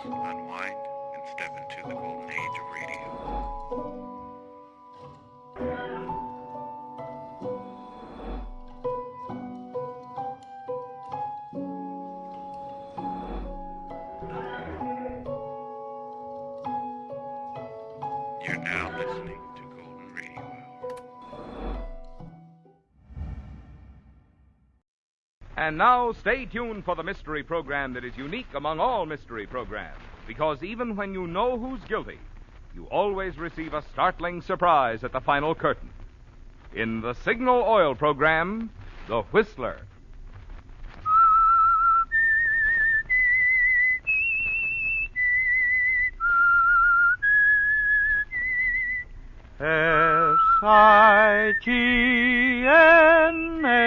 unwind, and step into the golden age of radio. You're now listening to Golden Radio Hour. And now, stay tuned for the mystery program that is unique among all mystery programs. Because even when you know who's guilty, you always receive a startling surprise at the final curtain. In the Signal Oil program, The Whistler.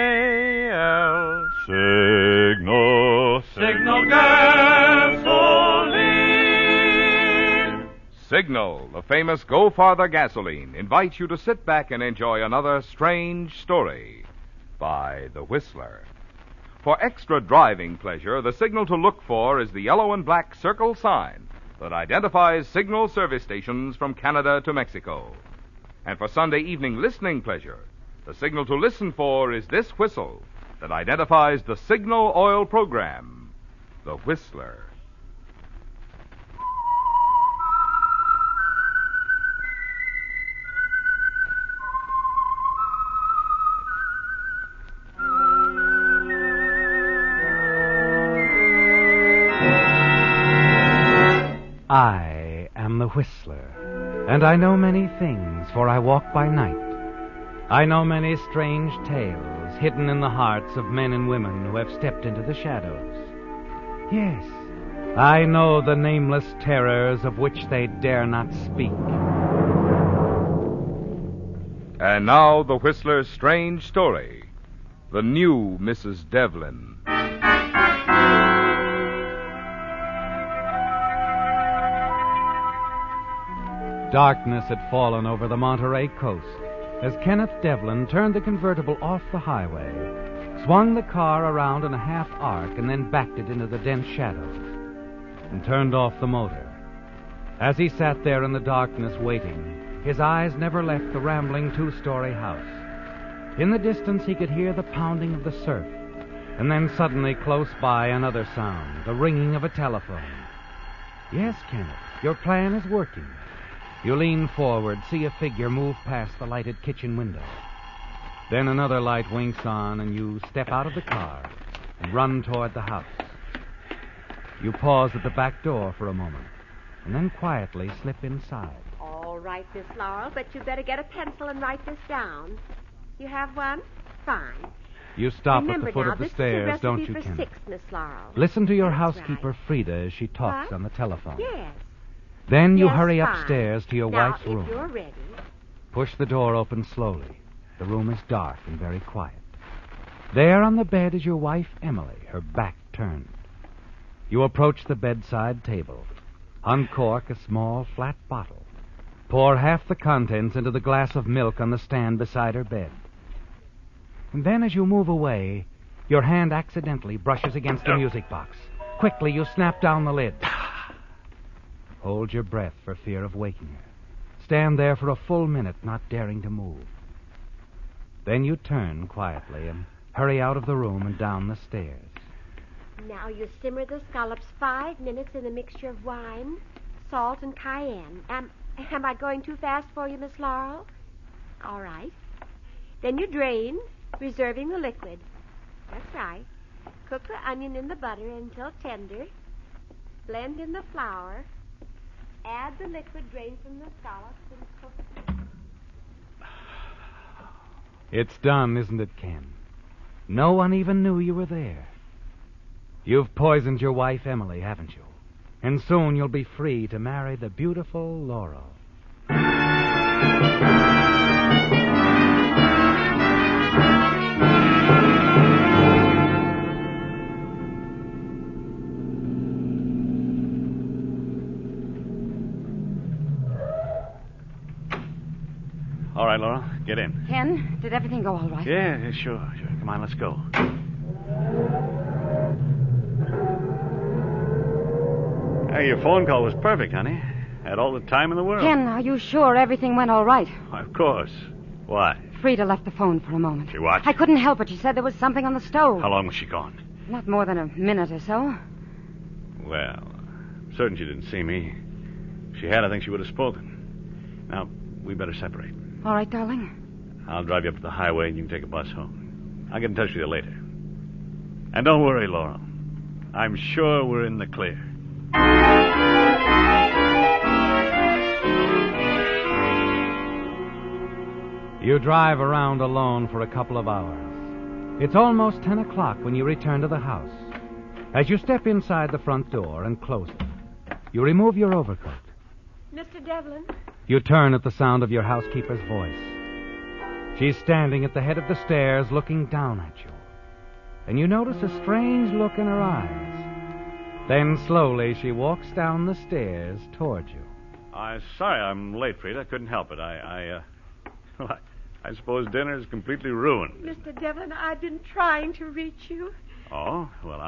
S-I-G-N-A-L Signal Gasoline. Signal, the famous Go Farther gasoline, invites you to sit back and enjoy another strange story by The Whistler. For extra driving pleasure, the signal to look for is the yellow and black circle sign that identifies Signal service stations from Canada to Mexico. And for Sunday evening listening pleasure, the signal to listen for is this whistle that identifies the Signal Oil program, The Whistler. I am the Whistler, and I know many things, for I walk by night. I know many strange tales hidden in the hearts of men and women who have stepped into the shadows. Yes, I know the nameless terrors of which they dare not speak. And now, the Whistler's strange story, The New Mrs. Devlin. Darkness had fallen over the Monterey coast as Kenneth Devlin turned the convertible off the highway, swung the car around in a half arc, and then backed it into the dense shadows, and turned off the motor. As he sat there in the darkness waiting, his eyes never left the rambling two-story house. In the distance he could hear the pounding of the surf, and then suddenly close by another sound, the ringing of a telephone. Yes, Kenneth, your plan is working. You lean forward, see a figure move past the lighted kitchen window. Then another light winks on, and you step out of the car and run toward the house. You pause at the back door for a moment, and then quietly slip inside. All right, Miss Laurel, but you better get a pencil and write this down. You have one? Fine. You stop Remember at the foot now, of the this stairs, is a don't recipe you, for Kenneth? 6, Miss Laurel. Listen to your That's housekeeper, right. Frida, as she talks What? on the telephone. Yes. Then you Yes, hurry fine. upstairs to your now, wife's if room. you're ready. Push the door open slowly. The room is dark and very quiet. There on the bed is your wife, Emily, her back turned. You approach the bedside table, uncork a small, flat bottle, pour half the contents into the glass of milk on the stand beside her bed. And then as you move away, your hand accidentally brushes against a music box. Quickly, you snap down the lid. Hold your breath for fear of waking her. Stand there for a full minute, not daring to move. Then you turn quietly and hurry out of the room and down the stairs. Now you simmer the scallops 5 minutes in a mixture of wine, salt, and cayenne. Am I going too fast for you, Miss Laurel? All right. Then you drain, reserving the liquid. That's right. Cook the onion in the butter until tender. Blend in the flour. Add the liquid drained from the scallops and cook. It's done, isn't it, Ken? No one even knew you were there. You've poisoned your wife, Emily, haven't you? And soon you'll be free to marry the beautiful Laurel. All right, Laura, get in. Ken, did everything go all right? Yeah, sure. Come on, let's go. Hey, your phone call was perfect, honey. Had all the time in the world. Ken, are you sure everything went all right? Of course. Why? Frida left the phone for a moment. She what? I couldn't help it. She said there was something on the stove. How long was she gone? Not more than a minute or so. Well, I'm certain she didn't see me. If she had, I think she would have spoken. Now, we better separate. All right, darling. I'll drive you up to the highway and you can take a bus home. I'll get in touch with you later. And don't worry, Laurel. I'm sure we're in the clear. You drive around alone for a couple of hours. It's almost 10 o'clock when you return to the house. As you step inside the front door and close it, you remove your overcoat. Mr. Devlin? You turn at the sound of your housekeeper's voice. She's standing at the head of the stairs looking down at you. And you notice a strange look in her eyes. Then slowly she walks down the stairs toward you. Sorry I'm late, Frida. I couldn't help it. Well, I suppose dinner is completely ruined. Mr. Devlin, I've been trying to reach you. Oh? Well,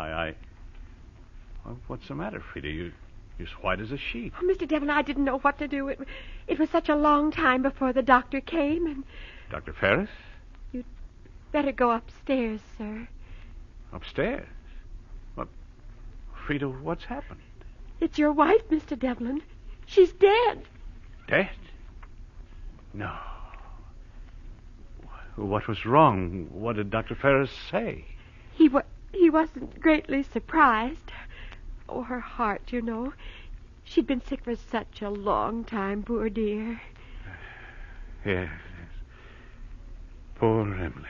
Well, what's the matter, Frida? You're as white as a sheet. Oh, Mr. Devlin, I didn't know what to do. It was such a long time before the doctor came, and... Dr. Ferris? You'd better go upstairs, sir. Upstairs? What? Frida, what's happened? It's your wife, Mr. Devlin. She's dead. Dead? No. What was wrong? What did Dr. Ferris say? He wasn't greatly surprised. Oh, her heart, you know. She'd been sick for such a long time, poor dear. Yes. Poor Emily.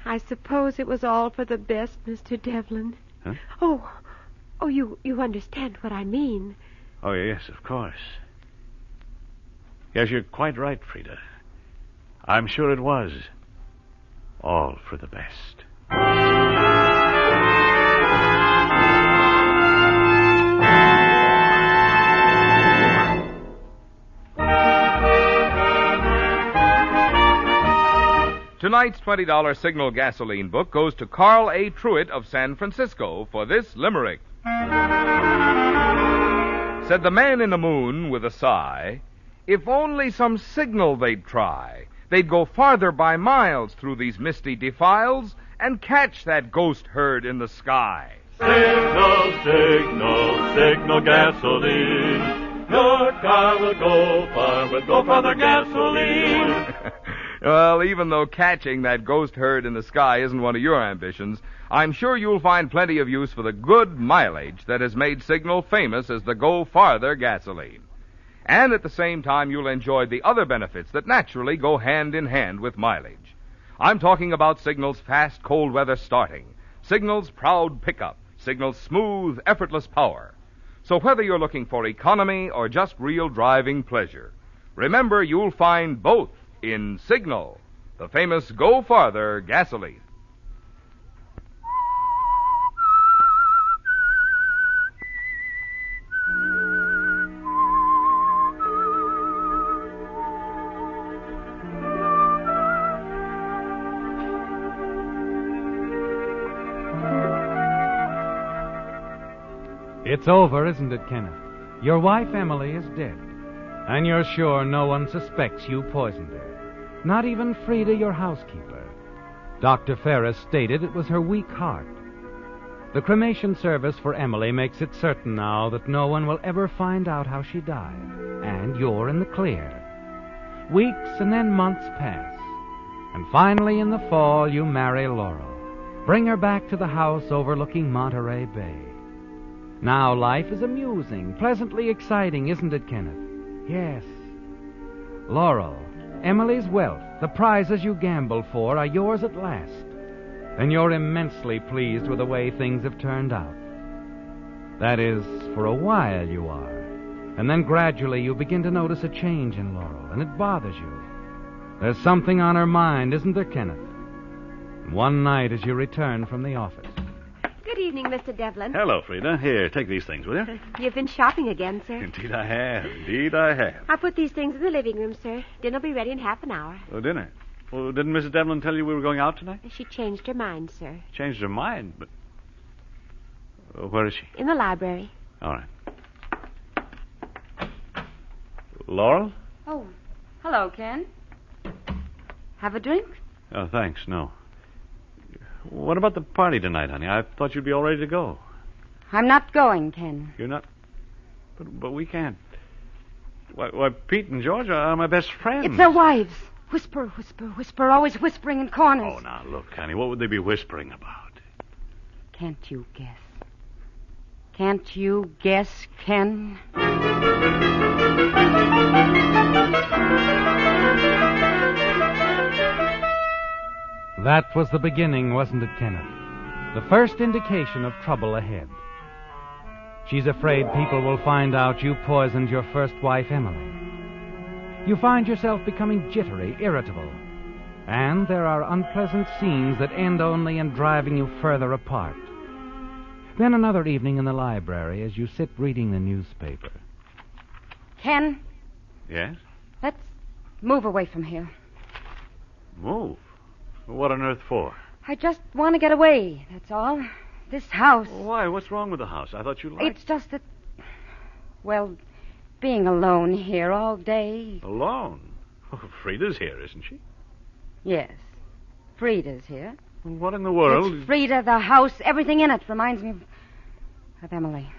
I suppose it was all for the best, Mr. Devlin. Huh? Oh, you understand what I mean. Oh, yes, of course. Yes, you're quite right, Frida. I'm sure it was all for the best. Tonight's $20 Signal gasoline book goes to Carl A. Truitt of San Francisco for this limerick. Said the man in the moon with a sigh, if only some signal they'd try, they'd go farther by miles through these misty defiles and catch that ghost herd in the sky. Signal, signal, signal gasoline. Your car will go far, will go farther gasoline. Well, even though catching that ghost herd in the sky isn't one of your ambitions, I'm sure you'll find plenty of use for the good mileage that has made Signal famous as the Go Farther gasoline. And at the same time, you'll enjoy the other benefits that naturally go hand in hand with mileage. I'm talking about Signal's fast, cold weather starting, Signal's proud pickup, Signal's smooth, effortless power. So whether you're looking for economy or just real driving pleasure, remember you'll find both in Signal, the famous Go Farther gasoline. It's over, isn't it, Kenneth? Your wife, Emily, is dead. And you're sure no one suspects you poisoned her. Not even Frida, your housekeeper. Dr. Ferris stated it was her weak heart. The cremation service for Emily makes it certain now that no one will ever find out how she died. And you're in the clear. Weeks and then months pass. And finally, in the fall, you marry Laurel. Bring her back to the house overlooking Monterey Bay. Now life is amusing, pleasantly exciting, isn't it, Kenneth? Yes. Laurel, Emily's wealth, the prizes you gambled for are yours at last. And you're immensely pleased with the way things have turned out. That is, for a while you are. And then gradually you begin to notice a change in Laurel, and it bothers you. There's something on her mind, isn't there, Kenneth? And one night as you return from the office. Good evening, Mr. Devlin. Hello, Frida. Here, take these things, will you? You've been shopping again, sir. Indeed I have. Indeed I have. I put these things in the living room, sir. Dinner'll be ready in half an hour. Oh, dinner? Well, didn't Mrs. Devlin tell you we were going out tonight? She changed her mind, sir. Changed her mind, but... where is she? In the library. All right. Laurel? Oh, hello, Ken. Have a drink? Oh, thanks, no. What about the party tonight, honey? I thought you'd be all ready to go. I'm not going, Ken. You're not? But we can't. Why, Pete and George are my best friends. It's their wives. Whisper, whisper, whisper, always whispering in corners. Oh, now, look, honey, what would they be whispering about? Can't you guess? Can't you guess, Ken? That was the beginning, wasn't it, Kenneth? The first indication of trouble ahead. She's afraid people will find out you poisoned your first wife, Emily. You find yourself becoming jittery, irritable. And there are unpleasant scenes that end only in driving you further apart. Then another evening in the library as you sit reading the newspaper. Ken, Yes? let's move away from here. Move? What on earth for? I just want to get away, that's all. This house. Why? What's wrong with the house? I thought you liked It's just that, well, being alone here all day. Alone? Oh, Frida's here, isn't she? Yes, Frida's here. Well, what in the world? It's Frida, the house, everything in it reminds me of Emily.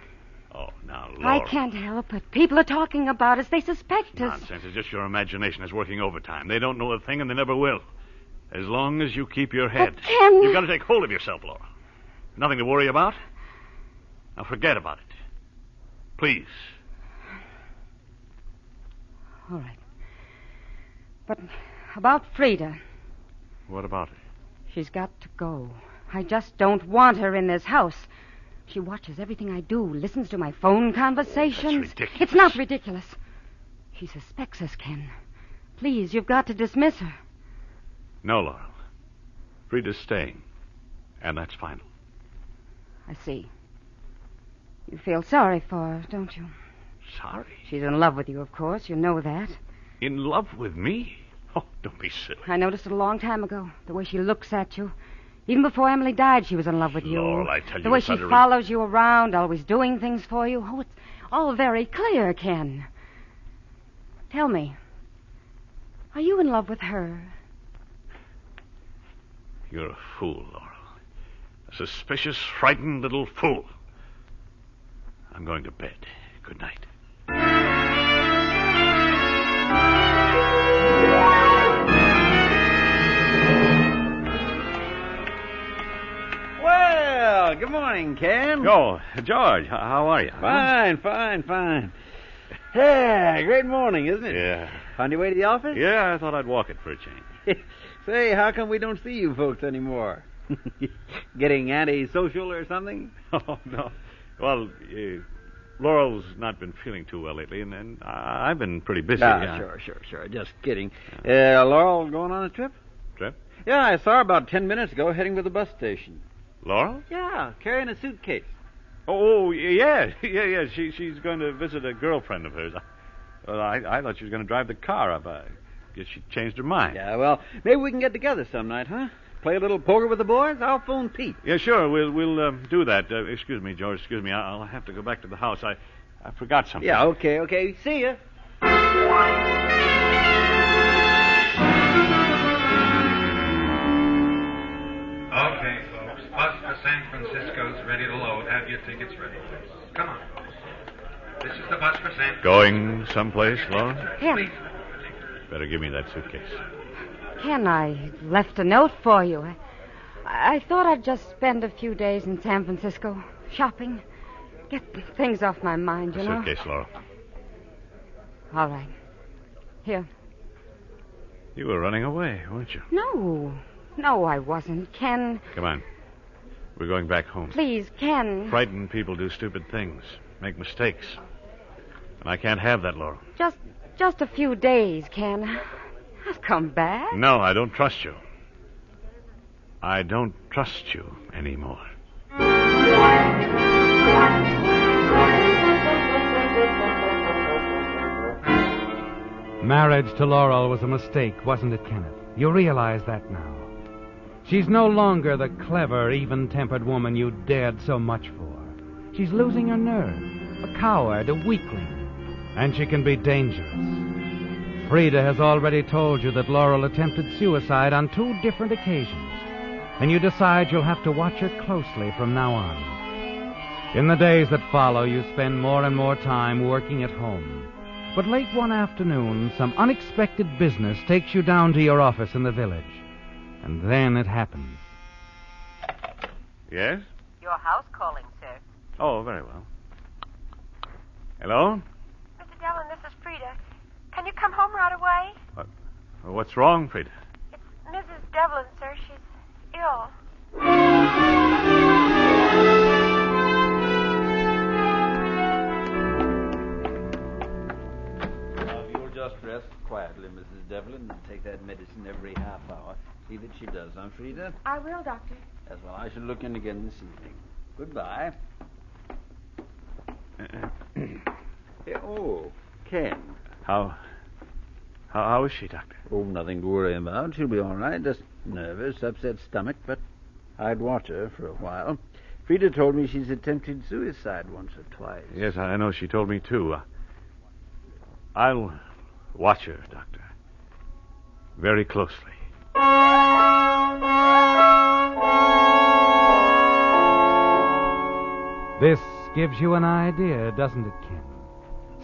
Oh, now, Laura. I can't help it. People are talking about us. They suspect us. Nonsense. It's just your imagination is working overtime. They don't know a thing, and they never will. As long as you keep your head. But Ken... You've got to take hold of yourself, Laura. Nothing to worry about. Now forget about it. Please. All right. But about Frida, What about her? she's got to go. I just don't want her in this house. She watches everything I do, listens to my phone conversations. That's ridiculous. It's not ridiculous. She suspects us, Ken. Please, you've got to dismiss her. No, Laurel. Frida's staying. And that's final. I see. You feel sorry for her, don't you? Sorry? She's in love with you, of course. You know that. In love with me? Oh, don't be silly. I noticed it a long time ago, the way she looks at you. Even before Emily died, she was in love with you. Laurel, I tell you, the way it's she utter- follows you around, always doing things for you. Oh, it's all very clear, Ken. Tell me, are you in love with her? You're a fool, Laurel. A suspicious, frightened little fool. I'm going to bed. Good night. Well, good morning, Ken. Oh, George, how are you? Fine. Yeah, great morning, isn't it? Yeah. On your way to the office? Yeah, I thought I'd walk it for a change. Say, how come we don't see you folks anymore? Getting antisocial or something? Oh, no. Well, Laurel's not been feeling too well lately, and then I've been pretty busy. Sure. Just kidding. Laurel going on a trip? Trip? Yeah, I saw her about 10 minutes ago heading to the bus station. Laurel? Yeah, carrying a suitcase. Oh, yeah. She's going to visit a girlfriend of hers. Well, I thought she was going to drive the car up. I guess she changed her mind. Yeah, well, maybe we can get together some night, huh? Play a little poker with the boys? I'll phone Pete. Yeah, sure. We'll do that. Excuse me, George. Excuse me. I'll have to go back to the house. I forgot something. Yeah, okay. See ya. Okay, folks. Bus for San Francisco's ready to load. Have your tickets ready, please. Come on. This is the bus for San Francisco. Going someplace, Laurel? Ken, Better give me that suitcase. Ken, I left a note for you. I thought I'd just spend a few days in San Francisco, shopping, get things off my mind, you know. Suitcase, Laurel. All right. Here. You were running away, weren't you? No, I wasn't. Ken, Come on. We're going back home. please, Ken. Frightened people do stupid things, make mistakes. And I can't have that, Laurel. Just a few days, Ken. I'll come back. No, I don't trust you. I don't trust you anymore. Marriage to Laurel was a mistake, wasn't it, Kenneth? You realize that now. She's no longer the clever, even-tempered woman you dared so much for. She's losing her nerve, a coward, a weakling. And she can be dangerous. Frida has already told you that Laurel attempted suicide on 2 different occasions, and you decide you'll have to watch her closely from now on. In the days that follow, you spend more and more time working at home. But late one afternoon, some unexpected business takes you down to your office in the village. And then it happens. Yes? Your house calling, sir. Oh, very well. Hello? Mr. Devlin, this is Frida. Can you come home right away? What's wrong, Frida? It's Mrs. Devlin, sir. She's ill. Now, if you'll just rest quietly, Mrs. Devlin, and take that medicine every half hour. See that she does, huh, Frida? I will, Doctor. Yes, well, I shall look in again this evening. Goodbye. Oh, Ken. How is she, Doctor? Oh, nothing to worry about. She'll be all right. Just nervous, upset stomach, but I'd watch her for a while. Frida told me she's attempted suicide once or twice. Yes, I know. She told me, too. I'll watch her, Doctor. Very closely. This gives you an idea, doesn't it, Ken?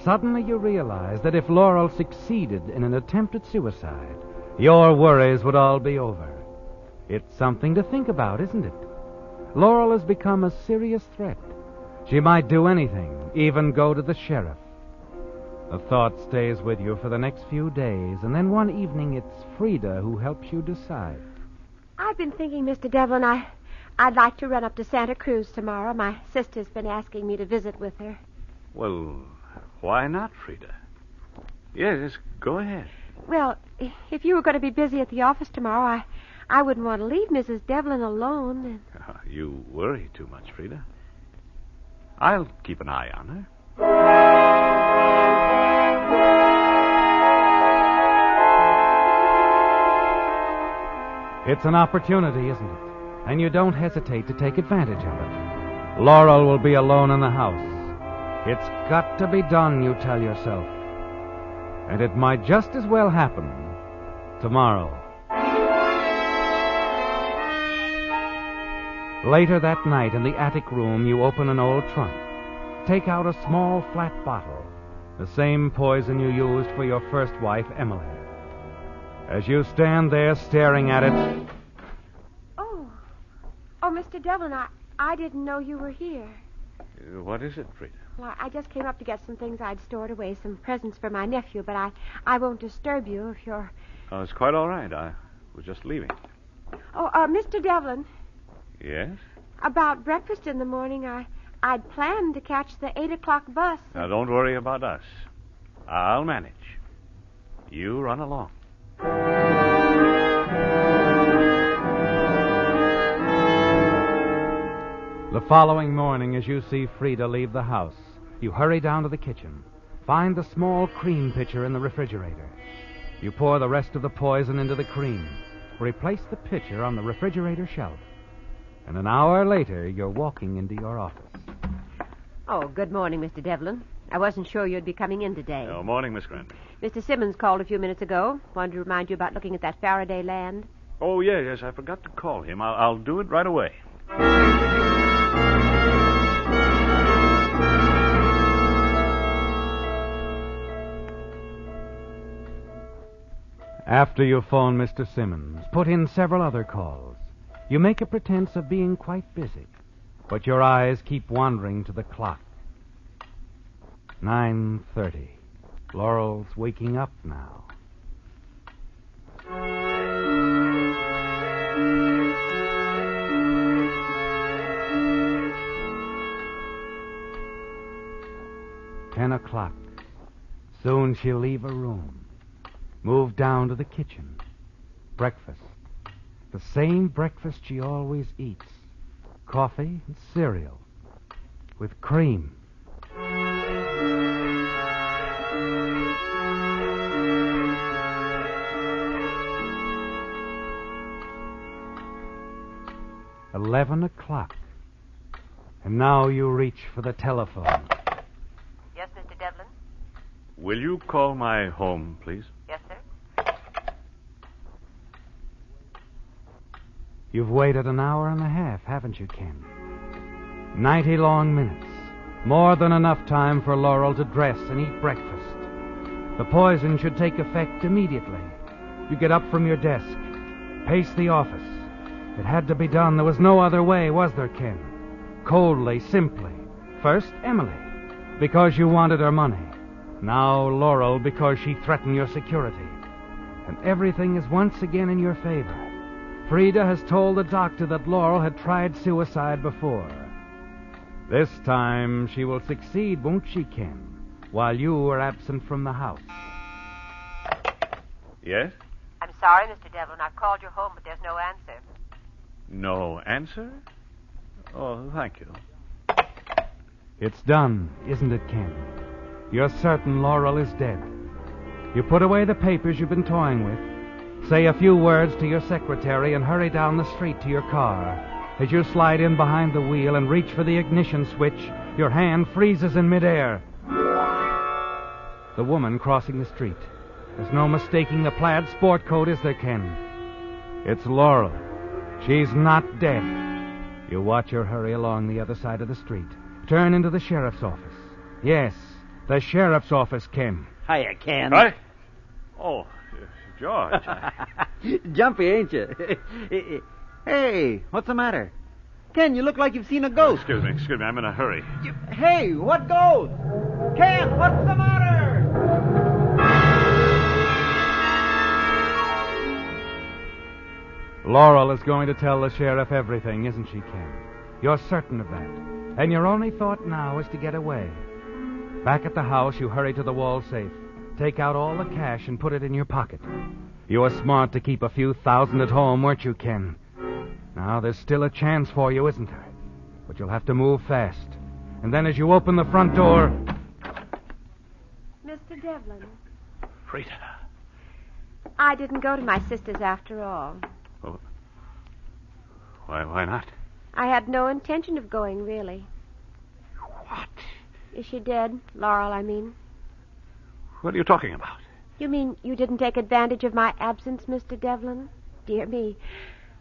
Suddenly you realize that if Laurel succeeded in an attempt at suicide, your worries would all be over. It's something to think about, isn't it? Laurel has become a serious threat. She might do anything, even go to the sheriff. The thought stays with you for the next few days, and then one evening it's Frida who helps you decide. I've been thinking, Mr. Devlin, I'd like to run up to Santa Cruz tomorrow. My sister's been asking me to visit with her. Well, why not, Frida? Yes, go ahead. Well, if you were going to be busy at the office tomorrow, I wouldn't want to leave Mrs. Devlin alone. You worry too much, Frida. I'll keep an eye on her. It's an opportunity, isn't it? And you don't hesitate to take advantage of it. Laurel will be alone in the house. It's got to be done, you tell yourself. And it might just as well happen tomorrow. Later that night in the attic room, you open an old trunk. Take out a small flat bottle, the same poison you used for your first wife, Emily. As you stand there staring at it... Oh, Mr. Devlin, I didn't know you were here. What is it, Frida? Well, I just came up to get some things I'd stored away, some presents for my nephew, but I won't disturb you if you're... Oh, it's quite all right. I was just leaving. Oh, Mr. Devlin. Yes? About breakfast in the morning, I'd planned to catch the 8 o'clock bus. Now, don't worry about us. I'll manage. You run along. The following morning, as you see Frida leave the house, you hurry down to the kitchen, find the small cream pitcher in the refrigerator. You pour the rest of the poison into the cream, replace the pitcher on the refrigerator shelf, and an hour later, you're walking into your office. Oh, good morning, Mr. Devlin. I wasn't sure you'd be coming in today. Oh, morning, Miss Grande. Mr. Simmons called a few minutes ago. Wanted to remind you about looking at that Faraday land. Oh, yes, I forgot to call him. I'll do it right away. After you phone Mr. Simmons, put in several other calls. You make a pretense of being quite busy, but your eyes keep wandering to the clock. 9:30. Laurel's waking up now. Ten o'clock. Soon she'll leave her room. Move down to the kitchen. Breakfast. The same breakfast she always eats. Coffee and cereal. With cream. 11 o'clock. And now you reach for the telephone. Yes, Mr. Devlin? Will you call my home, please? Yes, sir. You've waited an hour and a half, haven't you, Ken? 90 long minutes. More than enough time for Laurel to dress and eat breakfast. The poison should take effect immediately. You get up from your desk, pace the office. It had to be done. There was no other way, was there, Ken? Coldly, simply. First, Emily, because you wanted her money. Now, Laurel, because she threatened your security. And everything is once again in your favor. Frida has told the doctor that Laurel had tried suicide before. This time she will succeed, won't she, Ken? While you were absent from the house. Yes? I'm sorry, Mr. Devlin. I've called your home, but there's no answer. No answer? Oh, thank you. It's done, isn't it, Ken? You're certain Laurel is dead. You put away the papers you've been toying with, say a few words to your secretary, and hurry down the street to your car. As you slide in behind the wheel and reach for the ignition switch, your hand freezes in midair. The woman crossing the street. There's no mistaking the plaid sport coat, is there, Ken? It's Laurel. She's not dead. You watch her hurry along the other side of the street. Turn into the sheriff's office. Yes, the sheriff's office, Ken. Hiya, Ken. Right? Oh, George. Jumpy, ain't you? Hey, what's the matter? Ken, you look like you've seen a ghost. Excuse me. I'm in a hurry. Hey, what ghost? Ken, what's the matter? Laurel is going to tell the sheriff everything, isn't she, Ken? You're certain of that. And your only thought now is to get away. Back at the house, you hurry to the wall safe. Take out all the cash and put it in your pocket. You were smart to keep a few thousand at home, weren't you, Ken? Now, there's still a chance for you, isn't there? But you'll have to move fast. And then as you open the front door... Mr. Devlin, Frida. I didn't go to my sister's after all. Oh. Why not? I had no intention of going, really. What? Is she dead? Laurel, I mean. What are you talking about? You mean you didn't take advantage of my absence, Mr. Devlin? Dear me.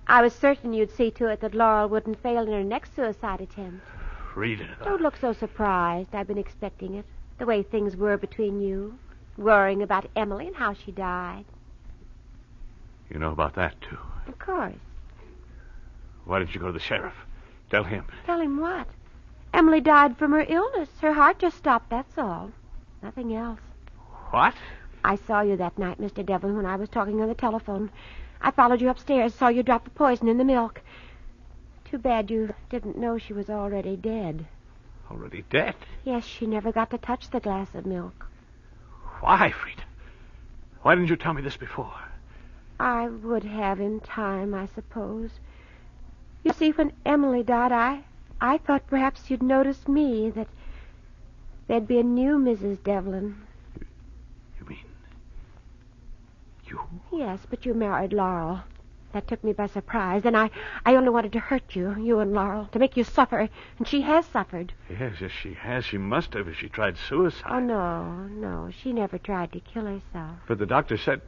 I was certain you'd see to it that Laurel wouldn't fail in her next suicide attempt. Frida. Don't look so surprised. I've been expecting it. The way things were between you. Worrying about Emily and how she died. You know about that, too. Of course. Why didn't you go to the sheriff? Tell him. Tell him what? Emily died from her illness. Her heart just stopped, that's all. Nothing else. What? I saw you that night, Mr. Devlin, when I was talking on the telephone. I followed you upstairs, saw you drop the poison in the milk. Too bad you didn't know she was already dead. Already dead? Yes, she never got to touch the glass of milk. Why, Frida? Why didn't you tell me this before? I would have in time, I suppose. You see, when Emily died, I thought perhaps you'd noticed me, that there'd be a new Mrs. Devlin. You mean... you? Yes, but you married Laurel. That took me by surprise. And I only wanted to hurt you, you and Laurel, to make you suffer. And she has suffered. Yes, she has. She must have if she tried suicide. Oh, no. She never tried to kill herself. But the doctor said...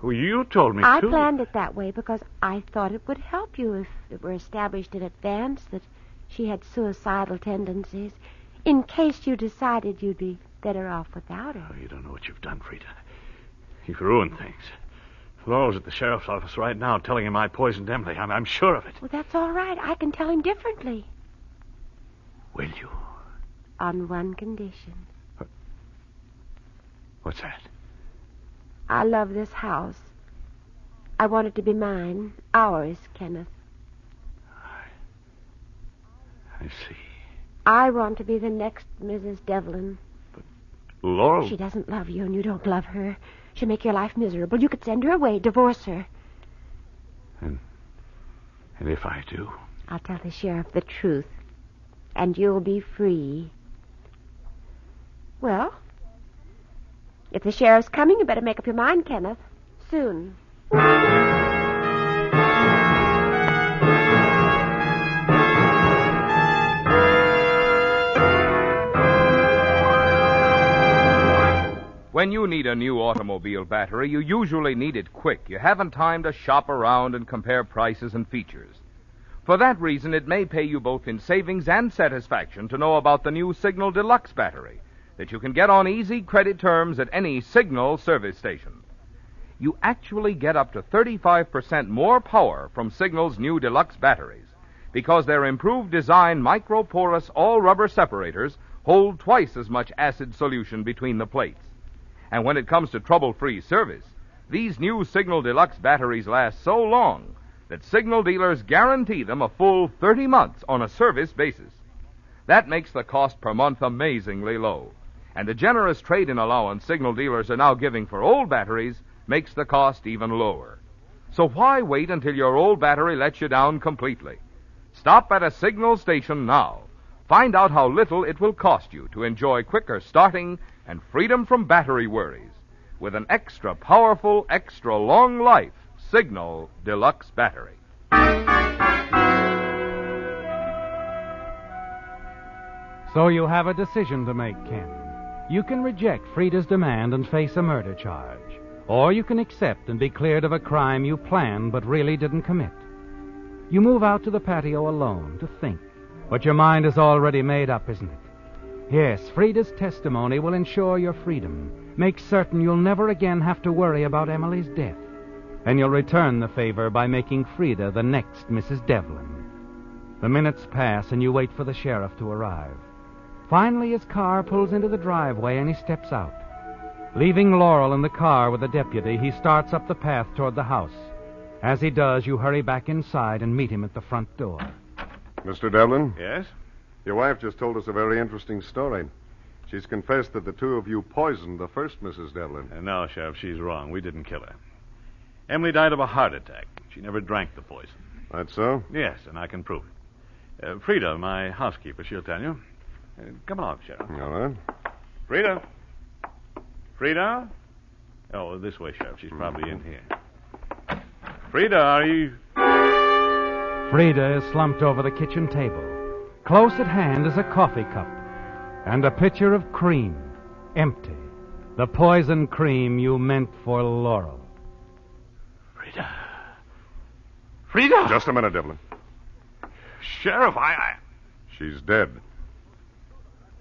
Well, you told me, I too. planned it that way because I thought it would help you if it were established in advance that she had suicidal tendencies, in case you decided you'd be better off without her. Oh, you don't know what you've done, Frida. You've ruined things. Laurel's at the sheriff's office right now telling him I poisoned Emily. I'm sure of it. Well, that's all right. I can tell him differently. Will you? On one condition. What's that? I love this house. I want it to be mine. Ours, Kenneth. I see. I want to be the next Mrs. Devlin. Laurel... She doesn't love you, and you don't love her. She'll make your life miserable. You could send her away, divorce her. And if I do? I'll tell the sheriff the truth, and you'll be free. Well, if the sheriff's coming, you better make up your mind, Kenneth. Soon. When you need a new automobile battery, you usually need it quick. You haven't time to shop around and compare prices and features. For that reason, it may pay you both in savings and satisfaction to know about the new Signal Deluxe battery that you can get on easy credit terms at any Signal service station. You actually get up to 35% more power from Signal's new Deluxe batteries because their improved design microporous all-rubber separators hold twice as much acid solution between the plates. And when it comes to trouble-free service, these new Signal Deluxe batteries last so long that Signal dealers guarantee them a full 30 months on a service basis. That makes the cost per month amazingly low. And the generous trade-in allowance Signal dealers are now giving for old batteries makes the cost even lower. So why wait until your old battery lets you down completely? Stop at a Signal station now. Find out how little it will cost you to enjoy quicker starting and freedom from battery worries with an extra powerful, extra long life Signal Deluxe battery. So you have a decision to make, Ken. You can reject Frida's demand and face a murder charge. Or you can accept and be cleared of a crime you planned but really didn't commit. You move out to the patio alone to think. But your mind is already made up, isn't it? Yes, Frida's testimony will ensure your freedom. Make certain you'll never again have to worry about Emily's death. And you'll return the favor by making Frida the next Mrs. Devlin. The minutes pass and you wait for the sheriff to arrive. Finally, his car pulls into the driveway and he steps out. Leaving Laurel in the car with the deputy, he starts up the path toward the house. As he does, you hurry back inside and meet him at the front door. Mr. Devlin? Yes? Your wife just told us a very interesting story. She's confessed that the two of you poisoned the first Mrs. Devlin. No, Sheriff, she's wrong. We didn't kill her. Emily died of a heart attack. She never drank the poison. That's so? Yes, and I can prove it. Frida, my housekeeper, she'll tell you. Come along, Sheriff. All right. Frida? Frida? Oh, this way, Sheriff. She's probably in here. Frida, are you... Frida is slumped over the kitchen table. Close at hand is a coffee cup and a pitcher of cream, empty. The poison cream you meant for Laurel. Frida. Frida! Just a minute, Devlin. Sheriff, She's dead.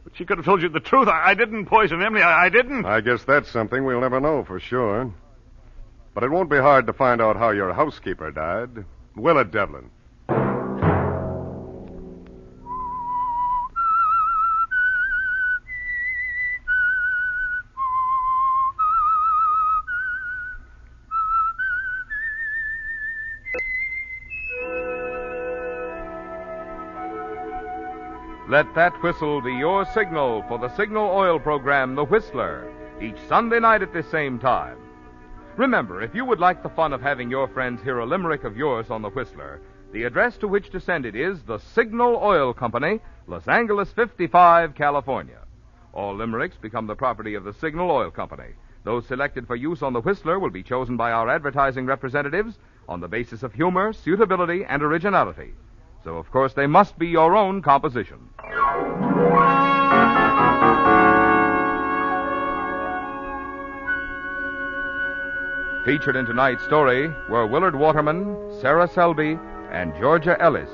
But she could have told you the truth. I didn't poison Emily. I didn't. I guess that's something we'll never know for sure. But it won't be hard to find out how your housekeeper died. Will it, Devlin? Let that whistle be your signal for the Signal Oil program, The Whistler, each Sunday night at this same time. Remember, if you would like the fun of having your friends hear a limerick of yours on The Whistler, the address to which to send it is the Signal Oil Company, Los Angeles 55, California. All limericks become the property of the Signal Oil Company. Those selected for use on The Whistler will be chosen by our advertising representatives on the basis of humor, suitability, and originality. So, of course, they must be your own composition. Featured in tonight's story were Willard Waterman, Sarah Selby, and Georgia Ellis.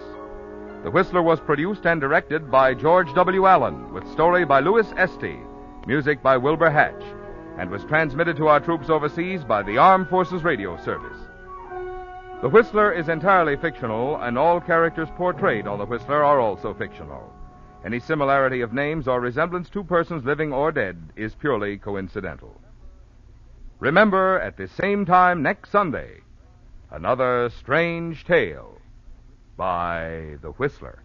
The Whistler was produced and directed by George W. Allen, with story by Louis Esty, music by Wilbur Hatch, and was transmitted to our troops overseas by the Armed Forces Radio Service. The Whistler is entirely fictional, and all characters portrayed on The Whistler are also fictional. Any similarity of names or resemblance to persons living or dead is purely coincidental. Remember, at the same time next Sunday, another strange tale by The Whistler.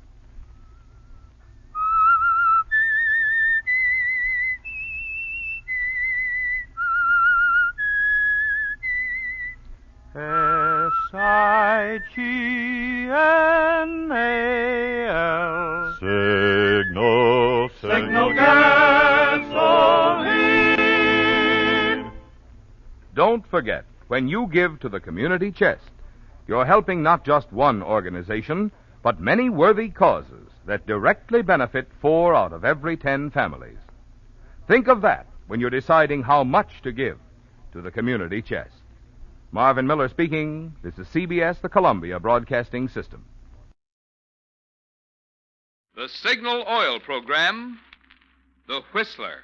S-I-G-N-A-L Signal, Signal gasoline. Don't forget, when you give to the community chest, you're helping not just one organization, but many worthy causes that directly benefit 4 out of every 10 families. Think of that when you're deciding how much to give to the community chest. Marvin Miller speaking. This is CBS, the Columbia Broadcasting System. The Signal Oil Program, The Whistler.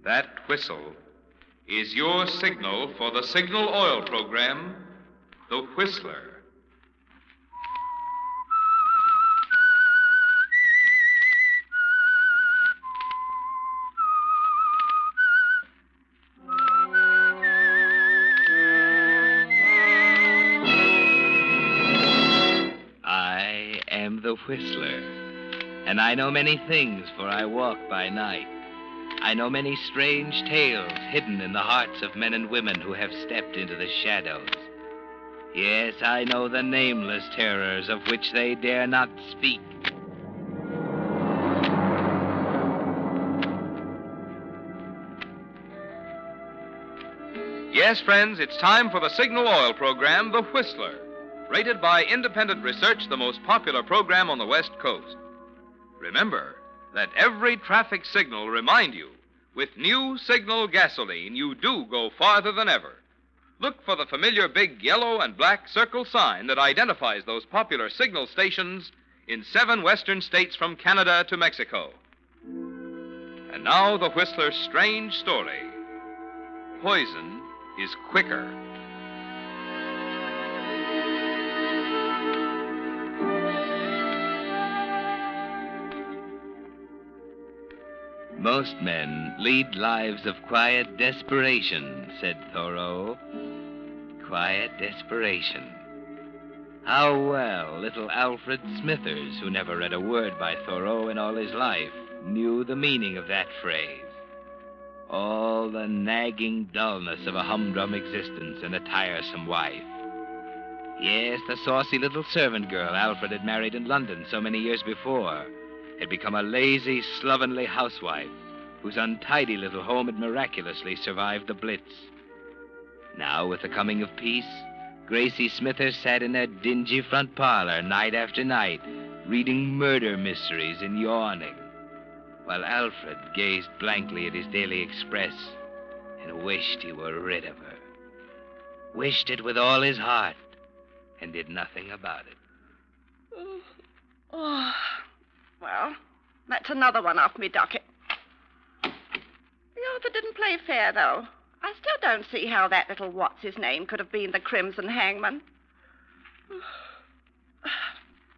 That whistle is your signal for the Signal Oil Program, The Whistler. I am the Whistler, and I know many things, for I walk by night. I know many strange tales hidden in the hearts of men and women who have stepped into the shadows. Yes, I know the nameless terrors of which they dare not speak. Yes, friends, it's time for the Signal Oil Program, The Whistler. Rated by independent research, the most popular program on the West Coast. Remember, let every traffic signal remind you, with new Signal gasoline, you do go farther than ever. Look for the familiar big yellow and black circle sign that identifies those popular signal stations in 7 western states from Canada to Mexico. And now the Whistler's strange story. Poison is quicker. Most men lead lives of quiet desperation, said Thoreau. Quiet desperation. How well little Alfred Smithers, who never read a word by Thoreau in all his life, knew the meaning of that phrase. All the nagging dullness of a humdrum existence and a tiresome wife. Yes, the saucy little servant girl Alfred had married in London so many years before had become a lazy, slovenly housewife whose untidy little home had miraculously survived the Blitz. Now, with the coming of peace, Gracie Smithers sat in her dingy front parlor night after night, reading murder mysteries and yawning, while Alfred gazed blankly at his daily express and wished he were rid of her. Wished it with all his heart and did nothing about it. Oh. Well, that's another one off me docket. The author didn't play fair, though. I still don't see how that little what's-his-name could have been the Crimson Hangman.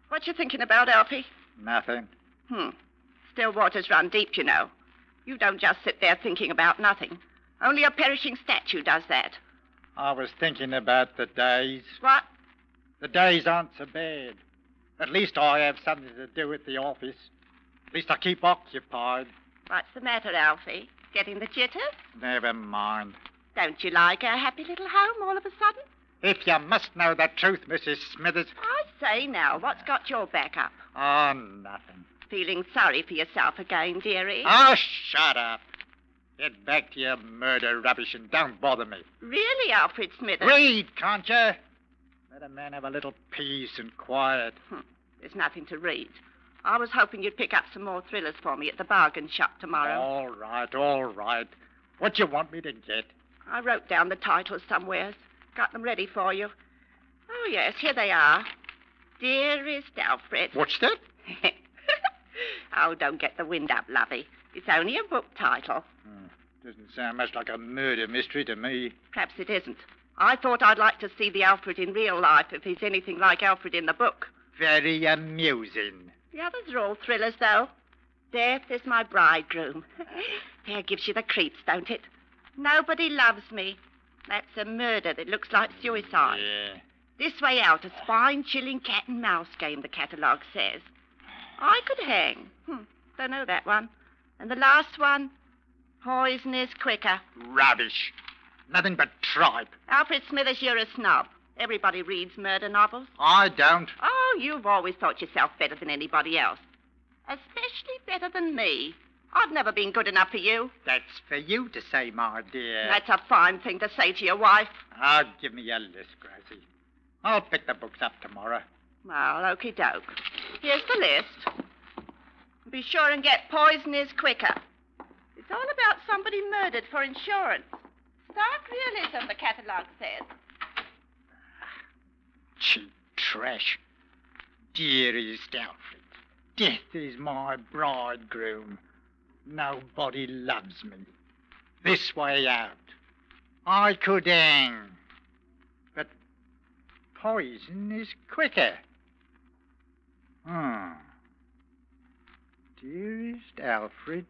What you thinking about, Alfie? Nothing. Still waters run deep, you know. You don't just sit there thinking about nothing. Only a perishing statue does that. I was thinking about the days. What? The days aren't so bad. At least I have something to do at the office. At least I keep occupied. What's the matter, Alfie? Getting the jitters? Never mind. Don't you like our happy little home all of a sudden? If you must know the truth, Mrs. Smithers. I say now, what's got your back up? Oh, nothing. Feeling sorry for yourself again, dearie? Oh, shut up. Get back to your murder rubbish and don't bother me. Really, Alfred Smithers? Read, can't you? Let a man have a little peace and quiet. There's nothing to read. I was hoping you'd pick up some more thrillers for me at the bargain shop tomorrow. All right. What you want me to get? I wrote down the titles somewheres. Got them ready for you. Oh, yes, here they are. Dearest Alfred. What's that? Oh, don't get the wind up, lovey. It's only a book title. Doesn't sound much like a murder mystery to me. Perhaps it isn't. I thought I'd like to see the Alfred in real life if he's anything like Alfred in the book. Very amusing. The others are all thrillers, though. Death is my bridegroom. There gives you the creeps, don't it? Nobody loves me. That's a murder that looks like suicide. Yeah. This way out, a spine-chilling cat and mouse game, the catalogue says. I could hang. Don't know that one. And the last one, poison is quicker. Rubbish. Nothing but tripe. Alfred Smithers, you're a snob. Everybody reads murder novels. I don't. Oh, you've always thought yourself better than anybody else. Especially better than me. I've never been good enough for you. That's for you to say, my dear. That's a fine thing to say to your wife. Oh, give me your list, Gracie. I'll pick the books up tomorrow. Well, okie doke. Here's the list. Be sure and get Poison is Quicker. It's all about somebody murdered for insurance. Stark realism, the catalogue says. Cheap trash. Dearest Alfred, death is my bridegroom. Nobody loves me. This way out. I could hang. But poison is quicker. Dearest Alfred,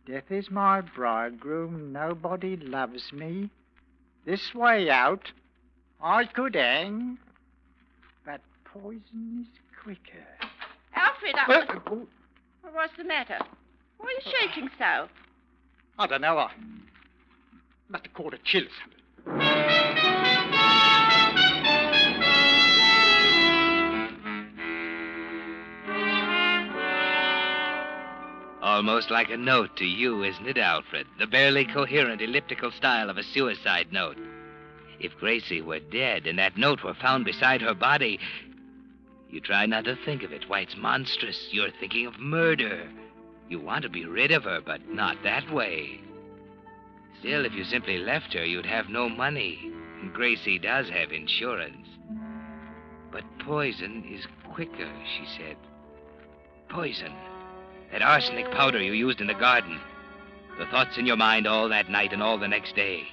death is my bridegroom. Nobody loves me. This way out. I could hang. But poison is quicker. Alfred, what's the matter? Why are you shaking so? I don't know. I must have caught a chill or something. Almost like a note to you, isn't it, Alfred? The barely coherent elliptical style of a suicide note. If Gracie were dead and that note were found beside her body, you try not to think of it. Why, it's monstrous. You're thinking of murder. You want to be rid of her, but not that way. Still, if you simply left her, you'd have no money. And Gracie does have insurance. But poison is quicker, she said. Poison. That arsenic powder you used in the garden. The thoughts in your mind all that night and all the next day.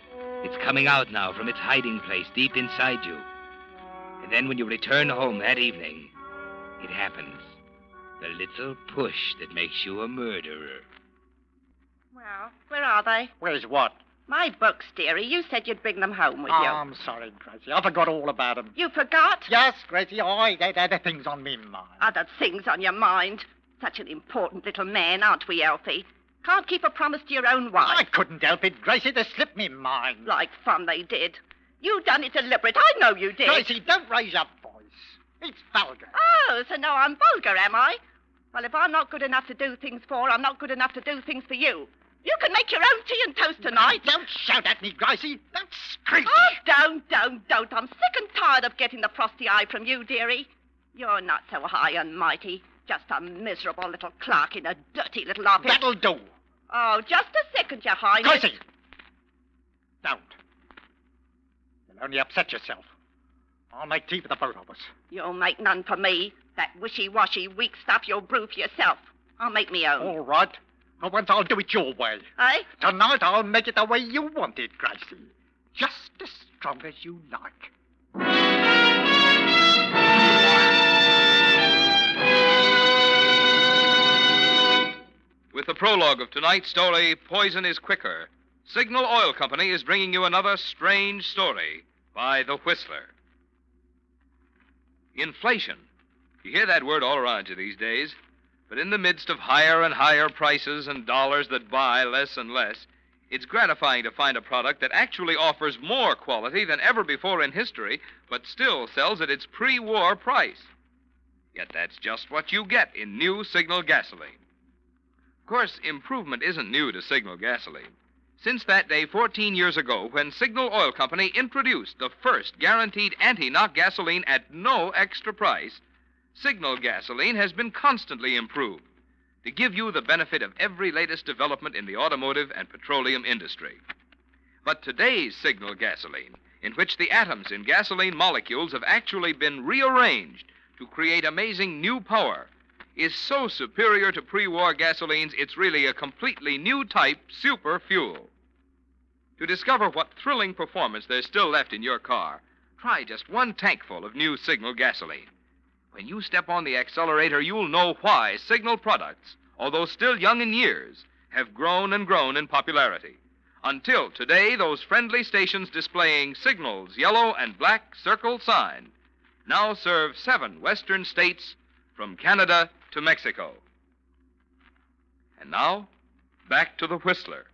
It's coming out now from its hiding place deep inside you. And then when you return home that evening, it happens. The little push that makes you a murderer. Well, where are they? Where's what? My books, dearie. You said you'd bring them home with Oh, you. I'm sorry, Gracie. I forgot all about them. You forgot? Yes, Gracie. They had things on me mind. Other things on your mind. Such an important little man, aren't we, Elfie? Can't keep a promise to your own wife. I couldn't help it, Gracie. They slipped me mind. Like fun they did. You done it deliberate. I know you did. Gracie, don't raise your voice. It's vulgar. Oh, so now I'm vulgar, am I? Well, if I'm not good enough to do things for, I'm not good enough to do things for you. You can make your own tea and toast tonight. Don't shout at me, Gracie. Don't scream. Oh, don't. I'm sick and tired of getting the frosty eye from you, dearie. You're not so high and mighty. Just a miserable little clerk in a dirty little office. That'll do. Oh, just a second, Your Highness. Gracie! Don't. You'll only upset yourself. I'll make tea for the both of us. You'll make none for me. That wishy-washy, weak stuff you'll brew for yourself. I'll make me own. All right. For once I'll do it your way. Eh? Tonight I'll make it the way you want it, Gracie. Just as strong as you like. With the prologue of tonight's story, Poison is Quicker, Signal Oil Company is bringing you another strange story by The Whistler. Inflation. You hear that word all around you these days. But in the midst of higher and higher prices and dollars that buy less and less, it's gratifying to find a product that actually offers more quality than ever before in history, but still sells at its pre-war price. Yet that's just what you get in new Signal gasoline. Of course, improvement isn't new to Signal gasoline. Since that day 14 years ago, when Signal Oil Company introduced the first guaranteed anti-knock gasoline at no extra price, Signal gasoline has been constantly improved to give you the benefit of every latest development in the automotive and petroleum industry. But today's Signal gasoline, in which the atoms in gasoline molecules have actually been rearranged to create amazing new power, is so superior to pre-war gasolines, it's really a completely new type super fuel. To discover what thrilling performance there's still left in your car, try just one tankful of new Signal gasoline. When you step on the accelerator, you'll know why Signal products, although still young in years, have grown and grown in popularity. Until today, those friendly stations displaying Signal's yellow and black circle sign now serve 7 western states from Canada to Mexico. And now, back to the Whistler.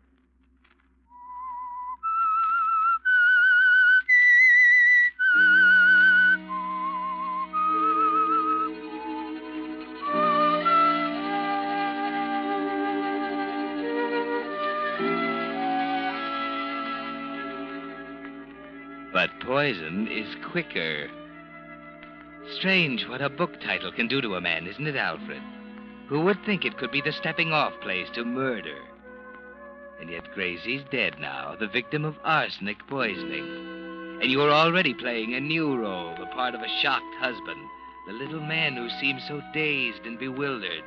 But poison is quicker. Strange what a book title can do to a man, isn't it, Alfred? Who would think it could be the stepping-off place to murder? And yet Gracie's dead now, the victim of arsenic poisoning. And you're already playing a new role, the part of a shocked husband, the little man who seems so dazed and bewildered.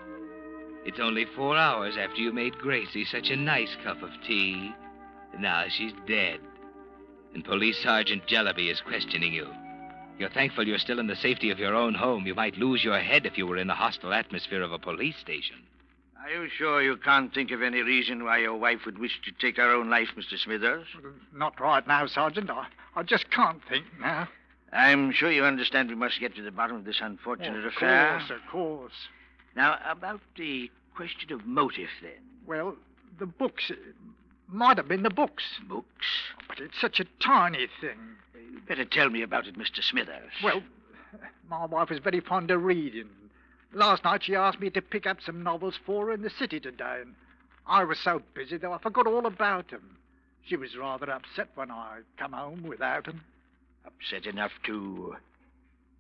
It's only 4 hours after you made Gracie such a nice cup of tea. And now she's dead. And Police Sergeant Jellaby is questioning you. You're thankful you're still in the safety of your own home. You might lose your head if you were in the hostile atmosphere of a police station. Are you sure you can't think of any reason why your wife would wish to take her own life, Mr. Smithers? Not right now, Sergeant. I just can't think now. I'm sure you understand we must get to the bottom of this unfortunate affair. Of course. Now, about the question of motive, then. Well, the books. Might have been the books. Books? But it's such a tiny thing. You'd better tell me about it, Mr. Smithers. Well, my wife is very fond of reading. Last night she asked me to pick up some novels for her in the city today, and I was so busy that I forgot all about them. She was rather upset when I come home without them. Upset enough to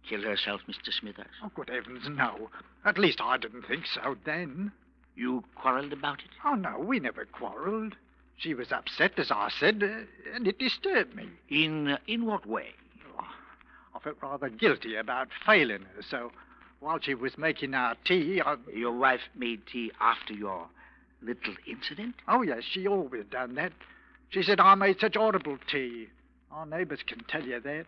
kill herself, Mr. Smithers? Oh, good heavens, no. At least I didn't think so then. You quarreled about it? Oh, no, we never quarreled. She was upset, as I said, and it disturbed me. In what way? Oh, I felt rather guilty about failing her, so while she was making our tea, Your wife made tea after your little incident? Oh, yes, she always done that. She said I made such horrible tea. Our neighbours can tell you that.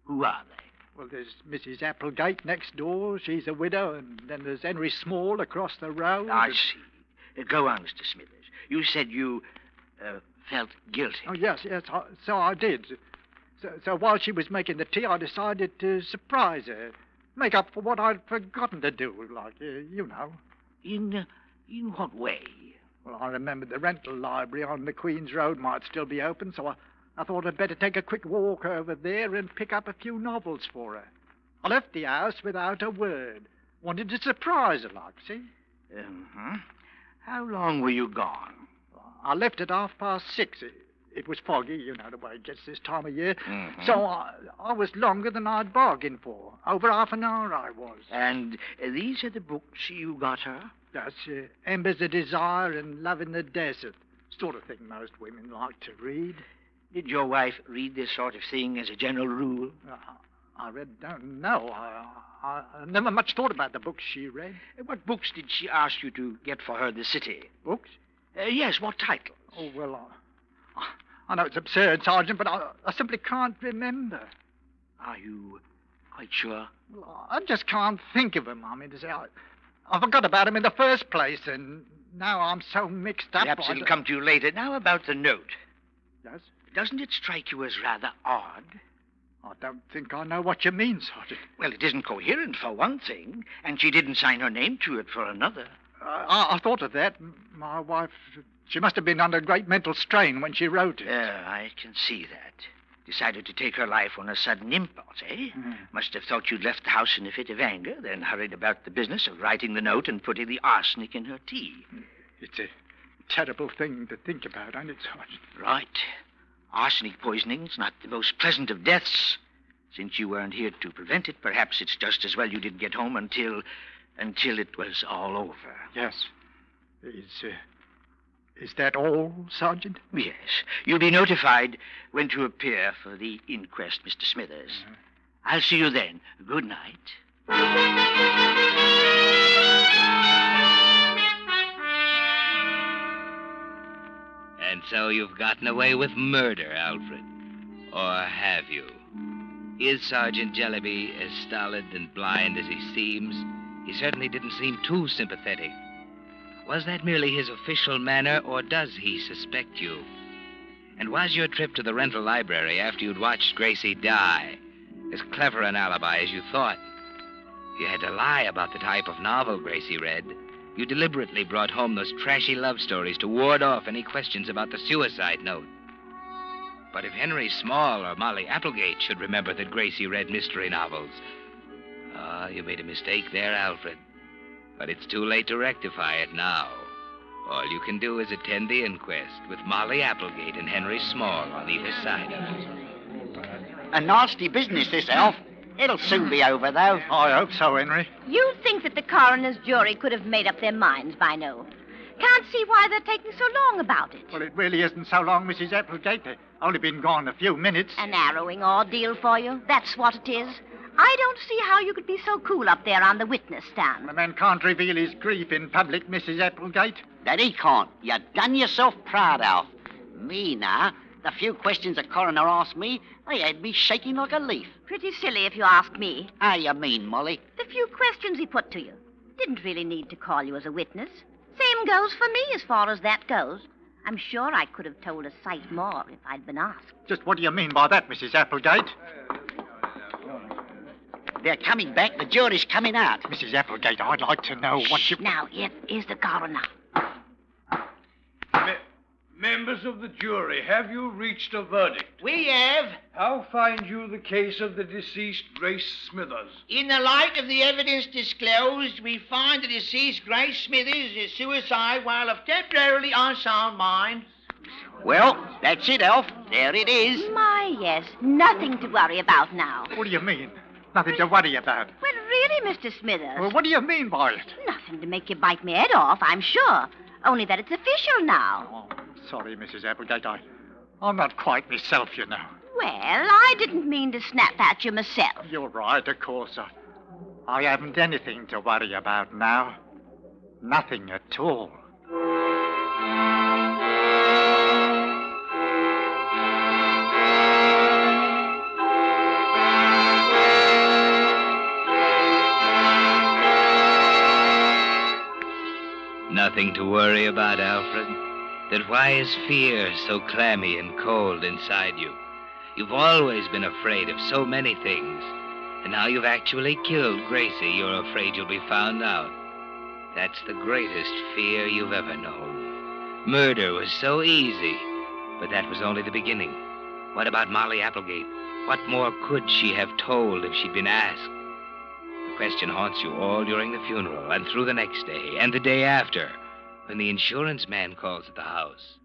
Who are they? Well, there's Mrs. Applegate next door. She's a widow, and then there's Henry Small across the road. I see. Go on, Mr. Smithers. You said you felt guilty. Oh, yes, so I did. So while she was making the tea, I decided to surprise her. Make up for what I'd forgotten to do, like, you know. In what way? Well, I remembered the rental library on the Queen's Road might still be open, so I thought I'd better take a quick walk over there and pick up a few novels for her. I left the house without a word. Wanted to surprise her, like, see? How long were you gone? I left at 6:30. It was foggy, you know the way it gets this time of year. So I was longer than I'd bargained for. Over half an hour I was. And these are the books you got her? Yes, Embers of Desire and Love in the Desert. Sort of thing most women like to read. Did your wife read this sort of thing as a general rule? I don't know. I never much thought about the books she read. What books did she ask you to get for her in the city? Books? Yes, what titles? Oh, well, I know it's absurd, Sergeant, but I simply can't remember. Are you quite sure? Well, I just can't think of them. I mean, to say, I forgot about them in the first place, and now I'm so mixed up. Perhaps it'll come to you later. Now about the note. Yes? Doesn't it strike you as rather odd? I don't think I know what you mean, Sergeant. Well, it isn't coherent, for one thing, and she didn't sign her name to it for another. I thought of that. My wife, she must have been under great mental strain when she wrote it. I can see that. Decided to take her life on a sudden impulse, eh? Must have thought you'd left the house in a fit of anger, then hurried about the business of writing the note and putting the arsenic in her tea. It's a terrible thing to think about, ain't it, Sergeant? Right. Arsenic poisoning's not the most pleasant of deaths. Since you weren't here to prevent it, perhaps it's just as well you didn't get home until it was all over. Yes. Is that all, Sergeant? Yes. You'll be notified when to appear for the inquest, Mr. Smithers. I'll see you then. Good night. And so you've gotten away with murder, Alfred. Or have you? Is Sergeant Jellaby as stolid and blind as he seems? He certainly didn't seem too sympathetic. Was that merely his official manner, or does he suspect you? And was your trip to the rental library after you'd watched Gracie die as clever an alibi as you thought? You had to lie about the type of novel Gracie read. You deliberately brought home those trashy love stories to ward off any questions about the suicide note. But if Henry Small or Molly Applegate should remember that Gracie read mystery novels... you made a mistake there, Alfred. But it's too late to rectify it now. All you can do is attend the inquest with Molly Applegate and Henry Small on either side of it. A nasty business, this, Elf. It'll soon be over, though. I hope so, Henry. You think that the coroner's jury could have made up their minds by now. Can't see why they're taking so long about it. Well, it really isn't so long, Mrs. Applegate. They've only been gone a few minutes. An harrowing ordeal for you. That's what it is. I don't see how you could be so cool up there on the witness stand. The man can't reveal his grief in public, Mrs. Applegate. That he can't. You done yourself proud, Alf. Me, now, the few questions the coroner asked me, they had me shaking like a leaf. Pretty silly if you ask me. How you mean, Molly? The few questions he put to you. Didn't really need to call you as a witness. Same goes for me as far as that goes. I'm sure I could have told a sight more if I'd been asked. Just what do you mean by that, Mrs. Applegate? They're coming back. The jury's coming out. Mrs. Applegate, I'd like to know what you... Now, here's the coroner. Members of the jury, have you reached a verdict? We have. How find you the case of the deceased Grace Smithers? In the light of the evidence disclosed, we find the deceased Grace Smithers is suicide while of temporarily unsound mind. Well, that's it, Elf. There it is. My, yes. Nothing to worry about now. What do you mean? Nothing to worry about. Well, really, Mr. Smithers. Well, what do you mean by it? Nothing to make you bite me head off, I'm sure. Only that it's official now. Oh, sorry, Mrs. Applegate. I'm not quite myself, you know. Well, I didn't mean to snap at you myself. You're right, of course. I haven't anything to worry about now. Nothing at all. Nothing to worry about, Alfred. Then why is fear so clammy and cold inside you? You've always been afraid of so many things. And now you've actually killed Gracie, you're afraid you'll be found out. That's the greatest fear you've ever known. Murder was so easy, but that was only the beginning. What about Molly Applegate? What more could she have told if she'd been asked? The question haunts you all during the funeral, and through the next day, and the day after, when the insurance man calls at the house.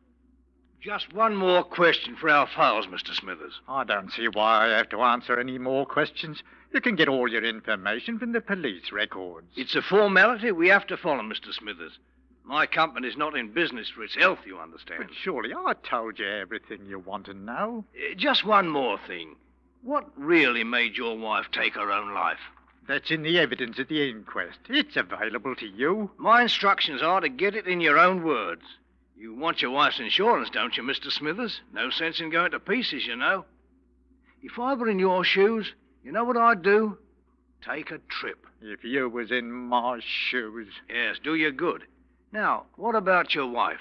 Just one more question for our files, Mr. Smithers. I don't see why I have to answer any more questions. You can get all your information from the police records. It's a formality we have to follow, Mr. Smithers. My company's not in business for its health, you understand. But surely I told you everything you want to know. Just one more thing. What really made your wife take her own life? That's in the evidence at the inquest. It's available to you. My instructions are to get it in your own words. You want your wife's insurance, don't you, Mr. Smithers? No sense in going to pieces, you know. If I were in your shoes, you know what I'd do? Take a trip. If you was in my shoes. Yes, do you good. Now, what about your wife?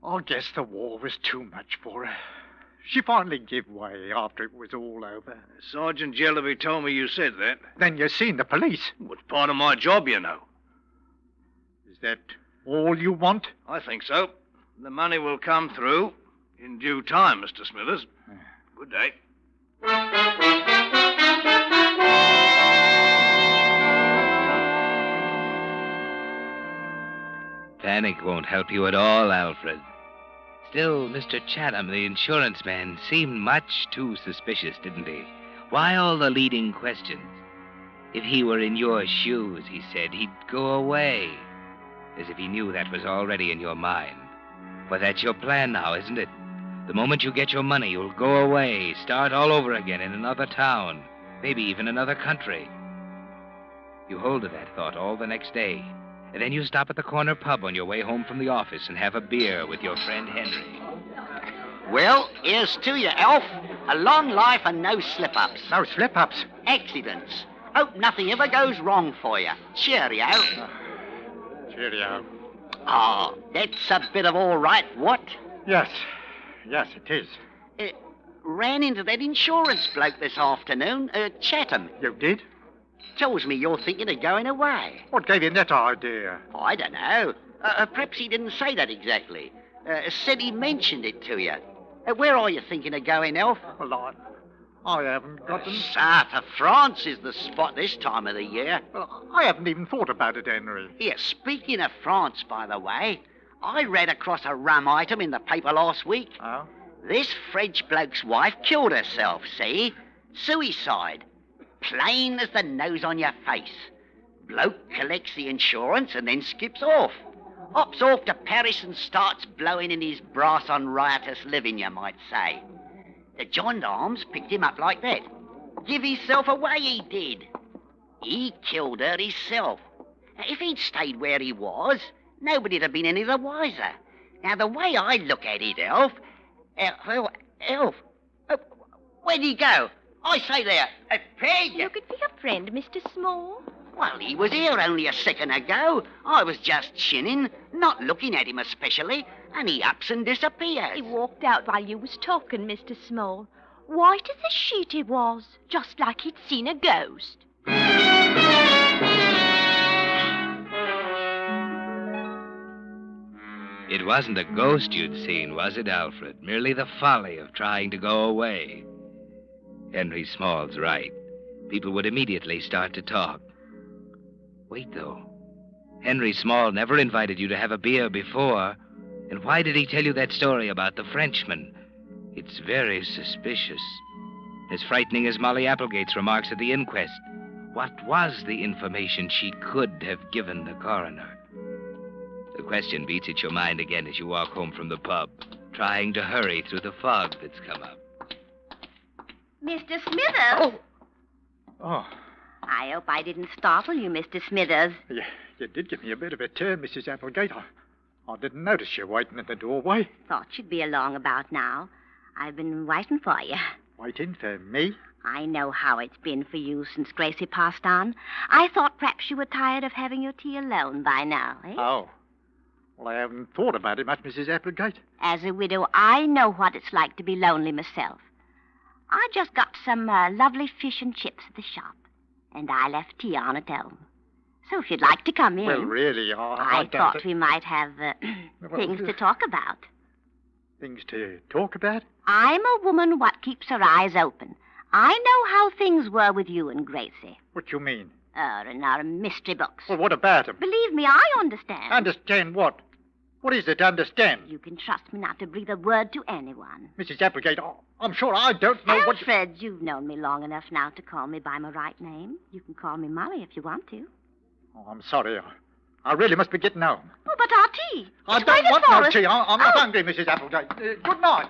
I guess the war was too much for her. She finally gave way after it was all over. Sergeant Jellyby told me you said that. Then you seen the police. Well, it's part of my job, you know. Is that all you want? I think so. The money will come through in due time, Mr. Smithers. Good day. Panic won't help you at all, Alfred. Still, Mr. Chatham, the insurance man, seemed much too suspicious, didn't he? Why all the leading questions? If he were in your shoes, he said, he'd go away. As if he knew that was already in your mind. But that's your plan now, isn't it? The moment you get your money, you'll go away, start all over again in another town, maybe even another country. You hold to that thought all the next day. And then you stop at the corner pub on your way home from the office and have a beer with your friend Henry. Well, here's to you, Elf. A long life and no slip-ups. No slip-ups? Accidents. Hope nothing ever goes wrong for you. Cheerio. Cheerio. Oh, that's a bit of all right, what? Yes, it is. Ran into that insurance bloke this afternoon, Chatham. You did? Tells me you're thinking of going away. What gave you that idea? I don't know. Perhaps he didn't say that exactly. Said he mentioned it to you. Where are you thinking of going, Elf? Well, I haven't got them. South of France is the spot this time of the year. Well, I haven't even thought about it, Henry. Here, speaking of France, by the way, I read across a rum item in the paper last week. Oh? This French bloke's wife killed herself, see? Suicide. Plain as the nose on your face. Bloke collects the insurance and then skips off. Hops off to Paris and starts blowing in his brass on riotous living, you might say. The gendarmes picked him up like that. Give himself away, he did. He killed her himself. If he'd stayed where he was, nobody'd have been any the wiser. Now, the way I look at it, Elf... Elf... where'd he go? I say there, Peg... Looking for your friend, Mr. Small? Well, he was here only a second ago. I was just chinning, not looking at him especially, and he ups and disappears. He walked out while you was talking, Mr. Small. White as a sheet he was, just like he'd seen a ghost. It wasn't a ghost you'd seen, was it, Alfred? Merely the folly of trying to go away. Henry Small's right. People would immediately start to talk. Wait, though. Henry Small never invited you to have a beer before. And why did he tell you that story about the Frenchman? It's very suspicious. As frightening as Molly Applegate's remarks at the inquest. What was the information she could have given the coroner? The question beats at your mind again as you walk home from the pub, trying to hurry through the fog that's come up. Mr. Smithers? Oh. I hope I didn't startle you, Mr. Smithers. You did give me a bit of a turn, Mrs. Applegate. I didn't notice you waiting at the doorway. Thought you'd be along about now. I've been waiting for you. Waiting for me? I know how it's been for you since Gracie passed on. I thought perhaps you were tired of having your tea alone by now, eh? Oh. Well, I haven't thought about it much, Mrs. Applegate. As a widow, I know what it's like to be lonely myself. I just got some lovely fish and chips at the shop, and I left tea on at home. So if you'd like to come in... Well, really, I thought we might have things to talk about. Things to talk about? I'm a woman what keeps her eyes open. I know how things were with you and Gracie. What you mean? In our mystery books. Well, what about them? Believe me, I understand. Understand what? What is it to understand? You can trust me not to breathe a word to anyone. Mrs. Applegate, I'm sure I don't know what... Alfred, you've known me long enough now to call me by my right name. You can call me Molly if you want to. Oh, I'm sorry. I really must be getting home. Oh, but our tea. I don't want no tea. I'm not hungry, Mrs. Applegate. Good night.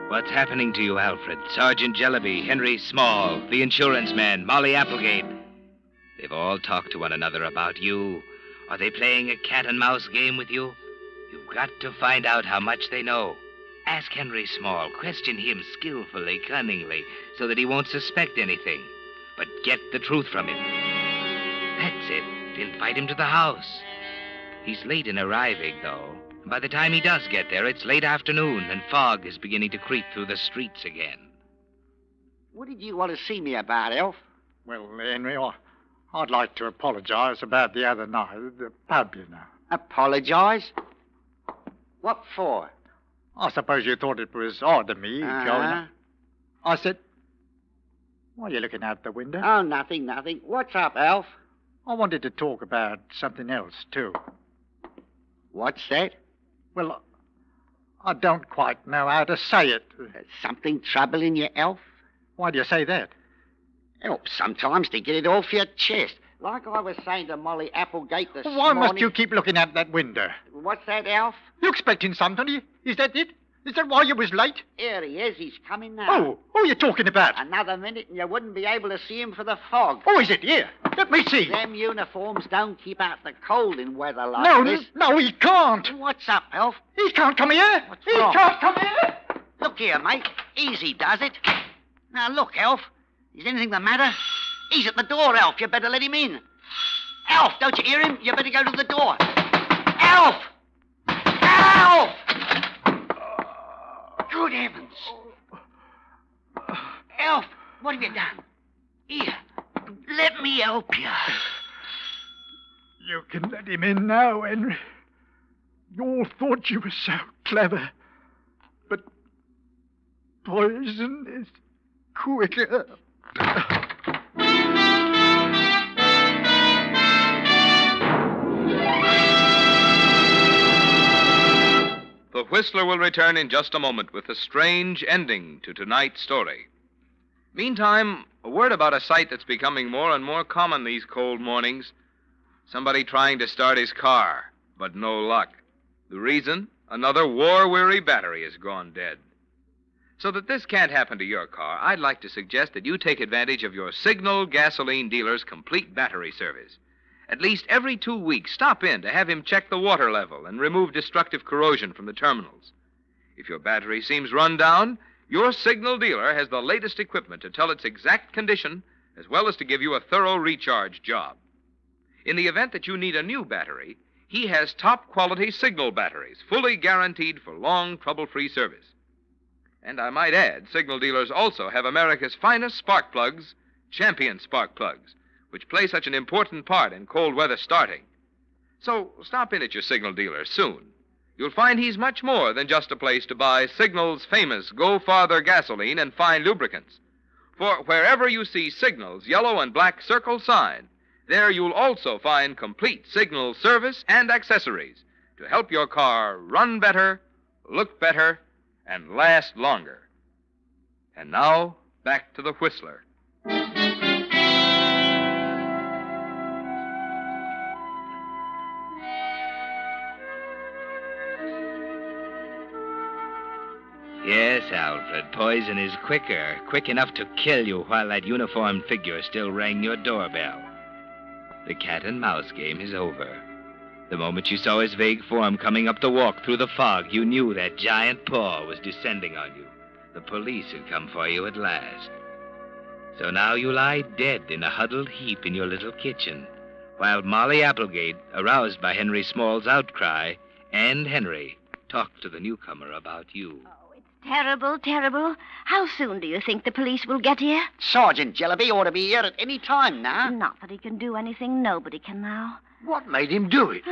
What's happening to you, Alfred? Sergeant Jellyby, Henry Small, the insurance man, Molly Applegate. They've all talked to one another about you. Are they playing a cat-and-mouse game with you? You've got to find out how much they know. Ask Henry Small. Question him skillfully, cunningly, so that he won't suspect anything. But get the truth from him. That's it. Invite him to the house. He's late in arriving, though. By the time he does get there, it's late afternoon, and fog is beginning to creep through the streets again. What did you want to see me about, Elf? Well, Henry, I'd like to apologize about the other night at the pub, you know. Apologize? What for? I suppose you thought it was odd of me going... I said... Why are you looking out the window? Oh, nothing. What's up, Elf? I wanted to talk about something else, too. What's that? Well, I don't quite know how to say it. Something troubling you, Elf? Why do you say that? Helps sometimes to get it off your chest. Like I was saying to Molly Applegate this Why morning... must you keep looking out that window? What's that, Elf? You expecting something? Is that it? Is that why you was late? Here he is. He's coming now. Oh, you're talking about? Another minute and you wouldn't be able to see him for the fog. Oh, is it? Here. Let me see. Them uniforms don't keep out the cold in weather like this. No, he can't. What's up, Elf? He can't come here. What's wrong? Can't come here. Look here, mate. Easy does it. Now, look, Elf. Is anything the matter? He's at the door, Elf. You better let him in. Elf, don't you hear him? You better go to the door. Elf! Elf! Good heavens. Elf, what have you done? Here, let me help you. You can let him in now, Henry. You all thought you were so clever. But poison is quicker. the Whistler will return in just a moment with a strange ending to tonight's story. Meantime, a word about a sight that's becoming more and more common these cold mornings. Somebody trying to start his car, but no luck. The reason? Another war-weary battery has gone dead. So that this can't happen to your car, I'd like to suggest that you take advantage of your Signal gasoline dealer's complete battery service. At least every 2 weeks, stop in to have him check the water level and remove destructive corrosion from the terminals. If your battery seems run down, your Signal dealer has the latest equipment to tell its exact condition, as well as to give you a thorough recharge job. In the event that you need a new battery, he has top-quality Signal batteries, fully guaranteed for long, trouble-free service. And I might add, Signal dealers also have America's finest spark plugs, Champion spark plugs, which play such an important part in cold weather starting. So stop in at your Signal dealer soon. You'll find he's much more than just a place to buy Signal's famous Go Farther gasoline and fine lubricants. For wherever you see Signal's yellow and black circle sign, there you'll also find complete Signal service and accessories to help your car run better, look better, and last longer. And now, back to the Whistler. Yes, Alfred, poison is quick enough to kill you while that uniformed figure still rang your doorbell. The cat-and-mouse game is over. The moment you saw his vague form coming up the walk through the fog, you knew that giant paw was descending on you. The police had come for you at last. So now you lie dead in a huddled heap in your little kitchen, while Molly Applegate, aroused by Henry Small's outcry, and Henry talked to the newcomer about you. Terrible, terrible. How soon do you think the police will get here? Sergeant Jellaby ought to be here at any time now. Not that he can do anything. Nobody can now. What made him do it?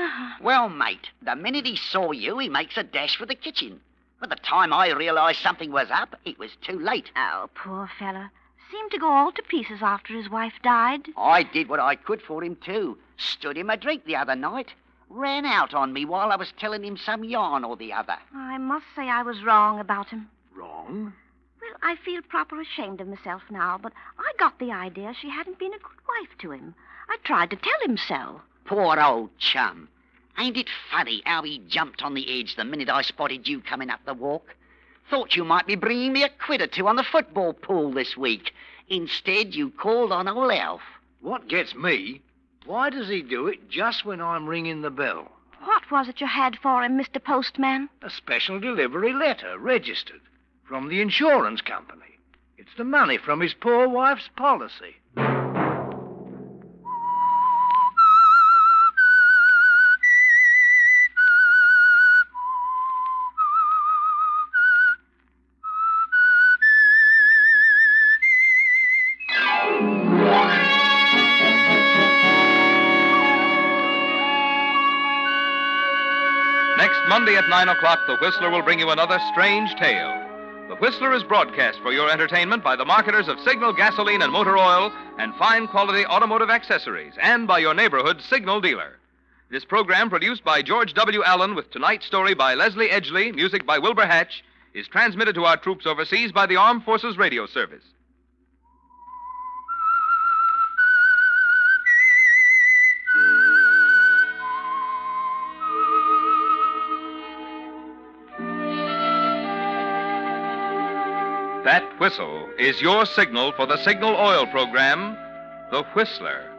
Well, mate, the minute he saw you, he makes a dash for the kitchen. By the time I realized something was up, it was too late. Oh, poor fella. Seemed to go all to pieces after his wife died. I did what I could for him, too. Stood him a drink the other night. Ran out on me while I was telling him some yarn or the other. I must say I was wrong about him. Wrong? Well, I feel proper ashamed of myself now, but I got the idea she hadn't been a good wife to him. I tried to tell him so. Poor old chum. Ain't it funny how he jumped on the edge the minute I spotted you coming up the walk? Thought you might be bringing me a quid or two on the football pool this week. Instead, you called on old Alf. What gets me? Why does he do it just when I'm ringing the bell? What was it you had for him, Mr. Postman? A special delivery letter, registered, from the insurance company. It's the money from his poor wife's policy. Monday at 9 o'clock, The Whistler will bring you another strange tale. The Whistler is broadcast for your entertainment by the marketers of Signal gasoline and motor oil and fine quality automotive accessories, and by your neighborhood Signal dealer. This program, produced by George W. Allen with tonight's story by Leslie Edgley, music by Wilbur Hatch, is transmitted to our troops overseas by the Armed Forces Radio Service. That whistle is your signal for the Signal Oil program, The Whistler.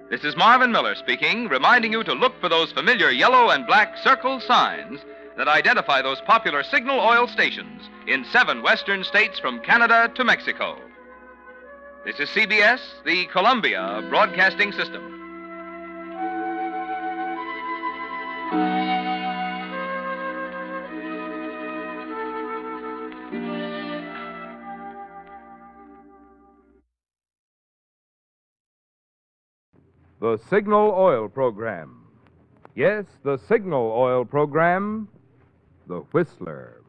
This is Marvin Miller speaking, reminding you to look for those familiar yellow and black circle signs that identify those popular Signal Oil stations in 7 western states from Canada to Mexico. This is CBS, the Columbia Broadcasting System. The Signal Oil program. Yes, the Signal Oil program, The Whistler.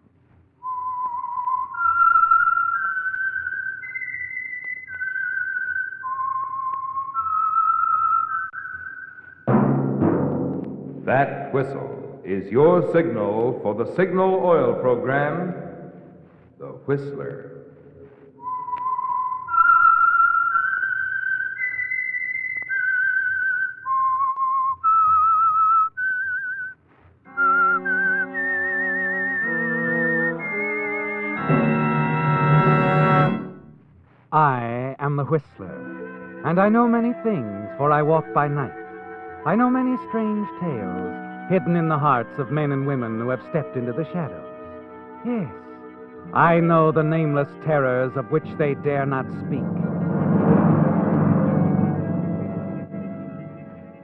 That whistle. is your signal for the signal oil program, The Whistler. I am the Whistler, and I know many things, for I walk by night. I know many strange tales hidden in the hearts of men and women who have stepped into the shadows. Yes, I know the nameless terrors of which they dare not speak.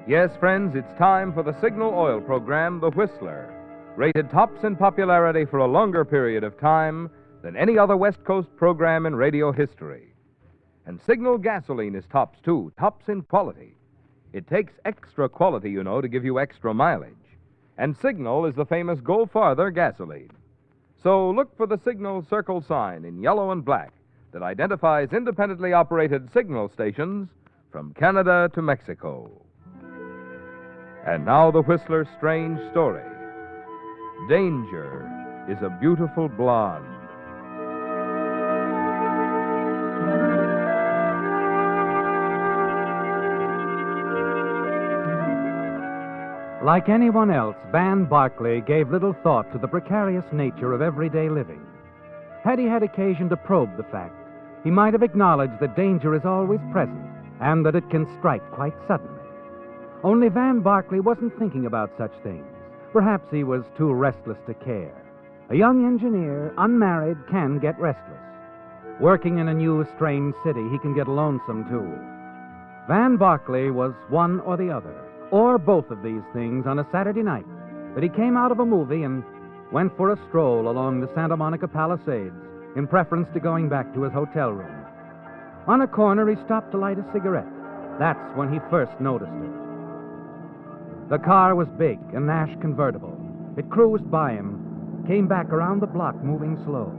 Yes, friends, it's time for the signal oil program, The Whistler, rated tops in popularity for a longer period of time than any other West Coast program in radio history. And Signal gasoline is tops, too, tops in quality. It takes extra quality, you know, to give you extra mileage. And Signal is the famous Go Farther gasoline. So look for the Signal circle sign in yellow and black that identifies independently operated signal stations from Canada to Mexico. And now the Whistler's strange story. Danger is a beautiful blonde. Like anyone else, Van Barclay gave little thought to the precarious nature of everyday living. Had he had occasion to probe the fact, he might have acknowledged that danger is always present and that it can strike quite suddenly. Only Van Barclay wasn't thinking about such things. Perhaps he was too restless to care. A young engineer, unmarried, can get restless. Working in a new, strange city, he can get lonesome, too. Van Barclay was one or the other, or both of these things, on a Saturday night that he came out of a movie and went for a stroll along the Santa Monica Palisades in preference to going back to his hotel room. On a corner, he stopped to light a cigarette. That's when he first noticed it. The car was big, a Nash convertible. It cruised by him, came back around the block, moving slow.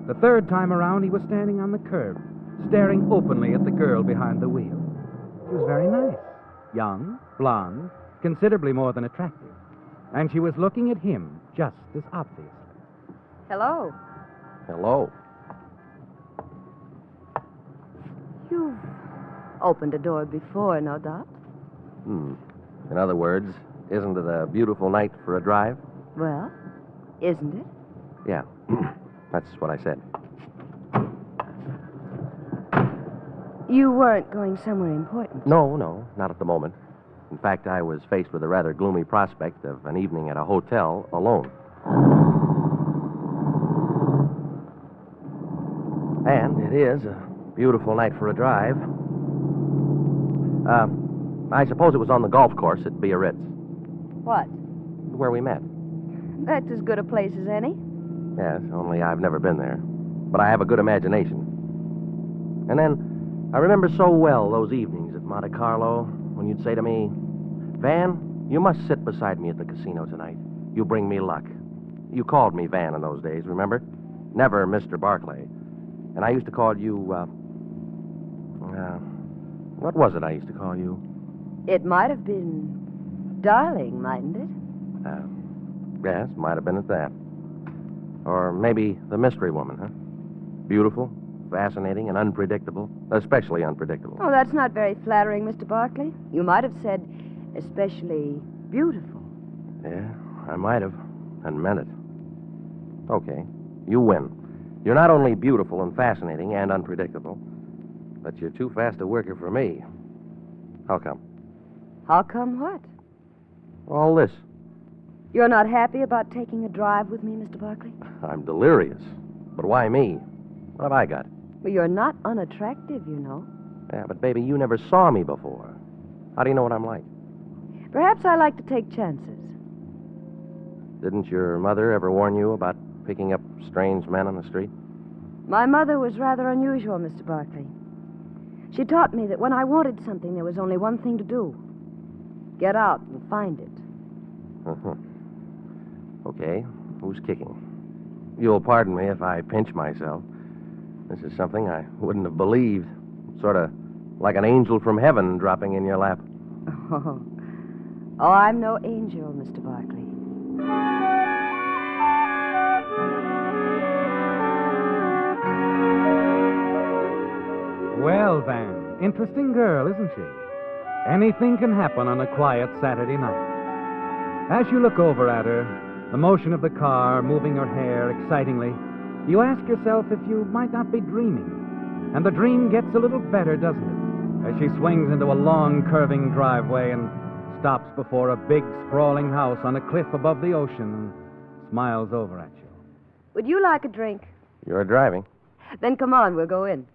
The third time around, he was standing on the curb, staring openly at the girl behind the wheel. She was very nice. Young, blonde, considerably more than attractive. And she was looking at him just as obviously. Hello. Hello. You've opened a door before, no doubt. In other words, isn't it a beautiful night for a drive? Well, isn't it? Yeah, that's what I said. You weren't going somewhere important. No, not at the moment. In fact, I was faced with a rather gloomy prospect of an evening at a hotel alone. And it is a beautiful night for a drive. I suppose it was on the golf course at Biarritz, What? where we met. That's as good a place as any. Yes, only I've never been there. But I have a good imagination. And then, I remember so well those evenings at Monte Carlo when you'd say to me, Van, you must sit beside me at the casino tonight. You bring me luck. You called me Van in those days, remember? Never Mr. Barclay. And I used to call you, what was it I used to call you? It might have been darling, mightn't it? Yes, might have been at that. Or maybe the mystery woman, huh? Beautiful, fascinating, and unpredictable. Especially unpredictable. Oh, that's not very flattering, Mr. Barclay. You might have said especially beautiful. Yeah, I might have, and meant it. Okay, you win. You're not only beautiful and fascinating and unpredictable, but you're too fast a worker for me. How come? How come what? All this. You're not happy about taking a drive with me, Mr. Barclay? I'm delirious. But why me? What have I got? Well, you're not unattractive, you know. Yeah, but baby, you never saw me before. How do you know what I'm like? Perhaps I like to take chances. Didn't your mother ever warn you about picking up strange men on the street? My mother was rather unusual, Mr. Barclay. She taught me that when I wanted something, there was only one thing to do. Get out and find it. Uh-huh. Okay, who's kicking? You'll pardon me if I pinch myself. This is something I wouldn't have believed. Sort of like an angel from heaven dropping in your lap. Oh, I'm no angel, Mr. Barclay. Well, Van, interesting girl, isn't she? Anything can happen on a quiet Saturday night. As you look over at her, the motion of the car moving her hair excitingly, you ask yourself if you might not be dreaming. And the dream gets a little better, doesn't it? As she swings into a long, curving driveway and stops before a big, sprawling house on a cliff above the ocean and smiles over at you. Would you like a drink? You're driving. Then come on, we'll go in.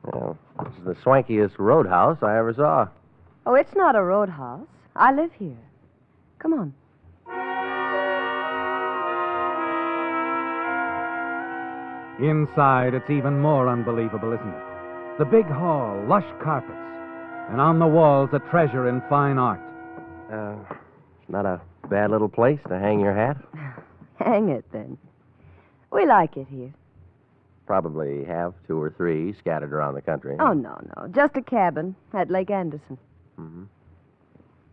Well, this is the swankiest roadhouse I ever saw. Oh, it's not a roadhouse. I live here. Come on. Inside, it's even more unbelievable, isn't it? The big hall, lush carpets, and on the walls, a treasure in fine art. Not a bad little place to hang your hat. Hang it, then. We like it here. Probably have 2 or 3 scattered around the country. Oh, no. Just a cabin at Lake Anderson. Mm-hmm.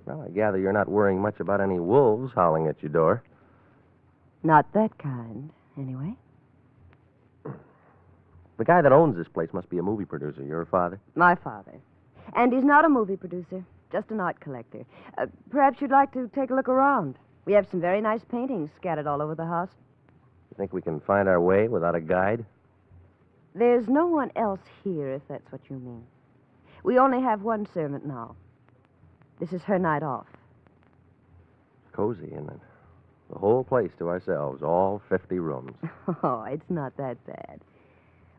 Well, I gather you're not worrying much about any wolves howling at your door. Not that kind, anyway. The guy that owns this place must be a movie producer. Your father? My father. And he's not a movie producer, just an art collector. Perhaps you'd like to take a look around. We have some very nice paintings scattered all over the house. You think we can find our way without a guide? There's no one else here, if that's what you mean. We only have one servant now. This is her night off. Cozy, isn't it? The whole place to ourselves, all 50 rooms. Oh, it's not that bad.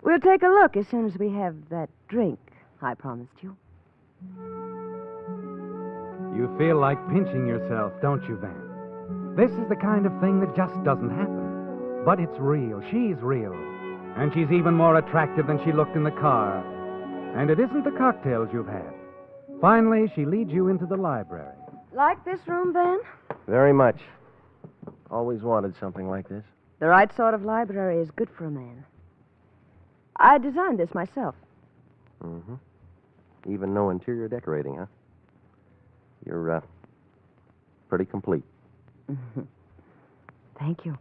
We'll take a look as soon as we have that drink I promised you. You feel like pinching yourself, don't you, Van? This is the kind of thing that just doesn't happen. But it's real. She's real. And she's even more attractive than she looked in the car. And it isn't the cocktails you've had. Finally, she leads you into the library. Like this room, Van? Very much. Always wanted something like this. The right sort of library is good for a man. I designed this myself. Mm-hmm. Even no interior decorating, huh? You're, pretty complete. Mm-hmm. Thank you.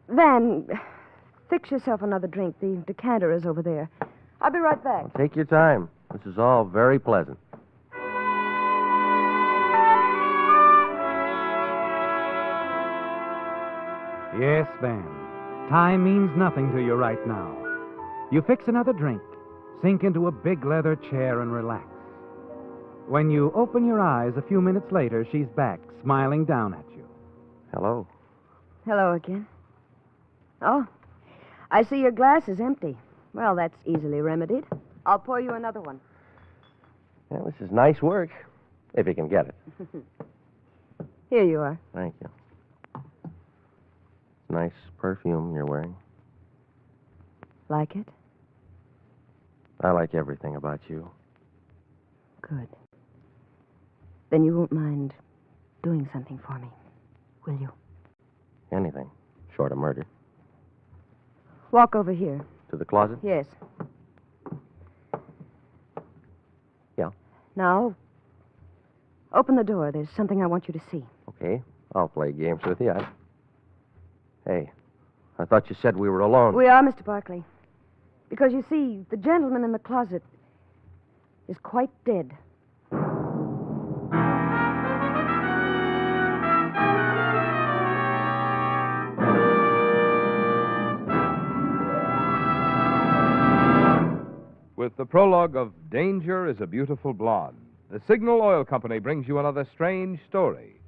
Van, fix yourself another drink. The decanter is over there. I'll be right back. Well, take your time. This is all very pleasant. Yes, Van. Time means nothing to you right now. You fix another drink, sink into a big leather chair, and relax. When you open your eyes a few minutes later, she's back, smiling down at you. Hello. Hello again. Oh, I see your glass is empty. Well, that's easily remedied. I'll pour you another one. Well, this is nice work, if you can get it. Here you are. Thank you. Nice perfume you're wearing. Like it? I like everything about you. Good. Then you won't mind doing something for me, will you? Anything, short of murder. Walk over here. To the closet? Yes. Yeah. Now, open the door. There's something I want you to see. Okay, I'll play games with you. Hey, I thought you said we were alone. We are, Mr. Barkley. Because you see, the gentleman in the closet is quite dead. With the prologue of Danger is a Beautiful Blonde, the Signal Oil Company brings you another strange story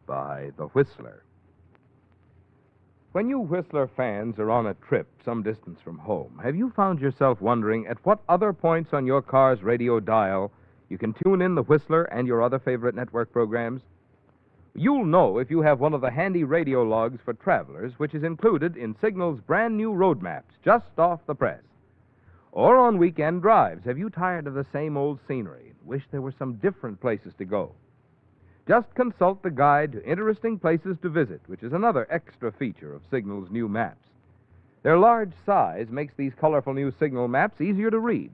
by The Whistler. When you Whistler fans are on a trip some distance from home, have you found yourself wondering at what other points on your car's radio dial you can tune in The Whistler and your other favorite network programs? You'll know if you have one of the handy radio logs for travelers, which is included in Signal's brand new road maps just off the press. Or on weekend drives, have you tired of the same old scenery and wish there were some different places to go? Just consult the guide to interesting places to visit, which is another extra feature of Signal's new maps. Their large size makes these colorful new Signal maps easier to read,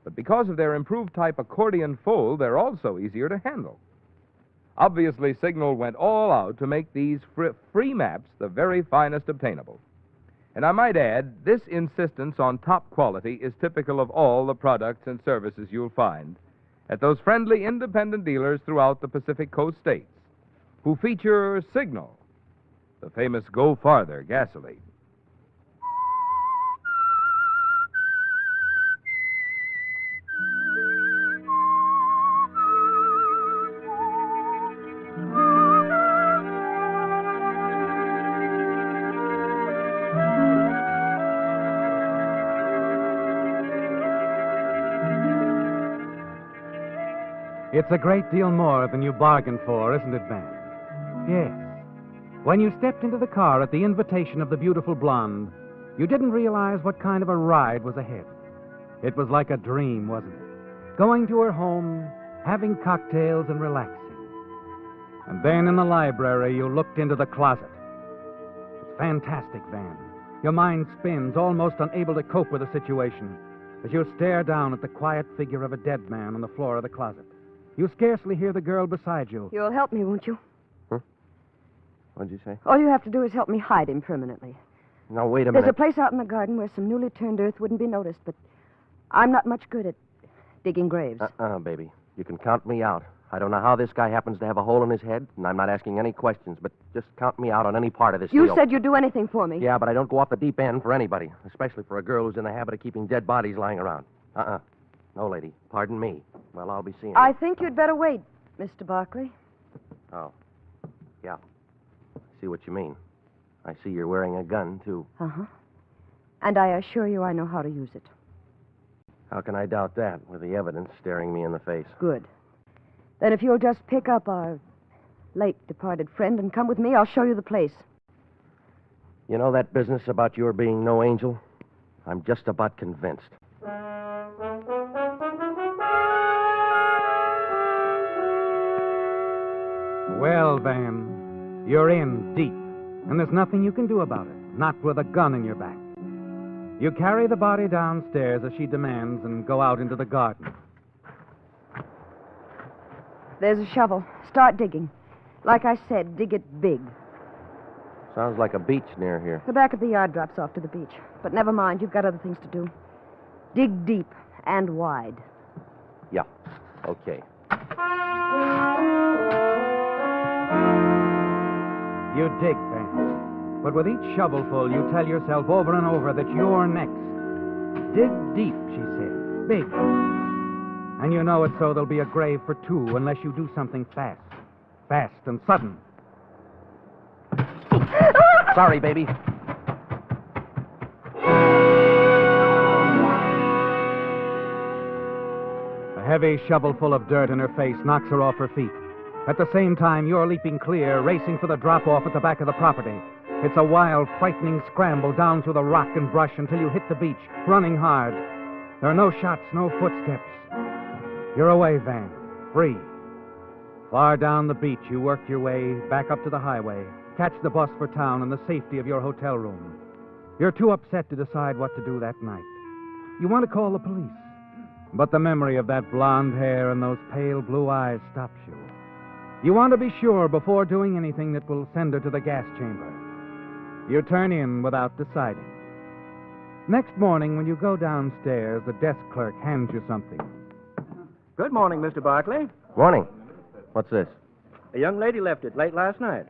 but because of their improved type accordion fold, they're also easier to handle. Obviously, Signal went all out to make these free maps the very finest obtainable. And I might add, this insistence on top quality is typical of all the products and services you'll find at those friendly independent dealers throughout the Pacific Coast states who feature Signal, the famous Go Farther gasoline. It's a great deal more than you bargained for, isn't it, Van? Yes. When you stepped into the car at the invitation of the beautiful blonde, you didn't realize what kind of a ride was ahead. It was like a dream, wasn't it? Going to her home, having cocktails and relaxing. And then in the library, you looked into the closet. It's fantastic, Van. Your mind spins, almost unable to cope with the situation, as you stare down at the quiet figure of a dead man on the floor of the closet. You scarcely hear the girl beside you. You'll help me, won't you? What'd you say? All you have to do is help me hide him permanently. Now, wait a minute. There's a place out in the garden where some newly turned earth wouldn't be noticed, but I'm not much good at digging graves. Baby. You can count me out. I don't know how this guy happens to have a hole in his head, and I'm not asking any questions, but just count me out on any part of this You deal. said you'd do anything for me. Yeah, but I don't go off the deep end for anybody, especially for a girl who's in the habit of keeping dead bodies lying around. No, lady. Pardon me. Well, I'll be seeing you. I think you'd better wait, Mr. Barkley. Oh. Yeah. I see what you mean. I see you're wearing a gun, too. Uh-huh. And I assure you I know how to use it. How can I doubt that, with the evidence staring me in the face? Good. Then if you'll just pick up our late departed friend and come with me, I'll show you the place. You know that business about your being no angel? I'm just about convinced. Well, Van, you're in deep, and there's nothing you can do about it, not with a gun in your back. You carry the body downstairs as she demands and go out into the garden. There's a shovel. Start digging. Like I said, dig it big. Sounds like a beach near here. The back of the yard drops off to the beach. But never mind, you've got other things to do. Dig deep and wide. Yeah. Okay. You dig, Van. But with each shovelful, you tell yourself over and over that you're next. Dig deep, she said. Big. And you know it so there'll be a grave for two unless you do something fast. Fast and sudden. Sorry, baby. A heavy shovelful of dirt in her face knocks her off her feet. At the same time, you're leaping clear, racing for the drop-off at the back of the property. It's a wild, frightening scramble down through the rock and brush until you hit the beach, running hard. There are no shots, no footsteps. You're away, Van. Free. Far down the beach, you work your way back up to the highway, catch the bus for town in the safety of your hotel room. You're too upset to decide what to do that night. You want to call the police, but the memory of that blonde hair and those pale blue eyes stops you. You want to be sure before doing anything that will send her to the gas chamber. You turn in without deciding. Next morning, when you go downstairs, the desk clerk hands you something. Good morning, Mr. Barkley. Morning. What's this? A young lady left it late last night.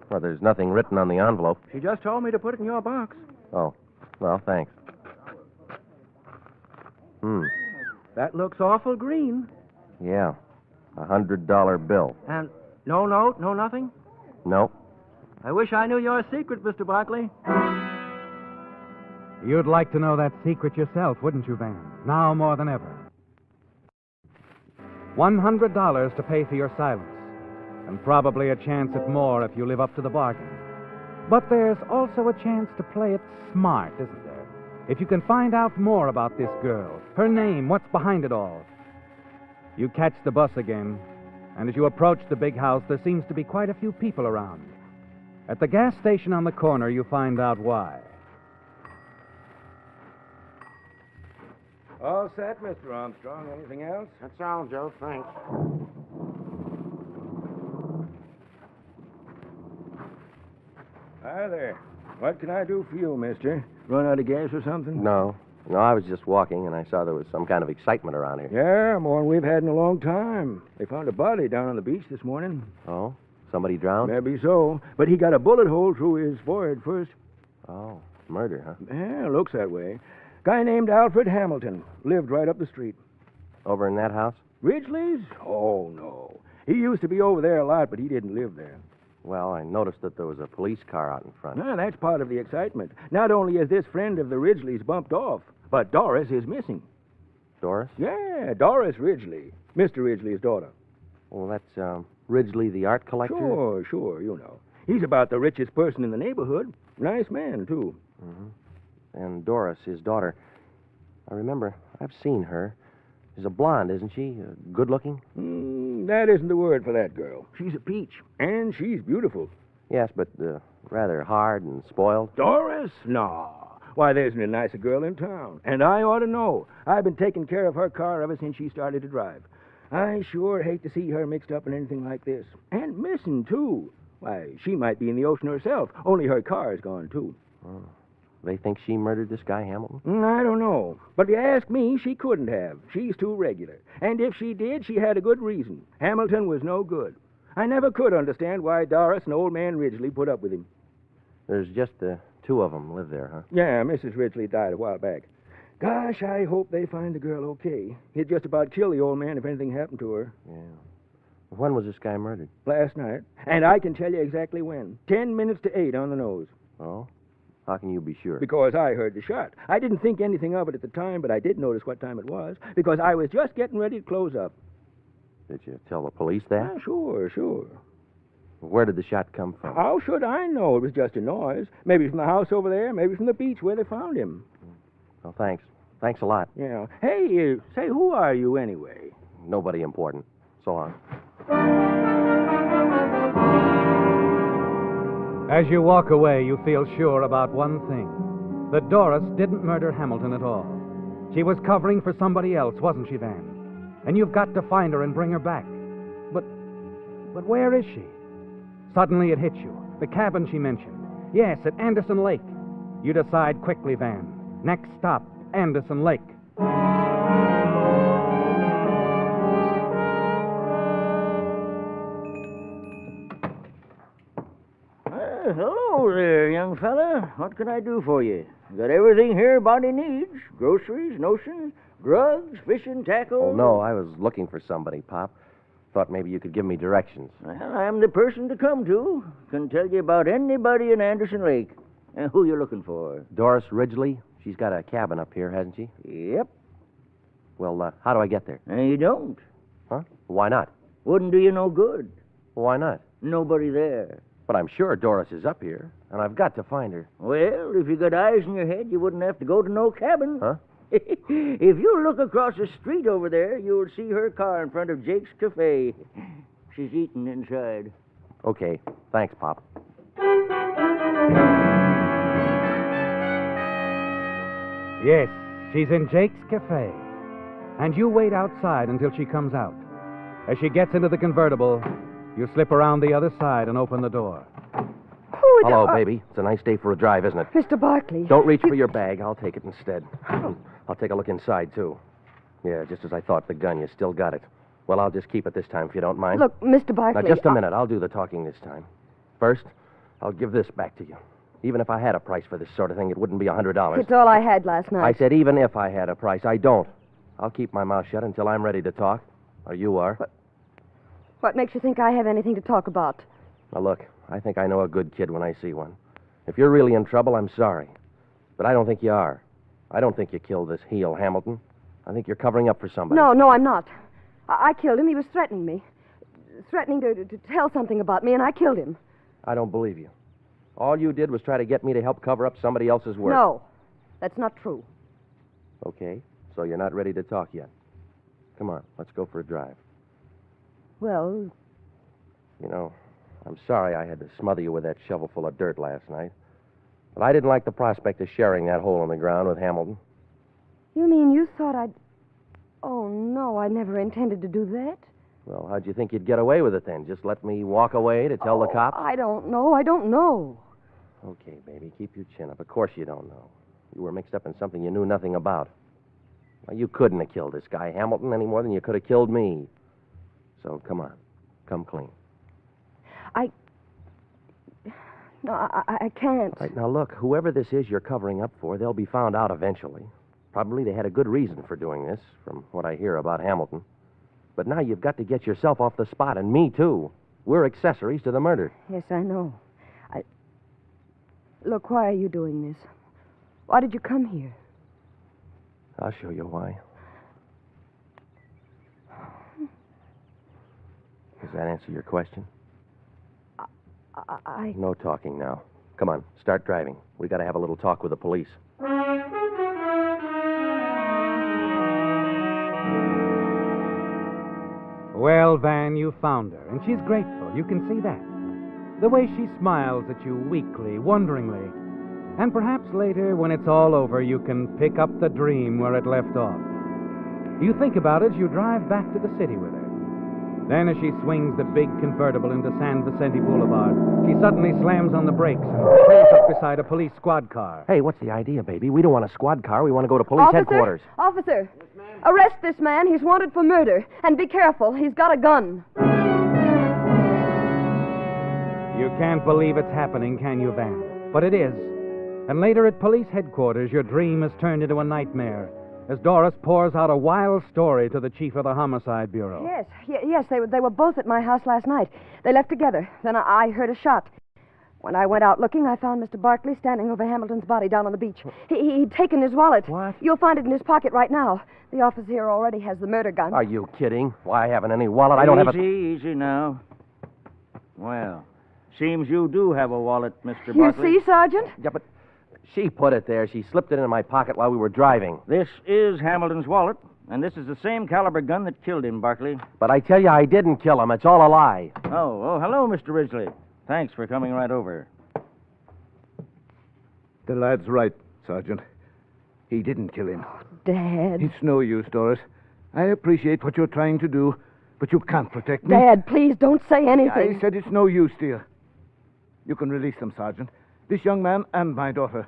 Well, there's nothing written on the envelope. She just told me to put it in your box. Oh. Well, thanks. That looks awful green. Yeah. $100 bill. And no note, no nothing? Nope. I wish I knew your secret, Mr. Barkley. You'd like to know that secret yourself, wouldn't you, Van? Now more than ever. $100 to pay for your silence, and probably a chance at more if you live up to the bargain. But there's also a chance to play it smart, isn't there? If you can find out more about this girl, her name, what's behind it all. You catch the bus again, and as you approach the big house, there seems to be quite a few people around. At the gas station on the corner, you find out why. All set, Mr. Armstrong. Anything else? That's all, Joe. Thanks. Hi there. What can I do for you, mister? Run out of gas or something? No, I was just walking, and I saw there was some kind of excitement around here. Yeah, more than we've had in a long time. They found a body down on the beach this morning. Oh? Somebody drowned? Maybe so. But he got a bullet hole through his forehead first. Oh, murder, huh? Yeah, looks that way. Guy named Alfred Hamilton. Lived right up the street. Over in that house? Ridgely's? Oh, no. He used to be over there a lot, but he didn't live there. Well, I noticed that there was a police car out in front. That's part of the excitement. Not only is this friend of the Ridgely's bumped off, but Doris is missing. Doris? Yeah, Doris Ridgely. Mr. Ridgely's daughter. Well, that's Ridgely, the art collector? Sure, you know. He's about the richest person in the neighborhood. Nice man, too. Mm-hmm. And Doris, his daughter. I remember. I've seen her. She's a blonde, isn't she? Good looking? That isn't the word for that girl. She's a peach. And she's beautiful. Yes, but rather hard and spoiled. Doris? No. Why, there isn't a nicer girl in town. And I ought to know. I've been taking care of her car ever since she started to drive. I sure hate to see her mixed up in anything like this. And missing, too. Why, she might be in the ocean herself, only her car's gone, too. Oh. They think she murdered this guy, Hamilton? I don't know. But if you ask me, she couldn't have. She's too regular. And if she did, she had a good reason. Hamilton was no good. I never could understand why Doris and old man Ridgely put up with him. There's just the two of them live there, huh? Yeah, Mrs. Ridgely died a while back. Gosh, I hope they find the girl okay. He'd just about kill the old man if anything happened to her. Yeah. When was this guy murdered? Last night. And I can tell you exactly when. 10 minutes to 8 on the nose. Oh? How can you be sure? Because I heard the shot. I didn't think anything of it at the time, but I did notice what time it was, because I was just getting ready to close up. Did you tell the police that? Sure. Where did the shot come from? How should I know? It was just a noise. Maybe from the house over there, maybe from the beach where they found him. Well, thanks. Thanks a lot. Yeah. Hey, say, who are you anyway? Nobody important. So long. As you walk away, you feel sure about one thing. That Doris didn't murder Hamilton at all. She was covering for somebody else, wasn't she, Van? And you've got to find her and bring her back. But where is she? Suddenly it hits you. The cabin she mentioned. Yes, at Anderson Lake. You decide quickly, Van. Next stop, Anderson Lake. Hello there, young fella. What can I do for you? Got everything here a body needs. Groceries, notions, drugs, fishing, tackle. Oh, no, I was looking for somebody, Pop. Thought maybe you could give me directions. Well, I'm the person to come to. Can tell you about anybody in Anderson Lake. Who you looking for? Doris Ridgely. She's got a cabin up here, hasn't she? Yep. Well, how do I get there? You don't. Huh? Why not? Wouldn't do you no good. Why not? Nobody there. But I'm sure Doris is up here, and I've got to find her. Well, if you got eyes in your head, you wouldn't have to go to no cabin. Huh? If you look across the street over there, you'll see her car in front of Jake's Cafe. She's eating inside. Okay. Thanks, Pop. Yes, she's in Jake's Cafe. And you wait outside until she comes out. As she gets into the convertible, you slip around the other side and open the door. Hello, baby. It's a nice day for a drive, isn't it? Mr. Barkley. Don't reach for your bag. I'll take it instead. I'll take a look inside, too. Yeah, just as I thought, the gun. You still got it. Well, I'll just keep it this time, if you don't mind. Look, Mr. Barkley. Now, just a minute. I'll do the talking this time. First, I'll give this back to you. Even if I had a price for this sort of thing, it wouldn't be $100. It's all I had last night. I said even if I had a price. I don't. I'll keep my mouth shut until I'm ready to talk. Or you are. What makes you think I have anything to talk about? Now, look, I think I know a good kid when I see one. If you're really in trouble, I'm sorry. But I don't think you are. I don't think you killed this heel, Hamilton. I think you're covering up for somebody. No, I'm not. I killed him. He was threatening me. Threatening to tell something about me, and I killed him. I don't believe you. All you did was try to get me to help cover up somebody else's work. No, that's not true. Okay, so you're not ready to talk yet. Come on, let's go for a drive. Well... You know, I'm sorry I had to smother you with that shovel full of dirt last night. But I didn't like the prospect of sharing that hole in the ground with Hamilton. You mean you thought I'd... Oh, no, I never intended to do that. Well, how'd you think you'd get away with it then? Just let me walk away to tell the cops? I don't know. Okay, baby, keep your chin up. Of course you don't know. You were mixed up in something you knew nothing about. Well, you couldn't have killed this guy, Hamilton, any more than you could have killed me. So come on. Come clean. No, I can't. All right, now look, whoever this is you're covering up for, they'll be found out eventually. Probably they had a good reason for doing this, from what I hear about Hamilton. But now you've got to get yourself off the spot, and me, too. We're accessories to the murder. Yes, I know. Look, why are you doing this? Why did you come here? I'll show you why. Does that answer your question? No talking now. Come on, start driving. We got to have a little talk with the police. Well, Van, you found her, and she's grateful. You can see that. The way she smiles at you weakly, wonderingly. And perhaps later, when it's all over, you can pick up the dream where it left off. You think about it as you drive back to the city with her. Then, as she swings the big convertible into San Vicente Boulevard, she suddenly slams on the brakes and pulls up beside a police squad car. Hey, what's the idea, baby? We don't want a squad car. We want to go to police headquarters. Officer! Arrest this man. He's wanted for murder. And be careful. He's got a gun. You can't believe it's happening, can you, Van? But it is. And later at police headquarters, your dream is turned into a nightmare as Doris pours out a wild story to the chief of the Homicide Bureau. Yes, they were both at my house last night. They left together. Then I heard a shot. When I went out looking, I found Mr. Barkley standing over Hamilton's body down on the beach. He'd taken his wallet. What? You'll find it in his pocket right now. The officer here already has the murder gun. Are you kidding? Why, I haven't any wallet. I don't have a... Easy now. Well, seems you do have a wallet, Mr. You Barkley. see, Sergeant? Yeah, but she put it there. She slipped it into my pocket while we were driving. This is Hamilton's wallet, and this is the same caliber gun that killed him, Barkley. But I tell you, I didn't kill him. It's all a lie. Oh, hello, Mr. Ridgely. Thanks for coming right over. The lad's right, Sergeant. He didn't kill him. Dad. It's no use, Doris. I appreciate what you're trying to do, but you can't protect me. Dad, please don't say anything. I said it's no use, dear. You can release them, Sergeant. This young man and my daughter.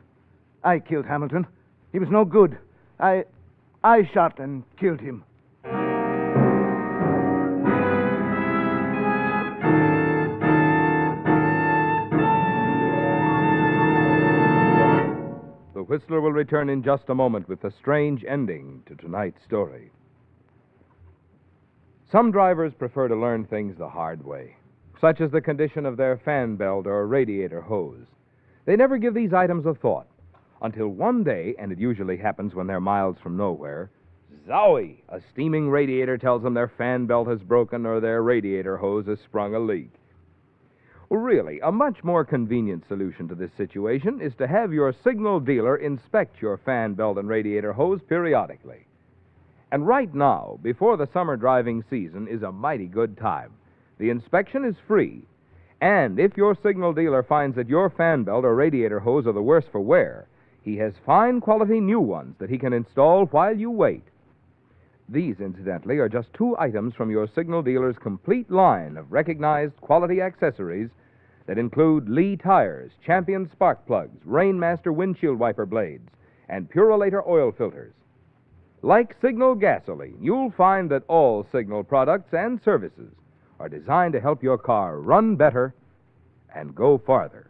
I killed Hamilton. He was no good. I shot and killed him. The Whistler will return in just a moment with a strange ending to tonight's story. Some drivers prefer to learn things the hard way, such as the condition of their fan belt or radiator hose. They never give these items a thought until one day, and it usually happens when they're miles from nowhere, zowie! A steaming radiator tells them their fan belt has broken or their radiator hose has sprung a leak. Well, really, a much more convenient solution to this situation is to have your signal dealer inspect your fan belt and radiator hose periodically. And right now, before the summer driving season, is a mighty good time. The inspection is free. And if your signal dealer finds that your fan belt or radiator hose are the worse for wear, he has fine quality new ones that he can install while you wait. These, incidentally, are just 2 items from your signal dealer's complete line of recognized quality accessories that include Lee tires, Champion spark plugs, Rainmaster windshield wiper blades, and Purolator oil filters. Like Signal gasoline, you'll find that all Signal products and services are designed to help your car run better and go farther.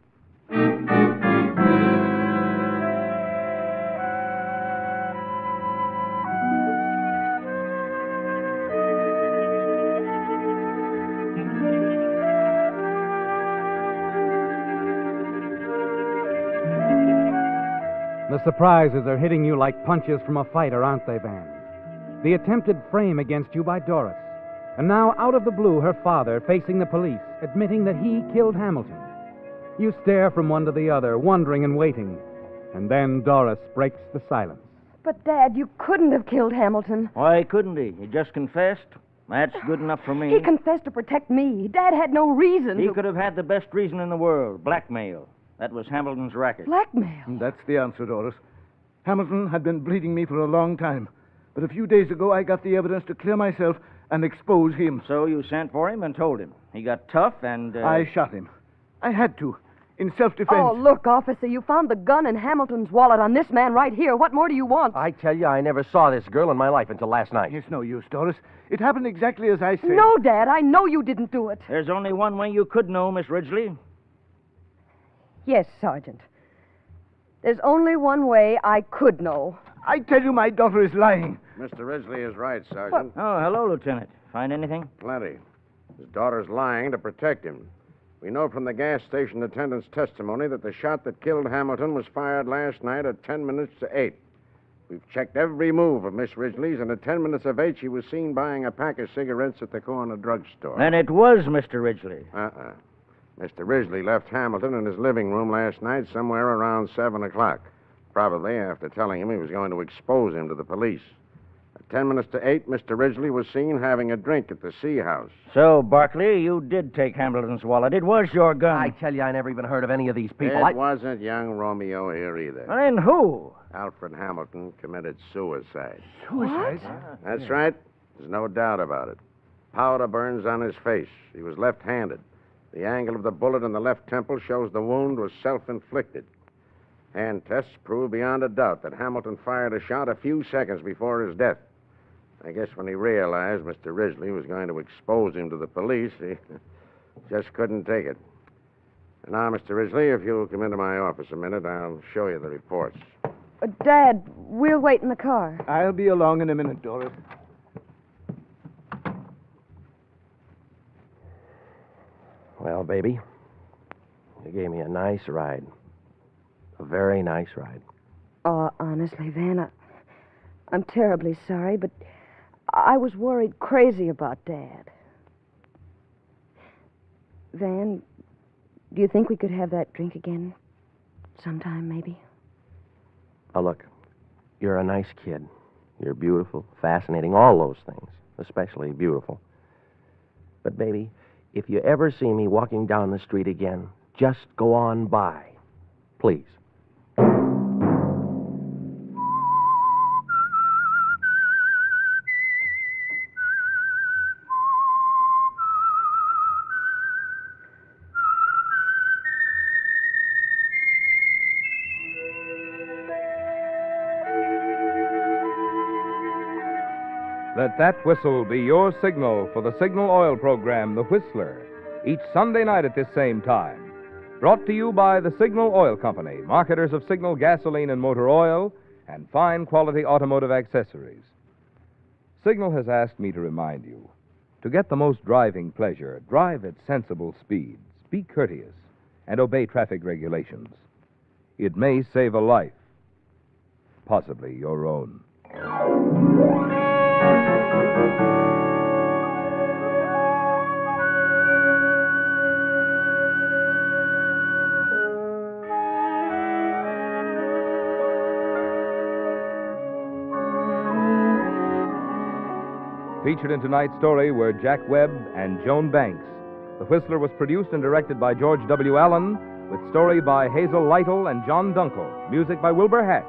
The surprises are hitting you like punches from a fighter, aren't they, Van? The attempted frame against you by Doris. And now, out of the blue, her father, facing the police, admitting that he killed Hamilton. You stare from one to the other, wondering and waiting. And then Doris breaks the silence. But, Dad, you couldn't have killed Hamilton. Why couldn't he? He just confessed. That's good enough for me. He confessed to protect me. Dad had no reason He could have had the best reason in the world, blackmail. That was Hamilton's racket. Blackmail? That's the answer, Doris. Hamilton had been bleeding me for a long time. But a few days ago, I got the evidence to clear myself and expose him. So you sent for him and told him. He got tough and... I shot him. I had to. in self-defense. Oh, look, officer, you found the gun and Hamilton's wallet on this man right here. What more do you want? I tell you, I never saw this girl in my life until last night. It's no use, Doris. It happened exactly as I said. No, Dad, I know you didn't do it. There's only one way you could know, Miss Ridgely. Yes, Sergeant. There's only one way I could know. I tell you, my daughter is lying. Mr. Ridgely is right, Sergeant. Oh, hello, Lieutenant. Find anything? Plenty. His daughter's lying to protect him. We know from the gas station attendant's testimony that the shot that killed Hamilton was fired last night at 10 minutes to 8. We've checked every move of Miss Ridgely's, and at 10 minutes of 8, she was seen buying a pack of cigarettes at the corner drugstore. Then it was Mr. Ridgely. Mr. Ridgely left Hamilton in his living room last night somewhere around 7 o'clock, probably after telling him he was going to expose him to the police. At 10 minutes to 8, Mr. Ridgely was seen having a drink at the Sea House. So, Barkley, you did take Hamilton's wallet. It was your gun. I tell you, I never even heard of any of these people. It wasn't young Romeo here either. Well, then who? Alfred Hamilton committed suicide. Suicide? That's right. There's no doubt about it. Powder burns on his face. He was left-handed. The angle of the bullet in the left temple shows the wound was self-inflicted. Hand tests prove beyond a doubt that Hamilton fired a shot a few seconds before his death. I guess when he realized Mr. Ridgely was going to expose him to the police, he just couldn't take it. And now, Mr. Ridgely, if you'll come into my office a minute, I'll show you the reports. Dad, we'll wait in the car. I'll be along in a minute, Doris. Well, baby, you gave me a nice ride. A very nice ride. Oh, honestly, Van, I'm terribly sorry, but I was worried crazy about Dad. Van, do you think we could have that drink again? Sometime, maybe? Oh, look, you're a nice kid. You're beautiful, fascinating, all those things, especially beautiful. But, baby, if you ever see me walking down the street again, just go on by. Please. Let that whistle be your signal for the Signal Oil program, The Whistler, each Sunday night at this same time. Brought to you by the Signal Oil Company, marketers of Signal gasoline and motor oil and fine quality automotive accessories. Signal has asked me to remind you, to get the most driving pleasure, drive at sensible speeds, be courteous, and obey traffic regulations. It may save a life, possibly your own. Featured in tonight's story were Jack Webb and Joan Banks. The Whistler was produced and directed by George W. Allen, with story by Hazel Lytle and John Dunkel, music by Wilbur Hatch,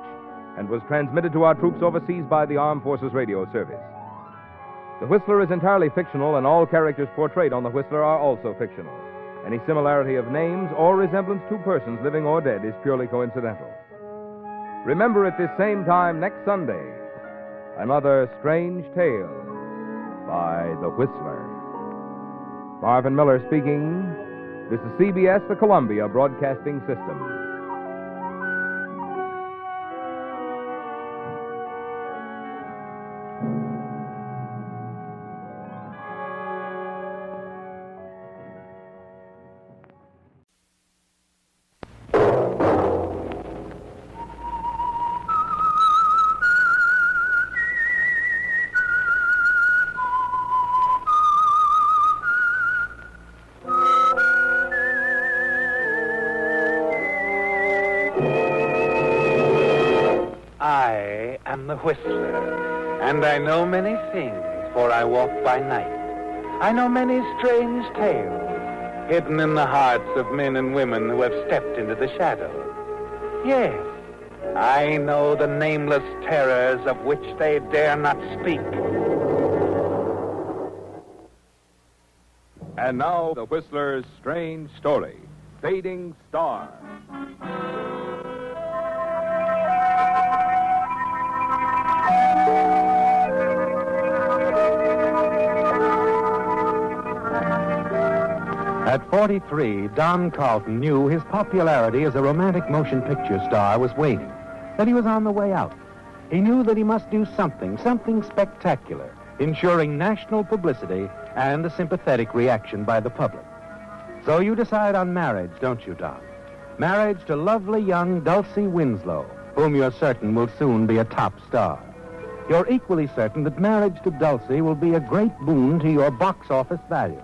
and was transmitted to our troops overseas by the Armed Forces Radio Service. The Whistler is entirely fictional, and all characters portrayed on The Whistler are also fictional. Any similarity of names or resemblance to persons living or dead is purely coincidental. Remember at this same time next Sunday, another strange tale by The Whistler. Marvin Miller speaking. This is CBS, the Columbia Broadcasting System. I am the Whistler, and I know many things, for I walk by night. I know many strange tales, hidden in the hearts of men and women who have stepped into the shadows. Yes, I know the nameless terrors of which they dare not speak. And now, The Whistler's Strange Story, fading star. At 43, Don Carlton knew his popularity as a romantic motion picture star was waning, that he was on the way out. He knew that he must do something spectacular, ensuring national publicity and a sympathetic reaction by the public. So you decide on marriage, don't you, Don? Marriage to lovely young Dulcie Winslow, whom you're certain will soon be a top star. You're equally certain that marriage to Dulcie will be a great boon to your box office value.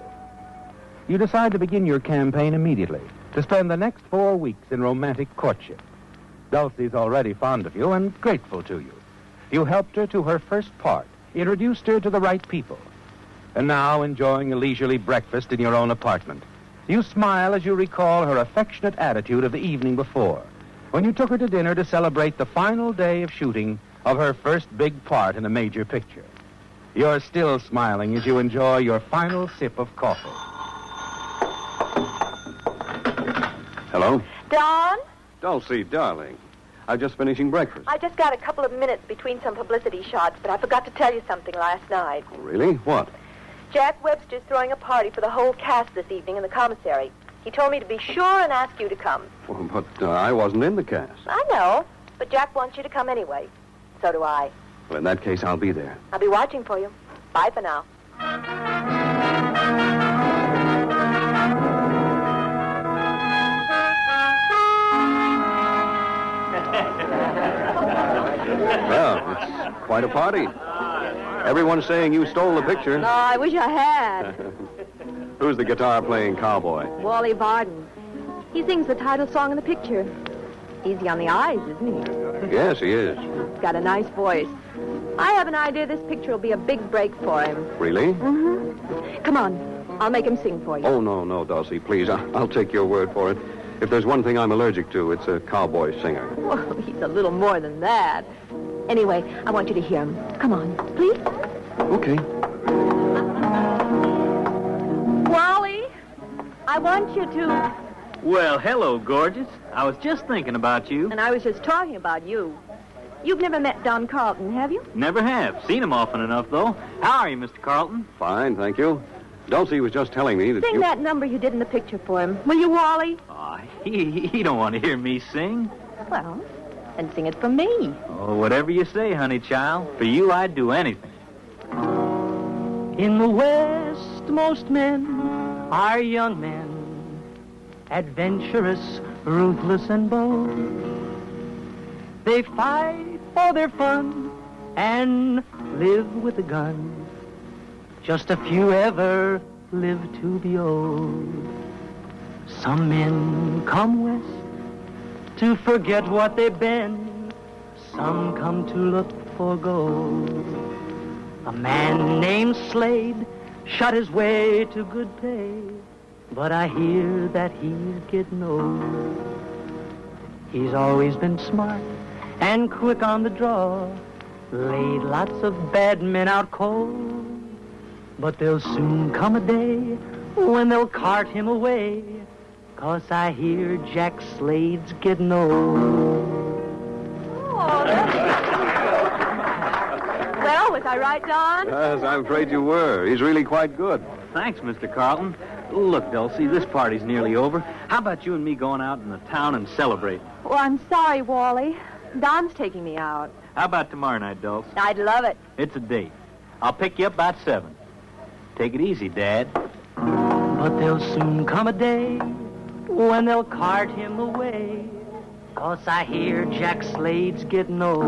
You decide to begin your campaign immediately, to spend the next 4 weeks in romantic courtship. Dulcie's already fond of you and grateful to you. You helped her to her first part, introduced her to the right people. And now, enjoying a leisurely breakfast in your own apartment, you smile as you recall her affectionate attitude of the evening before, when you took her to dinner to celebrate the final day of shooting of her first big part in a major picture. You're still smiling as you enjoy your final sip of coffee. Hello? Don? Dulcie, darling. I'm just finishing breakfast. I just got a couple of minutes between some publicity shots, but I forgot to tell you something last night. Really? What? Jack Webster's throwing a party for the whole cast this evening in the commissary. He told me to be sure and ask you to come. Well, but I wasn't in the cast. I know, but Jack wants you to come anyway. So do I. Well, in that case, I'll be there. I'll be watching for you. Bye for now. Well, it's quite a party. Everyone's saying you stole the picture. No, I wish I had. Who's the guitar-playing cowboy? Wally Barden. He sings the title song in the picture. Easy on the eyes, isn't he? Yes, he is. He's got a nice voice. I have an idea this picture will be a big break for him. Really? Mm-hmm. Come on. I'll make him sing for you. Oh, no, Dulcie, please. I'll take your word for it. If there's one thing I'm allergic to, it's a cowboy singer. Well, he's a little more than that. Anyway, I want you to hear him. Come on, please. Okay. Wally, I want you to... Well, hello, gorgeous. I was just thinking about you. And I was just talking about you. You've never met Don Carlton, have you? Never have. Seen him often enough, though. How are you, Mr. Carlton? Fine, thank you. Dulcie was just telling me that Sing that number you did in the picture for him. Will you, Wally? He don't want to hear me sing. Well, then sing it for me. Oh, whatever you say, honey child. For you, I'd do anything. In the West, most men are young men, adventurous, ruthless, and bold. They fight for their fun and live with a gun. Just a few ever live to be old. Some men come west to forget what they've been. Some come to look for gold. A man named Slade shot his way to good pay, but I hear that he's getting old. He's always been smart and quick on the draw, laid lots of bad men out cold. But there'll soon come a day when they'll cart him away, 'cause I hear Jack Slade's getting old. Well, was I right, Don? Yes, I'm afraid you were. He's really quite good. Thanks, Mr. Carlton. Look, Dulcie, this party's nearly over. How about you and me going out in the town and celebrating? Well, I'm sorry, Wally. Don's taking me out. How about tomorrow night, Dulcie? I'd love it. It's a date. I'll pick you up about 7. Take it easy, Dad. But there'll soon come a day when they'll cart him away, 'cause I hear Jack Slade's getting old.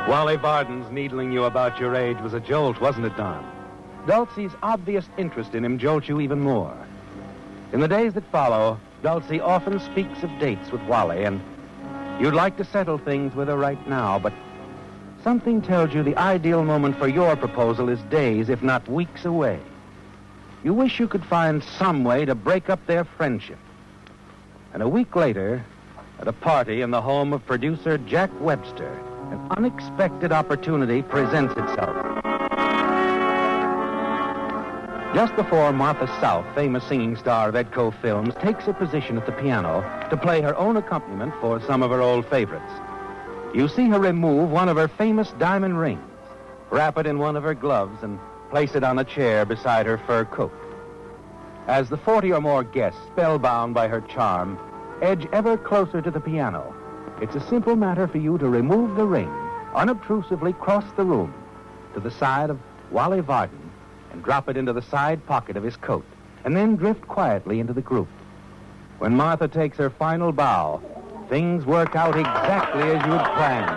Wally Barden's needling you about your age was a jolt, wasn't it, Don? Dulcie's obvious interest in him jolts you even more. In the days that follow, Dulcie often speaks of dates with Wally, and you'd like to settle things with her right now, but something tells you the ideal moment for your proposal is days, if not weeks away. You wish you could find some way to break up their friendship. And a week later, at a party in the home of producer Jack Webster, an unexpected opportunity presents itself. Just before Martha South, famous singing star of Edco Films, takes her position at the piano to play her own accompaniment for some of her old favorites, you see her remove one of her famous diamond rings, wrap it in one of her gloves, and place it on a chair beside her fur coat. As the 40 or more guests, spellbound by her charm, edge ever closer to the piano, it's a simple matter for you to remove the ring, unobtrusively cross the room to the side of Wally Varden, and drop it into the side pocket of his coat, and then drift quietly into the group. When Martha takes her final bow, things work out exactly as you had planned.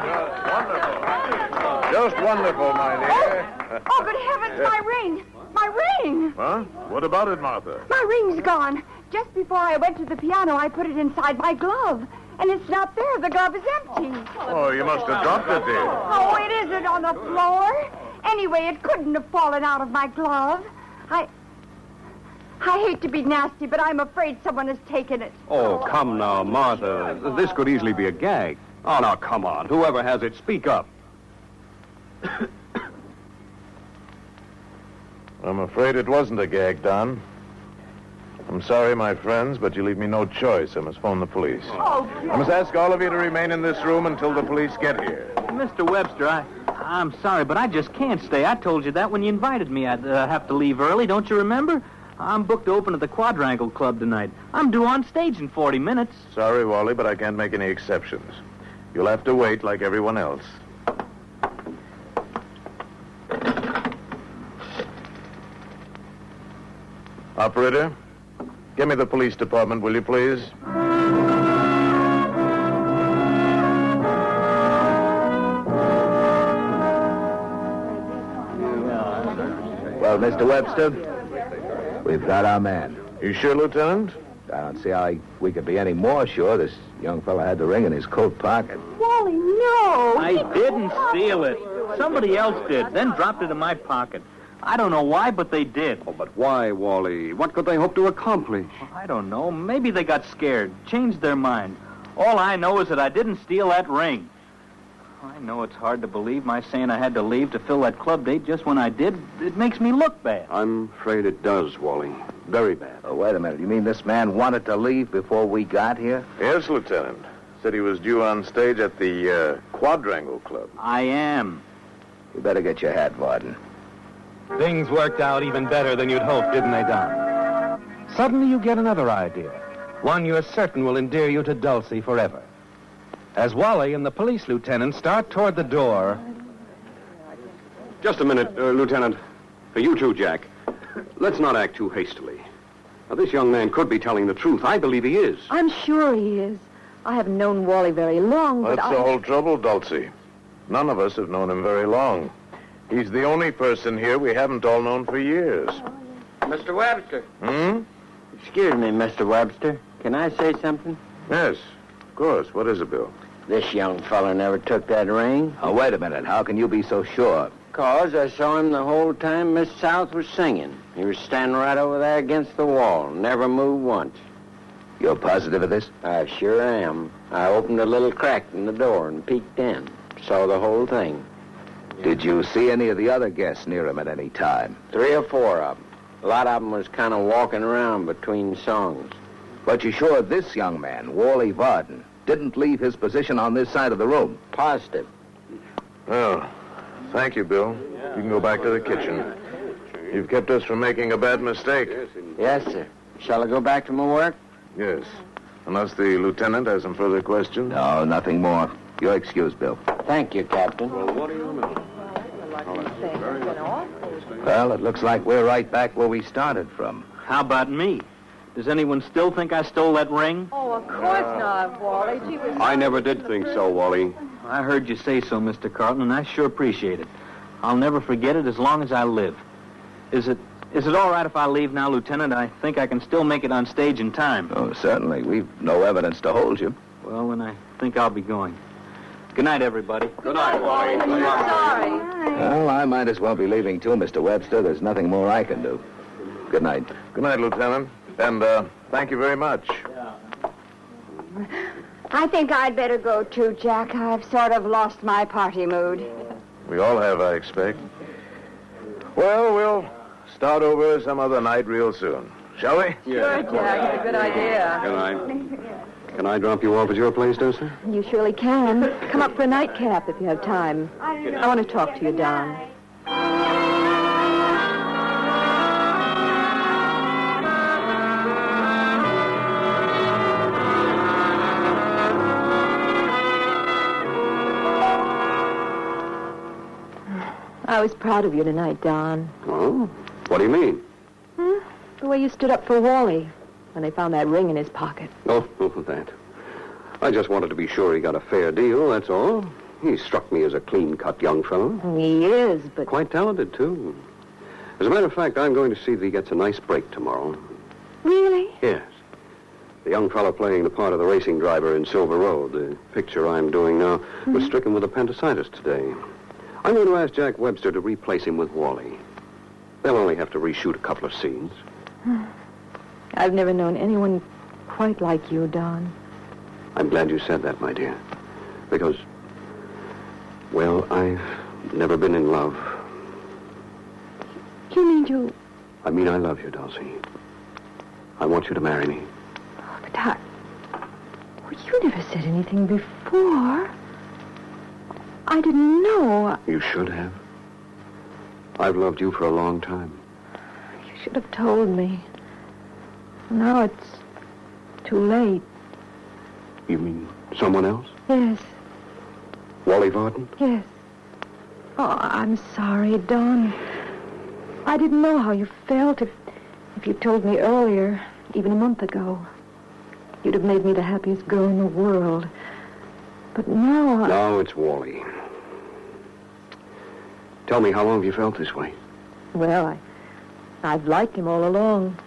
Just wonderful, my dear. Oh, good heavens, my ring! My ring! Huh? What about it, Martha? My ring's gone. Just before I went to the piano, I put it inside my glove. And it's not there. The glove is empty. Oh, you must have dropped it, dear. Oh, it isn't on the floor. Anyway, it couldn't have fallen out of my glove. I hate to be nasty, but I'm afraid someone has taken it. Oh, come now, Martha. This could easily be a gag. Oh, now, come on. Whoever has it, speak up. I'm afraid it wasn't a gag, Don. I'm sorry, my friends, but you leave me no choice. I must phone the police. Oh, I must ask all of you to remain in this room until the police get here. Mr. Webster, I'm sorry, but I just can't stay. I told you that when you invited me. I'd have to leave early. Don't you remember? I'm booked to open at the Quadrangle Club tonight. I'm due on stage in 40 minutes. Sorry, Wally, but I can't make any exceptions. You'll have to wait like everyone else. Operator, give me the police department, will you please? Well, Mr. Webster, we've got our man. You sure, Lieutenant? I don't see how we could be any more sure. This young fella had the ring in his coat pocket. Wally, no! I didn't steal it. Somebody else did, then dropped it in my pocket. I don't know why, but they did. Oh, but why, Wally? What could they hope to accomplish? I don't know. Maybe they got scared, changed their mind. All I know is that I didn't steal that ring. I know it's hard to believe my saying I had to leave to fill that club date just when I did. It makes me look bad. I'm afraid it does, Wally. Very bad. Oh, wait a minute. You mean this man wanted to leave before we got here? Yes, Lieutenant. Said he was due on stage at the Quadrangle Club. I am. You better get your hat, Varden. Things worked out even better than you'd hoped, didn't they, Don? Suddenly you get another idea, one you're certain will endear you to Dulcie forever. As Wally and the police lieutenant start toward the door... Just a minute, Lieutenant. For you too, Jack. Let's not act too hastily. Now, this young man could be telling the truth. I believe he is. I'm sure he is. I haven't known Wally very long, but That's the whole trouble, Dulcie. None of us have known him very long. He's the only person here we haven't all known for years. Mr. Webster. Hmm? Excuse me, Mr. Webster. Can I say something? Yes, of course. What is it, Bill? This young fella never took that ring. Oh, wait a minute. How can you be so sure? 'Cause I saw him the whole time Miss South was singing. He was standing right over there against the wall. Never moved once. You're positive of this? I sure am. I opened a little crack in the door and peeked in. Saw the whole thing. Did you see any of the other guests near him at any time? 3 or 4 of them. A lot of them was kind of walking around between songs. But you sure this young man, Wally Varden, didn't leave his position on this side of the room? Positive. Well, thank you, Bill. You can go back to the kitchen. You've kept us from making a bad mistake. Yes, sir. Shall I go back to my work? Yes. Unless the lieutenant has some further questions. No, nothing more. You're excused, Bill. Thank you, Captain. Well, what do you know? Well, it looks like we're right back where we started from. How about me? Does anyone still think I stole that ring? Oh, of course not, Wally. She was... I never did think so, Wally. I heard you say so, Mr. Carlton, and I sure appreciate it. I'll never forget it as long as I live. Is it all right if I leave now, Lieutenant? I think I can still make it on stage in time. Oh, certainly. We've no evidence to hold you. Well, then I think I'll be going. Good night, everybody. Good night, Wally. Sorry. Well, I might as well be leaving too, Mr. Webster. There's nothing more I can do. Good night. Good night, Lieutenant. And thank you very much. I think I'd better go, too, Jack. I've sort of lost my party mood. We all have, I expect. Well, we'll start over some other night real soon. Shall we? Sure, Jack. It's a good idea. Good night. Can I drop you off at your place, Dulce? You surely can. Come up for a nightcap if you have time. I want to talk to you, Don. I was proud of you tonight, Don. Oh? What do you mean? The way you stood up for Wally when they found that ring in his pocket. Oh, that. I just wanted to be sure he got a fair deal, that's all. He struck me as a clean-cut young fellow. He is, but... Quite talented, too. As a matter of fact, I'm going to see that he gets a nice break tomorrow. Really? Yes. The young fellow playing the part of the racing driver in Silver Road, the picture I'm doing now, was stricken with appendicitis today. I'm going to ask Jack Webster to replace him with Wally. They'll only have to reshoot a couple of scenes. I've never known anyone quite like you, Don. I'm glad you said that, my dear. Because, well, I've never been in love. You mean you... I mean, I love you, Dulcie. I want you to marry me. But well, you never said anything before. I didn't know. You should have. I've loved you for a long time. You should have told me. Now it's too late. You mean someone else? Yes. Wally Varden? Yes. Oh, I'm sorry, Don. I didn't know how you felt. If you told me earlier, even a month ago, you'd have made me the happiest girl in the world. But now Now it's Wally. Tell me, how long have you felt this way? Well, I've liked him all along.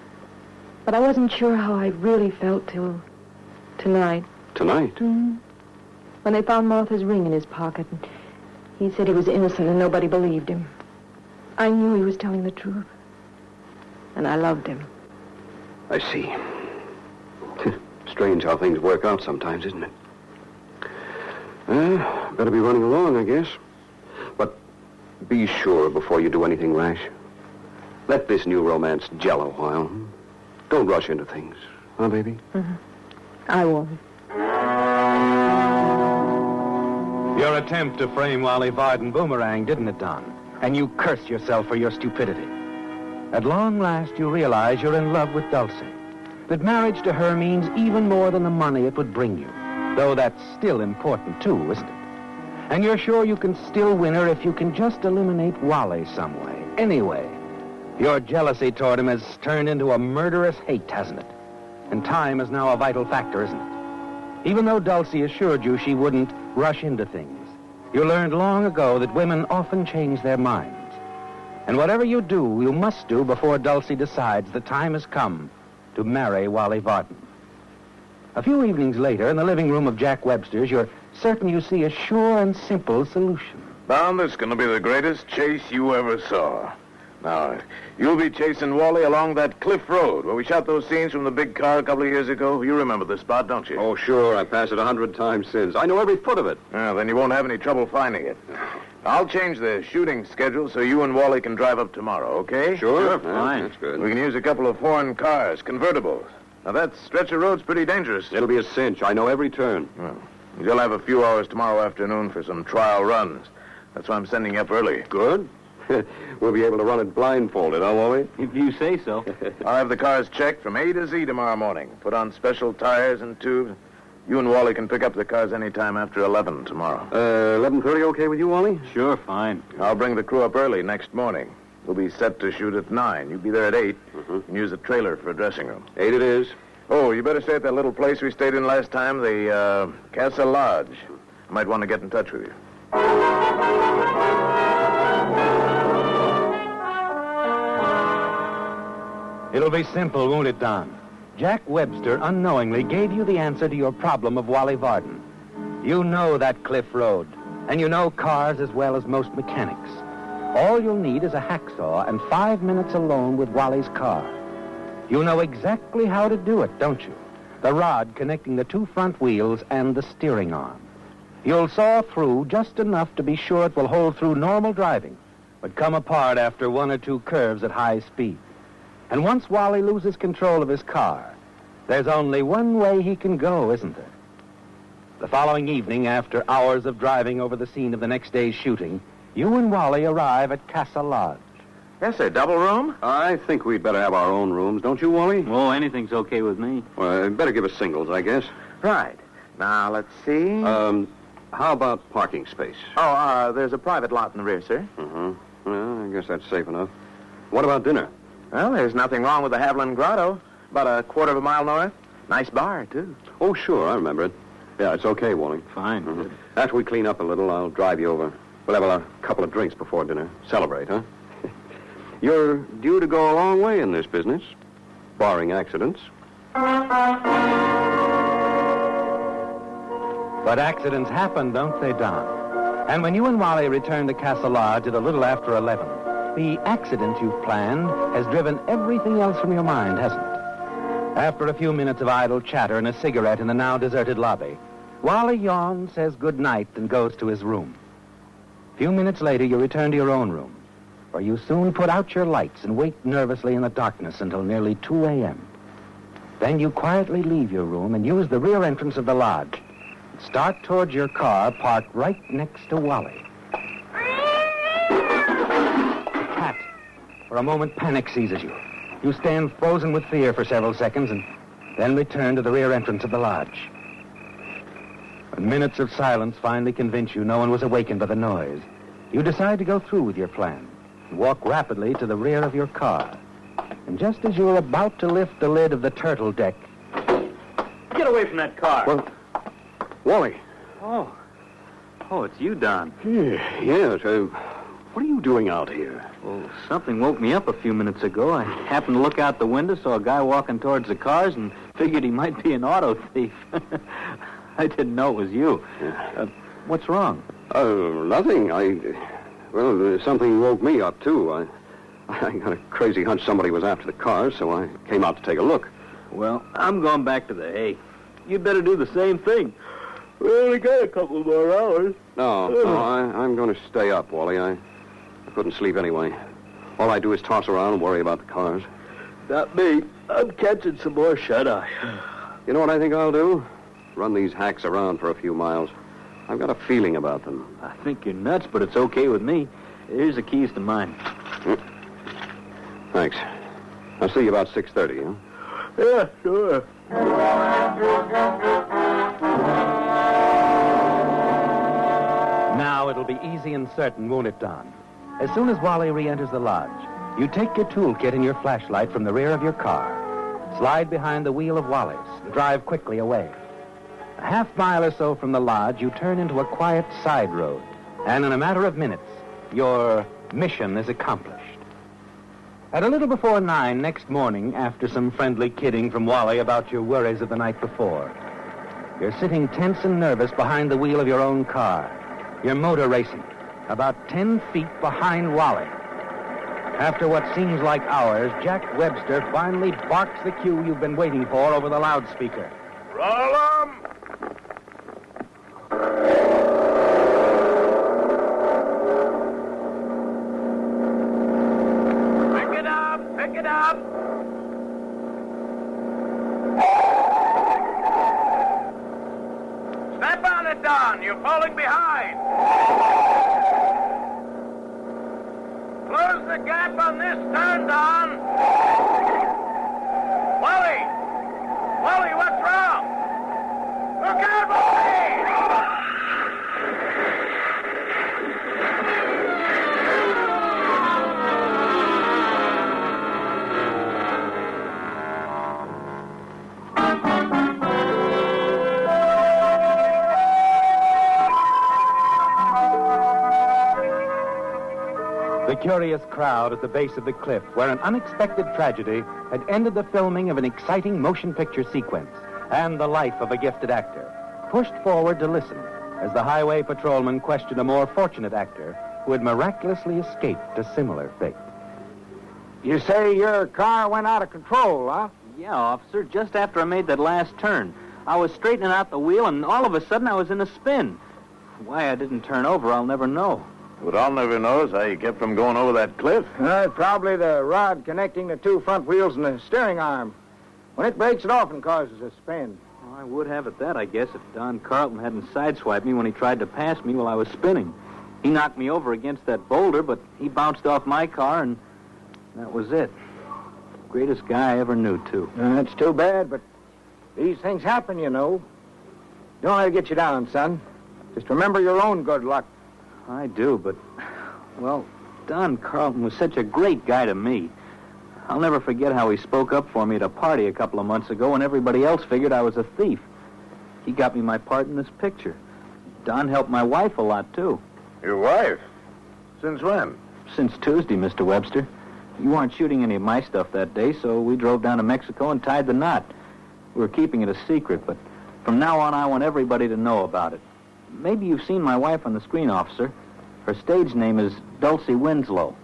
But I wasn't sure how I really felt till tonight. Tonight? Mm-hmm. When they found Martha's ring in his pocket. And he said he was innocent and nobody believed him. I knew he was telling the truth. And I loved him. I see. Strange how things work out sometimes, isn't it? Better be running along, I guess. But be sure before you do anything rash. Let this new romance gel a while. Don't rush into things. Huh, baby? Mm-hmm. I won't. Your attempt to frame Wally Varden boomerang, didn't it, Don? And you curse yourself for your stupidity. At long last, you realize you're in love with Dulcie. That marriage to her means even more than the money it would bring you. Though that's still important, too, isn't it? And you're sure you can still win her if you can just eliminate Wally some way. Anyway, your jealousy toward him has turned into a murderous hate, hasn't it? And time is now a vital factor, isn't it? Even though Dulcie assured you she wouldn't rush into things, you learned long ago that women often change their minds. And whatever you do, you must do before Dulcie decides the time has come to marry Wally Varden. A few evenings later, in the living room of Jack Webster's, you're certain you see a sure and simple solution. Bound, this is going to be the greatest chase you ever saw. Now, you'll be chasing Wally along that cliff road where we shot those scenes from the big car a couple of years ago. You remember the spot, don't you? Oh, sure. I've passed it 100 times since. I know every foot of it. Well, then you won't have any trouble finding it. I'll change the shooting schedule so you and Wally can drive up tomorrow, okay? Sure, fine. That's good. We can use a couple of foreign cars, convertibles. Now, that stretch of road's pretty dangerous. It'll be a cinch. I know every turn. Well, you'll have a few hours tomorrow afternoon for some trial runs. That's why I'm sending you up early. Good. We'll be able to run it blindfolded, huh, Wally? If you say so. I'll have the cars checked from A to Z tomorrow morning. Put on special tires and tubes. You and Wally can pick up the cars any time after 11 tomorrow. 11:30 okay with you, Wally? Sure, fine. I'll bring the crew up early next morning. We'll be set to shoot at 9. You'll be there at 8. And use the trailer for a dressing room. 8 it is. Oh, you better stay at that little place we stayed in last time, the Casa Lodge. I might want to get in touch with you. It'll be simple, won't it, Don? Jack Webster unknowingly gave you the answer to your problem of Wally Varden. You know that cliff road, and you know cars as well as most mechanics. All you'll need is a hacksaw and 5 minutes alone with Wally's car. You know exactly how to do it, don't you? the rod connecting the two front wheels and the steering arm. You'll saw through just enough to be sure it will hold through normal driving, but come apart after one or two curves at high speed. And once Wally loses control of his car, there's only one way he can go, isn't there? The following evening, after hours of driving over the scene of the next day's shooting, you and Wally arrive at Casa Lodge. Yes, sir. Double room? I think we'd better have our own rooms, don't you, Wally? Oh, anything's okay with me. Well, better give us singles, I guess. Right. Now, let's see. How about parking space? Oh, there's a private lot in the rear, sir. Mm-hmm. Well, I guess that's safe enough. What about dinner? Well, there's nothing wrong with the Haviland Grotto. About a quarter of a mile north. Nice bar, too. Oh, sure, I remember it. Yeah, it's okay, Wally. Fine. Mm-hmm. After we clean up a little, I'll drive you over. We'll have a couple of drinks before dinner. Celebrate, huh? You're due to go a long way in this business, barring accidents. But accidents happen, don't they, Don? And when you and Wally return to Casa Lodge at a little after 11, the accident you've planned has driven everything else from your mind, hasn't it? After a few minutes of idle chatter and a cigarette in the now deserted lobby, Wally yawns, says good night, and goes to his room. A few minutes later, you return to your own room, where you soon put out your lights and wait nervously in the darkness until nearly 2 a.m. Then you quietly leave your room and use the rear entrance of the lodge. Start towards your car parked right next to Wally. The cat, for a moment, panic seizes you. You stand frozen with fear for several seconds and then return to the rear entrance of the lodge. When minutes of silence finally convince you no one was awakened by the noise, you decide to go through with your plan and walk rapidly to the rear of your car. And just as you're about to lift the lid of the turtle deck... Get away from that car. Well, Wally. Oh, it's you, Don. Yes. What are you doing out here? Well, something woke me up a few minutes ago. I happened to look out the window, saw a guy walking towards the cars, and figured he might be an auto thief. I didn't know it was you. What's wrong? Nothing. Something woke me up, too. I got a crazy hunch somebody was after the cars, so I came out to take a look. Well, I'm going back to the hay. You'd better do the same thing. We only got a couple more hours. No, I'm going to stay up, Wally. I couldn't sleep anyway. All I do is toss around and worry about the cars. Not me. I'm catching some more shut-eye. You know what I think I'll do? Run these hacks around for a few miles. I've got a feeling about them. I think you're nuts, but it's okay with me. Here's the keys to mine. Thanks. I'll see you about 6:30, huh? Yeah, sure. Now it'll be easy and certain, won't it, Don? As soon as Wally re-enters the lodge, you take your toolkit and your flashlight from the rear of your car, slide behind the wheel of Wally's, and drive quickly away. A half-mile or so from the lodge, you turn into a quiet side road, and in a matter of minutes, your mission is accomplished. At a little before 9 next morning, after some friendly kidding from Wally about your worries of the night before, you're sitting tense and nervous behind the wheel of your own car, your motor racing, about 10 feet behind Wally. After what seems like hours, Jack Webster finally barks the cue you've been waiting for over the loudspeaker. Roll 'em! Pick it up! Pick it up! Step on it, Don. You're falling behind. Close the gap on this turn, Don. Wally! Wally, what's wrong? Look out, Wally! The curious crowd at the base of the cliff, where an unexpected tragedy had ended the filming of an exciting motion picture sequence and the life of a gifted actor, pushed forward to listen as the highway patrolman questioned a more fortunate actor who had miraculously escaped a similar fate. You say your car went out of control, huh? Yeah, officer, just after I made that last turn. I was straightening out the wheel, and all of a sudden I was in a spin. Why I didn't turn over, I'll never know. What I'll never know is how you kept from going over that cliff. Probably the rod connecting the two front wheels and the steering arm. When it breaks, it often causes a spin. Well, I would have it that, I guess, if Don Carlton hadn't sideswiped me when he tried to pass me while I was spinning. He knocked me over against that boulder, but he bounced off my car, and that was it. Greatest guy I ever knew, too. That's too bad, but these things happen, you know. Don't let it get you down, son. Just remember your own good luck. I do, but, well, Don Carlton was such a great guy to me. I'll never forget how he spoke up for me at a party a couple of months ago when everybody else figured I was a thief. He got me my part in this picture. Don helped my wife a lot, too. Your wife? Since when? Since Tuesday, Mr. Webster. You weren't shooting any of my stuff that day, so we drove down to Mexico and tied the knot. We were keeping it a secret, but from now on, I want everybody to know about it. Maybe you've seen my wife on the screen, officer. Her stage name is Dulcie Winslow.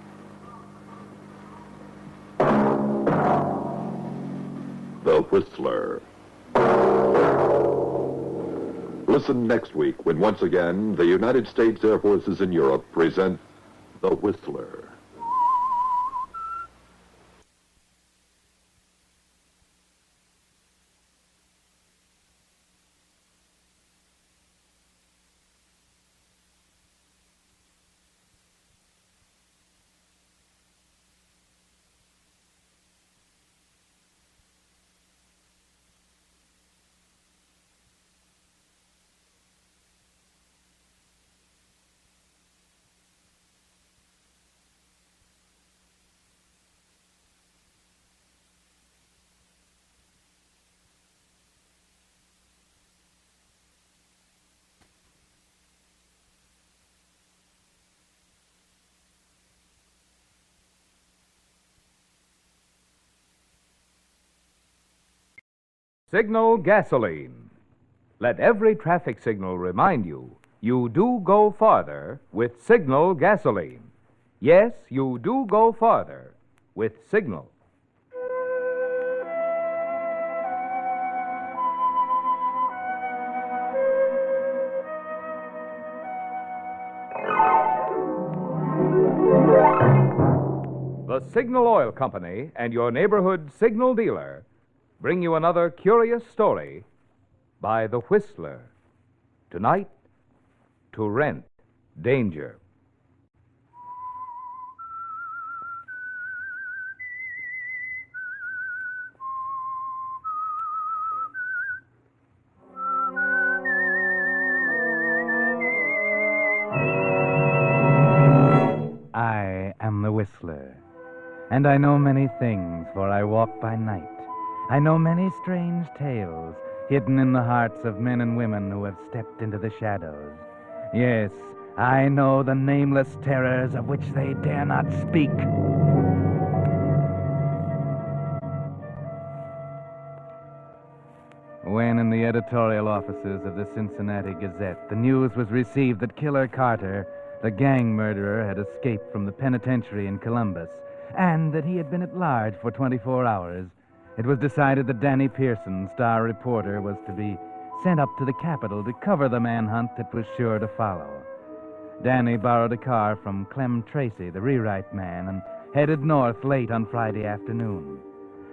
The Whistler. Listen next week when once again the United States Air Forces in Europe present The Whistler. Signal gasoline. Let every traffic signal remind you, you do go farther with Signal gasoline. Yes, you do go farther with Signal. The Signal Oil Company and your neighborhood Signal dealer bring you another curious story by The Whistler. Tonight, To Rent Danger. I am the Whistler, and I know many things, for I walk by night. I know many strange tales hidden in the hearts of men and women who have stepped into the shadows. Yes, I know the nameless terrors of which they dare not speak. When in the editorial offices of the Cincinnati Gazette, the news was received that Killer Carter, the gang murderer, had escaped from the penitentiary in Columbus, and that he had been at large for 24 hours, it was decided that Danny Pearson, star reporter, was to be sent up to the Capitol to cover the manhunt that was sure to follow. Danny borrowed a car from Clem Tracy, the rewrite man, and headed north late on Friday afternoon.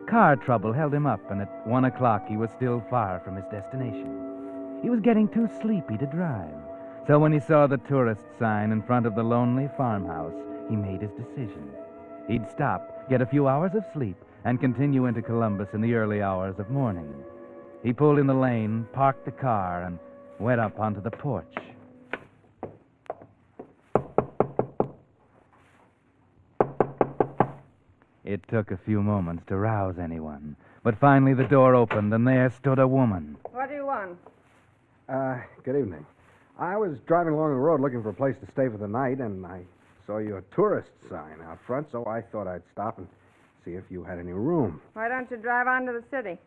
Car trouble held him up, and at 1 o'clock he was still far from his destination. He was getting too sleepy to drive, so when he saw the tourist sign in front of the lonely farmhouse, he made his decision. He'd stop, get a few hours of sleep, and continue into Columbus in the early hours of morning. He pulled in the lane, parked the car, and went up onto the porch. It took a few moments to rouse anyone, but finally the door opened, and there stood a woman. What do you want? Good evening. I was driving along the road looking for a place to stay for the night, and I saw your tourist sign out front, so I thought I'd stop and see if you had any room. Why don't you drive on to the city?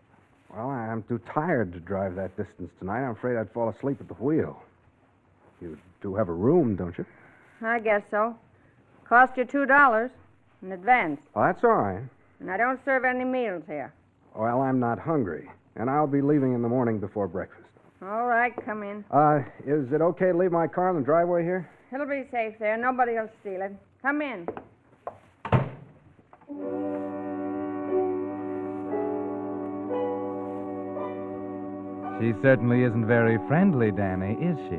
Well, I'm too tired to drive that distance tonight. I'm afraid I'd fall asleep at the wheel. You do have a room, don't you? I guess so. Cost you $2 in advance. Oh, that's all right. And I don't serve any meals here. Well, I'm not hungry, and I'll be leaving in the morning before breakfast. All right, come in. Is it okay to leave my car in the driveway here? It'll be safe there. Nobody will steal it. Come in. She certainly isn't very friendly, Danny, is she?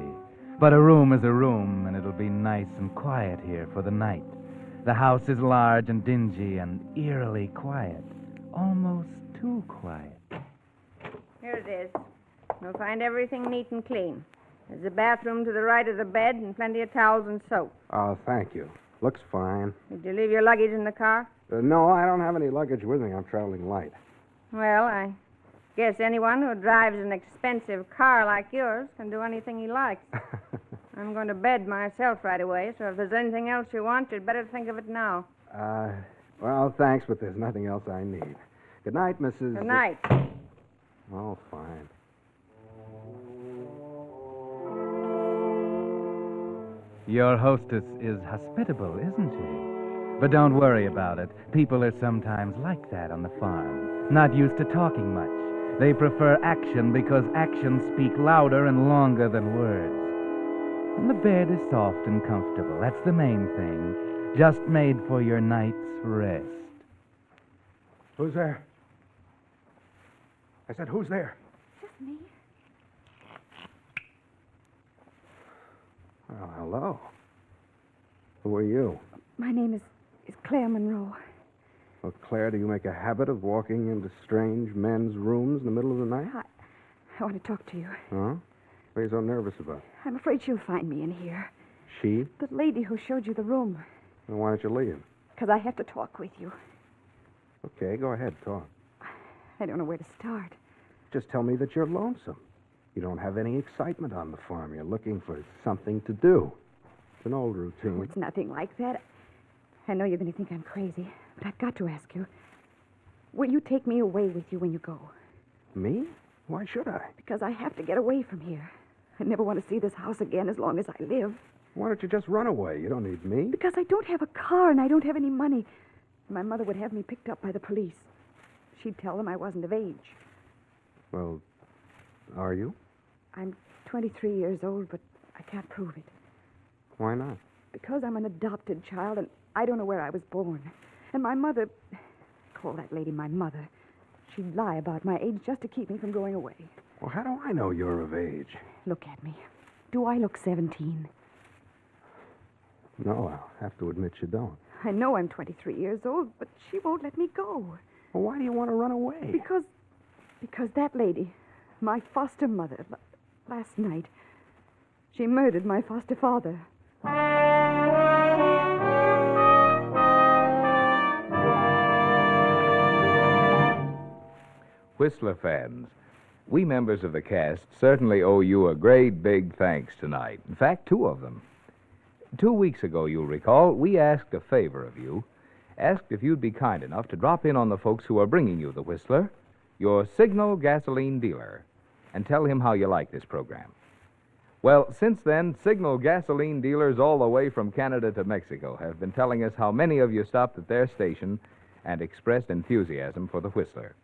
But a room is a room, and it'll be nice and quiet here for the night. The house is large and dingy and eerily quiet. Almost too quiet. Here it is. You'll find everything neat and clean. There's a bathroom to the right of the bed and plenty of towels and soap. Oh, thank you. Looks fine. Did you leave your luggage in the car? No, I don't have any luggage with me. I'm traveling light. Well, I guess anyone who drives an expensive car like yours can do anything he likes. I'm going to bed myself right away, so if there's anything else you want, you'd better think of it now. Well, thanks, but there's nothing else I need. Good night, Mrs. Good night. Oh, fine. Your hostess is hospitable, isn't she? But don't worry about it. People are sometimes like that on the farm. Not used to talking much. They prefer action because actions speak louder and longer than words. And the bed is soft and comfortable. That's the main thing. Just made for your night's rest. Who's there? I said, who's there? Just me. Well, hello. Who are you? My name is Claire Monroe. Well, Claire, do you make a habit of walking into strange men's rooms in the middle of the night? I want to talk to you. Huh? What are you so nervous about? I'm afraid she'll find me in here. She? The lady who showed you the room. Then why don't you leave? Because I have to talk with you. Okay, go ahead, talk. I don't know where to start. Just tell me that you're lonesome. You don't have any excitement on the farm. You're looking for something to do. It's an old routine. Oh, it's nothing like that. I know you're going to think I'm crazy, but I've got to ask you. Will you take me away with you when you go? Me? Why should I? Because I have to get away from here. I never want to see this house again as long as I live. Why don't you just run away? You don't need me. Because I don't have a car and I don't have any money. My mother would have me picked up by the police. She'd tell them I wasn't of age. Well, are you? I'm 23 years old, but I can't prove it. Why not? Because I'm an adopted child and I don't know where I was born. And my mother... Call that lady my mother. She'd lie about my age just to keep me from going away. Well, how do I know you're of age? Look at me. Do I look 17? No, I'll have to admit you don't. I know I'm 23 years old, but she won't let me go. Well, why do you want to run away? Because that lady, my foster mother, last night, she murdered my foster father. Whistler fans, we members of the cast certainly owe you a great big thanks tonight. In fact, two of them. 2 weeks ago, you'll recall, we asked a favor of you, asked if you'd be kind enough to drop in on the folks who are bringing you the Whistler, your Signal gasoline dealer, and tell him how you like this program. Well, since then, Signal gasoline dealers all the way from Canada to Mexico have been telling us how many of you stopped at their station and expressed enthusiasm for the Whistler.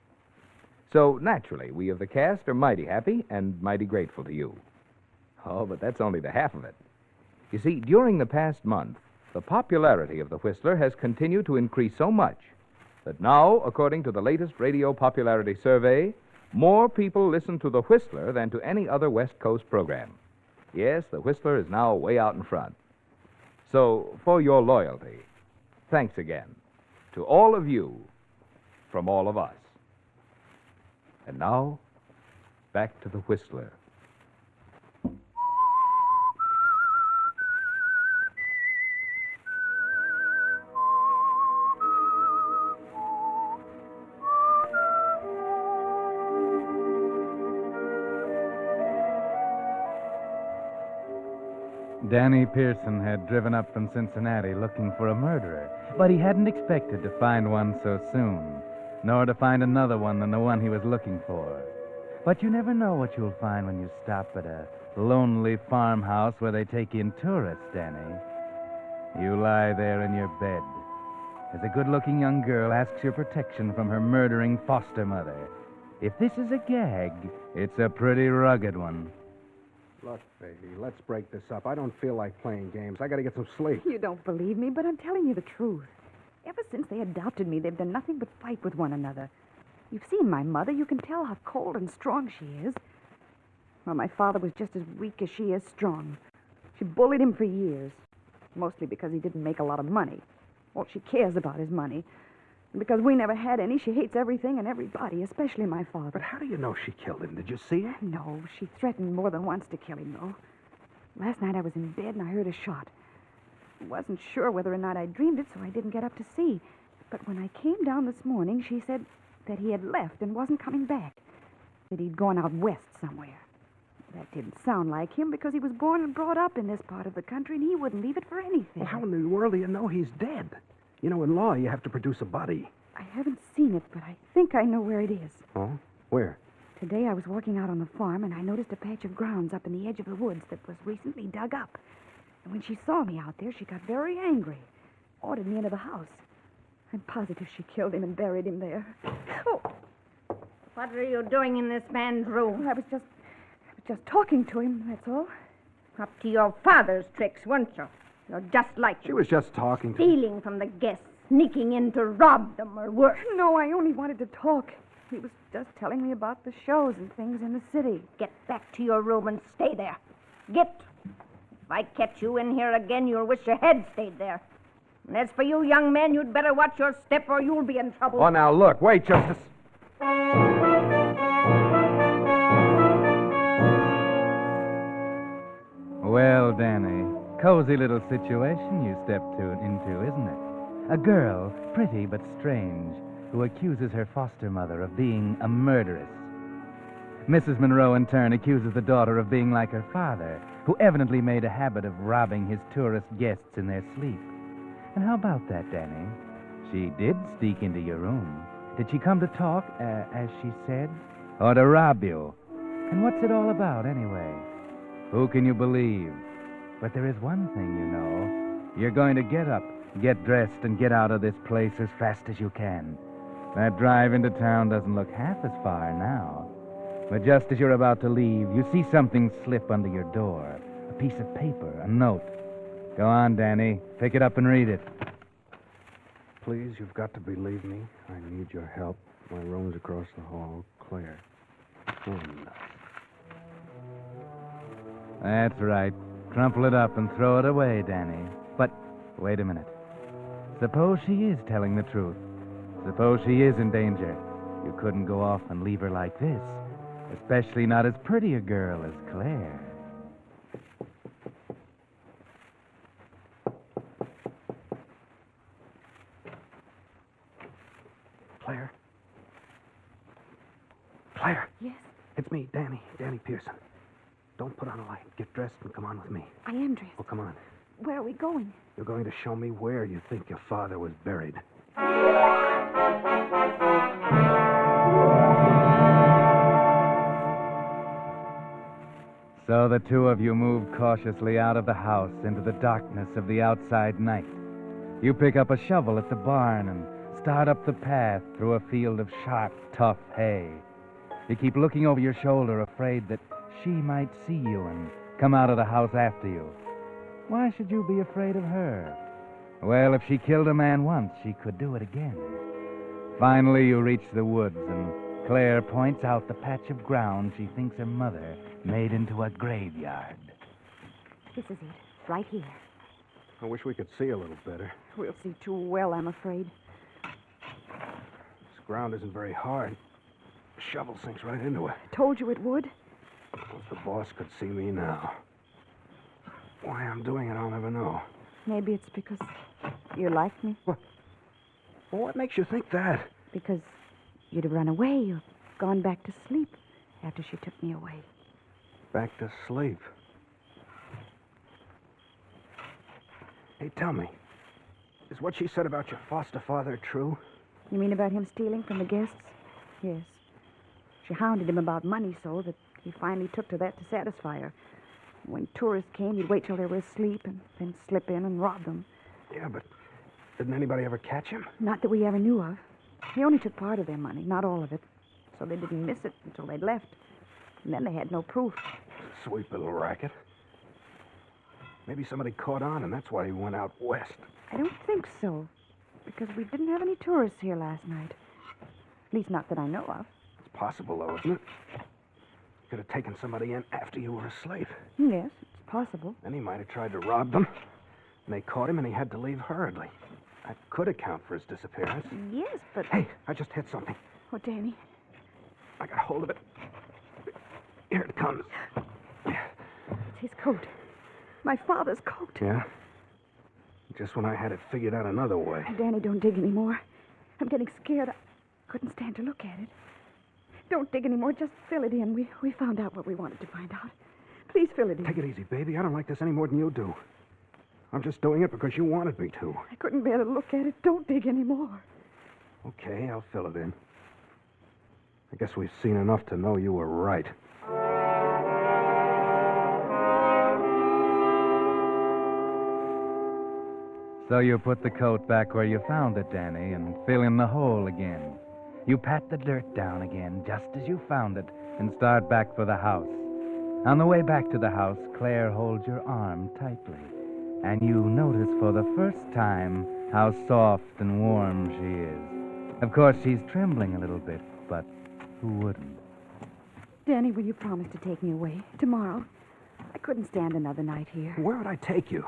So, naturally, we of the cast are mighty happy and mighty grateful to you. Oh, but that's only the half of it. You see, during the past month, the popularity of the Whistler has continued to increase so much that now, according to the latest radio popularity survey, more people listen to the Whistler than to any other West Coast program. Yes, the Whistler is now way out in front. So, for your loyalty, thanks again to all of you from all of us. And now, back to the Whistler. Danny Pearson had driven up from Cincinnati looking for a murderer, but he hadn't expected to find one so soon, nor to find another one than the one he was looking for. But you never know what you'll find when you stop at a lonely farmhouse where they take in tourists, Danny. You lie there in your bed, as a good-looking young girl asks your protection from her murdering foster mother. If this is a gag, it's a pretty rugged one. Look, baby, let's break this up. I don't feel like playing games. I got to get some sleep. You don't believe me, but I'm telling you the truth. Ever since they adopted me, they've done nothing but fight with one another. You've seen my mother. You can tell how cold and strong she is. Well, my father was just as weak as she is strong. She bullied him for years, mostly because he didn't make a lot of money. All she cares about is money. And because we never had any, she hates everything and everybody, especially my father. But how do you know she killed him? Did you see her? No, she threatened more than once to kill him, though. Last night I was in bed and I heard a shot. I wasn't sure whether or not I dreamed it, so I didn't get up to see. But when I came down this morning, she said that he had left and wasn't coming back. That he'd gone out west somewhere. That didn't sound like him because he was born and brought up in this part of the country and he wouldn't leave it for anything. Well, how in the world do you know he's dead? You know, in law, you have to produce a body. I haven't seen it, but I think I know where it is. Oh? Where? Today I was walking out on the farm and I noticed a patch of grounds up in the edge of the woods that was recently dug up. And when she saw me out there, she got very angry. Ordered me into the house. I'm positive she killed him and buried him there. Oh! What are you doing in this man's room? I was just talking to him, that's all. Up to your father's tricks, weren't you? You're just like She was just talking to stealing from the guests, sneaking in to rob them or worse. No, I only wanted to talk. He was just telling me about the shows and things in the city. Get back to your room and stay there. Get. If I catch you in here again, you'll wish you had stayed there. And as for you, young man, you'd better watch your step or you'll be in trouble. Oh, now, look. Wait, Justice. Well, Danny, cozy little situation you stepped into, isn't it? A girl, pretty but strange, who accuses her foster mother of being a murderess. Mrs. Monroe, in turn, accuses the daughter of being like her father, who evidently made a habit of robbing his tourist guests in their sleep. And how about that, Danny? She did sneak into your room. Did she come to talk, as she said? Or to rob you? And what's it all about, anyway? Who can you believe? But there is one thing, you know. You're going to get up, get dressed, and get out of this place as fast as you can. That drive into town doesn't look half as far now. But just as you're about to leave, you see something slip under your door. A piece of paper, a note. Go on, Danny. Pick it up and read it. Please, you've got to believe me. I need your help. My room's across the hall. Claire. Oh, no. That's right. Crumple it up and throw it away, Danny. But wait a minute. Suppose she is telling the truth. Suppose she is in danger. You couldn't go off and leave her like this. Especially not as pretty a girl as Claire. Claire? Claire? Yes? It's me, Danny Pearson. Don't put on a light. Get dressed and come on with me. I am dressed. Oh, come on. Where are we going? You're going to show me where you think your father was buried. So the two of you move cautiously out of the house into the darkness of the outside night. You pick up a shovel at the barn and start up the path through a field of sharp, tough hay. You keep looking over your shoulder, afraid that she might see you and come out of the house after you. Why should you be afraid of her? Well, if she killed a man once, she could do it again. Finally, you reach the woods, and Claire points out the patch of ground she thinks her mother made into a graveyard. This is it. Right here. I wish we could see a little better. We'll see too well, I'm afraid. This ground isn't very hard. The shovel sinks right into it. Told you it would. If the boss could see me now. Why I'm doing it, I'll never know. Maybe it's because you like me. What? Well, what makes you think that? Because you'd have run away or gone back to sleep after she took me away. Back to sleep? Hey, tell me. Is what she said about your foster father true? You mean about him stealing from the guests? Yes. She hounded him about money so that he finally took to that to satisfy her. When tourists came, he'd wait till they were asleep and then slip in and rob them. Yeah, but Didn't anybody ever catch him? Not that we ever knew of. He only took part of their money, not all of it. So they didn't miss it until they'd left. And then they had no proof. Sweet little racket. Maybe somebody caught on, and that's why he went out west. I don't think so. Because we didn't have any tourists here last night. At least not that I know of. It's possible, though, isn't it? Could have taken somebody in after you were asleep. Yes, it's possible. Then he might have tried to rob them. And they caught him, and he had to leave hurriedly. That could account for his disappearance. Yes, but... Hey, I just hit something. Oh, Danny. I got hold of it. Here it comes. It's his coat. My father's coat. Yeah? Just when I had it figured out another way. Danny, don't dig anymore. I'm getting scared. I couldn't stand to look at it. Don't dig anymore. Just fill it in. We found out what we wanted to find out. Please fill it in. Take it easy, baby. I don't like this any more than you do. I'm just doing it because you wanted me to. I couldn't bear to look at it. Don't dig anymore. Okay, I'll fill it in. I guess we've seen enough to know you were right. So you put the coat back where you found it, Danny, and fill in the hole again. You pat the dirt down again, just as you found it, and start back for the house. On the way back to the house, Claire holds your arm tightly, and you notice for the first time how soft and warm she is. Of course, she's trembling a little bit, but who wouldn't? Danny, will you promise to take me away tomorrow? I couldn't stand another night here. Where would I take you?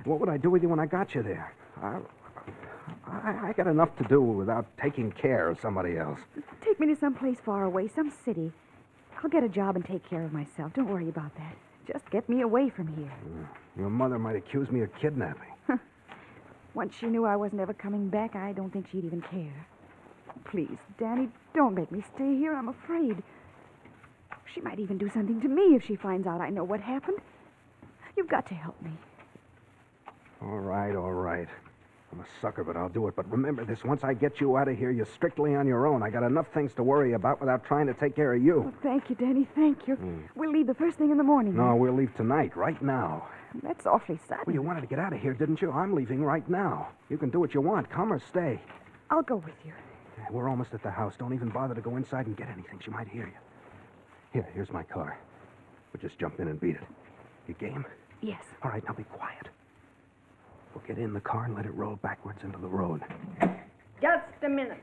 What would I do with you when I got you there? I got enough to do without taking care of somebody else. Take me to some place far away, some city. I'll get a job and take care of myself. Don't worry about that. Just get me away from here. Your mother might accuse me of kidnapping. Once she knew I wasn't ever coming back, I don't think she'd even care. Please, Danny, don't make me stay here. I'm afraid. She might even do something to me if she finds out I know what happened. You've got to help me. All right, all right. I'm a sucker, but I'll do it. But remember this, once I get you out of here, you're strictly on your own. I got enough things to worry about without trying to take care of you. Oh, thank you, Danny, thank you. We'll leave the first thing in the morning. No, we'll leave tonight, right now. That's awfully sudden. Well, you wanted to get out of here, didn't you? I'm leaving right now. You can do what you want. Come or stay. I'll go with you. We're almost at the house. Don't even bother to go inside and get anything. She might hear you. Here's my car. We'll just jump in and beat it. You game? Yes. All right, now be quiet. We'll get in the car and let it roll backwards into the road. Just a minute.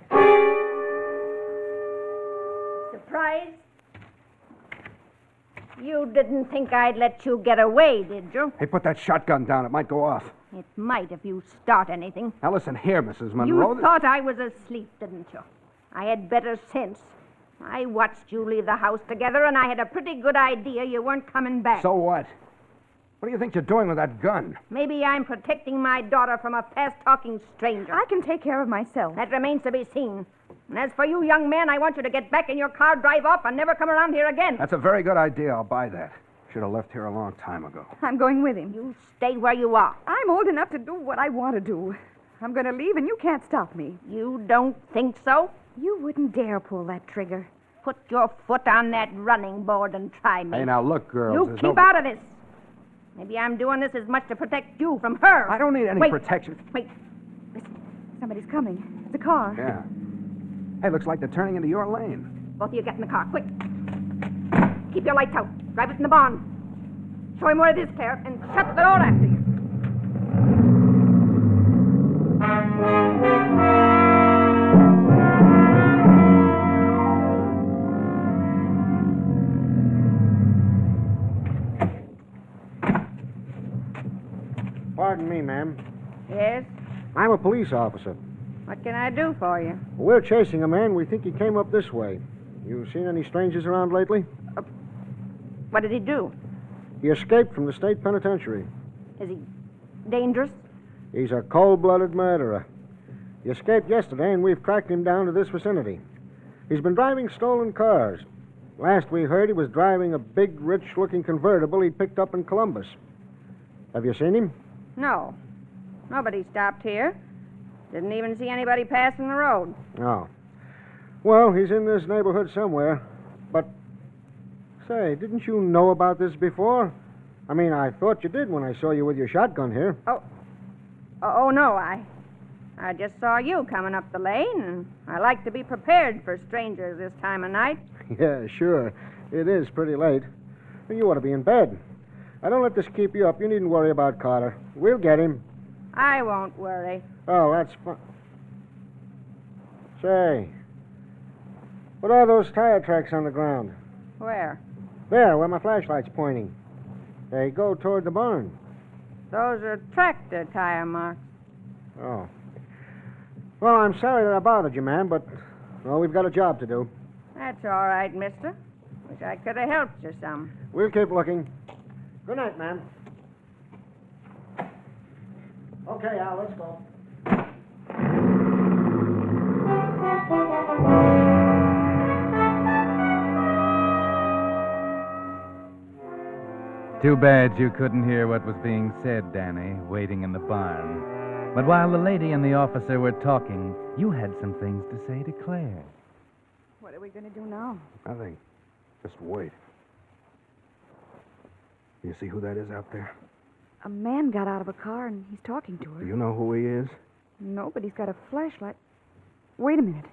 Surprise? You didn't think I'd let you get away, did you? Hey, put that shotgun down. It might go off. It might if you start anything. Now listen here, Mrs. Monroe. You thought I was asleep, didn't you? I had better sense. I watched you leave the house together, and I had a pretty good idea you weren't coming back. So what? What do you think you're doing with that gun? Maybe I'm protecting my daughter from a fast-talking stranger. I can take care of myself. That remains to be seen. And as for you, young man, I want you to get back in your car, drive off, and never come around here again. That's a very good idea. I'll buy that. Should have left here a long time ago. I'm going with him. You stay where you are. I'm old enough to do what I want to do. I'm going to leave, and you can't stop me. You don't think so? You wouldn't dare pull that trigger. Put your foot on that running board and try me. Hey, now look, girls. You keep out of this. Maybe I'm doing this as much to protect you from her. I don't need any protection. Wait. Listen, somebody's coming. It's a car. Yeah. Hey, looks like they're turning into your lane. Both of you get in the car, quick. Keep your lights out. Drive it in the barn. Show him where it is, Claire, and shut the door after you. Pardon me, ma'am. Yes? I'm a police officer. What can I do for you? We're chasing a man. We think he came up this way. You seen any strangers around lately? What did he do? He escaped from the state penitentiary. Is he dangerous? He's a cold-blooded murderer. He escaped yesterday, and we've tracked him down to this vicinity. He's been driving stolen cars. Last we heard, he was driving a big, rich-looking convertible he picked up in Columbus. Have you seen him? No. Nobody stopped here. Didn't even see anybody passing the road. Oh. Well, he's in this neighborhood somewhere. But, say, didn't you know about this before? I mean, I thought you did when I saw you with your shotgun here. Oh, no, I just saw you coming up the lane, and I like to be prepared for strangers this time of night. Yeah, sure. It is pretty late. You ought to be in bed. Now, don't let this keep you up. You needn't worry about Carter. We'll get him. I won't worry. Oh, that's fine. Say, what are those tire tracks on the ground? Where? There, where my flashlight's pointing. They go toward the barn. Those are tractor tire marks. Oh. Well, I'm sorry that I bothered you, ma'am, but, well, we've got a job to do. That's all right, mister. Wish I could have helped you some. We'll keep looking. Good night, ma'am. Okay, Al, let's go. Too bad you couldn't hear what was being said, Danny, waiting in the barn. But while the lady and the officer were talking, you had some things to say to Claire. What are we going to do now? Nothing. Just wait. You see who that is out there? A man got out of a car and he's talking to her. Do you know who he is? No, but he's got a flashlight. Wait a minute.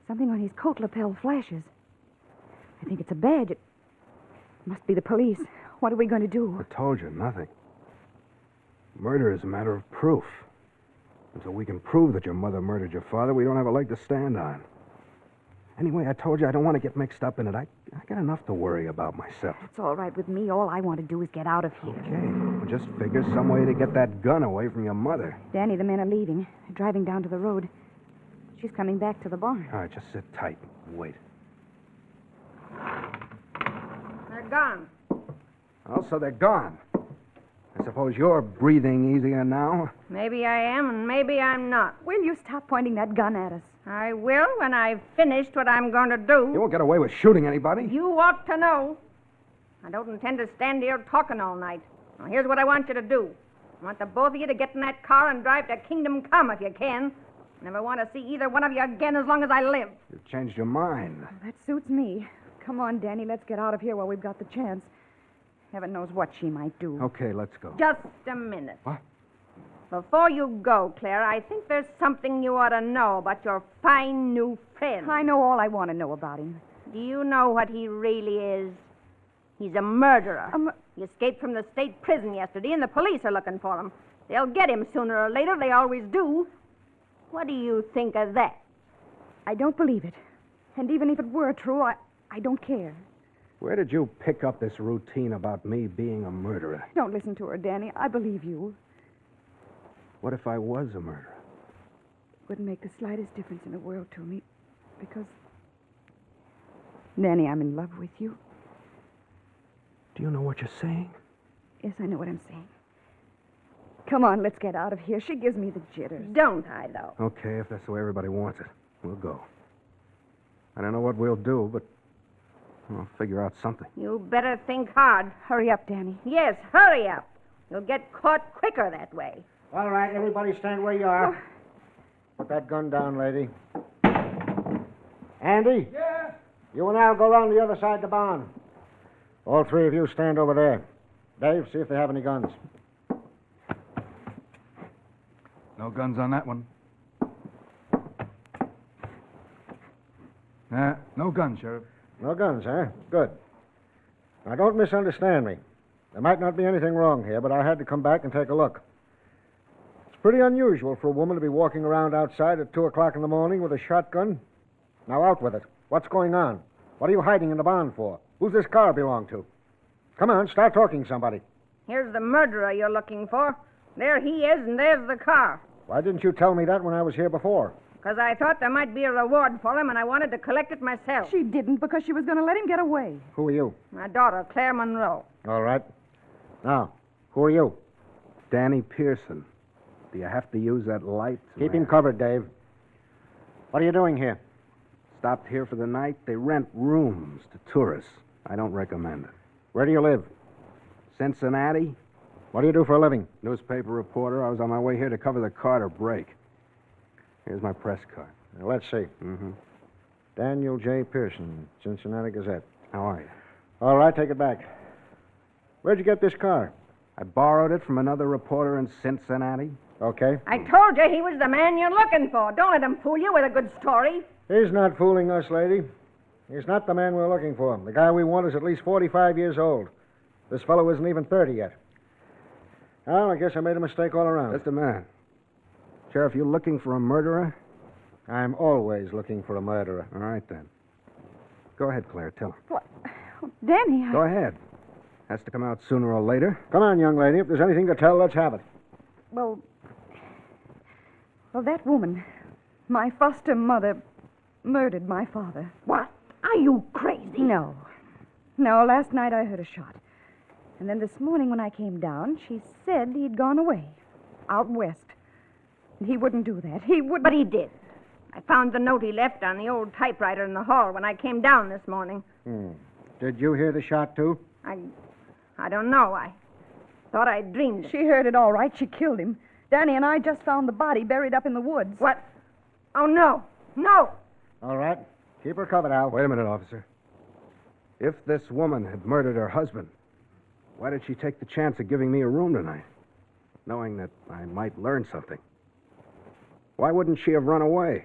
Something on his coat lapel flashes. I think it's a badge. It must be the police. What are we going to do? I told you, nothing. Murder is a matter of proof. Until we can prove that your mother murdered your father, we don't have a leg to stand on. Anyway, I told you I don't want to get mixed up in it. I got enough to worry about myself. It's all right with me. All I want to do is get out of here. Okay, well, just figure some way to get that gun away from your mother. Danny, the men are leaving. They're driving down to the road. She's coming back to the barn. All right, just sit tight and wait. They're gone. Oh, so they're gone. I suppose you're breathing easier now? Maybe I am, and maybe I'm not. Will you stop pointing that gun at us? I will when I've finished what I'm going to do. You won't get away with shooting anybody. You ought to know. I don't intend to stand here talking all night. Now, here's what I want you to do. I want the both of you to get in that car and drive to Kingdom Come if you can. I never want to see either one of you again as long as I live. You've changed your mind. That suits me. Come on, Danny, let's get out of here while we've got the chance. Heaven knows what she might do. Okay, let's go. Just a minute. What? Before you go, Claire, I think there's something you ought to know about your fine new friend. I know all I want to know about him. Do you know what he really is? He's a murderer. He escaped from the state prison yesterday, and the police are looking for him. They'll get him sooner or later. They always do. What do you think of that? I don't believe it. And even if it were true, I don't care. Where did you pick up this routine about me being a murderer? Don't listen to her, Danny. I believe you. What if I was a murderer? It wouldn't make the slightest difference in the world to me. Because, Danny, I'm in love with you. Do you know what you're saying? Yes, I know what I'm saying. Come on, let's get out of here. She gives me the jitters. Don't I, though? Okay, if that's the way everybody wants it, we'll go. I don't know what we'll do, but I'll figure out something. You better think hard. Hurry up, Danny. Yes, hurry up. You'll get caught quicker that way. All right, everybody stand where you are. Put that gun down, lady. Andy? Yes? You and Al go around the other side of the barn. All three of you stand over there. Dave, see if they have any guns. No guns on that one. No guns, Sheriff. No guns, huh? Good. Now, don't misunderstand me. There might not be anything wrong here, but I had to come back and take a look. It's pretty unusual for a woman to be walking around outside at 2 o'clock in the morning with a shotgun. Now, out with it. What's going on? What are you hiding in the barn for? Who's this car belong to? Come on, start talking, somebody. Here's the murderer you're looking for. There he is, and there's the car. Why didn't you tell me that when I was here before? Because I thought there might be a reward for him, and I wanted to collect it myself. She didn't because she was going to let him get away. Who are you? My daughter, Claire Monroe. All right. Now, who are you? Danny Pearson. Do you have to use that light? Keep him covered, Dave. What are you doing here? Stopped here for the night. They rent rooms to tourists. I don't recommend it. Where do you live? Cincinnati. What do you do for a living? Newspaper reporter. I was on my way here to cover the Carter break. Here's my press card. Now, let's see. Mm-hmm. Daniel J. Pearson, Cincinnati Gazette. How are you? All right, take it back. Where'd you get this car? I borrowed it from another reporter in Cincinnati. Okay. I told you he was the man you're looking for. Don't let him fool you with a good story. He's not fooling us, lady. He's not the man we're looking for. The guy we want is at least 45 years old. This fellow isn't even 30 yet. Well, I guess I made a mistake all around. Just a minute. Sheriff, you looking for a murderer? I'm always looking for a murderer. All right, then. Go ahead, Claire. Tell him. What? Oh, Danny, Go ahead. Has to come out sooner or later. Come on, young lady. If there's anything to tell, let's have it. Well, that woman, my foster mother, murdered my father. What? Are you crazy? No. No, last night I heard a shot. And then this morning when I came down, she said he'd gone away, out west. He wouldn't do that. He wouldn't. But he did. I found the note he left on the old typewriter in the hall when I came down this morning. Did you hear the shot, too? I don't know. I thought I dreamed it. She heard it all right. She killed him. Danny and I just found the body buried up in the woods. What? Oh, no. No. All right. Keep her covered, Al. Wait a minute, officer. If this woman had murdered her husband, why did she take the chance of giving me a room tonight, knowing that I might learn something? Why wouldn't she have run away?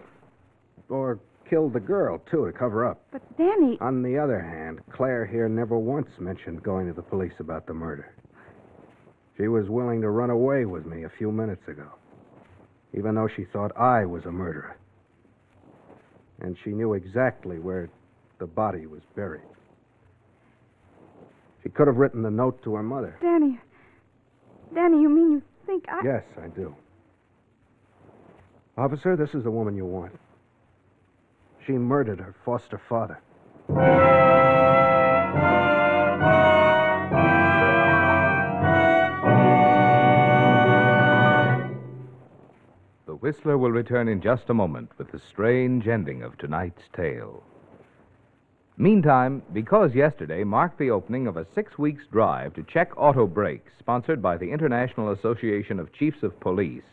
Or killed the girl, too, to cover up? But, Danny... On the other hand, Claire here never once mentioned going to the police about the murder. She was willing to run away with me a few minutes ago, even though she thought I was a murderer. And she knew exactly where the body was buried. She could have written the note to her mother. Danny, you mean you think I... Yes, I do. Officer, this is the woman you want. She murdered her foster father. The Whistler will return in just a moment with the strange ending of tonight's tale. Meantime, because yesterday marked the opening of a 6-week drive to check auto brakes, sponsored by the International Association of Chiefs of Police,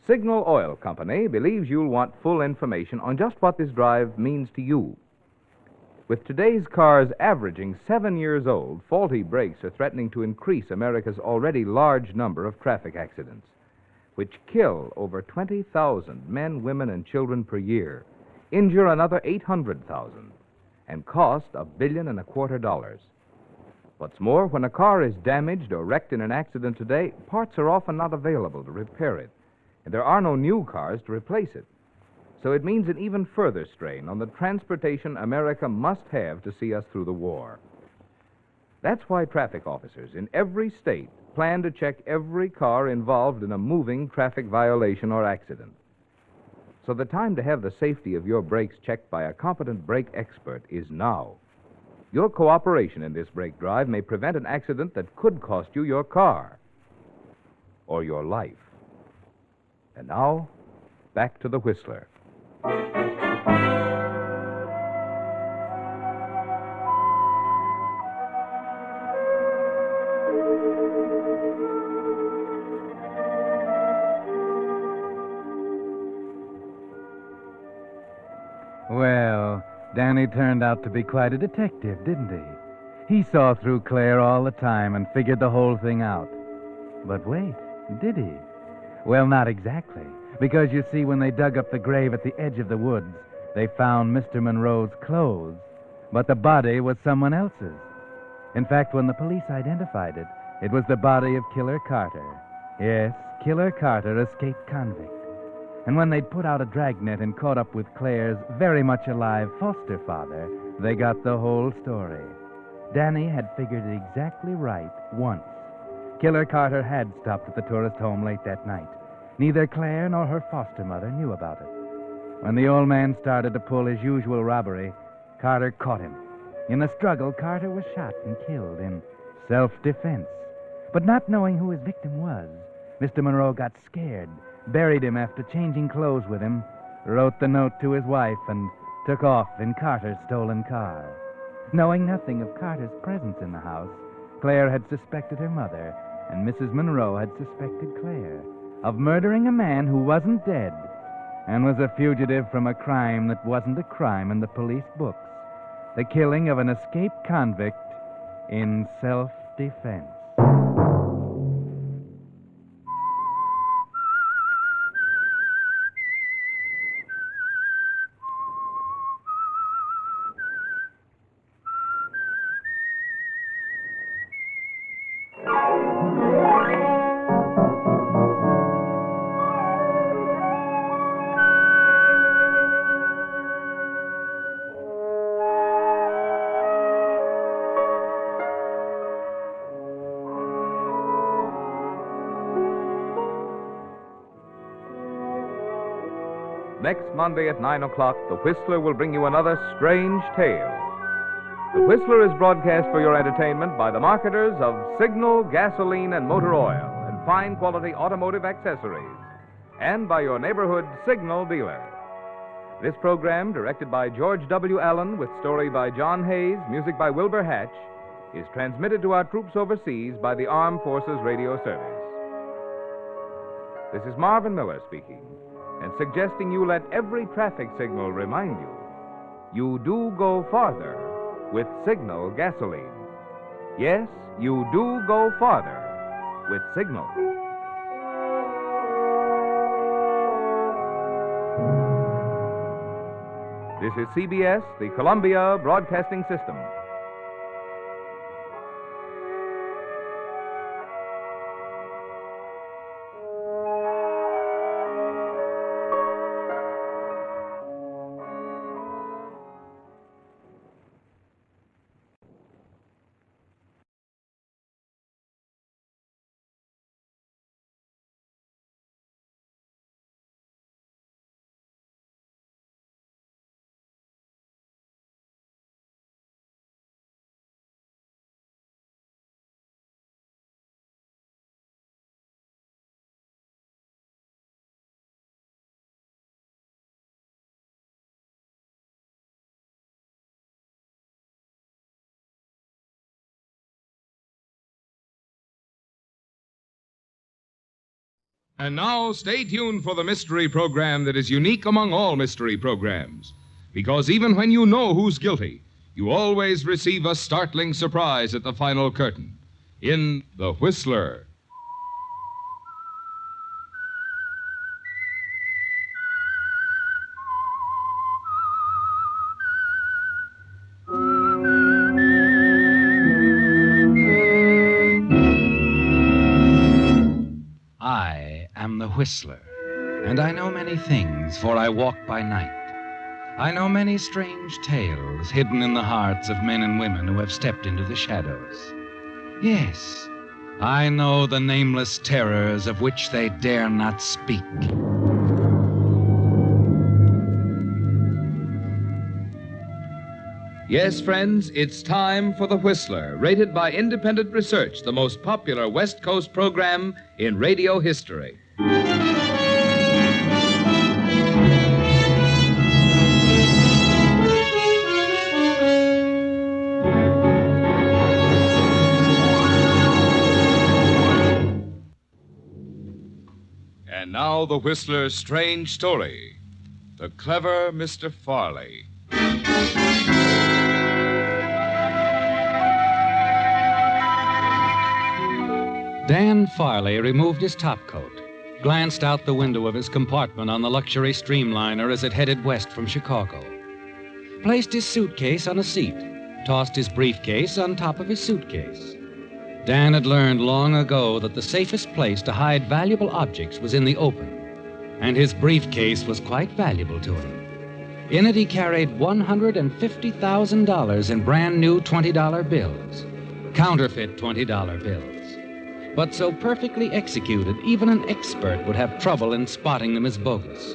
Signal Oil Company believes you'll want full information on just what this drive means to you. With today's cars averaging 7 years old, faulty brakes are threatening to increase America's already large number of traffic accidents, which kill over 20,000 men, women, and children per year, injure another 800,000, and cost $1.25 billion. What's more, when a car is damaged or wrecked in an accident today, parts are often not available to repair it, and there are no new cars to replace it. So it means an even further strain on the transportation America must have to see us through the war. That's why traffic officers in every state plan to check every car involved in a moving traffic violation or accident. So the time to have the safety of your brakes checked by a competent brake expert is now. Your cooperation in this brake drive may prevent an accident that could cost you your car or your life. And now, back to the Whistler. Well, Danny turned out to be quite a detective, didn't he? He saw through Claire all the time and figured the whole thing out. But wait, did he? Well, not exactly. Because, you see, when they dug up the grave at the edge of the woods, they found Mr. Monroe's clothes, but the body was someone else's. In fact, when the police identified it, it was the body of Killer Carter. Yes, Killer Carter, escaped convict. And when they'd put out a dragnet and caught up with Claire's very much alive foster father, they got the whole story. Danny had figured it exactly right once. Killer Carter had stopped at the tourist home late that night. Neither Claire nor her foster mother knew about it. When the old man started to pull his usual robbery, Carter caught him. In the struggle, Carter was shot and killed in self-defense. But not knowing who his victim was, Mr. Monroe got scared, buried him after changing clothes with him, wrote the note to his wife, and took off in Carter's stolen car. Knowing nothing of Carter's presence in the house, Claire had suspected her mother, and Mrs. Monroe had suspected Claire of murdering a man who wasn't dead and was a fugitive from a crime that wasn't a crime in the police books, the killing of an escaped convict in self-defense. Next Monday at 9 o'clock, The Whistler will bring you another strange tale. The Whistler is broadcast for your entertainment by the marketers of Signal, gasoline, and motor oil, and fine quality automotive accessories, and by your neighborhood Signal dealer. This program, directed by George W. Allen, with story by John Hayes, music by Wilbur Hatch, is transmitted to our troops overseas by the Armed Forces Radio Service. This is Marvin Miller speaking, and suggesting you let every traffic signal remind you do go farther with Signal gasoline. Yes, you do go farther with Signal. This is CBS, the Columbia Broadcasting System. And now, stay tuned for the mystery program that is unique among all mystery programs. Because even when you know who's guilty, you always receive a startling surprise at the final curtain. In The Whistler. I am the Whistler, and I know many things, for I walk by night. I know many strange tales hidden in the hearts of men and women who have stepped into the shadows. Yes, I know the nameless terrors of which they dare not speak. Yes, friends, it's time for The Whistler, rated by independent research the most popular West Coast program in radio history. And now The Whistler's strange story, The Clever Mr. Farley. Dan Farley removed his topcoat, glanced out the window of his compartment on the luxury streamliner as it headed west from Chicago, placed his suitcase on a seat, tossed his briefcase on top of his suitcase. Dan had learned long ago that the safest place to hide valuable objects was in the open, and his briefcase was quite valuable to him. In it he carried $150,000 in brand new $20 bills, counterfeit $20 bills, but so perfectly executed, even an expert would have trouble in spotting them as bogus.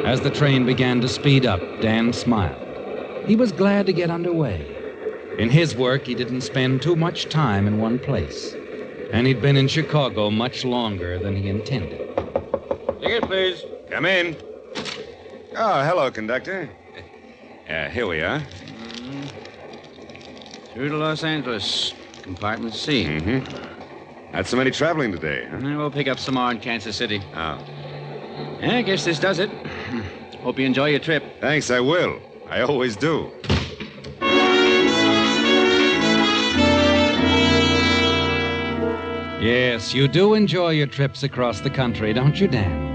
As the train began to speed up, Dan smiled. He was glad to get underway. In his work, he didn't spend too much time in one place, and he'd been in Chicago much longer than he intended. Ticket, please. Come in. Oh, hello, conductor. Here we are. Through to Los Angeles. Compartment C. Mm-hmm. Not so many traveling today, huh? We'll pick up some more in Kansas City. Oh. I guess this does it. Hope you enjoy your trip. Thanks, I will. I always do. Yes, you do enjoy your trips across the country, don't you, Dan?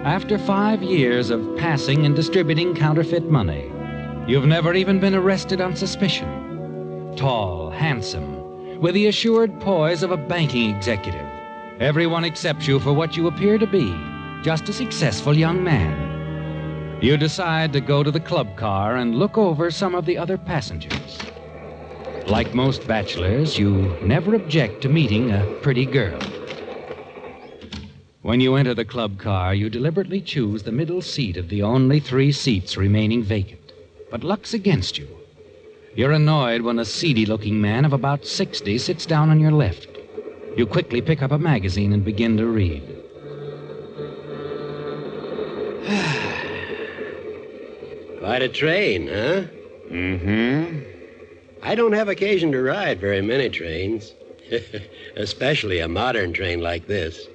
After 5 years of passing and distributing counterfeit money, you've never even been arrested on suspicion. Tall, handsome, with the assured poise of a banking executive, everyone accepts you for what you appear to be, just a successful young man. You decide to go to the club car and look over some of the other passengers. Like most bachelors, you never object to meeting a pretty girl. When you enter the club car, you deliberately choose the middle seat of the only 3 seats remaining vacant. But luck's against you. You're annoyed when a seedy-looking man of about 60 sits down on your left. You quickly pick up a magazine and begin to read. Quite a train, huh? Mm-hmm. I don't have occasion to ride very many trains, especially a modern train like this.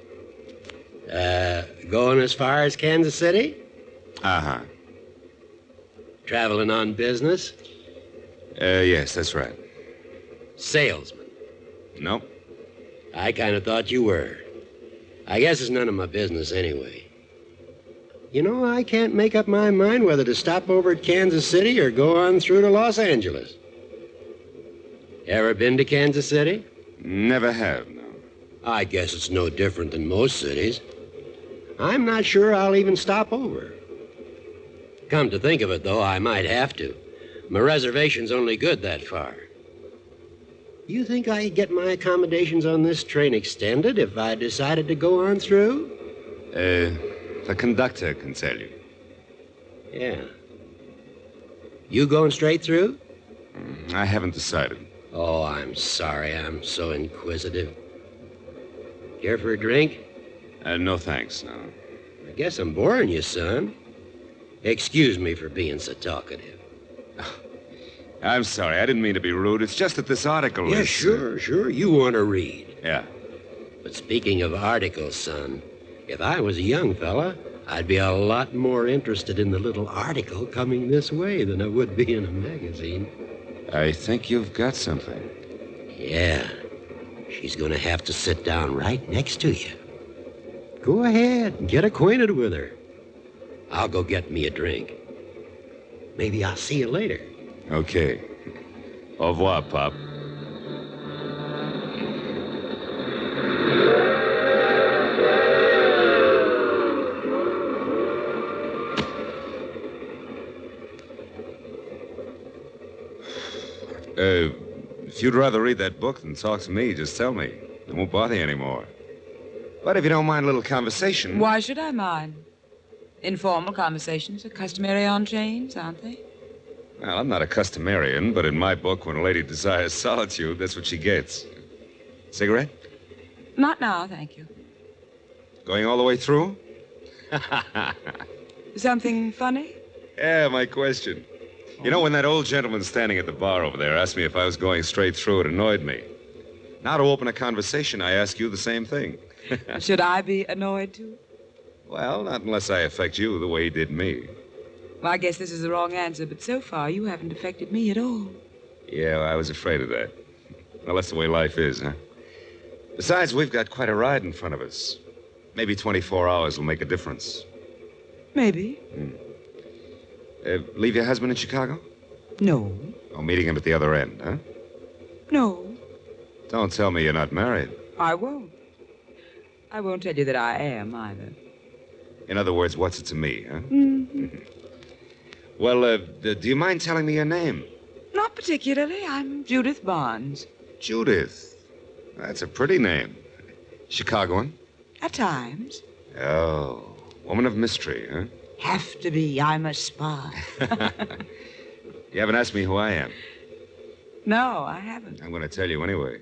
Going as far as Kansas City? Uh-huh. Traveling on business? Yes, that's right. Salesman? Nope. I kind of thought you were. I guess it's none of my business anyway. You know, I can't make up my mind whether to stop over at Kansas City or go on through to Los Angeles. Ever been to Kansas City? Never have, no. I guess it's no different than most cities. I'm not sure I'll even stop over. Come to think of it, though, I might have to. My reservation's only good that far. You think I could get my accommodations on this train extended if I decided to go on through? The conductor can tell you. Yeah. You going straight through? I haven't decided. Oh, I'm sorry. I'm so inquisitive. Care for a drink? No thanks, no. I guess I'm boring you, son. Excuse me for being so talkative. I'm sorry. I didn't mean to be rude. It's just that this article Yeah, is... sure. You want to read. Yeah. But speaking of articles, son, if I was a young fella, I'd be a lot more interested in the little article coming this way than I would be in a magazine. I think you've got something. Yeah. She's going to have to sit down right next to you. Go ahead and get acquainted with her. I'll go get me a drink. Maybe I'll see you later. Okay. Au revoir, Pop. If you'd rather read that book than talk to me, just tell me. I won't bother you anymore. But if you don't mind a little conversation... Why should I mind? Informal conversations are customary on trains, aren't they? Well, I'm not a customarian, but in my book, when a lady desires solitude, that's what she gets. Cigarette? Not now, thank you. Going all the way through? Something funny? Yeah, my question. You know, when that old gentleman standing at the bar over there asked me if I was going straight through, it annoyed me. Now, to open a conversation, I ask you the same thing. Should I be annoyed, too? Well, not unless I affect you the way he did me. Well, I guess this is the wrong answer, but so far you haven't affected me at all. Yeah, I was afraid of that. Well, that's the way life is, huh? Besides, we've got quite a ride in front of us. Maybe 24 hours will make a difference. Maybe. Leave your husband in Chicago? No. Oh, meeting him at the other end, huh? No. Don't tell me you're not married. I won't. I won't tell you that I am, either. In other words, what's it to me, huh? Mm-hmm. Well, do you mind telling me your name? Not particularly. I'm Judith Barnes. Judith. That's a pretty name. Chicagoan? At times. Oh, woman of mystery, huh? Have to be. I'm a spy. You haven't asked me who I am. No, I haven't. I'm going to tell you anyway.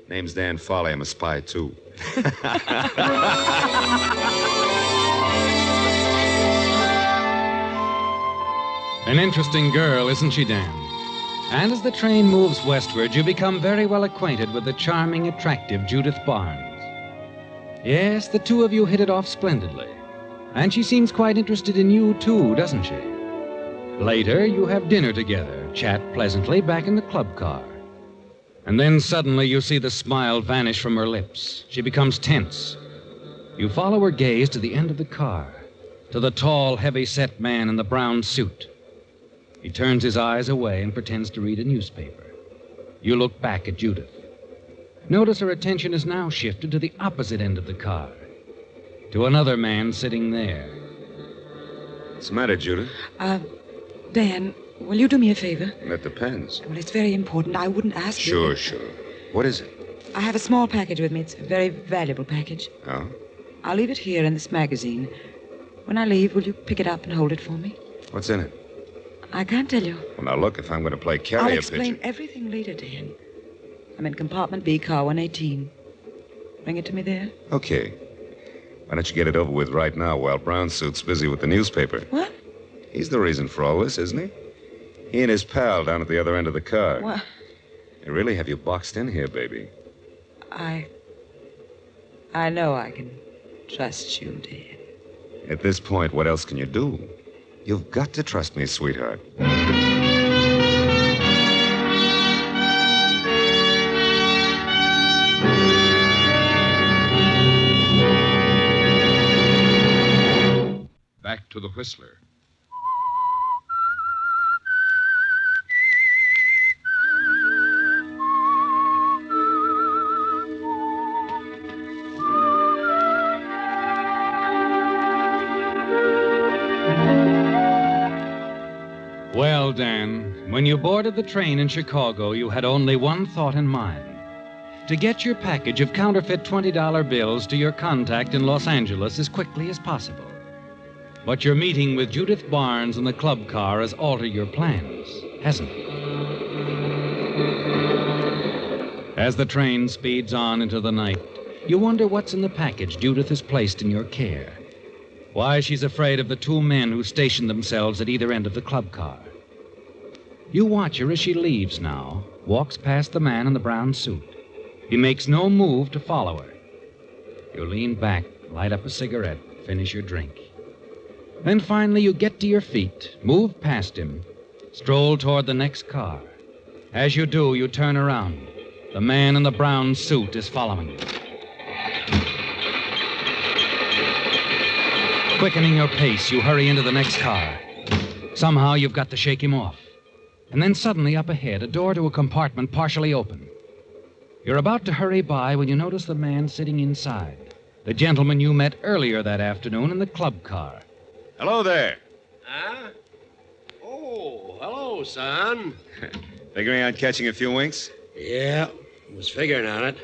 Name's Dan Farley. I'm a spy, too. An interesting girl, isn't she, Dan? And as the train moves westward, you become very well acquainted with the charming, attractive Judith Barnes. Yes, the two of you hit it off splendidly. And she seems quite interested in you, too, doesn't she? Later, you have dinner together, chat pleasantly back in the club car. And then suddenly you see the smile vanish from her lips. She becomes tense. You follow her gaze to the end of the car, to the tall, heavy-set man in the brown suit. He turns his eyes away and pretends to read a newspaper. You look back at Judith. Notice her attention is now shifted to the opposite end of the car, to another man sitting there. What's the matter, Judith? Dan, will you do me a favor? That depends. Well, it's very important. I wouldn't ask you. Sure. What is it? I have a small package with me. It's a very valuable package. Oh? I'll leave it here in this magazine. When I leave, will you pick it up and hold it for me? What's in it? I can't tell you. Well, now look, if I'm going to play I'll carrier explain pigeon... everything later to him. I'm in compartment B, car 118. Bring it to me there. Okay. Why don't you get it over with right now while Brown Suit's busy with the newspaper? What? He's the reason for all this, isn't he? He and his pal down at the other end of the car. What? They really have you boxed in here, baby. I know I can trust you, dear. At this point, what else can you do? You've got to trust me, sweetheart. Back to the Whistler. Well, Dan, when you boarded the train in Chicago, you had only one thought in mind. To get your package of counterfeit $20 bills to your contact in Los Angeles as quickly as possible. But your meeting with Judith Barnes in the club car has altered your plans, hasn't it? As the train speeds on into the night, you wonder what's in the package Judith has placed in your care. Why she's afraid of the two men who station themselves at either end of the club car. You watch her as she leaves now, walks past the man in the brown suit. He makes no move to follow her. You lean back, light up a cigarette, finish your drink. Then finally you get to your feet, move past him, stroll toward the next car. As you do, you turn around. The man in the brown suit is following you. Quickening your pace, you hurry into the next car. Somehow you've got to shake him off. And then suddenly up ahead, a door to a compartment partially open. You're about to hurry by when you notice the man sitting inside. The gentleman you met earlier that afternoon in the club car. Hello there. Huh? Oh, hello, son. Figuring on catching a few winks? Yeah, was figuring on it.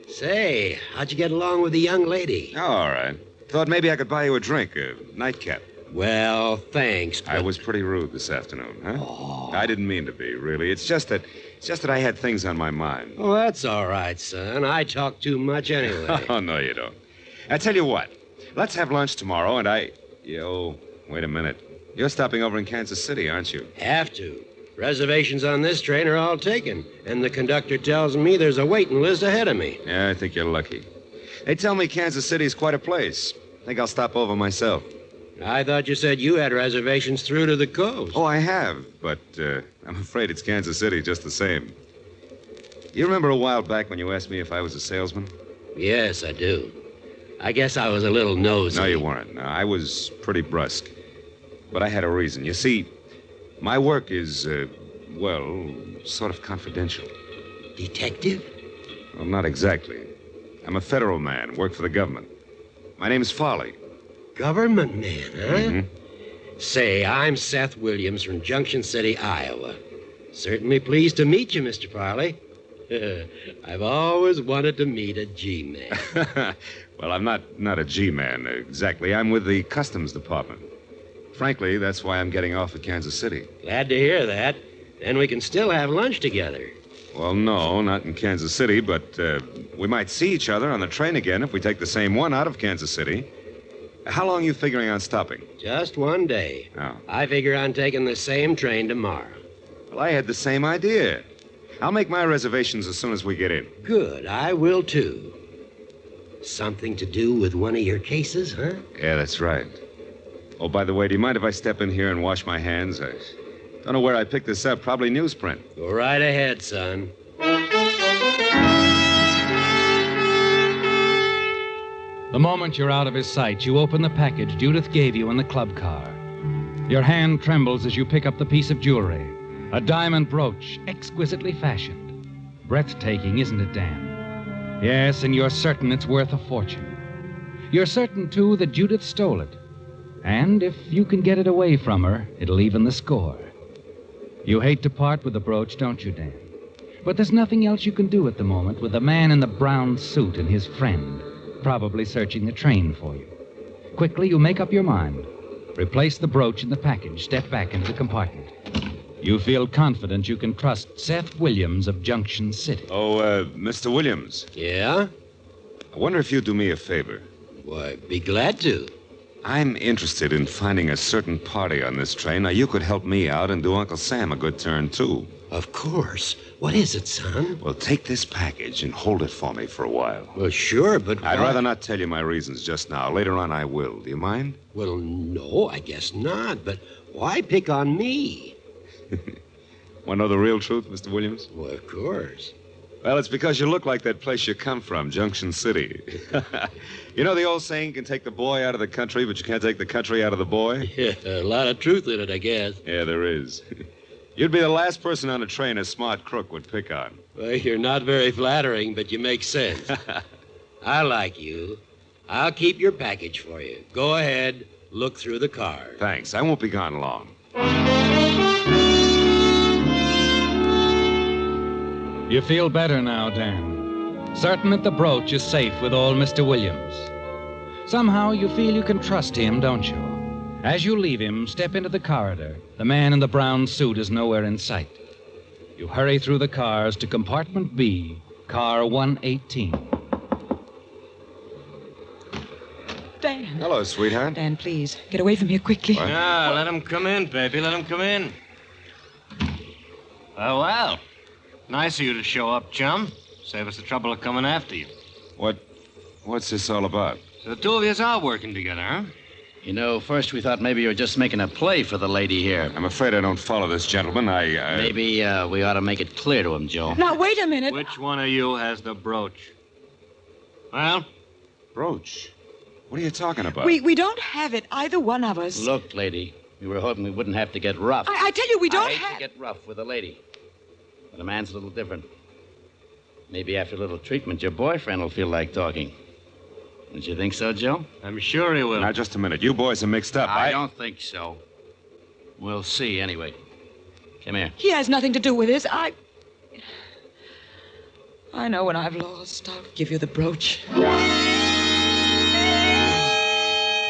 Say, how'd you get along with the young lady? Oh, all right. Thought maybe I could buy you a drink, a nightcap. Well, thanks, but... I was pretty rude this afternoon, huh? Oh. I didn't mean to be, really. It's just that I had things on my mind. Oh, that's all right, son. I talk too much anyway. Oh, no, you don't. I tell you what. Let's have lunch tomorrow, and Yo, wait a minute. You're stopping over in Kansas City, aren't you? Have to. Reservations on this train are all taken, and the conductor tells me there's a waiting list ahead of me. Yeah, I think you're lucky. They tell me Kansas City's quite a place. I think I'll stop over myself. I thought you said you had reservations through to the coast. Oh, I have, but I'm afraid it's Kansas City just the same. You remember a while back when you asked me if I was a salesman? Yes, I do. I guess I was a little nosy. No, you weren't. No, I was pretty brusque. But I had a reason. You see, my work is, sort of confidential. Detective? Well, not exactly. I'm a federal man, work for the government. My name's Farley. Government man, huh? Mm-hmm. Say, I'm Seth Williams from Junction City, Iowa. Certainly pleased to meet you, Mr. Farley. I've always wanted to meet a G-man. Well, I'm not a G-man, exactly. I'm with the Customs Department. Frankly, that's why I'm getting off at Kansas City. Glad to hear that. Then we can still have lunch together. Well, no, not in Kansas City, but we might see each other on the train again if we take the same one out of Kansas City. How long are you figuring on stopping? Just one day. Oh. I figure on taking the same train tomorrow. Well, I had the same idea. I'll make my reservations as soon as we get in. Good. I will, too. Something to do with one of your cases, huh? Yeah, that's right. Oh, by the way, do you mind if I step in here and wash my hands? I don't know where I picked this up. Probably newsprint. Go right ahead, son. The moment you're out of his sight, you open the package Judith gave you in the club car. Your hand trembles as you pick up the piece of jewelry. A diamond brooch, exquisitely fashioned. Breathtaking, isn't it, Dan? Yes, and you're certain it's worth a fortune. You're certain, too, that Judith stole it. And if you can get it away from her, it'll even the score. You hate to part with the brooch, don't you, Dan? But there's nothing else you can do at the moment with the man in the brown suit and his friend, probably searching the train for you. Quickly, you make up your mind. Replace the brooch in the package. Step back into the compartment. You feel confident you can trust Seth Williams of Junction City. Oh, Mr. Williams. Yeah? I wonder if you'd do me a favor. Why, be glad to. I'm interested in finding a certain party on this train. Now, you could help me out and do Uncle Sam a good turn, too. Of course. What is it, son? Well, take this package and hold it for me for a while. Well, sure, but I'd why? rather not tell you my reasons just now. Later on, I will. Do you mind? Well, no, I guess not. But why pick on me? Want to know the real truth, Mr. Williams? Well, of course. Well, it's because you look like that place you come from, Junction City. You know the old saying, you can take the boy out of the country, but you can't take the country out of the boy? Yeah, a lot of truth in it, I guess. Yeah, there is. You'd be the last person on a train a smart crook would pick on. Well, you're not very flattering, but you make sense. I like you. I'll keep your package for you. Go ahead, look through the car. Thanks. I won't be gone long. You feel better now, Dan. Certain that the brooch is safe with old Mr. Williams. Somehow you feel you can trust him, don't you? As you leave him, step into the corridor. The man in the brown suit is nowhere in sight. You hurry through the cars to compartment B, car 118. Dan. Hello, sweetheart. Dan, please, get away from here quickly. Yeah, let him come in, baby. Let him come in. Oh, well. Nice of you to show up, chum. Save us the trouble of coming after you. What's this all about? So the two of you are working together, huh? You know, first we thought maybe you were just making a play for the lady here. I'm afraid I don't follow this gentleman. Maybe we ought to make it clear to him, Joe. Now, wait a minute. Which one of you has the brooch? Well? Brooch? What are you talking about? We don't have it, either one of us. Look, lady, we were hoping we wouldn't have to get rough. I tell you, we don't I hate to get rough with a lady. But a man's a little different. Maybe after a little treatment, your boyfriend will feel like talking. Don't you think so, Joe? I'm sure he will. Now, just a minute. You boys are mixed up. I don't think so. We'll see, anyway. Come here. He has nothing to do with this. I know when I've lost, I'll give you the brooch.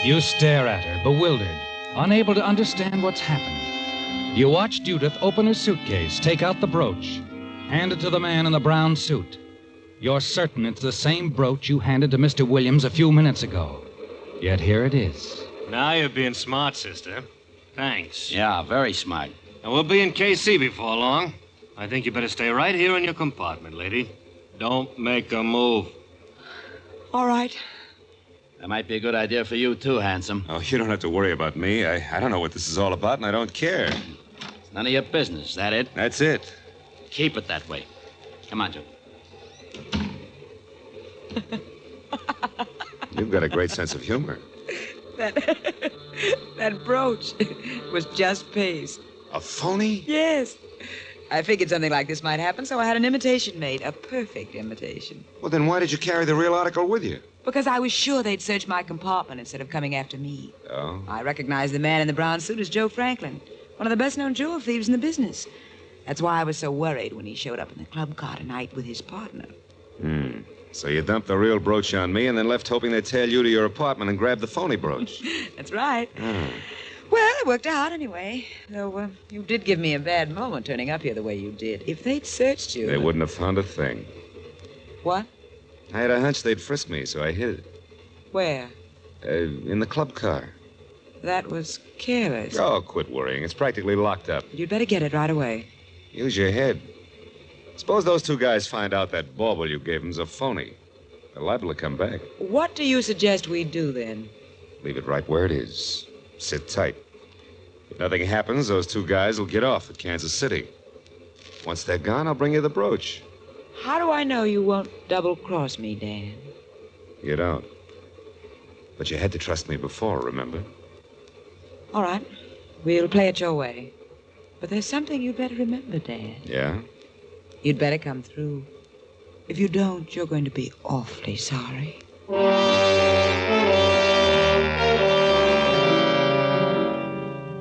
You stare at her, bewildered, unable to understand what's happened. You watch Judith open her suitcase, take out the brooch, hand it to the man in the brown suit. You're certain it's the same brooch you handed to Mr. Williams a few minutes ago. Yet here it is. Now you're being smart, sister. Thanks. Yeah, very smart. And we'll be in KC before long. I think you better stay right here in your compartment, lady. Don't make a move. All right. That might be a good idea for you, too, handsome. Oh, you don't have to worry about me. I don't know what this is all about, and I don't care. It's none of your business. Is that it? That's it. Keep it that way. Come on, Joe. You've got a great sense of humor. That brooch was just paste. A phony? Yes. I figured something like this might happen, so I had an imitation made. A perfect imitation. Well, then why did you carry the real article with you? Because I was sure they'd search my compartment instead of coming after me. Oh? I recognized the man in the brown suit as Joe Franklin, one of the best-known jewel thieves in the business. That's why I was so worried when he showed up in the club car tonight with his partner. So you dumped the real brooch on me and then left hoping they'd tail you to your apartment and grab the phony brooch. That's right. Well, it worked out anyway. Though you did give me a bad moment turning up here the way you did. If they'd searched you... They wouldn't have found a thing. What? I had a hunch they'd frisk me, so I hid it. Where? In the club car. That was careless. Oh, quit worrying. It's practically locked up. You'd better get it right away. Use your head. Suppose those two guys find out that bauble you gave them's a phony. They're liable to come back. What do you suggest we do then? Leave it right where it is. Sit tight. If nothing happens, those two guys will get off at Kansas City. Once they're gone, I'll bring you the brooch. How do I know you won't double-cross me, Dan? You don't. But you had to trust me before, remember? All right. We'll play it your way. But there's something you'd better remember, Dan. Yeah? You'd better come through. If you don't, you're going to be awfully sorry.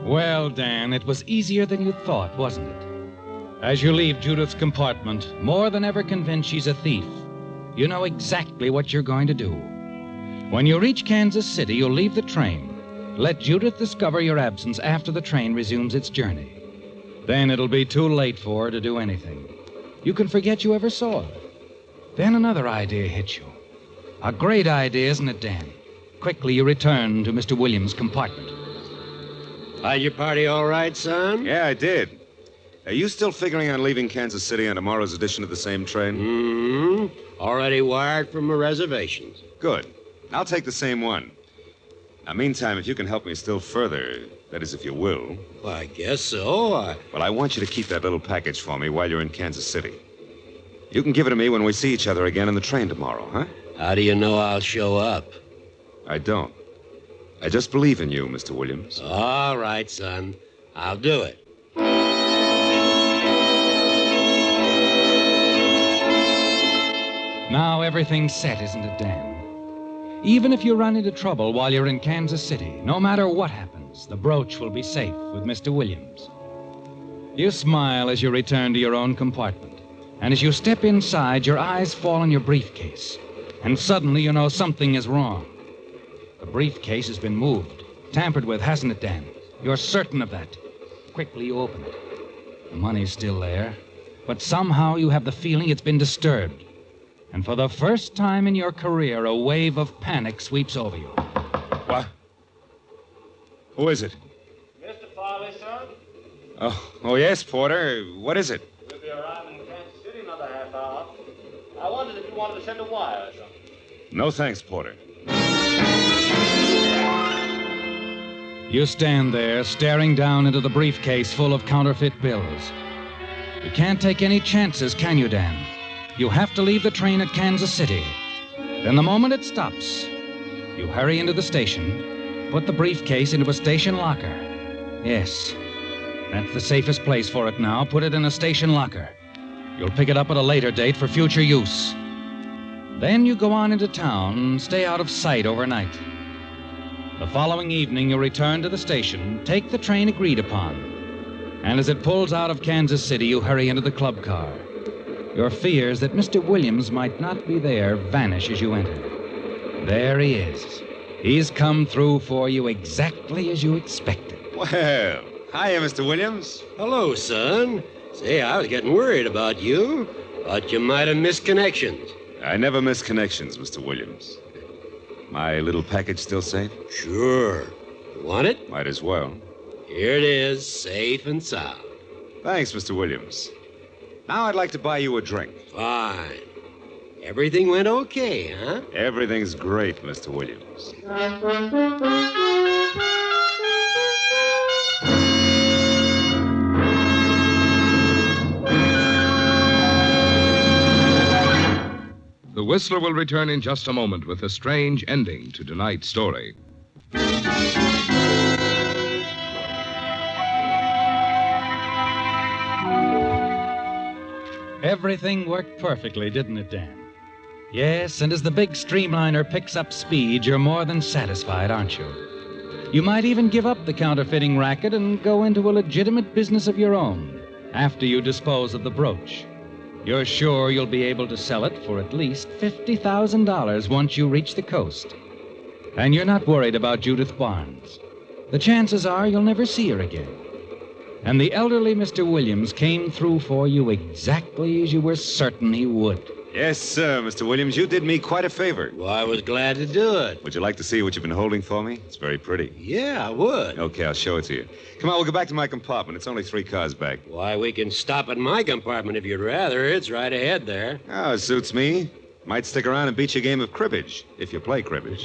Well, Dan, it was easier than you thought, wasn't it? As you leave Judith's compartment, more than ever convinced she's a thief, you know exactly what you're going to do. When you reach Kansas City, you'll leave the train. Let Judith discover your absence after the train resumes its journey. Then it'll be too late for her to do anything. You can forget you ever saw her. Then another idea hits you. A great idea, isn't it, Dan? Quickly, you return to Mr. Williams' compartment. Had your party all right, son? Yeah, I did. Are you still figuring on leaving Kansas City on tomorrow's edition of the same train? Mm-hmm. Already wired for my reservations. Good. I'll take the same one. Now, meantime, if you can help me still further, that is, if you will. Well, I guess so. Well, I want you to keep that little package for me while you're in Kansas City. You can give it to me when we see each other again on the train tomorrow, huh? How do you know I'll show up? I don't. I just believe in you, Mr. Williams. All right, son. I'll do it. Now everything's set, isn't it, Dan? Even if you run into trouble while you're in Kansas City, no matter what happens, the brooch will be safe with Mr. Williams. You smile as you return to your own compartment, and as you step inside, your eyes fall on your briefcase, and suddenly you know something is wrong. The briefcase has been moved, tampered with, hasn't it, Dan? You're certain of that. Quickly you open it. The money's still there, but somehow you have the feeling it's been disturbed. And for the first time in your career, a wave of panic sweeps over you. What? Who is it? Mr. Farley, son? Oh, yes, Porter. What is it? We'll be arriving in Kansas City in another half hour. I wondered if you wanted to send a wire or something. No thanks, Porter. You stand there, staring down into the briefcase full of counterfeit bills. You can't take any chances, can you, Dan? You have to leave the train at Kansas City. Then the moment it stops, you hurry into the station, put the briefcase into a station locker. Yes, that's the safest place for it now. Put it in a station locker. You'll pick it up at a later date for future use. Then you go on into town and stay out of sight overnight. The following evening, you return to the station, take the train agreed upon. And as it pulls out of Kansas City, you hurry into the club car. Your fears that Mr. Williams might not be there vanish as you enter. There he is. He's come through for you exactly as you expected. Well, hiya, Mr. Williams. Hello, son. Say, I was getting worried about you. Thought you might have missed connections. I never miss connections, Mr. Williams. My little package still safe? Sure. Want it? Might as well. Here it is, safe and sound. Thanks, Mr. Williams. Now I'd like to buy you a drink. Fine. Everything went okay, huh? Everything's great, Mr. Williams. The Whistler will return in just a moment with a strange ending to tonight's story. Everything worked perfectly, didn't it, Dan? Yes, and as the big streamliner picks up speed, you're more than satisfied, aren't you? You might even give up the counterfeiting racket and go into a legitimate business of your own after you dispose of the brooch. You're sure you'll be able to sell it for at least $50,000 once you reach the coast. And you're not worried about Judith Barnes. The chances are you'll never see her again. And the elderly Mr. Williams came through for you exactly as you were certain he would. Yes, sir, Mr. Williams. You did me quite a favor. Well, I was glad to do it. Would you like to see what you've been holding for me? It's very pretty. Yeah, I would. Okay, I'll show it to you. Come on, we'll go back to my compartment. It's only 3 cars back. Why, we can stop at my compartment if you'd rather. It's right ahead there. Oh, it suits me. Might stick around and beat you a game of cribbage, if you play cribbage.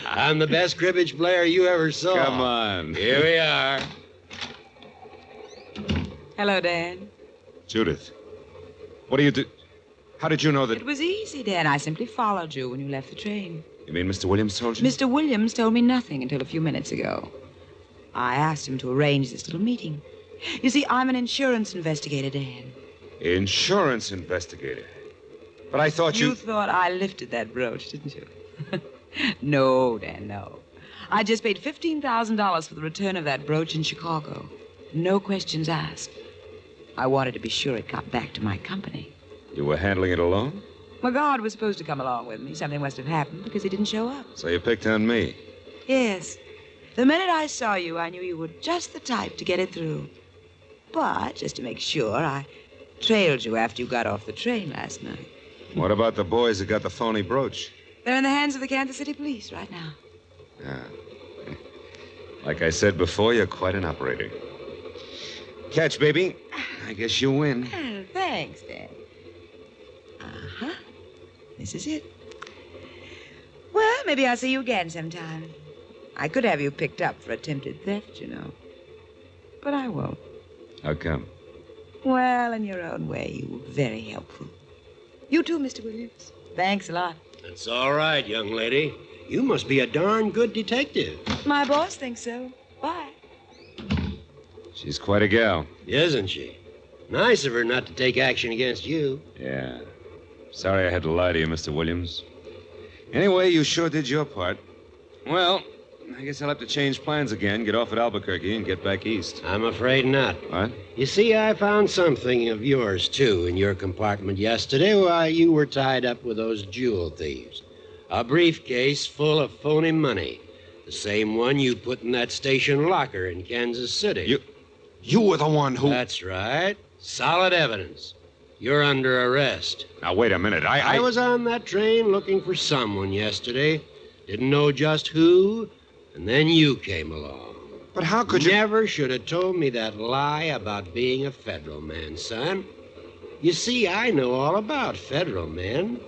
I'm the best cribbage player you ever saw. Come on. Here we are. Hello, Dan. Judith, what do you do? How did you know that... It was easy, Dan. I simply followed you when you left the train. You mean Mr. Williams told you? Mr. Williams told me nothing until a few minutes ago. I asked him to arrange this little meeting. You see, I'm an insurance investigator, Dan. Insurance investigator? But I thought you... You thought I lifted that brooch, didn't you? No, Dan, no. I just paid $15,000 for the return of that brooch in Chicago. No questions asked. I wanted to be sure it got back to my company. You were handling it alone? McGard was supposed to come along with me. Something must have happened because he didn't show up. So you picked on me. Yes. The minute I saw you, I knew you were just the type to get it through. But, just to make sure, I trailed you after you got off the train last night. What about the boys that got the phony brooch? They're in the hands of the Kansas City police right now. Yeah. Like I said before, you're quite an operator. Catch, baby. I guess you win. Oh, thanks, Dad. Uh-huh. This is it. Well, maybe I'll see you again sometime. I could have you picked up for attempted theft, you know. But I won't. How come? Well, in your own way, you were very helpful. You too, Mr. Williams. Thanks a lot. That's all right, young lady. You must be a darn good detective. My boss thinks so. Bye. She's quite a gal. Isn't she? Nice of her not to take action against you. Yeah. Sorry I had to lie to you, Mr. Williams. Anyway, you sure did your part. Well, I guess I'll have to change plans again, get off at Albuquerque, and get back east. I'm afraid not. What? You see, I found something of yours, too, in your compartment yesterday while you were tied up with those jewel thieves. A briefcase full of phony money. The same one you put in that station locker in Kansas City. You were the one who... That's right. Solid evidence. You're under arrest. Now, wait a minute. I was on that train looking for someone yesterday. Didn't know just who, and then you came along. But how could you... Never should have told me that lie about being a federal man, son. You see, I know all about federal men.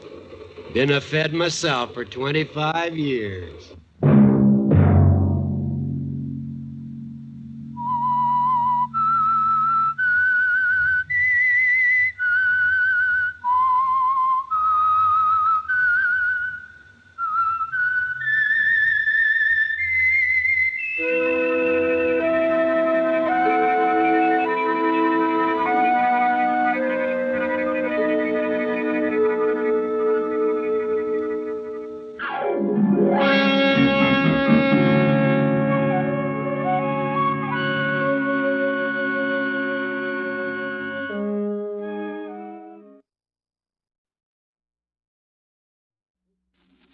Been a Fed myself for 25 years.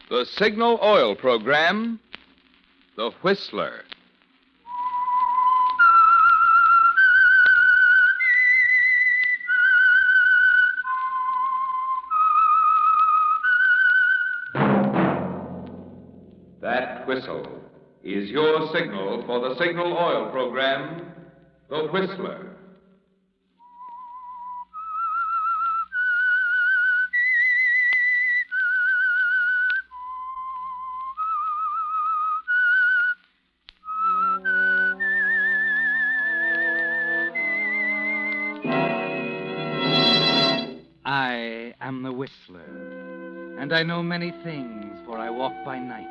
The Signal Oil Program, The Whistler. That whistle is your signal for the Signal Oil Program, The Whistler. I am the Whistler, and I know many things, for I walk by night.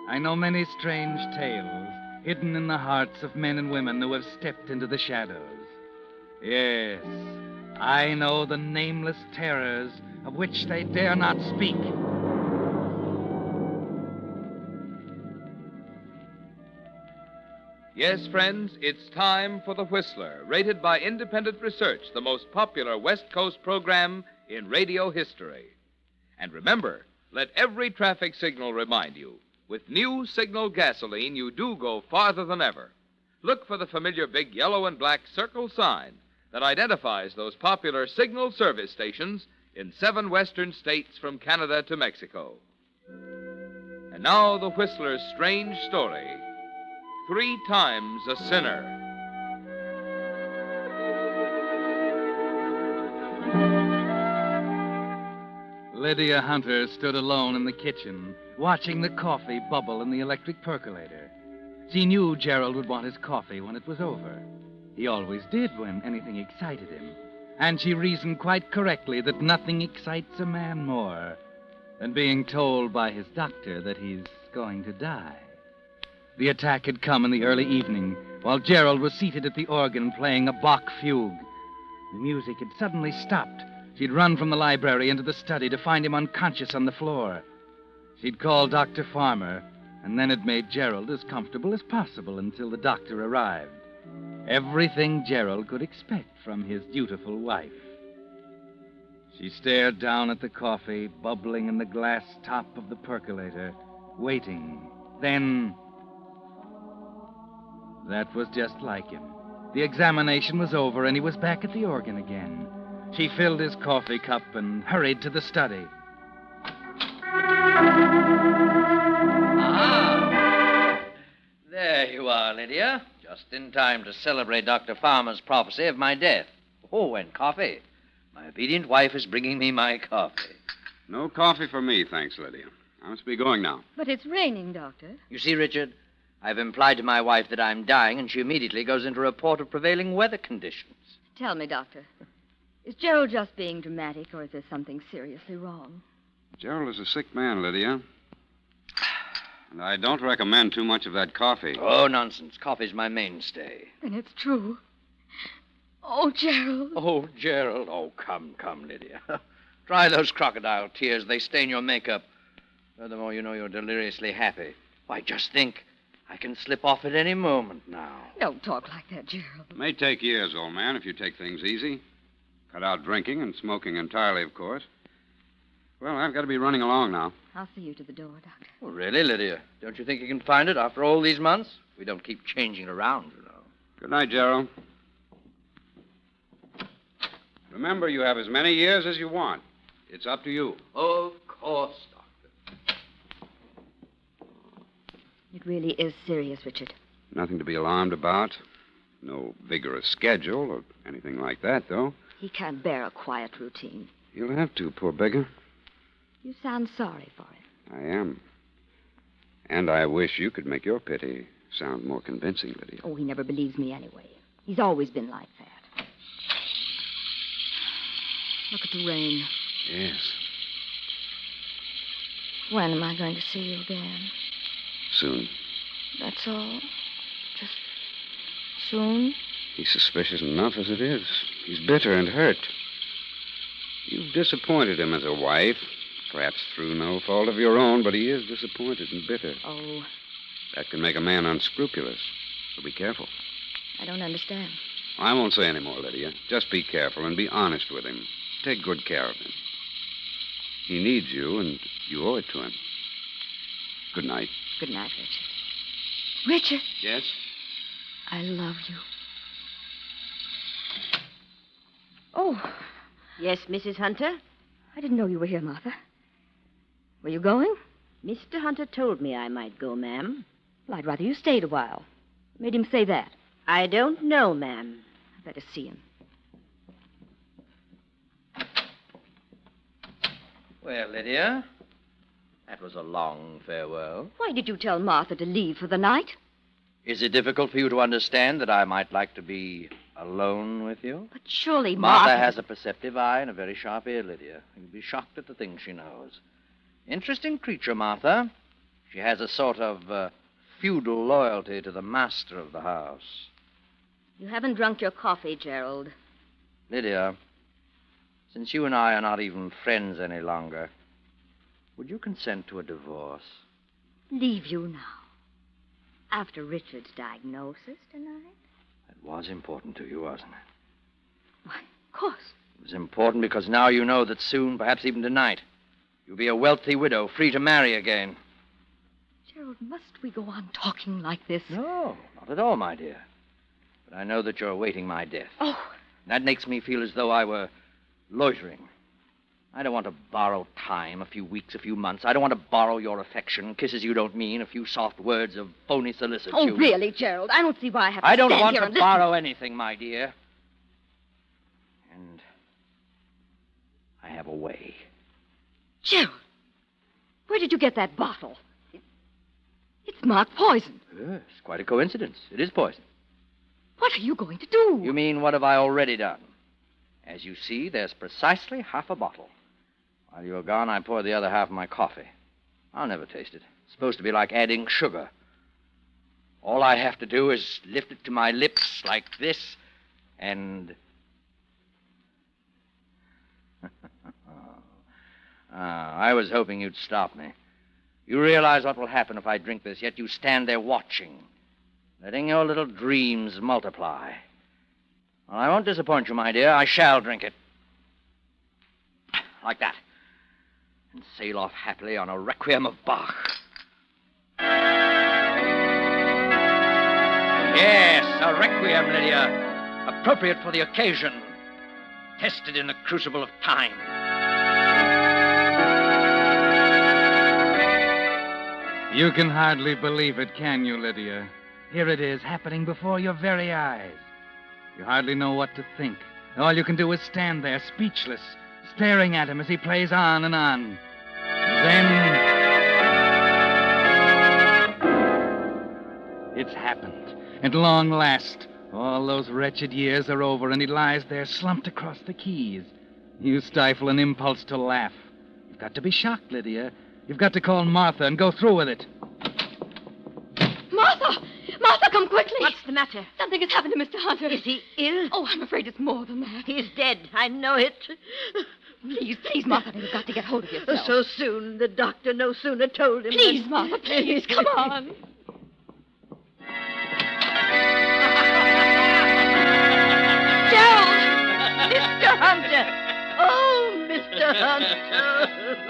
I know many strange tales hidden in the hearts of men and women who have stepped into the shadows. Yes, I know the nameless terrors of which they dare not speak. Yes, friends, it's time for The Whistler, rated by independent research the most popular West Coast program in radio history. And remember, let every traffic signal remind you, with new Signal gasoline, you do go farther than ever. Look for the familiar big yellow and black circle sign that identifies those popular Signal service stations in 7 western states from Canada to Mexico. And now The Whistler's strange story, 3 Times a Sinner. Lydia Hunter stood alone in the kitchen, watching the coffee bubble in the electric percolator. She knew Gerald would want his coffee when it was over. He always did when anything excited him. And she reasoned quite correctly that nothing excites a man more than being told by his doctor that he's going to die. The attack had come in the early evening, while Gerald was seated at the organ playing a Bach fugue. The music had suddenly stopped. She'd run from the library into the study to find him unconscious on the floor. She'd called Dr. Farmer, and then had made Gerald as comfortable as possible until the doctor arrived. Everything Gerald could expect from his dutiful wife. She stared down at the coffee bubbling in the glass top of the percolator, waiting. Then... That was just like him. The examination was over, and he was back at the organ again. She filled his coffee cup and hurried to the study. There you are, Lydia. Just in time to celebrate Dr. Farmer's prophecy of my death. Oh, and coffee. My obedient wife is bringing me my coffee. No coffee for me, thanks, Lydia. I must be going now. But it's raining, Doctor. You see, Richard, I've implied to my wife that I'm dying, and she immediately goes into a report of prevailing weather conditions. Tell me, Doctor, is Gerald just being dramatic, or is there something seriously wrong? Gerald is a sick man, Lydia. And I don't recommend too much of that coffee. Oh, nonsense. Coffee's my mainstay. Then it's true. Oh, Gerald. Oh, Gerald. Oh, come, Lydia. Dry those crocodile tears. They stain your makeup. Furthermore, you know you're deliriously happy. Why, just think. I can slip off at any moment now. Don't talk like that, Gerald. It may take years, old man, if you take things easy. Cut out drinking and smoking entirely, of course. Well, I've got to be running along now. I'll see you to the door, Doctor. Well, really, Lydia? Don't you think you can find it after all these months? We don't keep changing it around, you know. Good night, Gerald. Remember, you have as many years as you want. It's up to you. Of course, Doctor. It really is serious, Richard. Nothing to be alarmed about. No vigorous schedule or anything like that, though. He can't bear a quiet routine. You'll have to, poor beggar. You sound sorry for him. I am. And I wish you could make your pity sound more convincing, Lydia. Oh, he never believes me anyway. He's always been like that. Look at the rain. Yes. When am I going to see you again? Soon. That's all? Just soon? He's suspicious enough as it is. He's bitter and hurt. You've disappointed him as a wife. Perhaps through no fault of your own, but he is disappointed and bitter. Oh. That can make a man unscrupulous. So be careful. I don't understand. I won't say any more, Lydia. Just be careful and be honest with him. Take good care of him. He needs you, and you owe it to him. Good night. Good night, Richard. Richard! Yes? I love you. Oh. Yes, Mrs. Hunter? I didn't know you were here, Martha. Were you going? Mr. Hunter told me I might go, ma'am. Well, I'd rather you stayed a while. Made him say that. I don't know, ma'am. I'd better see him. Well, Lydia, that was a long farewell. Why did you tell Martha to leave for the night? Is it difficult for you to understand that I might like to be alone with you? But surely Martha has a perceptive eye and a very sharp ear, Lydia. You'd be shocked at the things she knows. Interesting creature, Martha. She has a sort of feudal loyalty to the master of the house. You haven't drunk your coffee, Gerald. Lydia, since you and I are not even friends any longer, would you consent to a divorce? Leave you now. After Richard's diagnosis tonight? That was important to you, wasn't it? Why, of course. It was important because now you know that soon, perhaps even tonight, you'll be a wealthy widow, free to marry again. Gerald, must we go on talking like this? No, not at all, my dear. But I know that you're awaiting my death. Oh. That makes me feel as though I were loitering. I don't want to borrow time, a few weeks, a few months. I don't want to borrow your affection, kisses you don't mean, a few soft words of phony solicitude. Oh, really, Gerald? I don't see why I have to I don't stand want here to and listen. borrow anything, my dear. And I have a way. Gerald, where did you get that bottle? It's marked poison. Yes, quite a coincidence. It is poison. What are you going to do? You mean, what have I already done? As you see, there's precisely half a bottle. While you're gone, I pour the other half in my coffee. I'll never taste it. It's supposed to be like adding sugar. All I have to do is lift it to my lips like this, and... I was hoping you'd stop me. You realize what will happen if I drink this, yet you stand there watching, letting your little dreams multiply. Well, I won't disappoint you, my dear. I shall drink it. like that. And sail off happily on a requiem of Bach. Yes, a requiem, Lydia. Appropriate for the occasion. Tested in the crucible of time. You can hardly believe it, can you, Lydia? Here it is, happening before your very eyes. You hardly know what to think. All you can do is stand there, speechless, staring at him as he plays on and on. Then... it's happened. At long last. All those wretched years are over, and he lies there slumped across the keys. You stifle an impulse to laugh. You've got to be shocked, Lydia. You've got to call Martha and go through with it. Martha! Martha, come quickly! What's the matter? Something has happened to Mr. Hunter. Is he ill? Oh, I'm afraid it's more than that. He's dead. I know it. Please, Martha, you've got to get hold of yourself. So soon. The doctor no sooner told him. Please, Martha, please, come on. Gerald! Mr. Hunter! Oh, Mr. Hunter!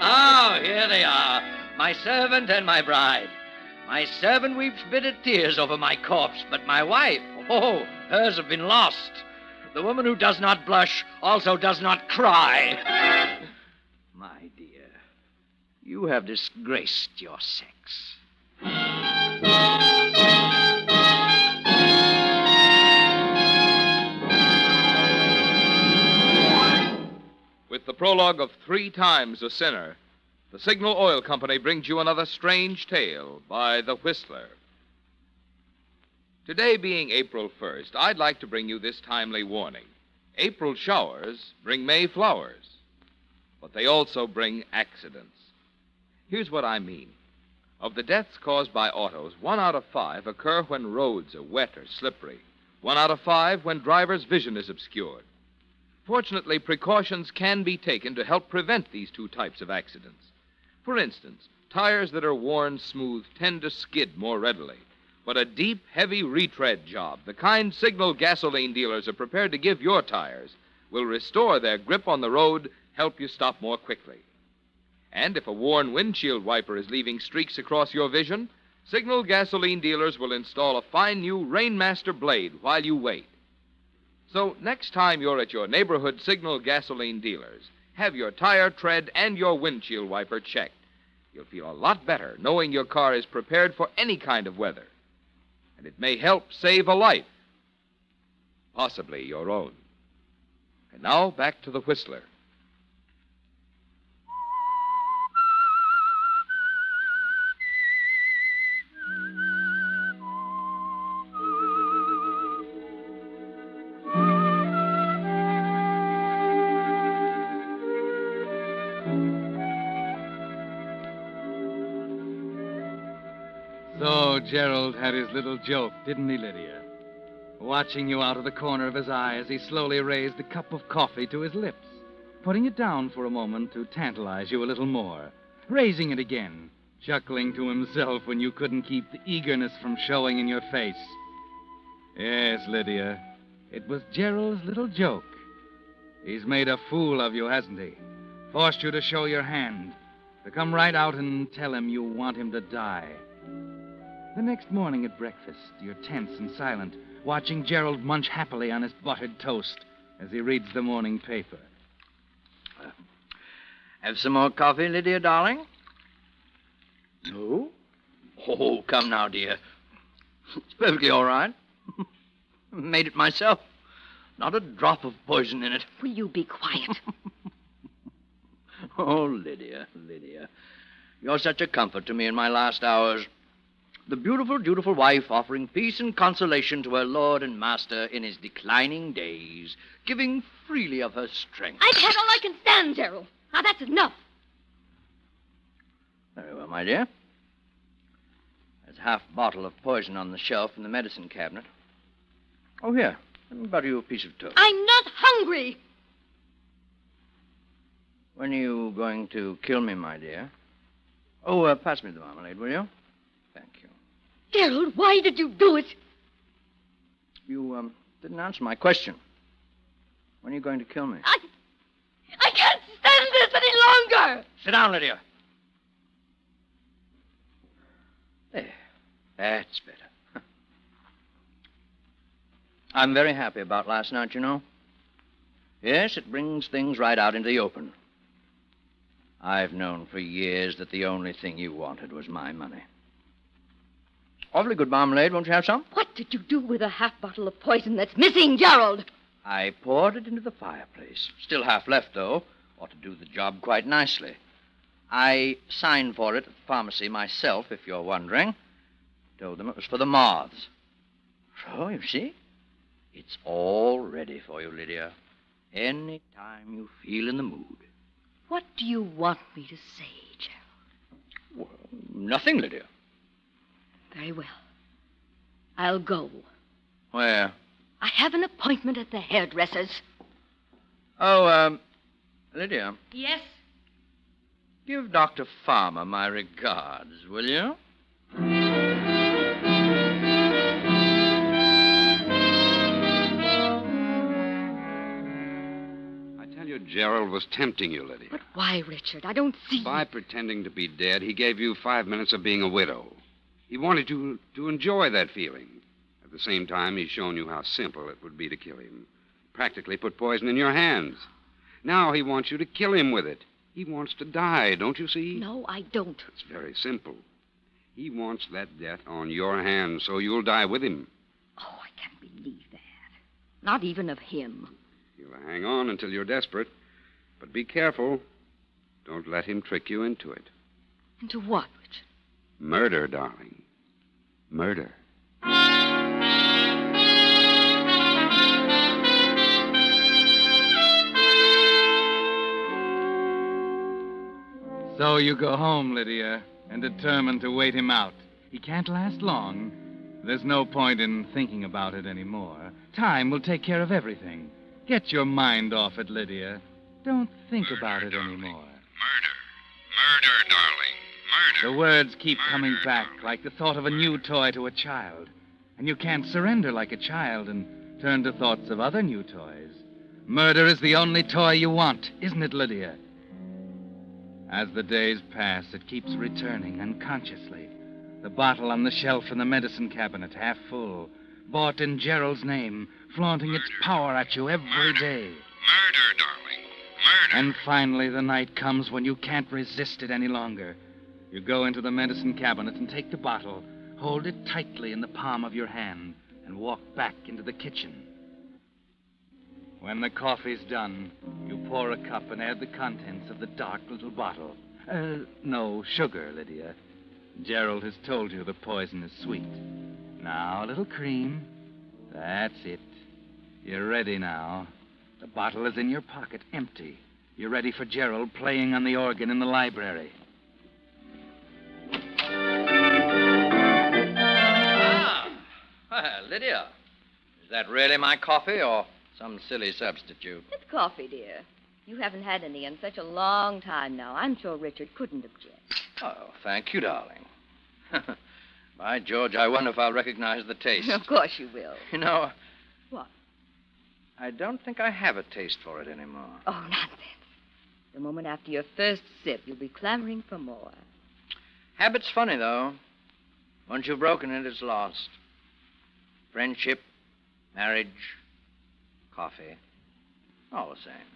Oh, here they are. My servant and my bride. My servant weeps bitter tears over my corpse, but my wife, oh, hers have been lost. The woman who does not blush also does not cry. My dear, you have disgraced your sex. With the prologue of 3 Times a Sinner, the Signal Oil Company brings you another strange tale by The Whistler. Today being April 1st, I'd like to bring you this timely warning. April showers bring May flowers, but they also bring accidents. Here's what I mean. Of the deaths caused by autos, 1 out of 5 occur when roads are wet or slippery. 1 out of 5 when drivers' vision is obscured. Fortunately, precautions can be taken to help prevent these 2 types of accidents. For instance, tires that are worn smooth tend to skid more readily. But a deep, heavy retread job, the kind Signal gasoline dealers are prepared to give your tires, will restore their grip on the road, help you stop more quickly. And if a worn windshield wiper is leaving streaks across your vision, Signal gasoline dealers will install a fine new Rainmaster blade while you wait. So next time you're at your neighborhood Signal gasoline dealers, have your tire tread and your windshield wiper checked. You'll feel a lot better knowing your car is prepared for any kind of weather. And it may help save a life, possibly your own. And now back to The Whistler. So Gerald had his little joke, didn't he, Lydia? Watching you out of the corner of his eye as he slowly raised the cup of coffee to his lips, putting it down for a moment to tantalize you a little more, raising it again, chuckling to himself when you couldn't keep the eagerness from showing in your face. Yes, Lydia, it was Gerald's little joke. He's made a fool of you, hasn't he? Forced you to show your hand, to come right out and tell him you want him to die. The next morning at breakfast, you're tense and silent, watching Gerald munch happily on his buttered toast as he reads the morning paper. Have some more coffee, Lydia, darling? No? Oh, come now, dear. It's perfectly all right. Made it myself. Not a drop of poison in it. Will you be quiet? Oh, Lydia, Lydia. You're such a comfort to me in my last hours. The beautiful, dutiful wife offering peace and consolation to her lord and master in his declining days, giving freely of her strength. I've had all I can stand, Gerald. Now, that's enough. Very well, my dear. There's a half bottle of poison on the shelf in the medicine cabinet. Oh, here. Let me butter you a piece of toast. I'm not hungry. When are you going to kill me, my dear? Oh, pass me the marmalade, will you? Thank you. Gerald, why did you do it? You, didn't answer my question. When are you going to kill me? I can't stand this never! Sit down, Lydia. There. That's better. I'm very happy about last night, you know. Yes, it brings things right out into the open. I've known for years that the only thing you wanted was my money. Awfully good marmalade. Won't you have some? What did you do with a half bottle of poison that's missing, Gerald? I poured it into the fireplace. Still half left, though. Ought to do the job quite nicely. I signed for it at the pharmacy myself, if you're wondering. Told them it was for the moths. So, you see, it's all ready for you, Lydia. Any time you feel in the mood. What do you want me to say, Gerald? Well, nothing, Lydia. Very well. I'll go. Where? I have an appointment at the hairdresser's. Oh, Lydia, Yes? give Dr. Farmer my regards, will you? Gerald was tempting you, Lydia. But why, Richard? I don't see... By pretending to be dead, he gave you 5 minutes of being a widow. He wanted you to enjoy that feeling. At the same time, he's shown you how simple it would be to kill him. Practically put poison in your hands. Now he wants you to kill him with it. He wants to die, don't you see? No, I don't. It's very simple. He wants that death on your hands, so you'll die with him. Oh, I can't believe that. Not even of him. You'll hang on until you're desperate. But be careful. Don't let him trick you into it. Into what, Richard? Murder, darling. Murder. So you go home, Lydia, and determined to wait him out. He can't last long. There's no point in thinking about it anymore. Time will take care of everything. Get your mind off it, Lydia. Don't think about it anymore. Murder, darling. Murder. The words keep coming back like the thought of a new toy to a child. And you can't surrender like a child and turn to thoughts of other new toys. Murder is the only toy you want, isn't it, Lydia? As the days pass, it keeps returning unconsciously. The bottle on the shelf in the medicine cabinet, half full, bought in Gerald's name, flaunting its power at you every day. Murder, darling. Murder. And finally, the night comes when you can't resist it any longer. You go into the medicine cabinet and take the bottle, hold it tightly in the palm of your hand, and walk back into the kitchen. When the coffee's done, you pour a cup and add the contents of the dark little bottle. No sugar, Lydia. Gerald has told you the poison is sweet. Now, a little cream. That's it. You're ready now. The bottle is in your pocket, empty. You're ready for Gerald playing on the organ in the library. Well, Lydia, is that really my coffee or some silly substitute? It's coffee, dear. You haven't had any in such a long time now. I'm sure Richard couldn't object. Oh, thank you, darling. By George, I wonder if I'll recognize the taste. Of course you will. You know... What? I don't think I have a taste for it anymore. Oh, nonsense. The moment after your first sip, you'll be clamoring for more. Habit's funny, though. Once you've broken it, it's lost. Friendship, marriage, coffee, all the same.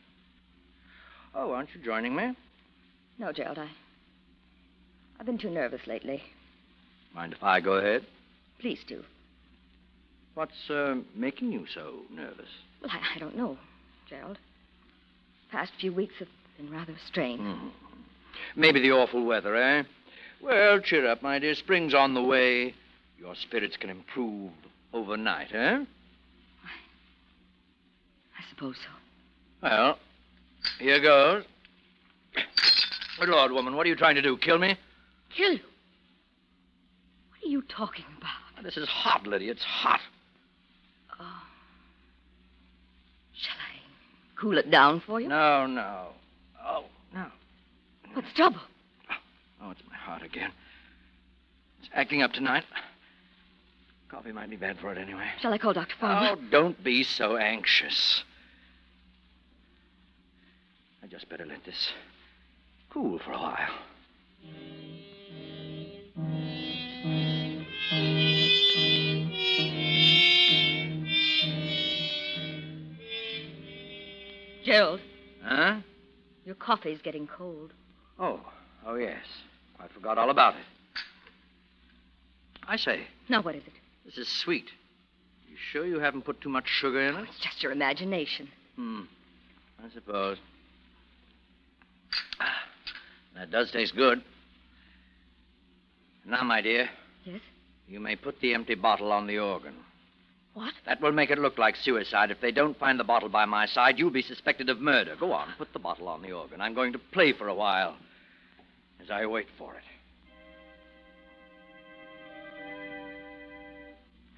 Oh, aren't you joining me? No, Gerald, I've been too nervous lately. Mind if I go ahead? Please do. What's making you so nervous? Well, I don't know, Gerald. Past few weeks have been rather strange. Maybe the awful weather, eh? Well, cheer up, my dear. Spring's on the way. Your spirits can improve overnight, eh? I suppose so. Well, here goes. Good Lord, woman, what are you trying to do? Kill me? Kill you? What are you talking about? This is hot, Lydia. It's hot. Oh. Shall I cool it down for you? No. Oh, no. What's the trouble? Oh, it's my heart again. It's acting up tonight. Coffee might be bad for it anyway. Shall I call Dr. Farley? Oh, don't be so anxious. I just better let this cool for a while. Gerald, Huh? your coffee's getting cold. Oh, yes. I forgot all about it. I say, Now, what is it? this is sweet. You sure you haven't put too much sugar in it? It's just your imagination. I suppose. That does taste good. Now, my dear. Yes? You may put the empty bottle on the organ. What? That will make it look like suicide. If they don't find the bottle by my side, you'll be suspected of murder. Go on, put the bottle on the organ. I'm going to play for a while as I wait for it.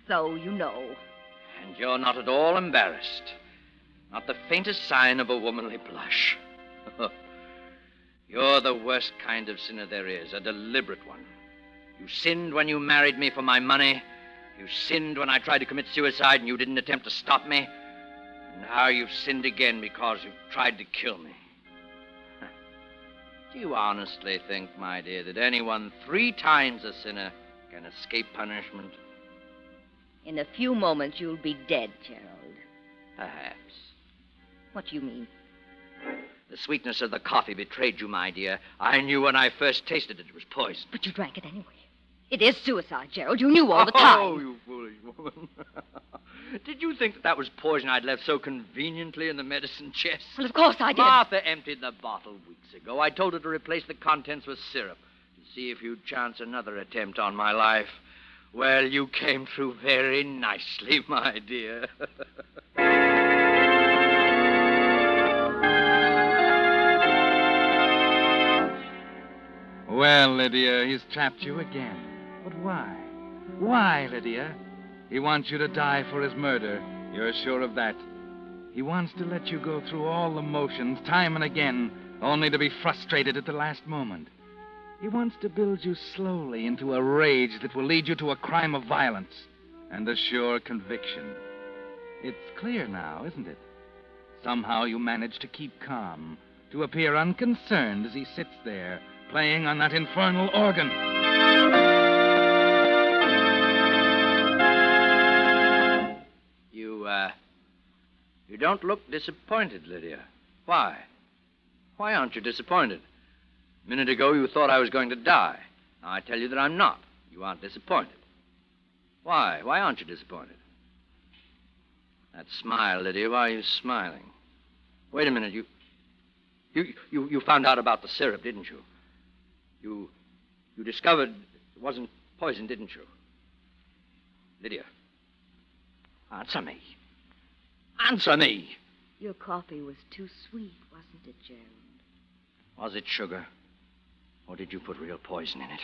So you know. And you're not at all embarrassed. Not the faintest sign of a womanly blush. You're the worst kind of sinner there is, a deliberate one. You sinned when you married me for my money. You sinned when I tried to commit suicide and you didn't attempt to stop me. And now you've sinned again because you've tried to kill me. Do you honestly think, my dear, that anyone 3 times a sinner can escape punishment? In a few moments, you'll be dead, Gerald. Perhaps. What do you mean? The sweetness of the coffee betrayed you, my dear. I knew when I first tasted it, it was poison. But you drank it anyway. It is suicide, Gerald. You knew all the time. Oh, you foolish woman. Did you think that was poison I'd left so conveniently in the medicine chest? Well, of course I did. Martha emptied the bottle weeks ago. I told her to replace the contents with syrup to see if you'd chance another attempt on my life. Well, you came through very nicely, my dear. Well, Lydia, he's trapped you again. But why? Why, Lydia? He wants you to die for his murder. You're sure of that. He wants to let you go through all the motions, time and again, only to be frustrated at the last moment. He wants to build you slowly into a rage that will lead you to a crime of violence and a sure conviction. It's clear now, isn't it? Somehow you manage to keep calm, to appear unconcerned as he sits there, playing on that infernal organ. You don't look disappointed, Lydia. Why? Why aren't you disappointed? A minute ago, you thought I was going to die. Now, I tell you that I'm not. You aren't disappointed. Why? Why aren't you disappointed? That smile, Lydia, why are you smiling? Wait a minute, you found out about the syrup, didn't you? You discovered it wasn't poison, didn't you? Lydia, answer me. Answer me. Your coffee was too sweet, wasn't it, Gerald? Was it sugar? Or did you put real poison in it?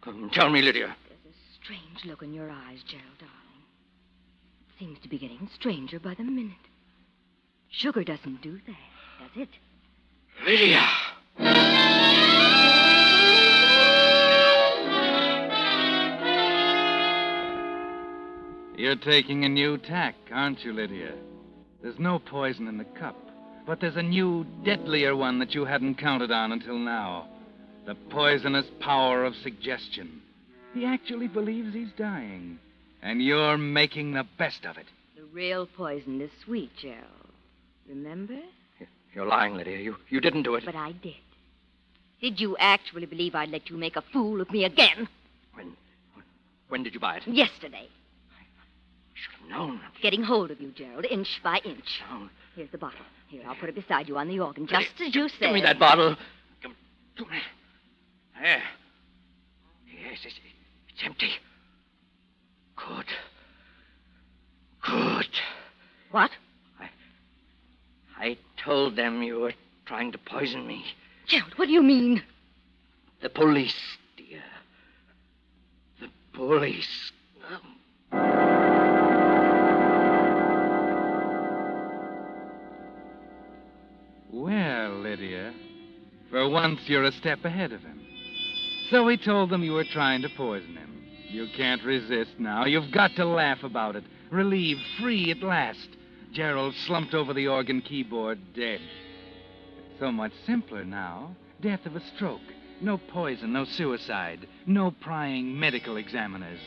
Come, tell me, Lydia. There's a strange look in your eyes, Gerald, darling. It seems to be getting stranger by the minute. Sugar doesn't do that, does it? Lydia! You're taking a new tack, aren't you, Lydia? There's no poison in the cup, but there's a new, deadlier one that you hadn't counted on until now. The poisonous power of suggestion. He actually believes he's dying, and you're making the best of it. The real poison is sweet, Gerald. Remember? You're lying, Lydia. You didn't do it. But I did. Did you actually believe I'd let you make a fool of me again? When did you buy it? Yesterday. Should have known. Getting hold of you, Gerald, inch by inch. No. Here's the bottle. Here, I'll put it beside you on the organ, just as you said. Give me that bottle. Give to me. There. Yes, it's empty. Good. Good. What? I told them you were trying to poison me. Gerald, what do you mean? The police, dear. The police. Well, Lydia, for once you're a step ahead of him. So he told them you were trying to poison him. You can't resist now. You've got to laugh about it. Relieved, free at last. Gerald slumped over the organ keyboard, dead. It's so much simpler now. Death of a stroke. No poison, no suicide, no prying medical examiners.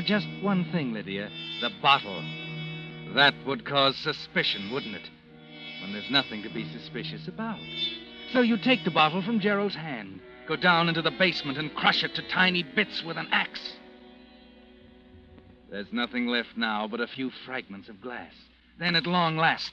Just one thing, Lydia. The bottle. That would cause suspicion, wouldn't it? When there's nothing to be suspicious about. So you take the bottle from Gerald's hand, go down into the basement and crush it to tiny bits with an axe. There's nothing left now but a few fragments of glass. Then at long last...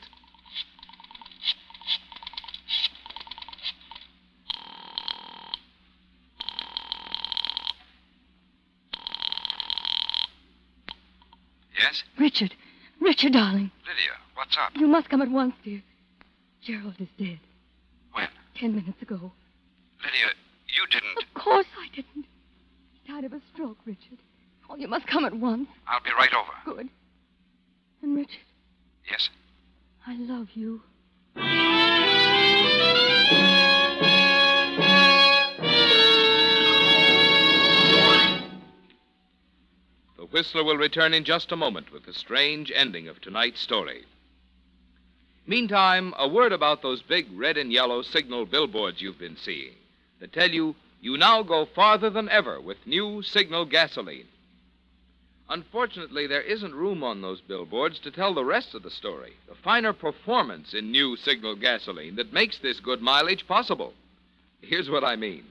Yes? Richard. Richard, darling. Lydia, what's up? You must come at once, dear. Gerald is dead. When? 10 minutes ago. Lydia, you didn't... Of course I didn't. He died of a stroke, Richard. Oh, you must come at once. I'll be right over. Good. And Richard, Yes? I love you. The Whistler will return in just a moment with the strange ending of tonight's story. Meantime, a word about those big red and yellow signal billboards you've been seeing that tell you now go farther than ever with new Signal gasoline. Unfortunately, there isn't room on those billboards to tell the rest of the story, the finer performance in new Signal gasoline that makes this good mileage possible. Here's what I mean.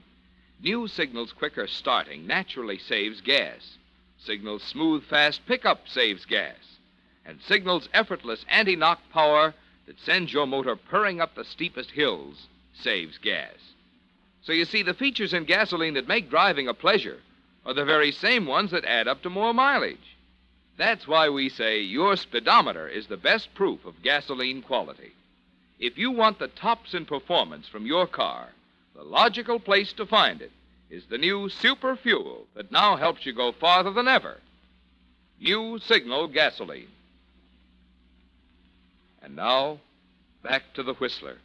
New Signal's quicker starting naturally saves gas. Signal's smooth, fast pickup saves gas. And Signal's effortless anti-knock power that sends your motor purring up the steepest hills saves gas. So you see, the features in gasoline that make driving a pleasure are the very same ones that add up to more mileage. That's why we say your speedometer is the best proof of gasoline quality. If you want the tops in performance from your car, the logical place to find it is the new Super Fuel that now helps you go farther than ever. New Signal gasoline. And now, back to the Whistler.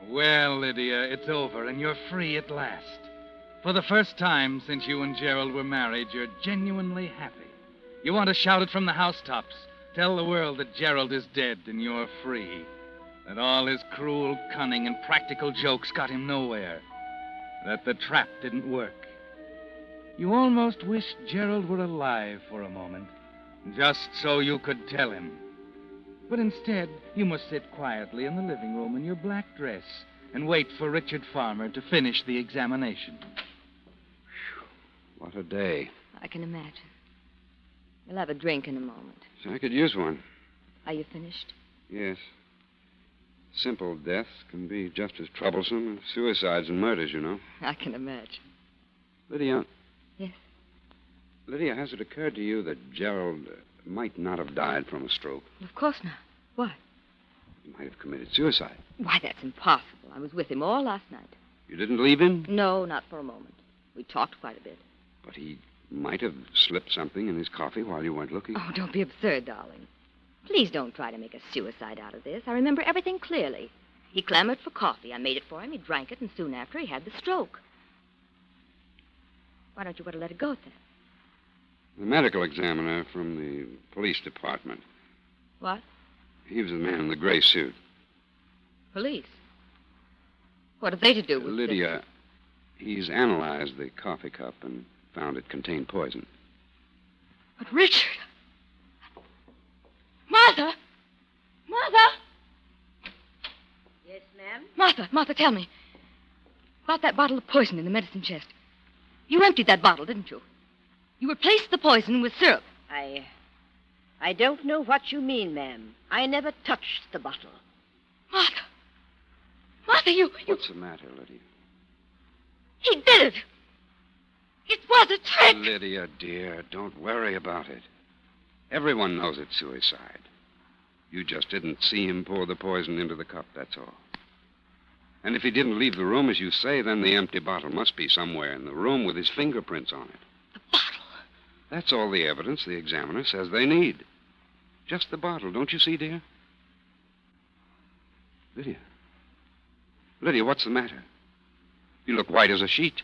Well, Lydia, it's over, and you're free at last. For the first time since you and Gerald were married, you're genuinely happy. You want to shout it from the housetops. Tell the world that Gerald is dead and you're free. That all his cruel cunning and practical jokes got him nowhere. That the trap didn't work. You almost wished Gerald were alive for a moment, just so you could tell him. But instead, you must sit quietly in the living room in your black dress and wait for Richard Farmer to finish the examination. What a day. I can imagine. We'll have a drink in a moment. I could use one. Are you finished? Yes. Simple deaths can be just as troublesome as suicides and murders, you know. I can imagine. Lydia. Yes? Lydia, has it occurred to you that Gerald might not have died from a stroke? Of course not. Why? He might have committed suicide. Why, that's impossible. I was with him all last night. You didn't leave him? No, not for a moment. We talked quite a bit. But he might have slipped something in his coffee while you weren't looking. Oh, don't be absurd, darling. Please don't try to make a suicide out of this. I remember everything clearly. He clamored for coffee. I made it for him. He drank it, and soon after he had the stroke. Why don't you want to let it go then? The medical examiner from the police department. What? He was the man in the gray suit. Police? What have they to do with Lydia, he's analyzed the coffee cup and found it contained poison. But Richard... Martha! Martha! Yes, ma'am? Martha, tell me. About that bottle of poison in the medicine chest. You emptied that bottle, didn't you? You replaced the poison with syrup. I don't know what you mean, ma'am. I never touched the bottle. Martha, you... What's the matter, Lydia? He did it. It was a trick. Lydia, dear, don't worry about it. Everyone knows it's suicide. You just didn't see him pour the poison into the cup, that's all. And if he didn't leave the room, as you say, then the empty bottle must be somewhere in the room with his fingerprints on it. The bottle? That's all the evidence the examiner says they need. Just the bottle, don't you see, dear? Lydia. Lydia, what's the matter? You look white as a sheet.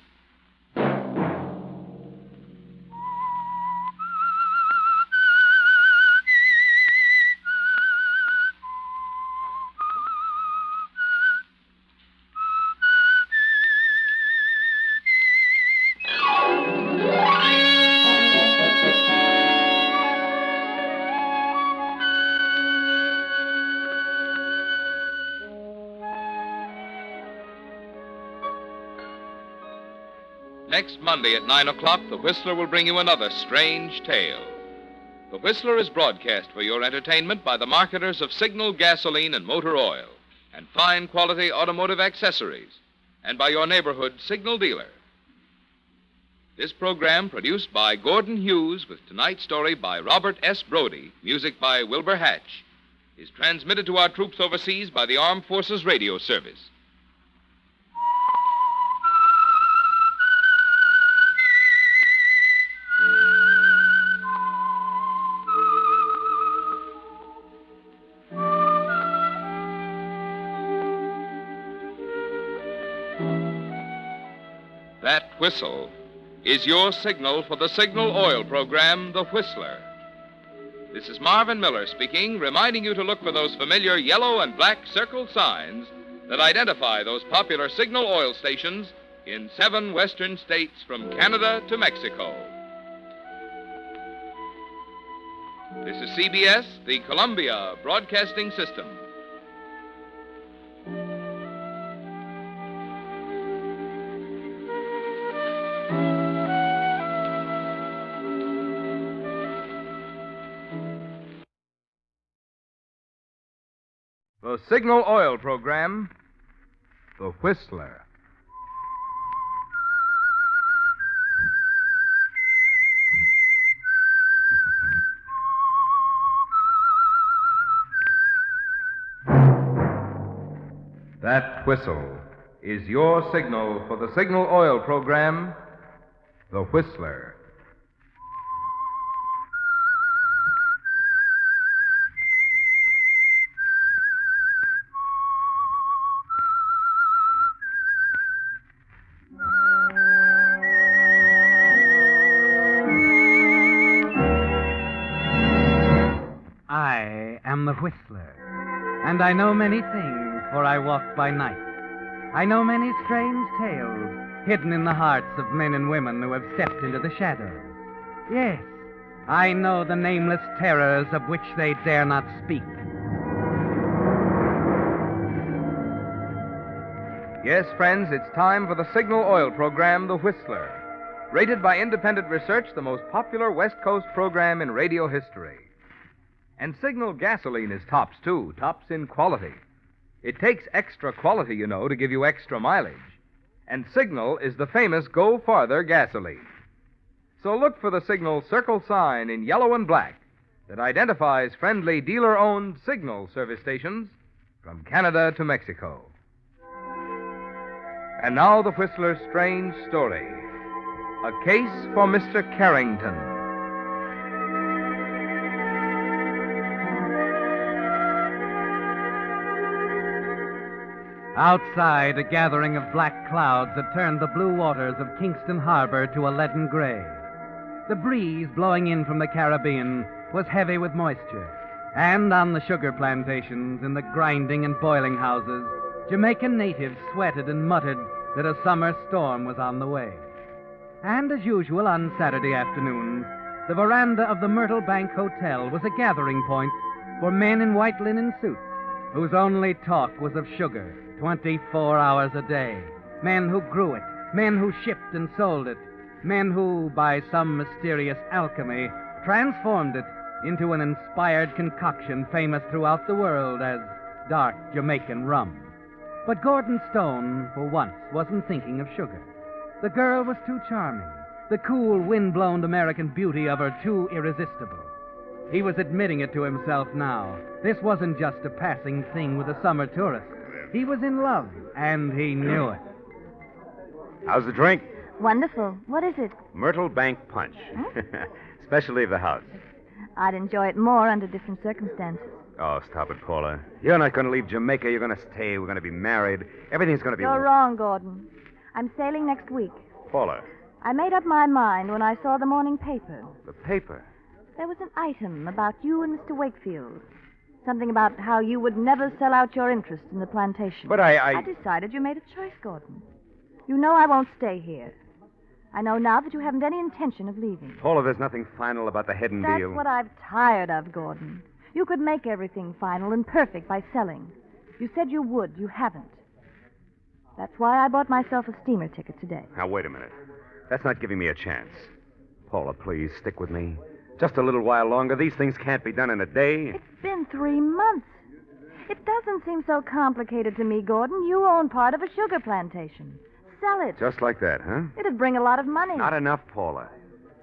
Next Monday at 9 o'clock, The Whistler will bring you another strange tale. The Whistler is broadcast for your entertainment by the marketers of Signal gasoline and motor oil and fine quality automotive accessories, and by your neighborhood Signal dealer. This program, produced by Gordon Hughes with tonight's story by Robert S. Brody, music by Wilbur Hatch, is transmitted to our troops overseas by the Armed Forces Radio Service. That whistle is your signal for the Signal Oil program, The Whistler. This is Marvin Miller speaking, reminding you to look for those familiar yellow and black circle signs that identify those popular Signal oil stations in 7 western states from Canada to Mexico. This is CBS, the Columbia Broadcasting System. The Signal Oil program, The Whistler. That whistle is your signal for the Signal Oil program, The Whistler. I am the Whistler, and I know many things, for I walk by night. I know many strange tales hidden in the hearts of men and women who have stepped into the shadows. Yes, I know the nameless terrors of which they dare not speak. Yes, friends, it's time for the Signal Oil program, The Whistler. Rated by independent research, the most popular West Coast program in radio history. And Signal gasoline is tops, too, tops in quality. It takes extra quality, you know, to give you extra mileage. And Signal is the famous Go Farther gasoline. So look for the Signal circle sign in yellow and black that identifies friendly dealer-owned Signal service stations from Canada to Mexico. And now the Whistler's strange story. A case for Mr. Carrington. Outside, a gathering of black clouds had turned the blue waters of Kingston Harbor to a leaden gray. The breeze blowing in from the Caribbean was heavy with moisture, and on the sugar plantations, in the grinding and boiling houses, Jamaican natives sweated and muttered that a summer storm was on the way. And as usual on Saturday afternoons, the veranda of the Myrtle Bank Hotel was a gathering point for men in white linen suits whose only talk was of sugar, 24 hours a day. Men who grew it, men who shipped and sold it, men who, by some mysterious alchemy, transformed it into an inspired concoction famous throughout the world as dark Jamaican rum. But Gordon Stone, for once, wasn't thinking of sugar. The girl was too charming, the cool, wind-blown American beauty of her too irresistible. He was admitting it to himself now. This wasn't just a passing thing with a summer tourist. He was in love, and he knew it. How's the drink? Wonderful. What is it? Myrtle Bank Punch. Specialty of the house. I'd enjoy it more under different circumstances. Oh, stop it, Paula. You're not going to leave Jamaica. You're going to stay. We're going to be married. Everything's going to be... You're wrong, Gordon. I'm sailing next week. Paula. I made up my mind when I saw the morning paper. The paper? There was an item about you and Mr. Wakefield. Something about how you would never sell out your interest in the plantation. But I decided you made a choice, Gordon. You know I won't stay here. I know now that you haven't any intention of leaving. Paula, there's nothing final about the Hedden That's deal. what I'm tired of, Gordon. You could make everything final and perfect by selling. You said you would. You haven't. That's why I bought myself a steamer ticket today. Now, wait a minute. That's not giving me a chance. Paula, please, stick with me. Just a little while longer. These things can't be done in a day. It's been 3 months. It doesn't seem so complicated to me, Gordon. You own part of a sugar plantation. Sell it. Just like that, huh? It'd bring a lot of money. Not enough, Paula.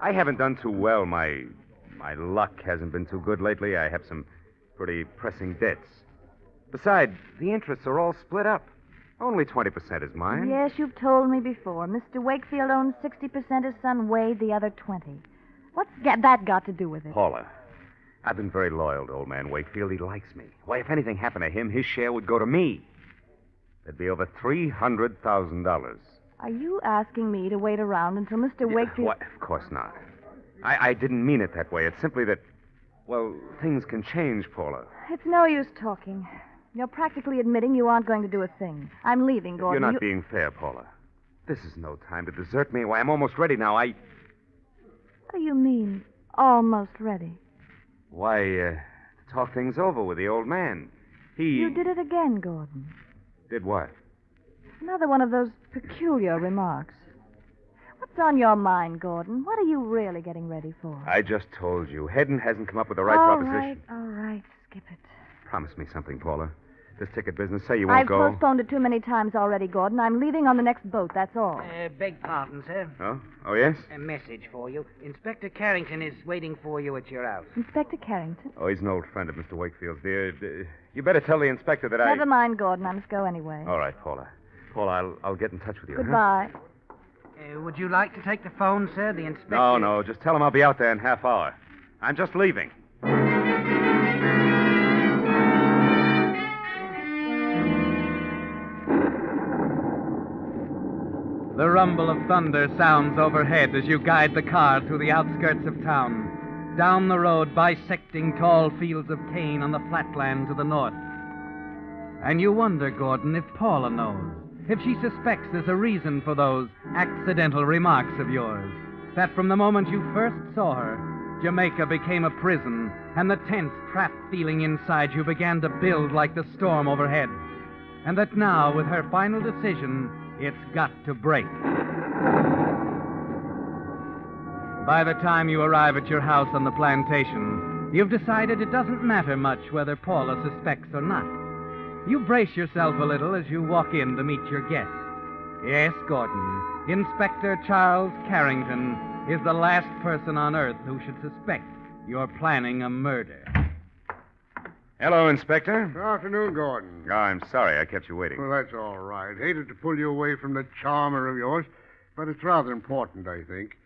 I haven't done too well. My luck hasn't been too good lately. I have some pretty pressing debts. Besides, the interests are all split up. Only 20% is mine. Yes, you've told me before. Mr. Wakefield owns 60%, his son Wade the other 20. What's that got to do with it? Paula, I've been very loyal to old man Wakefield. He likes me. Why, if anything happened to him, his share would go to me. There'd be over $300,000. Are you asking me to wait around until Mr. Wakefield... What? Of course not. I didn't mean it that way. It's simply that, well, things can change, Paula. It's no use talking. You're practically admitting you aren't going to do a thing. I'm leaving, Gordon. You're not being fair, Paula. This is no time to desert me. Why, I'm almost ready now. What do you mean, almost ready? Why, to talk things over with the old man. You did it again, Gordon. Did what? Another one of those peculiar remarks. What's on your mind, Gordon? What are you really getting ready for? I just told you. Hedden hasn't come up with the right proposition. All right. Skip it. Promise me something, Paula. This ticket business, say you won't go. I've postponed it too many times already, Gordon. I'm leaving on the next boat, that's all. Beg pardon, sir. Oh? Oh, yes? A message for you. Inspector Carrington is waiting for you at your house. Inspector Carrington? Oh, he's an old friend of Mr. Wakefield's, dear. You better tell the inspector that Never mind, Gordon. I must go anyway. All right, Paula. Paula, I'll get in touch with you. Goodbye. Huh? Would you like to take the phone, sir? The inspector... No. Just tell him I'll be out there in half hour. I'm just leaving. The rumble of thunder sounds overhead as you guide the car through the outskirts of town, down the road bisecting tall fields of cane on the flatland to the north. And you wonder, Gordon, if Paula knows, if she suspects there's a reason for those accidental remarks of yours, that from the moment you first saw her, Jamaica became a prison, and the tense, trapped feeling inside you began to build like the storm overhead, and that now, with her final decision, it's got to break. By the time you arrive at your house on the plantation, you've decided it doesn't matter much whether Paula suspects or not. You brace yourself a little as you walk in to meet your guest. Yes, Gordon, Inspector Charles Carrington is the last person on Earth who should suspect you're planning a murder. Hello, Inspector. Good afternoon, Gordon. Oh, I'm sorry I kept you waiting. Well, that's all right. Hated to pull you away from the charmer of yours, but it's rather important, I think.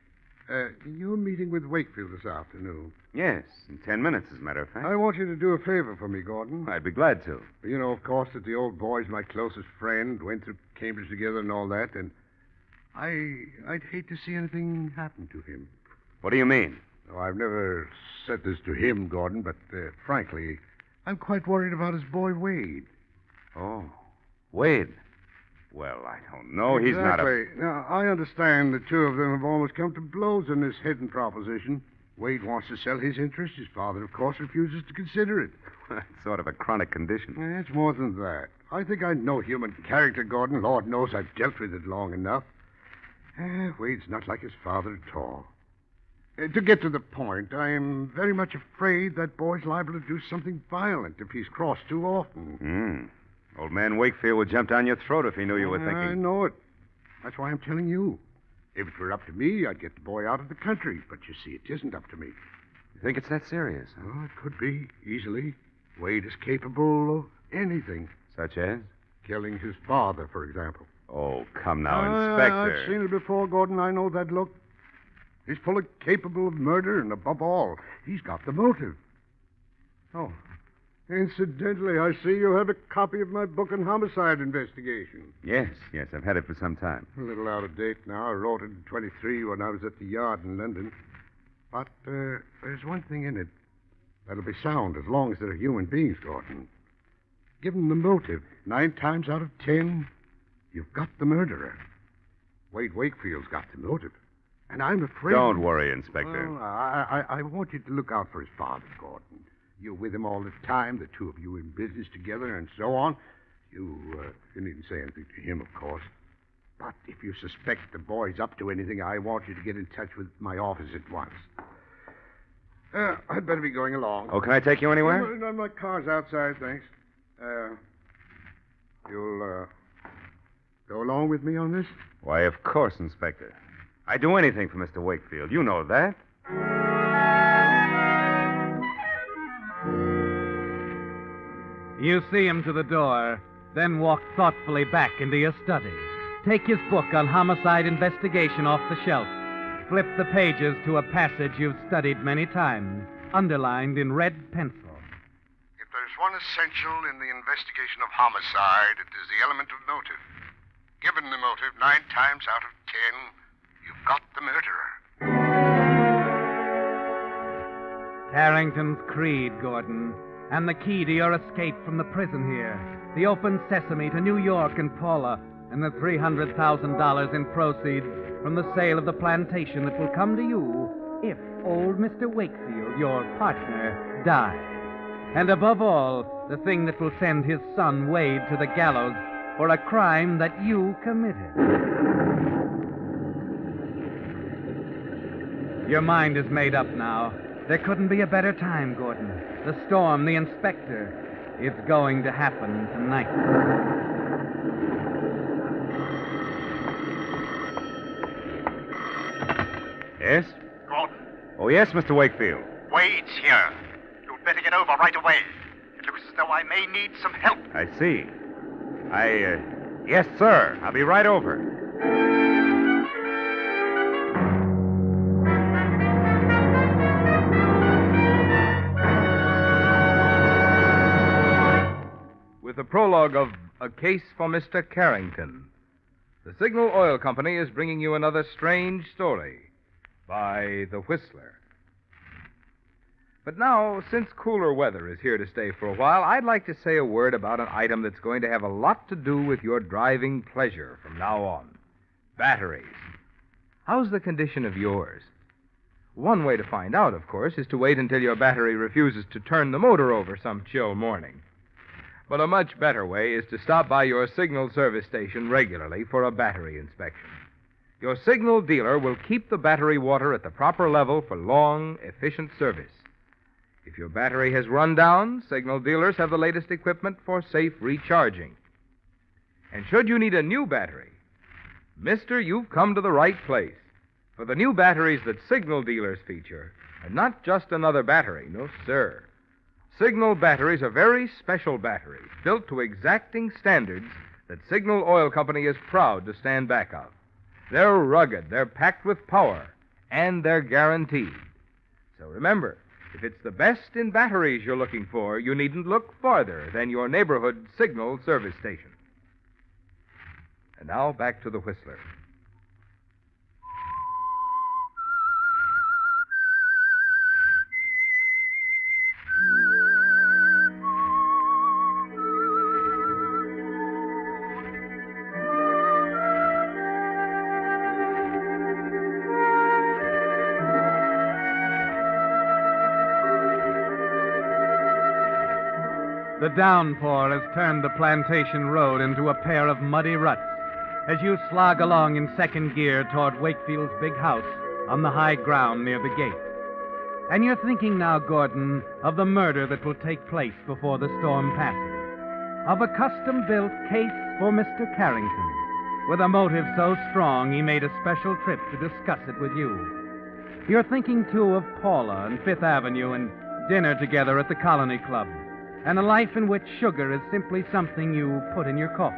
You're meeting with Wakefield this afternoon. Yes, in 10 minutes, as a matter of fact. I want you to do a favor for me, Gordon. I'd be glad to. You know, of course, that the old boy's my closest friend, went through Cambridge together and all that, and I'd hate to see anything happen to him. What do you mean? Oh, I've never said this to him, Gordon, but frankly, I'm quite worried about his boy, Wade. Oh, Wade. Well, I don't know. He's not a... Now, I understand the two of them have almost come to blows on this hidden proposition. Wade wants to sell his interest. His father, of course, refuses to consider it. It's sort of a chronic condition. It's more than that. I think I know human character, Gordon. Lord knows I've dealt with it long enough. Wade's not like his father at all. To get to the point, I am very much afraid that boy's liable to do something violent if he's crossed too often. Old man Wakefield would jump down your throat if he knew you were thinking. I know it. That's why I'm telling you. If it were up to me, I'd get the boy out of the country. But you see, it isn't up to me. You think it's that serious? Huh? Oh, it could be, easily. Wade is capable of anything. Such as? Killing his father, for example. Oh, come now, Inspector. I've seen it before, Gordon. I know that look. He's fully capable of murder, and above all, he's got the motive. Oh, incidentally, I see you have a copy of my book on homicide investigation. Yes, I've had it for some time. A little out of date now. I wrote it in 23 when I was at the Yard in London. But there's one thing in it that'll be sound as long as there are human beings, Gordon. Given the motive, 9 times out of 10, you've got the murderer. Wade Wakefield's got the motive. And I'm afraid... Don't worry, Inspector. Well, I want you to look out for his father, Gordon. You're with him all the time, the two of you in business together and so on. You needn't say anything to him, of course. But if you suspect the boy's up to anything, I want you to get in touch with my office at once. I'd better be going along. Oh, can I take you anywhere? No, my car's outside, thanks. You'll go along with me on this? Why, of course, Inspector. I'd do anything for Mr. Wakefield. You know that. You see him to the door, then walk thoughtfully back into your study. Take his book on homicide investigation off the shelf. Flip the pages to a passage you've studied many times, underlined in red pencil. If there's one essential in the investigation of homicide, it is the element of motive. Given the motive, 9 times out of 10, you've got the murderer. Carrington's creed, Gordon, and the key to your escape from the prison here. The open sesame to New York and Paula, and the $300,000 in proceeds from the sale of the plantation that will come to you if old Mr. Wakefield, your partner, dies. And above all, the thing that will send his son Wade to the gallows for a crime that you committed. Your mind is made up now. There couldn't be a better time, Gordon. The storm, the inspector. It's going to happen tonight. Yes? Gordon, Oh, yes, Mr. Wakefield. Wade's here. You'd better get over right away. It looks as though I may need some help. I see. Yes, sir. I'll be right over. With the prologue of A Case for Mr. Carrington, the Signal Oil Company is bringing you another strange story by The Whistler. But now, since cooler weather is here to stay for a while, I'd like to say a word about an item that's going to have a lot to do with your driving pleasure from now on. Batteries. How's the condition of yours? One way to find out, of course, is to wait until your battery refuses to turn the motor over some chill morning. But a much better way is to stop by your Signal service station regularly for a battery inspection. Your Signal dealer will keep the battery water at the proper level for long, efficient service. If your battery has run down, Signal dealers have the latest equipment for safe recharging. And should you need a new battery, mister, you've come to the right place. For the new batteries that Signal dealers feature are not just another battery, no, sir. Signal batteries are very special batteries, built to exacting standards that Signal Oil Company is proud to stand back of. They're rugged, they're packed with power, and they're guaranteed. So remember, if it's the best in batteries you're looking for, you needn't look farther than your neighborhood Signal service station. And now back to the Whistler. The downpour has turned the plantation road into a pair of muddy ruts as you slog along in second gear toward Wakefield's big house on the high ground near the gate. And you're thinking now, Gordon, of the murder that will take place before the storm passes. Of a custom-built case for Mr. Carrington, with a motive so strong he made a special trip to discuss it with you. You're thinking, too, of Paula and Fifth Avenue and dinner together at the Colony Club, and a life in which sugar is simply something you put in your coffee.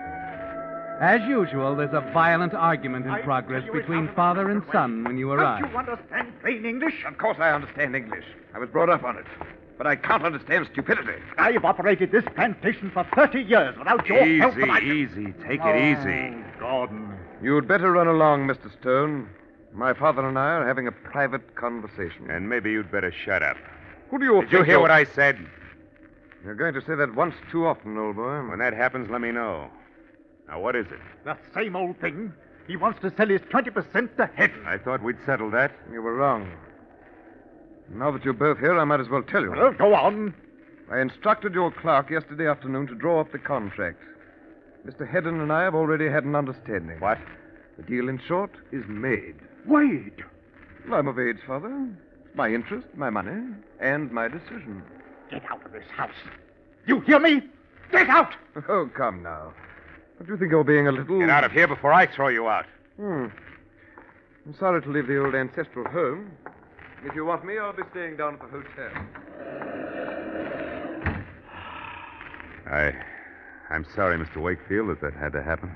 As usual, there's a violent argument in progress between father and son when you arrive. Don't you understand plain English? Of course I understand English. I was brought up on it. But I can't understand stupidity. I've operated this plantation for 30 years without your help. Easy. Take it easy. Gordon. You'd better run along, Mr. Stone. My father and I are having a private conversation. And maybe you'd better shut up. Who do you Did you hear what I said? You're going to say that once too often, old boy. When that happens, let me know. Now, what is it? The same old thing. He wants to sell his 20% to Hedden. I thought we'd settled that. You were wrong. Now that you're both here, I might as well tell you. Well, go on. I instructed your clerk yesterday afternoon to draw up the contract. Mr. Hedden and I have already had an understanding. What? The deal, in short, is made. Wade. I'm of age, Father. My interest, my money, and my decision. Get out of this house. You hear me? Get out! Oh, come now. Don't you think you're being a little... Get out of here before I throw you out. I'm sorry to leave the old ancestral home. If you want me, I'll be staying down at the hotel. I'm sorry, Mr. Wakefield, that had to happen.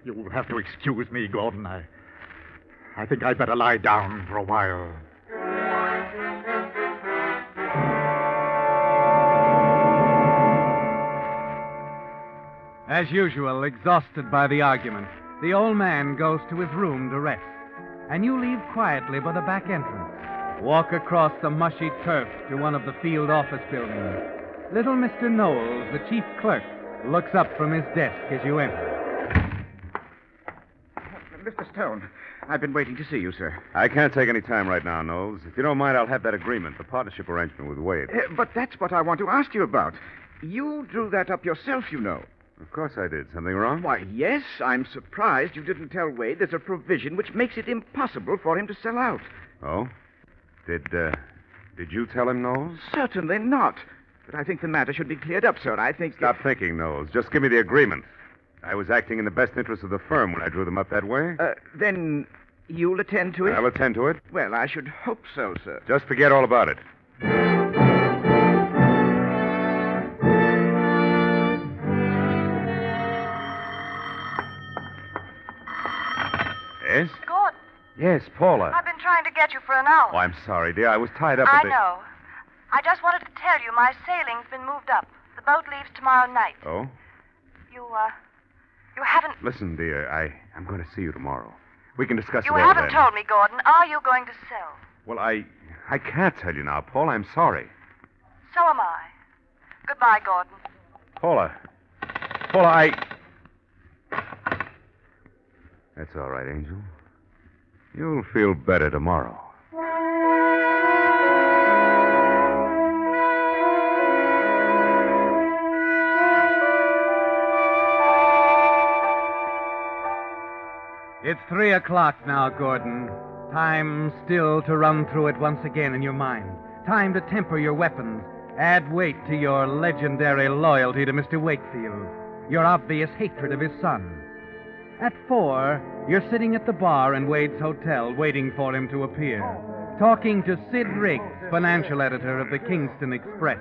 You'll have to excuse me, Gordon. I think I'd better lie down for a while. As usual, exhausted by the argument, the old man goes to his room to rest, and you leave quietly by the back entrance. Walk across the mushy turf to one of the field office buildings. Little Mr. Knowles, the chief clerk, looks up from his desk as you enter. Mr. Stone, I've been waiting to see you, sir. I can't take any time right now, Knowles. If you don't mind, I'll have that agreement, the partnership arrangement with Wade. But that's what I want to ask you about. You drew that up yourself, you know. Of course I did. Something wrong? Why, yes. I'm surprised you didn't tell Wade there's a provision which makes it impossible for him to sell out. Oh? Did you tell him, Knowles? Certainly not. But I think the matter should be cleared up, sir. I think... Stop thinking, Knowles. Just give me the agreement. I was acting in the best interest of the firm when I drew them up that way. Then you'll attend to it? I'll attend to it. Well, I should hope so, sir. Just forget all about it. Yes? Gordon, Yes, Paula. I've been trying to get you for an hour. Oh, I'm sorry, dear. I was tied up I a bit. know. I just wanted to tell you my sailing's been moved up. The boat leaves tomorrow night. Oh? You haven't... Listen, dear, I'm going to see you tomorrow. We can discuss it You all haven't then. told me, Gordon. Are you going to sell? Well, I can't tell you now, Paula. I'm sorry. So am I. Goodbye, Gordon. Paula, That's all right, Angel. You'll feel better tomorrow. It's 3 o'clock now, Gordon. Time still to run through it once again in your mind. Time to temper your weapons. Add weight to your legendary loyalty to Mr. Wakefield. Your obvious hatred of his son. At 4, you're sitting at the bar in Wade's hotel waiting for him to appear. Talking to Sid Riggs, financial editor of the Kingston Express.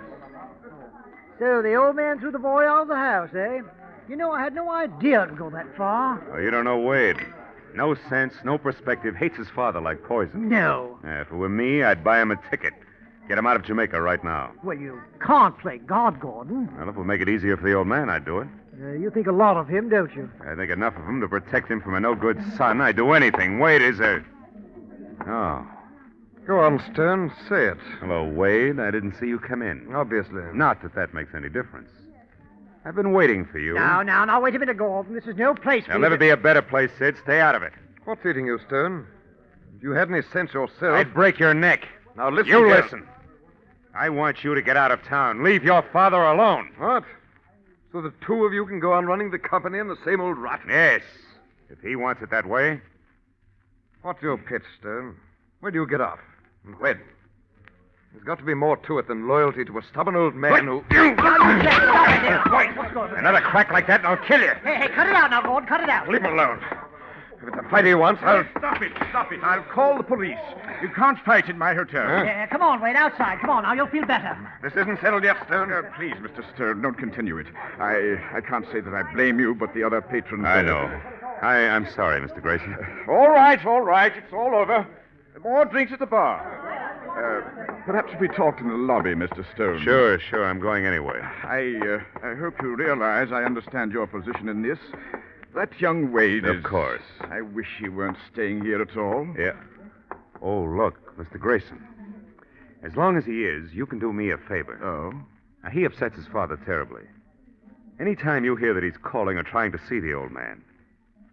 So the old man threw the boy out of the house, eh? You know, I had no idea it would go that far. Oh, you don't know Wade. No sense, no perspective. Hates his father like poison. No. If it were me, I'd buy him a ticket. Get him out of Jamaica right now. Well, you can't play God, Gordon. Well, if it would make it easier for the old man, I'd do it. You think a lot of him, don't you? I think enough of him to protect him from a no-good son. I'd do anything. Wade is a... Oh. Go on, Stern. Say it. Hello, Wade. I didn't see you come in. Obviously. Not that makes any difference. I've been waiting for you. Now, wait a minute, Gordon. This is no place for There'll you never be a better place, Sid. Stay out of it. What's eating you, Stern? If you had any sense yourself... I'd break your neck. Now, listen. You listen. I want you to get out of town. Leave your father alone. What? So the two of you can go on running the company in the same old rut? Yes. If he wants it that way. What's your pitch, Stern? Where do you get off? And when? There's got to be more to it than loyalty to a stubborn old man who... What's going on? Another crack like that and I'll kill you. Hey, cut it out now, Gordon. Cut it out. Leave him alone. If it's a fight he wants, I'll... Stop it. I'll call the police. You can't fight in my hotel. Yeah, come on, Wade, outside. Come on, now you'll feel better. This isn't settled yet, Stone. Please, Mr. Stone, don't continue it. I can't say that I blame you, but the other patrons... I know. I'm sorry, Mr. Grayson. All right. It's all over. More drinks at the bar. Perhaps if we talked in the lobby, Mr. Stone. Sure. I'm going anyway. I hope you realize I understand your position in this. That young Wade Of course. I wish he weren't staying here at all. Yeah. Oh, look, Mr. Grayson. As long as he is, you can do me a favor. Oh? Now, he upsets his father terribly. Anytime you hear that he's calling or trying to see the old man,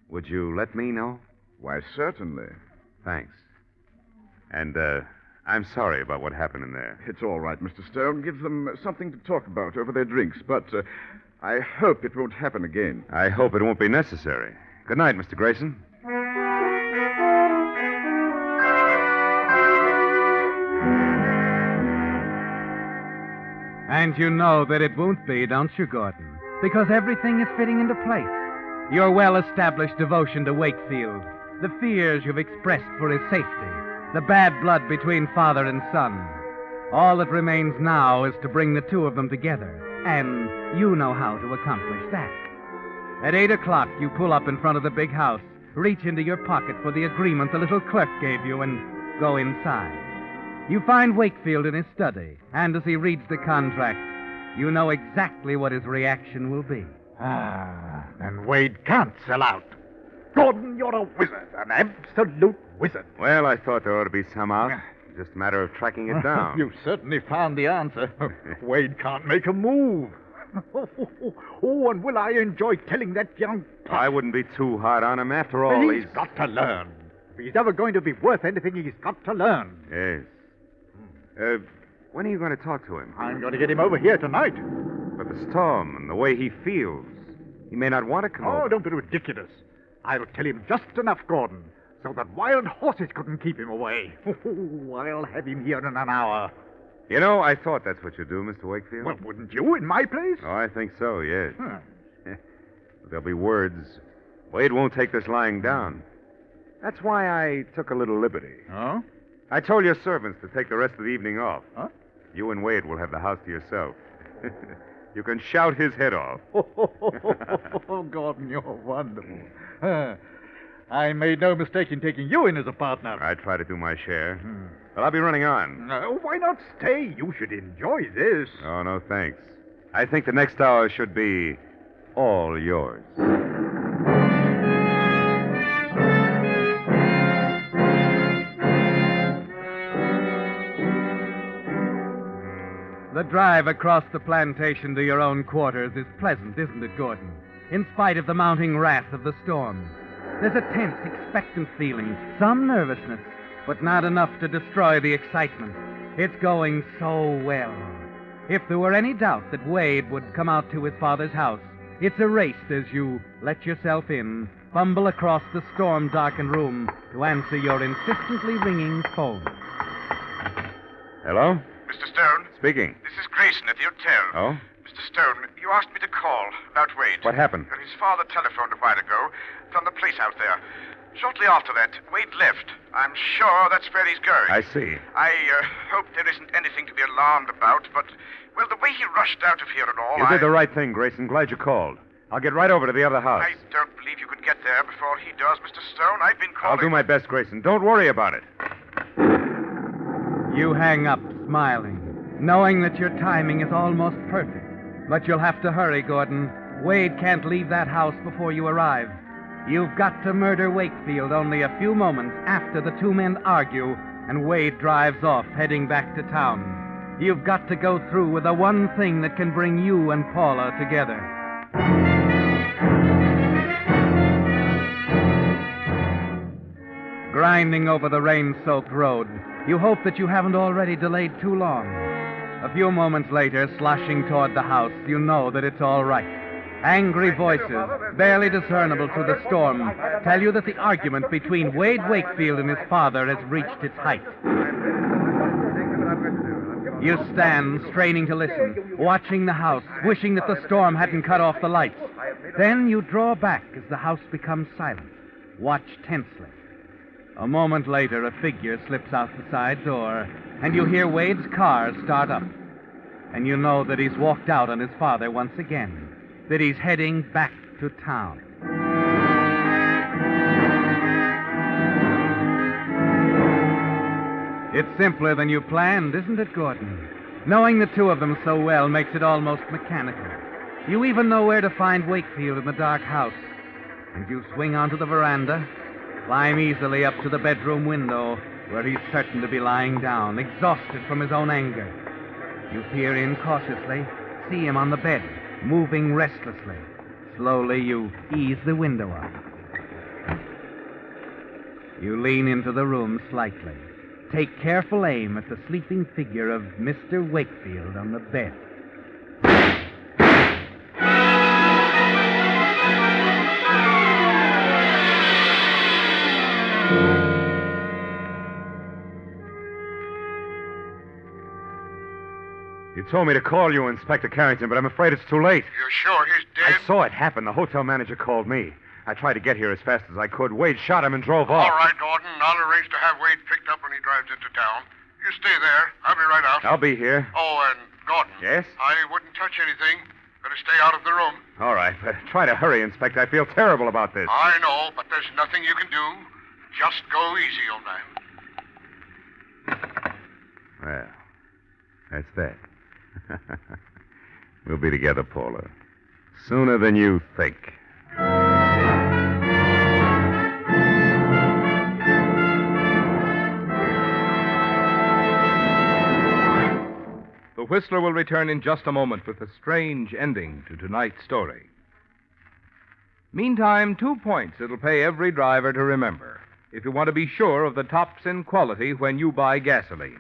would you let me know? Why, certainly. Thanks. And, I'm sorry about what happened in there. It's all right, Mr. Stone. Give them something to talk about over their drinks, but I hope it won't happen again. I hope it won't be necessary. Good night, Mr. Grayson. And you know that it won't be, don't you, Gordon? Because everything is fitting into place. Your well-established devotion to Wakefield, the fears you've expressed for his safety, the bad blood between father and son. All that remains now is to bring the two of them together, and you know how to accomplish that. At 8 o'clock, you pull up in front of the big house, reach into your pocket for the agreement the little clerk gave you, and go inside. You find Wakefield in his study, and as he reads the contract, you know exactly what his reaction will be. And Wade can't sell out. Gordon, you're a wizard, an absolute wizard. Well, I thought there ought to be some out. Just a matter of tracking it down. You certainly found the answer. Wade can't make a move. And will I enjoy telling that young... I wouldn't be too hard on him. After all, he's got to learn. If he's ever going to be worth anything, he's got to learn. Yes. When are you going to talk to him? I'm going to get him over here tonight. But the storm and the way he feels, he may not want to come over. Oh, don't be ridiculous. I'll tell him just enough, Gordon, so that wild horses couldn't keep him away. I'll have him here in an hour. You know, I thought that's what you'd do, Mr. Wakefield. Well, wouldn't you, in my place? Oh, I think so, yes. There'll be words. Wade won't take this lying down. That's why I took a little liberty. Oh? I told your servants to take the rest of the evening off. Huh? You and Wade will have the house to yourself. You can shout his head off. Oh, Gordon, you're wonderful. I made no mistake in taking you in as a partner. I try to do my share. But I'll be running on. Why not stay? You should enjoy this. Oh, no, thanks. I think the next hour should be all yours. The drive across the plantation to your own quarters is pleasant, isn't it, Gordon? In spite of the mounting wrath of the storm. There's a tense, expectant feeling, some nervousness, but not enough to destroy the excitement. It's going so well. If there were any doubt that Wade would come out to his father's house, it's erased as you let yourself in, fumble across the storm-darkened room to answer your insistently ringing phone. Hello? Mr. Stone? Speaking. This is Grayson at the hotel. Oh? Mr. Stone, you asked me to call about Wade. What happened? His father telephoned a while ago from the place out there. Shortly after that, Wade left. I'm sure that's where he's going. I see. I hope there isn't anything to be alarmed about, but, well, the way he rushed out of here and all, You did the right thing, Grayson. Glad you called. I'll get right over to the other house. I don't believe you can get there before he does, Mr. Stone. I've been calling... I'll do my best, Grayson. Don't worry about it. You hang up, smiling, knowing that your timing is almost perfect. But you'll have to hurry, Gordon. Wade can't leave that house before you arrive. You've got to murder Wakefield only a few moments after the two men argue and Wade drives off, heading back to town. You've got to go through with the one thing that can bring you and Paula together. Grinding over the rain-soaked road, you hope that you haven't already delayed too long. A few moments later, sloshing toward the house, you know that it's all right. Angry voices, barely discernible through the storm, tell you that the argument between Wade Wakefield and his father has reached its height. You stand, straining to listen, watching the house, wishing that the storm hadn't cut off the lights. Then you draw back as the house becomes silent. Watch tensely. A moment later, a figure slips out the side door, and you hear Wade's car start up. And you know that he's walked out on his father once again, that he's heading back to town. It's simpler than you planned, isn't it, Gordon? Knowing the two of them so well makes it almost mechanical. You even know where to find Wakefield in the dark house. And you swing onto the veranda, climb easily up to the bedroom window, where he's certain to be lying down, exhausted from his own anger. You peer in cautiously, see him on the bed, moving restlessly. Slowly, you ease the window up. You lean into the room slightly. Take careful aim at the sleeping figure of Mr. Wakefield on the bed. You told me to call you, Inspector Carrington, but I'm afraid it's too late. You're sure he's dead? I saw it happen. The hotel manager called me. I tried to get here as fast as I could. Wade shot him and drove off. All right, Gordon. I'll arrange to have Wade picked up when he drives into town. You stay there. I'll be right out. I'll be here. Oh, and Gordon. Yes? I wouldn't touch anything. Better stay out of the room. All right, but try to hurry, Inspector. I feel terrible about this. I know, but there's nothing you can do. Just go easy, old man. Well, that's that. We'll be together, Paula. Sooner than you think. The Whistler will return in just a moment with a strange ending to tonight's story. Meantime, 2 points it'll pay every driver to remember if you want to be sure of the tops in quality when you buy gasoline.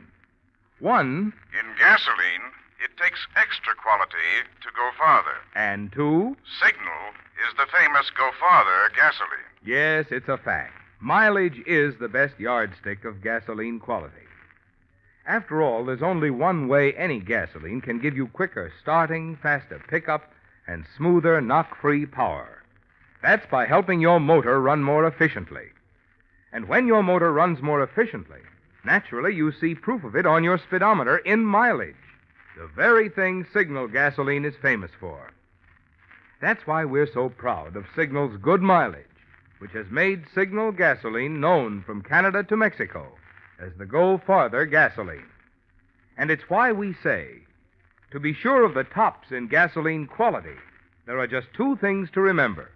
1, In gasoline, it takes extra quality to go farther. and 2, Signal is the famous Go Farther gasoline. yes, it's a fact. Mileage is the best yardstick of gasoline quality. After all, there's only one way any gasoline can give you quicker starting, faster pickup, and smoother knock-free power. That's by helping your motor run more efficiently. And when your motor runs more efficiently, naturally you see proof of it on your speedometer in mileage, the very thing Signal gasoline is famous for. That's why we're so proud of Signal's good mileage, which has made Signal gasoline known from Canada to Mexico as the Go Farther gasoline. And it's why we say, to be sure of the tops in gasoline quality, there are just 2 things to remember.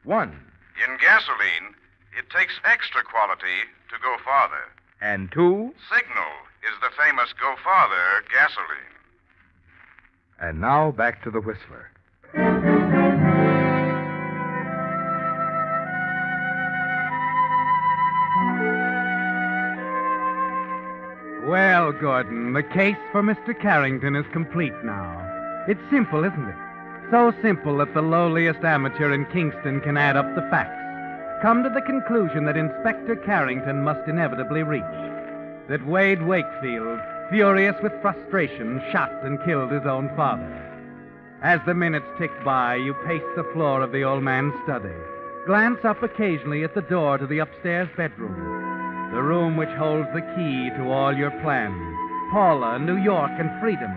1, In gasoline, it takes extra quality to go farther. and 2, Signal is the famous Go Farther gasoline. and now back to the Whistler. Well, Gordon, the case for Mr. Carrington is complete now. It's simple, isn't it? So simple that the lowliest amateur in Kingston can add up the facts. Come to the conclusion that Inspector Carrington must inevitably reach. That Wade Wakefield, furious with frustration, shot and killed his own father. As the minutes tick by, you pace the floor of the old man's study. Glance up occasionally at the door to the upstairs bedroom. The room which holds the key to all your plans. Paula, New York, and freedom.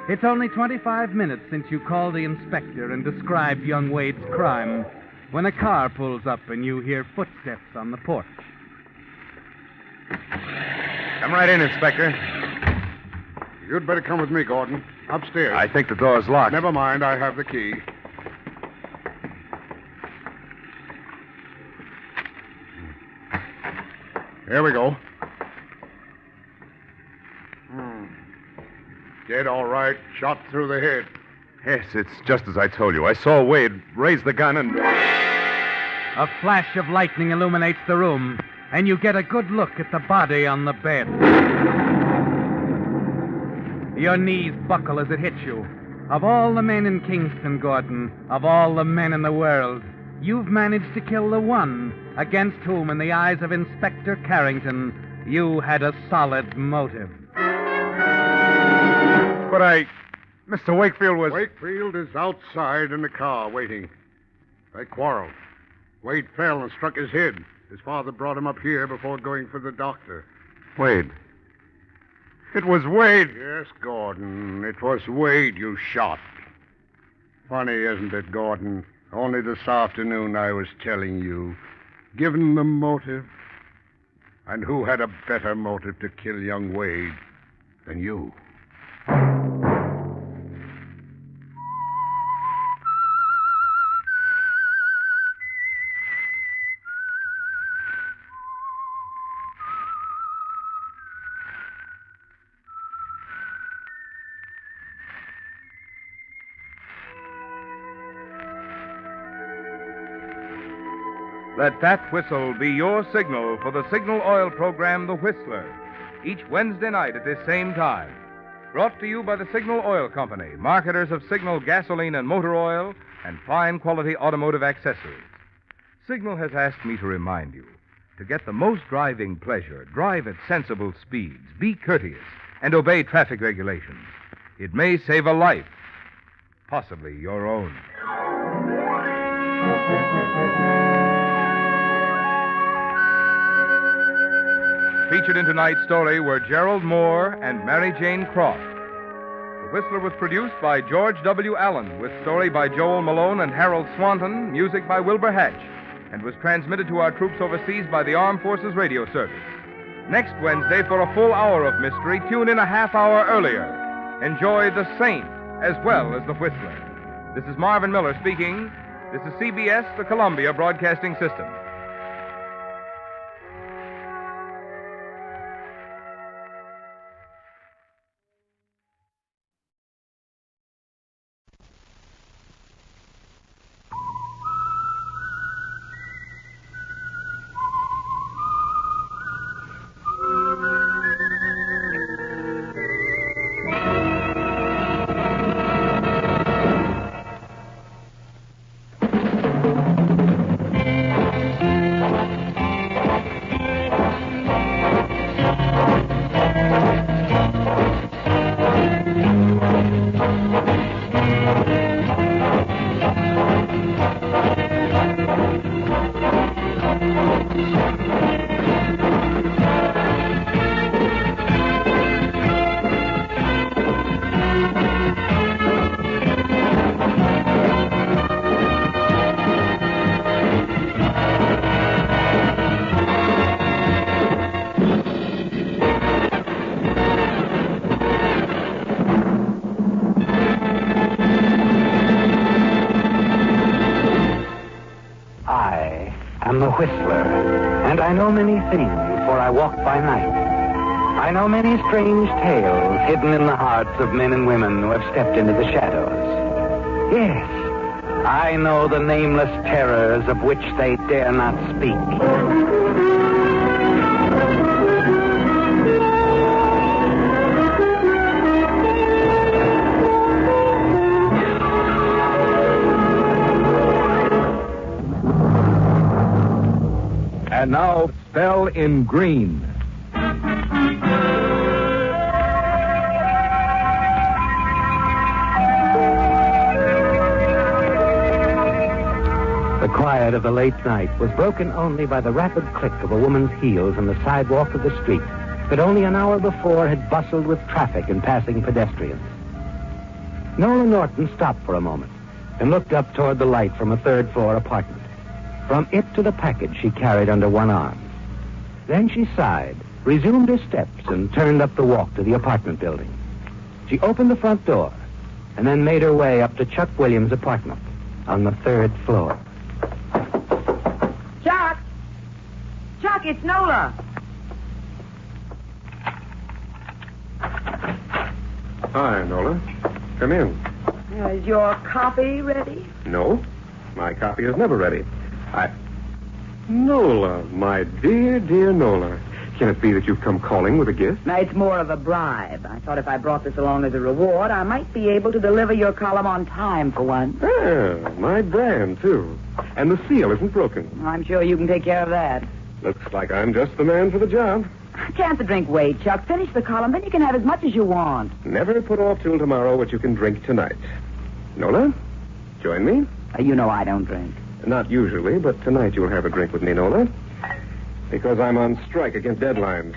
It's only 25 minutes since you called the inspector and described young Wade's crime when a car pulls up and you hear footsteps on the porch. Come right in, Inspector. You'd better come with me, Gordon. Upstairs. I think the door's locked. Never mind, I have the key. Here we go. Dead all right. Shot through the head. Yes, it's just as I told you. I saw Wade raise the gun and... A flash of lightning illuminates the room, and you get a good look at the body on the bed. Your knees buckle as it hits you. Of all the men in Kingston, Gordon, of all the men in the world, you've managed to kill the one against whom, in the eyes of Inspector Carrington, you had a solid motive. But Mr. Wakefield was... Wakefield is outside in the car waiting. They quarreled. Wade fell and struck his head. His father brought him up here before going for the doctor. Wade. It was Wade. Yes, Gordon. It was Wade you shot. Funny, isn't it, Gordon? Only this afternoon I was telling you. Given the motive. And who had a better motive to kill young Wade than you? Let that whistle be your signal for the Signal Oil program, The Whistler, each Wednesday night at this same time. Brought to you by the Signal Oil Company, marketers of Signal gasoline and motor oil and fine quality automotive accessories. Signal has asked me to remind you to get the most driving pleasure, drive at sensible speeds, be courteous, and obey traffic regulations. It may save a life, possibly your own. Featured in tonight's story were Gerald Moore and Mary Jane Croft. The Whistler was produced by George W. Allen, with story by Joel Malone and Harold Swanton, music by Wilbur Hatch, and was transmitted to our troops overseas by the Armed Forces Radio Service. Next Wednesday, for a full hour of mystery, tune in a half hour earlier. Enjoy The Saint as well as The Whistler. This is Marvin Miller speaking. This is CBS, the Columbia Broadcasting System. Whistler, and I know many things, for I walk by night. I know many strange tales hidden in the hearts of men and women who have stepped into the shadows. Yes, I know the nameless terrors of which they dare not speak. And now, Spell in Green. The quiet of the late night was broken only by the rapid click of a woman's heels on the sidewalk of the street that only an hour before had bustled with traffic and passing pedestrians. Nola Norton stopped for a moment and looked up toward the light from a third-floor apartment. From it to the package she carried under one arm. Then she sighed, resumed her steps, and turned up the walk to the apartment building. She opened the front door and then made her way up to Chuck Williams' apartment on the third floor. Chuck! Chuck, it's Nola. Hi, Nola. Come in. Is your coffee ready? No, my copy is never ready. Nola, my dear, dear Nola. Can it be that you've come calling with a gift? Now, it's more of a bribe. I thought if I brought this along as a reward, I might be able to deliver your column on time for once. Ah, my brand, too. And the seal isn't broken. I'm sure you can take care of that. Looks like I'm just the man for the job. Can't the drink wait, Chuck? Finish the column, then you can have as much as you want. Never put off till tomorrow what you can drink tonight. Nola, join me? You know I don't drink. Not usually, but tonight you'll have a drink with me, Nola. Because I'm on strike against deadlines.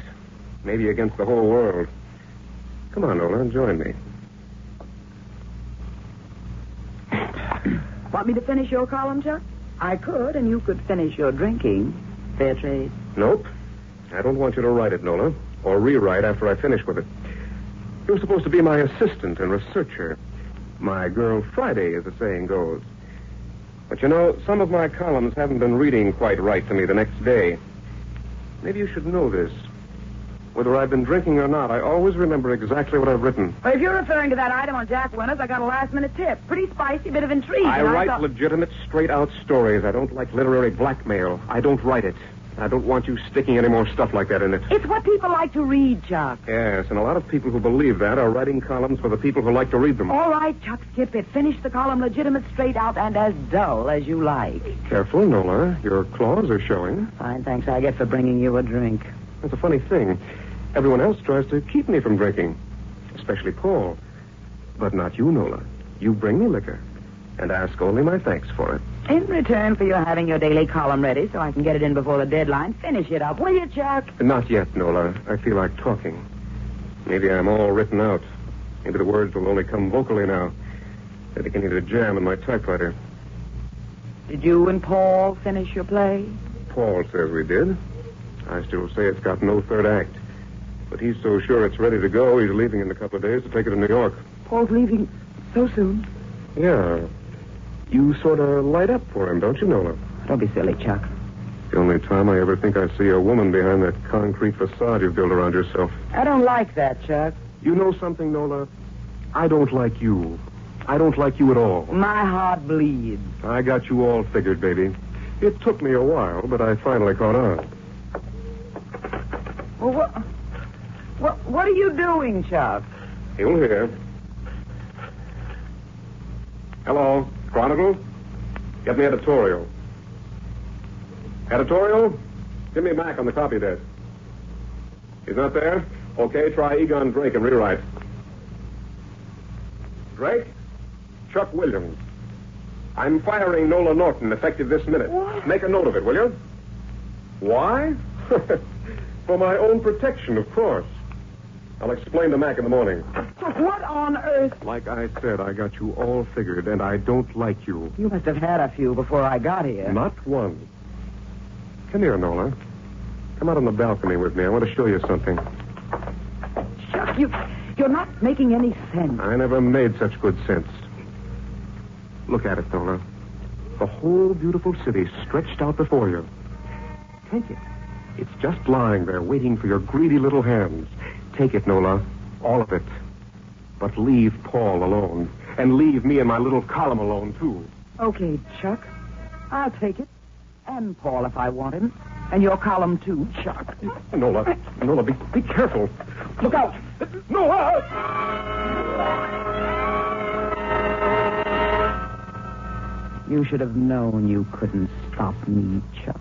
Maybe against the whole world. Come on, Nola, and join me. Want me to finish your column, Chuck? I could, and you could finish your drinking. Fair trade. Nope. I don't want you to write it, Nola, or rewrite after I finish with it. You're supposed to be my assistant and researcher. My girl Friday, as the saying goes. But you know, some of my columns haven't been reading quite right to me the next day. Maybe you should know this. Whether I've been drinking or not, I always remember exactly what I've written. Well, if you're referring to that item on Jack Winters, I got a last-minute tip. Pretty spicy bit of intrigue. I write thought... legitimate, straight-out stories. I don't like literary blackmail. I don't write it. I don't want you sticking any more stuff like that in it. It's what people like to read, Chuck. Yes, and a lot of people who believe that are writing columns for the people who like to read them. All right, Chuck, skip it. Finish the column legitimate, straight out, and as dull as you like. Careful, Nola. Your claws are showing. Fine, thanks I get for bringing you a drink. That's a funny thing. Everyone else tries to keep me from drinking, especially Paul. But not you, Nola. You bring me liquor, and ask only my thanks for it. In return for your having your daily column ready so I can get it in before the deadline, finish it up, will you, Chuck? Not yet, Nola. I feel like talking. Maybe I'm all written out. Maybe the words will only come vocally now. I think I need a jam in my typewriter. Did you and Paul finish your play? Paul says we did. I still say it's got no third act. But he's so sure it's ready to go, he's leaving in a couple of days to take it to New York. Paul's leaving so soon? Yeah. You sort of light up for him, don't you, Nola? Don't be silly, Chuck. The only time I ever think I see a woman behind that concrete facade you've built around yourself. I don't like that, Chuck. You know something, Nola? I don't like you. I don't like you at all. My heart bleeds. I got you all figured, baby. It took me a while, but I finally caught on. Well, what are you doing, Chuck? You'll hear. Hello, Chronicle? Get me editorial. Editorial? Give me Mac on the copy desk. He's not there? Okay, try Egon Drake and rewrite. Drake? Chuck Williams. I'm firing Nola Norton effective this minute. What? Make a note of it, will you? Why? For my own protection, of course. I'll explain to Mac in the morning. What on earth? Like I said, I got you all figured, and I don't like you. You must have had a few before I got here. Not one. Come here, Nola. Come out on the balcony with me. I want to show you something. Chuck, you're not making any sense. I never made such good sense. Look at it, Nola. The whole beautiful city stretched out before you. Take it. It's just lying there waiting for your greedy little hands. Take it, Nola. All of it. But leave Paul alone. And leave me and my little column alone, too. Okay, Chuck. I'll take it. And Paul, if I want him. And your column, too, Chuck. Nola, be careful. Look out. Nola! You should have known you couldn't stop me, Chuck.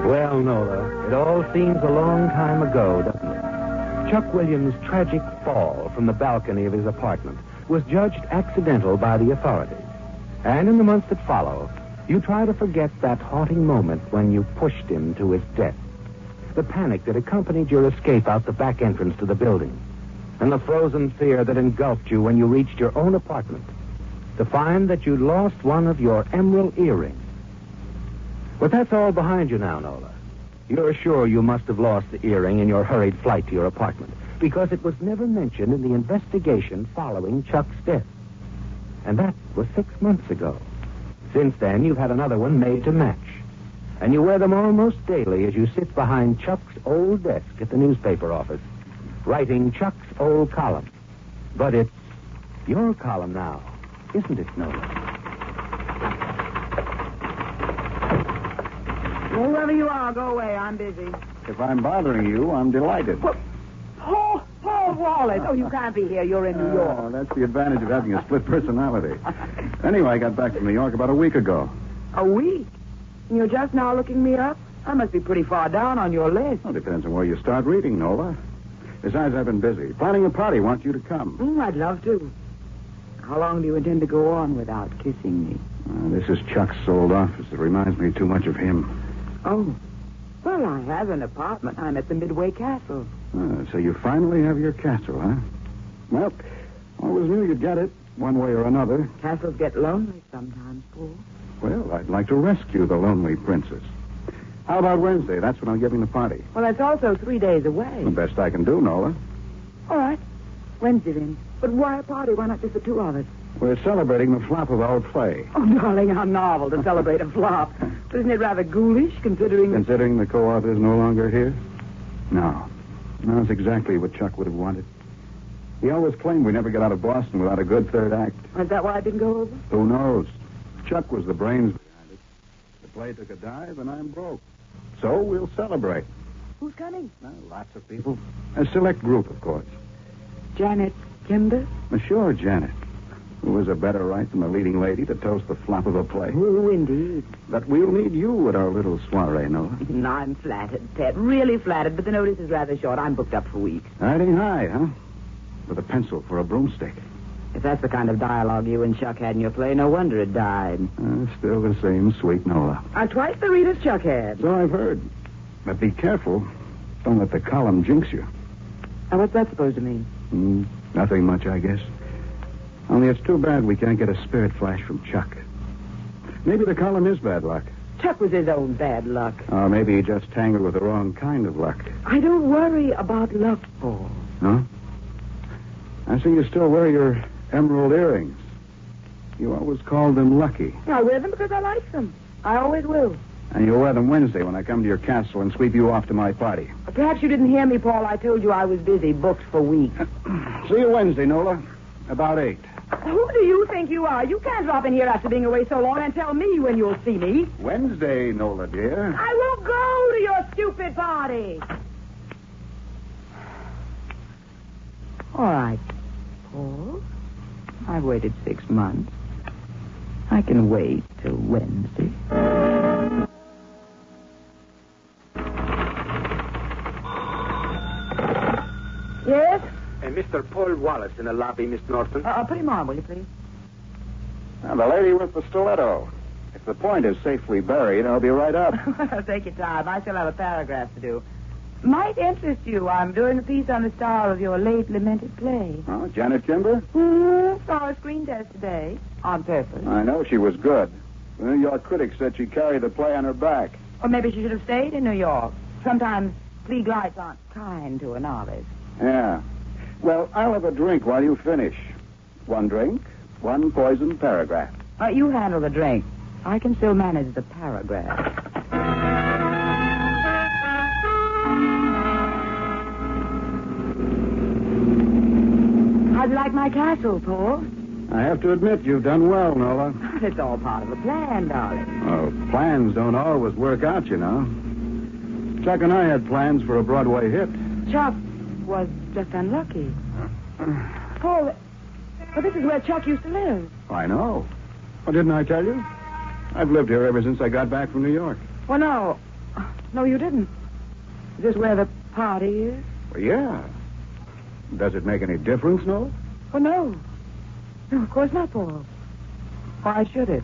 Well, Nola, it all seems a long time ago, doesn't it? Chuck Williams' tragic fall from the balcony of his apartment was judged accidental by the authorities. And in the months that follow, you try to forget that haunting moment when you pushed him to his death. The panic that accompanied your escape out the back entrance to the building. And the frozen fear that engulfed you when you reached your own apartment to find that you'd lost one of your emerald earrings. But that's all behind you now, Nola. You're sure you must have lost the earring in your hurried flight to your apartment because it was never mentioned in the investigation following Chuck's death. And that was 6 months ago. Since then, you've had another one made to match. And you wear them almost daily as you sit behind Chuck's old desk at the newspaper office, writing Chuck's old column. But it's your column now, isn't it, Nola? Whoever you are, go away. I'm busy. If I'm bothering you, I'm delighted. Well, Paul Wallace. Oh, you can't be here. You're in New York. That's the advantage of having a split personality. Anyway, I got back from New York about a week ago. A week? And you're just now looking me up? I must be pretty far down on your list. Well, depends on where you start reading, Nola. Besides, I've been busy. Planning a party. Want you to come. I'd love to. How long do you intend to go on without kissing me? This is Chuck's old office. It reminds me too much of him. Oh. Well, I have an apartment. I'm at the Midway Castle. So you finally have your castle, huh? Well, always knew you'd get it, one way or another. Castles get lonely sometimes, Paul. Well, I'd like to rescue the lonely princess. How about Wednesday? That's when I'm giving the party. Well, that's also 3 days away. The best I can do, Nola. All right. Wednesday, then. But why a party? Why not just the two of us? We're celebrating the flop of our play. Oh, darling, how novel to celebrate a flop. But isn't it rather ghoulish, considering... Considering the co-author is no longer here? No. No, that's exactly what Chuck would have wanted. He always claimed we never get out of Boston without a good third act. Is that why it didn't go over? Who knows? Chuck was the brains behind it. The play took a dive, and I'm broke. So we'll celebrate. Who's coming? Lots of people. A select group, of course. Janet Kimber? Sure, Janet. Who was a better right than the leading lady to toast the flop of a play? Oh, indeed. But we'll need you at our little soiree, Noah. I'm flattered, Pet. Really flattered, but the notice is rather short. I'm booked up for weeks. Riding high, huh? With a pencil for a broomstick. If that's the kind of dialogue you and Chuck had in your play, no wonder it died. Still the same sweet Noah. Twice the readers Chuck had. So I've heard. But be careful. Don't let the column jinx you. Now, what's that supposed to mean? Nothing much, I guess. Only it's too bad we can't get a spirit flash from Chuck. Maybe the column is bad luck. Chuck was his own bad luck. Or maybe he just tangled with the wrong kind of luck. I don't worry about luck, Paul. Huh? I see you still wear your emerald earrings. You always called them lucky. I wear them because I like them. I always will. And you'll wear them Wednesday when I come to your castle and sweep you off to my party. Perhaps you didn't hear me, Paul. I told you I was busy, booked for weeks. See you Wednesday, Nola. About 8. Who do you think you are? You can't drop in here after being away so long and tell me when you'll see me. Wednesday, Nola, dear. I will go to your stupid party. All right, Paul. I've waited 6 months. I can wait till Wednesday. Yes? Mr. Paul Wallace in the lobby, Miss Norton. Put him on, will you, please? Now, the lady with the stiletto. If the point is safely buried, I'll be right up. Take your time. I still have a paragraph to do. Might interest you. I'm doing a piece on the star of your late lamented play. Oh, Janet Kimber? Saw a screen test today. On purpose. I know she was good. The New York critics said she carried the play on her back. Or maybe she should have stayed in New York. Sometimes Klieg lights aren't kind to a novice. Yeah. Well, I'll have a drink while you finish. 1 drink, 1 poisoned paragraph. You handle the drink. I can still manage the paragraph. How'd you like my castle, Paul? I have to admit, you've done well, Nola. It's all part of the plan, darling. Well, plans don't always work out, you know. Chuck and I had plans for a Broadway hit. Chuck was just unlucky. Paul, this is where Chuck used to live. I know. Well, didn't I tell you? I've lived here ever since I got back from New York. Well, no. No, you didn't. Is this where the party is? Well, yeah. Does it make any difference, Nola? Well, no. No, of course not, Paul. Why should it?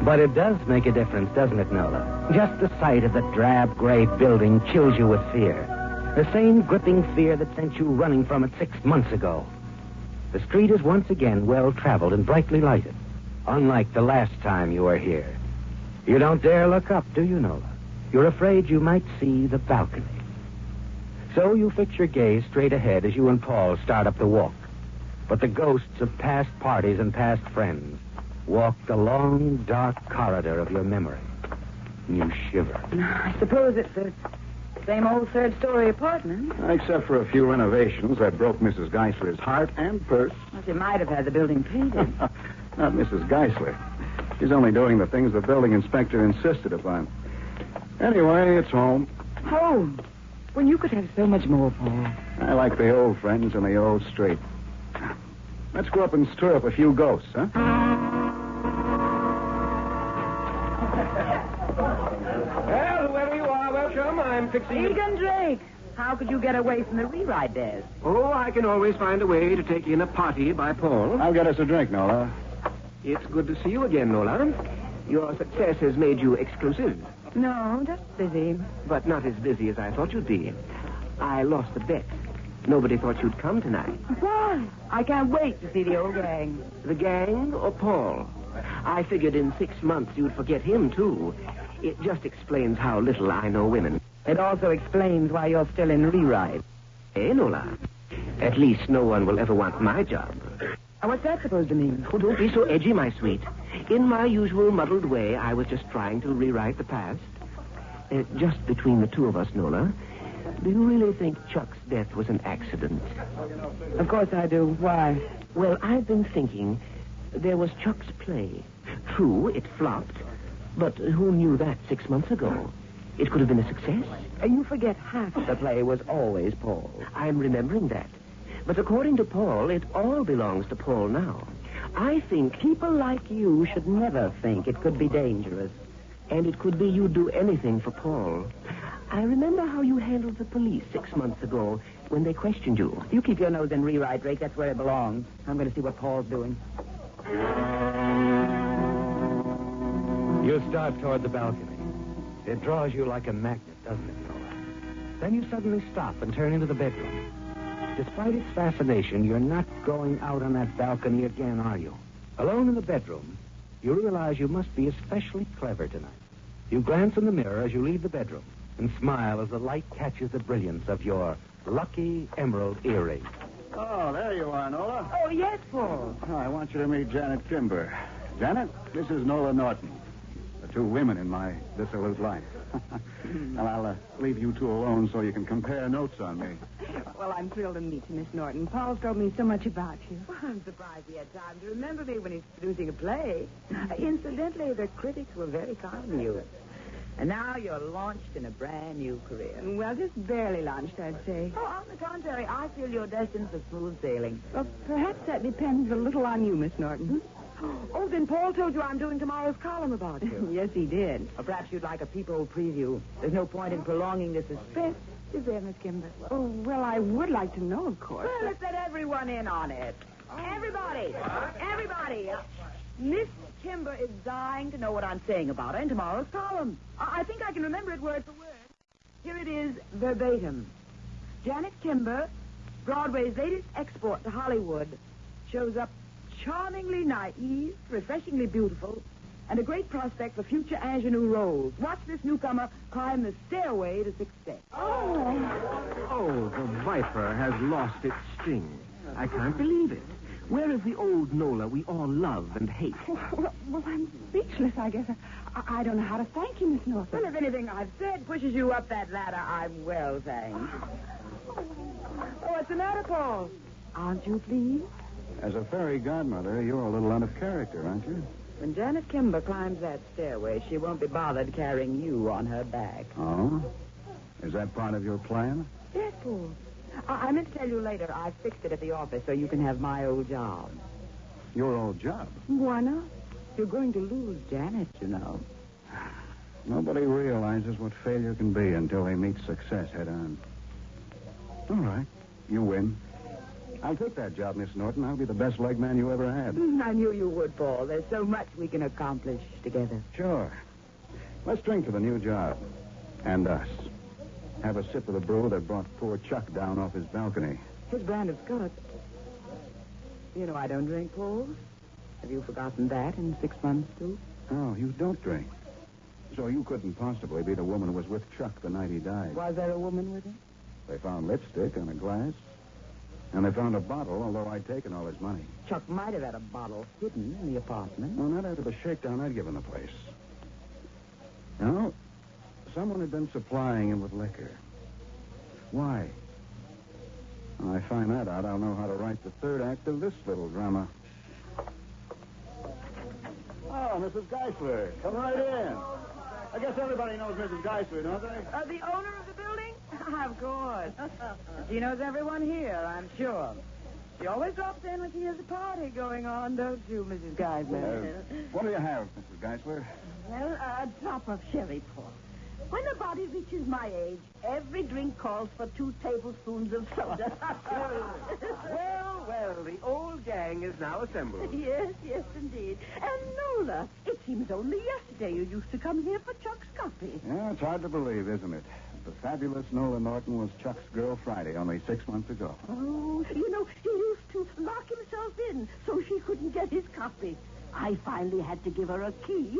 But it does make a difference, doesn't it, Nola? Just the sight of the drab gray building chills you with fear. The same gripping fear that sent you running from it 6 months ago. The street is once again well-traveled and brightly lighted, unlike the last time you were here. You don't dare look up, do you, Nola? You're afraid you might see the balcony. So you fix your gaze straight ahead as you and Paul start up the walk. But the ghosts of past parties and past friends walk the long, dark corridor of your memory. You shiver. I suppose it's the same old third-story apartment. Except for a few renovations that broke Mrs. Geisler's heart and purse. Well, she might have had the building painted. Not Mrs. Geisler. She's only doing the things the building inspector insisted upon. Anyway, it's home. Home? When you could have so much more, Paul. I like the old friends and the old street. Let's go up and stir up a few ghosts, huh? I'm fixing... Egan Drake, how could you get away from the rewrite desk? Oh, I can always find a way to take in a party by Paul. I'll get us a drink, Nola. It's good to see you again, Nola. Your success has made you exclusive. No, just busy. But not as busy as I thought you'd be. I lost the bet. Nobody thought you'd come tonight. Why? I can't wait to see the old gang. The gang or Paul? I figured in 6 months you'd forget him, too. It just explains how little I know women. It also explains why you're still in rewrite. Eh, Nola? At least no one will ever want my job. What's that supposed to mean? Oh, don't be so edgy, my sweet. In my usual muddled way, I was just trying to rewrite the past. Just between the two of us, Nola, do you really think Chuck's death was an accident? Of course I do. Why? Well, I've been thinking there was Chuck's play. True, it flopped, but who knew that 6 months ago? It could have been a success. You forget half the play was always Paul. I'm remembering that. But according to Paul, it all belongs to Paul now. I think people like you should never think it could be dangerous. And it could be you'd do anything for Paul. I remember how you handled the police 6 months ago when they questioned you. You keep your nose in rewrite, Drake. That's where it belongs. I'm going to see what Paul's doing. You start toward the balcony. It draws you like a magnet, doesn't it, Nola? Then you suddenly stop and turn into the bedroom. Despite its fascination, you're not going out on that balcony again, are you? Alone in the bedroom, you realize you must be especially clever tonight. You glance in the mirror as you leave the bedroom and smile as the light catches the brilliance of your lucky emerald earring. Oh, there you are, Nola. Oh, yes, Paul. Oh, I want you to meet Janet Kimber. Janet, this is Nola Norton. The two women in my dissolute life. Well, I'll leave you two alone so you can compare notes on me. Well, I'm thrilled to meet you, Miss Norton. Paul's told me so much about you. Well, I'm surprised he had time to remember me when he's producing a play. Incidentally, the critics were very kind to you. And now you're launched in a brand new career. Well, just barely launched, I'd say. Oh, on the contrary, I feel you're destined for smooth sailing. Well, perhaps that depends a little on you, Miss Norton. Oh, then Paul told you I'm doing tomorrow's column about you. Yes, he did. Or perhaps you'd like a peephole preview. There's no point in prolonging the suspense, is there, Miss Kimber? Oh, well, I would like to know, of course. Well, let's let everyone in on it. Everybody! Everybody! Miss Kimber is dying to know what I'm saying about her in tomorrow's column. I think I can remember it word for word. Here it is, verbatim. Janet Kimber, Broadway's latest export to Hollywood, shows up charmingly naive, refreshingly beautiful, and a great prospect for future ingenue roles. Watch this newcomer climb the stairway to success. Oh, the viper has lost its sting. I can't believe it. Where is the old Nola we all love and hate? Well, I'm speechless, I guess. I don't know how to thank you, Miss Norton. Well, if anything I've said pushes you up that ladder, I'm well thanked. Oh, what's the matter, Paul? Aren't you pleased? As a fairy godmother, you're a little out of character, aren't you? When Janet Kimber climbs that stairway, she won't be bothered carrying you on her back. Oh? Is that part of your plan? Yes, Paul. I meant to tell you later. I fixed it at the office so you can have my old job. Your old job? Why not? You're going to lose Janet, you know. Nobody realizes what failure can be until they meet success head on. All right. You win. I'll take that job, Miss Norton. I'll be the best leg man you ever had. I knew you would, Paul. There's so much we can accomplish together. Sure. Let's drink to the new job. And us. Have a sip of the brew that brought poor Chuck down off his balcony. His brand of Scotch. You know I don't drink, Paul. Have you forgotten that in 6 months, too? Oh, you don't drink. So you couldn't possibly be the woman who was with Chuck the night he died. Was there a woman with him? They found lipstick on a glass. And they found a bottle, although I'd taken all his money. Chuck might have had a bottle hidden in the apartment. Well, not after the shakedown I'd given the place. No, someone had been supplying him with liquor. Why? When I find that out, I'll know how to write the third act of this little drama. Oh, Mrs. Geisler, come right in. I guess everybody knows Mrs. Geisler, don't they? The owner of the building? Of course. She knows everyone here, I'm sure. She always drops in when she has a party going on, don't you, Mrs. Geisler? What do you have, Mrs. Geisler? Well, a drop of sherry, Paul. When a body reaches my age, every drink calls for 2 tablespoons of soda. Well, the old gang is now assembled. Yes, indeed. And Nola, it seems only yesterday you used to come here for Chuck's coffee. Yeah, it's hard to believe, isn't it? The fabulous Nola Norton was Chuck's girl Friday only 6 months ago. Oh, he used to lock himself in so she couldn't get his coffee. I finally had to give her a key.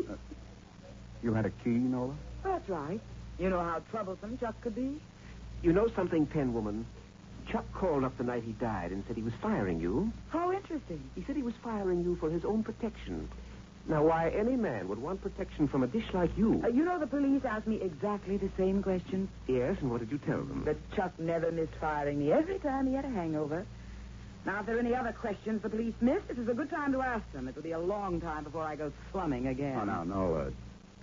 You had a key, Nola? That's right. You know how troublesome Chuck could be? You know something, Penwoman? Chuck called up the night he died and said he was firing you. How interesting. He said he was firing you for his own protection. Now, why any man would want protection from a dish like you? You know, the police asked me exactly the same question. Yes, and what did you tell them? That Chuck never missed firing me every time he had a hangover. Now, if there are any other questions the police missed, this is a good time to ask them. It'll be a long time before I go slumming again. Oh, now, Nola.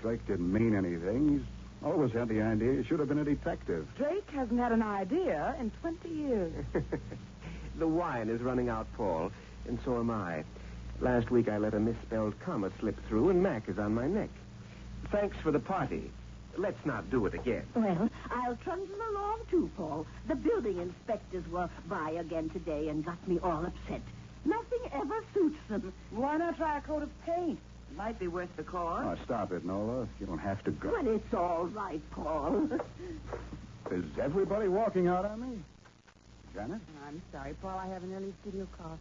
Drake didn't mean anything. He's always had the idea he should have been a detective. Drake hasn't had an idea in 20 years. The wine is running out, Paul, and so am I. Last week I let a misspelled comma slip through, and Mac is on my neck. Thanks for the party. Let's not do it again. Well, I'll trundle along too, Paul. The building inspectors were by again today and got me all upset. Nothing ever suits them. Why not try a coat of paint? Might be worth the cost. Oh, stop it, Nola. You don't have to go. Well, it's all right, Paul. Is everybody walking out on me? Janet? I'm sorry, Paul. I have an early studio call.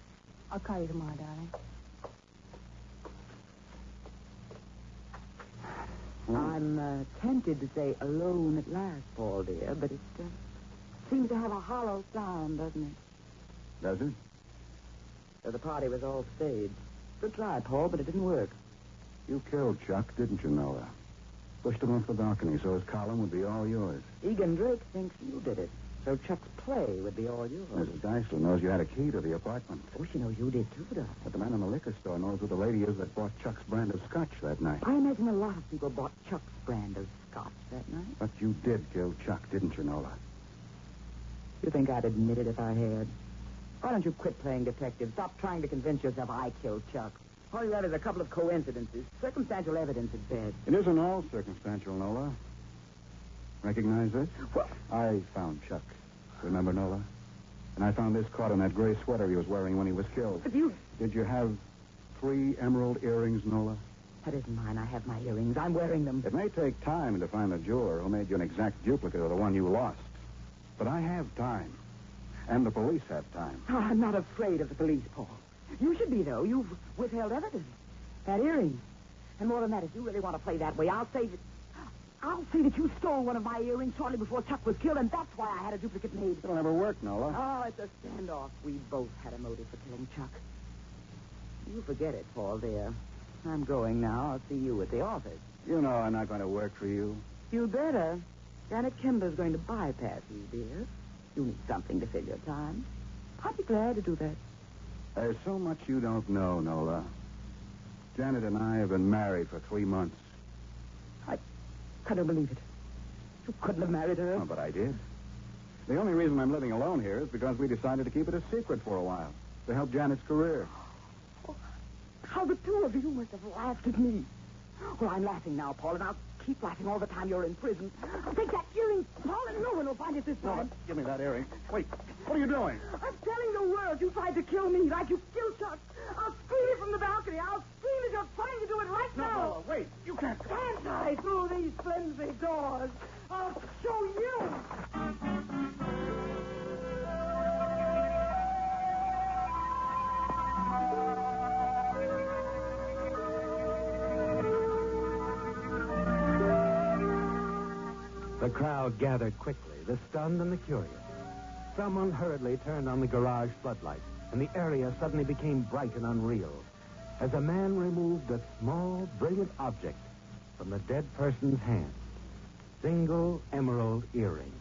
I'll call you tomorrow, darling. I'm tempted to say alone at last, Paul, dear, but it seems to have a hollow sound, doesn't it? Does it? So the party was all staged. Good try, Paul, but it didn't work. You killed Chuck, didn't you, Nola? Pushed him off the balcony so his column would be all yours. Egan Drake thinks you did it, so Chuck's play would be all yours. Mrs. Geisler knows you had a key to the apartment. Oh, she knows you did, too, darling. But the man in the liquor store knows who the lady is that bought Chuck's brand of scotch that night. I imagine a lot of people bought Chuck's brand of scotch that night. But you did kill Chuck, didn't you, Nola? You think I'd admit it if I had? Why don't you quit playing detective? Stop trying to convince yourself I killed Chuck. All you have is a couple of coincidences. Circumstantial evidence at best. It isn't all circumstantial, Nola. Recognize this? What? I found Chuck. Remember, Nola? And I found this caught in that gray sweater he was wearing when he was killed. But you... Did you have 3 emerald earrings, Nola? That isn't mine. I have my earrings. I'm wearing them. It may take time to find the jeweler who made you an exact duplicate of the one you lost. But I have time. And the police have time. Oh, I'm not afraid of the police, Paul. You should be, though. You've withheld evidence. That earring. And more than that, if you really want to play that way, I'll say that you stole one of my earrings shortly before Chuck was killed, and that's why I had a duplicate made. It'll never work, Nola. Oh, it's a standoff. We both had a motive for killing Chuck. You forget it, Paul, dear. I'm going now. I'll see you at the office. You know I'm not going to work for you. You better. Janet Kimber's going to bypass you, dear. You need something to fill your time. I'll be glad to do that. There's so much you don't know, Nola. Janet and I have been married for 3 months. I couldn't believe it. You couldn't have married her. Oh, but I did. The only reason I'm living alone here is because we decided to keep it a secret for a while, to help Janet's career. Oh, how the two of you must have laughed at me. Well, I'm laughing now, Paul, and I'll keep laughing all the time you're in prison. Take that earring, Paul, and no one will find it this time. Nola, give me that earring. Wait, what are you doing? I'm telling the world you tried to kill me like you killed Chuck. I'll scream it from the balcony. I'll scream as you're trying to do it right now. No, wait. You can't. Can't I through these flimsy doors? I'll show you. The crowd gathered quickly, the stunned and the curious. Someone hurriedly turned on the garage floodlight, and the area suddenly became bright and unreal as a man removed a small, brilliant object from the dead person's hand. Single emerald earring.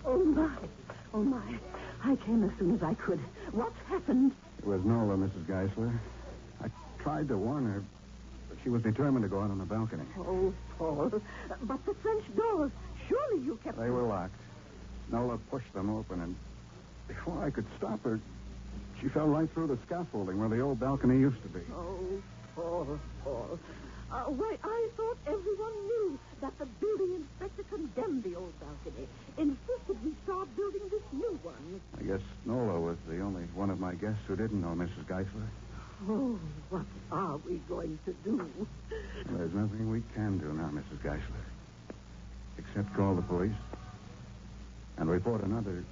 Oh, my. Oh, my. I came as soon as I could. What's happened? It was Nola, Mrs. Geisler. I tried to warn her, but she was determined to go out on the balcony. Oh, Paul. But the French doors. Surely you kept... They were locked. Nola pushed them open, and before I could stop her, she fell right through the scaffolding where the old balcony used to be. Oh, Paul, Paul. Why, I thought everyone knew that the building inspector condemned the old balcony, insisted we start building this new one. I guess Nola was the only one of my guests who didn't know Mrs. Geisler. Oh, what are we going to do? Well, there's nothing we can do now, Mrs. Geisler, except call the police and report another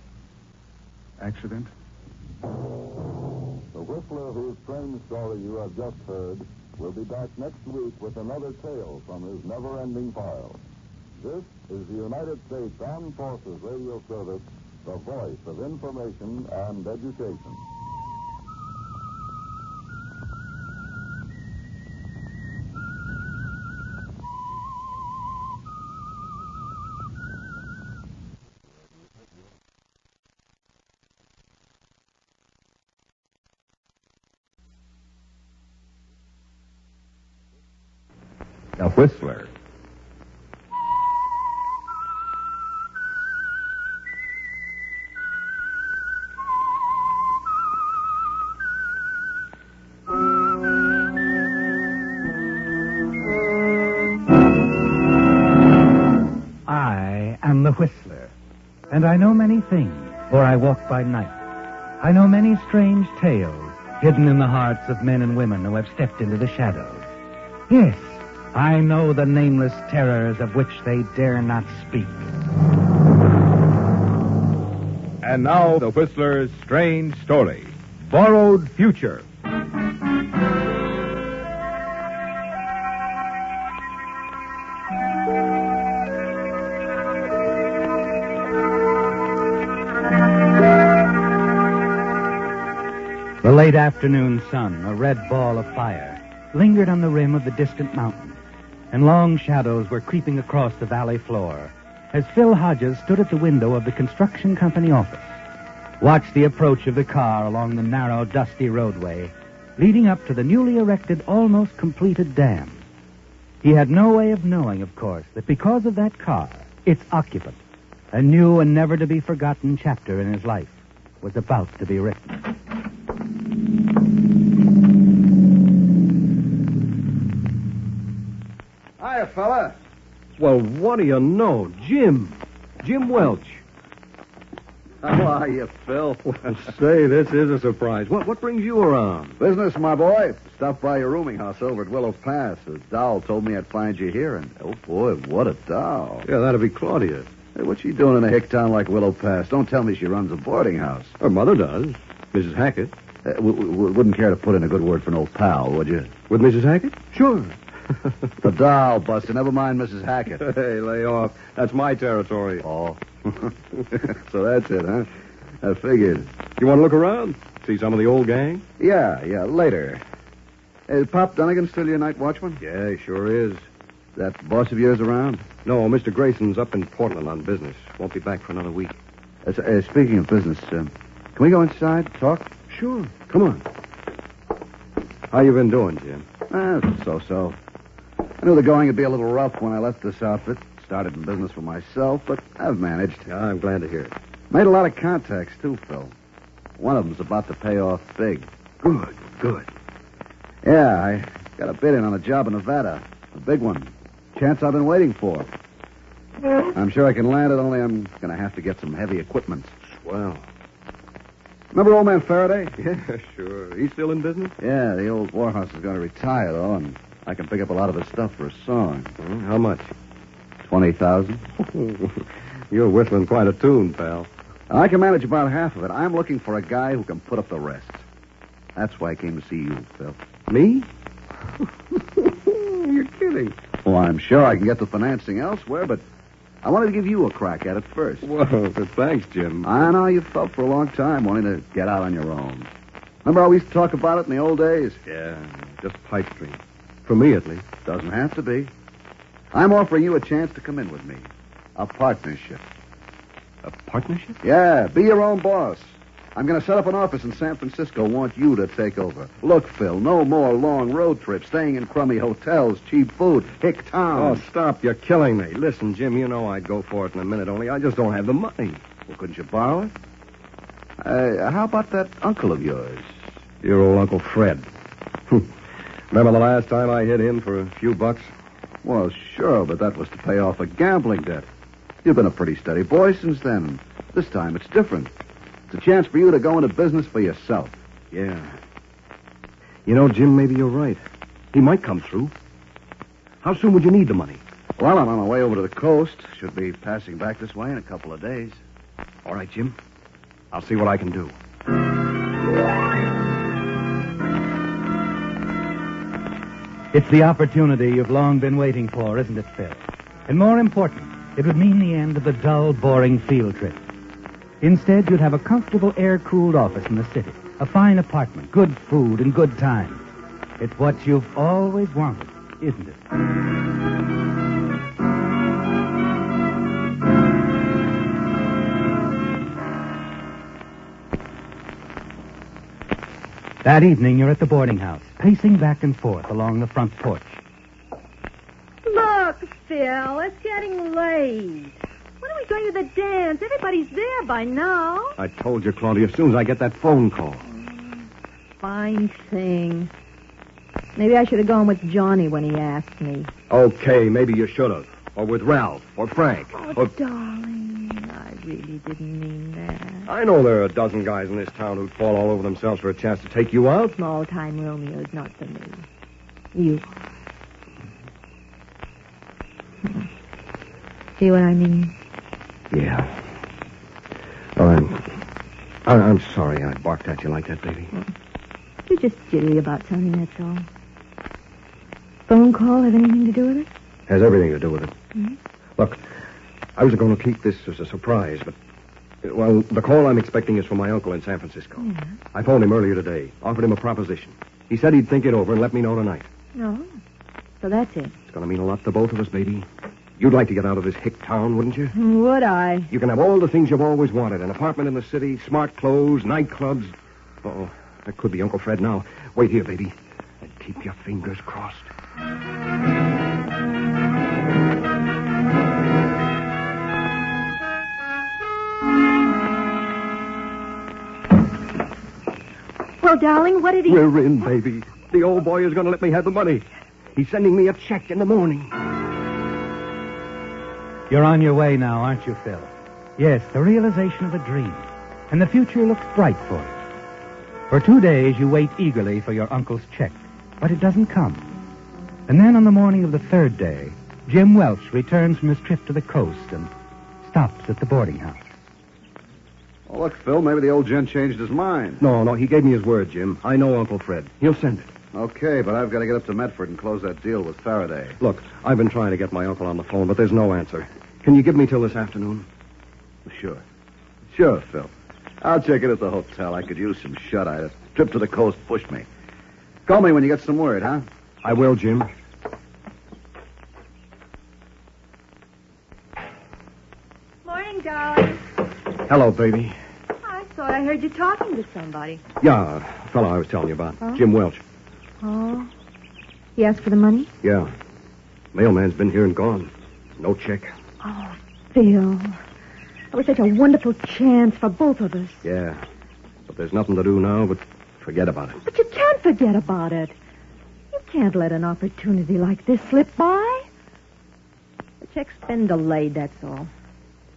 accident. The Whistler, whose strange story you have just heard, will be back next week with another tale from his never-ending file. This is the United States Armed Forces Radio Service, the voice of information and education. The Whistler. I am the Whistler, and I know many things, for I walk by night. I know many strange tales hidden in the hearts of men and women who have stepped into the shadows. Yes, I know the nameless terrors of which they dare not speak. And now, the Whistler's strange story, Borrowed Future. The late afternoon sun, a red ball of fire, lingered on the rim of the distant mountain, and long shadows were creeping across the valley floor as Phil Hodges stood at the window of the construction company office, watched the approach of the car along the narrow, dusty roadway leading up to the newly erected, almost completed dam. He had no way of knowing, of course, that because of that car, its occupant, a new and never-to-be-forgotten chapter in his life was about to be written. Hiya, fella. Well, what do you know? Jim Welch. How are you, Phil? Say, this is a surprise. What brings you around? Business, my boy. Stopped by your rooming house over at Willow Pass. The doll told me I'd find you here, and oh, boy, what a doll. Yeah, that'd be Claudia. Hey, what's she doing in a hick town like Willow Pass? Don't tell me she runs a boarding house. Her mother does. Mrs. Hackett. Wouldn't care to put in a good word for an old pal, would you? With Mrs. Hackett? Sure. The doll, Buster. Never mind Mrs. Hackett. Hey, lay off. That's my territory. Oh. So that's it, huh? I figured. You want to look around? See some of the old gang? Yeah, later. Is Pop Dunnigan still your night watchman? Yeah, he sure is. That boss of yours around? No, Mr. Grayson's up in Portland on business. Won't be back for another week. Speaking of business, can we go inside, talk? Sure. Come on. How you been doing, Jim? So-so. I knew the going would be a little rough when I left this outfit. Started in business for myself, but I've managed. Yeah, I'm glad to hear it. Made a lot of contacts, too, Phil. One of them's about to pay off big. Good. Yeah, I got a bid in on a job in Nevada. A big one. Chance I've been waiting for. I'm sure I can land it, only I'm going to have to get some heavy equipment. Swell. Remember old man Faraday? Yeah, sure. He's still in business? Yeah, the old warhouse is going to retire, though, and I can pick up a lot of his stuff for a song. How much? 20,000. You're whistling quite a tune, pal. I can manage about half of it. I'm looking for a guy who can put up the rest. That's why I came to see you, Phil. Me? You're kidding. Well, I'm sure I can get the financing elsewhere, but I wanted to give you a crack at it first. Well, thanks, Jim. I know you felt for a long time wanting to get out on your own. Remember how we used to talk about it in the old days? Yeah, just pipe dream. For me, at least. Doesn't have to be. I'm offering you a chance to come in with me. A partnership. A partnership? Yeah, be your own boss. I'm going to set up an office in San Francisco. Want you to take over. Look, Phil, no more long road trips, staying in crummy hotels, cheap food, hick town. Oh, stop. You're killing me. Listen, Jim, you know I'd go for it in a minute, only I just don't have the money. Well, couldn't you borrow it? How about that uncle of yours? Your old Uncle Fred. Remember the last time I hit him for a few bucks? Well, sure, but that was to pay off a gambling debt. You've been a pretty steady boy since then. This time it's different. It's a chance for you to go into business for yourself. Yeah. You know, Jim, maybe you're right. He might come through. How soon would you need the money? Well, I'm on my way over to the coast. Should be passing back this way in a couple of days. All right, Jim. I'll see what I can do. It's the opportunity you've long been waiting for, isn't it, Phil? And more important, it would mean the end of the dull, boring field trip. Instead, you'd have a comfortable, air-cooled office in the city, a fine apartment, good food, and good times. It's what you've always wanted, isn't it? That evening, you're at the boarding house, pacing back and forth along the front porch. Look, Phil, it's getting late. When are we going to the dance? Everybody's there by now. I told you, Claudia, as soon as I get that phone call. Fine thing. Maybe I should have gone with Johnny when he asked me. Okay, maybe you should have. Or with Ralph, or Frank. Oh, darling, I really didn't mean that. I know there are a dozen guys in this town who'd fall all over themselves for a chance to take you out. Small-time Romeo's not for me. You. See what I mean? Yeah. Oh, I'm sorry I barked at you like that, baby. You're just jittery about something, that's all. Phone call have anything to do with it? Has everything to do with it. Mm-hmm. Look, I was going to keep this as a surprise, but... Well, the call I'm expecting is from my uncle in San Francisco. Yeah. I phoned him earlier today, offered him a proposition. He said he'd think it over and let me know tonight. No. So that's it. It's going to mean a lot to both of us, baby. You'd like to get out of this hick town, wouldn't you? Would I? You can have all the things you've always wanted. An apartment in the city, smart clothes, nightclubs. Uh-oh, that could be Uncle Fred now. Wait here, baby. And keep your fingers crossed. Well, darling, what did he... We're in, baby. The old boy is going to let me have the money. He's sending me a check in the morning. You're on your way now, aren't you, Phil? Yes, the realization of a dream. And the future looks bright for you. For 2 days, you wait eagerly for your uncle's check, but it doesn't come. And then on the morning of the third day, Jim Welch returns from his trip to the coast and stops at the boarding house. Oh, look, Phil, maybe the old gent changed his mind. No, he gave me his word, Jim. I know Uncle Fred. He'll send it. Okay, but I've got to get up to Medford and close that deal with Faraday. Look, I've been trying to get my uncle on the phone, but there's no answer. Can you give me till this afternoon? Sure. Sure, Phil. I'll check it at the hotel. I could use some shut-eye. A trip to the coast pushed me. Call me when you get some word, huh? I will, Jim. Morning, darling. Hello, baby. I thought I heard you talking to somebody. Yeah, a fellow I was telling you about. Huh? Jim Welch. Oh. He asked for the money? Yeah. Mailman's been here and gone. No check. Oh, Phil. That was such a wonderful chance for both of us. Yeah. But there's nothing to do now but forget about it. But you can't forget about it. You can't let an opportunity like this slip by. The check's been delayed, that's all.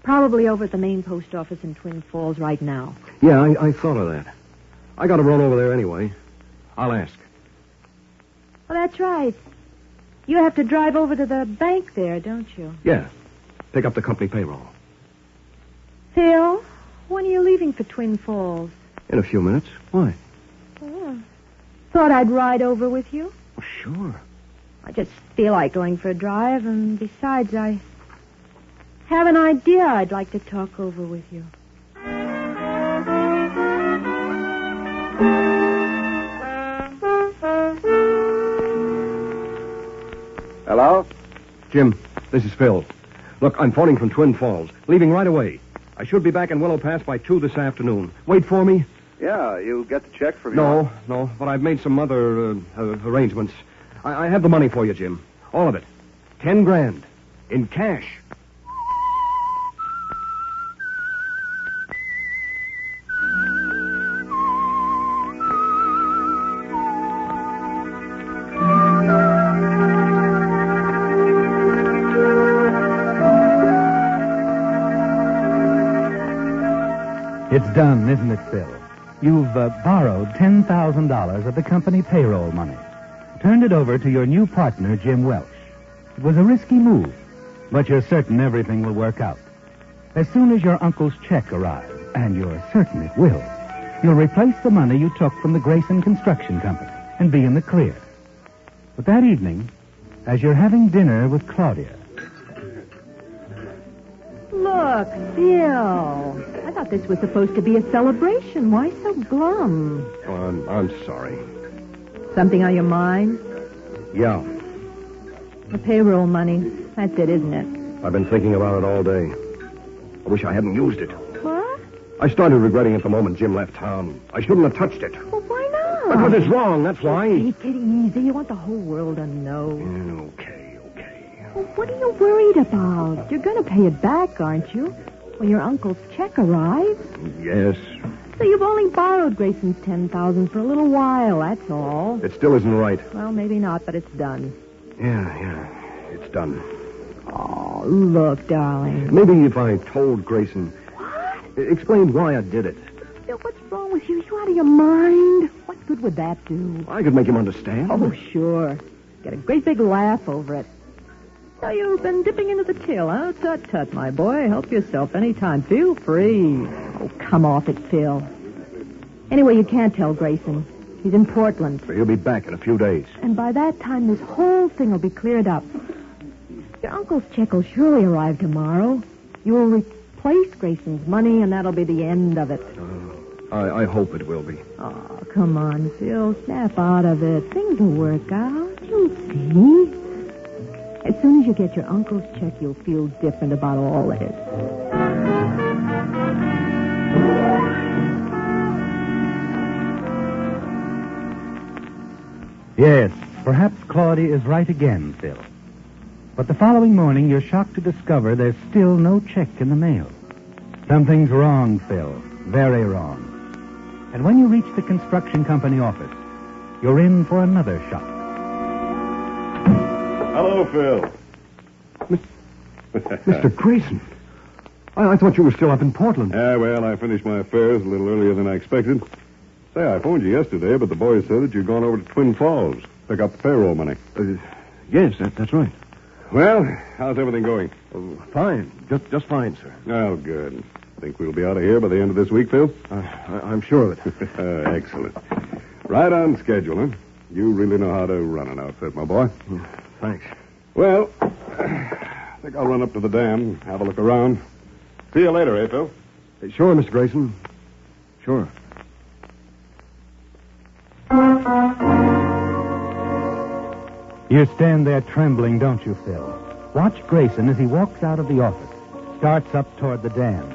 Probably over at the main post office in Twin Falls right now. Yeah, I thought of that. I got to run over there anyway. I'll ask. Well, that's right. You have to drive over to the bank there, don't you? Yeah. Pick up the company payroll. Phil, when are you leaving for Twin Falls? In a few minutes. Why? Oh, thought I'd ride over with you. Oh, sure. I just feel like going for a drive, and besides, I have an idea I'd like to talk over with you. Hello? Jim, this is Phil. Look, I'm phoning from Twin Falls. Leaving right away. I should be back in Willow Pass by 2 this afternoon. Wait for me? Yeah, you get the check from your... No, but I've made some other arrangements. I have the money for you, Jim. All of it. 10 grand. In cash. It's done, isn't it, Phil? You've borrowed $10,000 of the company payroll money. Turned it over to your new partner, Jim Welch. It was a risky move, but you're certain everything will work out. As soon as your uncle's check arrives, and you're certain it will, you'll replace the money you took from the Grayson Construction Company and be in the clear. But that evening, as you're having dinner with Claudia... Look, Bill. I thought this was supposed to be a celebration. Why so glum? Oh, I'm sorry. Something on your mind? Yeah, The payroll money. That's it, isn't it? I've been thinking about it all day. I wish I hadn't used it. What? I started regretting it the moment Jim left town. I shouldn't have touched it. Well, why not? Because it's wrong, that's why. Take it easy. You want the whole world to know. Okay. Well, what are you worried about? You're going to pay it back, aren't you? When your uncle's check arrives. Yes. So you've only borrowed Grayson's $10,000 for a little while, that's all. It still isn't right. Well, maybe not, but it's done. Yeah. It's done. Oh, look, darling. Maybe if I told Grayson... What? Explained why I did it. Bill, what's wrong with you? You out of your mind? What good would that do? I could make him understand. Oh, sure. Get a great big laugh over it. So you've been dipping into the till, huh? Tut, my boy. Help yourself anytime. Feel free. Oh, come off it, Phil. Anyway, you can't tell Grayson. He's in Portland. So he'll be back in a few days. And by that time, this whole thing will be cleared up. Your uncle's check will surely arrive tomorrow. You will replace Grayson's money, and that'll be the end of it. I hope it will be. Oh, come on, Phil. Snap out of it. Things will work out. You'll see. As soon as you get your uncle's check, you'll feel different about all this. Yes, perhaps Claudia is right again, Phil. But the following morning, you're shocked to discover there's still no check in the mail. Something's wrong, Phil. Very wrong. And when you reach the construction company office, you're in for another shock. Hello, Phil. Mr. Grayson. I thought you were still up in Portland. Yeah, well, I finished my affairs a little earlier than I expected. Say, I phoned you yesterday, but the boys said that you'd gone over to Twin Falls to pick up the payroll money. Yes, that's right. Well, how's everything going? Fine. Just fine, sir. Oh, good. Think we'll be out of here by the end of this week, Phil? I'm sure of it. Excellent. Right on schedule, huh? You really know how to run an outfit, my boy. Thanks. Well, I think I'll run up to the dam, have a look around. See you later, eh, Phil? Sure, Mr. Grayson. Sure. You stand there trembling, don't you, Phil? Watch Grayson as he walks out of the office, starts up toward the dam.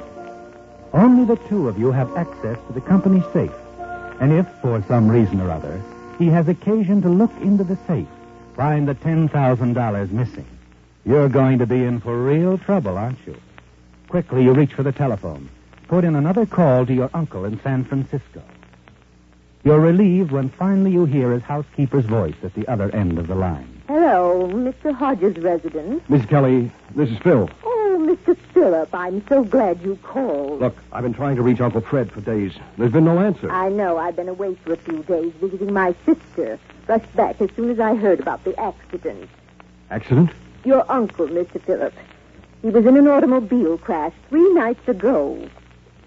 Only the two of you have access to the company safe. And if, for some reason or other, he has occasion to look into the safe, find the $10,000 missing, you're going to be in for real trouble, aren't you? Quickly, you reach for the telephone. Put in another call to your uncle in San Francisco. You're relieved when finally you hear his housekeeper's voice at the other end of the line. Hello, Mr. Hodges' residence. Miss Kelly, this is Phil. Oh, Mr. Phillip, I'm so glad you called. Look, I've been trying to reach Uncle Fred for days. There's been no answer. I know. I've been away for a few days visiting my sister. Rushed back as soon as I heard about the accident. Accident? Your uncle, Mr. Phillip. He was in an automobile crash 3 nights ago.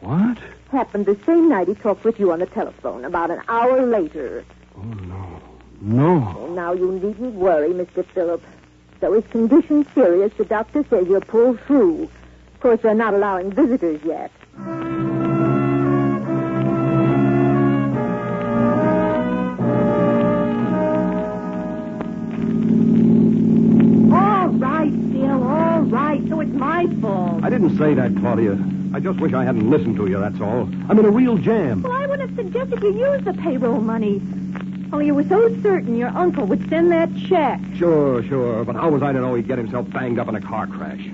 What? Happened the same night he talked with you on the telephone, about an hour later. Oh, no. No. Oh, now you needn't worry, Mr. Phillip. Though his condition's serious, the doctor says you'll pull through. Of course, they're not allowing visitors yet. All right, Phil, all right. So it's my fault. I didn't say that, Claudia. I just wish I hadn't listened to you, that's all. I'm in a real jam. Well, I would have suggested you use the payroll money. Only you were so certain your uncle would send that check. Sure. But how was I to know he'd get himself banged up in a car crash?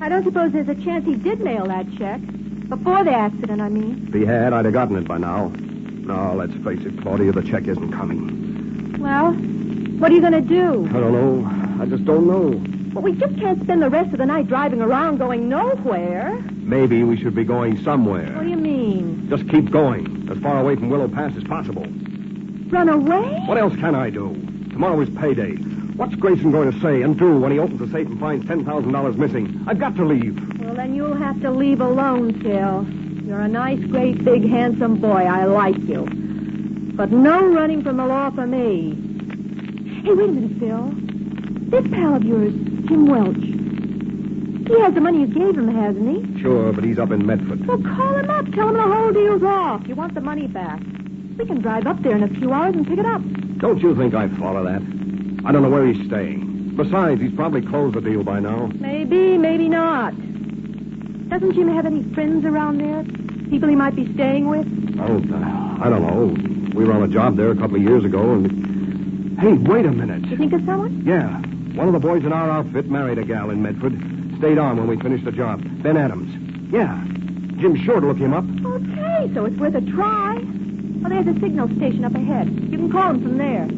I don't suppose there's a chance he did mail that check. Before the accident, I mean. If he had, I'd have gotten it by now. No, let's face it, Claudia, the check isn't coming. Well, what are you going to do? I don't know. I just don't know. Well, we just can't spend the rest of the night driving around going nowhere. Maybe we should be going somewhere. What do you mean? Just keep going, as far away from Willow Pass as possible. Run away? What else can I do? Tomorrow is payday. What's Grayson going to say and do when he opens the safe and finds $10,000 missing? I've got to leave. Well, then you'll have to leave alone, Phil. You're a nice, great, big, handsome boy. I like you. But no running from the law for me. Hey, wait a minute, Phil. This pal of yours, Jim Welch, he has the money you gave him, hasn't he? Sure, but he's up in Medford. Well, call him up. Tell him the whole deal's off. You want the money back. We can drive up there in a few hours and pick it up. Don't you think I'd follow that? I don't know where he's staying. Besides, he's probably closed the deal by now. Maybe, maybe not. Doesn't Jim have any friends around there? People he might be staying with? I don't know. We were on a job there a couple of years ago, and... Hey, wait a minute. You think of someone? Yeah. One of the boys in our outfit married a gal in Medford. Stayed on when we finished the job. Ben Adams. Yeah. Jim's sure to look him up. Okay, so it's worth a try. Well, there's a signal station up ahead. You can call him from there.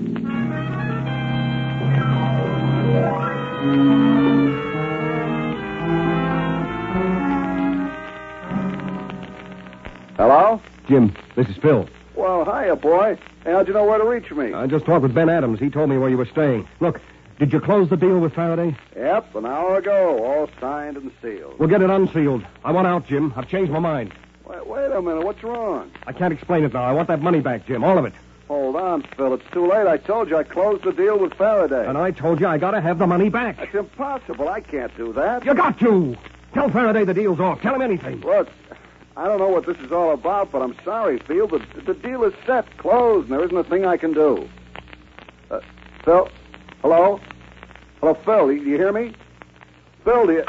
Hello? Jim, this is Phil. Well, hiya, boy. Hey, how'd you know where to reach me? I just talked with Ben Adams. He told me where you were staying. Look, did you close the deal with Faraday? Yep, an hour ago. All signed and sealed. We'll get it unsealed. I want out, Jim. I've changed my mind. Wait a minute. What's wrong? I can't explain it now. I want that money back, Jim. All of it. Hold on, Phil. It's too late. I told you I closed the deal with Faraday. And I told you I got to have the money back. That's impossible. I can't do that. You got to. Tell Faraday the deal's off. Tell him anything. Look, I don't know what this is all about, but I'm sorry, Phil. The deal is set, closed, and there isn't a thing I can do. Phil? Hello? Hello, Phil. Do you hear me? Phil, do you...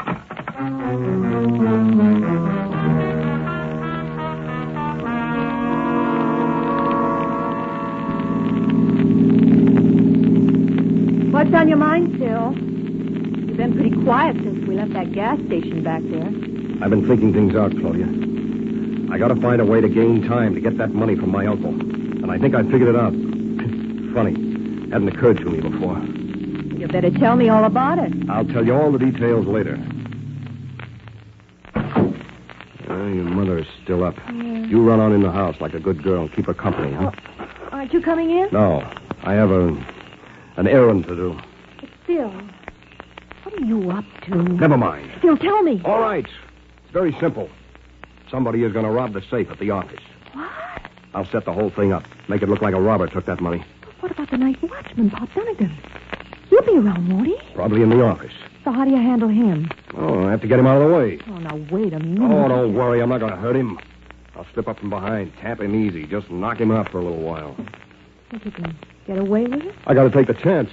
What's on your mind, Phil? You've been pretty quiet since we left that gas station back there. I've been thinking things out, Claudia. I got to find a way to gain time to get that money from my uncle. And I think I figured it out. Funny. Hadn't occurred to me before. You better tell me all about it. I'll tell you all the details later. Your mother is still up. Yeah. You run on in the house like a good girl and keep her company, huh? Aren't you coming in? No. I have an errand to do. But Phil, what are you up to? Never mind. Phil, tell me. All right. It's very simple. Somebody is going to rob the safe at the office. What? I'll set the whole thing up. Make it look like a robber took that money. But what about the night watchman, Pop Dunnigan? He'll be around, won't he? Probably in the office. So how do you handle him? Oh, I have to get him out of the way. Oh, now, wait a minute. Oh, don't worry. I'm not going to hurt him. I'll slip up from behind, tap him easy, just knock him out for a little while. Think you can get away with it? I got to take the chance.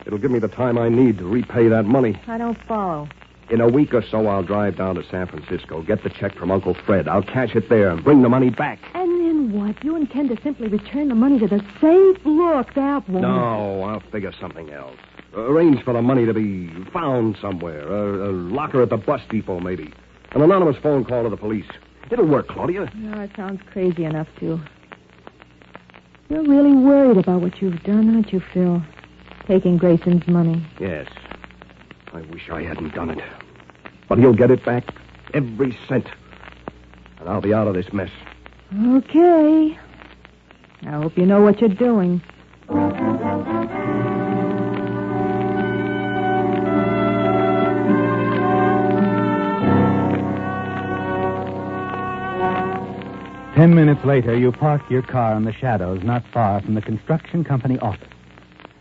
It'll give me the time I need to repay that money. I don't follow. In a week or so, I'll drive down to San Francisco, get the check from Uncle Fred. I'll cash it there and bring the money back. And then what? You intend to simply return the money to the safe? Look, that won't... No, I'll figure something else. Arrange for the money to be found somewhere. A locker at the bus depot, maybe. An anonymous phone call to the police. It'll work, Claudia. No, it sounds crazy enough to. You're really worried about what you've done, aren't you, Phil? Taking Grayson's money. Yes. I wish I hadn't done it. But he'll get it back. Every cent. And I'll be out of this mess. Okay. I hope you know what you're doing. 10 minutes later, you park your car in the shadows not far from the construction company office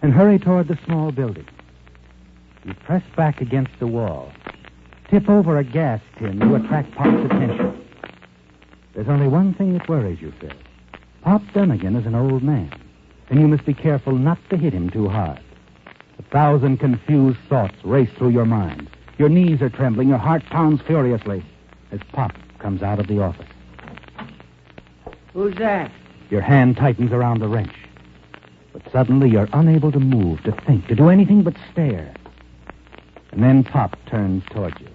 and hurry toward the small building. You press back against the wall, tip over a gas tin to attract Pop's attention. There's only one thing that worries you, Phil. Pop Dunnigan is an old man, and you must be careful not to hit him too hard. 1,000 confused thoughts race through your mind. Your knees are trembling, your heart pounds furiously as Pop comes out of the office. Who's that? Your hand tightens around the wrench. But suddenly you're unable to move, to think, to do anything but stare. And then Pop turns towards you.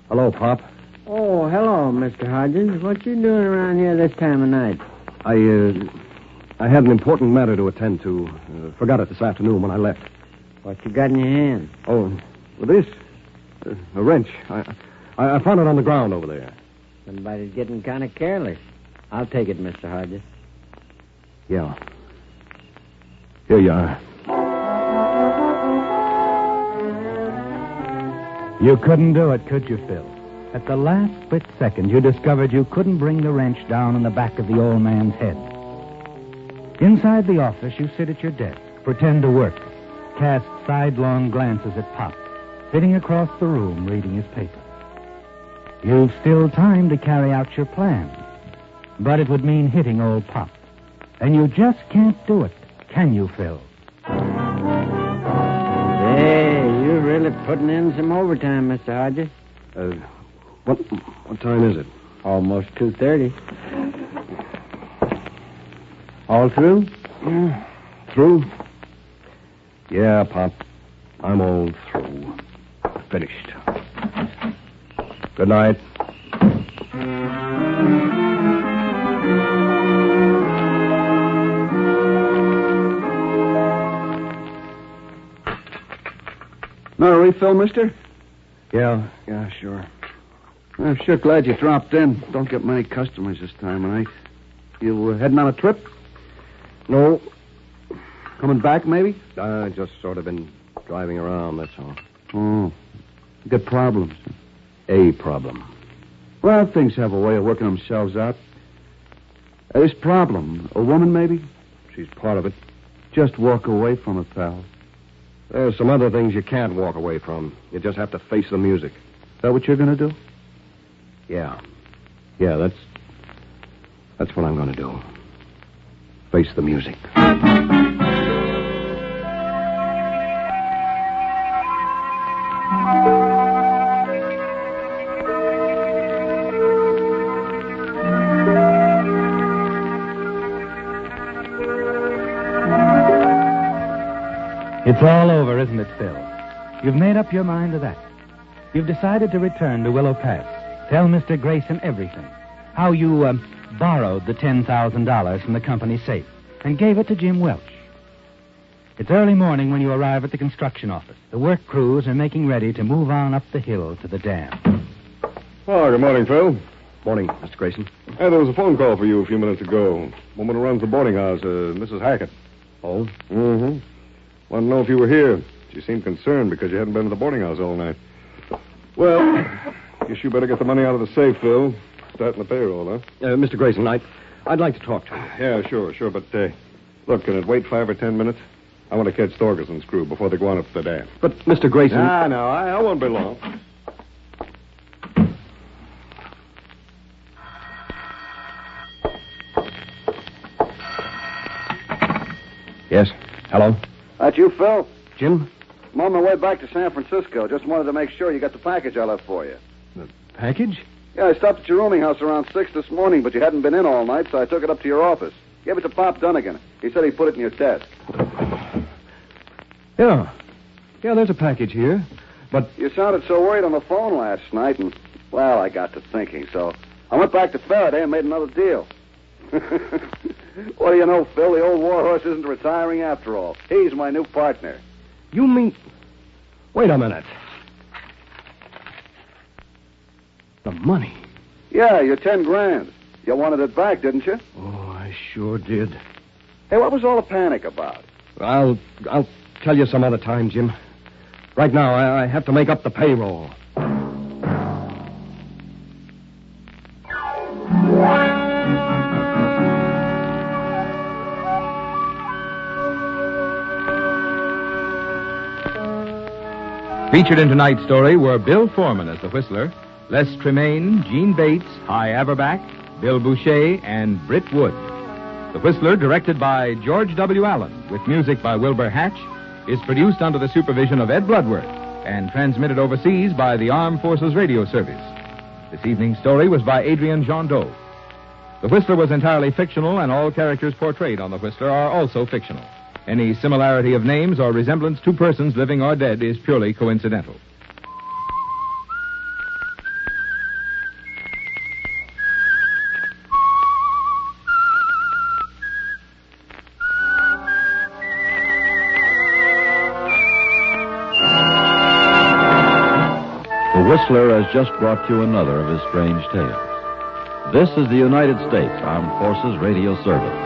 Hello, Pop. Oh, hello, Mr. Hodgins. What you doing around here this time of night? I had an important matter to attend to. Forgot it this afternoon when I left. What you got in your hand? Oh, well, this? A wrench. I found it on the ground over there. Somebody's getting kind of careless. I'll take it, Mr. Hodges. Yeah. Here you are. You couldn't do it, could you, Phil? At the last split second, you discovered you couldn't bring the wrench down in the back of the old man's head. Inside the office, you sit at your desk, pretend to work, cast sidelong glances at Pop, sitting across the room reading his paper. You've still time to carry out your plan, but it would mean hitting old Pop. And you just can't do it, can you, Phil? Hey, you're really putting in some overtime, Mr. Hodges. What time is it? Almost 2:30. All through? Through? Yeah, Pop. I'm all through. Finished. Good night. Not a refill, mister? Yeah, sure. I'm sure glad you dropped in. Don't get many customers this time of night. You heading on a trip? No. Coming back, maybe? I just sort of been driving around, that's all. Oh. You got problems? A problem. Well, things have a way of working themselves out. This problem, a woman, maybe? She's part of it. Just walk away from it, pal. There's some other things you can't walk away from. You just have to face the music. Is that what you're going to do? Yeah, that's what I'm going to do. Face the music. It's all over, isn't it, Phil? You've made up your mind to that. You've decided to return to Willow Pass. Tell Mr. Grayson everything. How you, borrowed the $10,000 from the company safe and gave it to Jim Welch. It's early morning when you arrive at the construction office. The work crews are making ready to move on up the hill to the dam. Oh, good morning, Phil. Morning, Mr. Grayson. Hey, there was a phone call for you a few minutes ago. Woman who runs the boarding house, Mrs. Hackett. Oh? Mm-hmm. Wanted to know if you were here. She seemed concerned because you hadn't been to the boarding house all night. Well, guess you better get the money out of the safe, Phil. Starting the payroll, huh? Mr. Grayson, I'd like to talk to you. Yeah, sure. But, look, can it wait 5 or 10 minutes? I want to catch Thorgerson's crew before they go on up to the dam. But, Mr. Grayson... No, I won't be long. Yes? Hello? That you, Phil? Jim? I'm on my way back to San Francisco. Just wanted to make sure you got the package I left for you. The package? Yeah, I stopped at your rooming house around 6 this morning, but you hadn't been in all night, so I took it up to your office. Gave it to Pop Dunnigan. He said he put it in your desk. Yeah, there's a package here, but... You sounded so worried on the phone last night, and, well, I got to thinking, so I went back to Faraday and made another deal. What do you know, Phil? The old warhorse isn't retiring after all. He's my new partner. You mean... Wait a minute. The money? Yeah, your 10 grand. You wanted it back, didn't you? Oh, I sure did. Hey, what was all the panic about? I'll tell you some other time, Jim. Right now, I have to make up the payroll. Featured in tonight's story were Bill Foreman as the Whistler, Les Tremaine, Gene Bates, Hy Averback, Bill Boucher, and Britt Wood. The Whistler, directed by George W. Allen, with music by Wilbur Hatch, is produced under the supervision of Ed Bloodworth and transmitted overseas by the Armed Forces Radio Service. This evening's story was by Adrian Jondot. The Whistler was entirely fictional, and all characters portrayed on The Whistler are also fictional. Any similarity of names or resemblance to persons living or dead is purely coincidental. The Whistler has just brought you another of his strange tales. This is the United States Armed Forces Radio Service.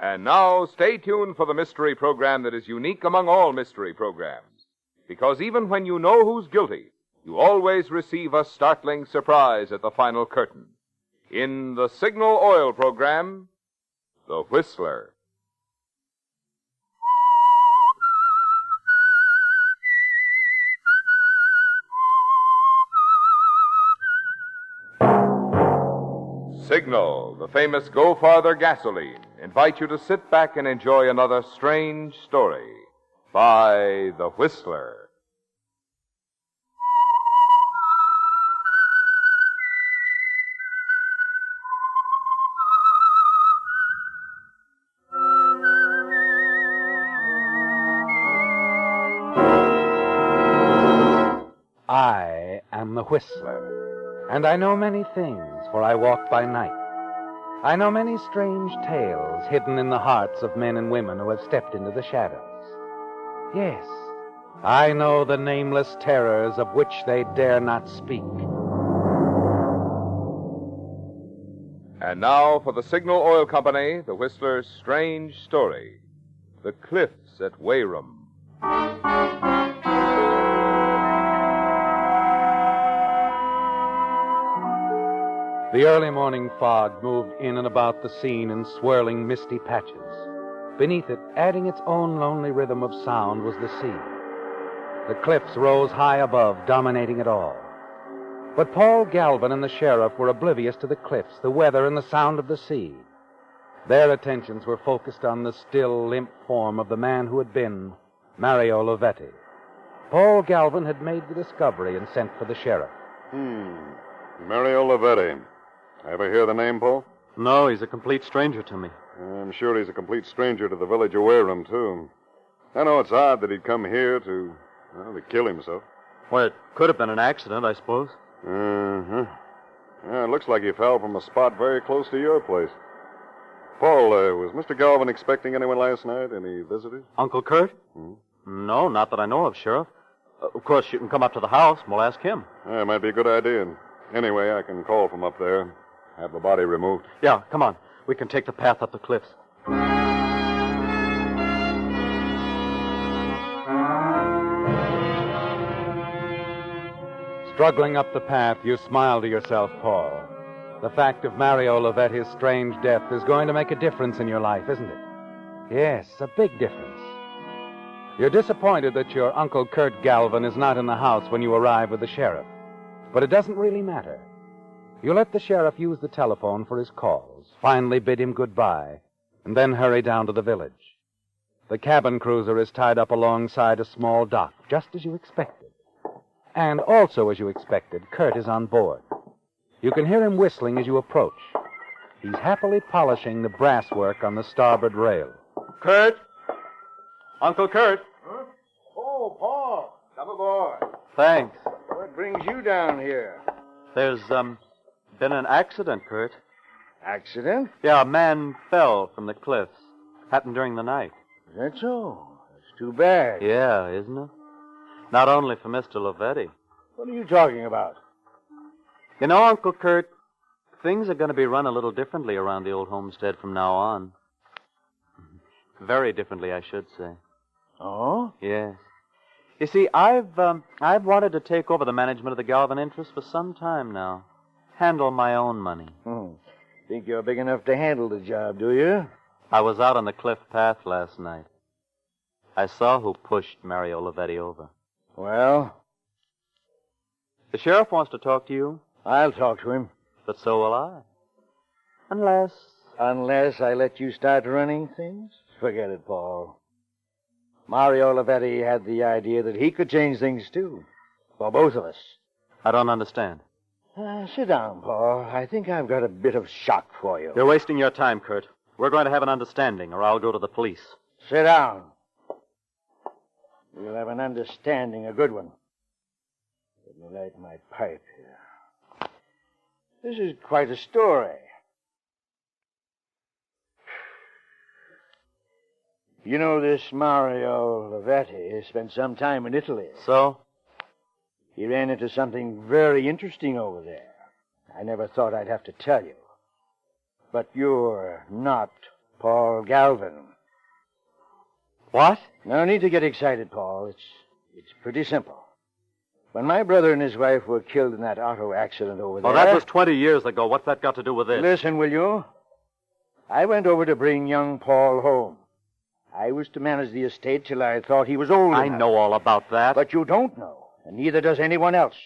And now, stay tuned for the mystery program that is unique among all mystery programs. Because even when you know who's guilty, you always receive a startling surprise at the final curtain. In the Signal Oil program, The Whistler. Signal, the famous Go Farther gasoline, invite you to sit back and enjoy another strange story by The Whistler. I am the Whistler, and I know many things, for I walk by night. I know many strange tales hidden in the hearts of men and women who have stepped into the shadows. Yes, I know the nameless terrors of which they dare not speak. And now for the Signal Oil Company, The Whistler's strange story, The Cliffs at Weyrum. The early morning fog moved in and about the scene in swirling, misty patches. Beneath it, adding its own lonely rhythm of sound, was the sea. The cliffs rose high above, dominating it all. But Paul Galvin and the sheriff were oblivious to the cliffs, the weather, and the sound of the sea. Their attentions were focused on the still, limp form of the man who had been Mario Lovetti. Paul Galvin had made the discovery and sent for the sheriff. Mario Lovetti. Ever hear the name, Paul? No, he's a complete stranger to me. I'm sure he's a complete stranger to the village of Weyrum, too. I know it's odd that he'd come here to kill himself. Well, it could have been an accident, I suppose. Uh-huh. Yeah, it looks like he fell from a spot very close to your place. Paul, was Mr. Galvin expecting anyone last night? Any visitors? Uncle Kurt? No, not that I know of, Sheriff. Of course, you can come up to the house and we'll ask him. Yeah, it might be a good idea. Anyway, I can call from up there. Have the body removed. Yeah, come on. We can take the path up the cliffs. Struggling up the path, you smile to yourself, Paul. The fact of Mario Lovetti's strange death is going to make a difference in your life, isn't it? Yes, a big difference. You're disappointed that your Uncle Kurt Galvin is not in the house when you arrive with the sheriff. But it doesn't really matter. You let the sheriff use the telephone for his calls, finally bid him goodbye, and then hurry down to the village. The cabin cruiser is tied up alongside a small dock, just as you expected. And also as you expected, Kurt is on board. You can hear him whistling as you approach. He's happily polishing the brasswork on the starboard rail. Kurt? Uncle Kurt? Huh? Oh, Paul. Come aboard. Thanks. What brings you down here? There's, been an accident, Kurt. Accident? Yeah, a man fell from the cliffs. Happened during the night. Is that so? That's too bad. Yeah, isn't it? Not only for Mr. Lovetti. What are you talking about? You know, Uncle Kurt, things are going to be run a little differently around the old homestead from now on. Very differently, I should say. Oh? Yes. You see, I've wanted to take over the management of the Galvin interest for some time now. Handle my own money. Think you're big enough to handle the job, do you? I was out on the cliff path last night. I saw who pushed Mario Olivetti over. Well? The sheriff wants to talk to you. I'll talk to him. But so will I. Unless... Unless I let you start running things? Forget it, Paul. Mario Olivetti had the idea that he could change things, too. For both of us. I don't understand. Sit down, Paul. I think I've got a bit of shock for you. You're wasting your time, Kurt. We're going to have an understanding, or I'll go to the police. Sit down. We'll have an understanding, a good one. Let me light my pipe here. This is quite a story. You know, this Mario Olivetti spent some time in Italy. So? He ran into something very interesting over there. I never thought I'd have to tell you. But you're not Paul Galvin. What? No need to get excited, Paul. It's pretty simple. When my brother and his wife were killed in that auto accident over there... Oh, that was 20 years ago. What's that got to do with this? Listen, will you? I went over to bring young Paul home. I was to manage the estate till I thought he was old enough. I know all about that. But you don't know, and neither does anyone else.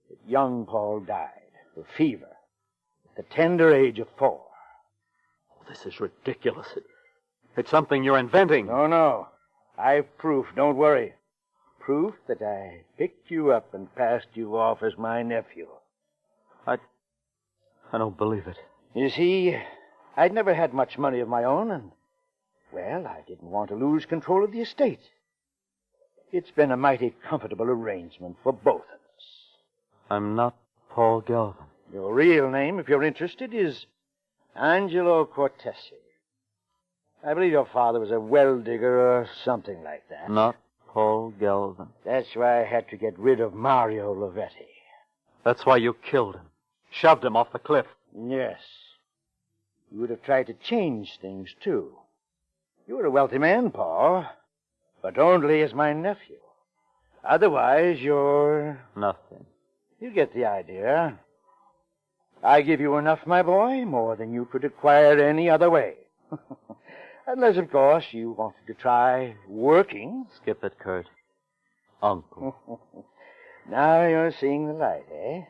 That young Paul died of fever at the tender age of 4. Oh, this is ridiculous. It's something you're inventing. No. I've proof, don't worry. Proof that I picked you up and passed you off as my nephew. I don't believe it. You see, I'd never had much money of my own, and, well, I didn't want to lose control of the estate. It's been a mighty comfortable arrangement for both of us. I'm not Paul Galvin. Your real name, if you're interested, is Angelo Cortesi. I believe your father was a well digger or something like that. Not Paul Galvin. That's why I had to get rid of Mario Olivetti. That's why you killed him. Shoved him off the cliff. Yes. You would have tried to change things, too. You were a wealthy man, Paul, but only as my nephew. Otherwise, you're... Nothing. You get the idea. I give you enough, my boy, more than you could acquire any other way. Unless, of course, you wanted to try working. Skip it, Kurt. Uncle. Now you're seeing the light, eh?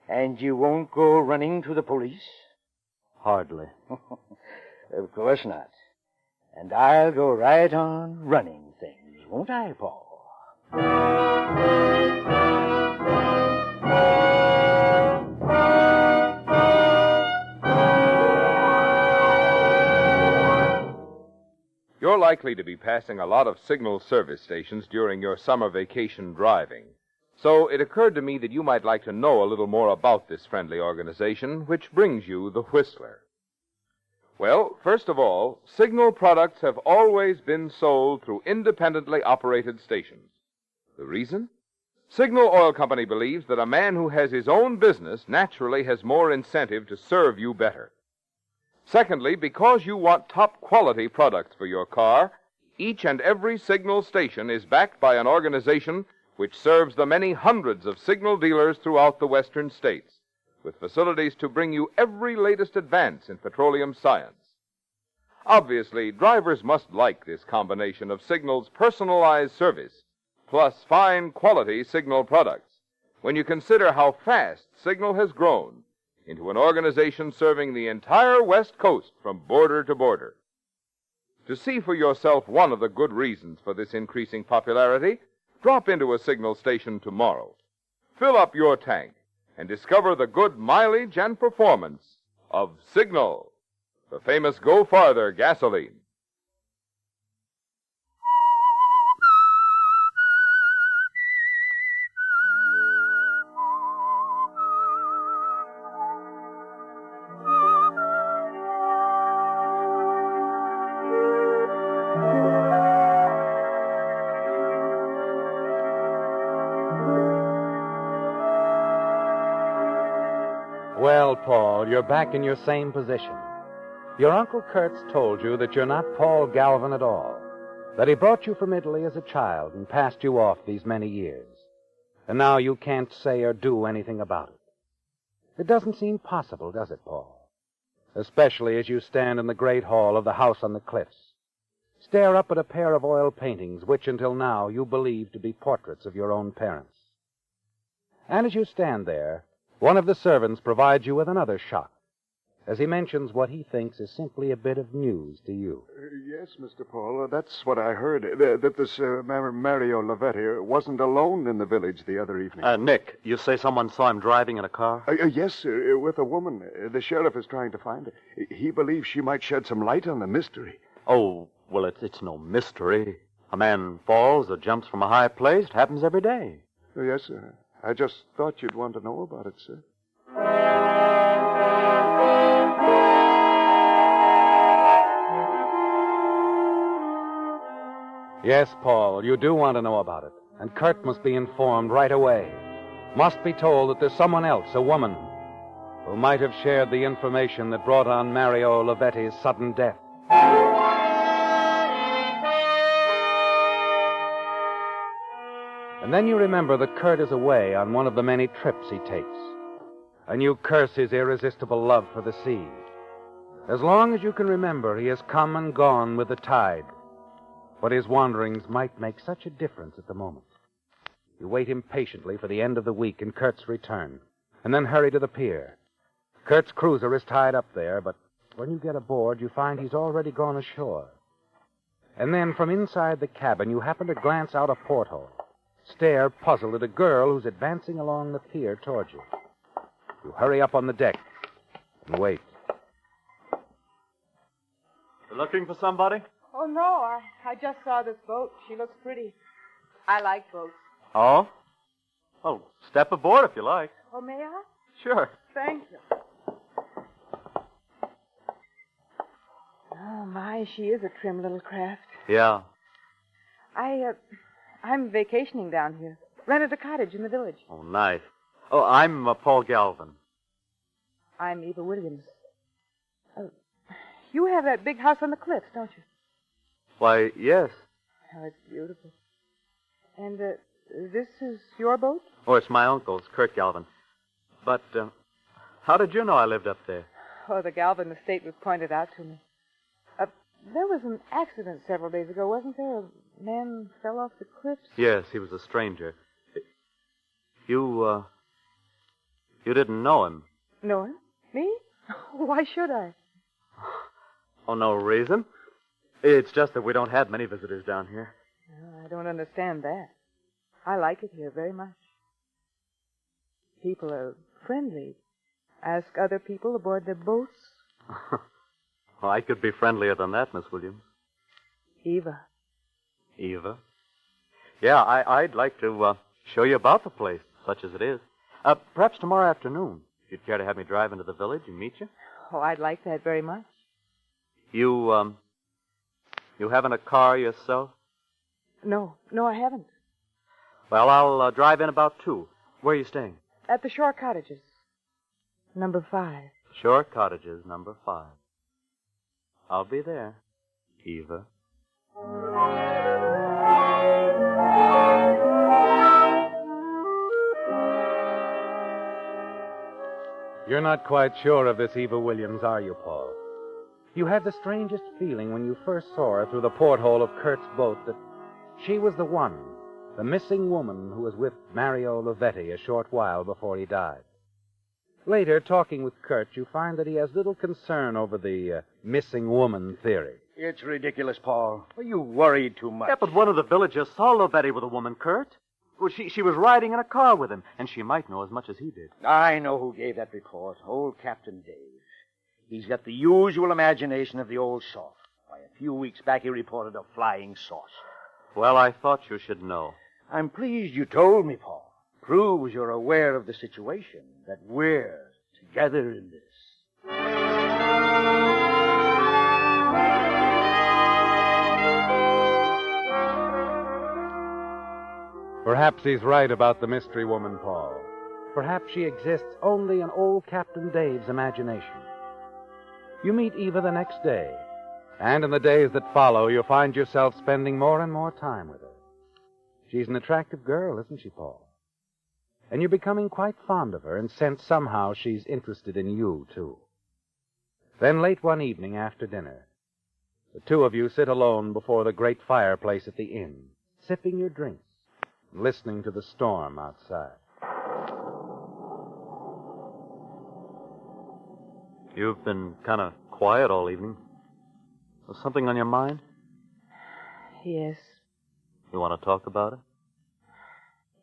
And you won't go running to the police? Hardly. Of course not. And I'll go right on running things, won't I, Paul? You're likely to be passing a lot of signal service stations during your summer vacation driving. So it occurred to me that you might like to know a little more about this friendly organization, which brings you the Whistler. Well, first of all, Signal products have always been sold through independently operated stations. The reason? Signal Oil Company believes that a man who has his own business naturally has more incentive to serve you better. Secondly, because you want top-quality products for your car, each and every Signal station is backed by an organization which serves the many hundreds of Signal dealers throughout the western states, with facilities to bring you every latest advance in petroleum science. Obviously, drivers must like this combination of Signal's personalized service plus fine quality Signal products when you consider how fast Signal has grown into an organization serving the entire West Coast from border to border. To see for yourself one of the good reasons for this increasing popularity, drop into a Signal station tomorrow. Fill up your tank and discover the good mileage and performance of Signal, the famous Go Farther gasoline. Well, Paul, you're back in your same position. Your Uncle Kurt's told you that you're not Paul Galvin at all, that he brought you from Italy as a child and passed you off these many years. And now you can't say or do anything about it. It doesn't seem possible, does it, Paul? Especially as you stand in the great hall of the house on the cliffs. Stare up at a pair of oil paintings which until now you believed to be portraits of your own parents. And as you stand there, one of the servants provides you with another shock, as he mentions what he thinks is simply a bit of news to you. Yes, Mr. Paul, that's what I heard, that this Mario Lavetti wasn't alone in the village the other evening. Nick, you say someone saw him driving in a car? Yes, with a woman. The sheriff is trying to find her. He believes she might shed some light on the mystery. Oh, well, it's no mystery. A man falls or jumps from a high place. It happens every day. Yes, sir. I just thought you'd want to know about it, sir. Yes, Paul, you do want to know about it. And Kurt must be informed right away. Must be told that there's someone else, a woman, who might have shared the information that brought on Mario Lavetti's sudden death. And then you remember that Kurt is away on one of the many trips he takes. And you curse his irresistible love for the sea. As long as you can remember, he has come and gone with the tide. But his wanderings might make such a difference at the moment. You wait impatiently for the end of the week and Kurt's return, and then hurry to the pier. Kurt's cruiser is tied up there, but when you get aboard, you find he's already gone ashore. And then from inside the cabin, you happen to glance out a porthole, stare puzzled at a girl who's advancing along the pier towards you. You hurry up on the deck and wait. Looking for somebody? Oh, no, I just saw this boat. She looks pretty. I like boats. Oh? Well, step aboard if you like. Oh, may I? Sure. Thank you. Oh, my, she is a trim little craft. Yeah. I'm vacationing down here. Rented a cottage in the village. Oh, nice. Oh, I'm Paul Galvin. I'm Eva Williams. You have that big house on the cliffs, don't you? Why, yes. Oh, it's beautiful. And this is your boat? Oh, it's my uncle's, Kurt Galvin. But how did you know I lived up there? Oh, the Galvin estate was pointed out to me. There was an accident several days ago, wasn't there? A man fell off the cliffs? Yes, he was a stranger. You didn't know him? Know him? Me? Why should I? Oh, no reason. It's just that we don't have many visitors down here. I don't understand that. I like it here very much. People are friendly. Ask other people aboard their boats. Well, I could be friendlier than that, Miss Williams. Eva. Eva? Yeah, I'd like to show you about the place, such as it is. Perhaps tomorrow afternoon. You'd care to have me drive into the village and meet you? Oh, I'd like that very much. You haven't a car yourself? No, I haven't. Well, I'll drive in about 2. Where are you staying? At the Shore Cottages. Number 5. Shore Cottages, number 5. I'll be there, Eva. You're not quite sure of this Eva Williams, are you, Paul? You had the strangest feeling when you first saw her through the porthole of Kurt's boat that she was the one, the missing woman who was with Mario Lavetti a short while before he died. Later, talking with Kurt, you find that he has little concern over the missing woman theory. It's ridiculous, Paul. You worried too much. Yeah, but one of the villagers saw Lavetti with a woman, Kurt. Well, she was riding in a car with him, and she might know as much as he did. I know who gave that report. Old Captain Dave. He's got the usual imagination of the old sort. Why, a few weeks back he reported a flying saucer. Well, I thought you should know. I'm pleased you told me, Paul. Proves you're aware of the situation, that we're together in this. Perhaps he's right about the mystery woman, Paul. Perhaps she exists only in old Captain Dave's imagination. You meet Eva the next day, and in the days that follow, you'll find yourself spending more and more time with her. She's an attractive girl, isn't she, Paul? And you're becoming quite fond of her and sense somehow she's interested in you, too. Then late one evening after dinner, the two of you sit alone before the great fireplace at the inn, sipping your drinks and listening to the storm outside. You've been kind of quiet all evening. Was something on your mind? Yes. You want to talk about it?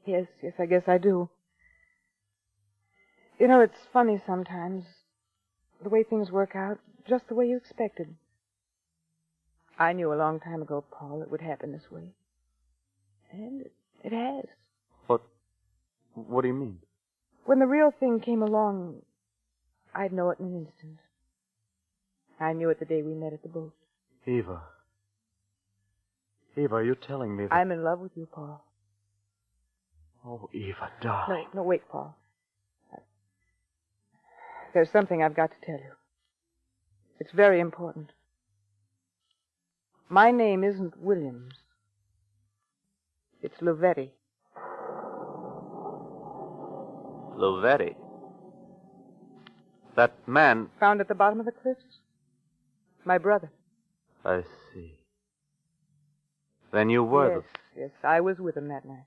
Yes, I guess I do. You know, it's funny sometimes, the way things work out, just the way you expected. I knew a long time ago, Paul, it would happen this way. And it has. What do you mean? When the real thing came along, I'd know it in an instant. I knew it the day we met at the boat. Eva, are you telling me that... I'm in love with you, Paul. Oh, Eva, darling. No, wait, Paul. There's something I've got to tell you. It's very important. My name isn't Williams. It's Luvetti. Luvetti? That man... Found at the bottom of the cliffs? My brother. I see. Then you were Yes, I was with him that night.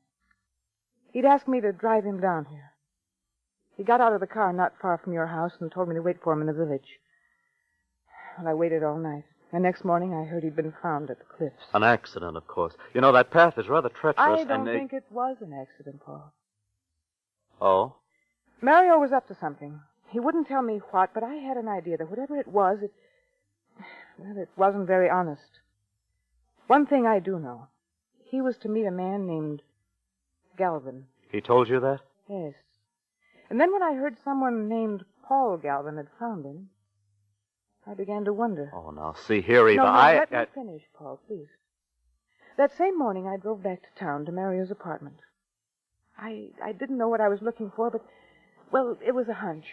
He'd asked me to drive him down here. He got out of the car not far from your house and told me to wait for him in the village. Well, I waited all night. And next morning I heard he'd been found at the cliffs. An accident, of course. You know, that path is rather treacherous. I don't think it was an accident, Paul. Oh? Mario was up to something. He wouldn't tell me what, but I had an idea that whatever it was, it wasn't very honest. One thing I do know. He was to meet a man named Galvin. He told you that? Yes. And then when I heard someone named Paul Galvin had found him, I began to wonder. Oh, now, see here, Eva, let me finish, Paul, please. That same morning, I drove back to town to Mario's apartment. I didn't know what I was looking for, but, well, it was a hunch.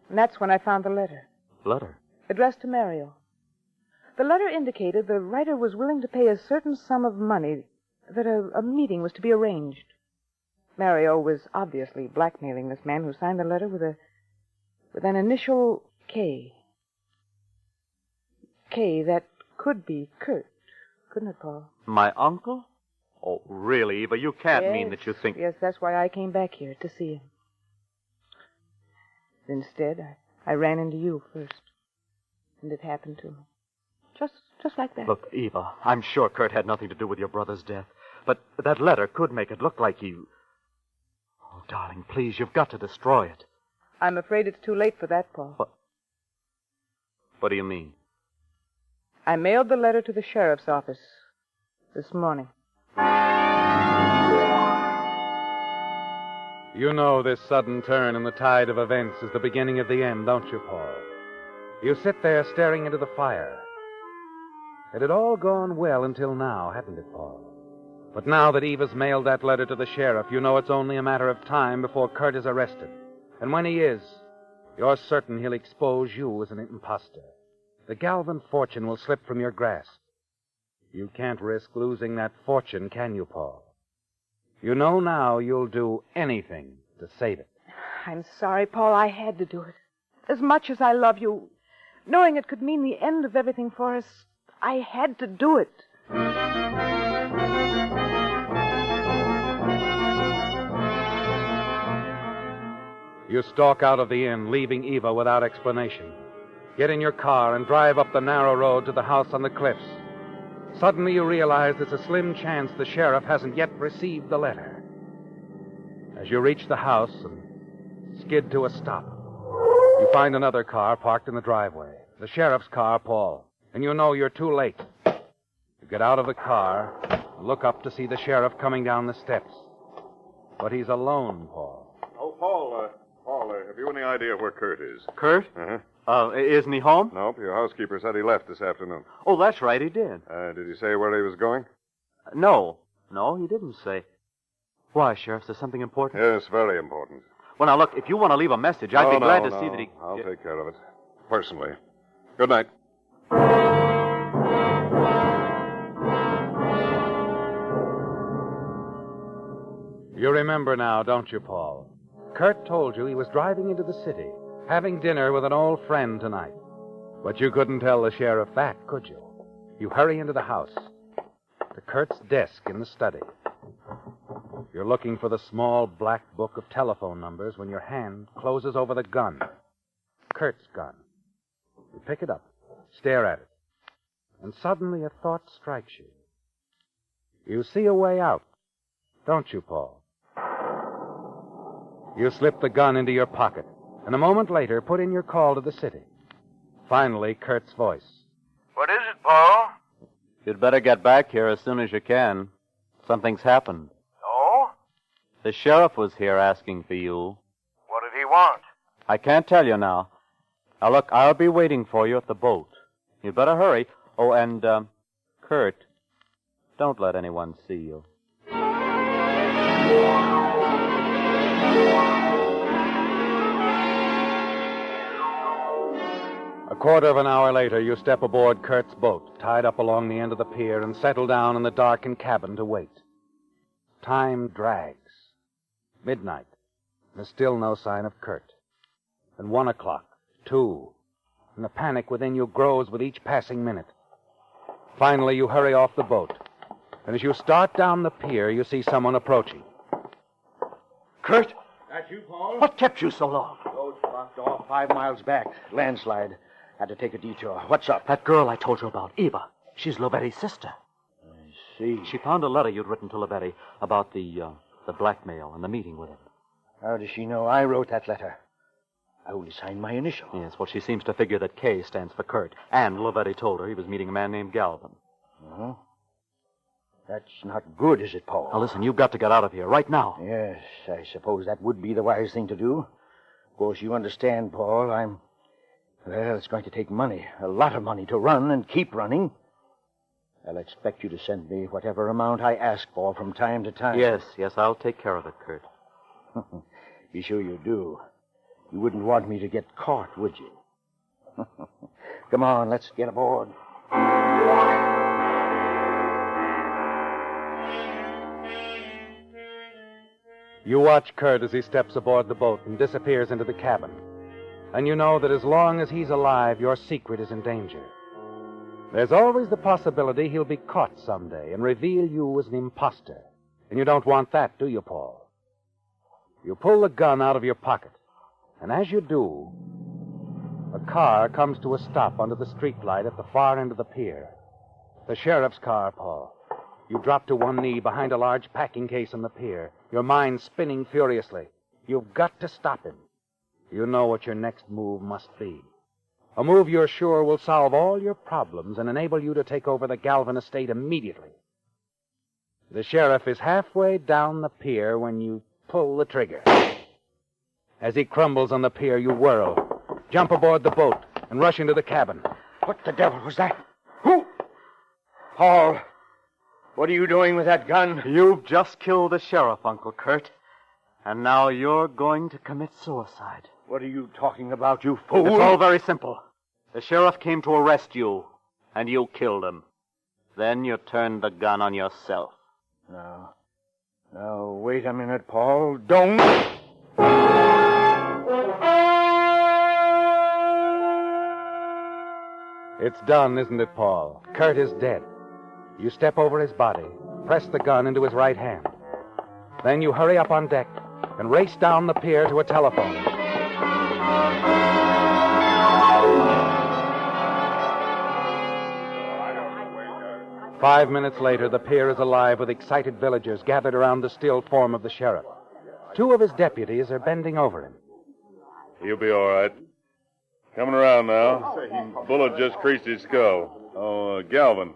And that's when I found the letter. Letter? Addressed to Mario. The letter indicated the writer was willing to pay a certain sum of money, that a meeting was to be arranged. Mario was obviously blackmailing this man who signed the letter with an initial K. K, that could be Kurt, couldn't it, Paul? My uncle? Oh, really, Eva, you can't mean that you think... Yes, that's why I came back here, to see him. Instead, I ran into you first. And it happened to me. Just like that. Look, Eva, I'm sure Kurt had nothing to do with your brother's death. But that letter could make it look like he... Oh, darling, please, you've got to destroy it. I'm afraid it's too late for that, Paul. What do you mean? I mailed the letter to the sheriff's office this morning. You know this sudden turn in the tide of events is the beginning of the end, don't you, Paul? You sit there staring into the fire. It had all gone well until now, hadn't it, Paul? But now that Eva's mailed that letter to the sheriff, you know it's only a matter of time before Kurt is arrested. And when he is, you're certain he'll expose you as an imposter. The Galvin fortune will slip from your grasp. You can't risk losing that fortune, can you, Paul? You know now you'll do anything to save it. I'm sorry, Paul. I had to do it. As much as I love you, knowing it could mean the end of everything for us, I had to do it. You stalk out of the inn, leaving Eva without explanation. Get in your car and drive up the narrow road to the house on the cliffs. Suddenly you realize there's a slim chance the sheriff hasn't yet received the letter. As you reach the house and skid to a stop, you find another car parked in the driveway. The sheriff's car, Paul. And you know you're too late. You get out of the car and look up to see the sheriff coming down the steps. But he's alone, Paul. Oh, Paul, have you any idea where Kurt is? Kurt? Uh-huh. Isn't he home? Nope, your housekeeper said he left this afternoon. Oh, that's right, he did. Did he say where he was going? No, he didn't say. Why, Sheriff, is there something important? Yes, very important. Well, now, look, if you want to leave a message, I'd be glad to see that he... I'll take care of it. Personally. Good night. You remember now, don't you, Paul? Kurt told you he was driving into the city, having dinner with an old friend tonight. But you couldn't tell the sheriff that, could you? You hurry into the house, to Kurt's desk in the study. You're looking for the small black book of telephone numbers when your hand closes over the gun. Kurt's gun. You pick it up, stare at it, and suddenly a thought strikes you. You see a way out, don't you, Paul? You slip the gun into your pocket, and a moment later put in your call to the city. Finally, Kurt's voice. What is it, Paul? You'd better get back here as soon as you can. Something's happened. Oh? The sheriff was here asking for you. What did he want? I can't tell you now. Now, look, I'll be waiting for you at the boat. You'd better hurry. Oh, and, Kurt, don't let anyone see you. A quarter of an hour later, you step aboard Kurt's boat, tied up along the end of the pier, and settle down in the darkened cabin to wait. Time drags. Midnight. There's still no sign of Kurt. Then 1 o'clock, 2, and the panic within you grows with each passing minute. Finally, you hurry off the boat, and as you start down the pier, you see someone approaching. Kurt? That you, Paul? What kept you so long? Road's blocked off 5 miles back. Landslide. Had to take a detour. What's up? That girl I told you about, Eva. She's Lovetti's sister. I see. She found a letter you'd written to Lovetti about the blackmail and the meeting with him. How does she know I wrote that letter? I only signed my initial. Yes, well, she seems to figure that K stands for Kurt. And Lovetti told her he was meeting a man named Galvin. Uh-huh. That's not good, is it, Paul? Now, listen, you've got to get out of here right now. Yes, I suppose that would be the wise thing to do. Of course, you understand, Paul, well, it's going to take money, a lot of money to run and keep running. I'll expect you to send me whatever amount I ask for from time to time. Yes, I'll take care of it, Kurt. Be sure you do. You wouldn't want me to get caught, would you? Come on, let's get aboard. You watch Kurt as he steps aboard the boat and disappears into the cabin. And you know that as long as he's alive, your secret is in danger. There's always the possibility he'll be caught someday and reveal you as an imposter. And you don't want that, do you, Paul? You pull the gun out of your pocket. And as you do, a car comes to a stop under the streetlight at the far end of the pier. The sheriff's car, Paul. You drop to one knee behind a large packing case on the pier, your mind spinning furiously. You've got to stop him. You know what your next move must be. A move you're sure will solve all your problems and enable you to take over the Galvin estate immediately. The sheriff is halfway down the pier when you pull the trigger. As he crumbles on the pier, you whirl, jump aboard the boat, and rush into the cabin. What the devil was that? Who? Paul, what are you doing with that gun? You've just killed the sheriff, Uncle Kurt. And now you're going to commit suicide. What are you talking about, you fool? It's all very simple. The sheriff came to arrest you, and you killed him. Then you turned the gun on yourself. Now, wait a minute, Paul. Don't... It's done, isn't it, Paul? Kurt is dead. You step over his body, press the gun into his right hand. Then you hurry up on deck and race down the pier to a telephone. Five minutes later, the pier is alive with excited villagers gathered around the still form of the sheriff. 2 of his deputies are bending over him. He'll be all right. Coming around now. Bullet just creased his skull. Oh, Galvin.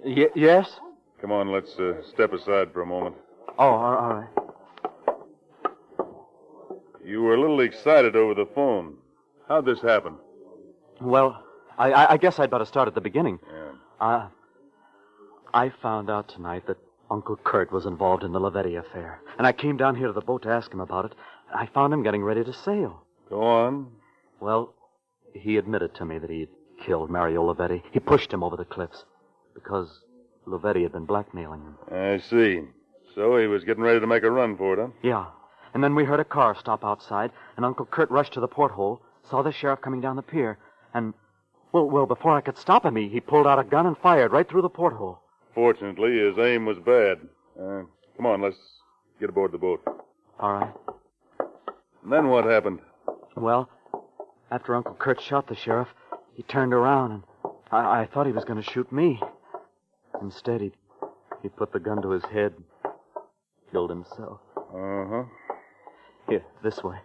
Yes? Come on, let's step aside for a moment. Oh, all right. You were a little excited over the phone. How'd this happen? Well, I guess I'd better start at the beginning. Yeah. I found out tonight that Uncle Kurt was involved in the Lavetti affair, and I came down here to the boat to ask him about it. I found him getting ready to sail. Go on. Well, he admitted to me that he'd killed Mario Lavetti. He pushed him over the cliffs because Lavetti had been blackmailing him. I see. So he was getting ready to make a run for it, huh? Yeah. And then we heard a car stop outside, and Uncle Kurt rushed to the porthole, saw the sheriff coming down the pier, and, well, before I could stop him, he pulled out a gun and fired right through the porthole. Fortunately, his aim was bad. Come on, let's get aboard the boat. All right. And then what happened? Well, after Uncle Kurt shot the sheriff, he turned around, and I thought he was going to shoot me. Instead, he put the gun to his head, killed himself. Uh-huh. Here, this way.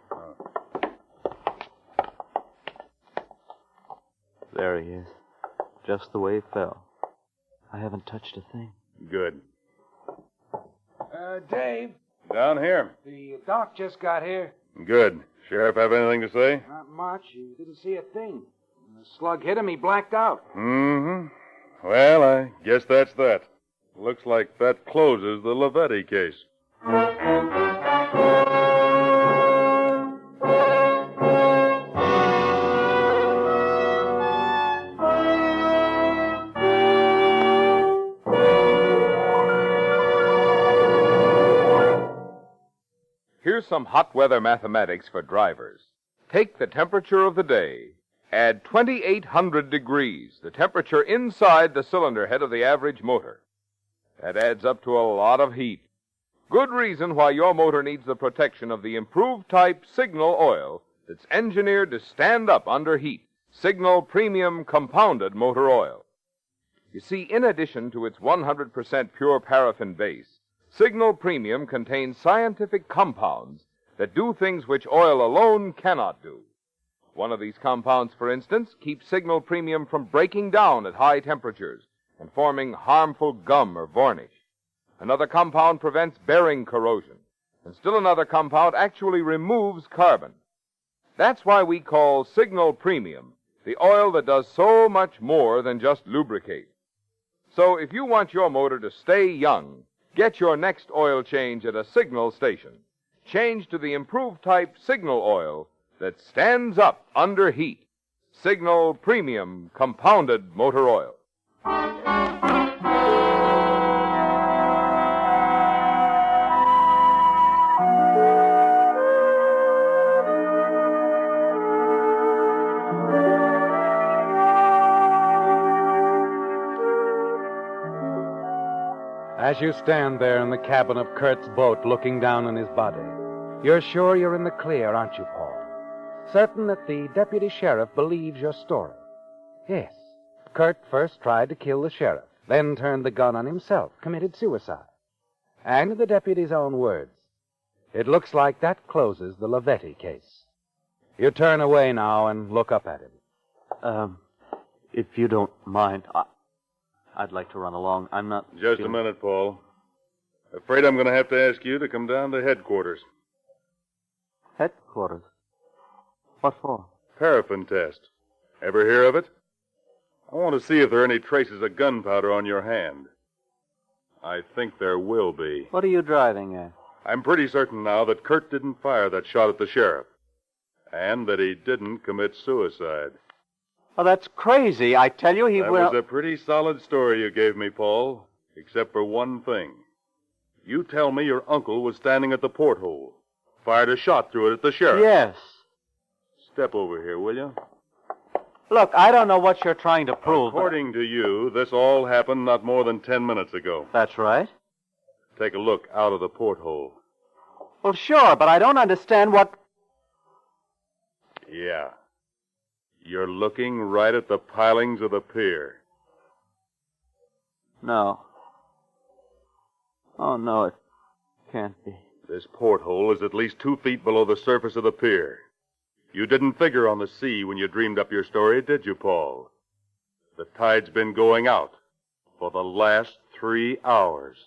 There he is, just the way he fell. I haven't touched a thing. Good. Dave. Down here. The doc just got here. Good. Sheriff have anything to say? Not much. He didn't see a thing. When the slug hit him, he blacked out. Mm-hmm. Well, I guess that's that. Looks like that closes the Lavetti case. Here's some hot weather mathematics for drivers. Take the temperature of the day. Add 2,800 degrees, the temperature inside the cylinder head of the average motor. That adds up to a lot of heat. Good reason why your motor needs the protection of the improved type Signal oil that's engineered to stand up under heat. Signal Premium Compounded Motor Oil. You see, in addition to its 100% pure paraffin base, Signal Premium contains scientific compounds that do things which oil alone cannot do. One of these compounds, for instance, keeps Signal Premium from breaking down at high temperatures and forming harmful gum or varnish. Another compound prevents bearing corrosion, and still another compound actually removes carbon. That's why we call Signal Premium the oil that does so much more than just lubricate. So if you want your motor to stay young, get your next oil change at a Signal station. Change to the improved type Signal oil that stands up under heat. Signal Premium Compounded Motor Oil. As you stand there in the cabin of Kurt's boat looking down on his body, you're sure you're in the clear, aren't you, Paul? Certain that the deputy sheriff believes your story. Yes, Kurt first tried to kill the sheriff, then turned the gun on himself, committed suicide. And in the deputy's own words, it looks like that closes the Lavetti case. You turn away now and look up at him. If you don't mind, I'd like to run along. I'm not... Just a minute, Paul. Afraid I'm going to have to ask you to come down to headquarters. Headquarters? What for? Paraffin test. Ever hear of it? I want to see if there are any traces of gunpowder on your hand. I think there will be. What are you driving at? I'm pretty certain now that Kurt didn't fire that shot at the sheriff. And that he didn't commit suicide. Oh, that's crazy. I tell you, That was a pretty solid story you gave me, Paul. Except for one thing. You tell me your uncle was standing at the porthole. Fired a shot through it at the sheriff. Yes. Step over here, will you? Look, I don't know what you're trying to prove. According to you, this all happened not more than 10 minutes ago. That's right. Take a look out of the porthole. Well, sure, but I don't understand what... Yeah. You're looking right at the pilings of the pier. No. Oh, no, it can't be. This porthole is at least 2 feet below the surface of the pier. You didn't figure on the sea when you dreamed up your story, did you, Paul? The tide's been going out for the last 3 hours.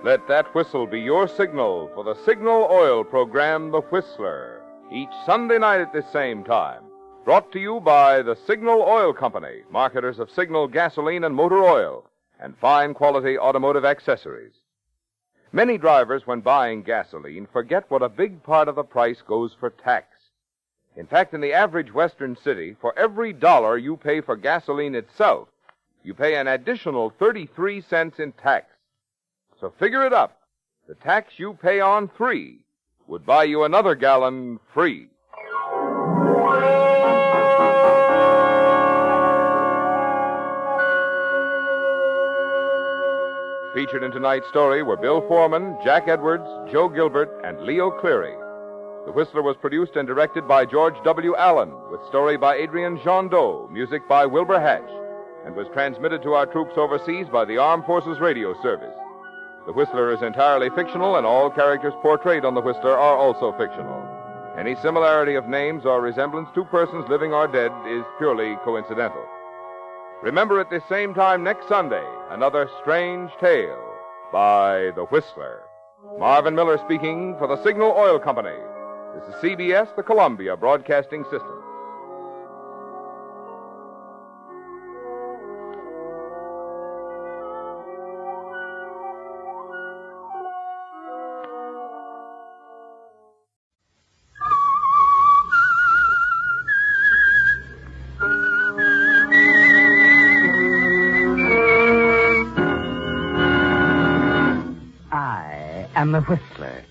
Let that whistle be your signal for the Signal Oil program, The Whistler, each Sunday night at this same time. Brought to you by the Signal Oil Company, marketers of Signal gasoline and motor oil, and fine quality automotive accessories. Many drivers, when buying gasoline, forget what a big part of the price goes for tax. In fact, in the average Western city, for every dollar you pay for gasoline itself, you pay an additional 33 cents in tax. So figure it up. The tax you pay on 3 would buy you another gallon free. Featured in tonight's story were Bill Foreman, Jack Edwards, Joe Gilbert, and Leo Cleary. The Whistler was produced and directed by George W. Allen, with story by Adrian Jondeau, music by Wilbur Hatch, and was transmitted to our troops overseas by the Armed Forces Radio Service. The Whistler is entirely fictional, and all characters portrayed on The Whistler are also fictional. Any similarity of names or resemblance to persons living or dead is purely coincidental. Remember, at this same time next Sunday, another strange tale by The Whistler. Marvin Miller speaking for the Signal Oil Company. This is CBS, the Columbia Broadcasting System. I'm the Whistler,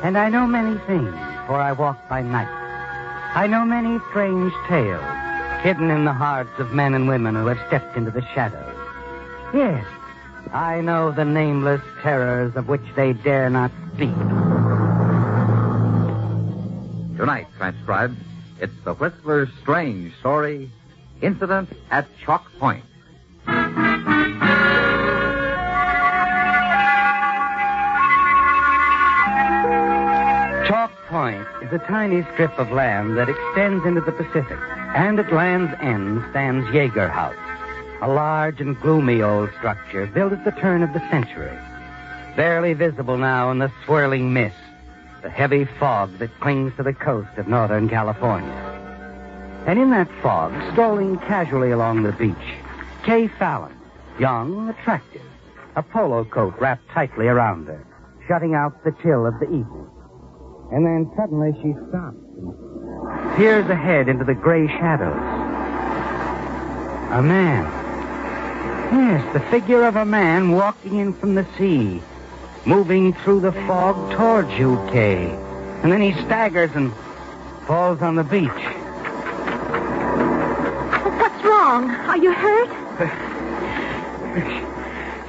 and I know many things, for I walk by night. I know many strange tales, hidden in the hearts of men and women who have stepped into the shadows. Yes, I know the nameless terrors of which they dare not speak. Tonight, transcribed, it's the Whistler's strange story, Incident at Chalk Point. Chalk Point is a tiny strip of land that extends into the Pacific, and at land's end stands Yeager House, a large and gloomy old structure built at the turn of the century. Barely visible now in the swirling mist, the heavy fog that clings to the coast of Northern California. And in that fog, strolling casually along the beach, Kay Fallon, young, attractive, a polo coat wrapped tightly around her, shutting out the chill of the evening. And then suddenly she stops and peers ahead into the gray shadows. A man. Yes, the figure of a man walking in from the sea, moving through the fog towards you, Kay. And then he staggers and falls on the beach. What's wrong? Are you hurt?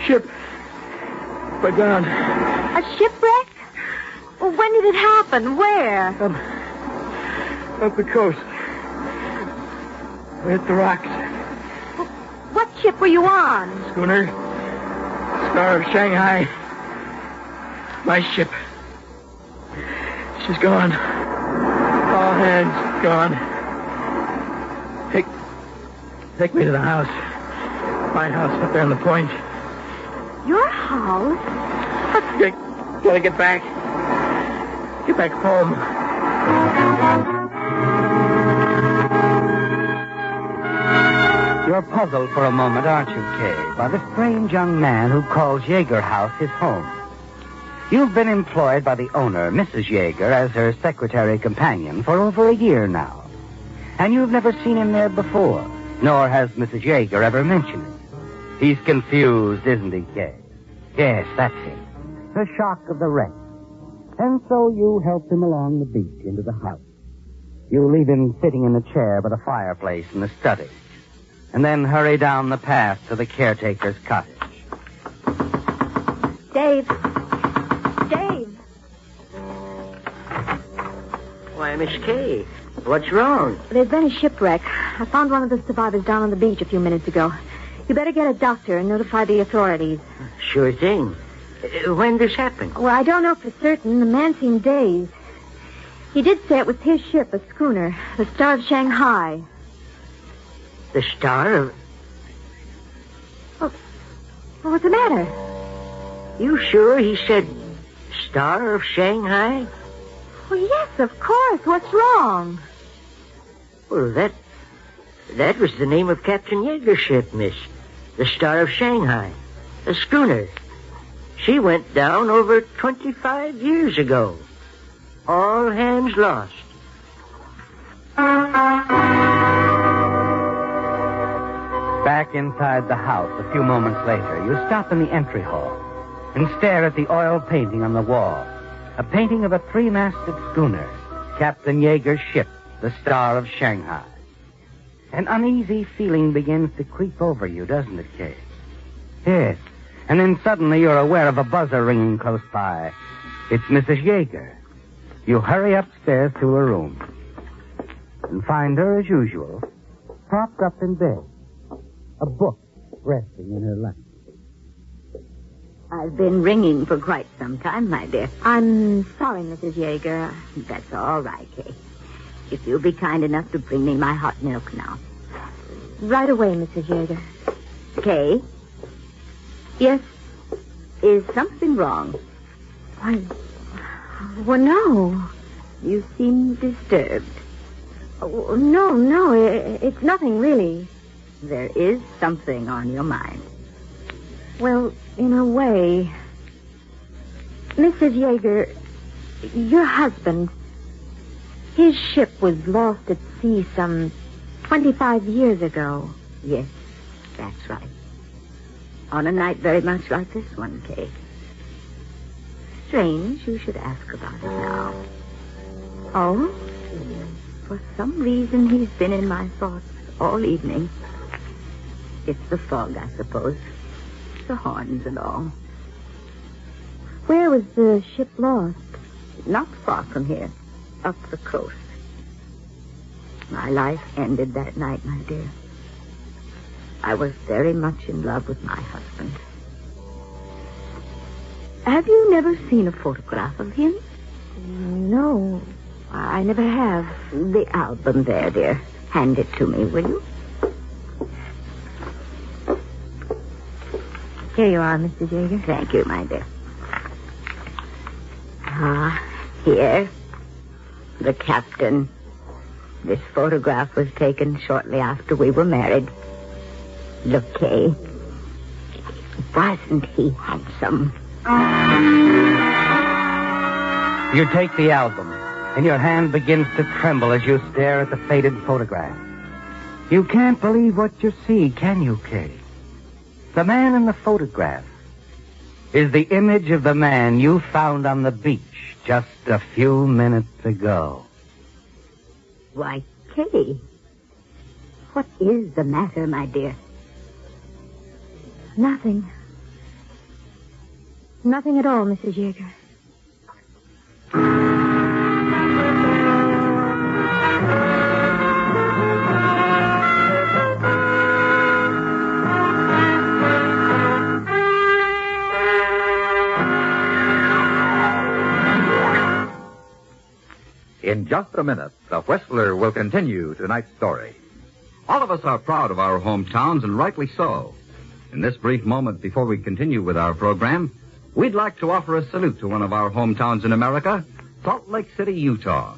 Ship. We're down. A shipwreck? Well, when did it happen? Where? Up the coast. We hit the rocks. What ship were you on? Schooner. Star of Shanghai. My ship. She's gone. All hands gone. Take me to the house. My house up there on the point. Your house? Gotta get back. Get back home. You're puzzled for a moment, aren't you, Kay, by the strange young man who calls Yeager House his home. You've been employed by the owner, Mrs. Yeager, as her secretary companion for over a year now. And you've never seen him there before, nor has Mrs. Yeager ever mentioned it. He's confused, isn't he, Kay? Yes, that's it. The shock of the wreck. And so you help him along the beach into the house. You leave him sitting in the chair by the fireplace in the study, and then hurry down the path to the caretaker's cottage. Dave. Dave. Why, Miss Kay, what's wrong? There's been a shipwreck. I found one of the survivors down on the beach a few minutes ago. You better get a doctor and notify the authorities. Sure thing. When this happened? Well, I don't know for certain. The man seemed dazed. He did say it was his ship, a schooner, the Star of Shanghai. The Star of... Oh, what's the matter? You sure he said Star of Shanghai? Well, yes, of course. What's wrong? Well, that was the name of Captain Yeager's ship, miss. The Star of Shanghai. A schooner. She went down over 25 years ago. All hands lost. Back inside the house a few moments later, you stop in the entry hall and stare at the oil painting on the wall. A painting of a three-masted schooner, Captain Yeager's ship, the Star of Shanghai. An uneasy feeling begins to creep over you, doesn't it, Kay? Yes. And then suddenly you're aware of a buzzer ringing close by. It's Mrs. Yeager. You hurry upstairs to her room and find her, as usual, propped up in bed, a book resting in her lap. I've been ringing for quite some time, my dear. I'm sorry, Mrs. Yeager. That's all right, Kay. If you'll be kind enough to bring me my hot milk now. Right away, Mrs. Yeager. Kay? Yes? Is something wrong? Why, well, no. You seem disturbed. Oh, no, it's nothing really. There is something on your mind. Well, in a way. Mrs. Yeager, your husband, his ship was lost at sea some 25 years ago. Yes, that's right. On a night very much like this one, Kay. Strange you should ask about it now. Oh? For some reason, he's been in my thoughts all evening. It's the fog, I suppose. The horns and all. Where was the ship lost? Not far from here. Up the coast. My life ended that night, my dear. I was very much in love with my husband. Have you never seen a photograph of him? No, I never have. The album there, dear. Hand it to me, will you? Here you are, Mr. Yeager. Thank you, my dear. Here. The captain. This photograph was taken shortly after we were married. Look, Kay. Wasn't he handsome? You take the album, and your hand begins to tremble as you stare at the faded photograph. You can't believe what you see, can you, Kay? The man in the photograph is the image of the man you found on the beach just a few minutes ago. Why, Kay, what is the matter, my dear? Nothing. Nothing at all, Mrs. Yeager. In just a minute, the Whistler will continue tonight's story. All of us are proud of our hometowns, and rightly so. In this brief moment before we continue with our program, we'd like to offer a salute to one of our hometowns in America, Salt Lake City, Utah.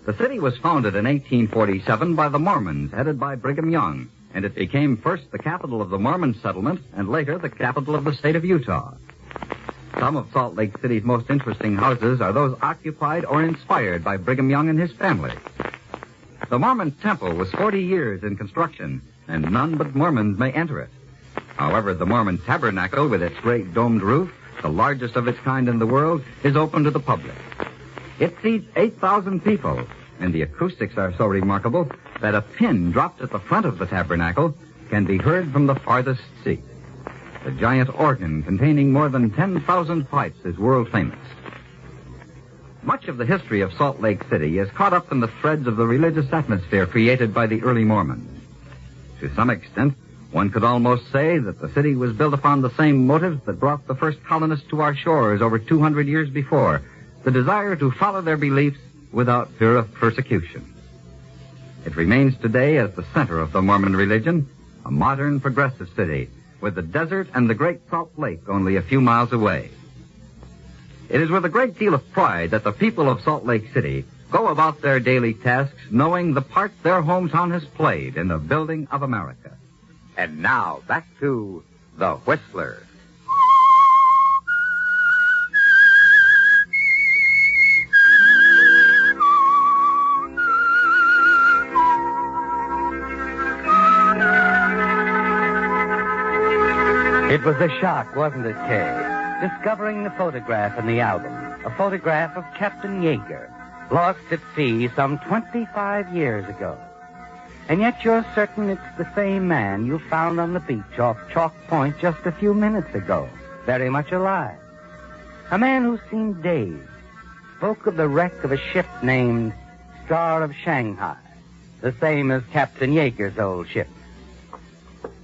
The city was founded in 1847 by the Mormons, headed by Brigham Young, and it became first the capital of the Mormon settlement and later the capital of the state of Utah. Some of Salt Lake City's most interesting houses are those occupied or inspired by Brigham Young and his family. The Mormon temple was 40 years in construction, and none but Mormons may enter it. However, the Mormon tabernacle, with its great domed roof, the largest of its kind in the world, is open to the public. It seats 8,000 people, and the acoustics are so remarkable that a pin dropped at the front of the tabernacle can be heard from the farthest seat. The giant organ containing more than 10,000 pipes is world famous. Much of the history of Salt Lake City is caught up in the threads of the religious atmosphere created by the early Mormons. To some extent, one could almost say that the city was built upon the same motives that brought the first colonists to our shores over 200 years before, the desire to follow their beliefs without fear of persecution. It remains today as the center of the Mormon religion, a modern, progressive city, with the desert and the Great Salt Lake only a few miles away. It is with a great deal of pride that the people of Salt Lake City go about their daily tasks knowing the part their hometown has played in the building of America. And now, back to The Whistler. It was a shock, wasn't it, Kay? Discovering the photograph in the album. A photograph of Captain Yeager, lost at sea some 25 years ago. And yet you're certain it's the same man you found on the beach off Chalk Point just a few minutes ago, very much alive. A man who seemed dazed, spoke of the wreck of a ship named Star of Shanghai, the same as Captain Yeager's old ship.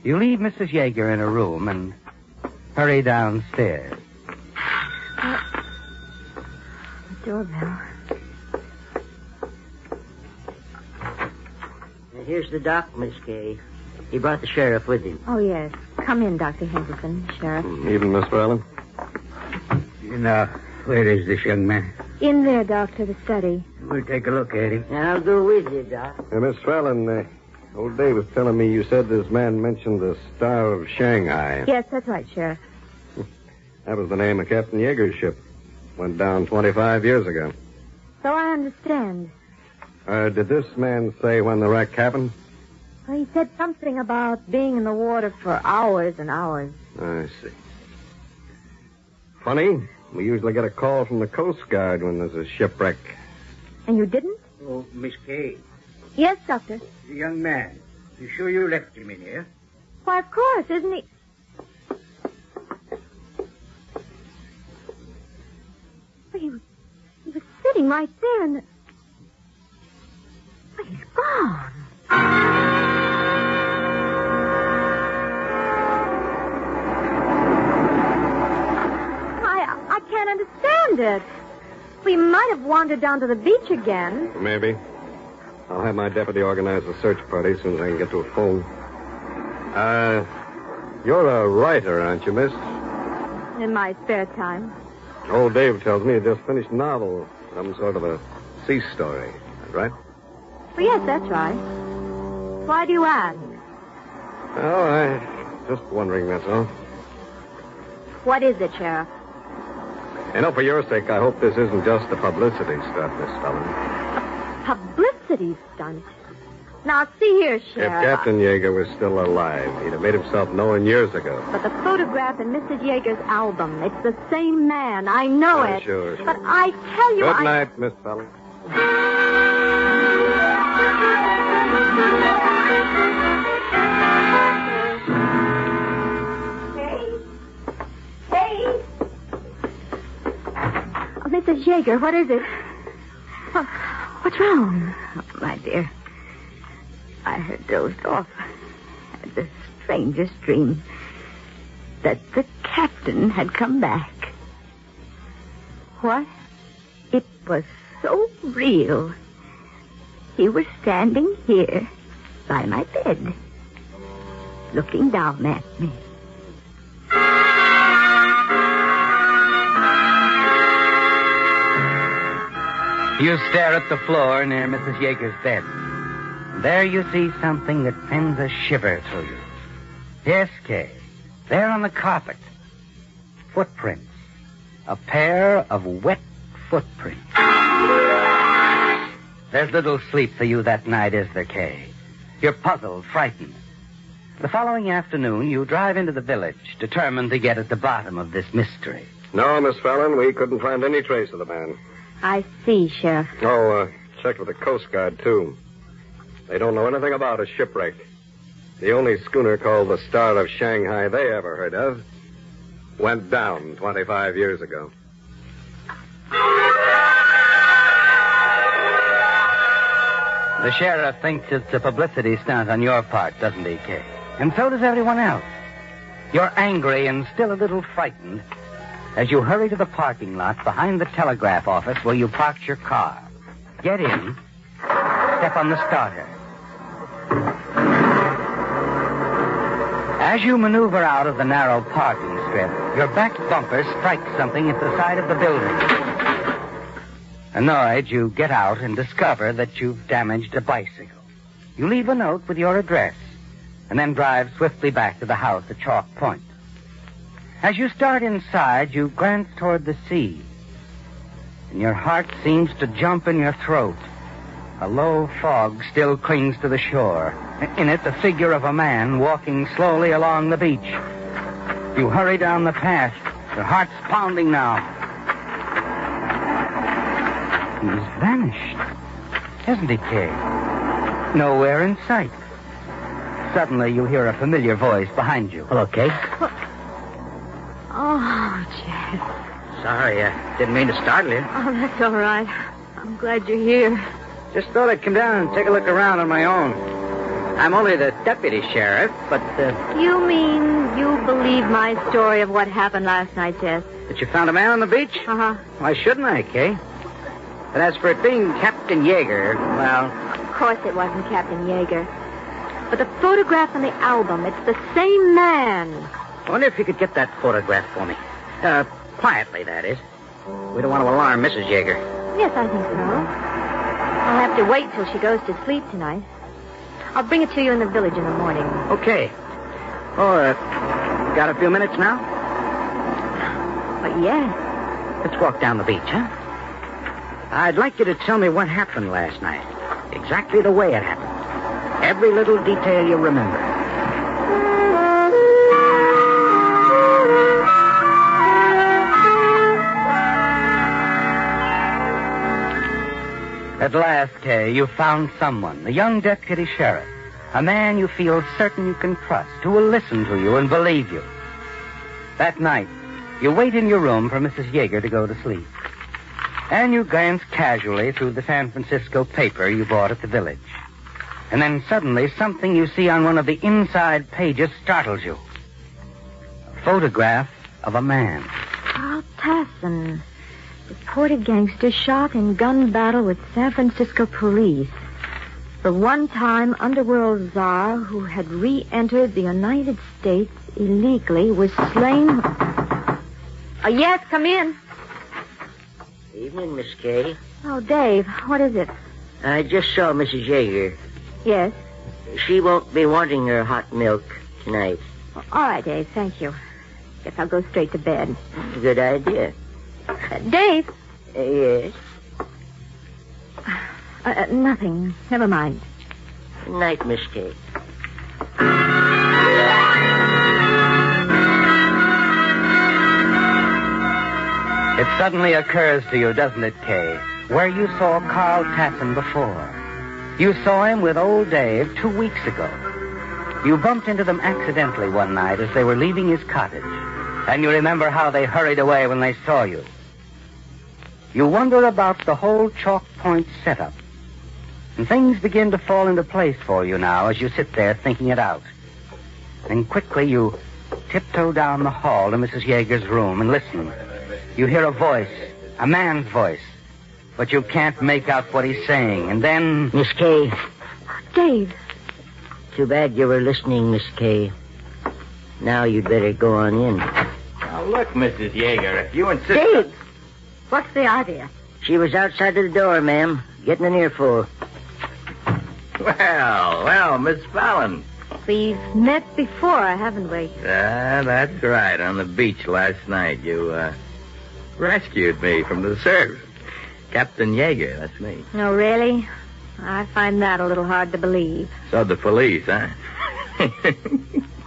You leave Mrs. Yeager in her room and hurry downstairs. Doorbell. Here's the doc, Miss Kay. He brought the sheriff with him. Oh, yes. Come in, Dr. Henderson, Sheriff. Evening, Miss Farley. Now, where is this young man? In there, Doctor, the study. We'll take a look at him. I'll go with you, Doc. Miss Farley, old Dave was telling me you said this man mentioned the Star of Shanghai. Yes, that's right, Sheriff. That was the name of Captain Yeager's ship. Went down 25 years ago. So I understand. Did this man say when the wreck happened? Well, he said something about being in the water for hours and hours. I see. Funny, we usually get a call from the Coast Guard when there's a shipwreck. And you didn't? Oh, Miss Kay. Yes, Doctor. The young man. You sure you left him in here? Why, of course, isn't he? Well, he was sitting right there and... Well, he's gone. I can't understand it. We might have wandered down to the beach again. Maybe. I'll have my deputy organize a search party as soon as I can get to a phone. You're a writer, aren't you, miss? In my spare time. Old Dave tells me you just finished a novel. Some sort of a sea story. Right? Well, yes, that's right. Why do you ask? Oh, I just wondering, that's all. What is it, Sheriff? For your sake, I hope this isn't just a publicity stunt, Miss Fallon. A publicity stunt? Now, see here, Sheriff. If Captain Yeager was still alive, he'd have made himself known years ago. But the photograph in Mrs. Yeager's album, it's the same man. I know it. Sure. But I tell you, Good night, Miss Fallon. Hey! Oh, Mrs. Yeager, what is it? What's wrong? Oh, my dear, I had dozed off. Had the strangest dream that the captain had come back. What? It was so real. He was standing here by my bed, looking down at me. You stare at the floor near Mrs. Yeager's bed. There you see something that sends a shiver through you. Yes, Kay. There on the carpet. Footprints. A pair of wet footprints. There's little sleep for you that night, is there, Kay? You're puzzled, frightened. The following afternoon, you drive into the village, determined to get at the bottom of this mystery. No, Miss Fallon, we couldn't find any trace of the man. I see, Sheriff. Oh, checked with the Coast Guard, too. They don't know anything about a shipwreck. The only schooner called the Star of Shanghai they ever heard of went down 25 years ago. The sheriff thinks it's a publicity stunt on your part, doesn't he, Kay? And so does everyone else. You're angry and still a little frightened as you hurry to the parking lot behind the telegraph office where you parked your car. Get in, step on the starter. As you maneuver out of the narrow parking strip, your back bumper strikes something at the side of the building. Annoyed, you get out and discover that you've damaged a bicycle. You leave a note with your address and then drive swiftly back to the house at Chalk Point. As you start inside, you glance toward the sea, and your heart seems to jump in your throat. A low fog still clings to the shore. In it, the figure of a man walking slowly along the beach. You hurry down the path, your heart's pounding now. He's vanished, hasn't he, Kay? Nowhere in sight. Suddenly, you hear a familiar voice behind you. Hello, Kay. Oh, Jeff. Sorry, I didn't mean to startle you. Oh, that's all right. I'm glad you're here. Just thought I'd come down and take a look around on my own. I'm only the deputy sheriff, but, You mean you believe my story of what happened last night, Jess? That you found a man on the beach? Uh-huh. Why shouldn't I, Kay? But as for it being Captain Yeager, well... Of course it wasn't Captain Yeager. But the photograph in the album, it's the same man. I wonder if you could get that photograph for me. Quietly, that is. We don't want to alarm Mrs. Yeager. Yes, I think so. I'll have to wait till she goes to sleep tonight. I'll bring it to you in the village in the morning. Okay. Oh, got a few minutes now? But yes. Let's walk down the beach, huh? I'd like you to tell me what happened last night. Exactly the way it happened. Every little detail you remember. At last, Kay, you found someone, a young deputy sheriff, a man you feel certain you can trust, who will listen to you and believe you. That night, you wait in your room for Mrs. Yeager to go to sleep. And you glance casually through the San Francisco paper you bought at the village. And then suddenly, something you see on one of the inside pages startles you. A photograph of a man. Carl Tasson. Reported gangster shot in gun battle with San Francisco police. The one-time underworld czar who had re-entered the United States illegally was slain. Yes, come in. Evening, Miss Kay. Oh, Dave, what is it? I just saw Mrs. Yeager. Yes? She won't be wanting her hot milk tonight. All right, Dave, thank you. Guess I'll go straight to bed. Good idea. Dave? Yes? Nothing. Never mind. Good night, Miss Kay. It suddenly occurs to you, doesn't it, Kay, where you saw Carl Tasson before. You saw him with old Dave 2 weeks ago. You bumped into them accidentally one night as they were leaving his cottage, and you remember how they hurried away when they saw you. You wonder about the whole Chalk Point setup, and things begin to fall into place for you now as you sit there thinking it out. Then quickly you tiptoe down the hall to Mrs. Yeager's room and listen. You hear a voice, a man's voice, but you can't make out what he's saying. And then... Miss Kay. Dave. Too bad you were listening, Miss Kay. Now you'd better go on in. Now, look, Mrs. Yeager, if you insist... Dave! What's the idea? She was outside of the door, ma'am, getting an earful. Well, Miss Fallon. We've met before, haven't we? That's right. On the beach last night, you, rescued me from the surf. Captain Yeager, that's me. No, really? I find that a little hard to believe. So the police, huh?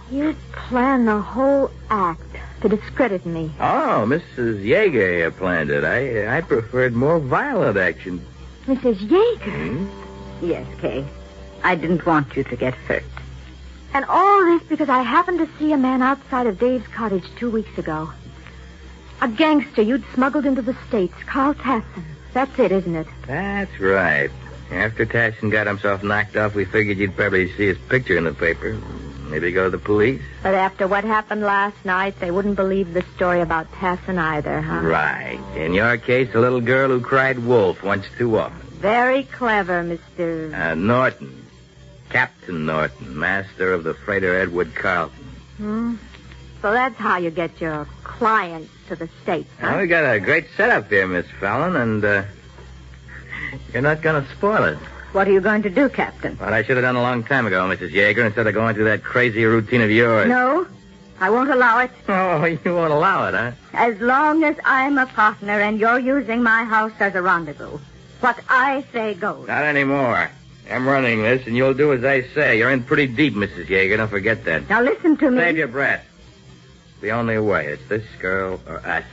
You planned the whole act to discredit me. Oh, Mrs. Yeager planned it. I preferred more violent action. Mrs. Yeager? Hmm? Yes, Kay. I didn't want you to get hurt. And all this because I happened to see a man outside of Dave's cottage 2 weeks ago. A gangster you'd smuggled into the States, Carl Tasson. That's it, isn't it? That's right. After Tasson got himself knocked off, we figured you'd probably see his picture in the paper. Maybe go to the police. But after what happened last night, they wouldn't believe the story about Tasson either, huh? Right. In your case, a little girl who cried wolf once too often. Very clever, Mr... Norton. Captain Norton, master of the freighter Edward Carlton. So that's how you get your clients to the States, huh? Well, we got a great setup here, Miss Fallon, and you're not going to spoil it. What are you going to do, Captain? What I should have done a long time ago, Mrs. Yeager, instead of going through that crazy routine of yours. No, I won't allow it. Oh, you won't allow it, huh? As long as I'm a partner and you're using my house as a rendezvous, what I say goes. Not anymore. I'm running this, and you'll do as I say. You're in pretty deep, Mrs. Yeager. Don't forget that. Now listen to me. Save your breath. The only way. It's this girl or us.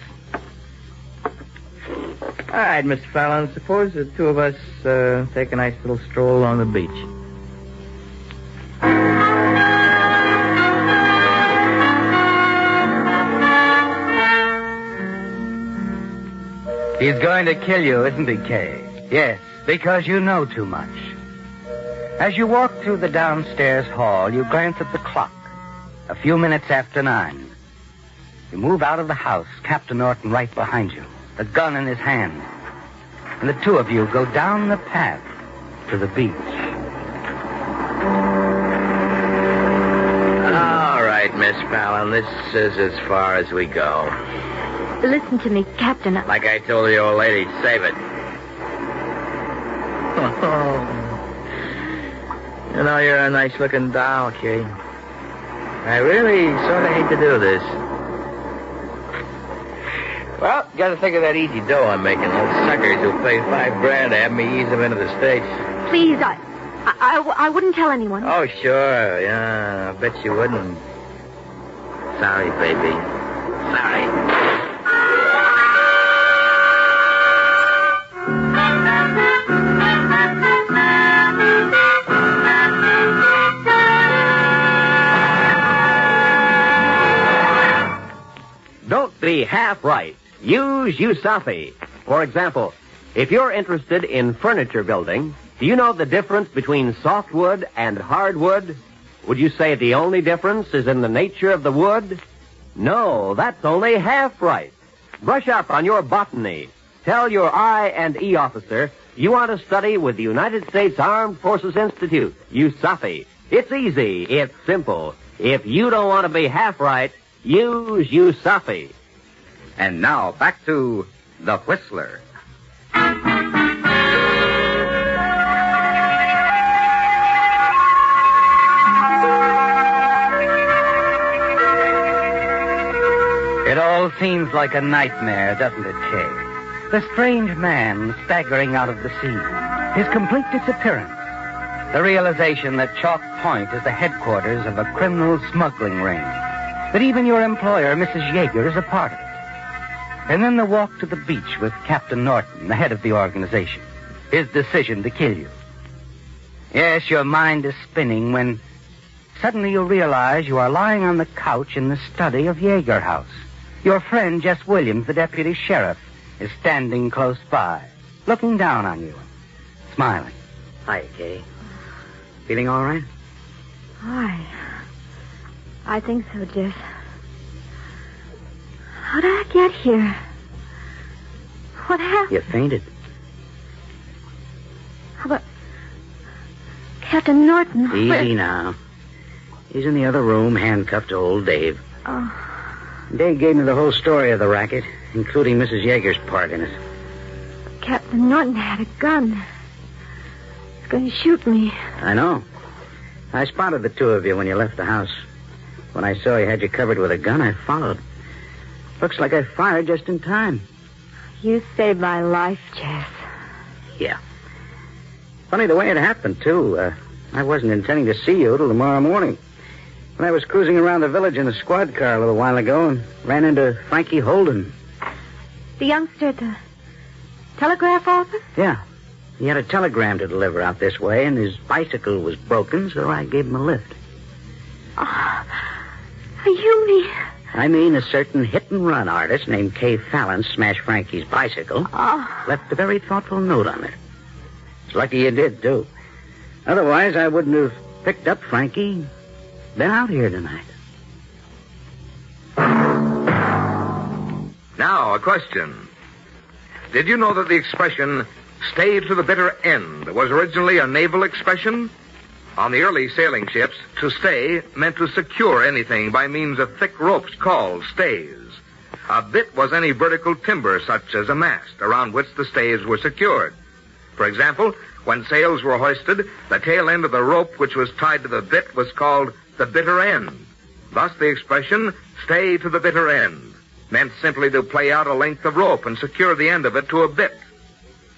All right, Miss Fallon, suppose the two of us take a nice little stroll along the beach. He's going to kill you, isn't he, Kay? Yes, because you know too much. As you walk through the downstairs hall, you glance at the clock. A few minutes after 9. You move out of the house, Captain Norton right behind you, the gun in his hand. And the two of you go down the path to the beach. All right, Miss Fallon, this is as far as we go. Listen to me, Captain. Like I told the old lady, save it. You know, you're a nice-looking doll, Kay. I really sort of hate to do this. Well, you gotta think of that easy dough I'm making. Those suckers who pay $5,000 to have me ease them into the States. Please, I wouldn't tell anyone. Oh, sure. Yeah, I bet you wouldn't. Sorry, baby. Sorry. Don't be half right. Use Usafi. For example, if you're interested in furniture building, do you know the difference between softwood and hardwood? Would you say the only difference is in the nature of the wood? No, that's only half right. Brush up on your botany. Tell your I&E officer you want to study with the United States Armed Forces Institute, Usafi. It's easy. It's simple. If you don't want to be half right, use Usafi. And now, back to The Whistler. It all seems like a nightmare, doesn't it, Kay? The strange man staggering out of the sea, his complete disappearance, the realization that Chalk Point is the headquarters of a criminal smuggling ring, that even your employer, Mrs. Yeager, is a part of it. And then the walk to the beach with Captain Norton, the head of the organization, his decision to kill you. Yes, your mind is spinning when suddenly you realize you are lying on the couch in the study of Yeager House. Your friend, Jess Williams, the deputy sheriff, is standing close by, looking down on you, smiling. Hi, Kay. Feeling all right? I think so, Jess. How did I get here? What happened? You fainted. How about Captain Norton? Easy now. He's in the other room, handcuffed to old Dave. Oh. Dave gave me the whole story of the racket, including Mrs. Yeager's part in it. Captain Norton had a gun. He's going to shoot me. I know. I spotted the two of you when you left the house. When I saw he had you covered with a gun, I followed. Looks like I fired just in time. You saved my life, Jess. Yeah. Funny the way it happened, too. I wasn't intending to see you till tomorrow morning. When I was cruising around the village in a squad car a little while ago and ran into Frankie Holden. The youngster at the telegraph office? Yeah. He had a telegram to deliver out this way, and his bicycle was broken, so I gave him a lift. Oh, you mean... I mean a certain hit-and-run artist named Kay Fallon smashed Frankie's bicycle. Oh. Left a very thoughtful note on it. It's lucky you did, too. Otherwise, I wouldn't have picked up Frankie, been out here tonight. Now, a question. Did you know that the expression, stay to the bitter end, was originally a naval expression? On the early sailing ships, to stay meant to secure anything by means of thick ropes called stays. A bit was any vertical timber, such as a mast, around which the stays were secured. For example, when sails were hoisted, the tail end of the rope which was tied to the bit was called the bitter end. Thus the expression, stay to the bitter end, meant simply to play out a length of rope and secure the end of it to a bit.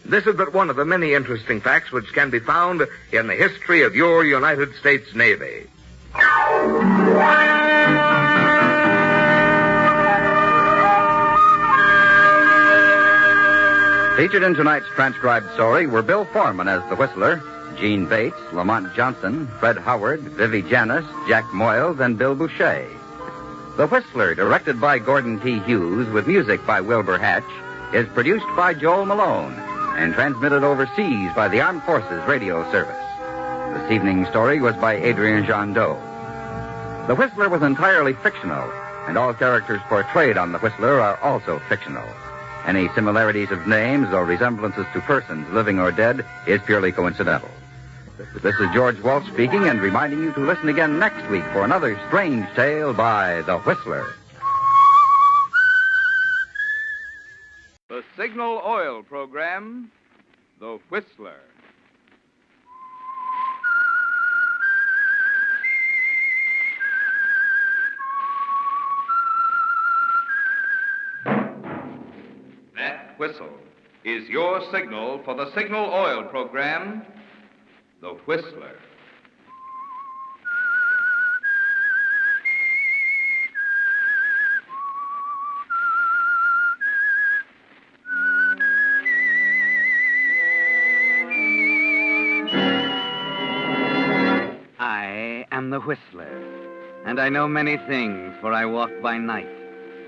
This is but one of the many interesting facts which can be found in the history of your United States Navy. Featured in tonight's transcribed story were Bill Foreman as the Whistler, Gene Bates, Lamont Johnson, Fred Howard, Vivi Janis, Jack Moyles, and Bill Boucher. The Whistler, directed by Gordon T. Hughes with music by Wilbur Hatch, is produced by Joel Malone and transmitted overseas by the Armed Forces Radio Service. This evening's story was by Adrian Jandot. The Whistler was entirely fictional, and all characters portrayed on The Whistler are also fictional. Any similarities of names or resemblances to persons, living or dead, is purely coincidental. This is George Walsh speaking and reminding you to listen again next week for another strange tale by The Whistler. The Signal Oil Program, The Whistler. That whistle is your signal for the Signal Oil Program, The Whistler. I am the Whistler, and I know many things, for I walk by night.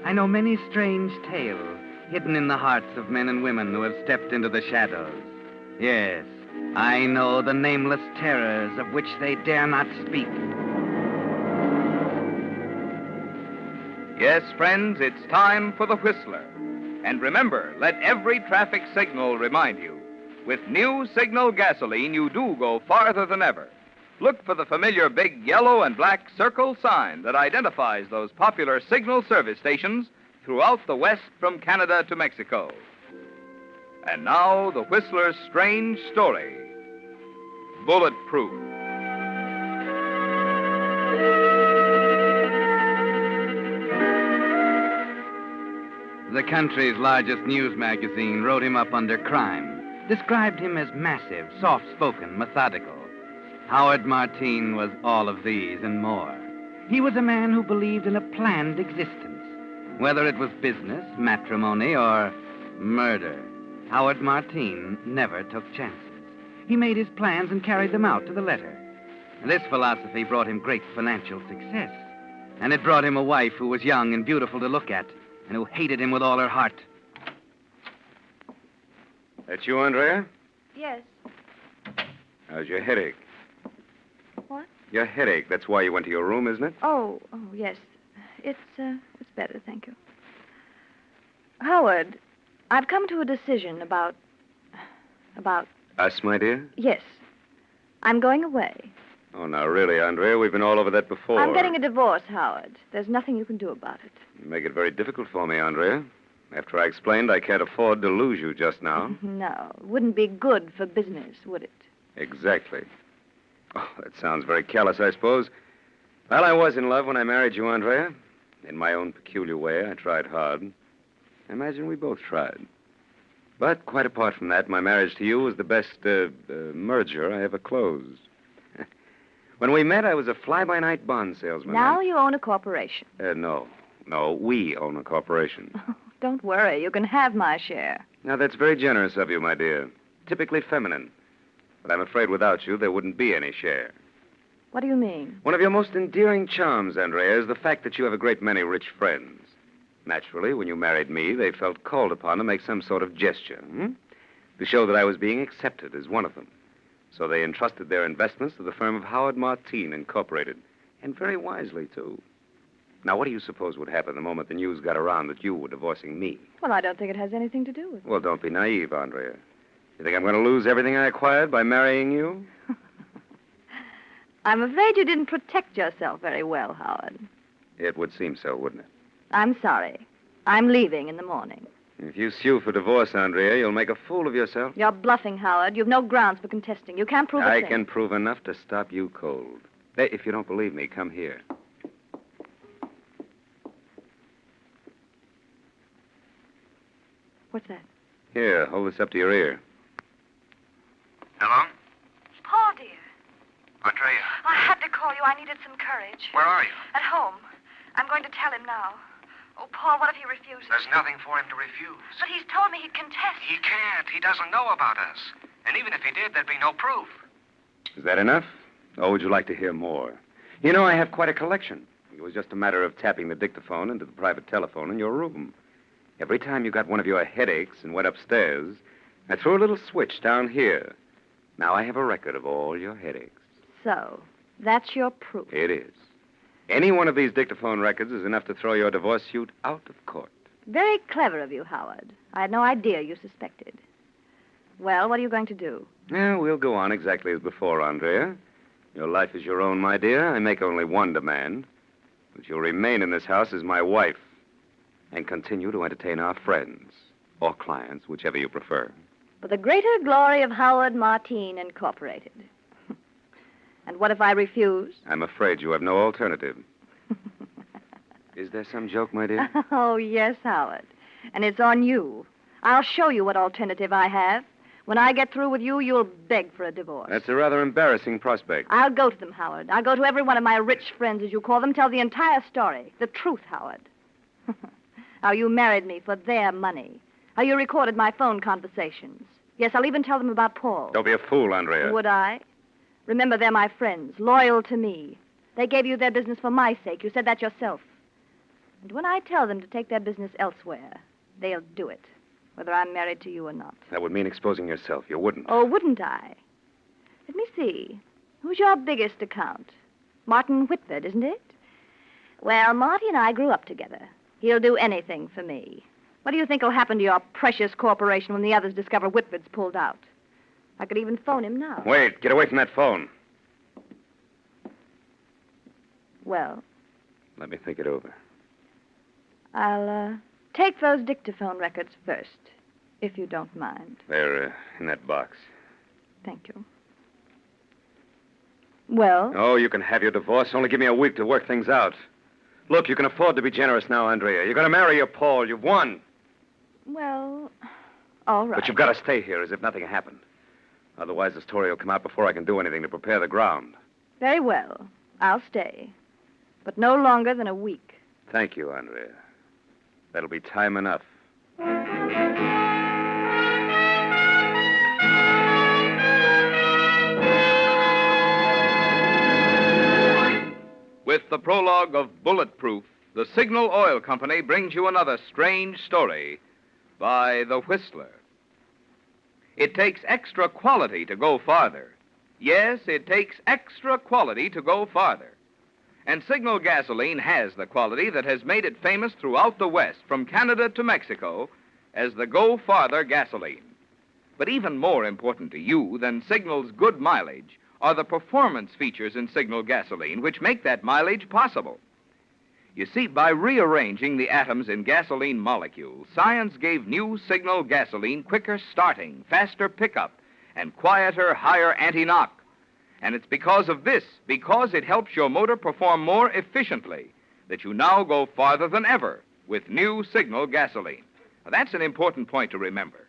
I know many strange tales hidden in the hearts of men and women who have stepped into the shadows. Yes, I know the nameless terrors of which they dare not speak. Yes, friends, it's time for The Whistler. And remember, let every traffic signal remind you, with new Signal gasoline, you do go farther than ever. Look for the familiar big yellow and black circle sign that identifies those popular Signal service stations throughout the West from Canada to Mexico. And now, The Whistler's strange story, Bulletproof. The country's largest news magazine wrote him up under crime, described him as massive, soft-spoken, methodical. Howard Martine was all of these and more. He was a man who believed in a planned existence. Whether it was business, matrimony, or murder, Howard Martine never took chances. He made his plans and carried them out to the letter. This philosophy brought him great financial success. And it brought him a wife who was young and beautiful to look at, and who hated him with all her heart. That you, Andrea? Yes. How's your headache? What? Your headache. That's why you went to your room, isn't it? Oh, yes. It's better, thank you. Howard, I've come to a decision about... Us, my dear? Yes. I'm going away. Oh, now, really, Andrea, we've been all over that before. I'm getting a divorce, Howard. There's nothing you can do about it. You make it very difficult for me, Andrea. After I explained I can't afford to lose you just now. No, it wouldn't be good for business, would it? Exactly. Oh, that sounds very callous, I suppose. Well, I was in love when I married you, Andrea. In my own peculiar way, I tried hard. I imagine we both tried. But quite apart from that, my marriage to you was the best merger I ever closed. When we met, I was a fly-by-night bond salesman. Now you own a corporation. No, we own a corporation. Don't worry, you can have my share. Now, that's very generous of you, my dear. Typically feminine. But I'm afraid without you, there wouldn't be any share. What do you mean? One of your most endearing charms, Andrea, is the fact that you have a great many rich friends. Naturally, when you married me, they felt called upon to make some sort of gesture, to show that I was being accepted as one of them. So they entrusted their investments to the firm of Howard Martine Incorporated, and very wisely, too. Now, what do you suppose would happen the moment the news got around that you were divorcing me? Well, I don't think it has anything to do with it. Well, don't be naive, Andrea. You think I'm going to lose everything I acquired by marrying you? I'm afraid you didn't protect yourself very well, Howard. It would seem so, wouldn't it? I'm sorry. I'm leaving in the morning. If you sue for divorce, Andrea, you'll make a fool of yourself. You're bluffing, Howard. You've no grounds for contesting. You can't prove a I thing. can prove enough to stop you cold. Hey, if you don't believe me, come here. What's that? Here, hold this up to your ear. Hello? Paul, dear. Betrayal. I had to call you. I needed some courage. Where are you? At home. I'm going to tell him now. Oh, Paul, what if he refuses? There's nothing for him to refuse. But he's told me he'd contest. He can't. He doesn't know about us. And even if he did, there'd be no proof. Is that enough? Or would you like to hear more? You know, I have quite a collection. It was just a matter of tapping the dictaphone into the private telephone in your room. Every time you got one of your headaches and went upstairs, I threw a little switch down here. Now I have a record of all your headaches. So, that's your proof. It is. Any one of these dictaphone records is enough to throw your divorce suit out of court. Very clever of you, Howard. I had no idea you suspected. Well, what are you going to do? Well, we'll go on exactly as before, Andrea. Your life is your own, my dear. I make only one demand. That you'll remain in this house as my wife and continue to entertain our friends or clients, whichever you prefer. For the greater glory of Howard Martine Incorporated. And what if I refuse? I'm afraid you have no alternative. Is there some joke, my dear? Oh, yes, Howard. And it's on you. I'll show you what alternative I have. When I get through with you, you'll beg for a divorce. That's a rather embarrassing prospect. I'll go to them, Howard. I'll go to every one of my rich friends, as you call them, tell the entire story. The truth, Howard. How you married me for their money. How you recorded my phone conversations. Yes, I'll even tell them about Paul. Don't be a fool, Andrea. Would I? Remember, they're my friends, loyal to me. They gave you their business for my sake. You said that yourself. And when I tell them to take their business elsewhere, they'll do it, whether I'm married to you or not. That would mean exposing yourself. You wouldn't. Oh, wouldn't I? Let me see. Who's your biggest account? Martin Whitford, isn't it? Well, Marty and I grew up together. He'll do anything for me. What do you think will happen to your precious corporation when the others discover Whitford's pulled out? I could even phone him now. Wait, get away from that phone. Well? Let me think it over. I'll take those dictaphone records first, if you don't mind. They're in that box. Thank you. Well? Oh, you can have your divorce. Only give me a week to work things out. Look, you can afford to be generous now, Andrea. You're going to marry your Paul. You've won. Well, all right. But you've got to stay here as if nothing happened. Otherwise, the story will come out before I can do anything to prepare the ground. Very well. I'll stay. But no longer than a week. Thank you, Andrea. That'll be time enough. With the prologue of Bulletproof, the Signal Oil Company brings you another strange story by The Whistler. It takes extra quality to go farther. Yes, it takes extra quality to go farther. And Signal gasoline has the quality that has made it famous throughout the West, from Canada to Mexico, as the Go Farther gasoline. But even more important to you than Signal's good mileage are the performance features in Signal gasoline which make that mileage possible. You see, by rearranging the atoms in gasoline molecules, science gave new Signal gasoline quicker starting, faster pickup, and quieter, higher anti-knock. And it's because of this, because it helps your motor perform more efficiently, that you now go farther than ever with new Signal gasoline. Now, that's an important point to remember.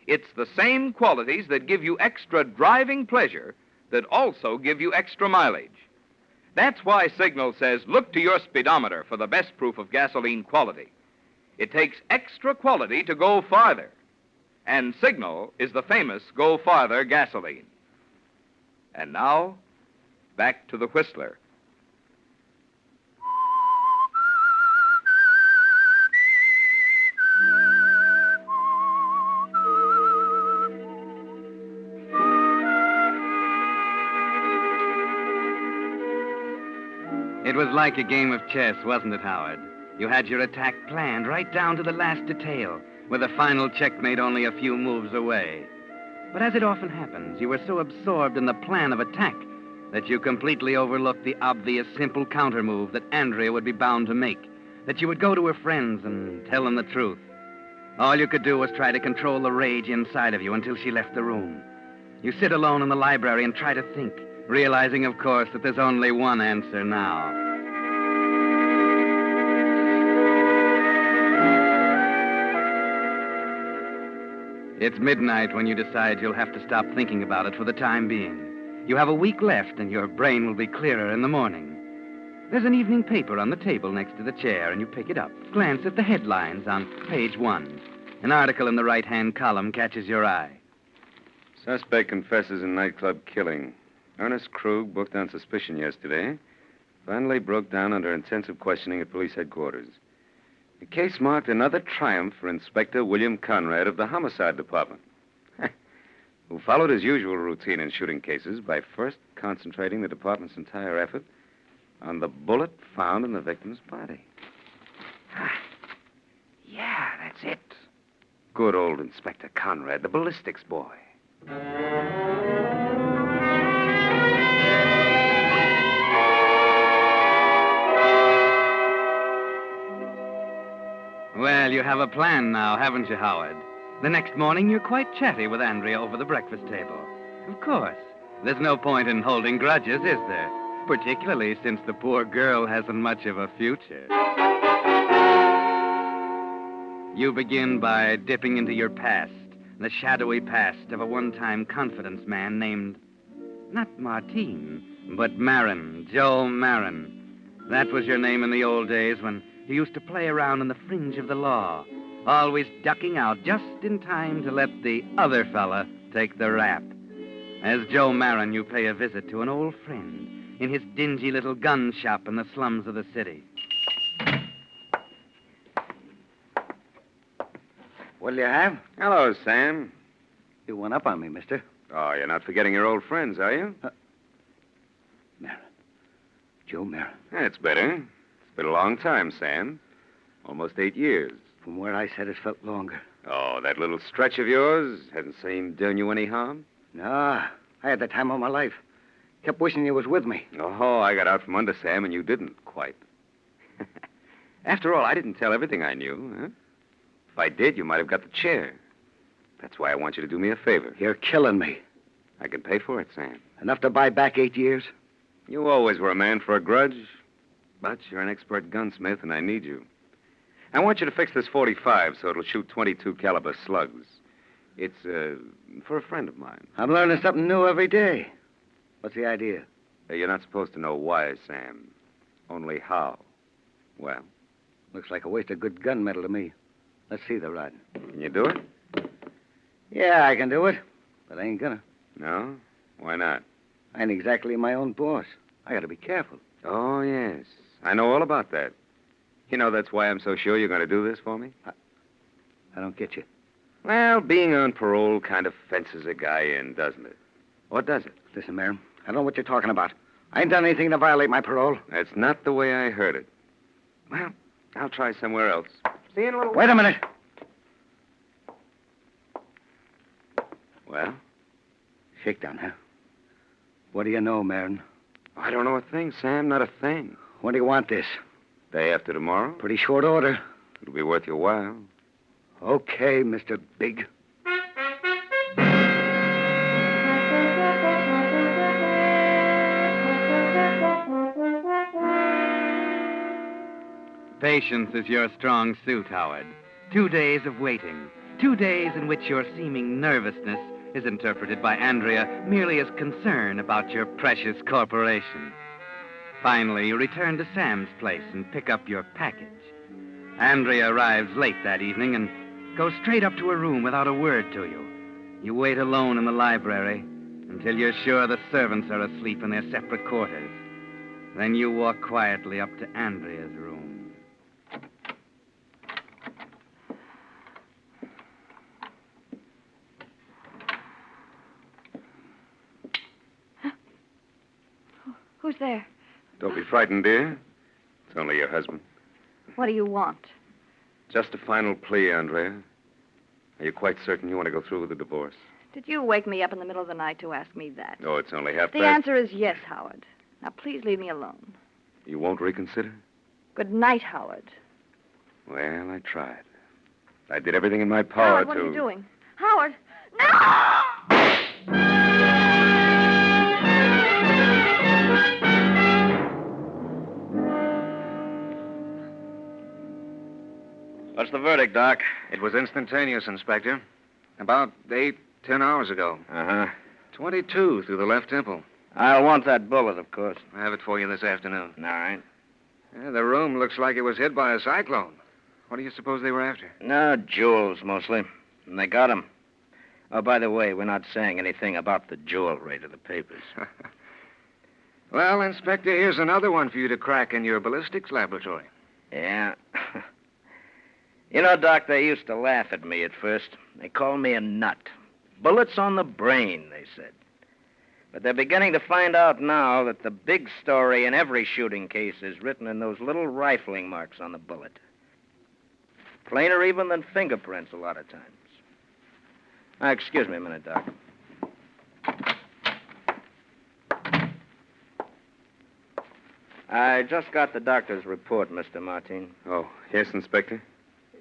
It's the same qualities that give you extra driving pleasure that also give you extra mileage. That's why Signal says, look to your speedometer for the best proof of gasoline quality. It takes extra quality to go farther. And Signal is the famous Go Farther gasoline. And now, back to the Whistler. It was like a game of chess, wasn't it, Howard? You had your attack planned right down to the last detail, with a final checkmate only a few moves away. But as it often happens, you were so absorbed in the plan of attack that you completely overlooked the obvious, simple countermove that Andrea would be bound to make, that you would go to her friends and tell them the truth. All you could do was try to control the rage inside of you until she left the room. You sit alone in the library and try to think, realizing, of course, that there's only one answer now. It's midnight when you decide you'll have to stop thinking about it for the time being. You have a week left, and your brain will be clearer in the morning. There's an evening paper on the table next to the chair, and you pick it up. Glance at the headlines on page 1. An article in the right-hand column catches your eye. Suspect confesses in nightclub killing. Ernest Krug, booked on suspicion yesterday, finally broke down under intensive questioning at police headquarters. The case marked another triumph for Inspector William Conrad of the Homicide Department, who followed his usual routine in shooting cases by first concentrating the department's entire effort on the bullet found in the victim's body. Yeah, that's it. Good old Inspector Conrad, the ballistics boy. Well, you have a plan now, haven't you, Howard? The next morning, you're quite chatty with Andrea over the breakfast table. Of course. There's no point in holding grudges, is there? Particularly since the poor girl hasn't much of a future. You begin by dipping into your past, the shadowy past of a one-time confidence man named, not Martine, but Marin, Joe Marin. That was your name in the old days when you used to play around on the fringe of the law, always ducking out just in time to let the other fella take the rap. As Joe Marin, you pay a visit to an old friend in his dingy little gun shop in the slums of the city. What'll you have? Hello, Sam. You went up on me, mister. Oh, you're not forgetting your old friends, are you? Marin. Joe Marin. That's better. It's been a long time, Sam. Almost 8 years. From where I said it felt longer. Oh, that little stretch of yours hasn't seemed doing you any harm? Nah, I had the time of my life. Kept wishing you was with me. Oh, I got out from under Sam, and you didn't quite. After all, I didn't tell everything I knew, huh? If I did, you might have got the chair. That's why I want you to do me a favor. You're killing me. I can pay for it, Sam. Enough to buy back 8 years? You always were a man for a grudge, but you're an expert gunsmith, and I need you. I want you to fix this .45 so it'll shoot .22 caliber slugs. It's, for a friend of mine. I'm learning something new every day. What's the idea? You're not supposed to know why, Sam. Only how. Well? Looks like a waste of good gunmetal to me. Let's see the rod. Can you do it? Yeah, I can do it. But I ain't gonna. No? Why not? I ain't exactly my own boss. I gotta be careful. Oh, yes. I know all about that. You know, that's why I'm so sure you're going to do this for me? I don't get you. Well, being on parole kind of fences a guy in, doesn't it? Or does it? Listen, Marin, I don't know what you're talking about. I ain't done anything to violate my parole. That's not the way I heard it. Well, I'll try somewhere else. See you in a little Wait a minute. Well? Shakedown, huh? What do you know, Marin? I don't know a thing, Sam. Not a thing. When do you want this? Day after tomorrow. Pretty short order. It'll be worth your while. Okay, Mr. Big. Patience is your strong suit, Howard. 2 days of waiting. 2 days in which your seeming nervousness is interpreted by Andrea merely as concern about your precious corporation. Finally, you return to Sam's place and pick up your package. Andrea arrives late that evening and goes straight up to her room without a word to you. You wait alone in the library until you're sure the servants are asleep in their separate quarters. Then you walk quietly up to Andrea's room. Who's there? Don't be frightened, dear. It's only your husband. What do you want? Just a final plea, Andrea. Are you quite certain you want to go through with the divorce? Did you wake me up in the middle of the night to ask me that? Oh, it's only half The past. answer is yes, Howard. Now, please leave me alone. You won't reconsider? Good night, Howard. Well, I tried. I did everything in my power Howard, what to... are you doing? Howard! No! What's the verdict, Doc? It was instantaneous, Inspector. About 10 hours ago. Uh-huh. 22 through the left temple. I'll want that bullet, of course. I have it for you this afternoon. All right. Yeah, the room looks like it was hit by a cyclone. What do you suppose they were after? No, jewels, mostly. And they got 'em. Oh, by the way, we're not saying anything about the jewelry to the papers. Well, Inspector, here's another one for you to crack in your ballistics laboratory. Yeah. You know, Doc, they used to laugh at me at first. They called me a nut. Bullets on the brain, they said. But they're beginning to find out now that the big story in every shooting case is written in those little rifling marks on the bullet. Plainer even than fingerprints a lot of times. Excuse me a minute, Doc. I just got the doctor's report, Mr. Martin. Oh, yes, Inspector?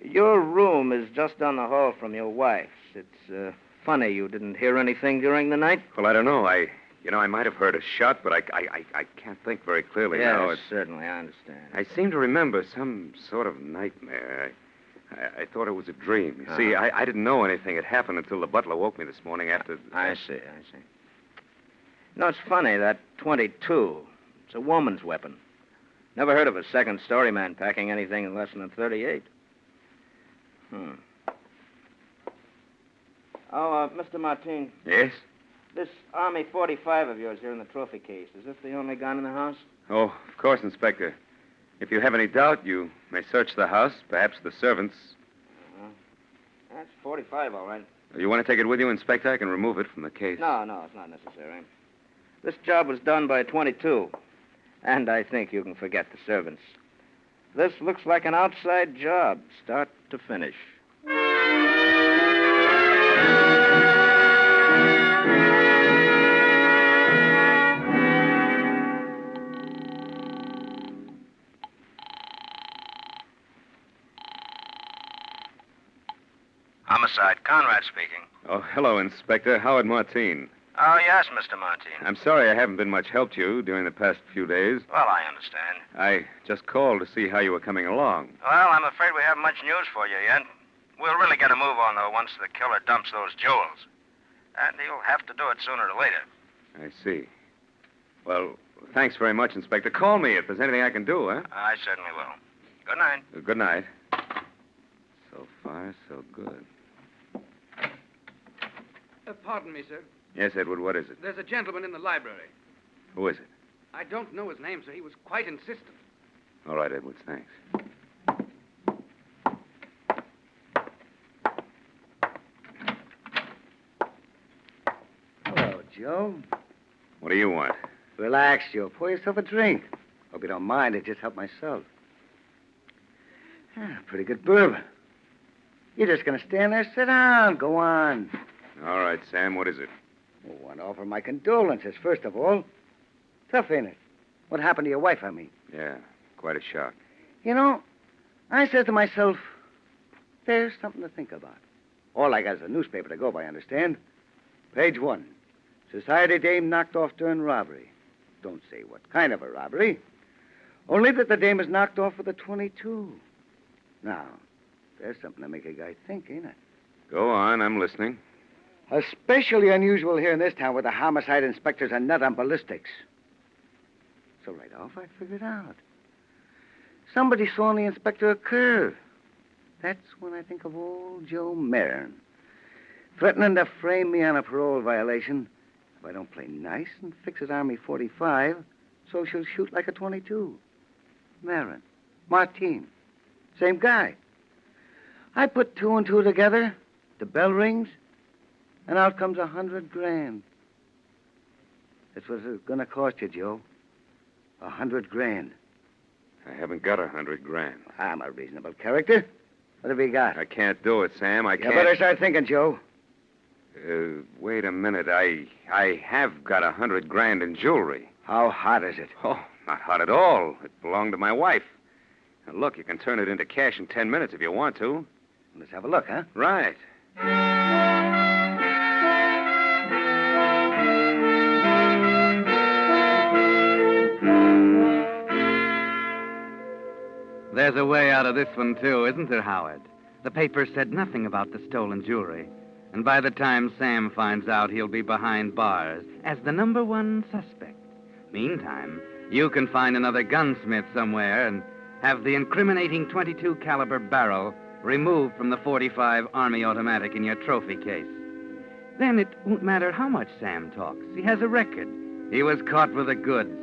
Your room is just down the hall from your wife's. It's funny you didn't hear anything during the night. Well, I don't know. I might have heard a shot, but I can't think very clearly now. Yes, certainly, I understand. I seem to remember some sort of nightmare. I thought it was a dream. You see, I didn't know anything had happened until the butler woke me this morning after... I see. No, it's funny, that 22. It's a woman's weapon. Never heard of a second-story man packing anything in less than a 38. Oh, Mr. Martin. Yes? This Army 45 of yours here in the trophy case, is this the only gun in the house? Oh, of course, Inspector. If you have any doubt, you may search the house, perhaps the servants. That's 45, all right. You want to take it with you, Inspector? I can remove it from the case. No, it's not necessary. This job was done by a 22, and I think you can forget the servants. This looks like an outside job, start to finish. Homicide, Conrad speaking. Oh, hello, Inspector. Howard Martin. Oh, yes, Mr. Martin. I'm sorry I haven't been much help to you during the past few days. Well, I understand. I just called to see how you were coming along. Well, I'm afraid we haven't much news for you yet. We'll really get a move on, though, once the killer dumps those jewels. And he'll have to do it sooner or later. I see. Well, thanks very much, Inspector. Call me if there's anything I can do, huh? I certainly will. Good night. Good night. So far, so good. Pardon me, sir. Yes, Edward, what is it? There's a gentleman in the library. Who is it? I don't know his name, sir. He was quite insistent. All right, Edwards, thanks. Hello, Joe. What do you want? Relax, Joe. Pour yourself a drink. Hope you don't mind. I just helped myself. Pretty good bourbon. You're just going to stand there? Sit down. Go on. All right, Sam, what is it? Well, I want to offer my condolences, first of all. Tough, ain't it? What happened to your wife, I mean? Yeah, quite a shock. You know, I said to myself, there's something to think about. All I got is a newspaper to go by, understand? Page 1. Society dame knocked off during robbery. Don't say what kind of a robbery. Only that the dame is knocked off with a 22. Now, there's something to make a guy think, ain't it? Go on, I'm listening. Especially unusual here in this town where the homicide inspectors are nut on ballistics. So right off, I figured out. Somebody saw in the inspector a curve. That's when I think of old Joe Marin, threatening to frame me on a parole violation if I don't play nice and fix his Army 45, so she'll shoot like a 22. Marin. Martin. Same guy. I put 2 and 2 together, the bell rings, and out comes $100,000. That's what it's going to cost you, Joe. $100,000. I haven't got $100,000. I'm a reasonable character. What have you got? I can't do it, Sam. I can't. You better start thinking, Joe. Wait a minute. I have got $100,000 in jewelry. How hot is it? Oh, not hot at all. It belonged to my wife. Now, look, you can turn it into cash in 10 minutes if you want to. Let's have a look, huh? Right. There's a way out of this one, too, isn't there, Howard? The paper said nothing about the stolen jewelry. And by the time Sam finds out, he'll be behind bars as the #1 suspect. Meantime, you can find another gunsmith somewhere and have the incriminating .22 caliber barrel removed from the .45 Army automatic in your trophy case. Then it won't matter how much Sam talks. He has a record. He was caught with the goods.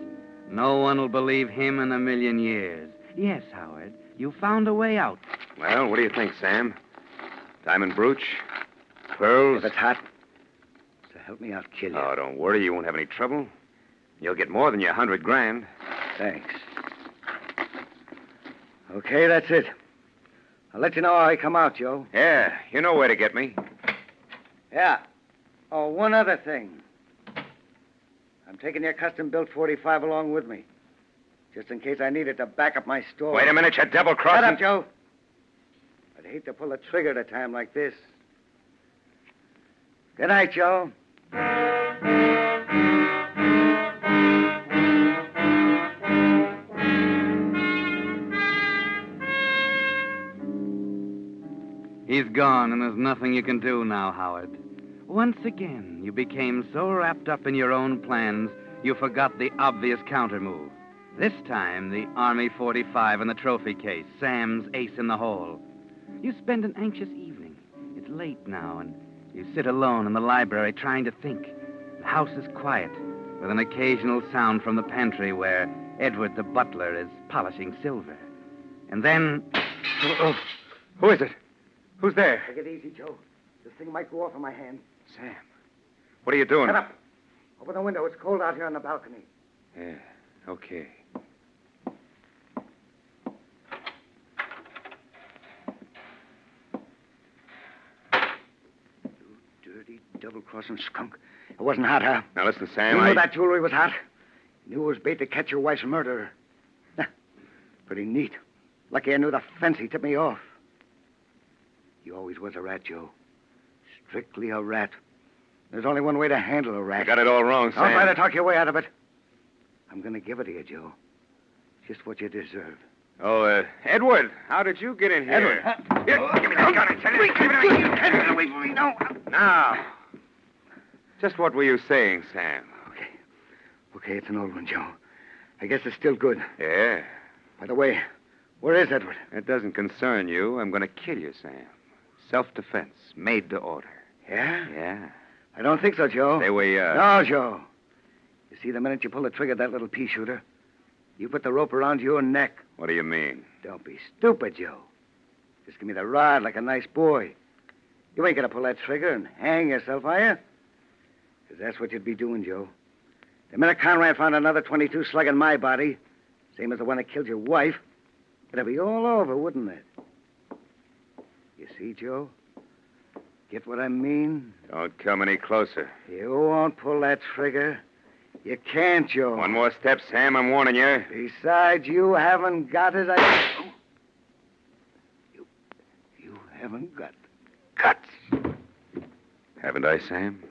No one will believe him in a million years. Yes, Howard, you found a way out. Well, what do you think, Sam? Diamond brooch? Pearls? If it's hot, so help me out, kill you. Oh, don't worry. You won't have any trouble. You'll get more than your $100,000. Thanks. Okay, that's it. I'll let you know how I come out, Joe. Yeah, you know where to get me. Yeah. Oh, one other thing. I'm taking your custom-built .45 along with me, just in case I need it to back up my store. Wait a minute, you double-crossing... Shut up, Joe. I'd hate to pull the trigger at a time like this. Good night, Joe. He's gone, and there's nothing you can do now, Howard. Once again, you became so wrapped up in your own plans, you forgot the obvious countermove. This time, the Army .45 in the trophy case, Sam's ace in the hole. You spend an anxious evening. It's late now, and you sit alone in the library trying to think. The house is quiet, with an occasional sound from the pantry where Edward the butler is polishing silver. And then... Who is it? Who's there? Take it easy, Joe. This thing might go off in my hand. Sam, what are you doing? Shut up. Open the window. It's cold out here on the balcony. Yeah, okay. You dirty, double-crossing skunk. It wasn't hot, huh? Now, listen, Sam, You knew that jewelry was hot? You knew it was bait to catch your wife's murderer. Pretty neat. Lucky I knew the fence. He tipped me off. You always was a rat, Joe. Strictly a rat. There's only one way to handle a rat. You got it all wrong, Sam. Don't try to talk your way out of it. I'm going to give it to you, Joe. Just what you deserve. Oh, Edward, how did you get in here? Edward, huh? Here, give me that gun. I tell you. Give it away from me. No. Now, just what were you saying, Sam? Okay, it's an old one, Joe. I guess it's still good. Yeah. By the way, where is Edward? It doesn't concern you. I'm going to kill you, Sam. Self-defense, made to order. Yeah? Yeah. I don't think so, Joe. Say, No, Joe. You see, the minute you pull the trigger of that little pea shooter, you put the rope around your neck. What do you mean? Don't be stupid, Joe. Just give me the rod like a nice boy. You ain't going to pull that trigger and hang yourself, are you? Because that's what you'd be doing, Joe. The minute Conrad found another .22 slug in my body, same as the one that killed your wife, it'd be all over, wouldn't it? You see, Joe? Get what I mean? Don't come any closer. You won't pull that trigger. You can't, Joe. One more step, Sam. I'm warning you. Besides, you haven't got it. You haven't got guts. Haven't I, Sam?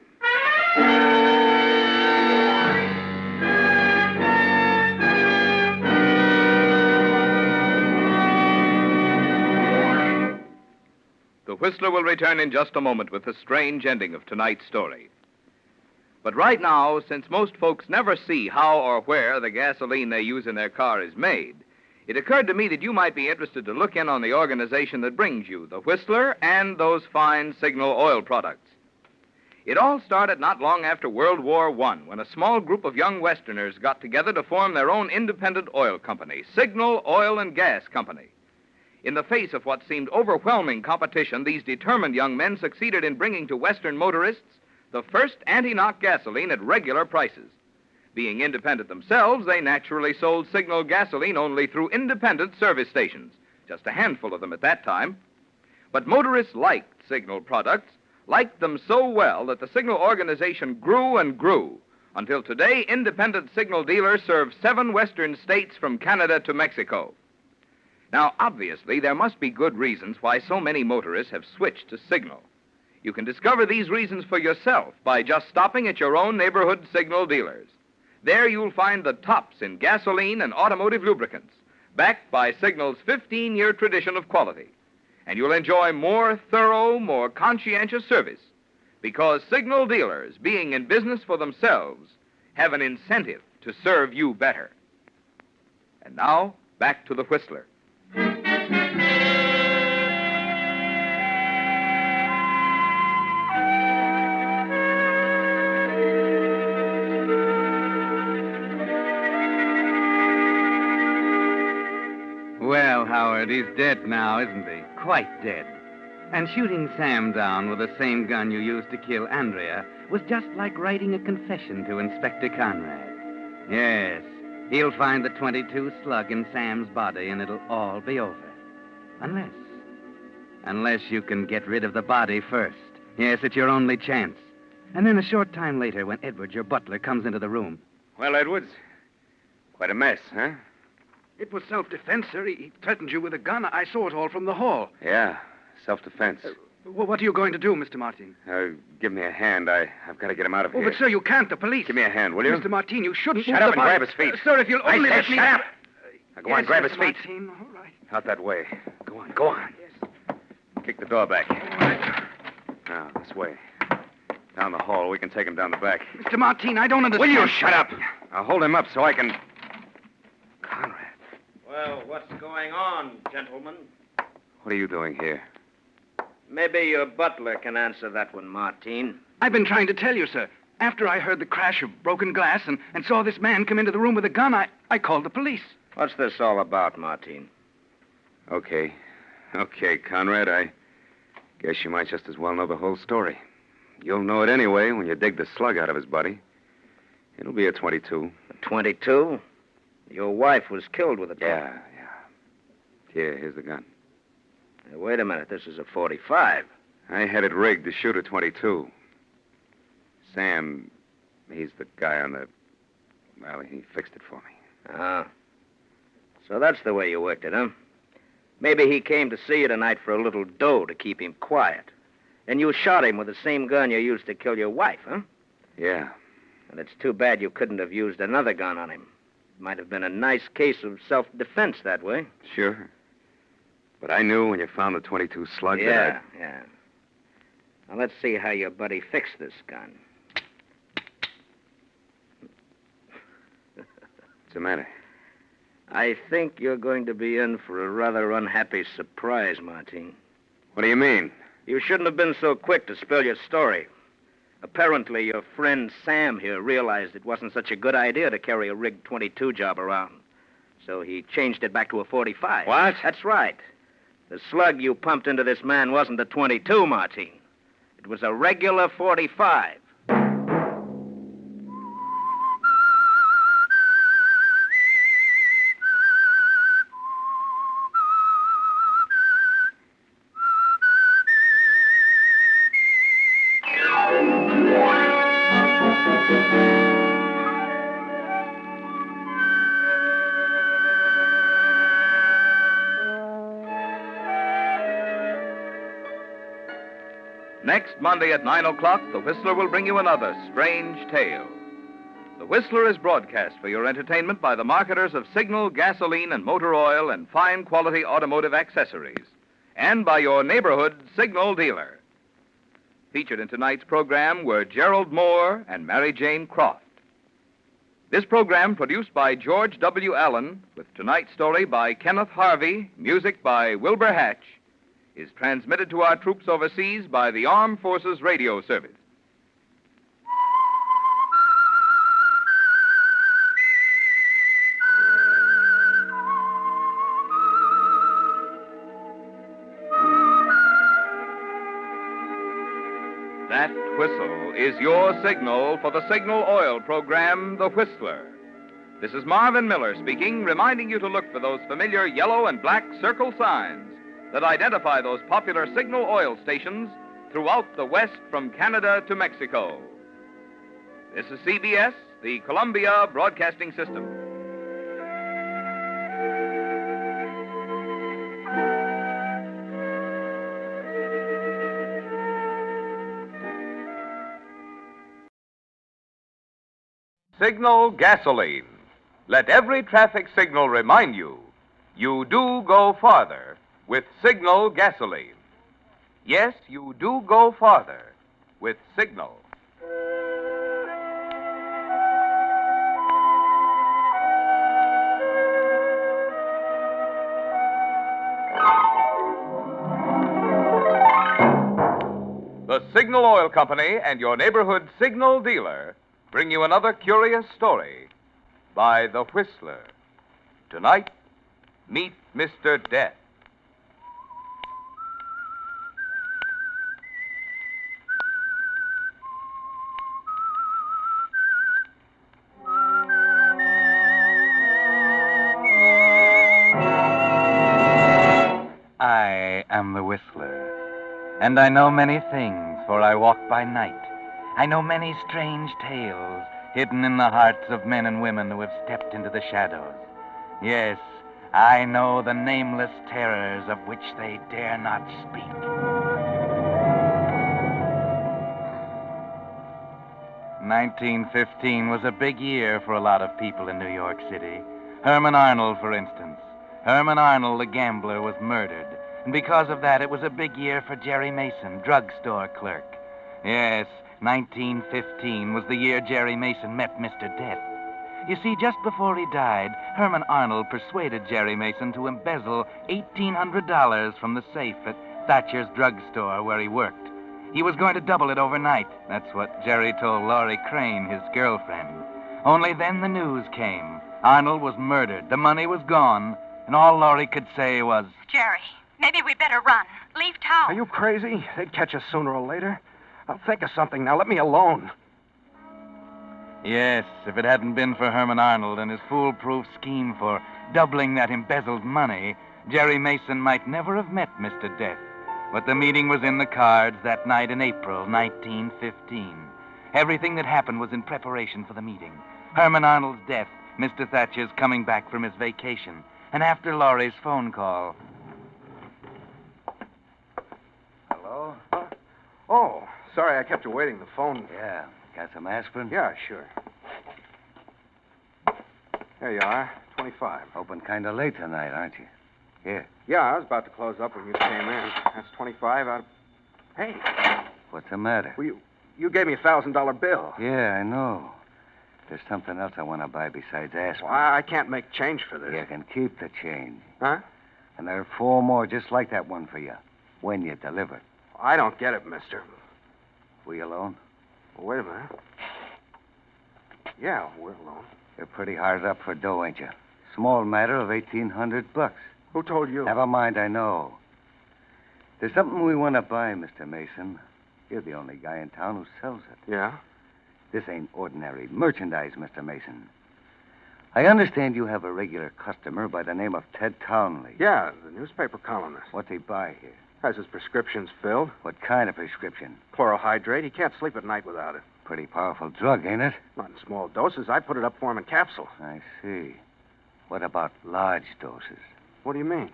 The Whistler will return in just a moment with the strange ending of tonight's story. But right now, since most folks never see how or where the gasoline they use in their car is made, it occurred to me that you might be interested to look in on the organization that brings you the Whistler and those fine Signal oil products. It all started not long after World War I, when a small group of young Westerners got together to form their own independent oil company, Signal Oil and Gas Company. In the face of what seemed overwhelming competition, these determined young men succeeded in bringing to Western motorists the first anti-knock gasoline at regular prices. Being independent themselves, they naturally sold Signal gasoline only through independent service stations, just a handful of them at that time. But motorists liked Signal products, liked them so well that the signal organization grew and grew until today independent signal dealers serve 7 western states from Canada to Mexico. Now, obviously, there must be good reasons why so many motorists have switched to signal. You can discover these reasons for yourself by just stopping at your own neighborhood signal dealers. There you'll find the tops in gasoline and automotive lubricants, backed by Signal's 15-year tradition of quality. And you'll enjoy more thorough, more conscientious service, because signal dealers, being in business for themselves, have an incentive to serve you better. And now, back to the Whistler. Well, Howard, he's dead now, isn't he? Quite dead. And shooting Sam down with the same gun you used to kill Andrea was just like writing a confession to Inspector Conrad. Yes, he'll find the .22 slug in Sam's body and it'll all be over. Unless you can get rid of the body first. Yes, it's your only chance. And then a short time later, when Edwards, your butler, comes into the room. Well, Edwards, quite a mess, huh? It was self-defense, sir. He threatened you with a gun. I saw it all from the hall. Yeah, self-defense. What are you going to do, Mr. Martin? Give me a hand. I've got to get him out of here. But, sir, you can't. The police. Give me a hand, will you? Mr. Martin, you shouldn't... Shut up and grab his feet. Sir, if you'll only let me... Shut up! Now, go on, grab his Mr. feet. Martin, all right. Out that way. Go on. Yes. Kick the door back. All right. Now, this way. Down the hall. We can take him down the back. Mr. Martin, I don't understand... Will you shut up? I'll hold him up so I can... Conrad. Well, what's going on, gentlemen? What are you doing here? Maybe your butler can answer that one, Martin. I've been trying to tell you, sir. After I heard the crash of broken glass and saw this man come into the room with a gun, I called the police. What's this all about, Martin? Okay, Conrad, I guess you might just as well know the whole story. You'll know it anyway when you dig the slug out of his body. It'll be a .22. A .22? Your wife was killed with a... Yeah. Here, here's the gun. Hey, wait a minute, this is a .45. I had it rigged to shoot a .22. Sam, he's the guy on the... Well, he fixed it for me. Ah. So that's the way you worked it, huh? Maybe he came to see you tonight for a little dough to keep him quiet. And you shot him with the same gun you used to kill your wife, huh? Yeah. And it's too bad you couldn't have used another gun on him. Might have been a nice case of self-defense that way. Sure. But I knew when you found the .22 slug Yeah. Now, let's see how your buddy fixed this gun. What's the matter? I think you're going to be in for a rather unhappy surprise, Martin. What do you mean? You shouldn't have been so quick to spill your story. Apparently, your friend Sam here realized it wasn't such a good idea to carry a rigged .22 job around. So he changed it back to a .45. What? That's right. The slug you pumped into this man wasn't a .22, Martin. It was a regular .45. Next Monday at 9 o'clock, The Whistler will bring you another strange tale. The Whistler is broadcast for your entertainment by the marketers of Signal, gasoline, and motor oil and fine quality automotive accessories, and by your neighborhood Signal dealer. Featured in tonight's program were Gerald Moore and Mary Jane Croft. This program, produced by George W. Allen, with tonight's story by Kenneth Harvey, music by Wilbur Hatch, is transmitted to our troops overseas by the Armed Forces Radio Service. That whistle is your signal for the Signal Oil program, The Whistler. This is Marvin Miller speaking, reminding you to look for those familiar yellow and black circle signs that identify those popular Signal Oil stations throughout the West from Canada to Mexico. This is CBS, the Columbia Broadcasting System. Signal gasoline. Let every traffic signal remind you, you do go farther with Signal gasoline. Yes, you do go farther with Signal. The Signal Oil Company and your neighborhood Signal dealer bring you another curious story by The Whistler. Tonight, meet Mr. Death. I am the Whistler, and I know many things, for I walk by night. I know many strange tales hidden in the hearts of men and women who have stepped into the shadows. Yes, I know the nameless terrors of which they dare not speak. "1915 was a big year for a lot of people in New York City. Herman Arnold, for instance. Herman Arnold, the gambler, was murdered. And because of that, it was a big year for Jerry Mason, drugstore clerk. Yes, 1915 was the year Jerry Mason met Mr. Death. You see, just before he died, Herman Arnold persuaded Jerry Mason to embezzle $1,800 from the safe at Thatcher's drugstore where he worked. He was going to double it overnight. That's what Jerry told Laurie Crane, his girlfriend. Only then the news came. Arnold was murdered. The money was gone. And all Laurie could say was, Jerry, maybe we better run. Leave town. Are you crazy? They'd catch us sooner or later. I'll think of something now. Let me alone. yes, if it hadn't been for Herman Arnold and his foolproof scheme for doubling that embezzled money, Jerry Mason might never have met Mr. Death. But the meeting was in the cards that night in April 1915. Everything that happened was in preparation for the meeting. Herman Arnold's death, Mr. Thatcher's coming back from his vacation, and after Laurie's phone call. Hello? Oh, sorry I kept you waiting. The phone... Yeah. Got some aspirin? Yeah, sure. There you are. 25. Open kind of late tonight, aren't you? Here. Yeah, I was about to close up when you came in. That's 25 out of... Hey. What's the matter? Well, you gave me a $1,000 bill. Yeah, I know. There's something else I want to buy besides aspirin. Well, I can't make change for this. You can keep the change. Huh? And there are 4 more just like that one for you when you deliver. I don't get it, mister. We alone? Well, wait a minute. Yeah, we're alone. You're pretty hard up for dough, ain't you? Small matter of $1,800. Who told you? Never mind, I know. There's something we want to buy, Mr. Mason. You're the only guy in town who sells it. Yeah? This ain't ordinary merchandise, Mr. Mason. I understand you have a regular customer by the name of Ted Townley. Yeah, the newspaper columnist. What's he buy here? Has his prescriptions filled. What kind of prescription? Chlorohydrate. He can't sleep at night without it. Pretty powerful drug, ain't it? Not in small doses. I put it up for him in capsules. I see. What about large doses? What do you mean?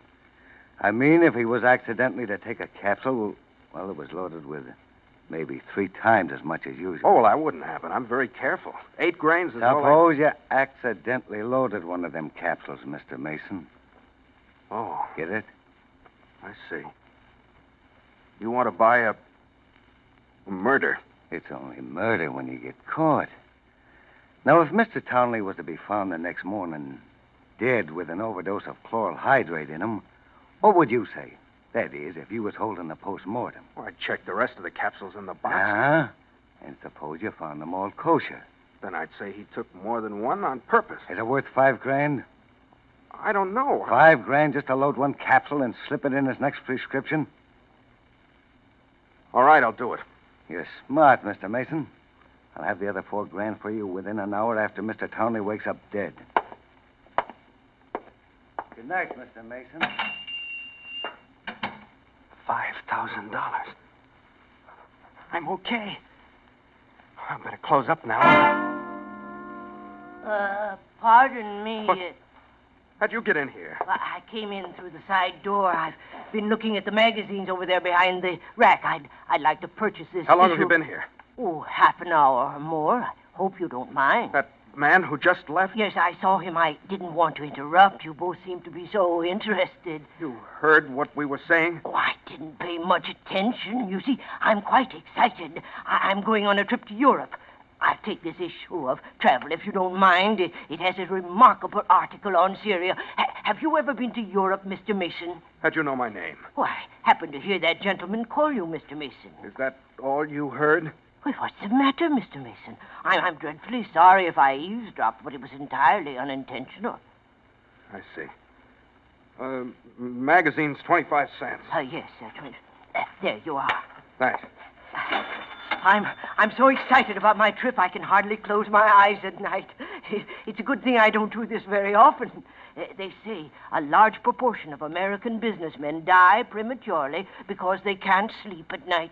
I mean, if he was accidentally to take a capsule, well, it was loaded with maybe 3 times as much as usual. Oh, well, that wouldn't happen. I'm very careful. 8 grains is all Suppose you accidentally loaded one of them capsules, Mr. Mason. Oh. Get it? I see. You want to buy a murder? It's only murder when you get caught. Now, if Mr. Townley was to be found the next morning dead with an overdose of chloral hydrate in him, what would you say? That is, if you was holding the post-mortem. Well, I'd check the rest of the capsules in the box. Uh-huh. And suppose you found them all kosher. Then I'd say he took more than one on purpose. Is it worth $5,000? I don't know. $5,000 just to load one capsule and slip it in his next prescription? All right, I'll do it. You're smart, Mr. Mason. I'll have the other $4,000 for you within an hour after Mr. Townley wakes up dead. Good night, Mr. Mason. $5,000. I'm okay. I better close up now. Pardon me. What? How'd you get in here? Well, I came in through the side door. I've been looking at the magazines over there behind the rack. I'd like to purchase this. How long issue. have you been here? Oh, half an hour or more. I hope you don't mind. That man who just left? Yes, I saw him. I didn't want to interrupt. You both seemed to be so interested. You heard what we were saying? Oh, I didn't pay much attention. You see, I'm quite excited. I'm going on a trip to Europe. I'll take this issue of travel, if you don't mind. It has a remarkable article on Syria. Have you ever been to Europe, Mr. Mason? How'd you know my name? Oh, I happened to hear that gentleman call you Mr. Mason. Is that all you heard? Well, what's the matter, Mr. Mason? I'm dreadfully sorry if I eavesdropped, but it was entirely unintentional. I see. Magazine's 25 cents. Yes, there you are. Thanks. I'm so excited about my trip I can hardly close my eyes at night. It's a good thing I don't do this very often. They say a large proportion of American businessmen die prematurely because they can't sleep at night.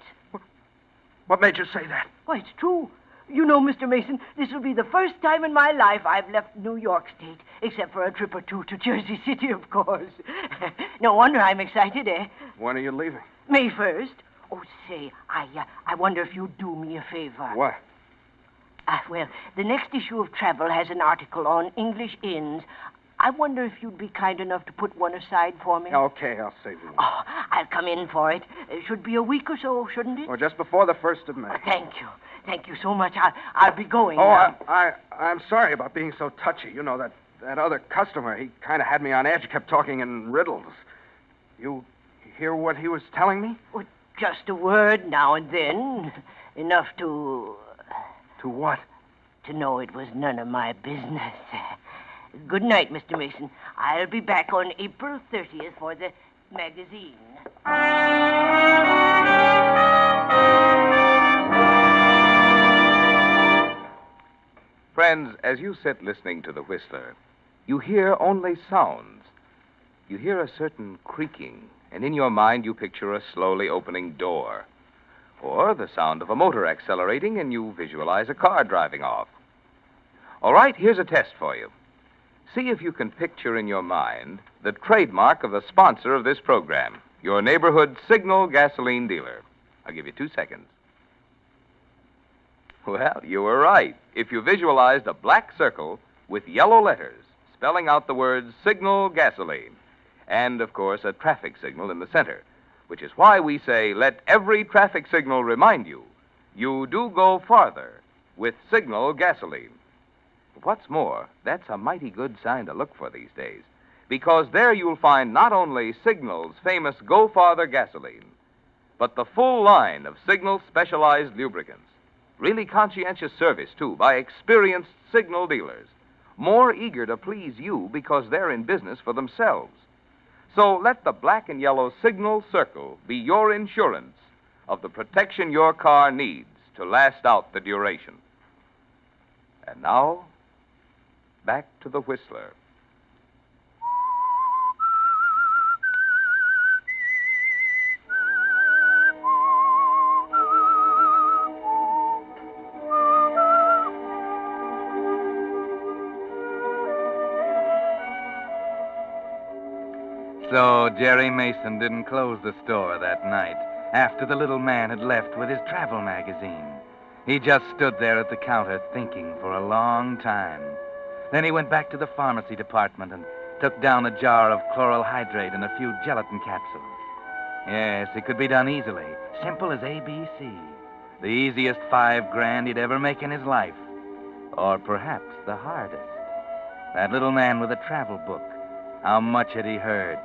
What made you say that? Why, it's true. You know, Mr. Mason, this will be the first time in my life I've left New York State, except for a trip or two to Jersey City, of course. No wonder I'm excited, eh? When are you leaving? May 1st. Oh, say, I wonder if you'd do me a favor. What? Well, the next issue of Travel has an article on English inns. I wonder if you'd be kind enough to put one aside for me. Okay, I'll save you one. Oh, I'll come in for it. It should be a week or so, shouldn't it? Or just before the 1st of May. Thank you. Thank you so much. I'll be going now. I'm sorry about being so touchy. You know, that other customer, he kind of had me on edge, kept talking in riddles. You hear what he was telling me? Well, just a word now and then. Enough to... To what? To know it was none of my business. Good night, Mr. Mason. I'll be back on April 30th for the magazine. Friends, as you sit listening to The Whistler, you hear only sounds. You hear a certain creaking, and in your mind you picture a slowly opening door. Or the sound of a motor accelerating, and you visualize a car driving off. All right, here's a test for you. See if you can picture in your mind the trademark of the sponsor of this program, your neighborhood Signal gasoline dealer. I'll give you 2 seconds. Well, you were right. If you visualized a black circle with yellow letters spelling out the words Signal gasoline, and, of course, a traffic signal in the center, which is why we say let every traffic signal remind you, you do go farther with Signal gasoline. What's more, that's a mighty good sign to look for these days, because there you'll find not only Signal's famous Go Farther gasoline, but the full line of Signal's specialized lubricants. Really conscientious service, too, by experienced Signal dealers, more eager to please you because they're in business for themselves. So let the black and yellow Signal circle be your insurance of the protection your car needs to last out the duration. And now, back to the Whistler. So Jerry Mason didn't close the store that night after the little man had left with his travel magazine. He just stood there at the counter thinking for a long time. Then he went back to the pharmacy department and took down a jar of chloral hydrate and a few gelatin capsules. Yes, it could be done easily. Simple as ABC. The easiest $5,000 he'd ever make in his life. Or perhaps the hardest. That little man with the travel book. How much had he heard?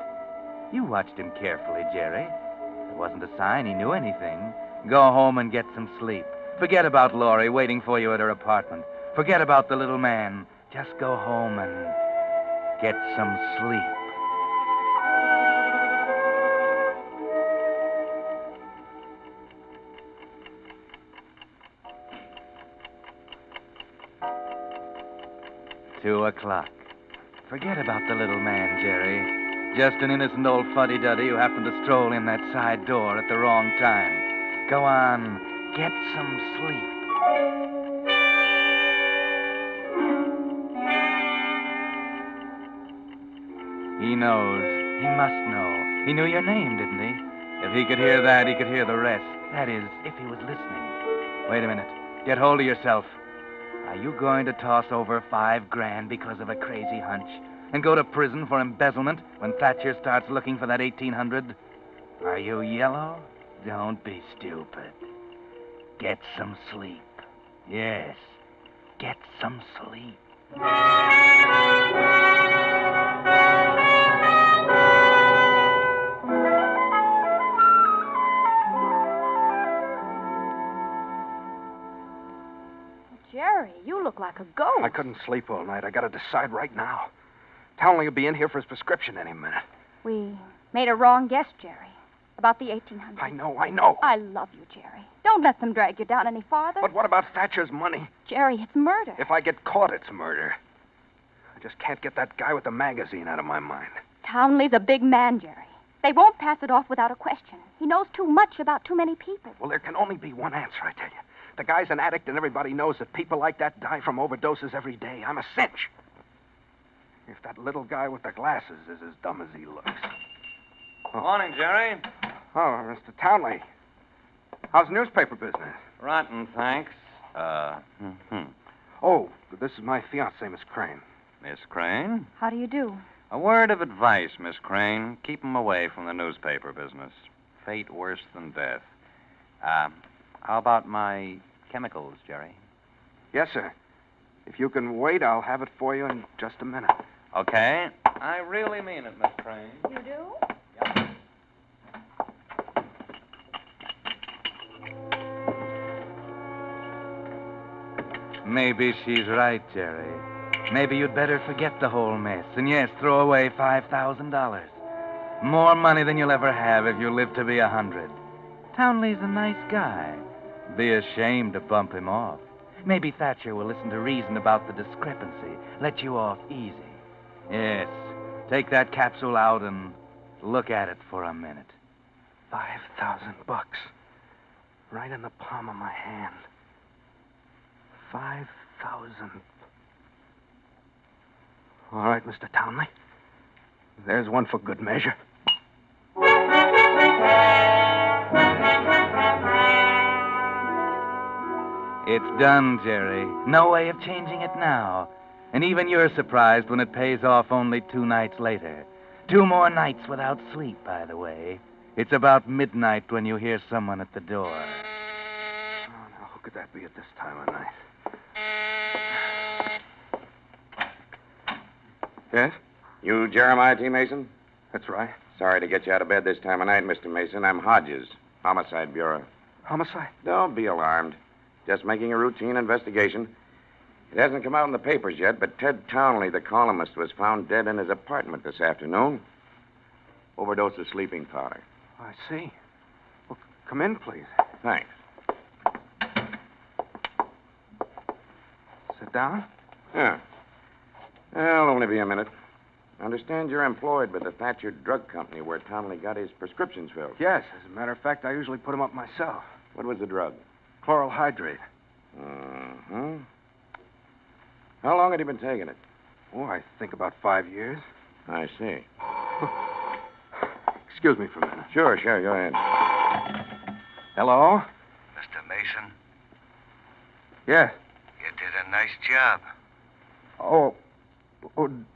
You watched him carefully, Jerry. There wasn't a sign he knew anything. Go home and get some sleep. Forget about Laurie waiting for you at her apartment. Forget about the little man. Just go home and get some sleep. Two o'clock. Forget about the little man, Jerry. Just an innocent old fuddy-duddy who happened to stroll in that side door at the wrong time. Go on. Get some sleep. He knows. He must know. He knew your name, didn't he? If he could hear that, he could hear the rest. That is, if he was listening. Wait a minute. Get hold of yourself. Are you going to toss over $5,000 because of a crazy hunch and go to prison for embezzlement when Thatcher starts looking for that 1800? Are you yellow? Don't be stupid. Get some sleep. Yes, get some sleep. Jerry, you look like a ghost. I couldn't sleep all night. I got to decide right now. Townley will be in here for his prescription any minute. We made a wrong guess, Jerry, about the 1800. I know. I love you, Jerry. Don't let them drag you down any farther. But what about Thatcher's money? Jerry, it's murder. If I get caught, it's murder. I just can't get that guy with the magazine out of my mind. Townley's a big man, Jerry. They won't pass it off without a question. He knows too much about too many people. Well, there can only be one answer, I tell you. The guy's an addict, and everybody knows that people like that die from overdoses every day. I'm a cinch. If that little guy with the glasses is as dumb as he looks. Oh. Morning, Jerry. Oh, Mr. Townley. How's newspaper business? Rotten, thanks. Oh, this is my fiancée, Miss Crane. Miss Crane? How do you do? A word of advice, Miss Crane. Keep 'em away from the newspaper business. Fate worse than death. How about my chemicals, Jerry? Yes, sir. If you can wait, I'll have it for you in just a minute. Okay. I really mean it, Miss Crane. You do? Maybe she's right, Jerry. Maybe you'd better forget the whole mess. And yes, throw away $5,000. More money than you'll ever have if you live to be 100. Townley's a nice guy. Be ashamed to bump him off. Maybe Thatcher will listen to reason about the discrepancy. Let you off easy. Yes, take that capsule out and look at it for a minute. $5,000. Right in the palm of my hand. 5,000. All right, Mr. Townley. There's one for good measure. It's done, Jerry. No way of changing it now. And even you're surprised when it pays off only 2 nights later. 2 more nights without sleep, by the way. It's about midnight when you hear someone at the door. Oh, now, who could that be at this time of night? Yes? You Jeremiah T. Mason? That's right. Sorry to get you out of bed this time of night, Mr. Mason. I'm Hodges, Homicide Bureau. Homicide? Don't be alarmed. Just making a routine investigation. It hasn't come out in the papers yet, but Ted Townley, the columnist, was found dead in his apartment this afternoon. Overdose of sleeping powder. I see. Well, come in, please. Thanks. Sit down. Yeah. Well, only be a minute. I understand you're employed by the Thatcher Drug Company where Townley got his prescriptions filled. Yes, as a matter of fact, I usually put them up myself. What was the drug? Chloral hydrate. Mm-hmm. How long had he been taking it? Oh, I think about 5 years. I see. Excuse me for a minute. Sure, go ahead. Hello? Mr. Mason, Yes. you did a nice job. Oh,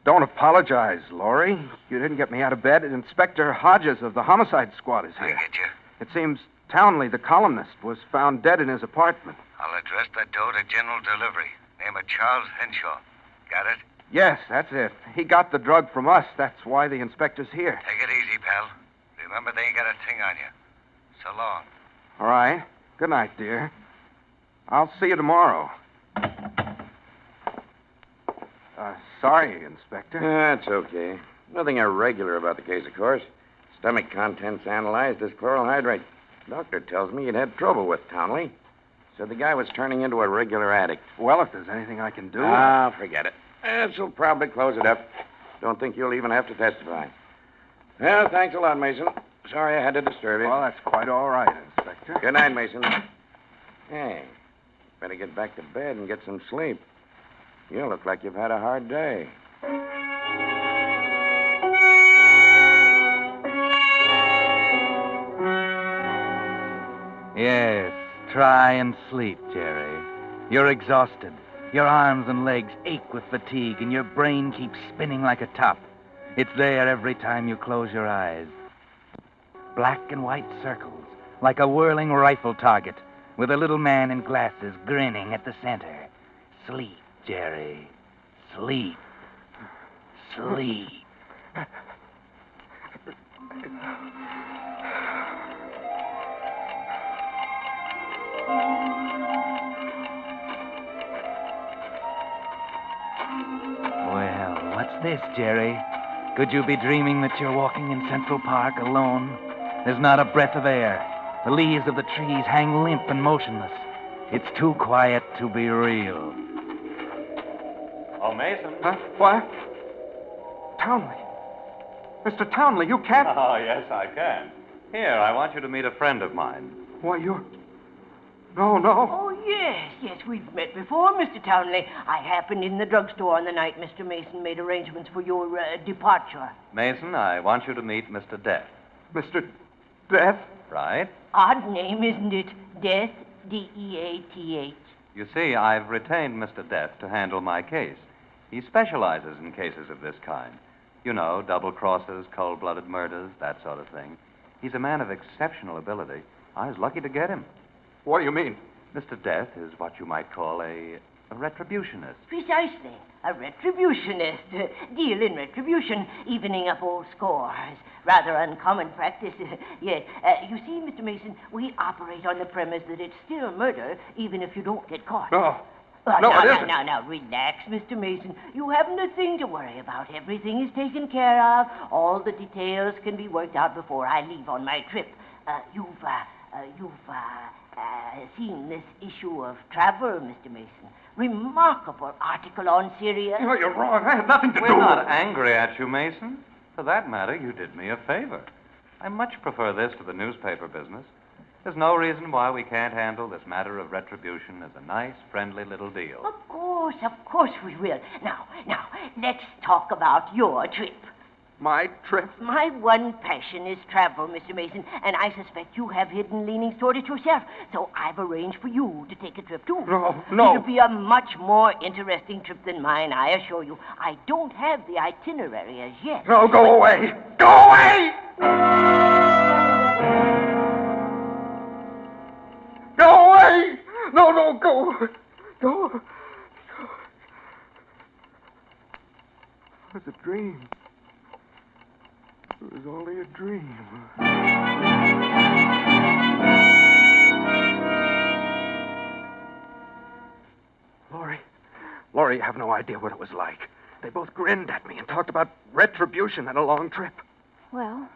don't apologize, Laurie. You didn't get me out of bed. Inspector Hodges of the homicide squad is here. I get you. It seems Townley, the columnist, was found dead in his apartment. I'll address that door to general delivery. Name of Charles Henshaw. Got it? Yes, that's it. He got the drug from us. That's why the inspector's here. Take it easy, pal. Remember, they ain't got a thing on you. So long. All right. Good night, dear. I'll see you tomorrow. Sorry, Inspector. That's okay. Nothing irregular about the case, of course. Stomach contents analyzed as chloral hydrate. Doctor tells me you'd had trouble with Townley. Said the guy was turning into a regular addict. Well, if there's anything I can do... Forget it. This'll probably close it up. Don't think you'll even have to testify. Well, thanks a lot, Mason. Sorry I had to disturb you. Well, that's quite all right, Inspector. Good night, Mason. better get back to bed and get some sleep. You look like you've had a hard day. Yes, try and sleep, Jerry. You're exhausted. Your arms and legs ache with fatigue, and your brain keeps spinning like a top. It's there every time you close your eyes. Black and white circles, like a whirling rifle target, with a little man in glasses grinning at the center. Sleep, Jerry. Sleep. Sleep. Well, what's this, Jerry? Could you be dreaming that you're walking in Central Park alone? There's not a breath of air. The leaves of the trees hang limp and motionless. It's too quiet to be real. Oh, Mason. Huh? What? Townley. Mr. Townley, you can't... Oh, yes, I can. Here, I want you to meet a friend of mine. Why, you're... No. Oh, yes, we've met before, Mr. Townley. I happened in the drugstore on the night Mr. Mason made arrangements for your departure. Mason, I want you to meet Mr. Death. Mr. Death? Right. Odd name, isn't it? Death, D-E-A-T-H. You see, I've retained Mr. Death to handle my case. He specializes in cases of this kind. You know, double crosses, cold-blooded murders, that sort of thing. He's a man of exceptional ability. I was lucky to get him. What do you mean? Mr. Death is what you might call a retributionist. Precisely. A retributionist. Deal in retribution, evening up old scores. Rather uncommon practice. Yes. You see, Mr. Mason, we operate on the premise that it's still murder, even if you don't get caught. No. Now, it isn't. Now, relax, Mr. Mason. You haven't a thing to worry about. Everything is taken care of. All the details can be worked out before I leave on my trip. You've seen this issue of Traveler, Mr. Mason. Remarkable article on Syria. No, you're wrong. I had nothing to do We're with it. not angry at you, Mason. For that matter, you did me a favor. I much prefer this to the newspaper business. There's no reason why we can't handle this matter of retribution as a nice, friendly little deal. Of course we will. Now, let's talk about your trip. My trip? My one passion is travel, Mr. Mason, and I suspect you have hidden leanings toward it yourself. So I've arranged for you to take a trip, too. No. It'll be a much more interesting trip than mine, I assure you. I don't have the itinerary as yet. No, go away. Go away! Go away! No, go. Go. It was a dream. It was only a dream. Laurie, you have no idea what it was like. They both grinned at me and talked about retribution and a long trip. Well,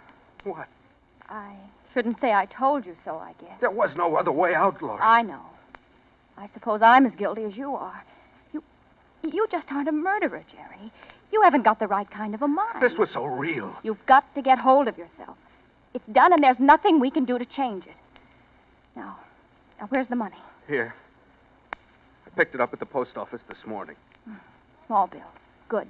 What? I shouldn't say I told you so, I guess. There was no other way out, Laurie. I know. I suppose I'm as guilty as you are. You just aren't a murderer, Jerry. You haven't got the right kind of a mind. This was so real. You've got to get hold of yourself. It's done, and there's nothing we can do to change it. Now, where's the money? Here. I picked it up at the post office this morning. Small bill. Good.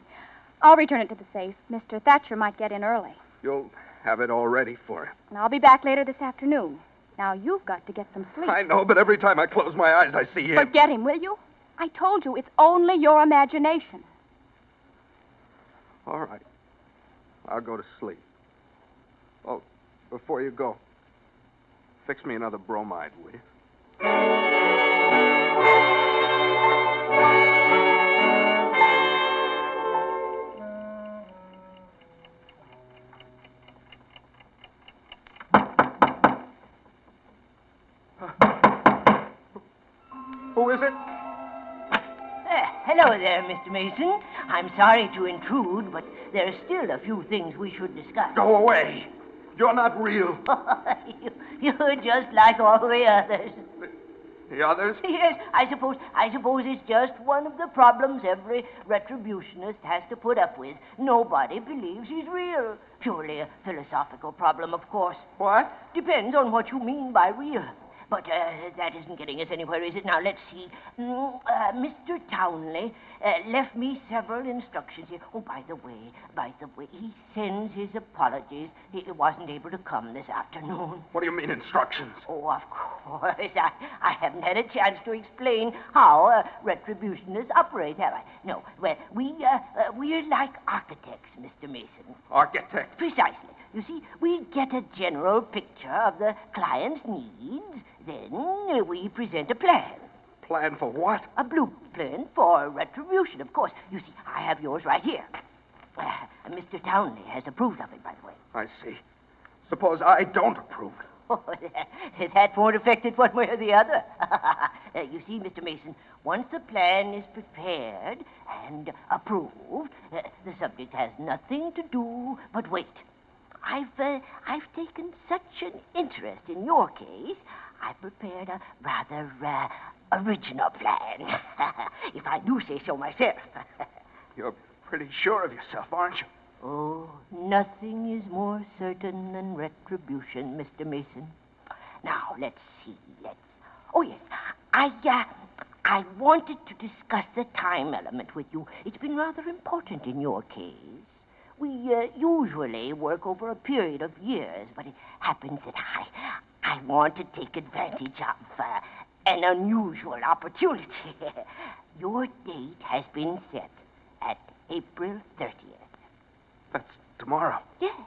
I'll return it to the safe. Mr. Thatcher might get in early. You'll have it all ready for him. And I'll be back later this afternoon. Now, you've got to get some sleep. I know, but every time I close my eyes, I see him. Forget him, will you? I told you, it's only your imagination. All right. I'll go to sleep. Oh, before you go, fix me another bromide, will you? Who is it? Hello there, Mr. Mason. I'm sorry to intrude, but there are still a few things we should discuss. Go away. You're not real. You're just like all the others. The others? Yes, I suppose it's just one of the problems every retributionist has to put up with. Nobody believes he's real. Purely a philosophical problem, of course. What? Depends on what you mean by real. But that isn't getting us anywhere, is it? Now, let's see. Mr. Townley left me several instructions here. Oh, by the way, he sends his apologies. He wasn't able to come this afternoon. What do you mean, instructions? Oh, of course. I haven't had a chance to explain how retributionists operate, have I? No. Well, we're like architects, Mr. Mason. Architect? Precisely. You see, we get a general picture of the client's needs, then we present a plan. Plan for what? A blueprint for retribution, of course. You see, I have yours right here. Mr. Townley has approved of it, by the way. I see. Suppose I don't approve. Oh, that won't affect it one way or the other. You see, Mr. Mason, once the plan is prepared and approved, the subject has nothing to do but wait. I've taken such an interest in your case, I've prepared a rather original plan. If I do say so myself. You're pretty sure of yourself, aren't you? Oh, nothing is more certain than retribution, Mr. Mason. Now, let's see. Oh, yes. I wanted to discuss the time element with you. It's been rather important in your case. We usually work over a period of years, but it happens that I want to take advantage of an unusual opportunity. Your date has been set at April 30th. That's tomorrow. Yes.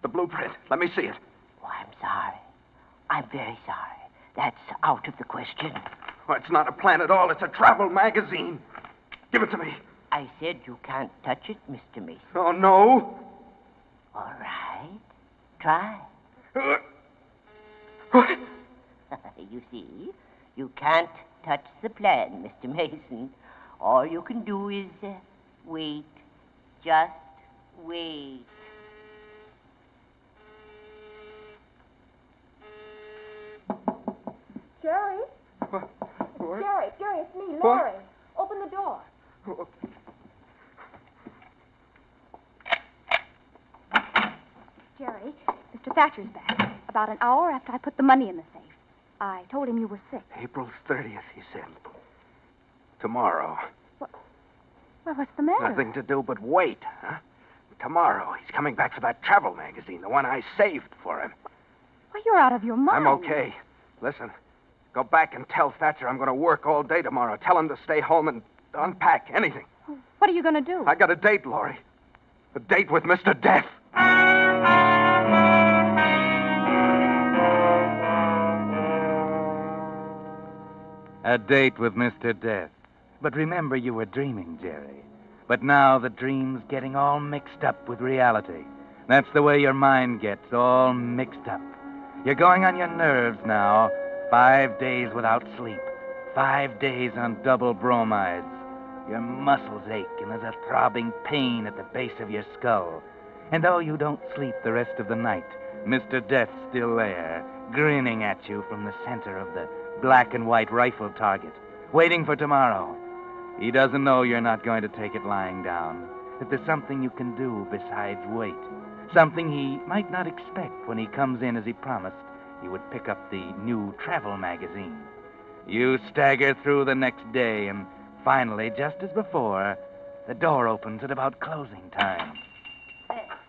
The blueprint. Let me see it. Oh, I'm sorry. I'm very sorry. That's out of the question. Well, it's not a plan at all. It's a travel magazine. Give it to me. I said you can't touch it, Mr. Mason. Oh, no? All right. Try. What? You see, you can't touch the plan, Mr. Mason. All you can do is wait. Just wait. Jerry? What? Jerry, it's me, Laurie. Open the door. Jerry, Mr. Thatcher's back. About an hour after I put the money in the safe. I told him you were sick. April 30th, he said. Tomorrow. Well, what's the matter? Nothing to do but wait, huh? Tomorrow, he's coming back for that travel magazine, the one I saved for him. Well, you're out of your mind. I'm okay. Listen, go back and tell Thatcher I'm going to work all day tomorrow. Tell him to stay home and unpack anything. What are you going to do? I got a date, Laurie. A date with Mr. Death. A date with Mr. Death. But remember, you were dreaming, Jerry. But now the dream's getting all mixed up with reality. That's the way your mind gets, all mixed up. You're going on your nerves now. 5 days without sleep. 5 days on double bromides. Your muscles ache, and there's a throbbing pain at the base of your skull. And though you don't sleep the rest of the night, Mr. Death's still there, grinning at you from the center of the black and white rifle target, waiting for tomorrow. He doesn't know you're not going to take it lying down, that there's something you can do besides wait, something he might not expect when he comes in as he promised he would pick up the new travel magazine. You stagger through the next day, and finally, just as before, the door opens at about closing time.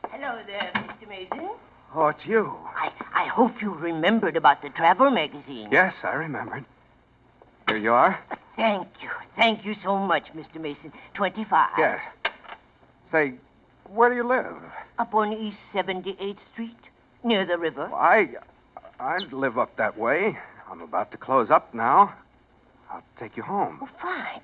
Hello there, Mr. Mason. Oh, it's you. I hope you remembered about the travel magazine. Yes, I remembered. Here you are. Thank you. Thank you so much, Mr. Mason. 25. Yes. Say, where do you live? Up on East 78th Street, near the river. I live up that way. I'm about to close up now. I'll take you home. Oh, fine.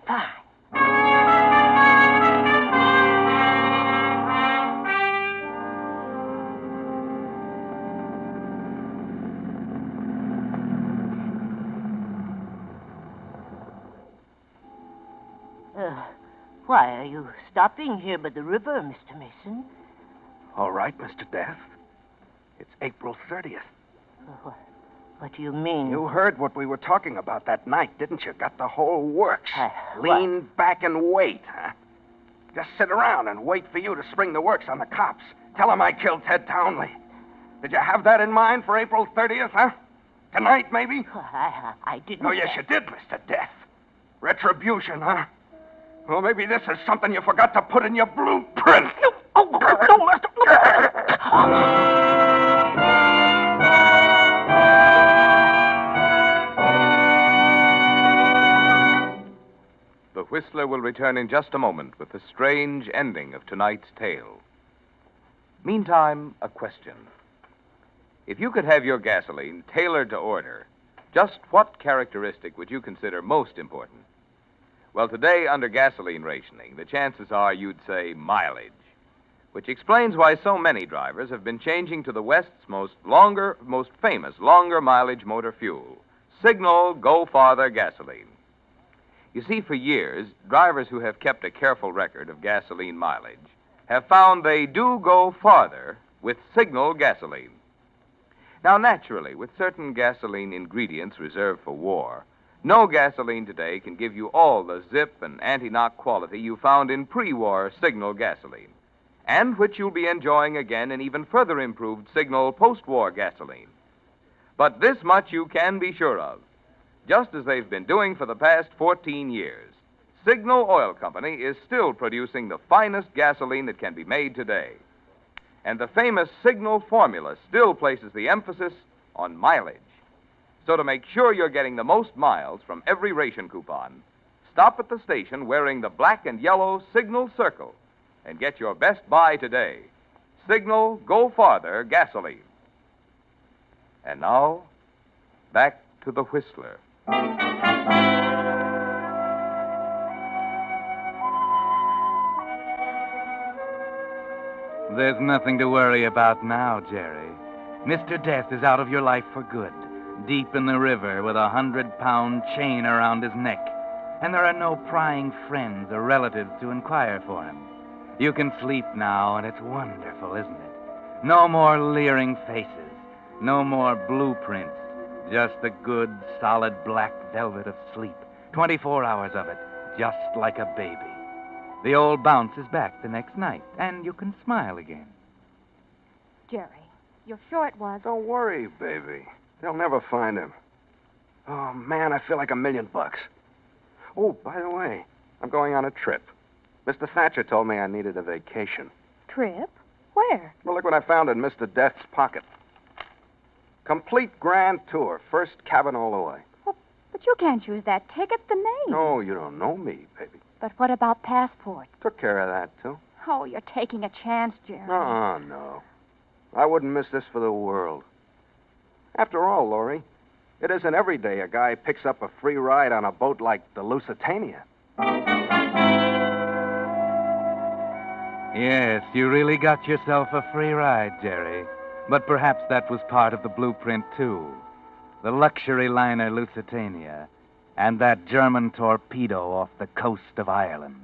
Why are you stopping here by the river, Mr. Mason? All right, Mr. Death. It's April 30th. What do you mean? You heard what we were talking about that night, didn't you? Got the whole works. Lean back and wait, huh? Just sit around and wait for you to spring the works on the cops. Tell them I killed Ted Townley. Did you have that in mind for April 30th, huh? Tonight, maybe? I didn't... Oh, yes, you did, Mr. Death. Retribution, huh? Well, maybe this is something you forgot to put in your blueprint. No, Mr. The Whistler will return in just a moment with the strange ending of tonight's tale. Meantime, a question. If you could have your gasoline tailored to order, just what characteristic would you consider most important? Well, today, under gasoline rationing, the chances are you'd say mileage, which explains why so many drivers have been changing to the West's most famous longer mileage motor fuel, Signal Go Farther gasoline. You see, for years, drivers who have kept a careful record of gasoline mileage have found they do go farther with Signal gasoline. Now, naturally, with certain gasoline ingredients reserved for war, no gasoline today can give you all the zip and anti-knock quality you found in pre-war Signal gasoline, and which you'll be enjoying again in even further improved Signal post-war gasoline. But this much you can be sure of. Just as they've been doing for the past 14 years, Signal Oil Company is still producing the finest gasoline that can be made today. And the famous Signal formula still places the emphasis on mileage. So to make sure you're getting the most miles from every ration coupon, stop at the station wearing the black and yellow Signal circle and get your best buy today. Signal Go Farther gasoline. And now, back to the Whistler. There's nothing to worry about now, Jerry. Mr. Death is out of your life for good, deep in the river with a 100-pound chain around his neck. And there are no prying friends or relatives to inquire for him. You can sleep now, and it's wonderful, isn't it? No more leering faces, no more blueprints, just the good, solid black velvet of sleep. 24 hours of it, just like a baby. The old bounce is back the next night, and you can smile again. Jerry, you're sure it was? Don't worry, baby. They'll never find him. Oh, man, I feel like $1 million. Oh, by the way, I'm going on a trip. Mr. Thatcher told me I needed a vacation. Trip? Where? Well, look what I found in Mr. Death's pocket. Complete grand tour, first cabin all the way. Well, but you can't use that ticket, the name. No, you don't know me, baby. But what about passports? Took care of that, too. Oh, you're taking a chance, Jerry. No. I wouldn't miss this for the world. After all, Laurie, it isn't every day a guy picks up a free ride on a boat like the Lusitania. Yes, you really got yourself a free ride, Jerry. But perhaps that was part of the blueprint, too. The luxury liner Lusitania and that German torpedo off the coast of Ireland.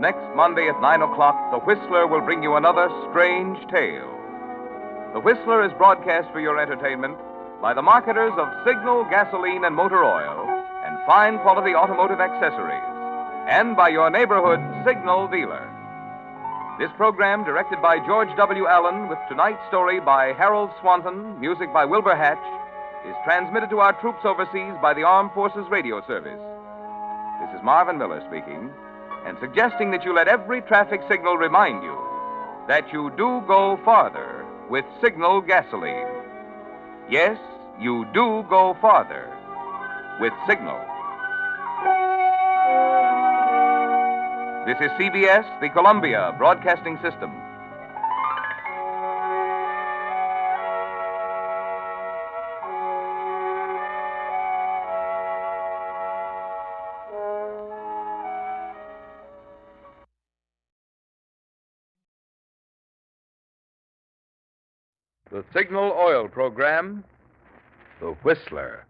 Next Monday at 9 o'clock, The Whistler will bring you another strange tale. The Whistler is broadcast for your entertainment by the marketers of Signal gasoline and motor oil and fine quality automotive accessories, and by your neighborhood Signal dealer. This program, directed by George W. Allen, with tonight's story by Harold Swanton, music by Wilbur Hatch, is transmitted to our troops overseas by the Armed Forces Radio Service. This is Marvin Miller speaking, and suggesting that you let every traffic signal remind you that you do go farther with Signal gasoline. Yes, you do go farther with Signal. This is CBS, the Columbia Broadcasting System. The Signal Oil Program, The Whistler.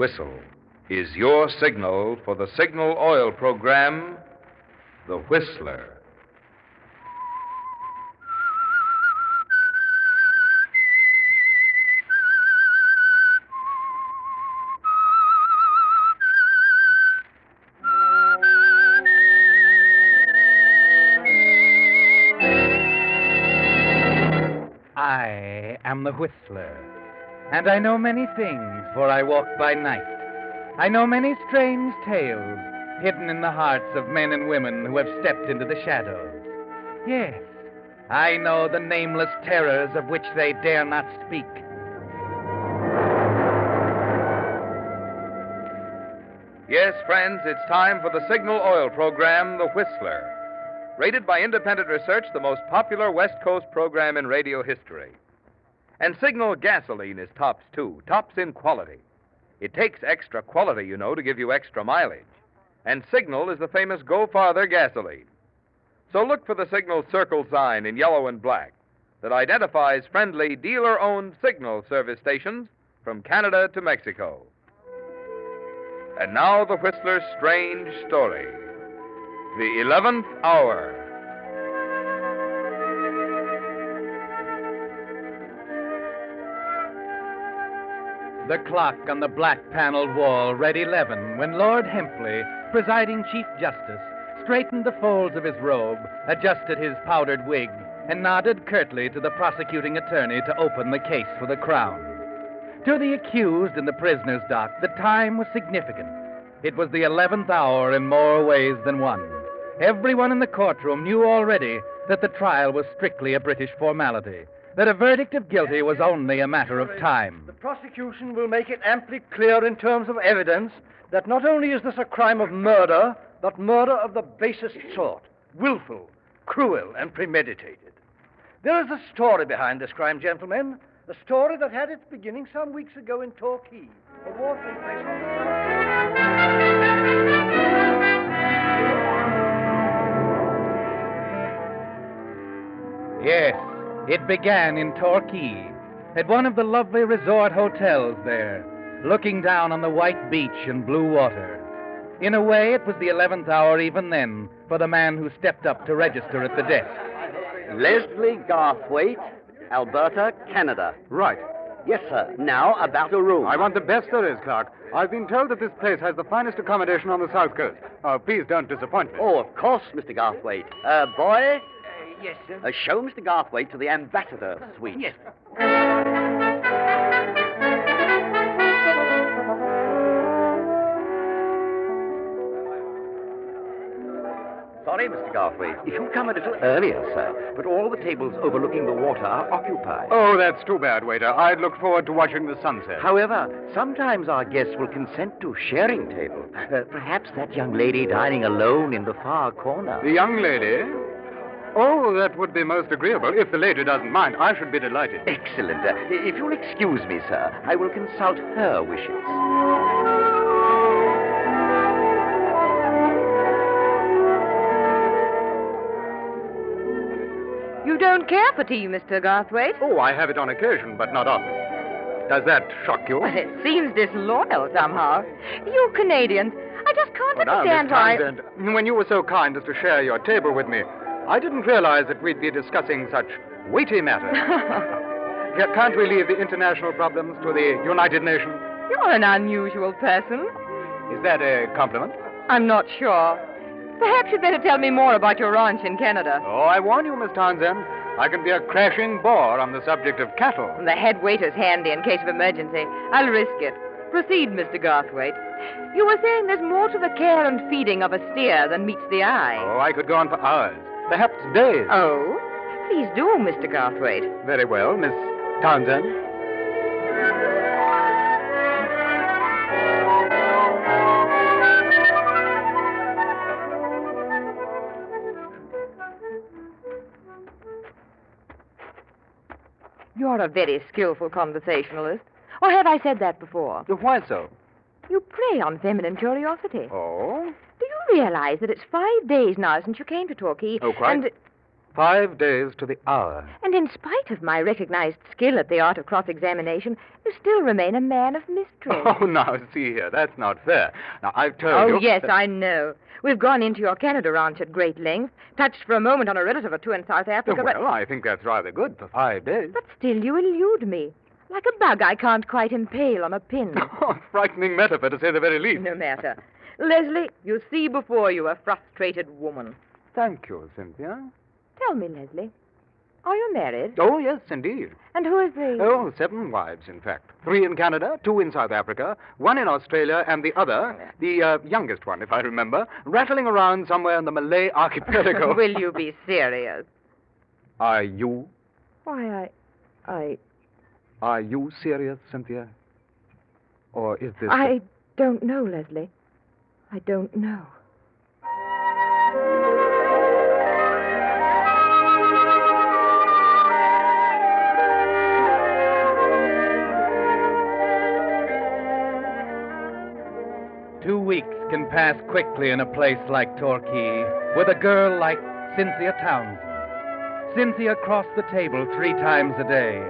whistle is your signal for the signal oil program, The Whistler. I am the Whistler, and I know many things, for I walk by night. I know many strange tales hidden in the hearts of men and women who have stepped into the shadows. Yes, I know the nameless terrors of which they dare not speak. Yes, friends, it's time for the signal oil program, The Whistler. Rated by independent research, the most popular West Coast program in radio history. And Signal gasoline is tops, too. Tops in quality. It takes extra quality, you know, to give you extra mileage. And Signal is the famous Go Farther gasoline. So look for the Signal circle sign in yellow and black that identifies friendly dealer-owned Signal service stations from Canada to Mexico. And now the Whistler's strange story. The 11th Hour. The clock on the black-paneled wall read 11 when Lord Hempley, presiding Chief Justice, straightened the folds of his robe, adjusted his powdered wig, and nodded curtly to the prosecuting attorney to open the case for the Crown. To the accused in the prisoner's dock, the time was significant. It was the 11th hour in more ways than one. Everyone in the courtroom knew already that the trial was strictly a British formality, that a verdict of guilty was only a matter of time. The prosecution will make it amply clear in terms of evidence that not only is this a crime of murder, but murder of the basest sort, willful, cruel, and premeditated. There is a story behind this crime, gentlemen, a story that had its beginning some weeks ago in Torquay, a watering place on Yes, it began in Torquay, at one of the lovely resort hotels there, looking down on the white beach and blue water. In a way, it was the 11th hour even then for the man who stepped up to register at the desk. Leslie Garthwaite, Alberta, Canada. Right. Yes, sir. Now, about a room. I want the best there is, Clark. I've been told that this place has the finest accommodation on the South Coast. Oh, please don't disappoint me. Oh, of course, Mr. Garthwaite. Boy? Yes, sir. Show Mr. Garthwaite to the ambassador suite. Yes. Sorry, Mr. Garthwaite. If you'd come a little earlier, sir. But all the tables overlooking the water are occupied. Oh, that's too bad, waiter. I'd looked forward to watching the sunset. However, sometimes our guests will consent to sharing tables. Perhaps that young lady dining alone in the far corner. The young lady? Oh, that would be most agreeable. If the lady doesn't mind, I should be delighted. Excellent. If you'll excuse me, sir, I will consult her wishes. You don't care for tea, Mr. Garthwaite? Oh, I have it on occasion, but not often. Does that shock you? Well, it seems disloyal somehow. You Canadians, I just can't understand why... Miss Townsend, when you were so kind as to share your table with me, I didn't realize that we'd be discussing such weighty matters. Can't we leave the international problems to the United Nations? You're an unusual person. Is that a compliment? I'm not sure. Perhaps you'd better tell me more about your ranch in Canada. Oh, I warn you, Miss Townsend. I can be a crashing bore on the subject of cattle. The head waiter's handy in case of emergency. I'll risk it. Proceed, Mr. Garthwaite. You were saying there's more to the care and feeding of a steer than meets the eye. Oh, I could go on for hours. Perhaps days. Oh? Please do, Mr. Garthwaite. Very well, Miss Townsend. You're a very skillful conversationalist. Or have I said that before? Why so? You prey on feminine curiosity. Oh? Do you realize that it's 5 days now since you came to Torquay? Oh, quite. And... 5 days to the hour. And in spite of my recognized skill at the art of cross-examination, you still remain a man of mystery. Oh, now, see here. That's not fair. Now, I've told you... Oh, yes, I know. We've gone into your Canada ranch at great length, touched for a moment on a relative or two in South Africa, Well, I think that's rather good for 5 days. but still you elude me. Like a bug I can't quite impale on a pin. Oh, frightening metaphor, to say the very least. No matter. Leslie, you see before you a frustrated woman. Thank you, Cynthia. Tell me, Leslie, are you married? Oh, yes, indeed. And who is the... Oh, 7 wives, in fact. 3 in Canada, 2 in South Africa, 1 in Australia, and the other, the youngest one, if I remember, rattling around somewhere in the Malay archipelago. Will you be serious? Are you? Why, I... Are you serious, Cynthia? Or is this... I don't know, Leslie. I don't know. Two weeks can pass quickly in a place like Torquay with a girl like Cynthia Townsend. Cynthia crossed the table 3 times a day.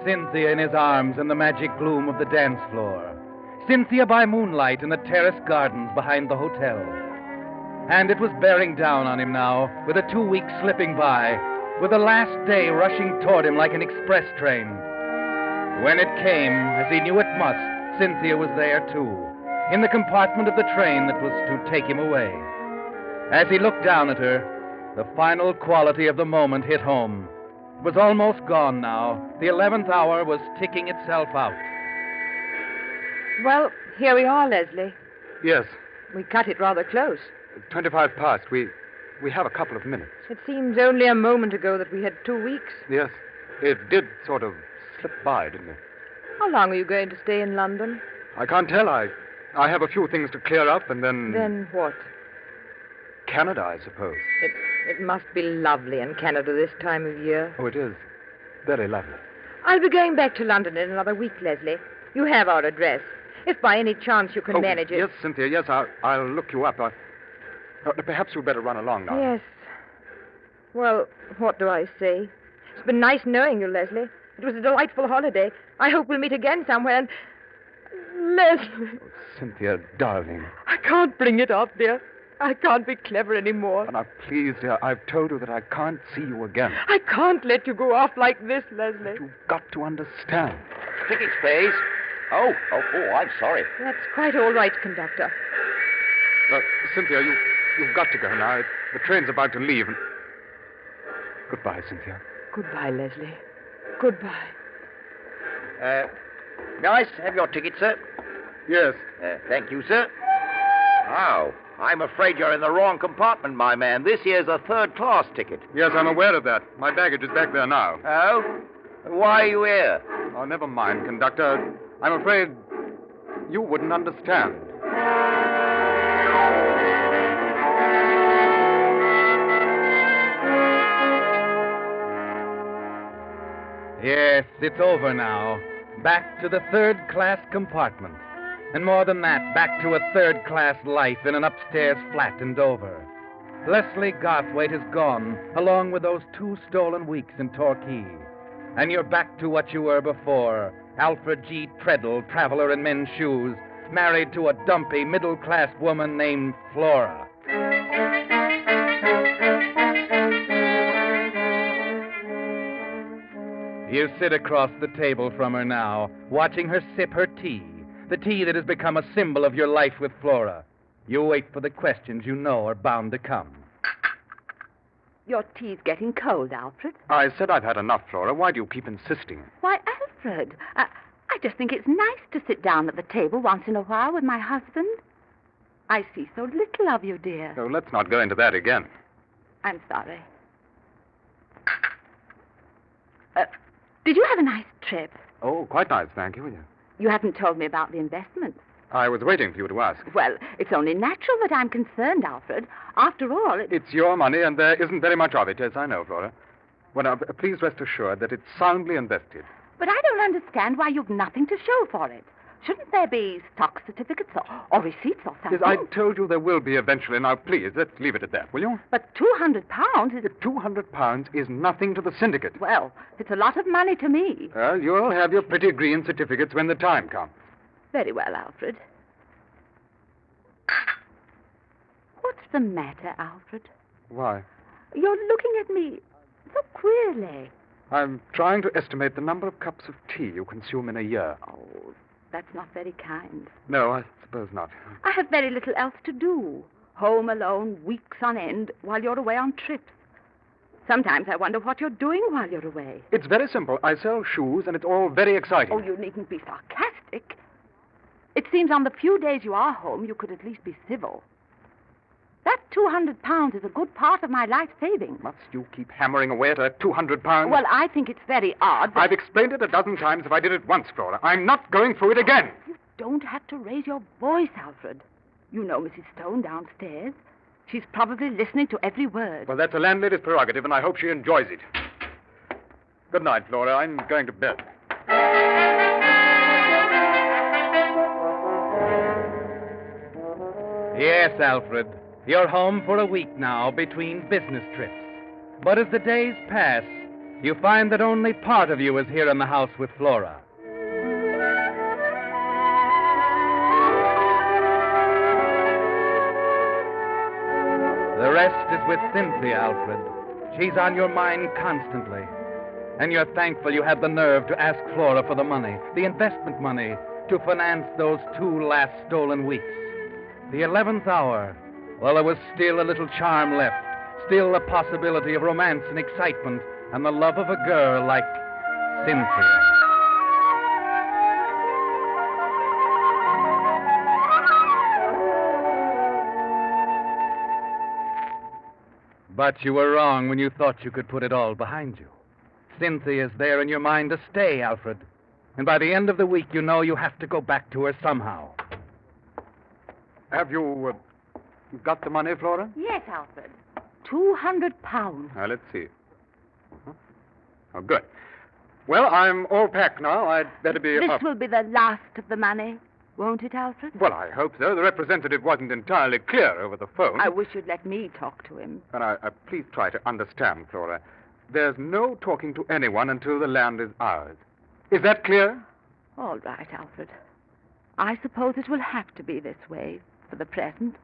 Cynthia in his arms in the magic gloom of the dance floor. Cynthia by moonlight in the terrace gardens behind the hotel. And it was bearing down on him now, with the 2 weeks slipping by, with the last day rushing toward him like an express train. When it came, as he knew it must, Cynthia was there too, in the compartment of the train that was to take him away. As he looked down at her, the final quality of the moment hit home. It was almost gone now. The 11th hour was ticking itself out. Well, here we are, Leslie. Yes, We cut it rather close. 25 past. We have a couple of minutes. It seems only a moment ago that we had 2 weeks. Yes, it did sort of slip by, didn't it? How long are you going to stay in London? I can't tell. I have a few things to clear up, and then... Then what? Canada, I suppose. It must be lovely in Canada this time of year. Oh, it is. Very lovely. I'll be going back to London in another week, Leslie. You have our address. If by any chance you can manage it. Yes, Cynthia, yes, I'll look you up. Perhaps we'd better run along now. Yes. Well, what do I say? It's been nice knowing you, Leslie. It was a delightful holiday. I hope we'll meet again somewhere and... Leslie. Oh, Cynthia, darling. I can't bring it off, dear. I can't be clever anymore. Now, please, dear, I've told you that I can't see you again. I can't let you go off like this, Leslie. You've got to understand. Tickets, please. Oh, I'm sorry. That's quite all right, conductor. Cynthia, you've got to go now. The train's about to leave. Goodbye, Cynthia. Goodbye, Leslie. Goodbye. May I have your ticket, sir? Yes. Thank you, sir. Oh, I'm afraid you're in the wrong compartment, my man. This here's a third-class ticket. Yes, I'm aware of that. My baggage is back there now. Oh? Why are you here? Oh, never mind, conductor. I'm afraid you wouldn't understand. Yes, it's over now. Back to the third-class compartment. And more than that, back to a third-class life in an upstairs flat in Dover. Leslie Garthwaite is gone, along with those 2 stolen weeks in Torquay. And you're back to what you were before, Alfred G. Treadle, traveler in men's shoes, married to a dumpy middle-class woman named Flora. You sit across the table from her now, watching her sip her tea, the tea that has become a symbol of your life with Flora. You wait for the questions you know are bound to come. Your tea's getting cold, Alfred. I said I've had enough, Flora. Why do you keep insisting? Why, Alfred, I just think it's nice to sit down at the table once in a while with my husband. I see so little of you, dear. Oh, let's not go into that again. I'm sorry. Did you have a nice trip? Oh, quite nice, thank you. You haven't told me about the investments. I was waiting for you to ask. Well, it's only natural that I'm concerned, Alfred. After all, It's your money, and there isn't very much of it. Yes, I know, Flora. Well, now, please rest assured that it's soundly invested. But I don't understand why you've nothing to show for it. Shouldn't there be stock certificates or receipts or something? Yes, I told you there will be eventually. Now, please, let's leave it at that, will you? But £200 is... £200 is nothing to the syndicate. Well, it's a lot of money to me. Well, you'll have your pretty green certificates when the time comes. Very well, Alfred. What's the matter, Alfred? Why? You're looking at me so queerly. I'm trying to estimate the number of cups of tea you consume in a year. Oh, that's not very kind. No, I suppose not. I have very little else to do. Home alone, weeks on end, while you're away on trips. Sometimes I wonder what you're doing while you're away. It's very simple. I sell shoes, and it's all very exciting. Oh, you needn't be sarcastic. It seems on the few days you are home, you could at least be civil. That £200 is a good part of my life savings. Must you keep hammering away at a £200? Well, I think it's very odd that... I've explained it a dozen times if I did it once, Flora. I'm not going through it again. You don't have to raise your voice, Alfred. You know Mrs. Stone downstairs. She's probably listening to every word. Well, that's a landlady's prerogative, and I hope she enjoys it. Good night, Flora. I'm going to bed. Yes, Alfred. You're home for a week now between business trips. But as the days pass, you find that only part of you is here in the house with Flora. The rest is with Cynthia, Alfred. She's on your mind constantly. And you're thankful you had the nerve to ask Flora for the money, the investment money, to finance those 2 last stolen weeks. The 11th hour. Well, there was still a little charm left, still the possibility of romance and excitement, and the love of a girl like Cynthia. But you were wrong when you thought you could put it all behind you. Cynthia's there in your mind to stay, Alfred. And by the end of the week, you know you have to go back to her somehow. Have you got the money, Flora? Yes, Alfred. £200. Now, let's see. Oh, good. Well, I'm all packed now. I'd better be... This will be the last of the money, won't it, Alfred? Well, I hope so. The representative wasn't entirely clear over the phone. I wish you'd let me talk to him. And please try to understand, Flora. There's no talking to anyone until the land is ours. Is that clear? All right, Alfred. I suppose it will have to be this way for the present.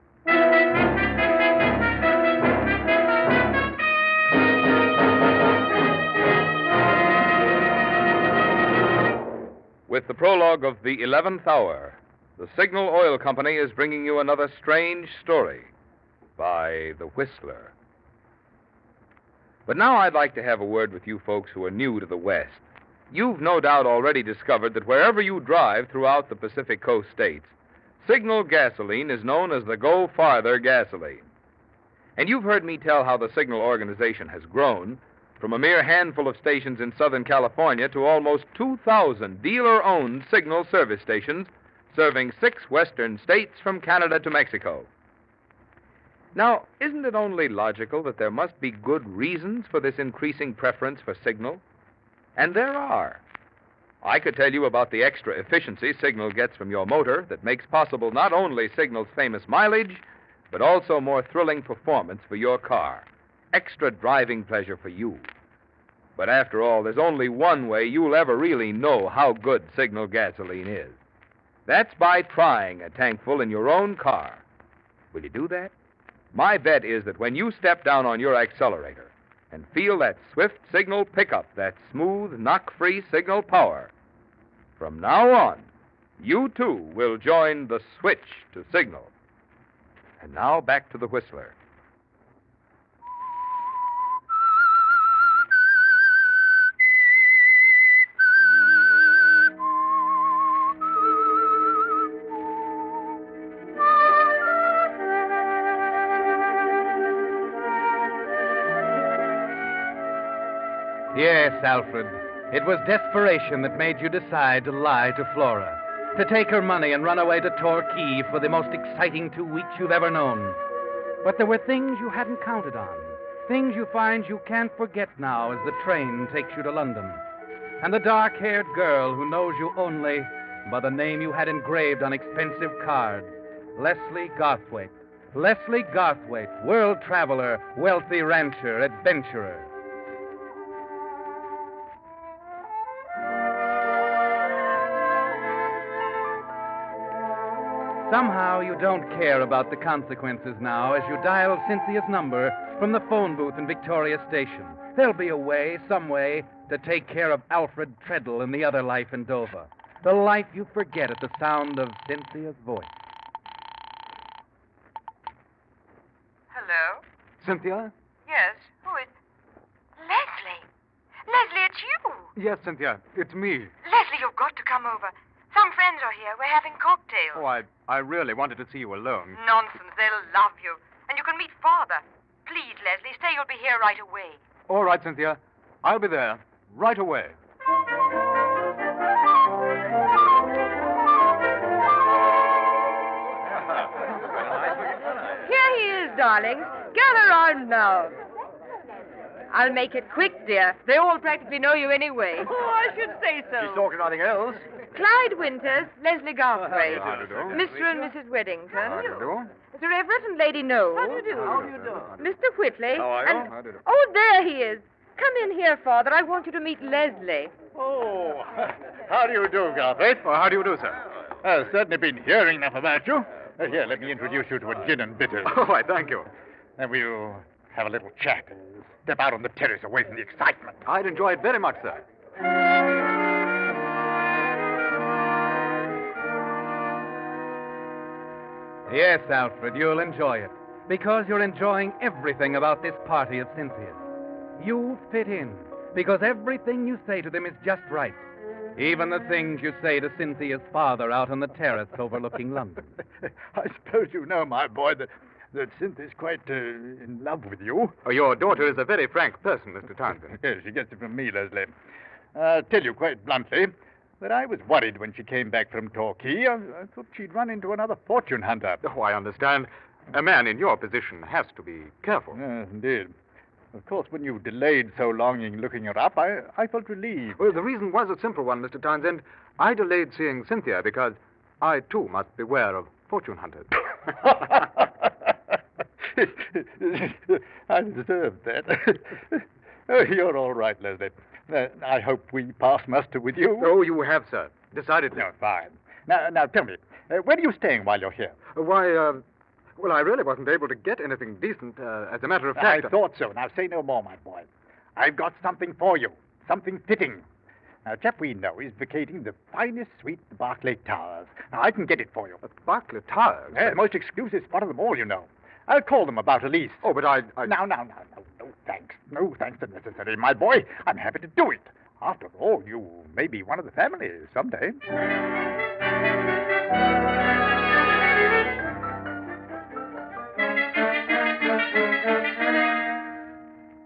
With the prologue of the 11th hour, the Signal Oil Company is bringing you another strange story by The Whistler. But now I'd like to have a word with you folks who are new to the West. You've no doubt already discovered that wherever you drive throughout the Pacific Coast states, Signal gasoline is known as the Go Farther gasoline. And you've heard me tell how the Signal organization has grown from a mere handful of stations in Southern California to almost 2,000 dealer-owned Signal service stations serving 6 western states from Canada to Mexico. Now, isn't it only logical that there must be good reasons for this increasing preference for Signal? And there are. I could tell you about the extra efficiency Signal gets from your motor that makes possible not only Signal's famous mileage, but also more thrilling performance for your car. Extra driving pleasure for you. But after all, there's only one way you'll ever really know how good Signal gasoline is. That's by trying a tankful in your own car. Will you do that? My bet is that when you step down on your accelerator and feel that swift Signal pickup, that smooth, knock-free Signal power, from now on, you too will join the switch to Signal. And now back to the Whistler. Yes, Alfred. It was desperation that made you decide to lie to Flora, to take her money and run away to Torquay for the most exciting 2 weeks you've ever known. But there were things you hadn't counted on, things you find you can't forget now as the train takes you to London. And the dark-haired girl who knows you only by the name you had engraved on expensive cards. Leslie Garthwaite. Leslie Garthwaite, world traveler, wealthy rancher, adventurer. Somehow you don't care about the consequences now as you dial Cynthia's number from the phone booth in Victoria Station. There'll be a way, some way, to take care of Alfred Treadle and the other life in Dover. The life you forget at the sound of Cynthia's voice. Hello? Cynthia? Yes, who is... Leslie! Leslie, it's you! Yes, Cynthia, it's me. Leslie, you've got to come over. Some friends are here. We're having cocktails. Oh, I really wanted to see you alone. Nonsense. They'll love you. And you can meet Father. Please, Leslie, say you'll be here right away. All right, Cynthia. I'll be there right away. Here he is, darlings. Gather round now. I'll make it quick, dear. They all practically know you anyway. Oh, I should say so. She's talking nothing else. Clyde Winters, Leslie Garthwaite. How do you do? Mr. and Mrs. Weddington. How do you do? Mr. Everett and Lady Knowles. How do you do? How do you do? Mr. Whitley. How are you? And... How do you do? Oh, there he is. Come in here, Father. I want you to meet Leslie. Oh, how do you do, Garthwaite? Well, how do you do, sir? I've certainly been hearing enough about you. Here, let me introduce you to a gin and bitters. Oh, I thank you. Then we'll have a little chat and step out on the terrace away from the excitement. I'd enjoy it very much, sir. Yes, Alfred, you'll enjoy it. Because you're enjoying everything about this party of Cynthia's. You fit in. Because everything you say to them is just right. Even the things you say to Cynthia's father out on the terrace overlooking London. I suppose you know, my boy, that Cynthia's quite in love with you. Oh, your daughter is a very frank person, Mr. Townsend. Yes, she gets it from me, Leslie. I'll tell you quite bluntly that I was worried when she came back from Torquay. I thought she'd run into another fortune hunter. Oh, I understand. A man in your position has to be careful. Yes, indeed. Of course, when you delayed so long in looking her up, I felt relieved. Well, the reason was a simple one, Mr. Townsend. I delayed seeing Cynthia because I, too, must beware of fortune hunters. I deserved that. Oh, you're all right, Leslie. I hope we pass muster with you. Oh, you have, sir. Decidedly. No, fine. Now tell me, where are you staying while you're here? Well, I really wasn't able to get anything decent, as a matter of fact. I thought so. Now, say no more, my boy. I've got something for you. Something fitting. Now, a chap we know is vacating the finest suite at the Berkeley Towers. Now, I can get it for you. At Berkeley Towers? Yeah, the most exclusive spot of them all, you know. I'll call them about a lease. Oh, but I... No, thanks. No thanks are necessary, my boy. I'm happy to do it. After all, you may be one of the family someday.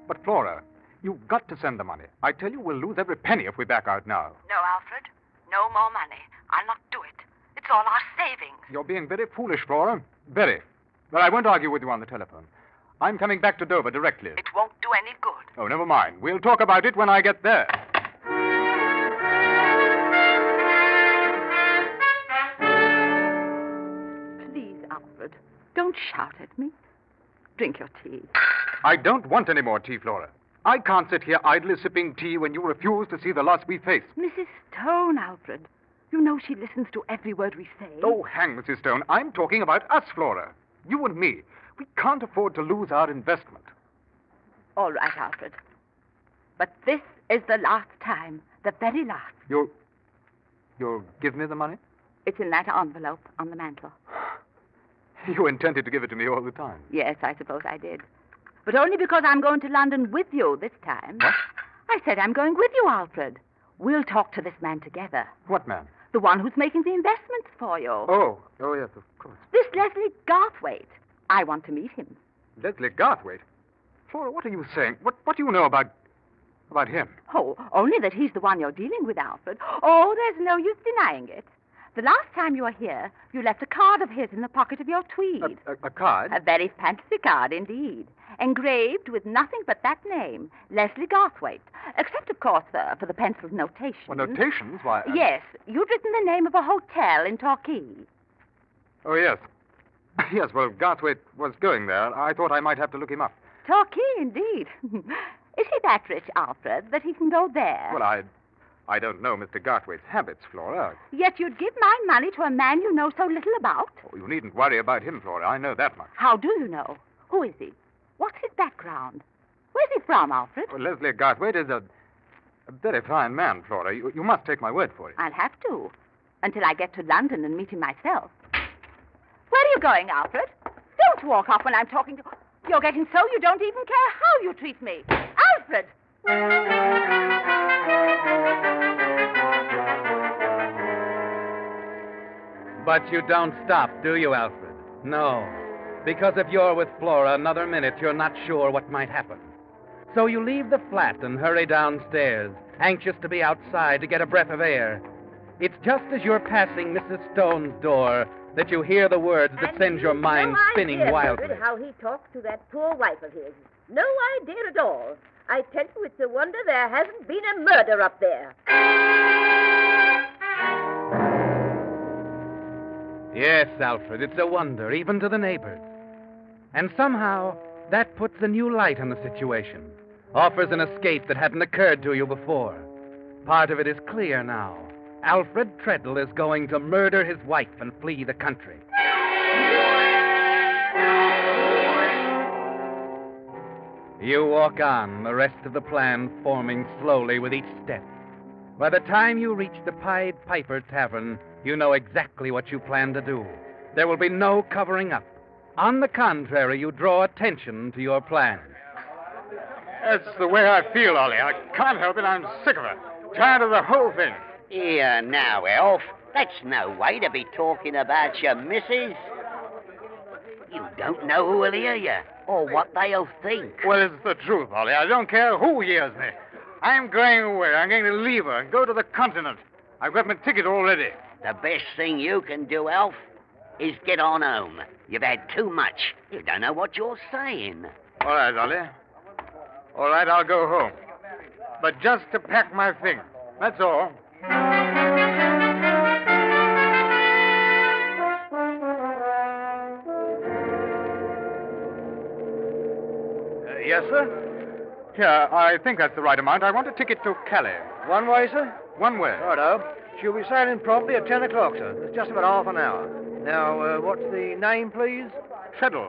But, Flora, you've got to send the money. I tell you, we'll lose every penny if we back out now. No, Alfred. No more money. I'll not do it. It's all our savings. You're being very foolish, Flora. Very. But I won't argue with you on the telephone. I'm coming back to Dover directly. It won't do any good. Oh, never mind. We'll talk about it when I get there. Please, Alfred, don't shout at me. Drink your tea. I don't want any more tea, Flora. I can't sit here idly sipping tea when you refuse to see the loss we face. Mrs. Stone, Alfred. You know she listens to every word we say. Oh, hang Mrs. Stone. I'm talking about us, Flora. You and me. We can't afford to lose our investment. All right, Alfred. But this is the last time. The very last. You'll give me the money? It's in that envelope on the mantel. You intended to give it to me all the time. Yes, I suppose I did. But only because I'm going to London with you this time. What? I said I'm going with you, Alfred. We'll talk to this man together. What man? The one who's making the investments for you. Oh, yes, of course. This Leslie Garthwaite. I want to meet him. Leslie Garthwaite? Flora, what are you saying? What do you know about him? Oh, only that he's the one you're dealing with, Alfred. Oh, there's no use denying it. The last time you were here, you left a card of his in the pocket of your tweed. A card? A very fancy card indeed. Engraved with nothing but that name, Leslie Garthwaite. Except, of course, for the penciled notations. Well, notations? Why? Yes. You'd written the name of a hotel in Torquay. Oh, yes. Yes, well, Garthwaite was going there. I thought I might have to look him up. Torquay, indeed. Is he that rich, Alfred, that he can go there? Well, I don't know Mr. Garthwaite's habits, Flora. Yet you'd give my money to a man you know so little about? Oh, you needn't worry about him, Flora. I know that much. How do you know? Who is he? What's his background? Where's he from, Alfred? Well, Leslie Garthwaite is a very fine man, Flora. You must take my word for it. I'll have to, until I get to London and meet him myself. Where are you going, Alfred? Don't walk off when I'm talking to... You're getting so you don't even care how you treat me. Alfred! But you don't stop, do you, Alfred? No. Because if you're with Flora another minute, you're not sure what might happen. So you leave the flat and hurry downstairs, anxious to be outside to get a breath of air. It's just as you're passing Mrs. Stone's door that you hear the words that send your mind spinning wildly. How he talks to that poor wife of his. No idea at all. I tell you, it's a wonder there hasn't been a murder up there. Yes, Alfred, it's a wonder, even to the neighbors. And somehow, that puts a new light on the situation, offers an escape that hadn't occurred to you before. Part of it is clear now. Alfred Treadle is going to murder his wife and flee the country. You walk on, the rest of the plan forming slowly with each step. By the time you reach the Pied Piper Tavern, you know exactly what you plan to do. There will be no covering up. On the contrary, you draw attention to your plan. That's the way I feel, Ollie. I can't help it. I'm sick of it. Tired of the whole thing. Here now, Elf. That's no way to be talking about your missus. You don't know who will hear you, or what they'll think. Well, it's the truth, Ollie. I don't care who hears me. I'm going away. I'm going to leave her and go to the continent. I've got my ticket already. The best thing you can do, Elf, is get on home. You've had too much. You don't know what you're saying. All right, Ollie. All right, I'll go home. But just to pack my things. That's all. Yes, sir? Here, I think that's the right amount. I want a ticket to Calais. One way, sir? One way. Righto. She'll be sailing promptly at 10 o'clock, sir. It's just about half an hour. Now, what's the name, please? Treadle.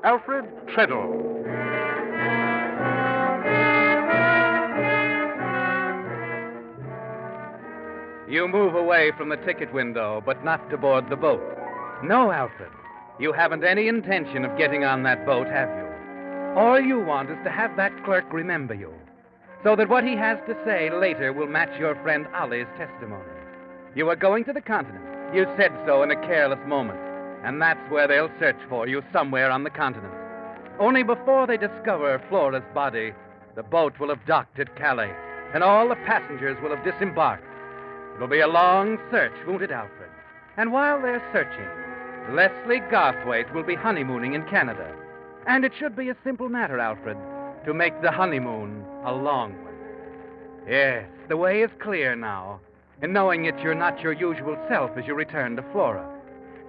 Alfred Treadle. You move away from the ticket window, but not to board the boat. No, Alfred. You haven't any intention of getting on that boat, have you? All you want is to have that clerk remember you, so that what he has to say later will match your friend Ollie's testimony. You are going to the continent. You said so in a careless moment, and that's where they'll search for you, somewhere on the continent. Only before they discover Flora's body, the boat will have docked at Calais, and all the passengers will have disembarked. It'll be a long search, won't it, Alfred? And while they're searching, Leslie Garthwaite will be honeymooning in Canada. And it should be a simple matter, Alfred, to make the honeymoon a long one. Yes, the way is clear now, in knowing that you're not your usual self as you return to Flora.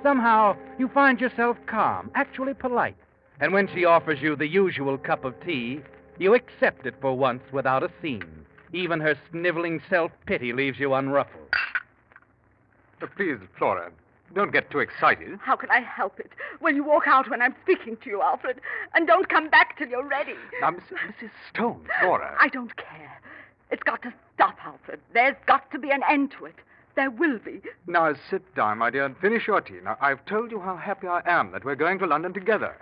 Somehow, you find yourself calm, actually polite. And when she offers you the usual cup of tea, you accept it for once without a scene. Even her sniveling self-pity leaves you unruffled. But please, Flora, don't get too excited. How can I help it when you walk out when I'm speaking to you, Alfred, and don't come back till you're ready? Now, Mrs. Stone, Flora. I don't care. It's got to stop, Alfred. There's got to be an end to it. There will be. Now, sit down, my dear, and finish your tea. Now, I've told you how happy I am that we're going to London together.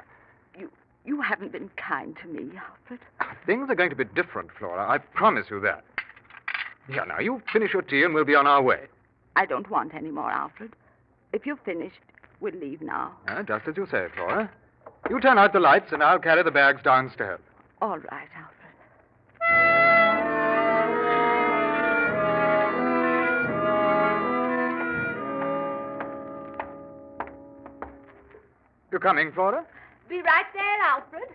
You haven't been kind to me, Alfred. Things are going to be different, Flora. I promise you that. Here, now, you finish your tea and we'll be on our way. I don't want any more, Alfred. If you've finished, we'll leave now. Just as you say, Flora. You turn out the lights and I'll carry the bags downstairs. All right, Alfred. You coming, Flora? Be right there, Alfred.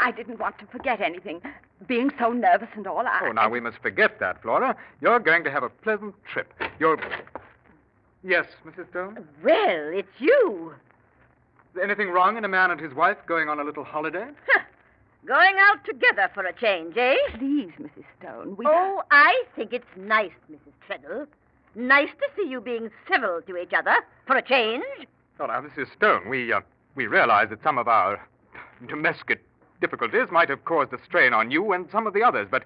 I didn't want to forget anything. Being so nervous and all, Oh, now we must forget that, Flora. You're going to have a pleasant trip. You're... Yes, Mrs. Stone? Well, it's you. Is there anything wrong in a man and his wife going on a little holiday? Going out together for a change, eh? Please, Mrs. Stone, Oh, I think it's nice, Mrs. Treadle. Nice to see you being civil to each other for a change. Oh, now, Mrs. Stone, we realize that some of our domestic difficulties might have caused a strain on you and some of the others, but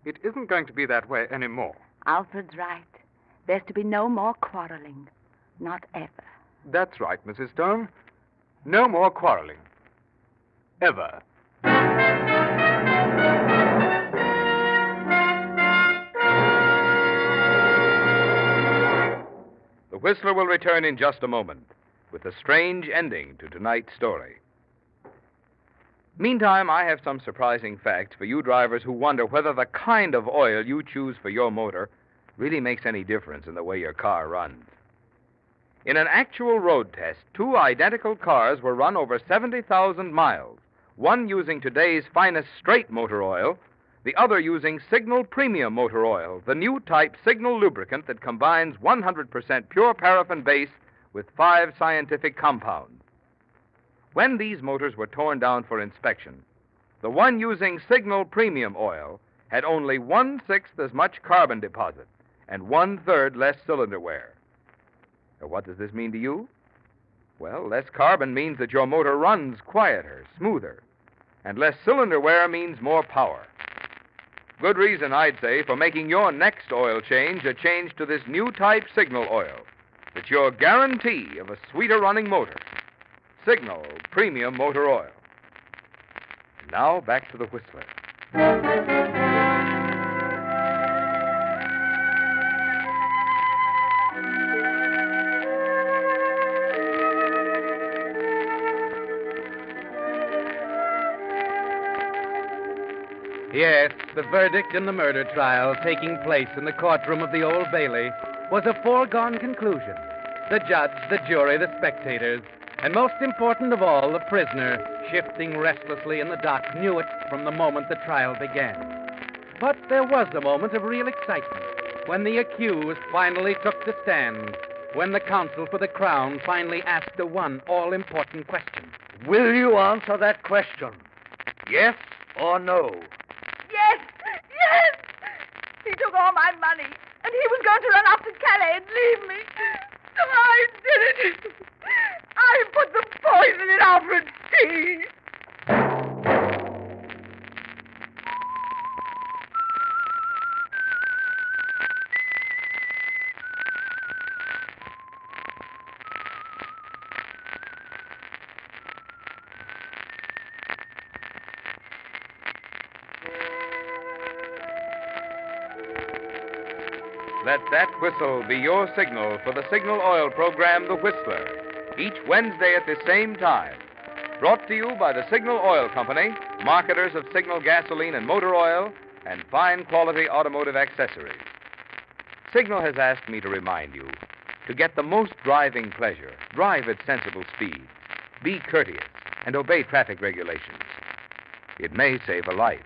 it isn't going to be that way anymore. Alfred's right. There's to be no more quarreling. Not ever. That's right, Mrs. Stone. No more quarreling. Ever. The Whistler will return in just a moment with a strange ending to tonight's story. Meantime, I have some surprising facts for you drivers who wonder whether the kind of oil you choose for your motor really makes any difference in the way your car runs. In an actual road test, 2 identical cars were run over 70,000 miles, one using today's finest straight motor oil, the other using Signal Premium Motor Oil, the new type Signal lubricant that combines 100% pure paraffin base with 5 scientific compounds. When these motors were torn down for inspection, the one using Signal Premium Oil had only 1/6 as much carbon deposit and 1/3 less cylinder wear. Now, what does this mean to you? Well, less carbon means that your motor runs quieter, smoother, and less cylinder wear means more power. Good reason, I'd say, for making your next oil change a change to this new type Signal oil. It's your guarantee of a sweeter running motor. Signal Premium Motor Oil. And now, back to the Whistler. Yes, the verdict in the murder trial taking place in the courtroom of the Old Bailey was a foregone conclusion. The judge, the jury, the spectators, and most important of all, the prisoner, shifting restlessly in the dock, knew it from the moment the trial began. But there was a moment of real excitement when the accused finally took the stand, when the counsel for the Crown finally asked the one all-important question. Will you answer that question? Yes or no? Yes! Yes! He took all my money, and he was going to run off to Calais and leave me. So I did it. I put the poison in Alfred's tea. Let that whistle be your signal for the Signal Oil program, The Whistler, each Wednesday at the same time. Brought to you by the Signal Oil Company, marketers of Signal gasoline and motor oil, and fine quality automotive accessories. Signal has asked me to remind you to get the most driving pleasure, drive at sensible speed, be courteous, and obey traffic regulations. It may save a life,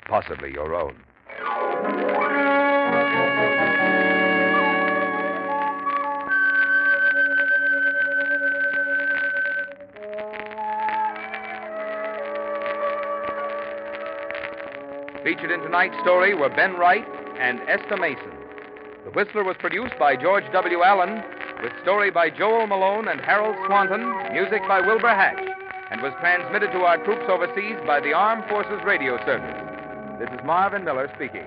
possibly your own. Featured in tonight's story were Ben Wright and Esther Mason. The Whistler was produced by George W. Allen, with story by Joel Malone and Harold Swanton, music by Wilbur Hatch, and was transmitted to our troops overseas by the Armed Forces Radio Service. This is Marvin Miller speaking.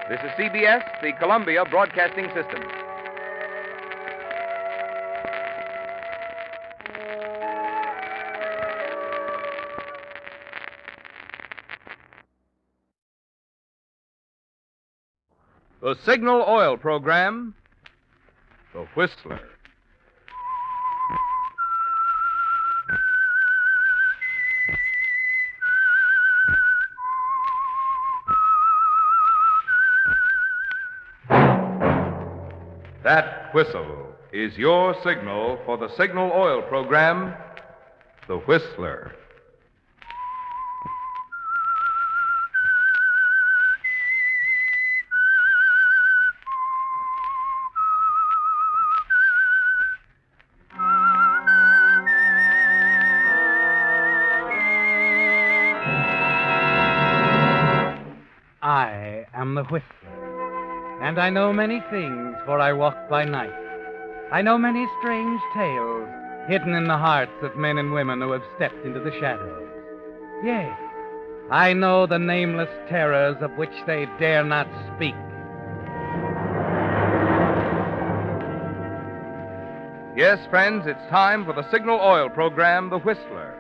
This is CBS, the Columbia Broadcasting System. The Signal Oil program, The Whistler. That whistle is your signal for the Signal Oil program, The Whistler. I am the Whistler, and I know many things, for I walk by night. I know many strange tales hidden in the hearts of men and women who have stepped into the shadows. Yea, I know the nameless terrors of which they dare not speak. Yes, friends, it's time for the Signal Oil program, The Whistler.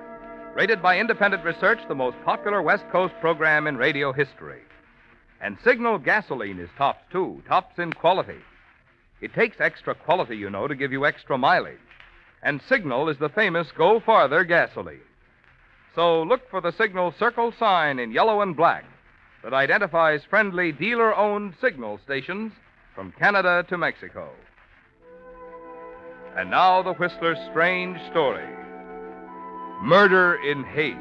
Rated by independent research, the most popular West Coast program in radio history. And Signal gasoline is tops, too, tops in quality. It takes extra quality, you know, to give you extra mileage. And Signal is the famous Go Farther gasoline. So look for the Signal circle sign in yellow and black that identifies friendly dealer-owned Signal stations from Canada to Mexico. And now the Whistler's strange story. Murder in Haste.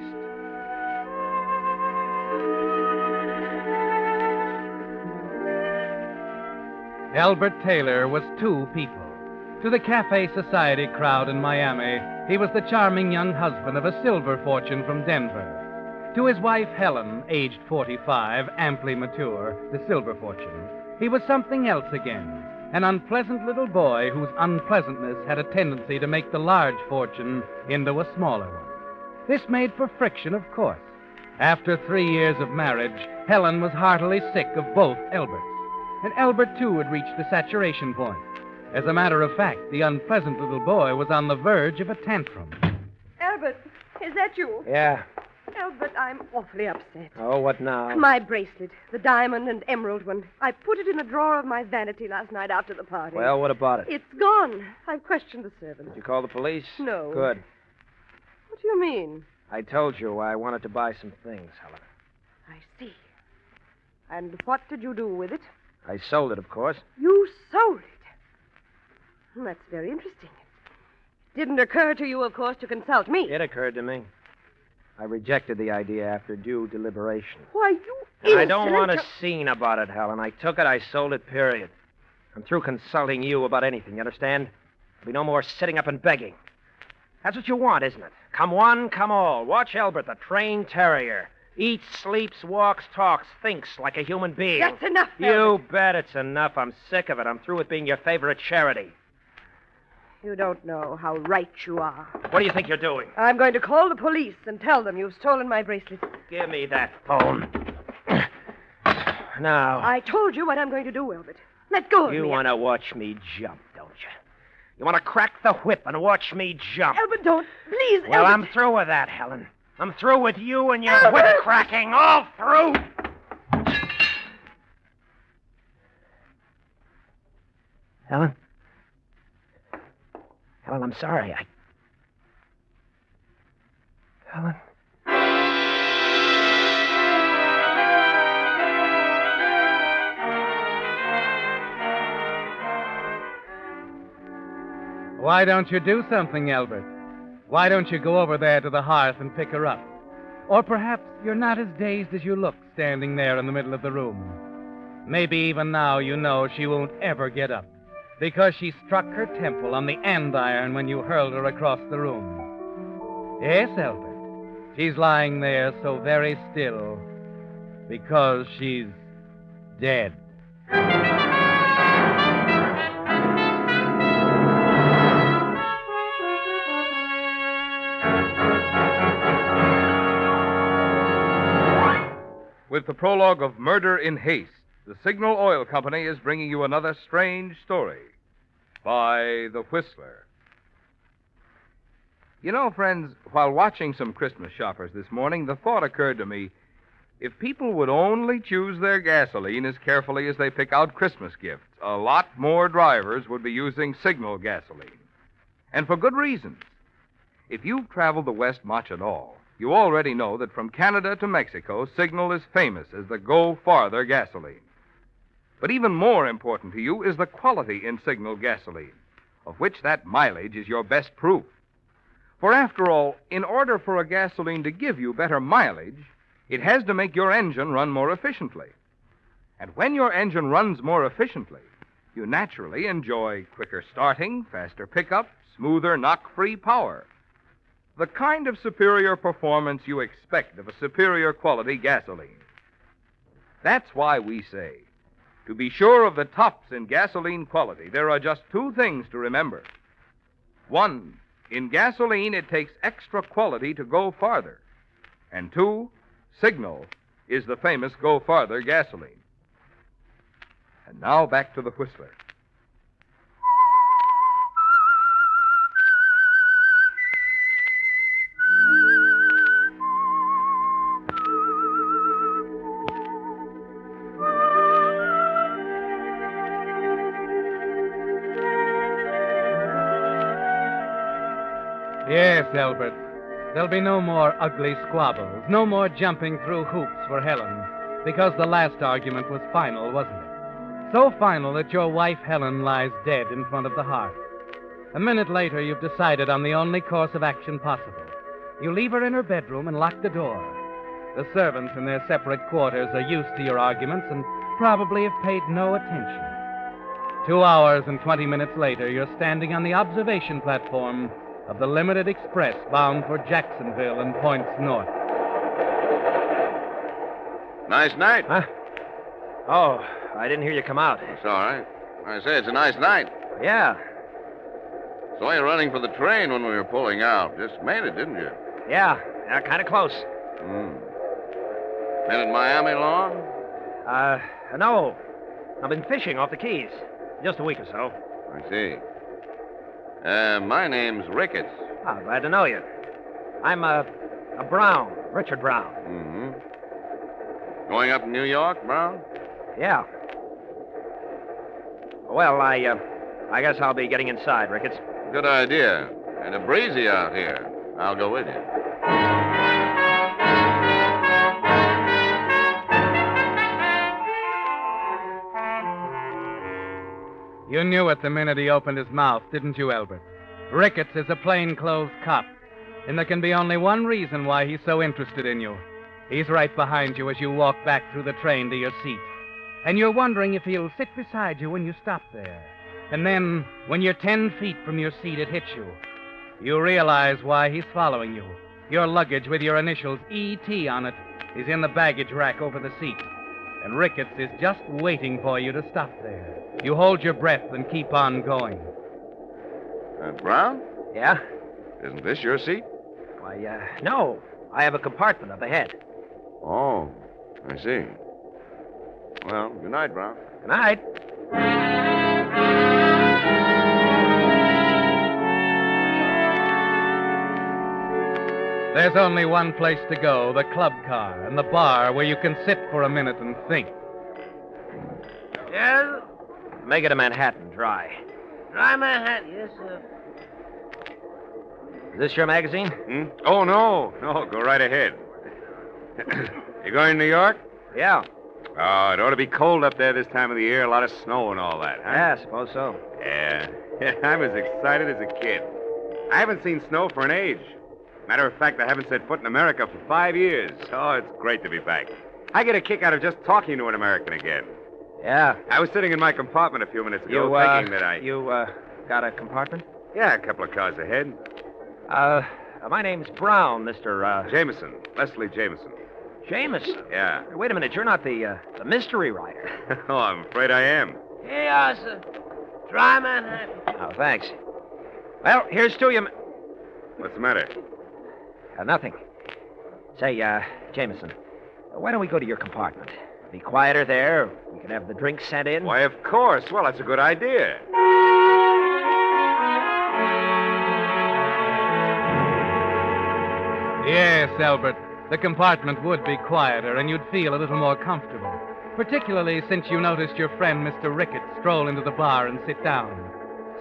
Albert Taylor was two people. To the Cafe Society crowd in Miami, he was the charming young husband of a silver fortune from Denver. To his wife, Helen, aged 45, amply mature, the silver fortune, he was something else again, an unpleasant little boy whose unpleasantness had a tendency to make the large fortune into a smaller one. This made for friction, of course. After 3 years of marriage, Helen was heartily sick of both Alberts. And Albert, too, had reached the saturation point. As a matter of fact, the unpleasant little boy was on the verge of a tantrum. Albert, is that you? Yeah. Albert, I'm awfully upset. Oh, what now? My bracelet, the diamond and emerald one. I put it in the drawer of my vanity last night after the party. Well, what about it? It's gone. I've questioned the servant. Did you call the police? No. Good. What do you mean? I told you I wanted to buy some things, Helen. I see. And what did you do with it? I sold it, of course. You sold it? That's very interesting. It didn't occur to you, of course, to consult me. It occurred to me. I rejected the idea after due deliberation. Why, you I don't want a scene about it, Helen. I took it, I sold it, period. I'm through consulting you about anything, you understand? There'll be no more sitting up and begging. That's what you want, isn't it? Come one, come all. Watch Albert, the trained terrier. Eats, sleeps, walks, talks, thinks like a human being. That's enough, You Albert. bet it's enough. I'm sick of it. I'm through with being your favorite charity. You don't know how right you are. What do you think you're doing? I'm going to call the police and tell them you've stolen my bracelet. Give me that phone. Now. I told you what I'm going to do, Albert. Let go of me. You want to watch me jump, don't you? You want to crack the whip and watch me jump. Albert, don't. Please, Well, Albert. I'm through with that, Helen. I'm through with you and your whip cracking. All through. Helen? Helen, I'm sorry. Helen? Why don't you do something, Albert? Why don't you go over there to the hearth and pick her up? Or perhaps you're not as dazed as you look standing there in the middle of the room. Maybe even now you know she won't ever get up because she struck her temple on the andiron when you hurled her across the room. Yes, Albert. She's lying there so very still because she's dead. With the prologue of Murder in Haste, the Signal Oil Company is bringing you another strange story by The Whistler. You know, friends, while watching some Christmas shoppers this morning, the thought occurred to me, if people would only choose their gasoline as carefully as they pick out Christmas gifts, a lot more drivers would be using Signal gasoline. And for good reasons. If you've traveled the West much at all, you already know that from Canada to Mexico, Signal is famous as the Go Farther gasoline. But even more important to you is the quality in Signal gasoline, of which that mileage is your best proof. For after all, in order for a gasoline to give you better mileage, it has to make your engine run more efficiently. And when your engine runs more efficiently, you naturally enjoy quicker starting, faster pickup, smoother knock-free power. The kind of superior performance you expect of a superior quality gasoline. That's why we say, to be sure of the tops in gasoline quality, there are just two things to remember. One, in gasoline, it takes extra quality to go farther. And two, Signal is the famous Go Farther gasoline. And now back to the Whistler. Yes, Albert. There'll be no more ugly squabbles, no more jumping through hoops for Helen, because the last argument was final, wasn't it? So final that your wife, Helen, lies dead in front of the hearth. A minute later, you've decided on the only course of action possible. You leave her in her bedroom and lock the door. The servants in their separate quarters are used to your arguments and probably have paid no attention. 2 hours and 20 minutes later, you're standing on the observation platform of the Limited Express bound for Jacksonville and points north. Nice night. Huh? Oh, I didn't hear you come out. It's all right. I say it's a nice night. Yeah. Saw you running for the train when we were pulling out. Just made it, didn't you? Yeah, kind of close. Been in Miami long? No. I've been fishing off the Keys. Just a week or so. I see. My name's Ricketts. Ah, glad to know you. I'm, Brown, Richard Brown. Mm-hmm. Going up to New York, Brown? Yeah. Well, I guess I'll be getting inside, Ricketts. Good idea. And a breezy out here. I'll go with you. You knew it the minute he opened his mouth, didn't you, Albert? Ricketts is a plainclothes cop, and there can be only one reason why he's so interested in you. He's right behind you as you walk back through the train to your seat. And you're wondering if he'll sit beside you when you stop there. And then, when you're 10 feet from your seat, it hits you. You realize why he's following you. Your luggage with your initials E.T. on it is in the baggage rack over the seat. And Ricketts is just waiting for you to stop there. You hold your breath and keep on going. Brown? Yeah? Isn't this your seat? Why, no. I have a compartment up ahead. Oh, I see. Well, good night, Brown. Good night. There's only one place to go, the club car and the bar where you can sit for a minute and think. Yes? Make it a Manhattan dry. Dry Manhattan, yes, sir. Is this your magazine? Oh, no. No, go right ahead. You going to New York? Yeah. Oh, it ought to be cold up there this time of the year. A lot of snow and all that, huh? Yeah, I suppose so. Yeah. I'm as excited as a kid. I haven't seen snow for an age. Matter of fact, I haven't set foot in America for 5 years. Oh, it's great to be back. I get a kick out of just talking to an American again. Yeah. I was sitting in my compartment a few minutes ago thinking that I... You, got a compartment? Yeah, a couple of cars ahead. My name's Brown, Mr., Jameson. Leslie Jameson. Jameson? Yeah. Wait a minute, you're not the mystery writer. Oh, I'm afraid I am. Here you are, sir. Dry Manhattan. Oh, thanks. Well, here's to you. What's the matter? Nothing. Say, Jameson, why don't we go to your compartment? Be quieter there. We can have the drinks sent in. Why, of course. Well, that's a good idea. Yes, Albert. The compartment would be quieter, and you'd feel a little more comfortable. Particularly since you noticed your friend, Mr. Ricketts, stroll into the bar and sit down.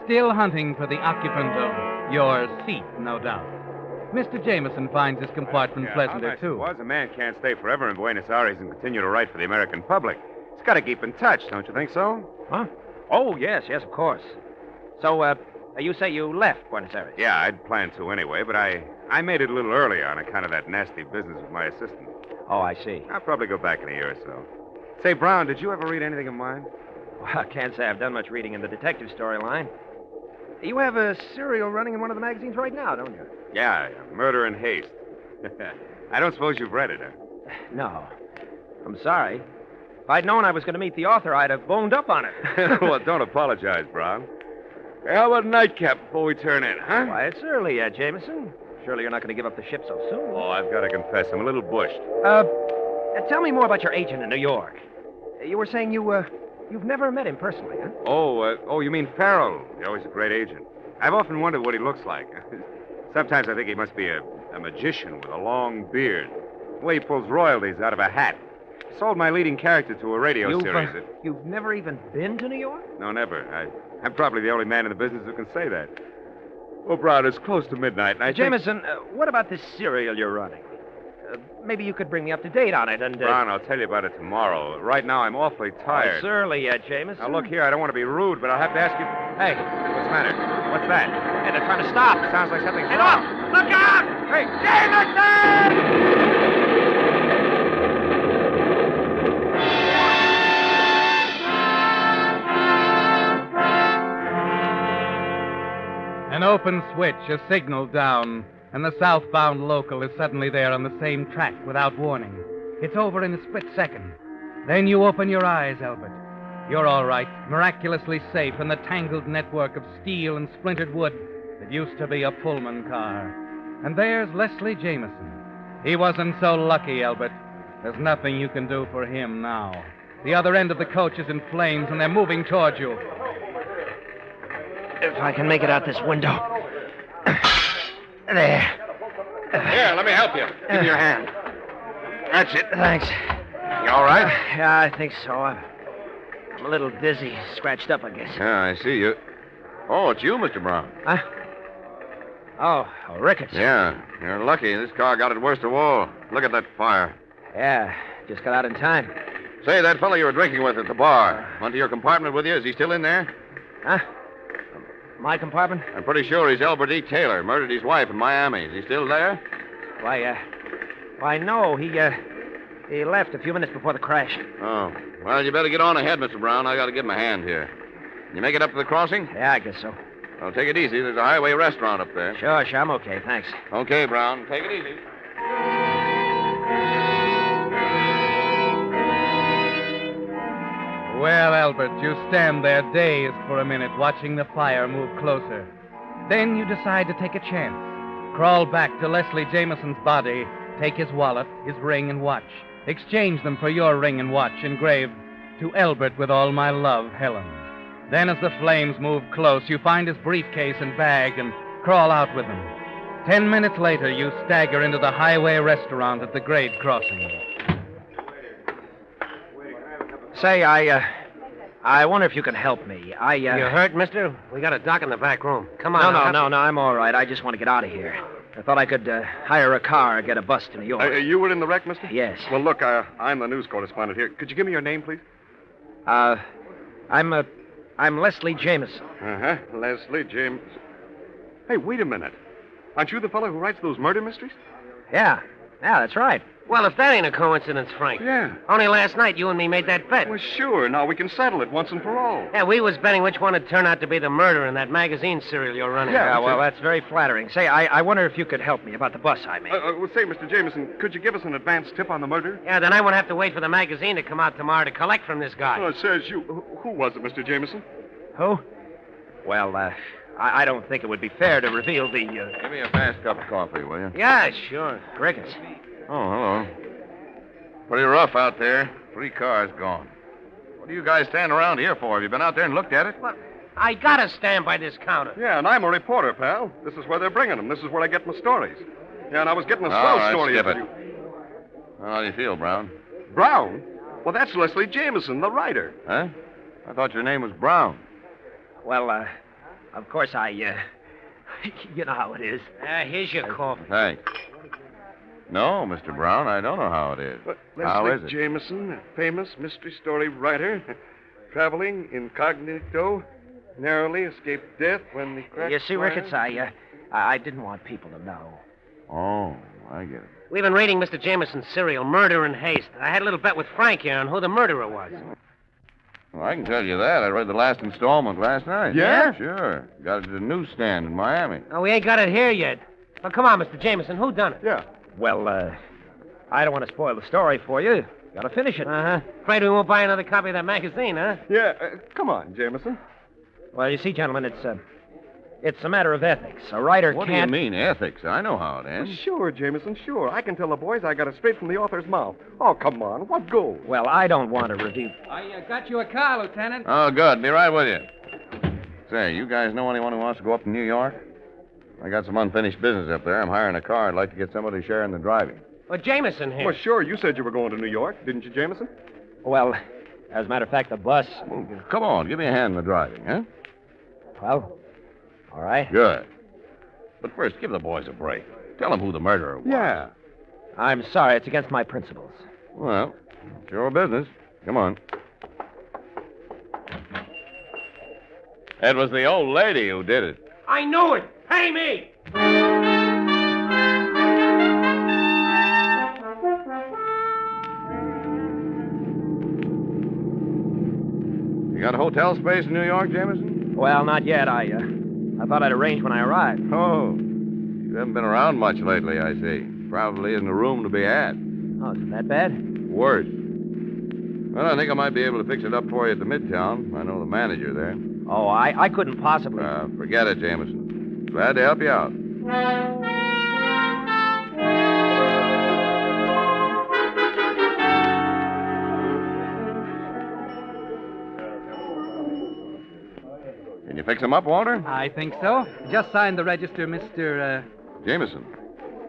Still hunting for the occupant of your seat, no doubt. Mr. Jameson finds his compartment pleasanter, too. How nice it was. A man can't stay forever in Buenos Aires and continue to write for the American public. He's got to keep in touch, don't you think so? Huh? Oh, yes, of course. So, You say you left Buenos Aires? Yeah, I'd planned to anyway, but I made it a little earlier on account of that nasty business with my assistant. Oh, I see. I'll probably go back in a year or so. Say, Brown, did you ever read anything of mine? Well, I can't say I've done much reading in the detective storyline. You have a serial running in one of the magazines right now, don't you? Yeah, Murder and Haste. I don't suppose you've read it, huh? No. I'm sorry. If I'd known I was going to meet the author, I'd have boned up on it. Well, don't apologize, Brown. Hey, how about a nightcap before we turn in, huh? Why, it's early yet, Jameson. Surely you're not going to give up the ship so soon. Oh, I've got to confess, I'm a little bushed. Tell me more about your agent in New York. You were saying you've never met him personally, huh? Oh, you mean Farrell? He's a great agent. I've often wondered what he looks like. Sometimes I think he must be a magician with a long beard. The way he pulls royalties out of a hat. Sold my leading character to a radio series. You've never even been to New York? No, never. I'm probably the only man in the business who can say that. Oh, Brown, it's close to midnight, and I Jameson, what about this serial you're running? Maybe you could bring me up to date on it, and... Brown, I'll tell you about it tomorrow. Right now, I'm awfully tired. It's early yet, Jameson. Now, look here, I don't want to be rude, but I'll have to ask you... Hey. What's the matter? What's that? Hey, they're trying to stop. Sounds like something's Get wrong. off! Look out! Hey, Jameson! An open switch, a signal down, and the southbound local is suddenly there on the same track without warning. It's over in a split second. Then you open your eyes, Albert. You're all right, miraculously safe in the tangled network of steel and splintered wood that used to be a Pullman car. And there's Leslie Jameson. He wasn't so lucky, Albert. There's nothing you can do for him now. The other end of the coach is in flames, and they're moving towards you. If I can make it out this window. There. Here, let me help you. Give me your hand. That's it. Thanks. You all right? Yeah, I think so. I'm a little dizzy. Scratched up, I guess. Yeah, I see you. Oh, it's you, Mr. Brown. Huh? Oh, Ricketts. Yeah, you're lucky. This car got it worst of all. Look at that fire. Yeah, just got out in time. Say, that fellow you were drinking with at the bar, went to your compartment with you? Is he still in there? Huh? My compartment? I'm pretty sure he's Albert E. Taylor. Murdered his wife in Miami. Is he still there? Why, no. He left a few minutes before the crash. Oh. Well, you better get on ahead, Mr. Brown. I got to give him a hand here. You make it up to the crossing? Yeah, I guess so. Well, take it easy. There's a highway restaurant up there. Sure, I'm okay. Thanks. Okay, Brown. Take it easy. Well, Albert, you stand there dazed for a minute, watching the fire move closer. Then you decide to take a chance. Crawl back to Leslie Jameson's body, take his wallet, his ring, and watch. Exchange them for your ring and watch, engraved, "To Albert with all my love, Helen." Then as the flames move close, you find his briefcase and bag and crawl out with them. 10 minutes later, you stagger into the highway restaurant at the grade crossing. Say, I wonder if you can help me. You hurt, mister? We got a doc in the back room. Come on. No, I'm all right. I just want to get out of here. I thought I could hire a car or get a bus to New York. You were in the wreck, mister? Yes. Well, look, I'm the news correspondent here. Could you give me your name, please? I'm Leslie Jameson. Uh-huh. Leslie Jameson. Hey, wait a minute. Aren't you the fellow who writes those murder mysteries? Yeah, that's right. Well, if that ain't a coincidence, Frank. Yeah. Only last night you and me made that bet. Well, sure. Now we can settle it once and for all. Yeah, we was betting which one would turn out to be the murderer in that magazine serial you're running. Yeah, well, that's very flattering. Say, I wonder if you could help me about the bus I made. Well, say, Mr. Jameson, could you give us an advance tip on the murder? Yeah, then I won't have to wait for the magazine to come out tomorrow to collect from this guy. Oh, it says you... Who was it, Mr. Jameson? Who? Well, I don't think it would be fair to reveal the... Give me a fast cup of coffee, will you? Yeah, sure. Ricketts. Oh, hello. Pretty rough out there. 3 cars gone. What are you guys standing around here for? Have you been out there and looked at it? Well, I gotta stand by this counter. Yeah, and I'm a reporter, pal. This is where they're bringing them. This is where I get my stories. Yeah, and I was getting a swell story skip of it. you. Well, how do you feel, Brown? Brown? Well, that's Leslie Jameson, the writer. Huh? I thought your name was Brown. Well, of course you know how it is. Here's your coffee. Thanks. No, Mr. Brown, I don't know how it is. How is Leslie it? Jameson, famous mystery story writer, traveling incognito. Narrowly escaped death when the crack. You see, Ricketts, I didn't want people to know. Oh, I get it. We've been reading Mr. Jameson's serial, Murder in Haste. I had a little bet with Frank here on who the murderer was. Well, I can tell you that. I read the last installment last night. Yeah? Sure. Got it at a newsstand in Miami. Oh, we ain't got it here yet. Well, come on, Mr. Jameson. Who done it? Yeah. Well, I don't want to spoil the story for you. Got to finish it. Uh-huh. Afraid we won't buy another copy of that magazine, huh? Yeah, come on, Jameson. Well, you see, gentlemen, it's a matter of ethics. A writer What can't... do you mean, ethics? I know how it ends. Sure, Jameson, sure. I can tell the boys I got it straight from the author's mouth. Oh, come on. What goes? Well, I don't want to review... I got you a car, Lieutenant. Oh, good. Be right with you. Say, you guys know anyone who wants to go up to New York? I got some unfinished business up there. I'm hiring a car. I'd like to get somebody sharing the driving. Well, Jameson here. Well, sure. You said you were going to New York, didn't you, Jameson? Well, as a matter of fact, the bus... Well, come on. Give me a hand in the driving, huh? Well, all right. Good. But first, give the boys a break. Tell them who the murderer was. Yeah. I'm sorry. It's against my principles. Well, it's your business. Come on. It was the old lady who did it. I knew it. Pay me. You got a hotel space in New York, Jameson? Well, not yet. I thought I'd arrange when I arrived. Oh. You haven't been around much lately, I see. Probably isn't a room to be had. Oh, is it that bad? Worse. Well, I think I might be able to fix it up for you at the Midtown. I know the manager there. Oh, I couldn't possibly. Forget it, Jameson. Glad to help you out. Can you fix him up, Walter? I think so. Just signed the register, Mr. Jameson.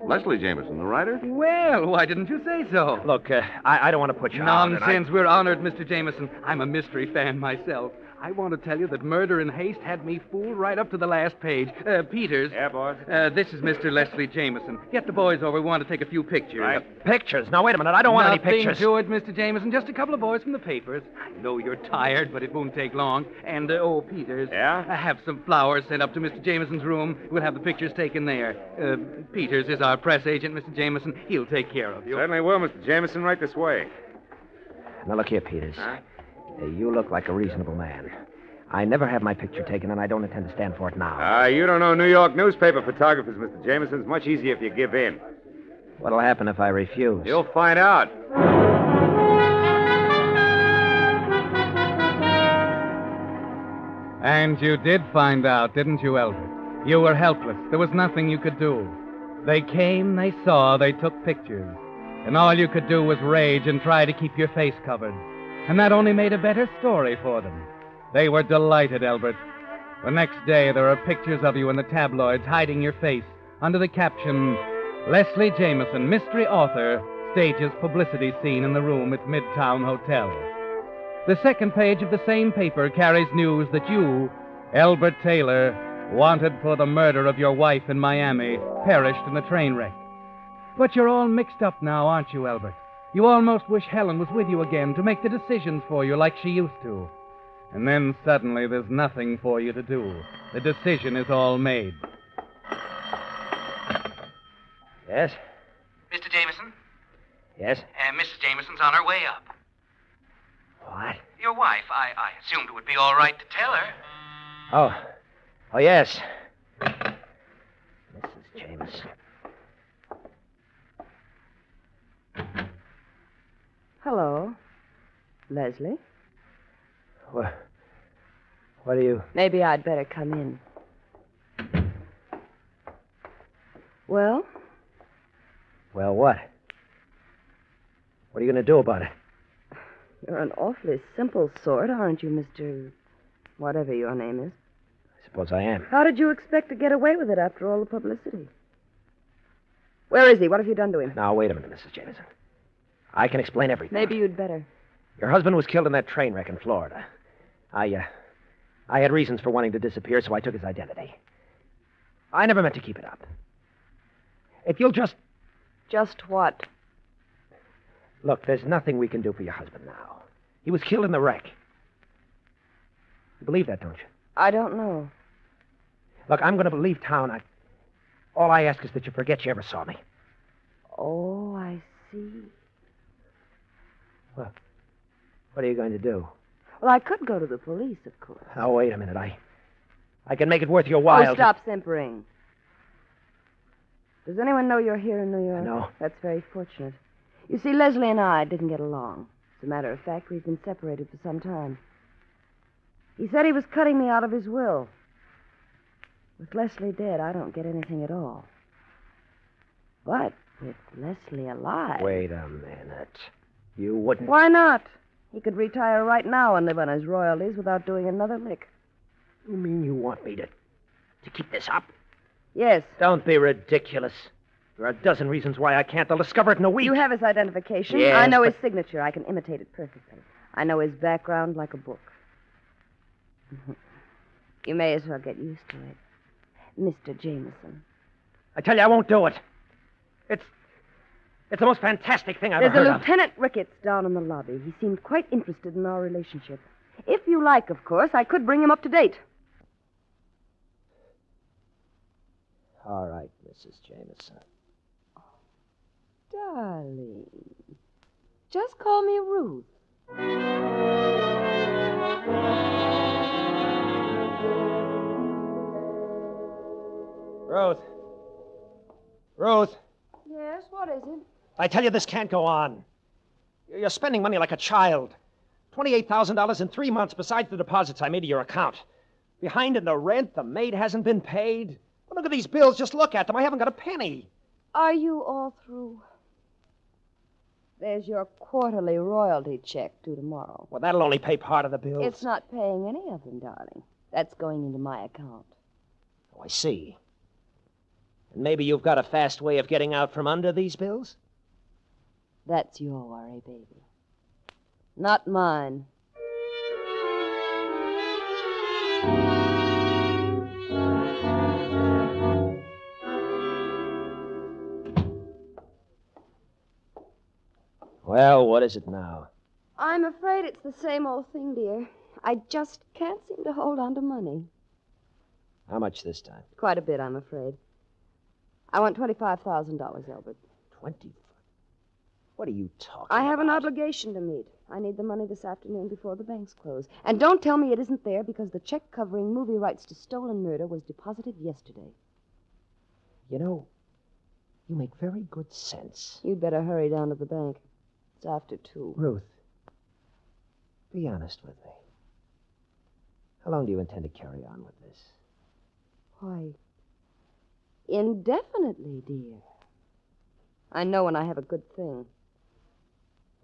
Leslie Jameson, the writer? Well, why didn't you say so? Look, I don't want to put you out. Nonsense. We're honored, Mr. Jameson. I'm a mystery fan myself. I want to tell you that Murder in Haste had me fooled right up to the last page. Peters. Yeah, boss? This is Mr. Leslie Jameson. Get the boys over. We want to take a few pictures. Right. Pictures? Now, wait a minute. I don't want any pictures. Nothing to it, Mr. Jameson. Just a couple of boys from the papers. I know you're tired, but it won't take long. And, Peters. Yeah? Have some flowers sent up to Mr. Jameson's room. We'll have the pictures taken there. Peters is our press agent, Mr. Jameson. He'll take care of you. Certainly will, Mr. Jameson. Right this way. Now, look here, Peters. Huh? You look like a reasonable man. I never had my picture taken, and I don't intend to stand for it now. You don't know New York newspaper photographers, Mr. Jameson. It's much easier if you give in. What'll happen if I refuse? You'll find out. And you did find out, didn't you, Albert? You were helpless. There was nothing you could do. They came, they saw, they took pictures. And all you could do was rage and try to keep your face covered. And that only made a better story for them. They were delighted, Albert. The next day, there are pictures of you in the tabloids hiding your face under the caption, Leslie Jameson, mystery author, stages publicity scene in the room at Midtown Hotel. The second page of the same paper carries news that you, Albert Taylor, wanted for the murder of your wife in Miami, perished in the train wreck. But you're all mixed up now, aren't you, Albert? You almost wish Helen was with you again to make the decisions for you like she used to. And then suddenly there's nothing for you to do. The decision is all made. Yes? Mr. Jameson? Yes? Mrs. Jameson's on her way up. What? Your wife. I assumed it would be all right to tell her. Oh, yes. Mrs. Jameson. Hello. Leslie? What are you... Maybe I'd better come in. Well? Well, what? What are you going to do about it? You're an awfully simple sort, aren't you, Mr. whatever your name is? I suppose I am. How did you expect to get away with it after all the publicity? Where is he? What have you done to him? Now, wait a minute, Mrs. Jameson. I can explain everything. Maybe you'd better. Your husband was killed in that train wreck in Florida. I had reasons for wanting to disappear, so I took his identity. I never meant to keep it up. If you'll just... Just what? Look, there's nothing we can do for your husband now. He was killed in the wreck. You believe that, don't you? I don't know. Look, I'm going to leave town. All I ask is that you forget you ever saw me. Oh, I see. Well, what are you going to do? Well, I could go to the police, of course. Oh, wait a minute. I can make it worth your while. Oh, stop simpering. Does anyone know you're here in New York? No. That's very fortunate. You see, Leslie and I didn't get along. As a matter of fact, we've been separated for some time. He said he was cutting me out of his will. With Leslie dead, I don't get anything at all. But with Leslie alive... Wait a minute. You wouldn't... Why not? He could retire right now and live on his royalties without doing another lick. You mean you want me to keep this up? Yes. Don't be ridiculous. There are a dozen reasons why I can't. They'll discover it in a week. You have his identification. Yes, I know his signature. I can imitate it perfectly. I know his background like a book. You may as well get used to it. Mr. Jameson. I tell you, I won't do it. It's the most fantastic thing I've ever heard heard of. There's a Lieutenant Ricketts down in the lobby. He seemed quite interested in our relationship. If you like, of course, I could bring him up to date. All right, Mrs. Jameson. Darling, just call me Ruth. Ruth. Ruth. Yes, what is it? I tell you, this can't go on. You're spending money like a child. $28,000 in 3 months besides the deposits I made to your account. Behind in the rent, the maid hasn't been paid. Well, look at these bills. Just look at them. I haven't got a penny. Are you all through? There's your quarterly royalty check due tomorrow. Well, that'll only pay part of the bills. It's not paying any of them, darling. That's going into my account. Oh, I see. And maybe you've got a fast way of getting out from under these bills? That's your worry, baby. Not mine. Well, what is it now? I'm afraid it's the same old thing, dear. I just can't seem to hold on to money. How much this time? Quite a bit, I'm afraid. I want $25,000, Albert. 20? What are you talking I have about? an obligation to meet. I need the money this afternoon before the banks close. And don't tell me it isn't there because the check covering movie rights to Stolen Murder was deposited yesterday. You know, you make very good sense. You'd better hurry down to the bank. It's after 2. Ruth, be honest with me. How long do you intend to carry on with this? Why, indefinitely, dear. I know when I have a good thing.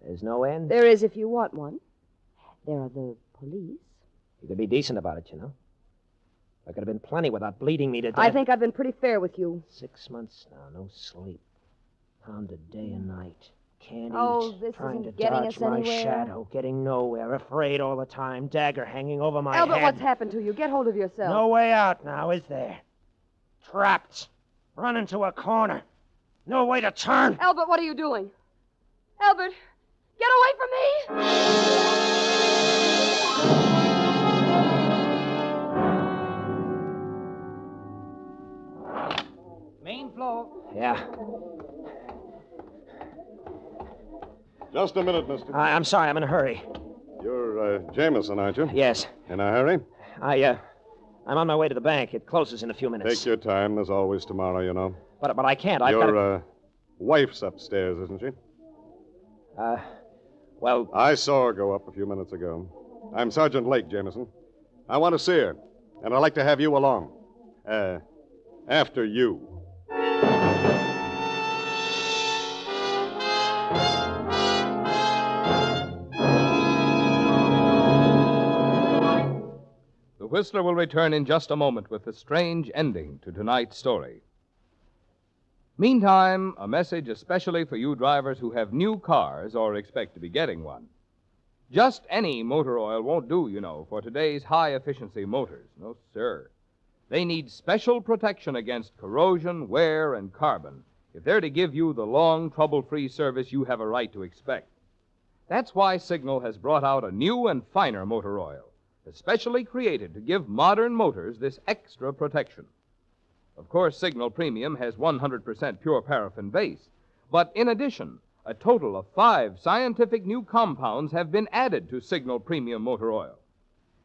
There's no end? There is if you want one. There are the police. You could be decent about it, you know. There could have been plenty without bleeding me to death. I think I've been pretty fair with you. 6 months now, no sleep. Pounded day and night. Can't eat. This trying to isn't getting dodge us my anywhere. shadow. Getting nowhere. Afraid all the time. Dagger hanging over my Albert, head. what's happened to you? Get hold of yourself. No way out now, is there? Trapped. Run into a corner. No way to turn. Albert, what are you doing? Albert, get away from me! Main floor. Yeah. Just a minute, mister. I'm sorry, I'm in a hurry. You're Jameson, aren't you? Yes. In a hurry? I'm on my way to the bank. It closes in a few minutes. Take your time. There's always tomorrow, you know. But I can't. I've Your wife's upstairs, isn't she? Well... I saw her go up a few minutes ago. I'm Sergeant Lake, Jameson. I want to see her, and I'd like to have you along. After you. The Whistler will return in just a moment with the strange ending to tonight's story. Meantime, a message especially for you drivers who have new cars or expect to be getting one. Just any motor oil won't do, you know, for today's high-efficiency motors. No, sir. They need special protection against corrosion, wear, and carbon if they're to give you the long, trouble-free service you have a right to expect. That's why Signal has brought out a new and finer motor oil especially created to give modern motors this extra protection. Of course, Signal Premium has 100% pure paraffin base, but in addition, a total of 5 scientific new compounds have been added to Signal Premium motor oil.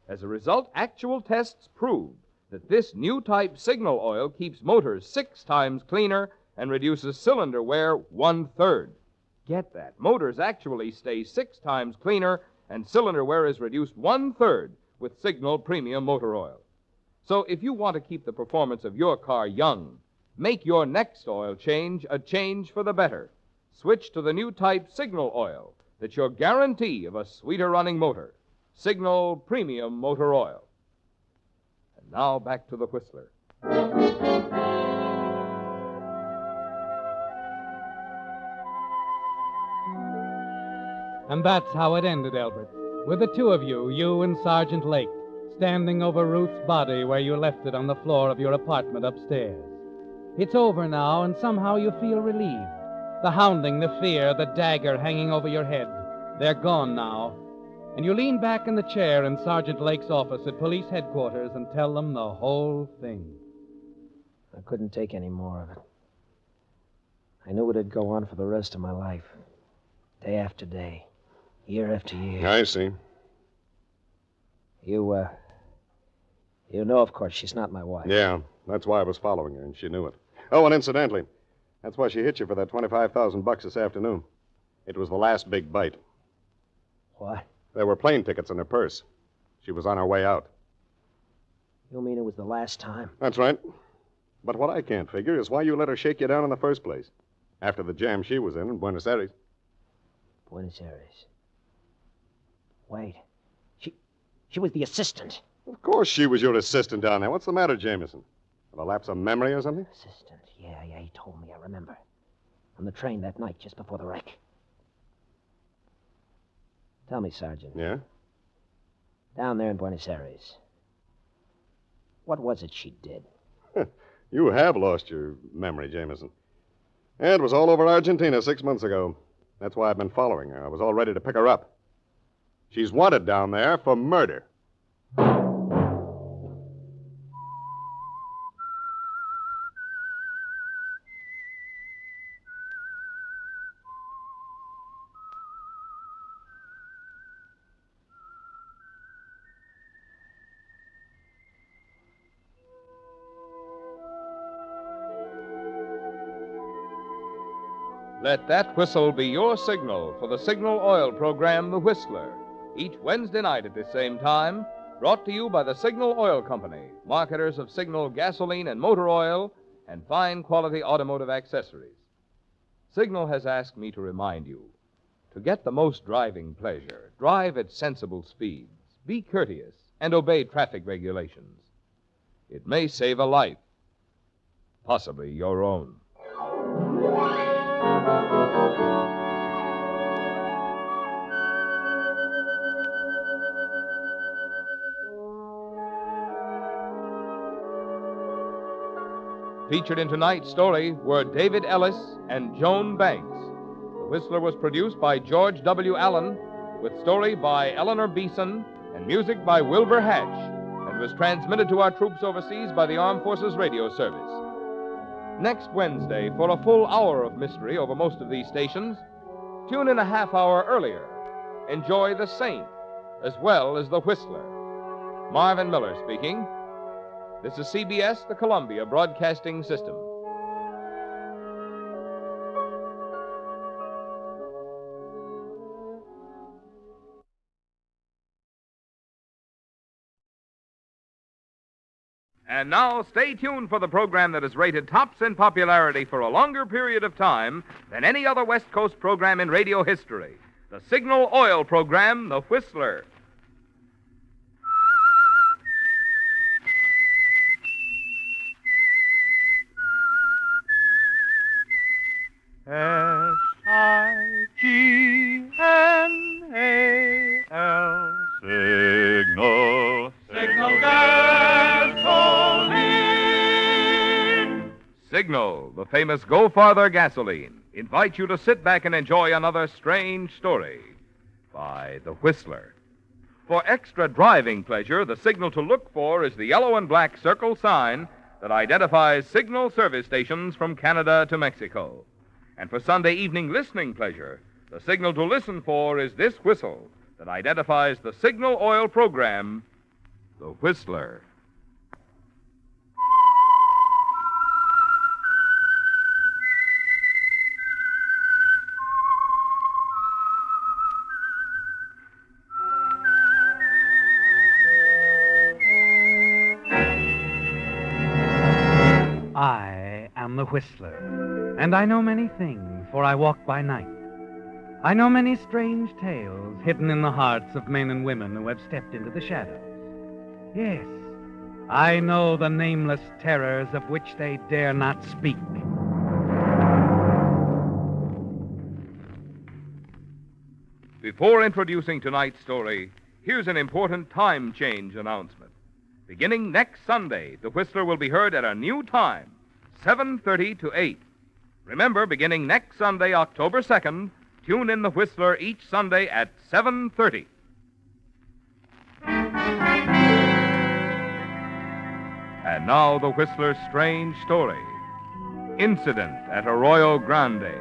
As a result, actual tests prove that this new type Signal oil keeps motors 6 times cleaner and reduces cylinder wear 1/3. Get that. Motors actually stay 6 times cleaner and cylinder wear is reduced 1/3 with Signal Premium motor oil. So if you want to keep the performance of your car young, make your next oil change a change for the better. Switch to the new type Signal oil that's your guarantee of a sweeter running motor. Signal Premium motor oil. And now back to the Whistler. And that's how it ended, Elbert. With the two of you, you and Sergeant Lake, standing over Ruth's body where you left it on the floor of your apartment upstairs. It's over now, and somehow you feel relieved. The hounding, the fear, the dagger hanging over your head, they're gone now. And you lean back in the chair in Sergeant Lake's office at police headquarters and tell them the whole thing. I couldn't take any more of it. I knew it'd go on for the rest of my life. Day after day. Year after year. I see. You know, of course, she's not my wife. Yeah, that's why I was following her, and she knew it. Oh, and incidentally, that's why she hit you for that $25,000 this afternoon. It was the last big bite. What? There were plane tickets in her purse. She was on her way out. You mean it was the last time? That's right. But what I can't figure is why you let her shake you down in the first place, after the jam she was in Buenos Aires. Buenos Aires. Wait. She was the assistant. Of course she was your assistant down there. What's the matter, Jameson? Have a lapse of memory or something? Assistant. Yeah, he told me. I remember. On the train that night, just before the wreck. Tell me, Sergeant. Yeah? Down there in Buenos Aires, what was it she did? You have lost your memory, Jameson. It was all over Argentina 6 months ago. That's why I've been following her. I was all ready to pick her up. She's wanted down there for murder. Let that whistle be your signal for the Signal Oil program, The Whistler. Each Wednesday night at this same time, brought to you by the Signal Oil Company, marketers of Signal gasoline and motor oil and fine quality automotive accessories. Signal has asked me to remind you, to get the most driving pleasure, drive at sensible speeds, be courteous, and obey traffic regulations. It may save a life, possibly your own. Featured in tonight's story were David Ellis and Joan Banks. The Whistler was produced by George W. Allen, with story by Eleanor Beeson and music by Wilbur Hatch, and was transmitted to our troops overseas by the Armed Forces Radio Service. Next Wednesday, for a full hour of mystery over most of these stations, tune in a half hour earlier. Enjoy The Saint as well as The Whistler. Marvin Miller speaking. This is CBS, the Columbia Broadcasting System. And now, stay tuned for the program that is rated tops in popularity for a longer period of time than any other West Coast program in radio history. The Signal Oil program, The Whistler. S-I-G-N-A-L. Signal. Signal gasoline. Signal, the famous Go Farther gasoline, invites you to sit back and enjoy another strange story by The Whistler. For extra driving pleasure, the signal to look for is the yellow and black circle sign that identifies signal service stations from Canada to Mexico. And for Sunday evening listening pleasure, the signal to listen for is this whistle that identifies the signal oil program, The Whistler. I am the Whistler, and I know many things, for I walk by night. I know many strange tales hidden in the hearts of men and women who have stepped into the shadows. Yes, I know the nameless terrors of which they dare not speak. Before introducing tonight's story, here's an important time change announcement. Beginning next Sunday, The Whistler will be heard at a new time, 7:30 to 8. Remember, beginning next Sunday, October 2nd, tune in The Whistler each Sunday at 7:30. And now, The Whistler's strange story. Incident at Arroyo Grande.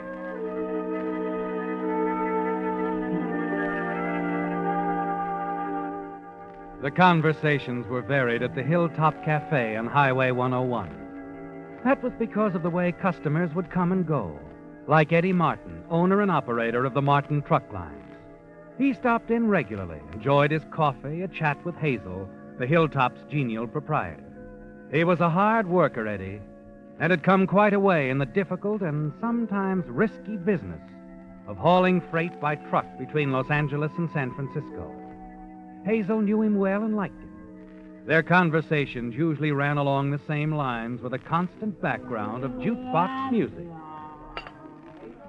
The conversations were varied at the Hilltop Cafe on Highway 101. That was because of the way customers would come and go, like Eddie Martin, owner and operator of the Martin Truck Lines. He stopped in regularly, enjoyed his coffee, a chat with Hazel, the Hilltop's genial proprietor. He was a hard worker, Eddie, and had come quite a way in the difficult and sometimes risky business of hauling freight by truck between Los Angeles and San Francisco. Hazel knew him well and liked him. Their conversations usually ran along the same lines with a constant background of jukebox music.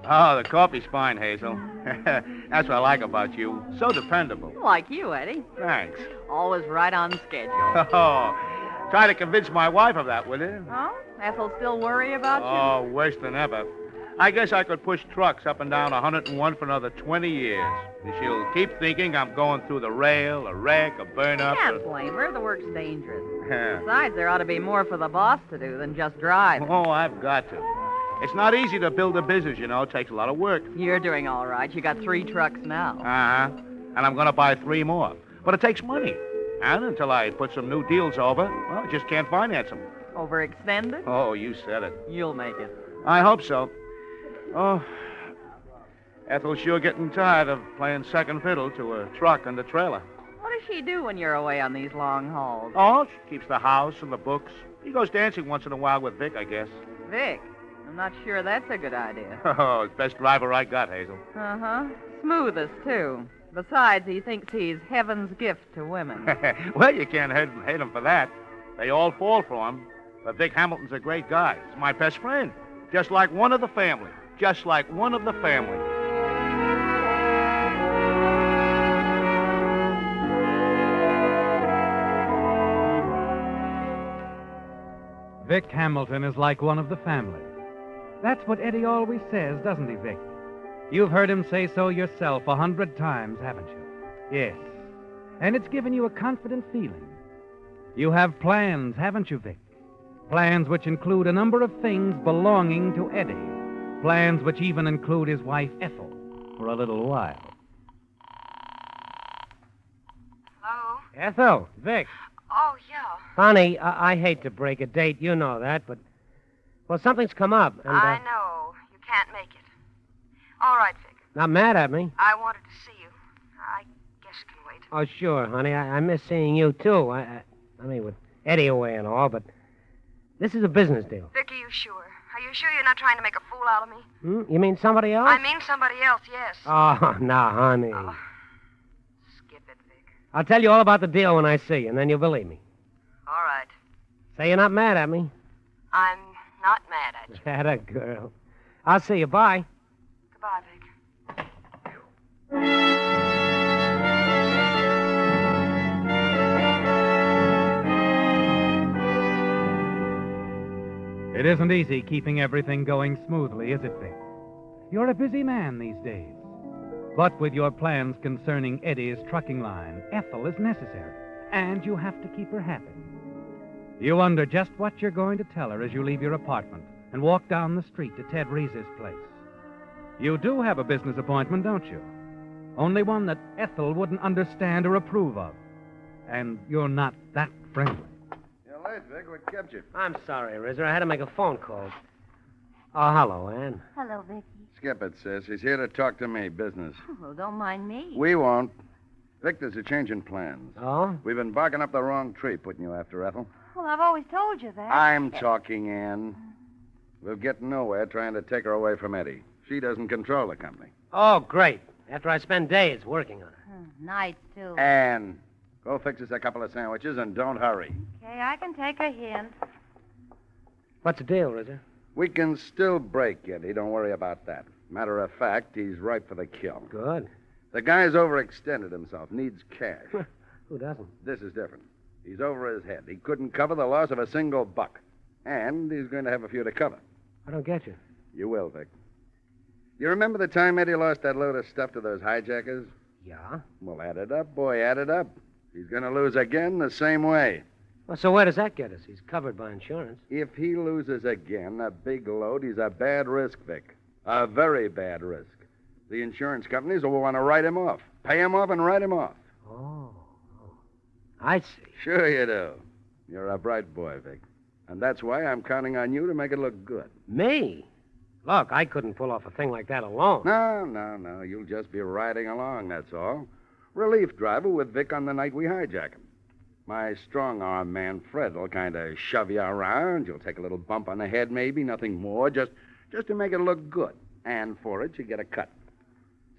Oh, the coffee's fine, Hazel. That's what I like about you. So dependable. Like you, Eddie. Thanks. Always right on schedule. Oh, try to convince my wife of that, will you? Oh? Ethel still worry about you? Oh, worse than ever. I guess I could push trucks up and down 101 for another 20 years. She'll keep thinking I'm going through the rail, a wreck, a burn-up. Can't blame her. The work's dangerous. Besides, there ought to be more for the boss to do than just drive. Oh, I've got to. It's not easy to build a business, you know. It takes a lot of work. You're doing all right. You got 3 trucks now. Uh-huh. And I'm going to buy 3 more. But it takes money. And until I put some new deals over, well, I just can't finance them. Overextended? Oh, you said it. You'll make it. I hope so. Oh, Ethel's sure getting tired of playing second fiddle to a truck and a trailer. What does she do when you're away on these long hauls? Oh, she keeps the house and the books. He goes dancing once in a while with Vic, I guess. Vic? I'm not sure that's a good idea. Oh, best driver I got, Hazel. Uh-huh. Smoothest, too. Besides, he thinks he's heaven's gift to women. Well, you can't hate him for that. They all fall for him. But Vic Hamilton's a great guy. He's my best friend. Just like one of the family. Just like one of the family. Vic Hamilton is like one of the family. That's what Eddie always says, doesn't he, Vic? You've heard him say so yourself 100 times, haven't you? Yes. And it's given you a confident feeling. You have plans, haven't you, Vic? Plans which include a number of things belonging to Eddie. Plans which even include his wife, Ethel, for a little while. Hello? Ethel, Vic. Oh, yeah. Honey, I hate to break a date. You know that, but... Well, something's come up, and... I know. You can't make it. All right, Vic. Not mad at me. I wanted to see you. I guess it can wait. Oh, sure, honey. I miss seeing you, too. I mean, with Eddie away and all, but... This is a business deal. Vic, are you sure? Are you sure you're not trying to make a fool out of me? You mean somebody else? I mean somebody else, yes. Oh, no, honey. Oh, skip it, Vic. I'll tell you all about the deal when I see you, and then you'll believe me. All right. Say you're not mad at me. I'm not mad at you. Atta girl. I'll see you. Bye. Goodbye, Vic. It isn't easy keeping everything going smoothly, is it, Vic? You're a busy man these days. But with your plans concerning Eddie's trucking line, Ethel is necessary, and you have to keep her happy. You wonder just what you're going to tell her as you leave your apartment and walk down the street to Ted Reese's place. You do have a business appointment, don't you? Only one that Ethel wouldn't understand or approve of. And you're not that friendly. You're late, Vic. What kept you? I'm sorry, Rizzer. I had to make a phone call. Oh, hello, Ann. Hello, Vicky. Skip it, sis. He's here to talk to me, business. Oh, don't mind me. We won't. Vic, there's a change in plans. Oh? We've been barking up the wrong tree putting you after Ethel. Well, I've always told you that. I'm talking, Ann. We'll get nowhere trying to take her away from Eddie. She doesn't control the company. Oh, great. After I spend days working on it. Nights, too. Ann, go fix us a couple of sandwiches and don't hurry. Okay, I can take a hint. What's the deal, Rizzer? We can still break Eddie. Don't worry about that. Matter of fact, he's ripe for the kill. Good. The guy's overextended himself, needs cash. Who doesn't? This is different. He's over his head. He couldn't cover the loss of a single buck. And he's going to have a few to cover. I don't get you. You will, Vic. You remember the time Eddie lost that load of stuff to those hijackers? Yeah? Well, add it up, boy, add it up. He's going to lose again the same way. Well, so where does that get us? He's covered by insurance. If he loses again, a big load, he's a bad risk, Vic. A very bad risk. The insurance companies will want to write him off. Pay him off and write him off. Oh. I see. Sure you do. You're a bright boy, Vic. And that's why I'm counting on you to make it look good. Me? Look, I couldn't pull off a thing like that alone. No. You'll just be riding along, that's all. Relief driver with Vic on the night we hijack him. My strong-arm man, Fred, will kind of shove you around. You'll take a little bump on the head, maybe, nothing more, just to make it look good. And for it, you get a cut.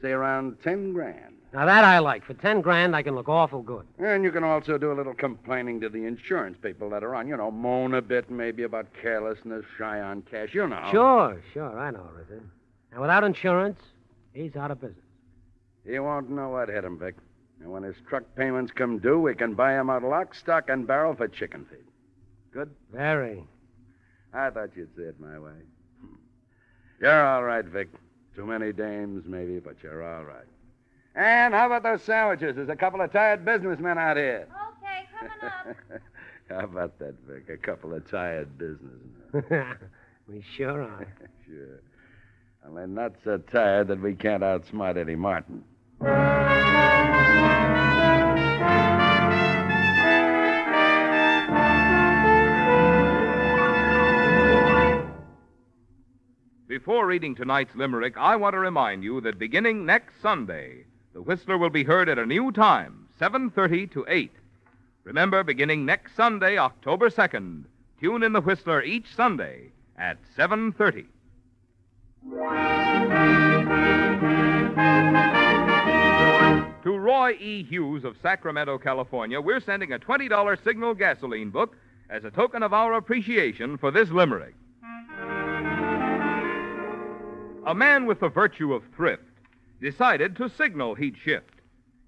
Say around 10 grand. Now, that I like. For 10 grand, I can look awful good. And you can also do a little complaining to the insurance people later on. You know, moan a bit maybe about carelessness, shy on cash, you know. Sure. I know, Rizzer. And without insurance, he's out of business. He won't know what hit him, Vic. And when his truck payments come due, we can buy him out lock, stock, and barrel for chicken feed. Good? Very. I thought you'd see it my way. You're all right, Vic. Too many dames, maybe, but you're all right. And how about those sandwiches? There's a couple of tired businessmen out here. Okay, coming up. How about that, Vic? A couple of tired businessmen. We sure are. Sure. And they're not so tired that we can't outsmart Eddie Martin. Before reading tonight's limerick, I want to remind you that beginning next Sunday, The Whistler will be heard at a new time, 7:30 to 8. Remember, beginning next Sunday, October 2nd, tune in The Whistler each Sunday at 7:30. To Roy E. Hughes of Sacramento, California, we're sending a $20 Signal gasoline book as a token of our appreciation for this limerick. A man with the virtue of thrift decided to signal he'd shift.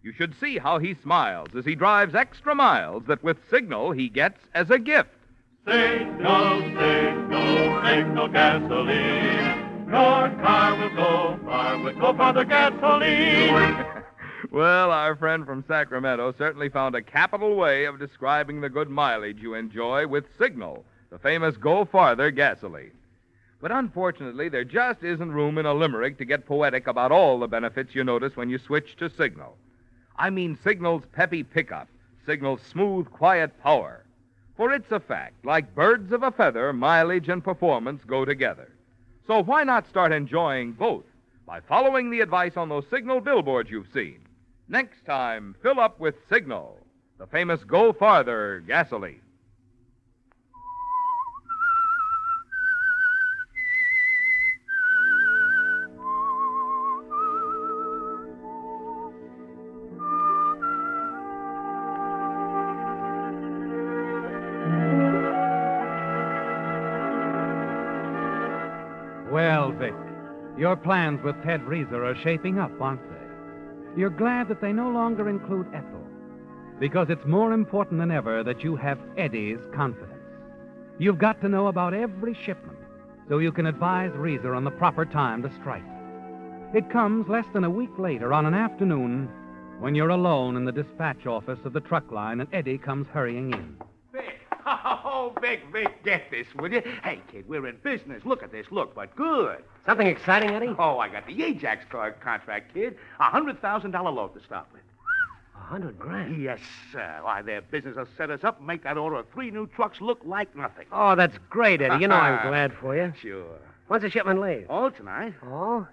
You should see how he smiles as he drives extra miles that with Signal he gets as a gift. Signal, signal, signal gasoline. Your car will go far with no further gasoline. Well, our friend from Sacramento certainly found a capital way of describing the good mileage you enjoy with Signal, the famous Go Farther gasoline. But unfortunately, there just isn't room in a limerick to get poetic about all the benefits you notice when you switch to Signal. I mean Signal's peppy pickup, Signal's smooth, quiet power. For it's a fact, like birds of a feather, mileage and performance go together. So why not start enjoying both by following the advice on those Signal billboards you've seen? Next time, fill up with Signal, the famous Go Farther gasoline. Well, Vic, your plans with Ted Reeser are shaping up, aren't they? You're glad that they no longer include Ethel, because it's more important than ever that you have Eddie's confidence. You've got to know about every shipment so you can advise Reeser on the proper time to strike. It comes less than a week later on an afternoon when you're alone in the dispatch office of the truck line and Eddie comes hurrying in. Vic. Oh, Vic, get this, will you? Hey, kid, we're in business. Look at this. Look, but good. Something exciting, Eddie? Oh, I got the Ajax contract, kid. $100,000 load to start with. $100,000? Yes, sir. Why, their business will set us up and make that order of 3 new trucks look like nothing. Oh, that's great, Eddie. You know I'm glad for you. Sure. When's the shipment leave? Oh, tonight. Oh?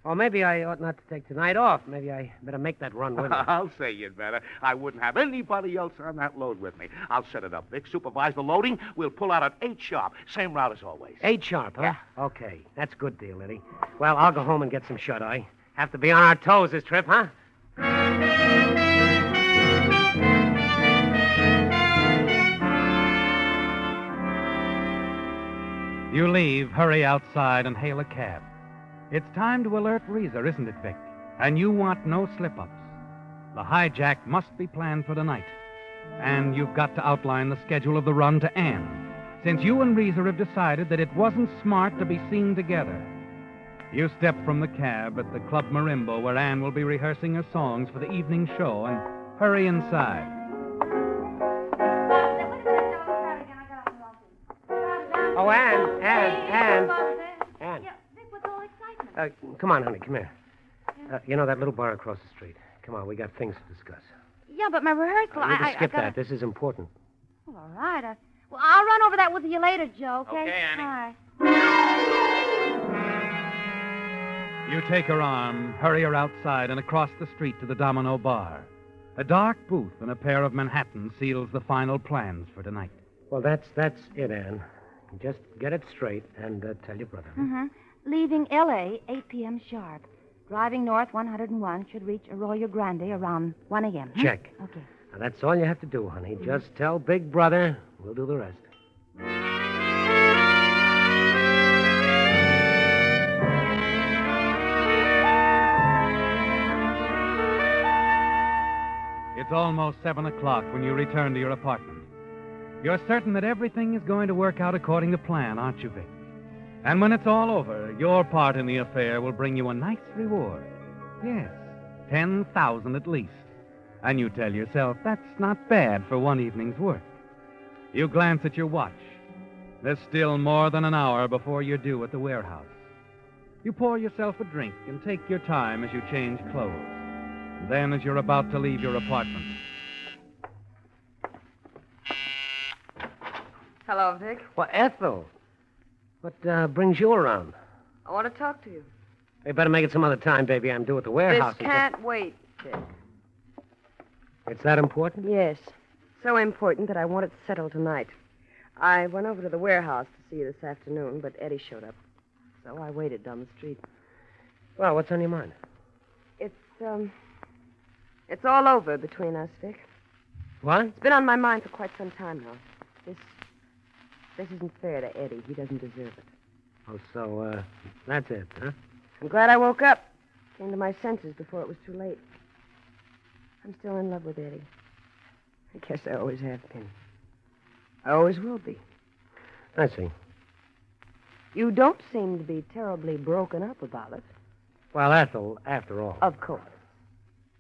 Well, maybe I ought not to take tonight off. Maybe I better make that run with you. I'll say you'd better. I wouldn't have anybody else on that load with me. I'll set it up, Vic. Supervise the loading. We'll pull out at 8 sharp. Same route as always. 8 sharp, huh? Yeah. Okay. That's a good deal, Eddie. Well, I'll go home and get some shut-eye. Have to be on our toes this trip, huh? You leave, hurry outside, and hail a cab. It's time to alert Reeser, isn't it, Vic? And you want no slip-ups. The hijack must be planned for tonight. And you've got to outline the schedule of the run to Anne, since you and Reeser have decided that it wasn't smart to be seen together. You step from the cab at the Club Marimbo, where Anne will be rehearsing her songs for the evening show, and hurry inside. Oh, Anne. Anne. Come on, honey, come here. You know that little bar across the street? Come on, we got things to discuss. Yeah, but my rehearsal, You can skip I gotta... that. This is important. Well, all right. Well, I'll run over that with you later, Joe, okay? Okay, Annie. All right. You take her arm, hurry her outside, and across the street to the Domino Bar. A dark booth and a pair of Manhattans seals the final plans for tonight. Well, that's it, Anne. Just get it straight and tell your brother. Mm-hmm. Leaving L.A., 8 p.m. sharp. Driving north 101 should reach Arroyo Grande around 1 a.m. Check. Okay. Now, that's all you have to do, honey. Just tell Big Brother. We'll do the rest. It's almost 7 o'clock when you return to your apartment. You're certain that everything is going to work out according to plan, aren't you, Vic? And when it's all over, your part in the affair will bring you a nice reward. Yes, 10,000 at least. And you tell yourself that's not bad for one evening's work. You glance at your watch. There's still more than an hour before you're due at the warehouse. You pour yourself a drink and take your time as you change clothes. Then, as you're about to leave your apartment. Hello, Vic. Well, Ethel, what brings you around? I want to talk to you. We better make it some other time, baby. I'm due at the warehouse. This can't wait, Vic. It's that important? Yes. So important that I want it settled tonight. I went over to the warehouse to see you this afternoon, but Eddie showed up. So I waited down the street. Well, what's on your mind? It's all over between us, Vic. What? It's been on my mind for quite some time now. This isn't fair to Eddie. He doesn't deserve it. Oh, so, that's it, huh? I'm glad I woke up. Came to my senses before it was too late. I'm still in love with Eddie. I guess I always have been. I always will be. I see. You don't seem to be terribly broken up about it. Well, Ethel, after all. Of course.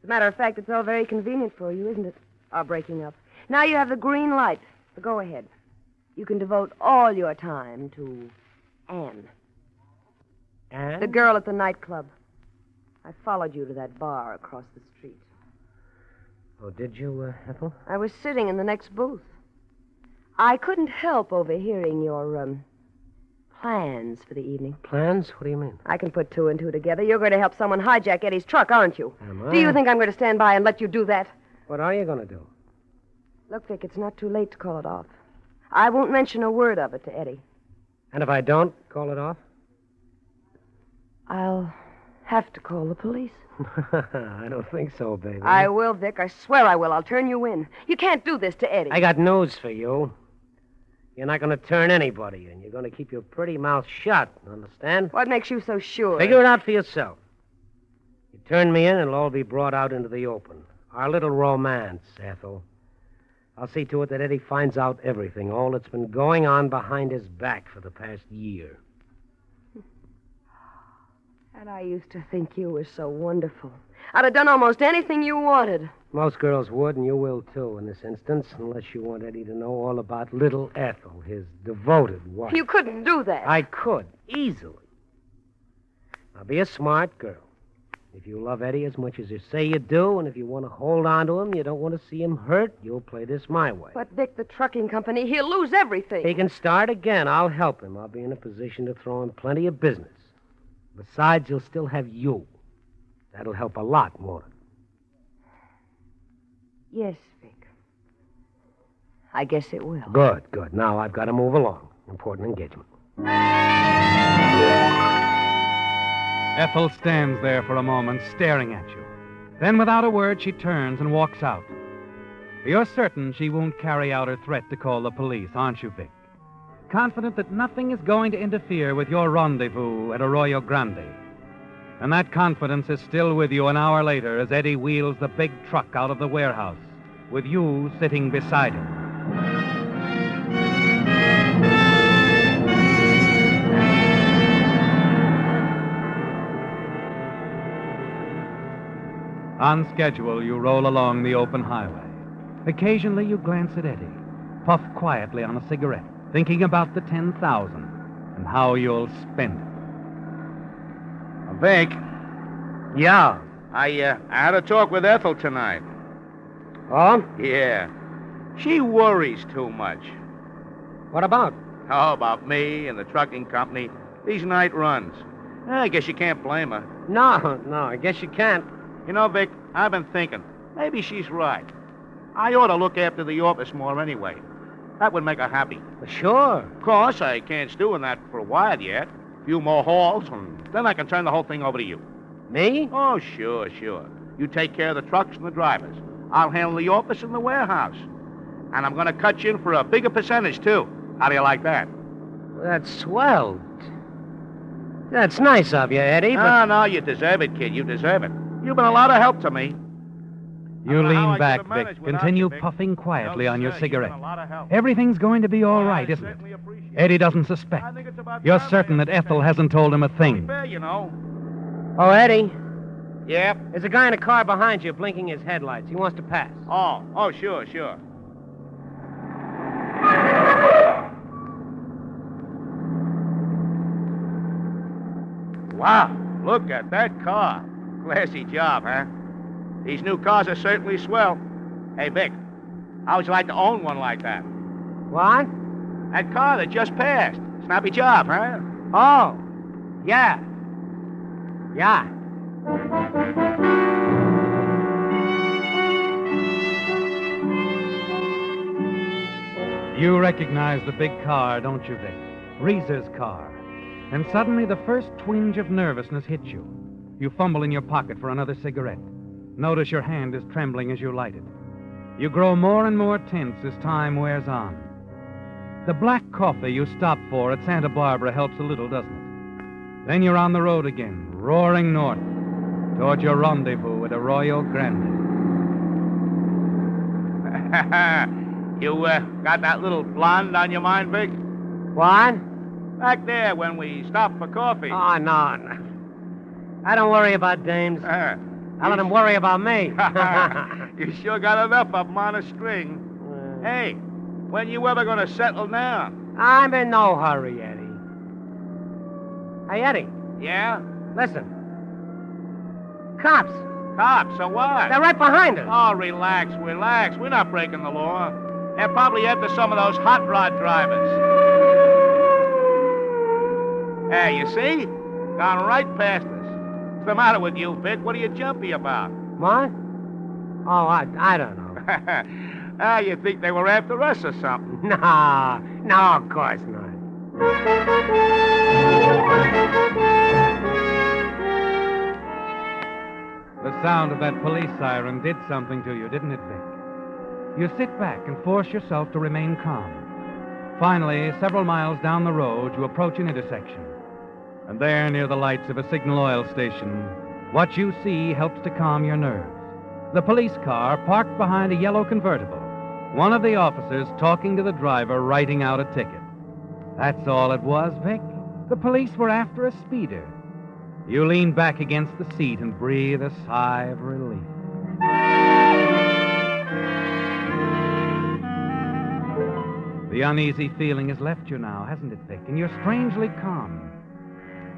As a matter of fact, it's all very convenient for you, isn't it? Our breaking up. Now you have the green light. So go ahead. You can devote all your time to Anne. Anne? The girl at the nightclub. I followed you to that bar across the street. Oh, did you, Ethel? I was sitting in the next booth. I couldn't help overhearing your, plans for the evening. Plans? What do you mean? I can put 2 and 2 together. You're going to help someone hijack Eddie's truck, aren't you? Am I? Do you think I'm going to stand by and let you do that? What are you going to do? Look, Vic, it's not too late to call it off. I won't mention a word of it to Eddie. And if I don't call it off? I'll have to call the police. I don't think so, baby. I will, Vic. I swear I will. I'll turn you in. You can't do this to Eddie. I got news for you. You're not going to turn anybody in. You're going to keep your pretty mouth shut. Understand? What makes you so sure? Figure it out for yourself. You turn me in, it'll all be brought out into the open. Our little romance, Ethel. I'll see to it that Eddie finds out everything, all that's been going on behind his back for the past year. And I used to think you were so wonderful. I'd have done almost anything you wanted. Most girls would, and you will, too, in this instance, unless you want Eddie to know all about little Ethel, his devoted wife. You couldn't do that. I could, easily. Now, be a smart girl. If you love Eddie as much as you say you do, and if you want to hold on to him, you don't want to see him hurt, you'll play this my way. But, Vic, the trucking company, he'll lose everything. He can start again. I'll help him. I'll be in a position to throw him plenty of business. Besides, he'll still have you. That'll help a lot, won't it? Yes, Vic. I guess it will. Good. Now I've got to move along. Important engagement. Ethel stands there for a moment, staring at you. Then, without a word, she turns and walks out. You're certain she won't carry out her threat to call the police, aren't you, Vic? Confident that nothing is going to interfere with your rendezvous at Arroyo Grande. And that confidence is still with you an hour later as Eddie wheels the big truck out of the warehouse, with you sitting beside him. On schedule, you roll along the open highway. Occasionally, you glance at Eddie, puff quietly on a cigarette, thinking about the 10,000 and how you'll spend it. Vic. Yeah? I had a talk with Ethel tonight. Oh? Yeah. She worries too much. What about? Oh, about me and the trucking company. These night runs. I guess you can't blame her. No, I guess you can't. You know, Vic, I've been thinking. Maybe she's right. I ought to look after the office more anyway. That would make her happy. Sure. Of course, I can't stew in that for a while yet. A few more hauls, and then I can turn the whole thing over to you. Me? Oh, sure. You take care of the trucks and the drivers. I'll handle the office and the warehouse. And I'm going to cut you in for a bigger percentage, too. How do you like that? That's swell. That's nice of you, Eddie, but... No, you deserve it, kid. You deserve it. You've been a lot of help to me. You lean back, Vic. Continue puffing quietly on your cigarette. Everything's going to be all right, isn't it? Eddie doesn't suspect. You're certain that Ethel hasn't told him a thing. You know. Oh, Eddie. Yep. There's a guy in a car behind you blinking his headlights. He wants to pass. Oh, sure. Wow, look at that car. Classy job, huh? These new cars are certainly swell. Hey, Vic, how would you like to own one like that? What? That car that just passed. Snappy job, huh? Oh, yeah. You recognize the big car, don't you, Vic? Reese's car. And suddenly the first twinge of nervousness hits you. You fumble in your pocket for another cigarette. Notice your hand is trembling as you light it. You grow more and more tense as time wears on. The black coffee you stopped for at Santa Barbara helps a little, doesn't it? Then you're on the road again, roaring north, toward your rendezvous at Arroyo Grande. You got that little blonde on your mind, Vic? What? Back there when we stopped for coffee. Oh, no. I don't worry about dames. I let them worry about me. You sure got enough of them on a string. Hey, when you ever going to settle down? I'm in no hurry, Eddie. Hey, Eddie. Yeah? Listen. Cops. Cops, so what? They're right behind us. Oh, relax. We're not breaking the law. They're probably after some of those hot rod drivers. Hey, you see? Gone right past us. What's the matter with you, Vic? What are you jumpy about? What? Oh, I don't know. You think they were after us or something? No, of course not. The sound of that police siren did something to you, didn't it, Vic? You sit back and force yourself to remain calm. Finally, several miles down the road, you approach an intersection. And there, near the lights of a signal oil station, what you see helps to calm your nerves. The police car parked behind a yellow convertible. One of the officers talking to the driver, writing out a ticket. That's all it was, Vic. The police were after a speeder. You lean back against the seat and breathe a sigh of relief. The uneasy feeling has left you now, hasn't it, Vic? And you're strangely calm.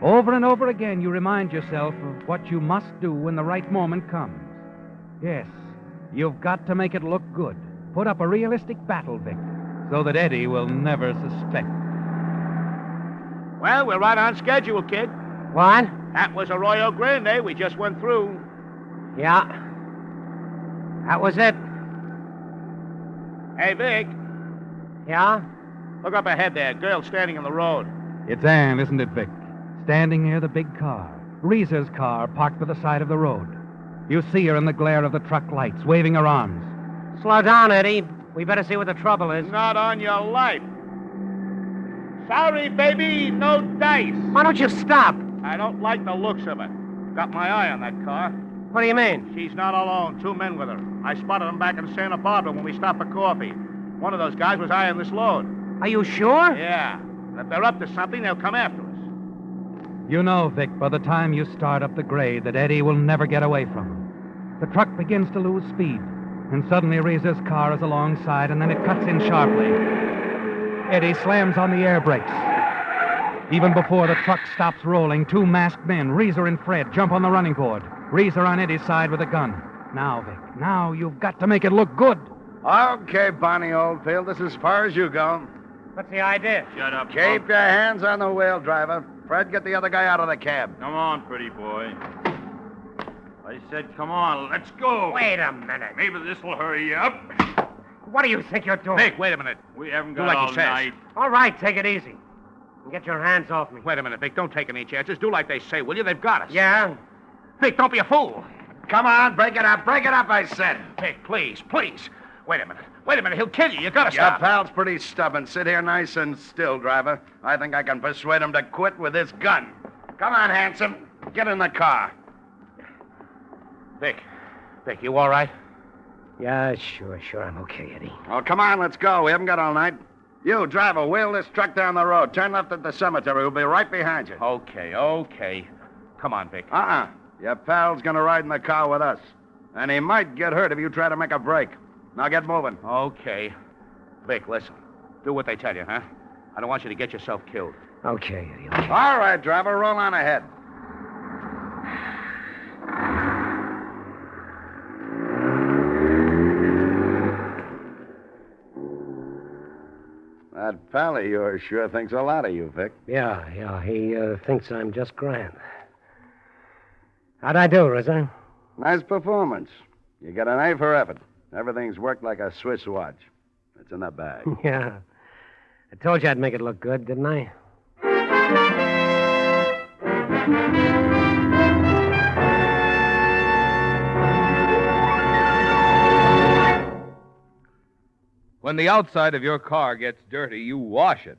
Over and over again, you remind yourself of what you must do when the right moment comes. Yes, you've got to make it look good. Put up a realistic battle, Vic, so that Eddie will never suspect. Well, we're right on schedule, kid. What? That was Arroyo Grande we just went through. Yeah. That was it. Hey, Vic. Yeah? Look up ahead there. Girl standing in the road. It's Anne, isn't it, Vic? Standing near the big car. Reese's car parked by the side of the road. You see her in the glare of the truck lights, waving her arms. Slow down, Eddie. We better see what the trouble is. Not on your life. Sorry, baby, no dice. Why don't you stop? I don't like the looks of it. Got my eye on that car. What do you mean? She's not alone. 2 men with her. I spotted them back in Santa Barbara when we stopped for coffee. One of those guys was eyeing this load. Are you sure? Yeah. If they're up to something, they'll come after us. You know, Vic, by the time you start up the grade, that Eddie will never get away from him. The truck begins to lose speed, and suddenly Reese's car is alongside, and then it cuts in sharply. Eddie slams on the air brakes. Even before the truck stops rolling, 2 masked men, Reeser and Fred, jump on the running board. Reeser on Eddie's side with a gun. Now, Vic, now you've got to make it look good. Okay, Bonnie Oldfield, this is as far as you go. What's the idea? Shut up. Keep your hands on the wheel, driver. Fred, get the other guy out of the cab. Come on, pretty boy. I said, come on, let's go. Wait a minute. Maybe this will hurry you up. What do you think you're doing? Vic, wait a minute. We haven't Do got like all he says. night. All right, take it easy. And get your hands off me. Wait a minute, Vic. Don't take any chances. Do like they say, will you? They've got us. Yeah? Vic, don't be a fool. Come on, break it up, I said. Vic, please, please. Wait a minute. He'll kill you. You gotta Your stop. pal's pretty stubborn. Sit here nice and still, driver. I think I can persuade him to quit with this gun. Come on, handsome. Get in the car. Vic, you all right? Yeah, sure. I'm okay, Eddie. Oh, come on, let's go. We haven't got all night. You, driver, wheel this truck down the road. Turn left at the cemetery. We'll be right behind you. Okay. Come on, Vic. Your pal's gonna ride in the car with us. And he might get hurt if you try to make a break. Now get moving. Okay. Vic, listen. Do what they tell you, huh? I don't want you to get yourself killed. Okay, Eddie, okay. All right, driver, roll on ahead. That pal of yours sure thinks a lot of you, Vic. Yeah. He thinks I'm just grand. How'd I do, Rizzo? Nice performance. You got an A for effort. Everything's worked like a Swiss watch. It's in the bag. Yeah. I told you I'd make it look good, didn't I? When the outside of your car gets dirty, you wash it.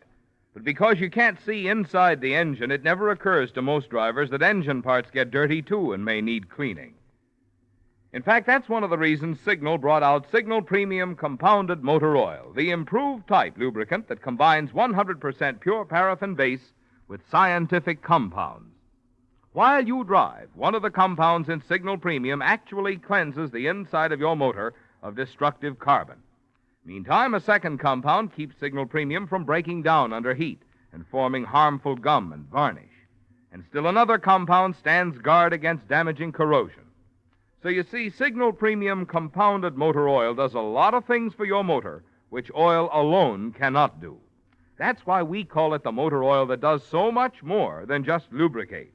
But because you can't see inside the engine, it never occurs to most drivers that engine parts get dirty, too, and may need cleaning. In fact, that's one of the reasons Signal brought out Signal Premium Compounded Motor Oil, the improved type lubricant that combines 100% pure paraffin base with scientific compounds. While you drive, one of the compounds in Signal Premium actually cleanses the inside of your motor of destructive carbon. Meantime, a second compound keeps Signal Premium from breaking down under heat and forming harmful gum and varnish. And still another compound stands guard against damaging corrosion. So you see, Signal Premium Compounded Motor Oil does a lot of things for your motor which oil alone cannot do. That's why we call it the motor oil that does so much more than just lubricate.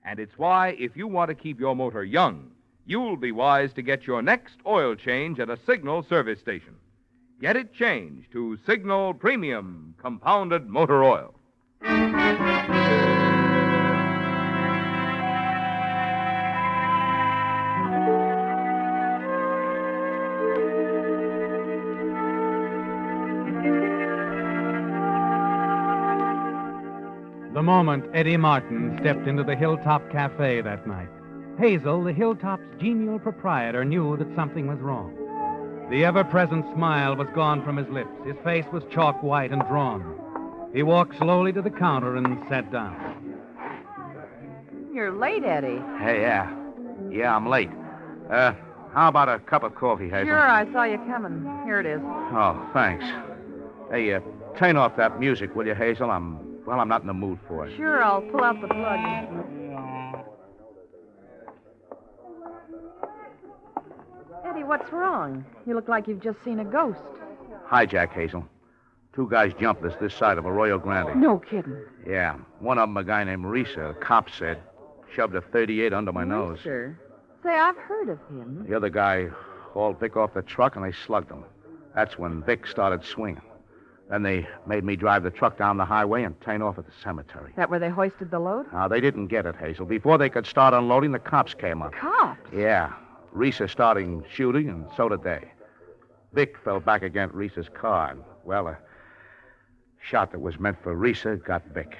And it's why, if you want to keep your motor young, you'll be wise to get your next oil change at a Signal service station. Get it changed to Signal Premium Compounded Motor Oil. The moment Eddie Martin stepped into the Hilltop Cafe that night, Hazel, the Hilltop's genial proprietor, knew that something was wrong. The ever-present smile was gone from his lips. His face was chalk white and drawn. He walked slowly to the counter and sat down. You're late, Eddie. Hey, yeah, I'm late. How about a cup of coffee, Hazel? Sure, I saw you coming. Here it is. Oh, thanks. Hey, turn off that music, will you, Hazel? I'm not in the mood for it. Sure, I'll pull out the plug. Eddie, what's wrong? You look like you've just seen a ghost. Hijack, Hazel. 2 guys jumped us this side of Arroyo Grande. No kidding. Yeah. One of them, a guy named Risa, the cop said, shoved a .38 under my nose. Sure. Say, I've heard of him. The other guy hauled Vic off the truck, and they slugged him. That's when Vic started swinging. Then they made me drive the truck down the highway and turn off at the cemetery. That where they hoisted the load? Now, they didn't get it, Hazel. Before they could start unloading, the cops came up. Cops? Yeah. Risa started shooting, and so did they. Vic fell back against Risa's car, and, well, a shot that was meant for Risa got Vic.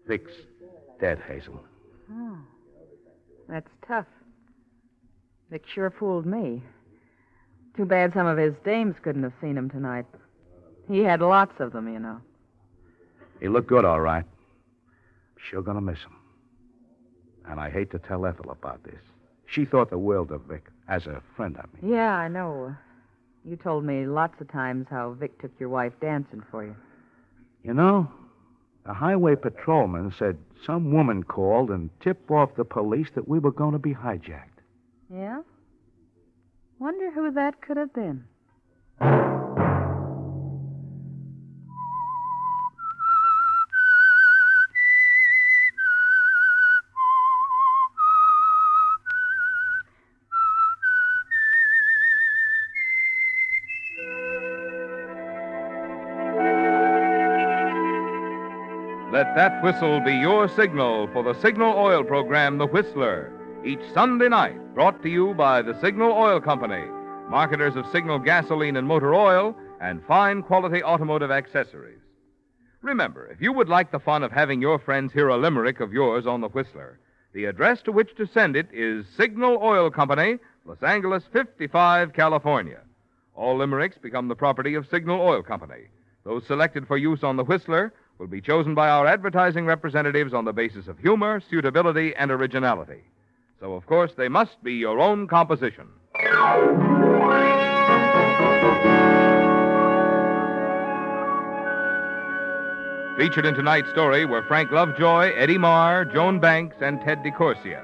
Vic's dead, Hazel. Oh. That's tough. Vic sure fooled me. Too bad some of his dames couldn't have seen him tonight. He had lots of them, you know. He looked good, all right. Sure gonna miss him. And I hate to tell Ethel about this. She thought the world of Vic, as a friend, I mean. Yeah, I know. You told me lots of times how Vic took your wife dancing for you. You know, the highway patrolman said some woman called and tipped off the police that we were going to be hijacked. Yeah? Wonder who that could have been. Let that whistle be your signal for the Signal Oil program, The Whistler, each Sunday night, brought to you by the Signal Oil Company, marketers of Signal gasoline and motor oil and fine quality automotive accessories. Remember, if you would like the fun of having your friends hear a limerick of yours on The Whistler, the address to which to send it is Signal Oil Company, Los Angeles 55, California. All limericks become the property of Signal Oil Company. Those selected for use on The Whistler will be chosen by our advertising representatives on the basis of humor, suitability, and originality. So, of course, they must be your own composition. Featured in tonight's story were Frank Lovejoy, Eddie Marr, Joan Banks, and Ted DeCorsia.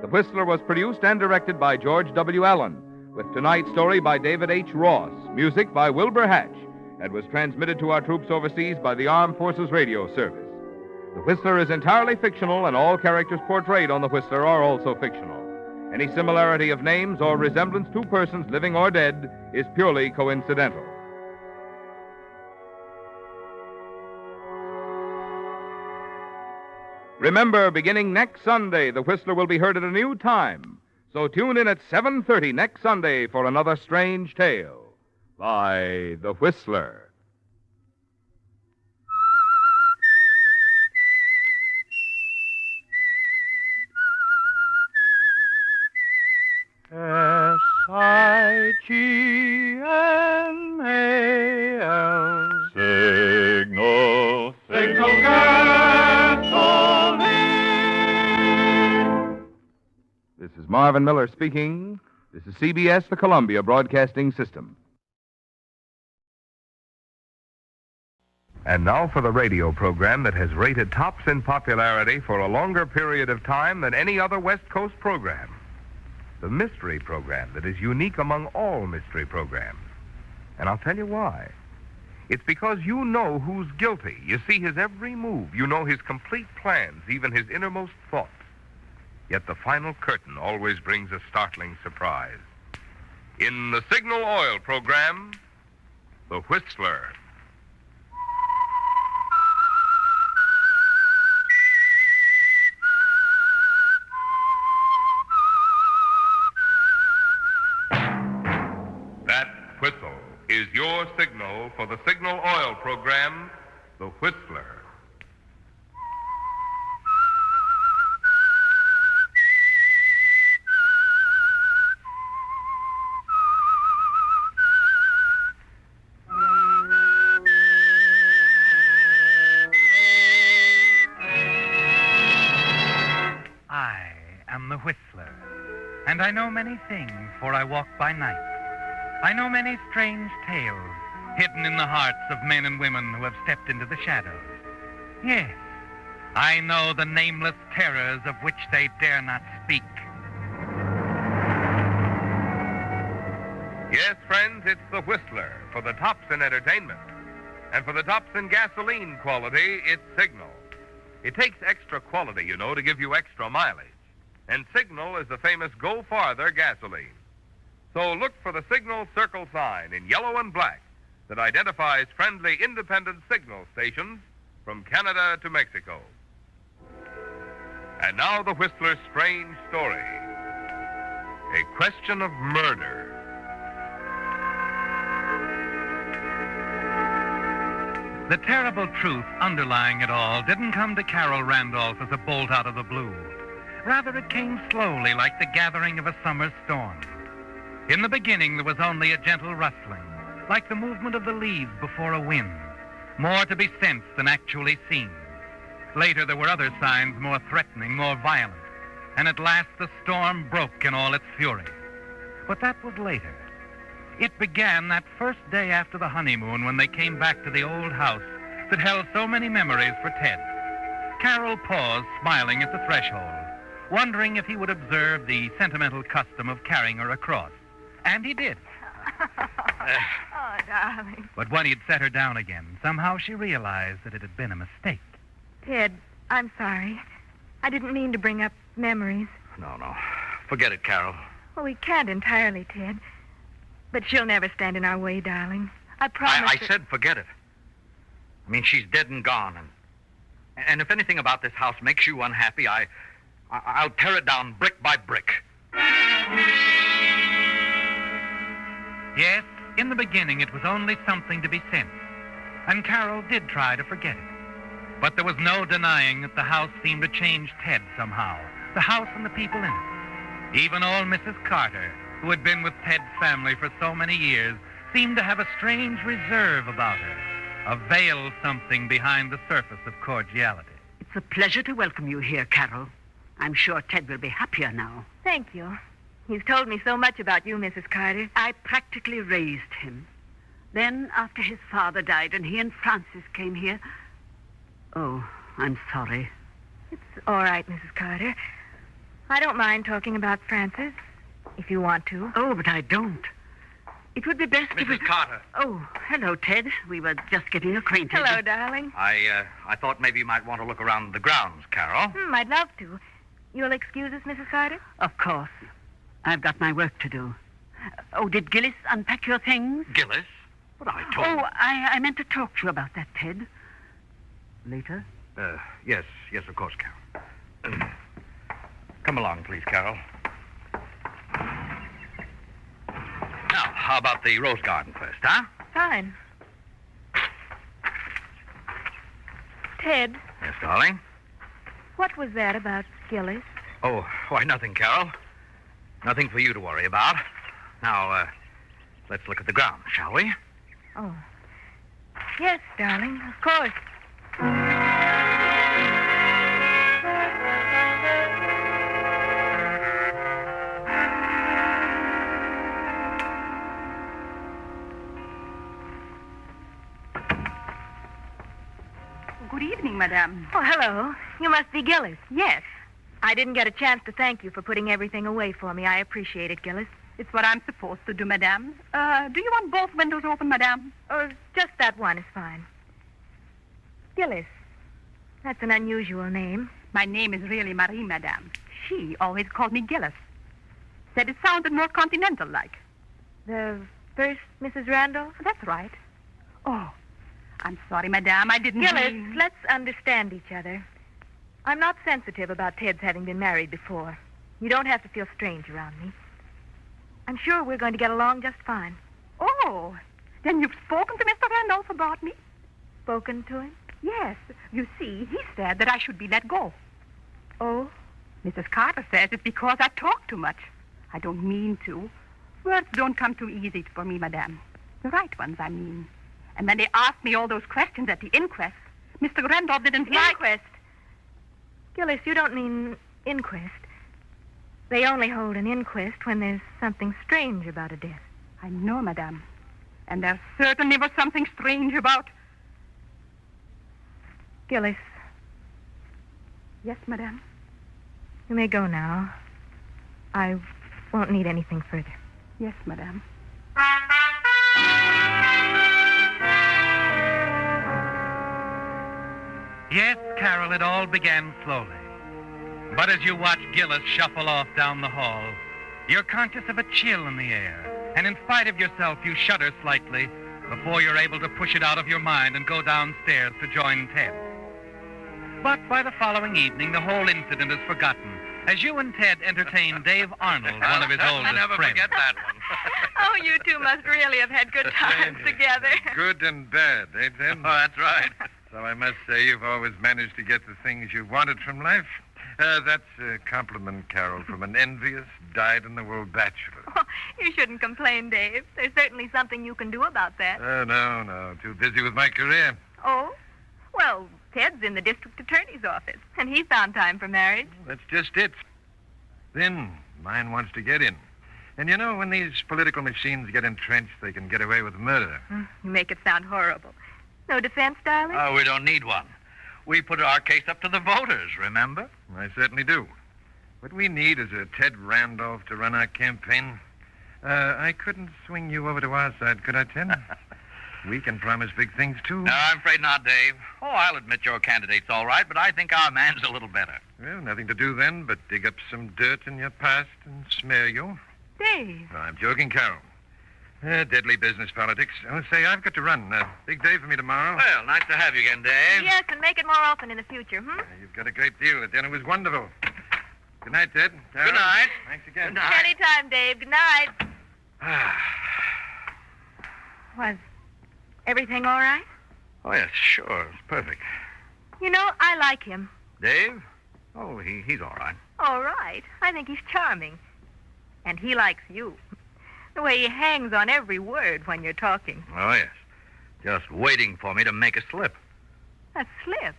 The Whistler was produced and directed by George W. Allen, with tonight's story by David H. Ross, music by Wilbur Hatch, and was transmitted to our troops overseas by the Armed Forces Radio Service. The Whistler is entirely fictional, and all characters portrayed on The Whistler are also fictional. Any similarity of names or resemblance to persons living or dead is purely coincidental. Remember, beginning next Sunday, The Whistler will be heard at a new time. So tune in at 7:30 next Sunday for another strange tale by The Whistler. S-I-G-N-A-L Signal. Signal gasoline. This is Marvin Miller speaking. This is CBS, the Columbia Broadcasting System. And now for the radio program that has rated tops in popularity for a longer period of time than any other West Coast program. The mystery program that is unique among all mystery programs. And I'll tell you why. It's because you know who's guilty. You see his every move. You know his complete plans, even his innermost thoughts. Yet the final curtain always brings a startling surprise. In the Signal Oil program, The Whistler. That whistle is your signal for the Signal Oil program, The Whistler. I know many things, for I walk by night. I know many strange tales hidden in the hearts of men and women who have stepped into the shadows. Yes, I know the nameless terrors of which they dare not speak. Yes, friends, it's the Whistler for the tops in entertainment. And for the tops in gasoline quality, it's Signal. It takes extra quality, you know, to give you extra mileage. And Signal is the famous Go Farther gasoline. So look for the Signal circle sign in yellow and black that identifies friendly independent signal stations from Canada to Mexico. And now the Whistler's strange story. A question of murder. The terrible truth underlying it all didn't come to Carol Randolph as a bolt out of the blue. Rather, it came slowly, like the gathering of a summer storm. In the beginning, there was only a gentle rustling, like the movement of the leaves before a wind, more to be sensed than actually seen. Later, there were other signs more threatening, more violent, and at last the storm broke in all its fury. But that was later. It began that first day after the honeymoon when they came back to the old house that held so many memories for Ted. Carol paused, smiling at the threshold, wondering if he would observe the sentimental custom of carrying her across. And he did. Oh, darling. But when he'd set her down again, somehow she realized that it had been a mistake. Ted, I'm sorry. I didn't mean to bring up memories. No. Forget it, Carol. Well, we can't entirely, Ted. But she'll never stand in our way, darling. I promise. I said forget it. I mean, she's dead and gone. And if anything about this house makes you unhappy, I'll tear it down brick by brick. Yes, in the beginning it was only something to be sensed, and Carol did try to forget it. But there was no denying that the house seemed to change Ted somehow, the house and the people in it. Even old Mrs. Carter, who had been with Ted's family for so many years, seemed to have a strange reserve about her, a veil something behind the surface of cordiality. It's a pleasure to welcome you here, Carol. I'm sure Ted will be happier now. Thank you. He's told me so much about you, Mrs. Carter. I practically raised him. Then, after his father died and he and Francis came here... Oh, I'm sorry. It's all right, Mrs. Carter. I don't mind talking about Francis, if you want to. Oh, but I don't. It would be best if... Mrs. Carter. Oh, hello, Ted. We were just getting acquainted. Hello, darling. I thought maybe you might want to look around the grounds, Carol. I'd love to. You'll excuse us, Mrs. Carter? Of course. I've got my work to do. Oh, did Gillis unpack your things? Gillis? But I told... Oh, I meant to talk to you about that, Ted. Later? Yes, of course, Carol. Come along, please, Carol. Now, how about the rose garden first, huh? Fine. Ted. Yes, darling? What was that about Gillis? Oh, why, nothing, Carol. Nothing for you to worry about. Now, let's look at the ground, shall we? Oh. Yes, darling, of course. Good evening, madame. Oh, hello. You must be Gillis. Yes. I didn't get a chance to thank you for putting everything away for me. I appreciate it, Gillis. It's what I'm supposed to do, madame. Do you want both windows open, madame? Just that one is fine. Gillis. That's an unusual name. My name is really Marie, madame. She always called me Gillis. Said it sounded more continental-like. The first Mrs. Randolph? That's right. Oh, I'm sorry, madame. I didn't Gillis, mean... let's understand each other. I'm not sensitive about Ted's having been married before. You don't have to feel strange around me. I'm sure we're going to get along just fine. Oh, then you've spoken to Mr. Randolph about me? Spoken to him? Yes. You see, he said that I should be let go. Oh? Mrs. Carter says it's because I talk too much. I don't mean to. Words don't come too easy for me, madame. The right ones, I mean. And then they asked me all those questions at the inquest. Mr. Randolph didn't like... Inquest? Gillis, you don't mean inquest. They only hold an inquest when there's something strange about a death. I know, madame. And there certainly was something strange about... Gillis, Yes, madame. you may go now. I won't need anything further. Yes, madame. Yes, Carol, it all began slowly. But as you watch Gillis shuffle off down the hall, you're conscious of a chill in the air. And in spite of yourself, you shudder slightly before you're able to push it out of your mind and go downstairs to join Ted. But by the following evening, the whole incident is forgotten as you and Ted entertain Dave Arnold, one of his oldest I never friends. forget that one. Oh, you two must really have had good times together. Good and bad, eh, Ted? Oh, that's right. So I must say you've always managed to get the things you wanted from life. That's a compliment, Carol, from an envious, dyed-in-the-wool bachelor. Oh, you shouldn't complain, Dave. There's certainly something you can do about that. Oh, no. Too busy with my career. Oh? Well, Ted's in the district attorney's office, and he found time for marriage. That's just it. Then, mine wants to get in. And you know, when these political machines get entrenched, they can get away with murder. You make it sound horrible. No defense, darling? Oh, we don't need one. We put our case up to the voters, remember? I certainly do. What we need is a Ted Randolph to run our campaign. I couldn't swing you over to our side, could I, Ted? We can promise big things, too. No, I'm afraid not, Dave. Oh, I'll admit your candidate's all right, but I think our man's a little better. Well, nothing to do then but dig up some dirt in your past and smear you. Dave. No, I'm joking, Carol. Deadly business politics. Oh, say, I've got to run. Big day for me tomorrow. Well, nice to have you again, Dave. Yes, and make it more often in the future, You've got a great deal. The dinner was wonderful. Good night, Ted. Carol. Good night. Thanks again. Good night. Anytime, Dave. Good night. Was everything all right? Oh, yes, sure. It's perfect. You know, I like him. Dave? Oh, he's all right. All right. I think he's charming. And he likes you. The way he hangs on every word when you're talking. Oh, yes. Just waiting for me to make a slip. A slip?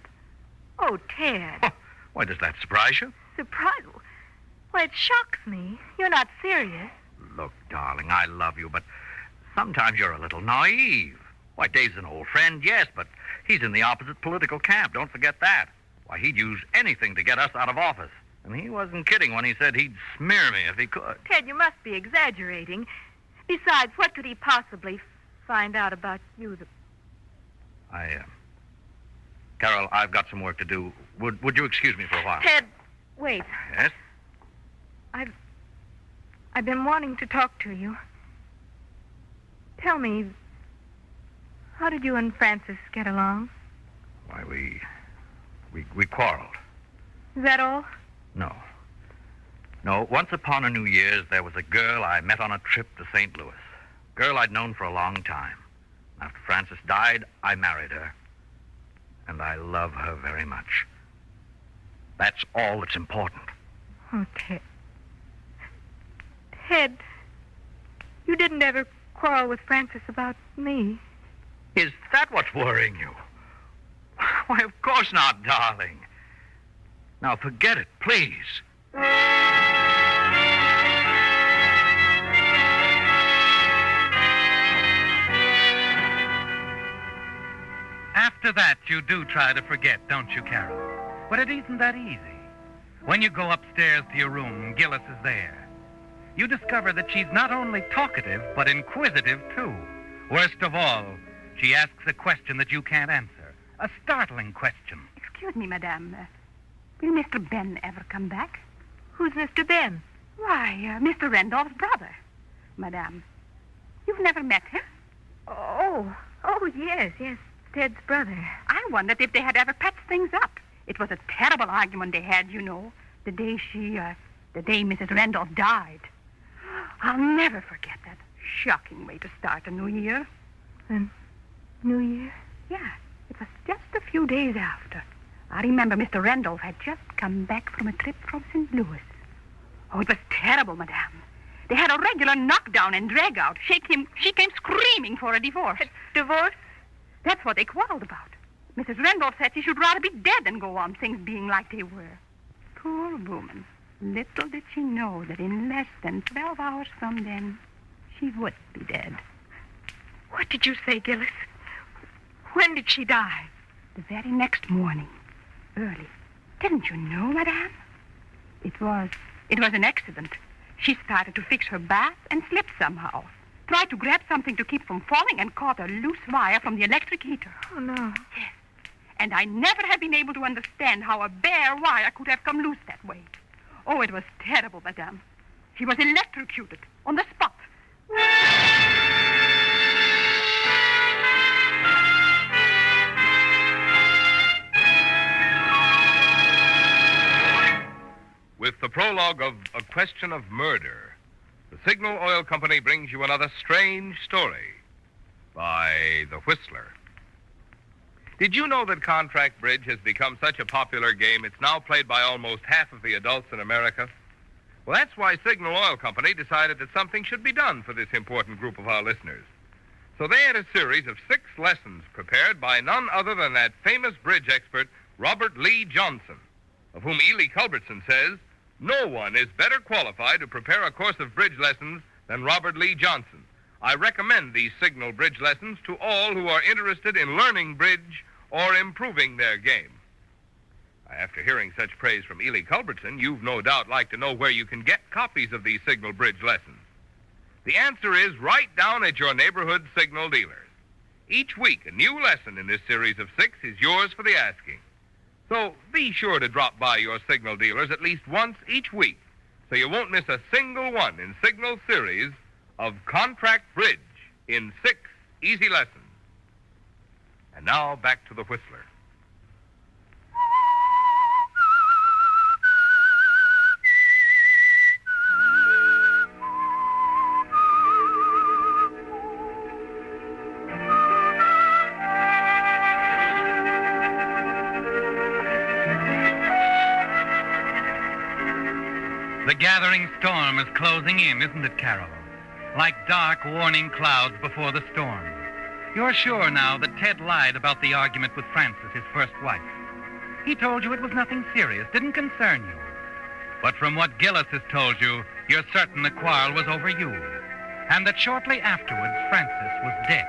Oh, Ted. Why, does that surprise you? Surprise? Well, it shocks me. You're not serious. Look, darling, I love you, but sometimes you're a little naive. Why, Dave's an old friend, yes, but he's in the opposite political camp. Don't forget that. Why, he'd use anything to get us out of office. And he wasn't kidding when he said he'd smear me if he could. Ted, you must be exaggerating. Besides, what could he possibly find out about you? Carol, I've got some work to do. Would you excuse me for a while? Ted, wait. Yes? I've been wanting to talk to you. Tell me, how did you and Francis get along? Why, we quarreled. Is that all? No, once upon a New Year's, there was a girl I met on a trip to St. Louis. Girl I'd known for a long time. After Francis died, I married her. And I love her very much. That's all that's important. Oh, Ted. Ted, you didn't ever quarrel with Francis about me. Is that what's worrying you? Why, of course not, darling. Now, forget it, please. After that, you do try to forget, don't you, Carol? But it isn't that easy. When you go upstairs to your room, Gillis is there. You discover that she's not only talkative, but inquisitive, too. Worst of all, she asks a question that you can't answer. A startling question. Excuse me, madame. Will Mr. Ben ever come back? Who's Mr. Ben? Why, Mr. Randolph's brother. Madame, you've never met him? Oh, yes, Ted's brother. I wondered if they had ever patched things up. It was a terrible argument they had, you know, the day Mrs. Randolph died. I'll never forget that shocking way to start a new year. New Year? Yeah, it was just a few days after. I remember Mr. Randolph had just come back from a trip from St. Louis. Oh, it was terrible, madame. They had a regular knockdown and drag-out. She came screaming for a divorce. Divorce? That's what they quarreled about. Mrs. Randolph said she should rather be dead than go on things being like they were. Poor woman. Little did she know that in less than 12 hours from then, she would be dead. What did you say, Gillis? When did she die? The very next morning, early. Didn't you know, Madame? It was an accident. She started to fix her bath and slipped somehow. Tried to grab something to keep from falling and caught a loose wire from the electric heater. Oh, no. Yes. And I never have been able to understand how a bare wire could have come loose that way. Oh, it was terrible, Madame. She was electrocuted on the spot. With the prologue of A Question of Murder, the Signal Oil Company brings you another strange story by The Whistler. Did you know that contract bridge has become such a popular game it's now played by almost half of the adults in America? Well, that's why Signal Oil Company decided that something should be done for this important group of our listeners. So they had a series of 6 lessons prepared by none other than that famous bridge expert, Robert Lee Johnson, of whom Ely Culbertson says, "No one is better qualified to prepare a course of bridge lessons than Robert Lee Johnson. I recommend these Signal bridge lessons to all who are interested in learning bridge or improving their game." After hearing such praise from Ely Culbertson, you've no doubt like to know where you can get copies of these Signal bridge lessons. The answer is right down at your neighborhood Signal dealers. Each week, a new lesson in this series of 6 is yours for the asking. So be sure to drop by your Signal dealers at least once each week so you won't miss a single one in Signal's series of Contract Bridge in 6 easy lessons. And now back to the Whistler. The gathering storm is closing in, isn't it, Carol? Like dark, warning clouds before the storm. You're sure now that Ted lied about the argument with Frances, his first wife. He told you it was nothing serious, didn't concern you. But from what Gillis has told you, you're certain the quarrel was over you, and that shortly afterwards, Frances was dead.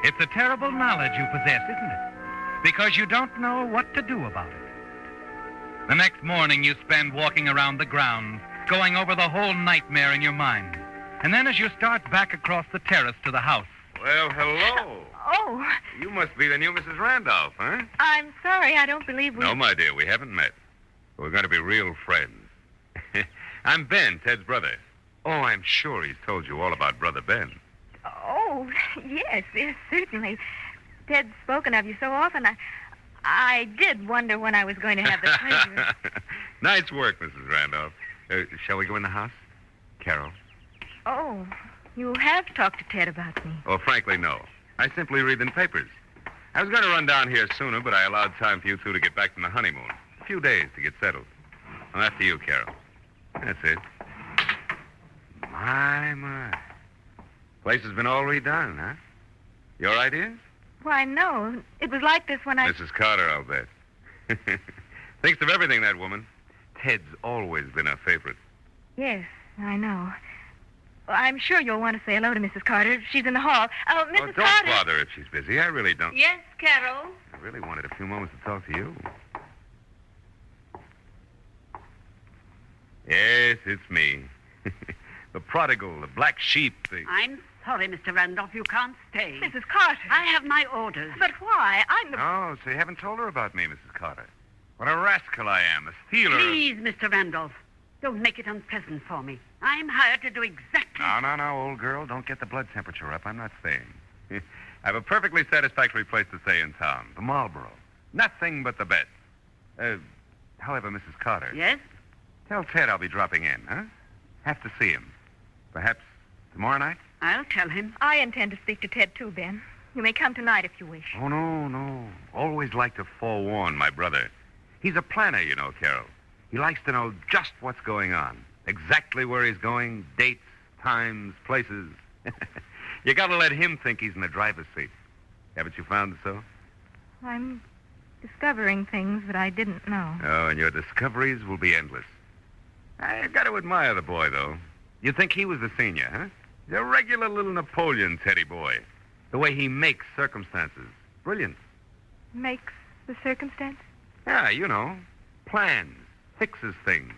It's a terrible knowledge you possess, isn't it? Because you don't know what to do about it. The next morning you spend walking around the grounds, going over the whole nightmare in your mind. And then as you start back across the terrace to the house... Well, hello. Oh. You must be the new Mrs. Randolph, huh? I'm sorry, I don't believe we... No, my dear, we haven't met. We're going to be real friends. I'm Ben, Ted's brother. Oh, I'm sure he's told you all about Brother Ben. Oh, yes, certainly. Ted's spoken of you so often, I did wonder when I was going to have the pleasure. Nice work, Mrs. Randolph. Shall we go in the house? Carol? Oh, you have talked to Ted about me. Oh, frankly, no. I simply read the papers. I was going to run down here sooner, but I allowed time for you two to get back from the honeymoon. A few days to get settled. Well, after you, Carol. That's it. My. Place has been all redone, huh? Your ideas? Why, no. It was like this when I... Mrs. Carter, I'll bet. Thinks of everything, that woman. Ted's always been a favorite. Yes, I know. Well, I'm sure you'll want to say hello to Mrs. Carter. She's in the hall. Oh, Mrs. Don't Carter. bother if she's busy. I really don't. Yes, Carol? I really wanted a few moments to talk to you. Yes, it's me. The prodigal, the black sheep. I'm sorry, Mr. Randolph. You can't stay. Mrs. Carter. I have my orders. But why? I'm the... Oh, so you haven't told her about me, Mrs. Carter. What a rascal I am, a stealer. Please, Mr. Randolph, don't make it unpleasant for me. I'm hired to do exactly... No, old girl. Don't get the blood temperature up. I'm not staying. I have a perfectly satisfactory place to stay in town, the Marlborough. Nothing but the best. However, Mrs. Carter... Yes? Tell Ted I'll be dropping in, huh? Have to see him. Perhaps tomorrow night? I'll tell him. I intend to speak to Ted, too, Ben. You may come tonight if you wish. Oh, no. Always like to forewarn my brother. He's a planner, you know, Carol. He likes to know just what's going on. Exactly where he's going, dates, times, places. You gotta let him think he's in the driver's seat. Haven't you found so? I'm discovering things that I didn't know. Oh, and your discoveries will be endless. I got to admire the boy, though. You'd think he was the senior, huh? He's a regular little Napoleon Teddy boy. The way he makes circumstances. Brilliant. Makes the circumstance? Yeah, you know. Plans. Fixes things.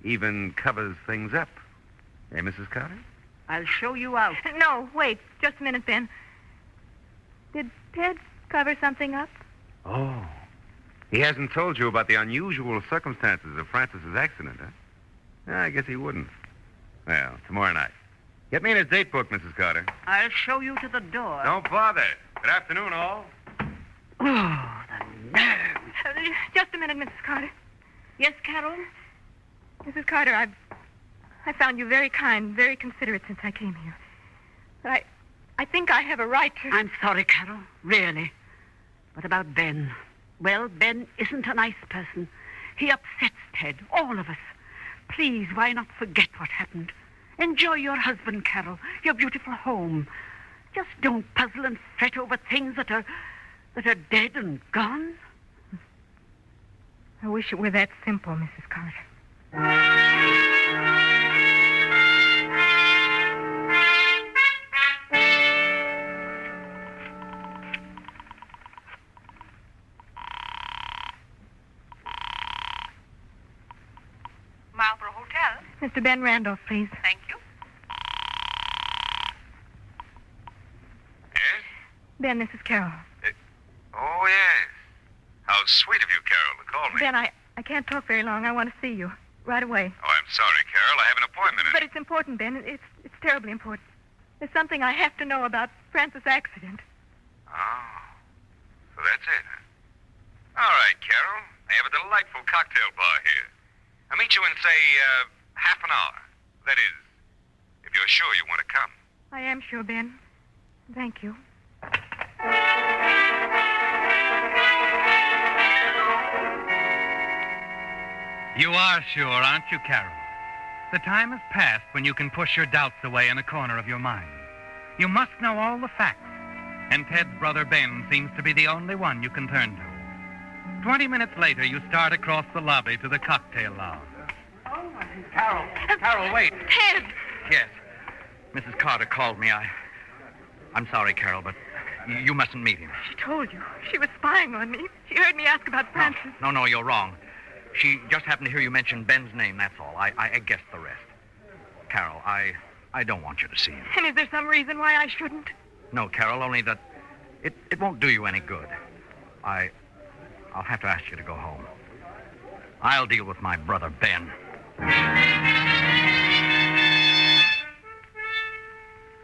Even covers things up. Eh, Mrs. Carter? I'll show you out. No, wait. Just a minute, Ben. Did Ted cover something up? Oh. He hasn't told you about the unusual circumstances of Francis's accident, huh? I guess he wouldn't. Well, tomorrow night. Get me in his date book, Mrs. Carter. I'll show you to the door. Don't bother. Good afternoon, all. Oh, the nerve. Just a minute, Mrs. Carter. Yes, Carol? Mrs. Carter, I found you very kind, very considerate since I came here. But I think I have a right to... I'm sorry, Carol. Really. What about Ben? Well, Ben isn't a nice person. He upsets Ted, all of us. Please, why not forget what happened? Enjoy your husband, Carol, your beautiful home. Just don't puzzle and fret over things that are dead and gone. I wish it were that simple, Mrs. Carter. Marlborough Hotel. Mr. Ben Randolph, please. Thank you. Yes? Ben, this is Carol. Oh, yes. How sweet of you, Carol, to call me. Ben, I can't talk very long. I want to see you. Right away. Oh, I'm sorry, Carol. I have an appointment. But it's important, Ben. It's terribly important. There's something I have to know about Francis' accident. Oh. So that's it, huh? All right, Carol. I have a delightful cocktail bar here. I'll meet you in, say, half an hour. That is, if you're sure you want to come. I am sure, Ben. Thank you. You are sure, aren't you, Carol? The time has passed when you can push your doubts away in a corner of your mind. You must know all the facts, and Ted's brother Ben seems to be the only one you can turn to. 20 minutes later, you start across the lobby to the cocktail lounge. Carol, wait. Ted! Yes. Mrs. Carter called me. I'm sorry, Carol, but you mustn't meet him. She told you. She was spying on me. She heard me ask about Francis. No, you're wrong. She just happened to hear you mention Ben's name, that's all. I guessed the rest. Carol, I don't want you to see him. And is there some reason why I shouldn't? No, Carol, only that it won't do you any good. I'll have to ask you to go home. I'll deal with my brother, Ben.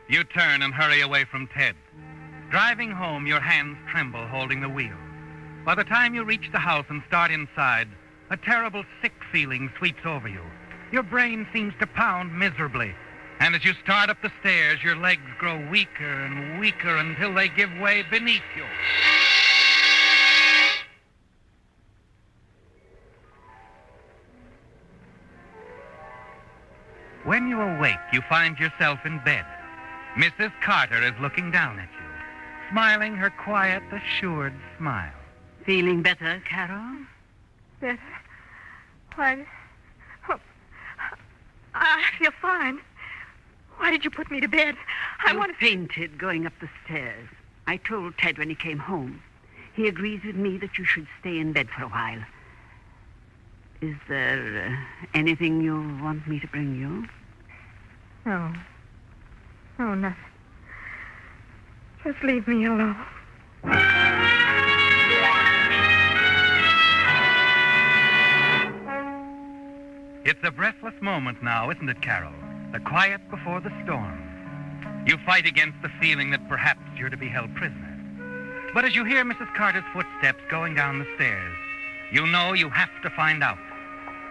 You turn and hurry away from Ted. Driving home, your hands tremble holding the wheel. By the time you reach the house and start inside, a terrible sick feeling sweeps over you. Your brain seems to pound miserably. And as you start up the stairs, your legs grow weaker and weaker until they give way beneath you. When you awake, you find yourself in bed. Mrs. Carter is looking down at you, smiling her quiet, assured smile. Feeling better, Carol? Better? Why... Oh, I feel fine. Why did you put me to bed? I fainted going up the stairs. I told Ted when he came home. He agrees with me that you should stay in bed for a while. Is there anything you want me to bring you? No. No, nothing. Just leave me alone. It's a breathless moment now, isn't it, Carol? The quiet before the storm. You fight against the feeling that perhaps you're to be held prisoner. But as you hear Mrs. Carter's footsteps going down the stairs, you know you have to find out.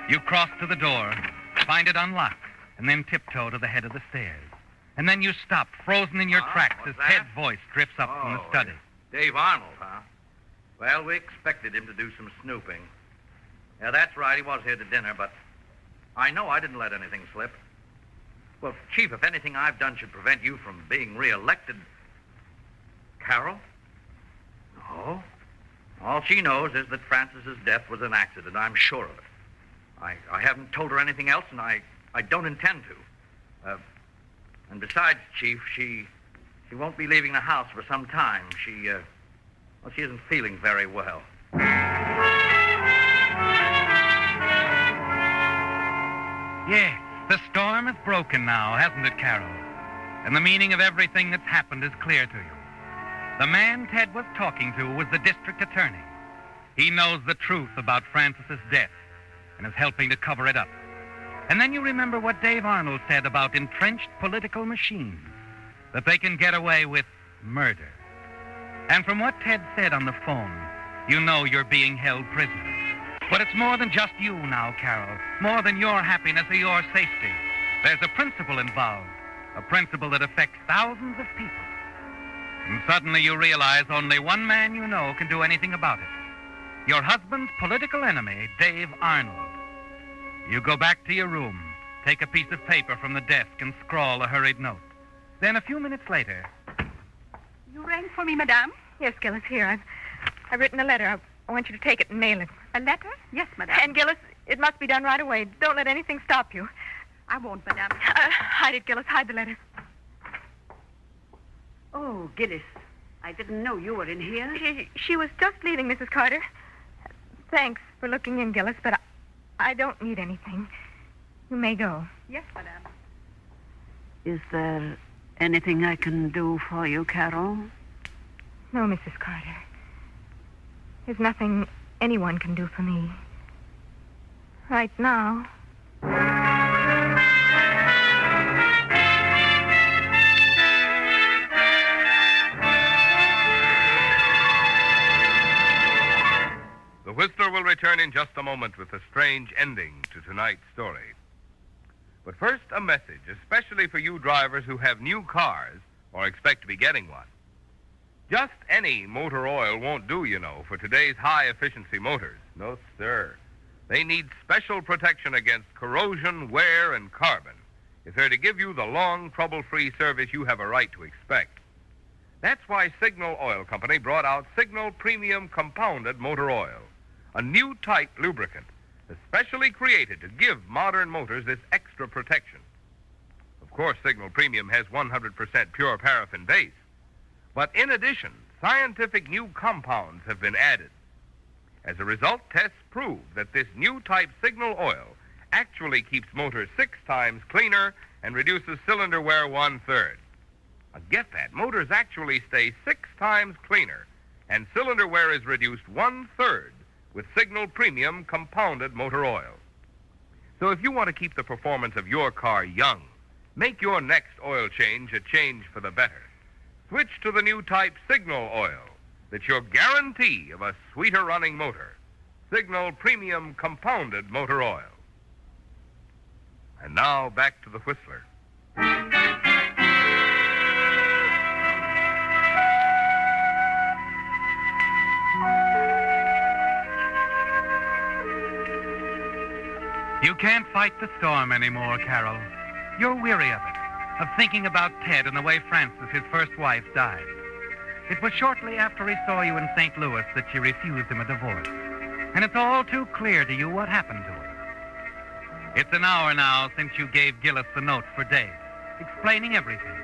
You cross to the door, find it unlocked, and then tiptoe to the head of the stairs. And then you stop, frozen in your tracks, as Ted's voice drifts up from the study. Dave Arnold, huh? Well, we expected him to do some snooping. Yeah, that's right. He was here to dinner, but I know I didn't let anything slip. Well, Chief, if anything I've done should prevent you from being reelected... Carol? No. All she knows is that Francis's death was an accident. I'm sure of it. I haven't told her anything else, and I don't intend to. And besides, Chief, she won't be leaving the house for some time. She isn't feeling very well. Yes, the storm is broken now, hasn't it, Carol? And the meaning of everything that's happened is clear to you. The man Ted was talking to was the district attorney. He knows the truth about Francis's death and is helping to cover it up. And then you remember what Dave Arnold said about entrenched political machines, that they can get away with murder. And from what Ted said on the phone, you know you're being held prisoner. But it's more than just you now, Carol, more than your happiness or your safety. There's a principle involved, a principle that affects thousands of people. And suddenly you realize only one man you know can do anything about it. Your husband's political enemy, Dave Arnold. You go back to your room, take a piece of paper from the desk and scrawl a hurried note. Then a few minutes later... You rang for me, madame? Yes, Gillis, here. I've written a letter. I want you to take it and mail it. A letter? Yes, madame. And, Gillis, it must be done right away. Don't let anything stop you. I won't, madame. Hide it, Gillis. Hide the letter. Oh, Gillis. I didn't know you were in here. She was just leaving, Mrs. Carter. Thanks for looking in, Gillis, but I don't need anything. You may go. Yes, madame. Is there anything I can do for you, Carol? No, Mrs. Carter. There's nothing anyone can do for me. Right now. The Whistler will return in just a moment with a strange ending to tonight's story. But first, a message, especially for you drivers who have new cars or expect to be getting one. Just any motor oil won't do, you know, for today's high-efficiency motors. No, sir. They need special protection against corrosion, wear, and carbon if they're to give you the long, trouble-free service you have a right to expect. That's why Signal Oil Company brought out Signal Premium Compounded Motor Oil, a new type lubricant especially created to give modern motors this extra protection. Of course, Signal Premium has 100% pure paraffin base. But in addition, scientific new compounds have been added. As a result, tests prove that this new type Signal oil actually keeps motors 6 times cleaner and reduces cylinder wear 1/3. Now get that. Motors actually stay 6 times cleaner, and cylinder wear is reduced 1/3 with Signal Premium Compounded Motor Oil. So if you want to keep the performance of your car young, make your next oil change a change for the better. Switch to the new type Signal oil. That's your guarantee of a sweeter running motor. Signal Premium Compounded Motor Oil. And now back to the Whistler. You can't fight the storm anymore, Carol. You're weary of it, of thinking about Ted and the way Frances, his first wife, died. It was shortly after he saw you in St. Louis that she refused him a divorce. And it's all too clear to you what happened to her. It's an hour now since you gave Gillis the note for Dave, explaining everything.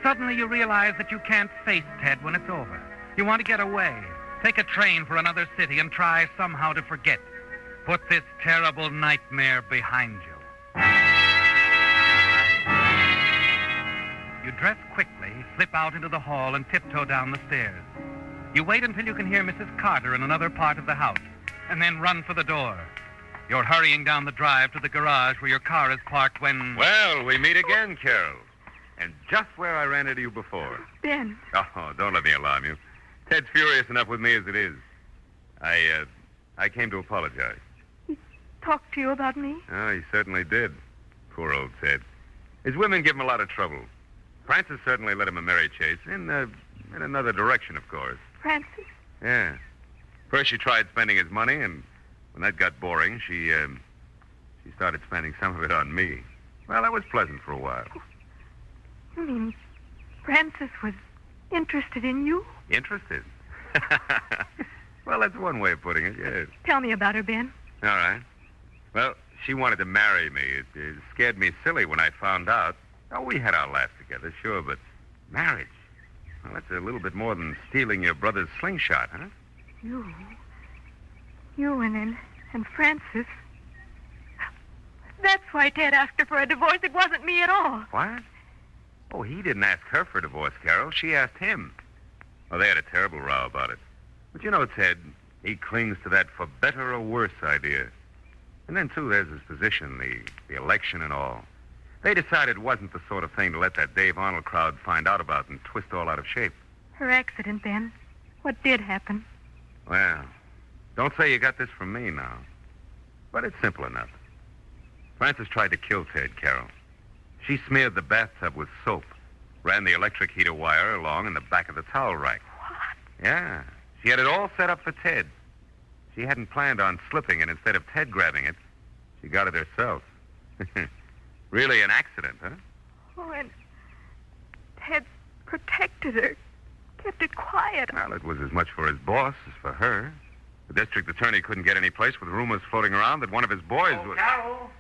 Suddenly you realize that you can't face Ted when it's over. You want to get away, take a train for another city and try somehow to forget. Put this terrible nightmare behind you. You dress quickly, slip out into the hall, and tiptoe down the stairs. You wait until you can hear Mrs. Carter in another part of the house, and then run for the door. You're hurrying down the drive to the garage where your car is parked when... Well, we meet again, Carol. And just where I ran into you before. Ben. Oh, don't let me alarm you. Ted's furious enough with me as it is. I came to apologize. He talked to you about me? Oh, he certainly did. Poor old Ted. His women give him a lot of trouble. Frances certainly led him a merry chase, in another direction, of course. Frances? Yeah. First she tried spending his money, and when that got boring, she started spending some of it on me. Well, that was pleasant for a while. You mean Frances was interested in you? Interested? Well, that's one way of putting it, yes. Tell me about her, Ben. All right. Well, she wanted to marry me. It scared me silly when I found out. Oh, we had our laughs together, sure, but marriage? Well, that's a little bit more than stealing your brother's slingshot, huh? You and Francis. That's why Ted asked her for a divorce. It wasn't me at all. What? Oh, he didn't ask her for a divorce, Carol. She asked him. Well, they had a terrible row about it. But you know, Ted, he clings to that for better or worse idea. And then, too, there's his position, the election and all. They decided it wasn't the sort of thing to let that Dave Arnold crowd find out about and twist all out of shape. Her accident, then. What did happen? Well, don't say you got this from me now. But it's simple enough. Frances tried to kill Ted, Carol. She smeared the bathtub with soap, ran the electric heater wire along in the back of the towel rack. What? Yeah. She had it all set up for Ted. She hadn't planned on slipping, and instead of Ted grabbing it, she got it herself. Really an accident, huh? Oh, and Ted protected her, kept it quiet. Well, it was as much for his boss as for her. The district attorney couldn't get any place with rumors floating around that one of his boys was... Carol!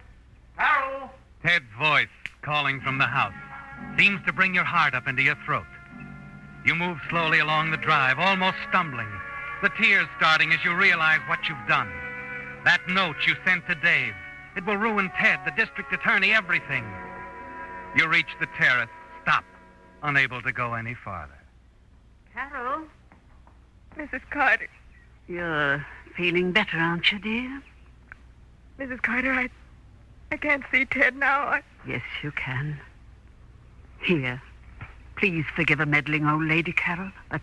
Carol! Ted's voice calling from the house seems to bring your heart up into your throat. You move slowly along the drive, almost stumbling, the tears starting as you realize what you've done. That note you sent to Dave. It will ruin Ted, the district attorney, everything. You reach the terrace, stop, unable to go any farther. Carol? Mrs. Carter. You're feeling better, aren't you, dear? Mrs. Carter, I can't see Ted now. Yes, you can. Here. Please forgive a meddling old lady, Carol, but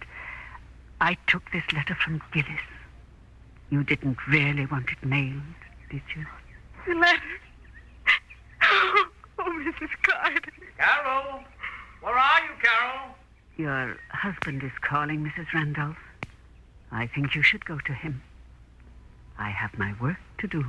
I took this letter from Gillis. You didn't really want it mailed, did you? The letter. Oh, Mrs. Carter. Carol! Where are you, Carol? Your husband is calling, Mrs. Randolph. I think you should go to him. I have my work to do.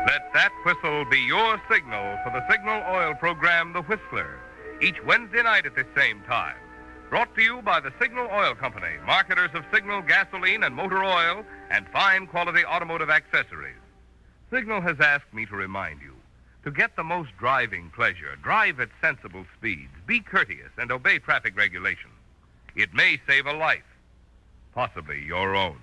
Let that whistle be your signal for the Signal Oil program, The Whistler, each Wednesday night at the same time. Brought to you by the Signal Oil Company, marketers of Signal gasoline and motor oil and fine quality automotive accessories. Signal has asked me to remind you, to get the most driving pleasure, drive at sensible speeds, be courteous, and obey traffic regulations. It may save a life, possibly your own.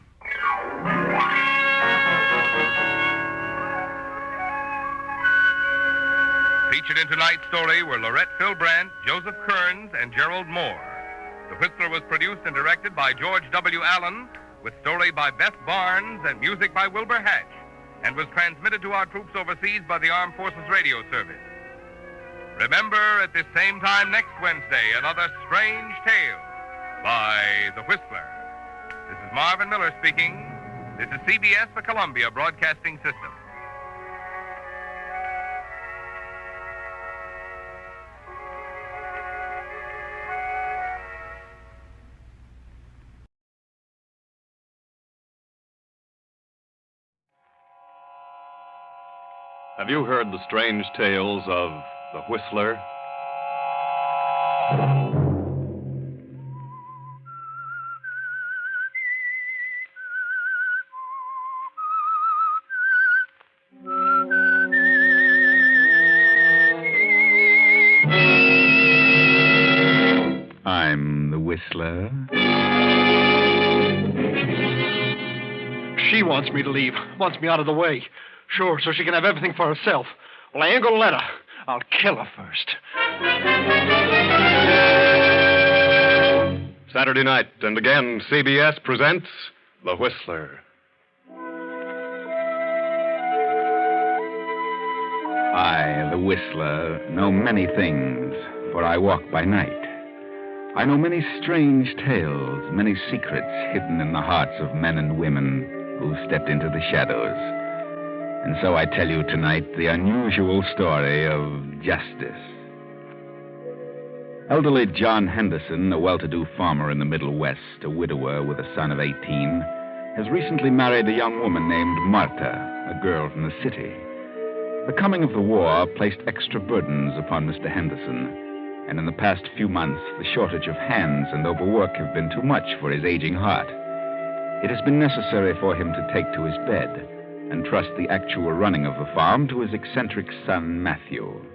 Featured in tonight's story were Lorette Philbrandt, Joseph Kearns, and Gerald Moore. The Whistler was produced and directed by George W. Allen, with story by Beth Barnes and music by Wilbur Hatch, and was transmitted to our troops overseas by the Armed Forces Radio Service. Remember, at this same time next Wednesday, another strange tale by The Whistler. This is Marvin Miller speaking. This is CBS, the Columbia Broadcasting System. Have you heard the strange tales of the Whistler? I'm the Whistler. She wants me to leave, wants me out of the way. Sure, so she can have everything for herself. Well, I ain't gonna let her. I'll kill her first. Saturday night, and again, CBS presents The Whistler. I, the Whistler, know many things, for I walk by night. I know many strange tales, many secrets hidden in the hearts of men and women who stepped into the shadows. And so I tell you tonight the unusual story of justice. Elderly John Henderson, a well-to-do farmer in the Middle West, a widower with a son of 18, has recently married a young woman named Marta, a girl from the city. The coming of the war placed extra burdens upon Mr. Henderson, and in the past few months, the shortage of hands and overwork have been too much for his aging heart. It has been necessary for him to take to his bed and trust the actual running of the farm to his eccentric son, Matthew.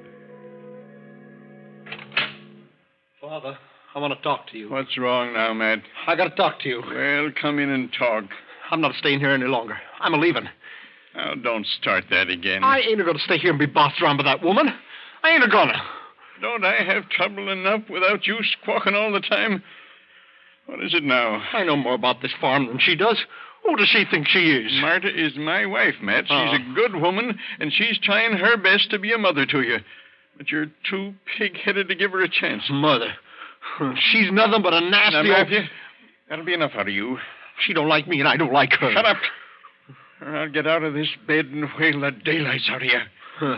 Father, I want to talk to you. What's wrong now, Matt? I got to talk to you. Well, come in and talk. I'm not staying here any longer. I'm a-leaving. Now, don't start that again. I ain't going to stay here and be bossed around by that woman. I ain't gonna. Don't I have trouble enough without you squawking all the time? What is it now? I know more about this farm than she does. Who does she think she is? Marta is my wife, Matt. She's a good woman, and she's trying her best to be a mother to you. But you're too pig-headed to give her a chance. Mother? She's nothing but a nasty... Now, Matthew, that'll be enough out of you. She don't like me, and I don't like her. Shut up. Or I'll get out of this bed and whale the daylights out of you.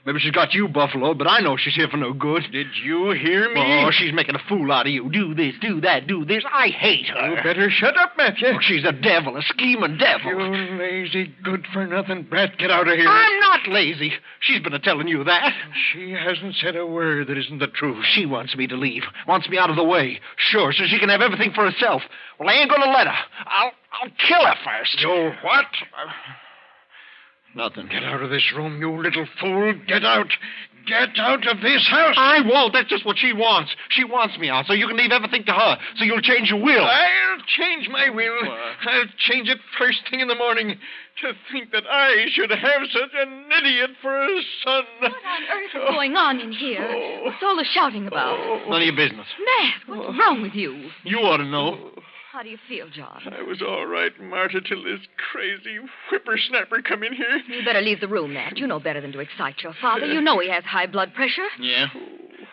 Maybe she's got you, Buffalo, but I know she's here for no good. Did you hear me? Oh, she's making a fool out of you. Do this, do that, do this. I hate her. You better shut up, Matthew. Oh, she's a devil, a scheming devil. You lazy, good-for-nothing brat. Get out of here. I'm not lazy. She's been telling you that. She hasn't said a word that isn't the truth. She wants me to leave. Wants me out of the way. Sure, so she can have everything for herself. Well, I ain't gonna let her. I'll kill her first. You what? Nothing. Get out of this room, you little fool. Get out. Get out of this house. I won't. That's just what she wants. She wants me out, so you can leave everything to her, so you'll change your will. I'll change my will. I'll change it first thing in the morning. To think that I should have such an idiot for a son. What on earth is going on in here? What's all the shouting about? None of your business. Matt, what's wrong with you? You ought to know. How do you feel, John? I was all right, Marta, till this crazy whippersnapper come in here. You better leave the room, Matt. You know better than to excite your father. You know he has high blood pressure. Yeah?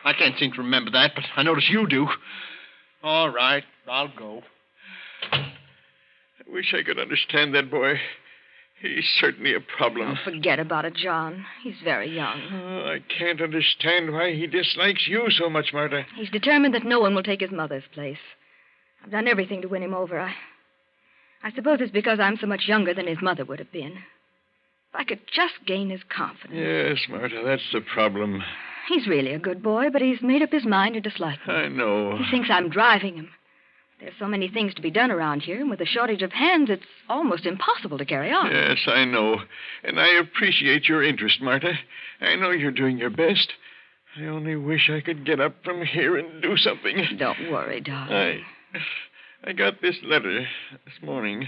I can't seem to remember that, but I notice you do. All right, I'll go. I wish I could understand that boy. He's certainly a problem. Oh, forget about it, John. He's very young. Oh, I can't understand why he dislikes you so much, Marta. He's determined that no one will take his mother's place. I've done everything to win him over. I suppose it's because I'm so much younger than his mother would have been. If I could just gain his confidence. Yes, Marta, that's the problem. He's really a good boy, but he's made up his mind to dislike me. I know. He thinks I'm driving him. There's so many things to be done around here, and with a shortage of hands, it's almost impossible to carry on. Yes, I know. And I appreciate your interest, Marta. I know you're doing your best. I only wish I could get up from here and do something. Don't worry, darling. I got this letter this morning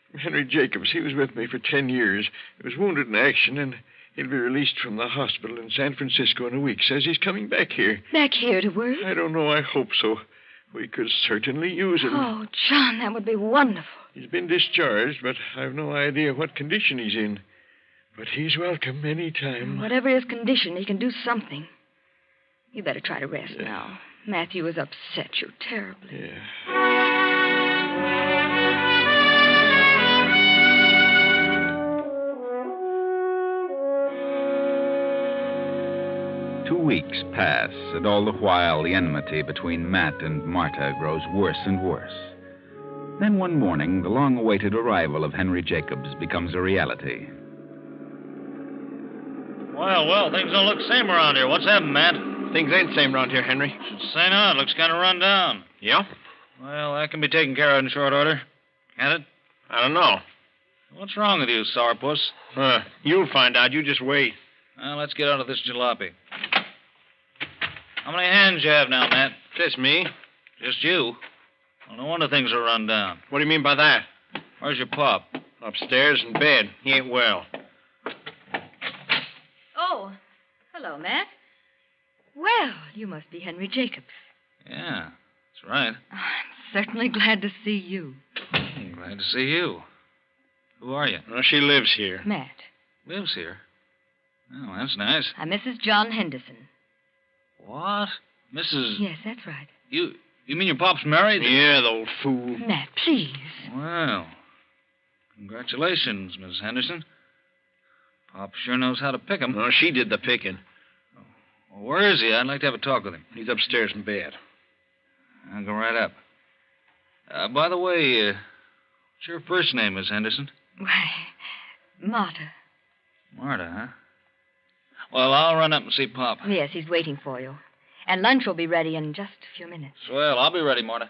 from Henry Jacobs. He was with me for 10 years. He was wounded in action, and he'll be released from the hospital in San Francisco in a week. Says he's coming back here. Back here to work? I don't know. I hope so. We could certainly use him. Oh, John, that would be wonderful. He's been discharged, but I've no idea what condition he's in. But he's welcome any time. Whatever his condition, he can do something. You better try to rest now. Matthew has upset you terribly. Yeah. 2 weeks pass, and all the while the enmity between Matt and Marta grows worse and worse. Then one morning, the long-awaited arrival of Henry Jacobs becomes a reality. Well, things don't look same around here. What's happened, Matt? Things ain't same around here, Henry. Should say not. Looks kind of run down. Yeah? Well, that can be taken care of in short order. Can't it? I don't know. What's wrong with you, sourpuss? You'll find out. You just wait. Well, let's get out of this jalopy. How many hands you have now, Matt? Just me. Just you? Well, no wonder things are run down. What do you mean by that? Where's your pop? Upstairs in bed. He ain't well. Oh, hello, Matt. Well, you must be Henry Jacobs. Yeah, that's right. I'm certainly glad to see you. I'm glad to see you. Who are you? Well, she lives here. Matt. Lives here? Oh, that's nice. I'm Mrs. John Henderson. What? Mrs. Yes, that's right. You mean your pop's married? Yeah, the old fool. Matt, please. Well, congratulations, Miss Henderson. Pop sure knows how to pick 'em. Oh, she did the picking. Well, where is he? I'd like to have a talk with him. He's upstairs in bed. I'll go right up. By the way, What's your first name, Miss Henderson? Why, Marta. Marta, huh? Well, I'll run up and see Pop. Yes, he's waiting for you. And lunch will be ready in just a few minutes. Swell, I'll be ready, Marta.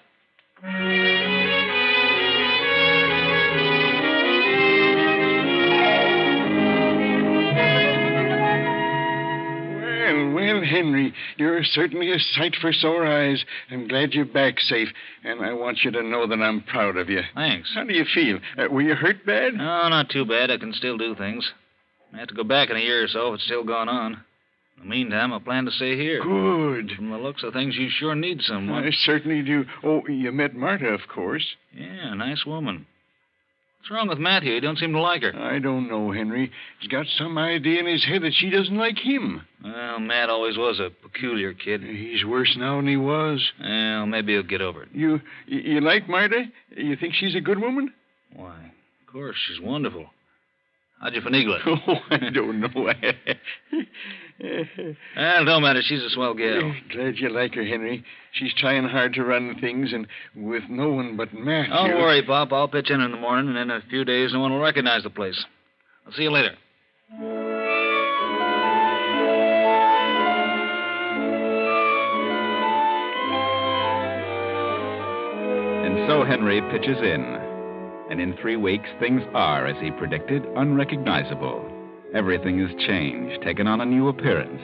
Well, Henry, you're certainly a sight for sore eyes. I'm glad you're back safe, and I want you to know that I'm proud of you. Thanks. How do you feel? Were you hurt bad? No, not too bad. I can still do things. I have to go back in a year or so if it's still going on. In the meantime, I plan to stay here. Good. From the looks of things, you sure need someone. I certainly do. Oh, you met Marta, of course. Yeah, nice woman. What's wrong with Matthew? You don't seem to like her. I don't know, Henry. He's got some idea in his head that she doesn't like him. Well, Matt always was a peculiar kid. He's worse now than he was. Well, maybe he'll get over it. You like Marta? You think she's a good woman? Why, of course, she's wonderful. How'd you finagle it? Oh, I don't know. Well, it don't matter. She's a swell gal. Glad you like her, Henry. She's trying hard to run things, and with no one but Matthew. Don't worry, Pop. I'll pitch in the morning, and in a few days, no one will recognize the place. I'll see you later. And so Henry pitches in. And in 3 weeks, things are, as he predicted, unrecognizable. Everything has changed, taken on a new appearance.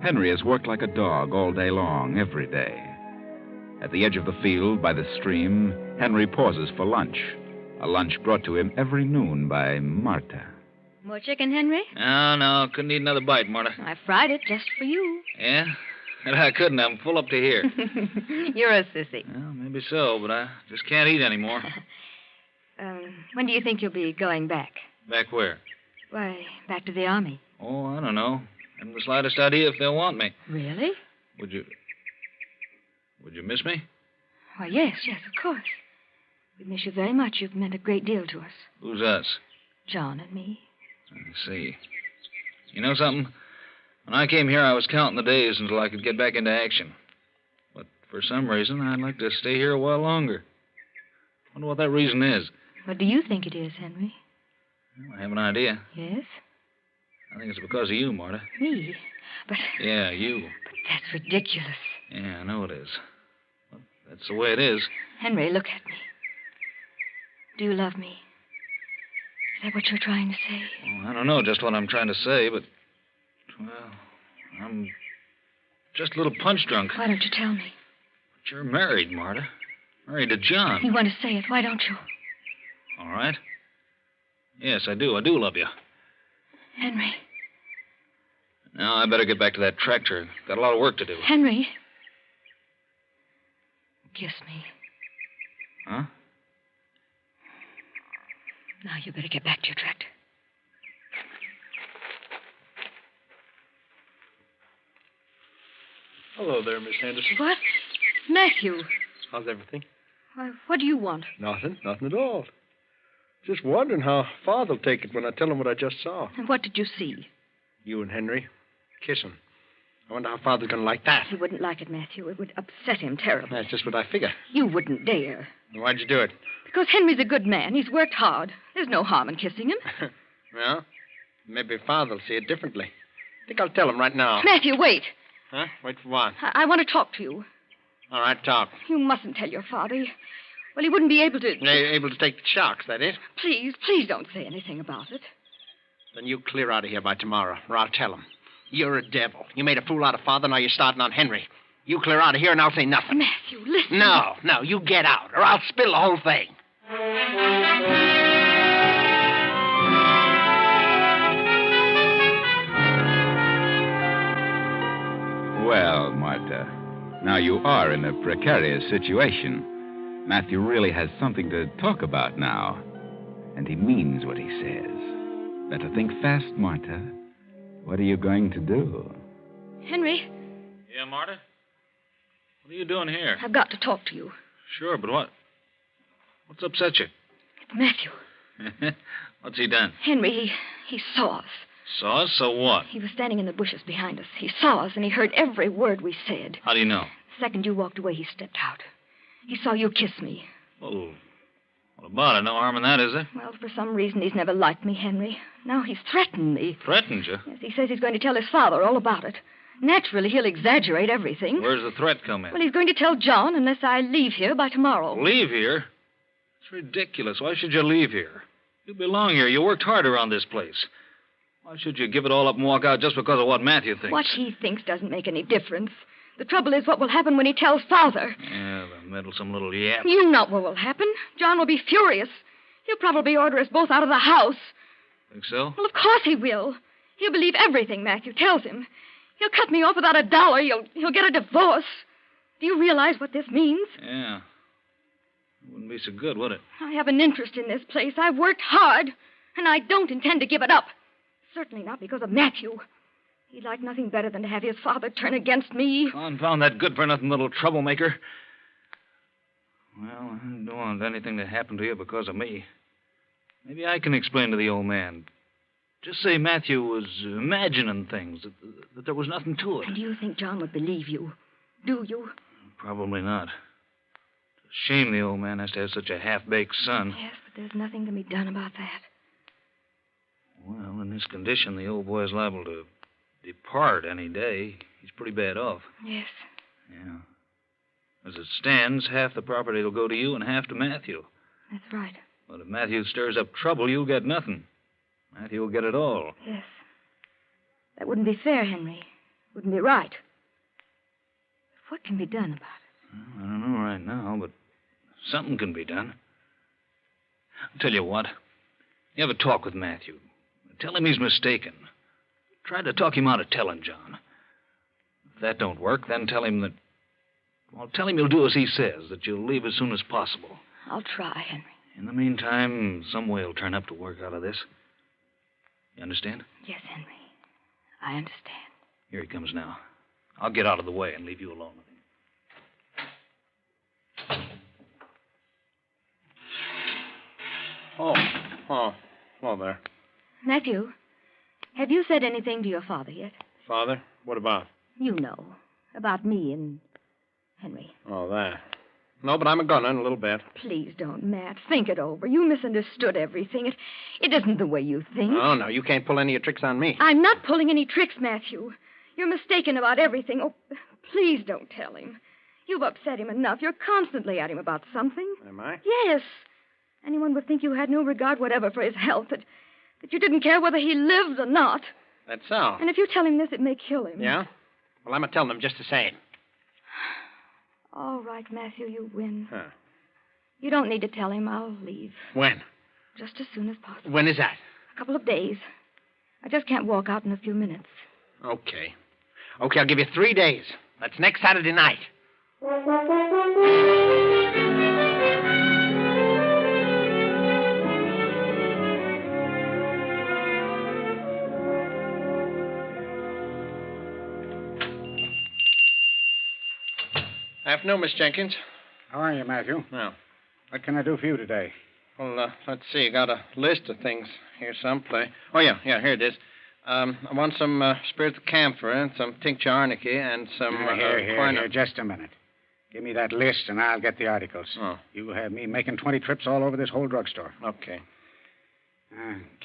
Henry has worked like a dog all day long, every day. At the edge of the field, by the stream, Henry pauses for lunch. A lunch brought to him every noon by Marta. More chicken, Henry? No, couldn't eat another bite, Marta. I fried it just for you. Yeah? And I couldn't. I'm full up to here. You're a sissy. Well, maybe so, but I just can't eat anymore. When do you think you'll be going back? Back where? Why, back to the army. Oh, I don't know. Haven't the slightest idea if they'll want me. Really? Would you miss me? Why, yes, of course. We miss you very much. You've meant a great deal to us. Who's us? John and me. I see. You know something? When I came here, I was counting the days until I could get back into action. But for some reason, I'd like to stay here a while longer. Wonder what that reason is. What do you think it is, Henry? Well, I have an idea. Yes? I think it's because of you, Marta. Me? But... Yeah, you. But that's ridiculous. Yeah, I know it is. Well, that's the way it is. Henry, look at me. Do you love me? Is that what you're trying to say? Well, I don't know just what I'm trying to say, but... Well, I'm just a little punch drunk. Why don't you tell me? But you're married, Marta. Married to John. You want to say it. Why don't you? All right. Yes, I do. I do love you. Henry. Now, I better get back to that tractor. Got a lot of work to do. Henry. Kiss me. Huh? Now you better get back to your tractor. Hello there, Miss Henderson. What? Matthew. How's everything? Why, what do you want? Nothing at all. Just wondering how Father'll take it when I tell him what I just saw. And what did you see? You and Henry kissing. I wonder how Father's going to like that. He wouldn't like it, Matthew. It would upset him terribly. That's just what I figure. You wouldn't dare. Why'd you do it? Because Henry's a good man. He's worked hard. There's no harm in kissing him. Well, maybe Father'll see it differently. I think I'll tell him right now. Matthew, wait. Huh? Wait for what? I want to talk to you. All right, talk. You mustn't tell your father. Well, he wouldn't be able to... Able to take the shocks, that is? Please don't say anything about it. Then you clear out of here by tomorrow, or I'll tell him. You're a devil. You made a fool out of Father, now you're starting on Henry. You clear out of here and I'll say nothing. Matthew, listen. No, you get out, or I'll spill the whole thing. Well, Marta, now you are in a precarious situation. Matthew really has something to talk about now. And he means what he says. Better think fast, Marta. What are you going to do? Henry? Yeah, Marta? What are you doing here? I've got to talk to you. Sure, but what? What's upset you? It's Matthew. What's he done? Henry, he saw us. Saw us? So what? He was standing in the bushes behind us. He saw us, and he heard every word we said. How do you know? The second you walked away, he stepped out. He saw you kiss me. Well, What about it? No harm in that, is there? Well, for some reason, he's never liked me, Henry. Now he's threatened me. Threatened you? Yes, he says he's going to tell his father all about it. Naturally, he'll exaggerate everything. Where's the threat come in? Well, he's going to tell John unless I leave here by tomorrow. Leave here? It's ridiculous. Why should you leave here? You belong here. You worked hard around this place. Why should you give it all up and walk out just because of what Matthew thinks? What he thinks doesn't make any difference. The trouble is what will happen when he tells Father. Yeah, the meddlesome little yap. You know what will happen. John will be furious. He'll probably order us both out of the house. Think so? Well, of course he will. He'll believe everything Matthew tells him. He'll cut me off without a dollar. He'll get a divorce. Do you realize what this means? Yeah. It wouldn't be so good, would it? I have an interest in this place. I've worked hard, and I don't intend to give it up. Certainly not because of Matthew. He'd like nothing better than to have his father turn against me. Confound that good-for-nothing little troublemaker. Well, I don't want anything to happen to you because of me. Maybe I can explain to the old man. Just say Matthew was imagining things, that there was nothing to it. And you think John would believe you? Do you? Probably not. It's a shame the old man has to have such a half-baked son. Yes, but there's nothing to be done about that. Well, in this condition, the old boy is liable to depart any day. He's pretty bad off. Yes. Yeah. As it stands, half the property will go to you and half to Matthew. That's right. But if Matthew stirs up trouble, you'll get nothing. Matthew will get it all. Yes. That wouldn't be fair, Henry. Wouldn't be right. What can be done about it? Well, I don't know right now, but something can be done. I'll tell you what. You have a talk with Matthew. Tell him he's mistaken. Try to talk him out of telling John. If that don't work, then tell him that... Well, tell him you'll do as he says, that you'll leave as soon as possible. I'll try, Henry. In the meantime, some way will turn up to work out of this. You understand? Yes, Henry. I understand. Here he comes now. I'll get out of the way and leave you alone with him. Hello there. Matthew, have you said anything to your father yet? Father? What about? You know. About me and Henry. Oh, that. No, but I'm a-gonna in a little bit. Please don't, Matt. Think it over. You misunderstood everything. It isn't the way you think. Oh, no, you can't pull any of your tricks on me. I'm not pulling any tricks, Matthew. You're mistaken about everything. Oh, please don't tell him. You've upset him enough. You're constantly at him about something. Am I? Yes. Anyone would think you had no regard whatever for his health, that you didn't care whether he lived or not. That's so. And if you tell him this, it may kill him. Yeah? Well, I'm telling him just the same. All right, Matthew, you win. Huh. You don't need to tell him. I'll leave. When? Just as soon as possible. When is that? A couple of days. I just can't walk out in a few minutes. Okay. Okay, I'll give you 3 days. That's next Saturday night. Afternoon, Miss Jenkins. How are you, Matthew? Well. What can I do for you today? Well, let's see. I got a list of things here someplace. Oh, yeah, here it is. I want some spirits of camphor and some tincture arnica and some... Here, just a minute. Give me that list and I'll get the articles. Oh. You have me making 20 trips all over this whole drugstore. Okay.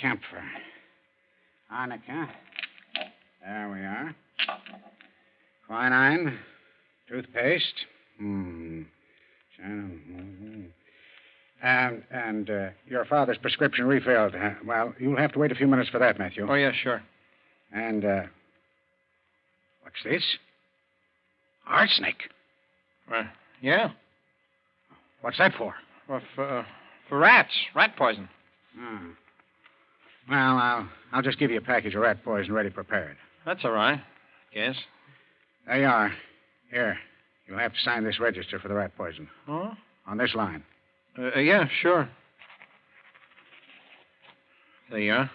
Camphor. Arnica. There we are. Quinine. Toothpaste. And your father's prescription refilled. Well, you'll have to wait a few minutes for that, Matthew. Oh, yeah, sure. And, what's this? Arsenic. Yeah. What's that for? Well, for rats. Rat poison. Well, I'll just give you a package of rat poison ready prepared. That's all right. Yes. There you are. Here. You'll have to sign this register for the rat poison. Oh? On this line. Yeah, sure. There you are.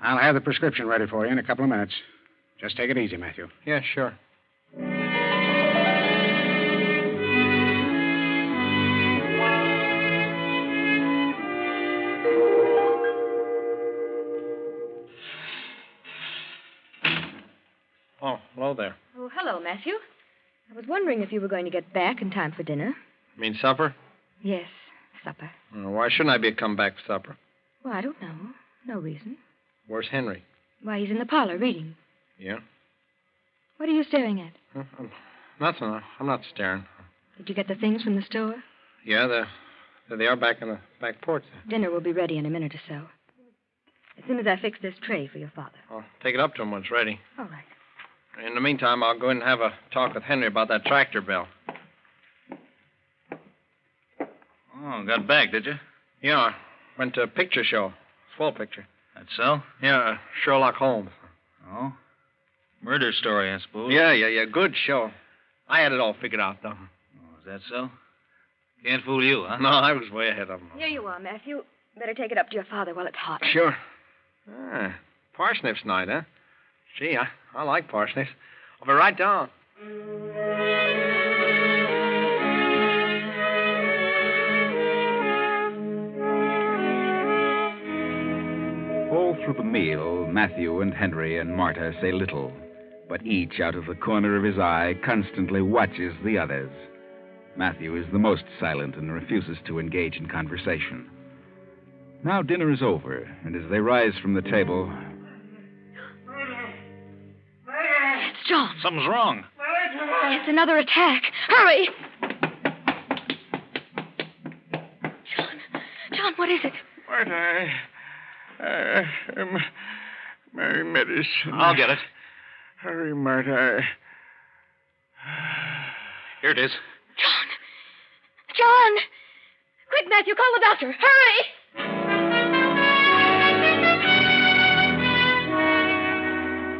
I'll have the prescription ready for you in a couple of minutes. Just take it easy, Matthew. Yeah, sure. Oh, hello there. Oh, hello, Matthew. I was wondering if you were going to get back in time for dinner. You mean supper? Yes. for supper. Why shouldn't I be come back for supper? Well, I don't know. No reason. Where's Henry? Why, he's in the parlor reading. Yeah? What are you staring at? Nothing. I'm not staring. Did you get the things from the store? Yeah, there they are back in the back porch. Dinner will be ready in a minute or so. As soon as I fix this tray for your father. I'll take it up to him when it's ready. All right. In the meantime, I'll go in and have a talk with Henry about that tractor bill. Oh, got back, did you? Yeah, I went to a picture show. Full picture. That's so? Yeah, Sherlock Holmes. Oh? Murder story, I suppose. Yeah. Good show. I had it all figured out, though. Oh, is that so? Can't fool you, huh? No, I was way ahead of him. Here you are, Matthew. Better take it up to your father while it's hot. Sure. Parsnips night, huh? Gee, I like parsnips. I'll be right down. All through the meal, Matthew and Henry and Marta say little, but each out of the corner of his eye constantly watches the others. Matthew is the most silent and refuses to engage in conversation. Now dinner is over, and as they rise from the table... It's John. Something's wrong. It's another attack. Hurry! John, what is it? Marta, Mary medicine. I'll get it. Hurry, Marta. Here it is. John! Quick, Matthew, call the doctor. Hurry!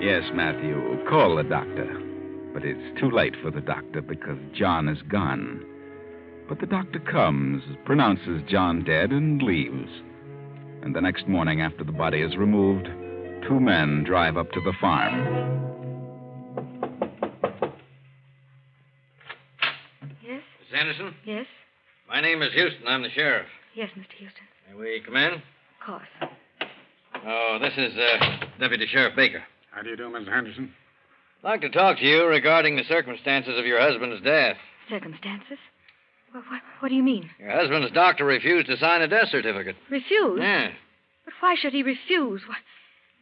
Yes, Matthew, call the doctor. But it's too late for the doctor because John is gone. But the doctor comes, pronounces John dead, and leaves. And the next morning, after the body is removed, two men drive up to the farm. Yes? Miss Anderson? Yes? My name is Houston. I'm the sheriff. Yes, Mr. Houston. May we come in? Of course. Oh, this is Deputy Sheriff Baker. How do you do, Mr. Henderson? I'd like to talk to you regarding the circumstances of your husband's death. Circumstances? What do you mean? Your husband's doctor refused to sign a death certificate. Refused? Yeah. But why should he refuse? Why,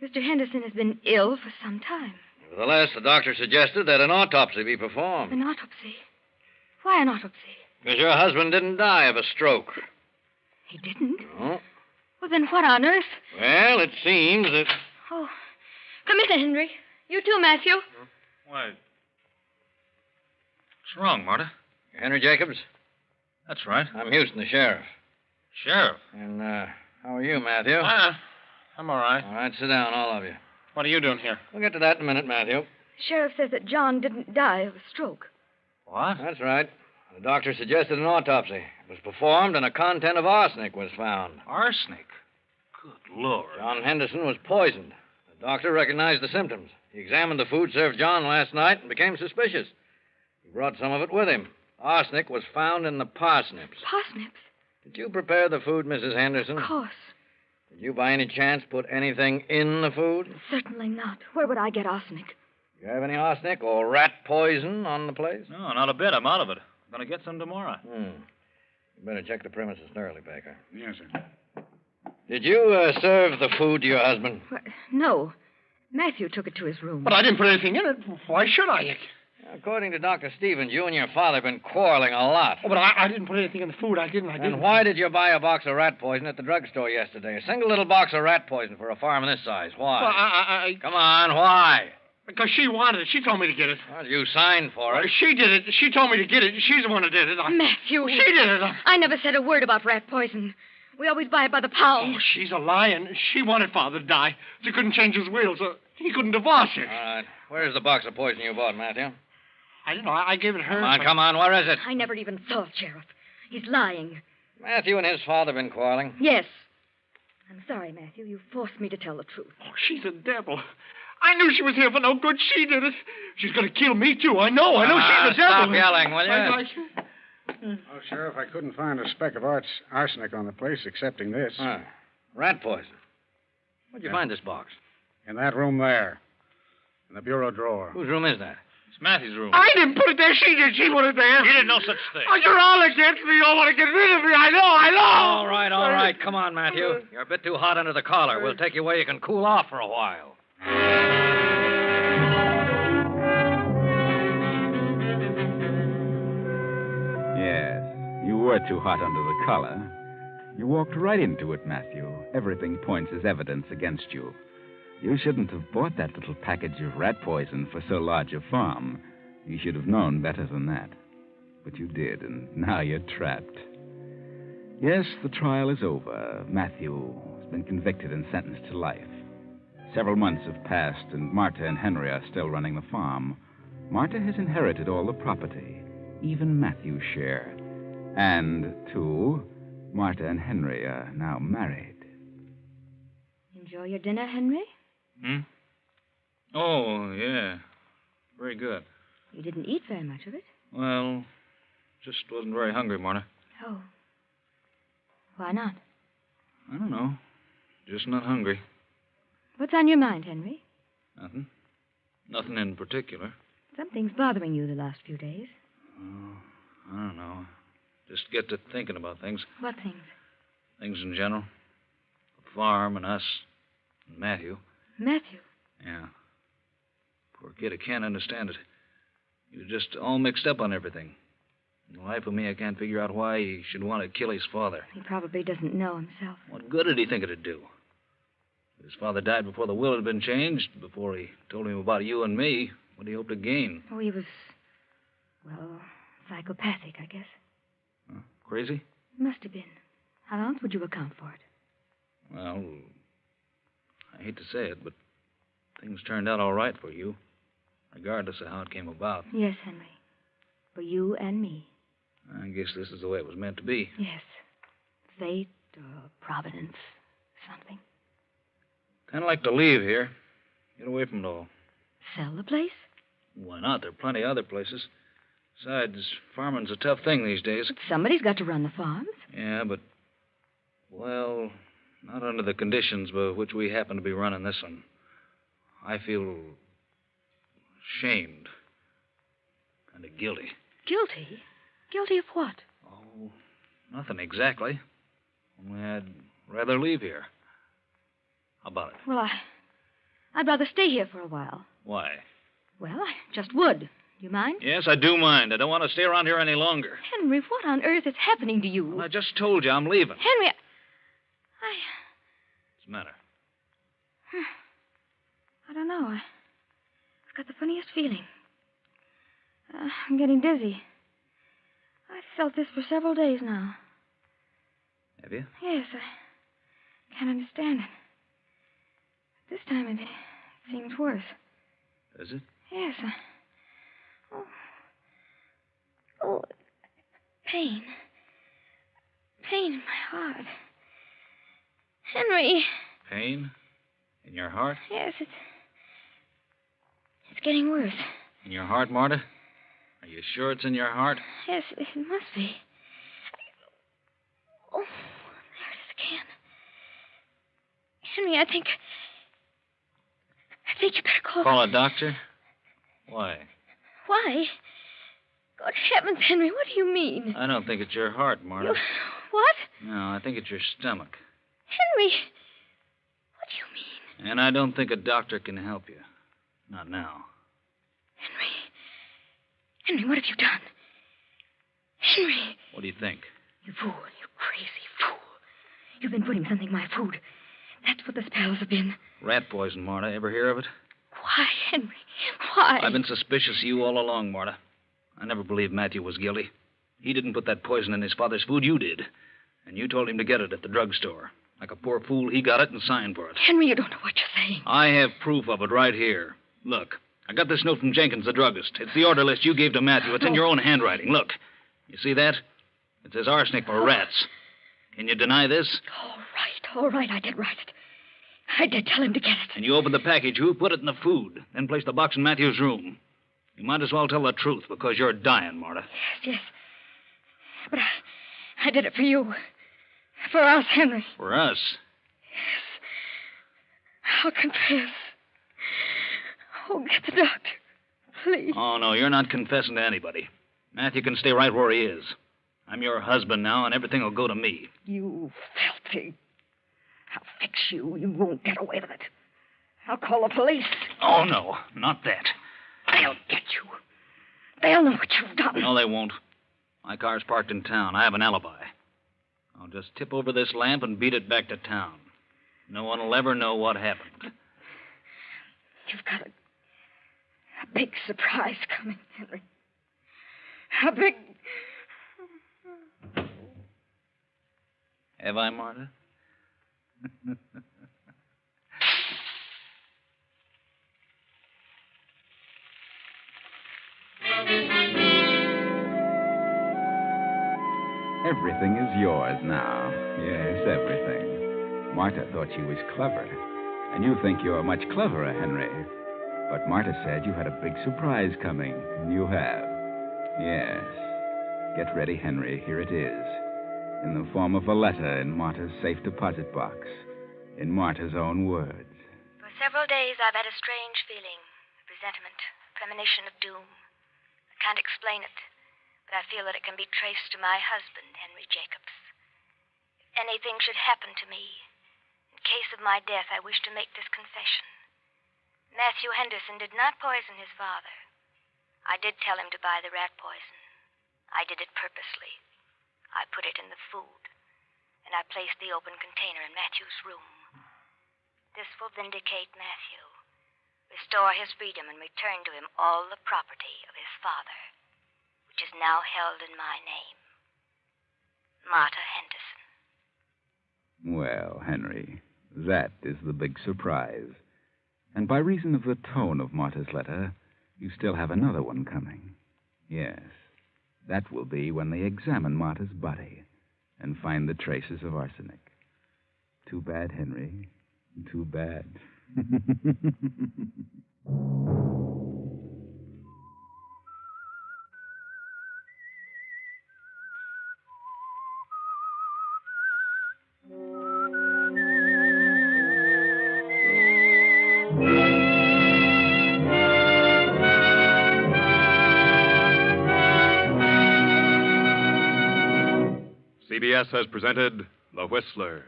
Mr. Henderson has been ill for some time. Nevertheless, the doctor suggested that an autopsy be performed. An autopsy? Why an autopsy? Because your husband didn't die of a stroke. He didn't? No. Well, then what on earth? Well, it seems that... Oh, come in, Henry. You too, Matthew. Why? What's wrong, Marta? You're Henry Jacobs? That's right. I'm Houston, the sheriff. Sheriff? And, how are you, Matthew? I'm all right. All right, sit down, all of you. What are you doing here? We'll get to that in a minute, Matthew. The sheriff says that John didn't die of a stroke. What? That's right. The doctor suggested an autopsy. It was performed, and a content of arsenic was found. Arsenic? Good Lord. John Henderson was poisoned. The doctor recognized the symptoms. He examined the food served John last night and became suspicious. He brought some of it with him. Arsenic was found in the parsnips. Parsnips? Did you prepare the food, Mrs. Henderson? Of course. Did you by any chance put anything in the food? Certainly not. Where would I get arsenic? Do you have any arsenic or rat poison on the place? No, not a bit. I'm out of it. I'm going to get some tomorrow. You better check the premises thoroughly, Baker. Yes, sir. Did you serve the food to your husband? No. Matthew took it to his room. But I didn't put anything in it. Why should I? According to Dr. Stevens, you and your father have been quarreling a lot. Oh, but I didn't put anything in the food. I didn't. And why did you buy a box of rat poison at the drugstore yesterday? A single little box of rat poison for a farm this size. Why? Well, Come on, why? Because she wanted it. She told me to get it. Well, you signed for it. She did it. She told me to get it. She's the one who did it. Matthew. She did it. I never said a word about rat poison. We always buy it by the pound. Oh, she's a lion. She wanted Father to die. She couldn't change his will, so he couldn't divorce her. All right. Where's the box of poison you bought, Matthew? I don't know. I gave it her. Come on. Where is it? I never even saw it, Sheriff. He's lying. Matthew and his father have been quarreling. Yes. I'm sorry, Matthew. You forced me to tell the truth. Oh, she's a devil. I knew she was here for no good. She did it. She's going to kill me, too. I know. She's a devil. Stop yelling, will you? Oh, Sheriff, I couldn't find a speck of arsenic on the place excepting this. Rat poison. Where'd you find this box? In that room there. In the bureau drawer. Whose room is that? It's It's Matthew's room. I didn't put it there. She did. She put it there. You didn't know such thing. Oh, you're all against me. You all want to get rid of me. I know. All right. Come on, Matthew. You're a bit too hot under the collar. We'll take you where you can cool off for a while. Yes, you were too hot under the collar. You walked right into it, Matthew. Everything points as evidence against you. You shouldn't have bought that little package of rat poison for so large a farm. You should have known better than that. But you did, and now you're trapped. Yes, the trial is over. Matthew has been convicted and sentenced to life. Several months have passed, and Marta and Henry are still running the farm. Marta has inherited all the property, even Matthew's share. And, too, Marta and Henry are now married. Enjoy your dinner, Henry? Oh, yeah. Very good. You didn't eat very much of it. Well, just wasn't very hungry, Marta. Oh. Why not? I don't know. Just not hungry. What's on your mind, Henry? Nothing. Nothing in particular. Something's bothering you the last few days. Oh, I don't know. Just get to thinking about things. What things? Things in general. The farm and us and Matthew. Matthew? Yeah. Poor kid, I can't understand it. He was just all mixed up on everything. In the life of me, I can't figure out why he should want to kill his father. He probably doesn't know himself. What good did he think it'd do? His father died before the will had been changed, before he told him about you and me. What did he hope to gain? Oh, he was, well, psychopathic, I guess. Huh? Crazy? Must have been. How else would you account for it? Well, I hate to say it, but things turned out all right for you, regardless of how it came about. Yes, Henry. For you and me. I guess this is the way it was meant to be. Yes. Fate or providence, something. Kind of like to leave here. Get away from it all. Sell the place? Why not? There are plenty of other places. Besides, farming's a tough thing these days. But somebody's got to run the farms. Yeah, but, well, not under the conditions by which we happen to be running this one. I feel ashamed. Kind of guilty. Guilty? Guilty of what? Oh, nothing exactly. Only I'd rather leave here. How about it? Well, I'd rather stay here for a while. Why? Well, I just would. Do you mind? Yes, I do mind. I don't want to stay around here any longer. Henry, what on earth is happening to you? Well, I just told you I'm leaving. Henry, What's the matter? I don't know. I've got the funniest feeling. I'm getting dizzy. I've felt this for several days now. Have you? Yes, I can't understand it. This time it seems worse. Does it? Yes. Oh, pain. Pain in my heart. Henry. Pain? In your heart? Yes, it's getting worse. In your heart, Marta? Are you sure it's in your heart? Yes, it must be. Oh, there it is again. Henry, I think you better call... Call a doctor? Why? Why? Good heavens, Henry, what do you mean? I don't think it's your heart, Marta. What? No, I think it's your stomach. Henry, what do you mean? And I don't think a doctor can help you. Not now. Henry, what have you done? Henry! What do you think? You fool, you crazy fool. You've been putting something in my food. That's what the spells have been. Rat poison, Marta. Ever hear of it? Why, Henry? Why? I've been suspicious of you all along, Marta. I never believed Matthew was guilty. He didn't put that poison in his father's food. You did. And you told him to get it at the drugstore. Like a poor fool, he got it and signed for it. Henry, you don't know what you're saying. I have proof of it right here. Look. I got this note from Jenkins, the druggist. It's the order list you gave to Matthew. It's in your own handwriting. Look. You see that? It says arsenic for rats. Can you deny this? All right. I did write it. I did tell him to get it. And you opened the package. You put it in the food. Then placed the box in Matthew's room. You might as well tell the truth because you're dying, Marta. Yes. But I did it for you. For us, Henry. For us? Yes. I'll confess. Oh, get the doctor. please. Oh, no, you're not confessing to anybody. Matthew can stay right where he is. I'm your husband now, and everything will go to me. You filthy. I'll fix you. You won't get away with it. I'll call the police. Oh, no, not that. They'll get you. They'll know what you've done. No, they won't. My car's parked in town. I have an alibi. I'll just tip over this lamp and beat it back to town. No one will ever know what happened. You've got a big surprise coming, Henry. A big... Have I, Marta? Everything is yours now. Yes, everything. Marta thought she was clever. And you think you're much cleverer, Henry. But Marta said you had a big surprise coming, and you have. Yes. Get ready, Henry. Here it is. In the form of a letter in Marta's safe deposit box. In Marta's own words. For several days, I've had a strange feeling. Presentiment. Premonition of doom. I can't explain it. But I feel that it can be traced to my husband, Henry Jacobs. If anything should happen to me, in case of my death, I wish to make this confession. Matthew Henderson did not poison his father. I did tell him to buy the rat poison. I did it purposely. I put it in the food, and I placed the open container in Matthew's room. This will vindicate Matthew, restore his freedom, and return to him all the property of his father, which is now held in my name. Marta Henderson. Well, Henry, that is the big surprise. And by reason of the tone of Marta's letter, you still have another one coming. Yes, that will be when they examine Marta's body and find the traces of arsenic. Too bad, Henry. Too bad. CBS has presented The Whistler.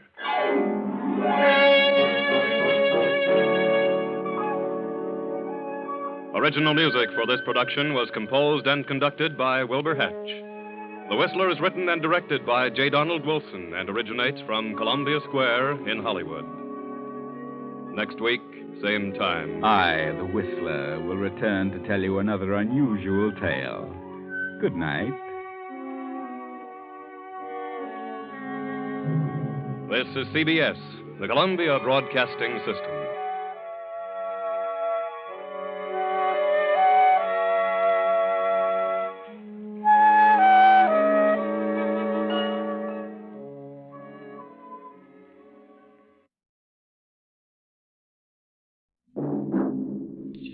Original music for this production was composed and conducted by Wilbur Hatch. The Whistler is written and directed by J. Donald Wilson and originates from Columbia Square in Hollywood. Next week, same time. I, the Whistler, will return to tell you another unusual tale. Good night. This is CBS, the Columbia Broadcasting System.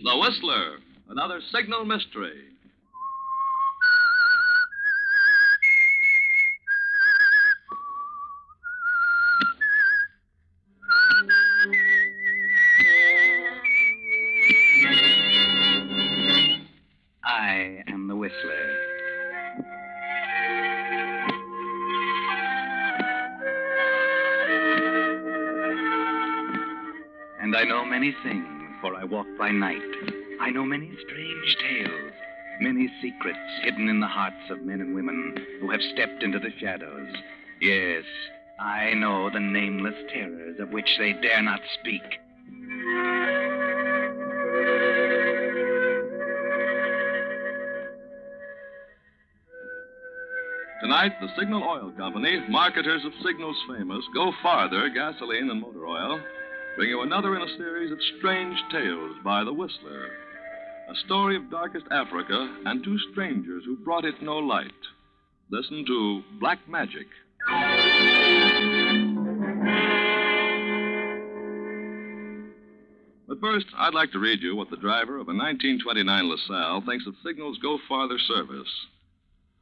The Whistler, another signal mystery. I am the Whistler. And I know many things, for I walk by night. I know many strange tales, many secrets hidden in the hearts of men and women who have stepped into the shadows. Yes, I know the nameless terrors of which they dare not speak. Tonight, the Signal Oil Company, marketers of Signal's famous Go Farther gasoline and motor oil, bring you another in a series of strange tales by The Whistler. A story of darkest Africa and two strangers who brought it no light. Listen to Black Magic. But first, I'd like to read you what the driver of a 1929 LaSalle thinks of Signal's Go Farther service.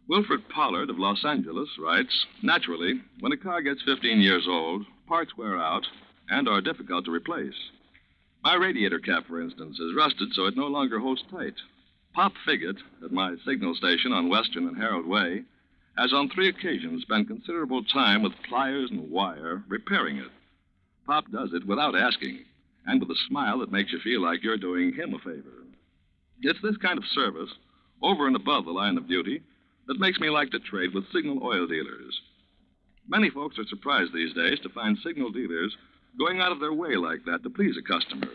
Wilfred Pollard of Los Angeles writes, naturally, when a car gets 15 years old, parts wear out and are difficult to replace. My radiator cap, for instance, is rusted so it no longer holds tight. Pop Figgett, at my signal station on Western and Harold Way, has on 3 occasions spent considerable time with pliers and wire repairing it. Pop does it without asking, and with a smile that makes you feel like you're doing him a favor. It's this kind of service, over and above the line of duty, that makes me like to trade with signal oil dealers. Many folks are surprised these days to find signal dealers going out of their way like that to please a customer.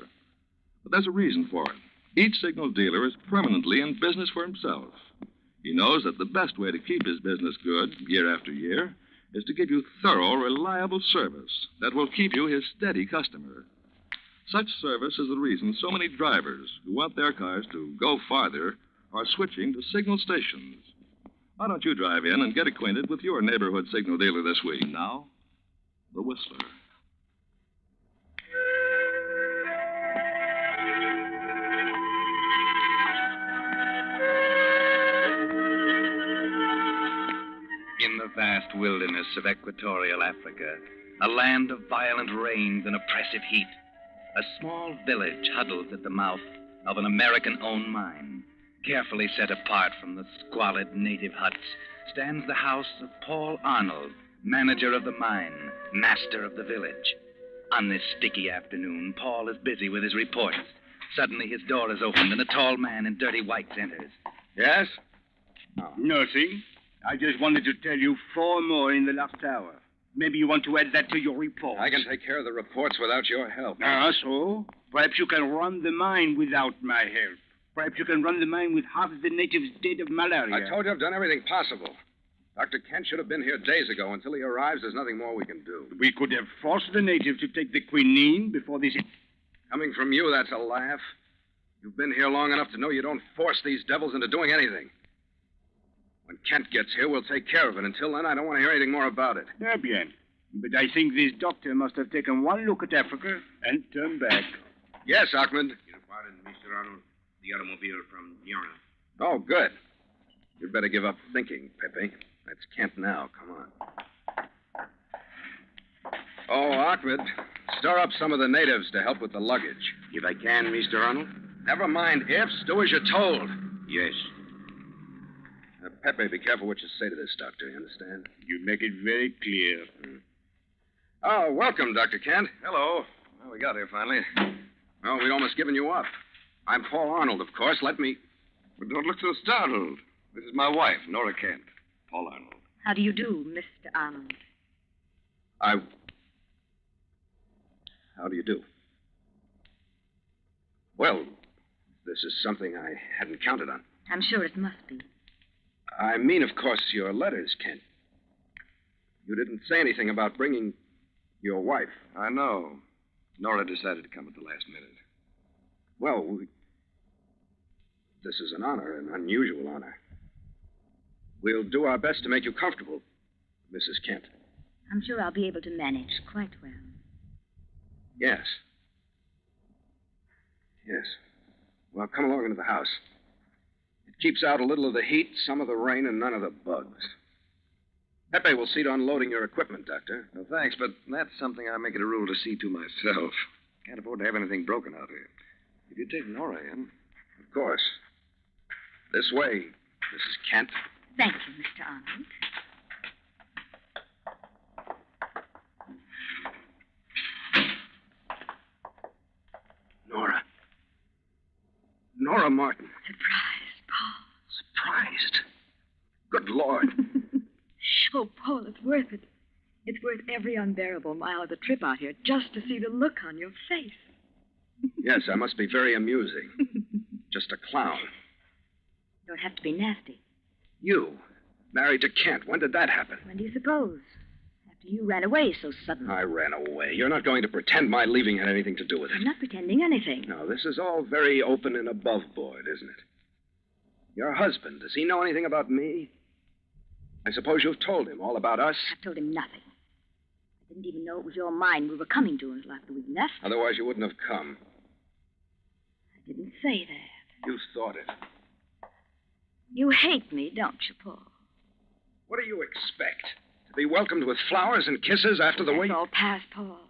But there's a reason for it. Each signal dealer is permanently in business for himself. He knows that the best way to keep his business good year after year is to give you thorough, reliable service that will keep you his steady customer. Such service is the reason so many drivers who want their cars to go farther are switching to signal stations. Why don't you drive in and get acquainted with your neighborhood signal dealer this week? Now, the Whistler. In the vast wilderness of equatorial Africa, a land of violent rains and oppressive heat, a small village huddles at the mouth of an American-owned mine. Carefully set apart from the squalid native huts stands the house of Paul Arnold, manager of the mine, master of the village. On this sticky afternoon, Paul is busy with his reports. Suddenly his door is opened and a tall man in dirty whites enters. Yes? Oh. Nothing. I just wanted to tell you 4 more in the last hour. Maybe you want to add that to your report. I can take care of the reports without your help. So? Perhaps you can run the mine without my help. Perhaps you can run the mine with half the natives dead of malaria. I told you I've done everything possible. Dr. Kent should have been here days ago. Until he arrives, there's nothing more we can do. We could have forced the natives to take the quinine before this... Coming from you, that's a laugh. You've been here long enough to know you don't force these devils into doing anything. When Kent gets here, we'll take care of it. Until then, I don't want to hear anything more about it. Bien. But I think this doctor must have taken one look at Africa and turned back. Yes, Ahmed. Pardon, Mr. Arnold. The automobile from Yara. Oh, good. You'd better give up thinking, Pepe. That's Kent now. Come on. Oh, Ahmed, stir up some of the natives to help with the luggage. If I can, Mr. Arnold? Never mind ifs. Do as you're told. Yes. Pepe, be careful what you say to this doctor, you understand? You make it very clear. Oh, welcome, Dr. Kent. Hello. Well, we got here finally. Oh, we'd almost given you up. I'm Paul Arnold, of course. Let me... But don't look so startled. This is my wife, Nora Kent. Paul Arnold. How do you do, Mr. Arnold? How do you do? Well, this is something I hadn't counted on. I'm sure it must be. I mean, of course, your letters, Kent. You didn't say anything about bringing your wife. I know. Nora decided to come at the last minute. Well, this is an honor, an unusual honor. We'll do our best to make you comfortable, Mrs. Kent. I'm sure I'll be able to manage quite well. Yes. Yes. Well, come along into the house. It keeps out a little of the heat, some of the rain, and none of the bugs. Pepe will see to unloading your equipment, Doctor. Well, thanks, but that's something I make it a rule to see to myself. Can't afford to have anything broken out here. If you take Nora in... Of course. This way, Mrs. Kent. Thank you, Mr. Arnold. Nora. Nora Martin. Surprised, Paul. Surprised? Good Lord. Oh, Paul, it's worth it. It's worth every unbearable mile of the trip out here just to see the look on your face. Yes, I must be very amusing. Just a clown. Don't have to be nasty. You, married to Kent. When did that happen? When do you suppose? After you ran away so suddenly. I ran away. You're not going to pretend my leaving had anything to do with it. I'm not pretending anything. No, this is all very open and above board, isn't it? Your husband, does he know anything about me? I suppose you've told him all about us? I've told him nothing. I didn't even know it was your mine we were coming to until after we left. Otherwise, you wouldn't have come. I didn't say that. You thought it. You hate me, don't you, Paul? What do you expect? To be welcomed with flowers and kisses after the way... That's all past, Paul.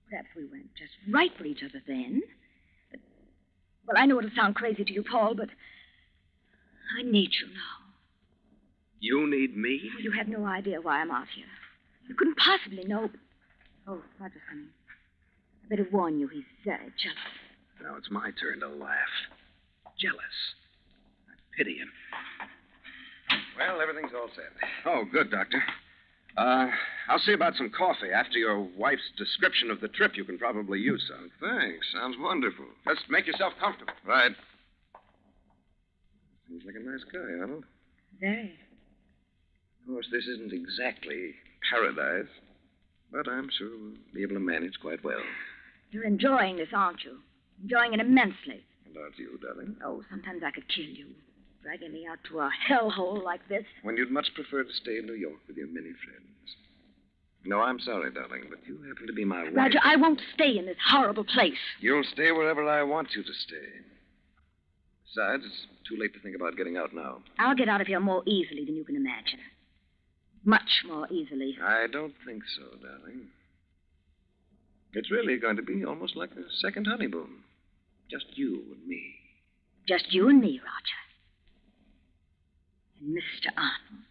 Perhaps we weren't just right for each other then. But, well, I know it'll sound crazy to you, Paul, but I need you now. You need me? You have no idea why I'm out here. You couldn't possibly know. Oh, Roger's coming. I better warn you, he's very jealous. Now it's my turn to laugh. Jealous. I pity him. Well, everything's all set. Oh, good, Doctor. I'll see about some coffee. After your wife's description of the trip, you can probably use some. Thanks. Sounds wonderful. Just make yourself comfortable. Right. Seems like a nice guy, Arnold. Very. Of course, this isn't exactly paradise, but I'm sure we'll be able to manage quite well. You're enjoying this, aren't you? Enjoying it immensely. And aren't you, darling? Oh, sometimes I could kill you. Dragging me out to a hellhole like this. When you'd much prefer to stay in New York with your many friends. No, I'm sorry, darling, but you happen to be my wife. Roger, I won't stay in this horrible place. You'll stay wherever I want you to stay. Besides, it's too late to think about getting out now. I'll get out of here more easily than you can imagine. Much more easily. I don't think so, darling. It's really going to be almost like a second honeymoon. Just you and me. Just you and me, Roger. And Mr. Arnold.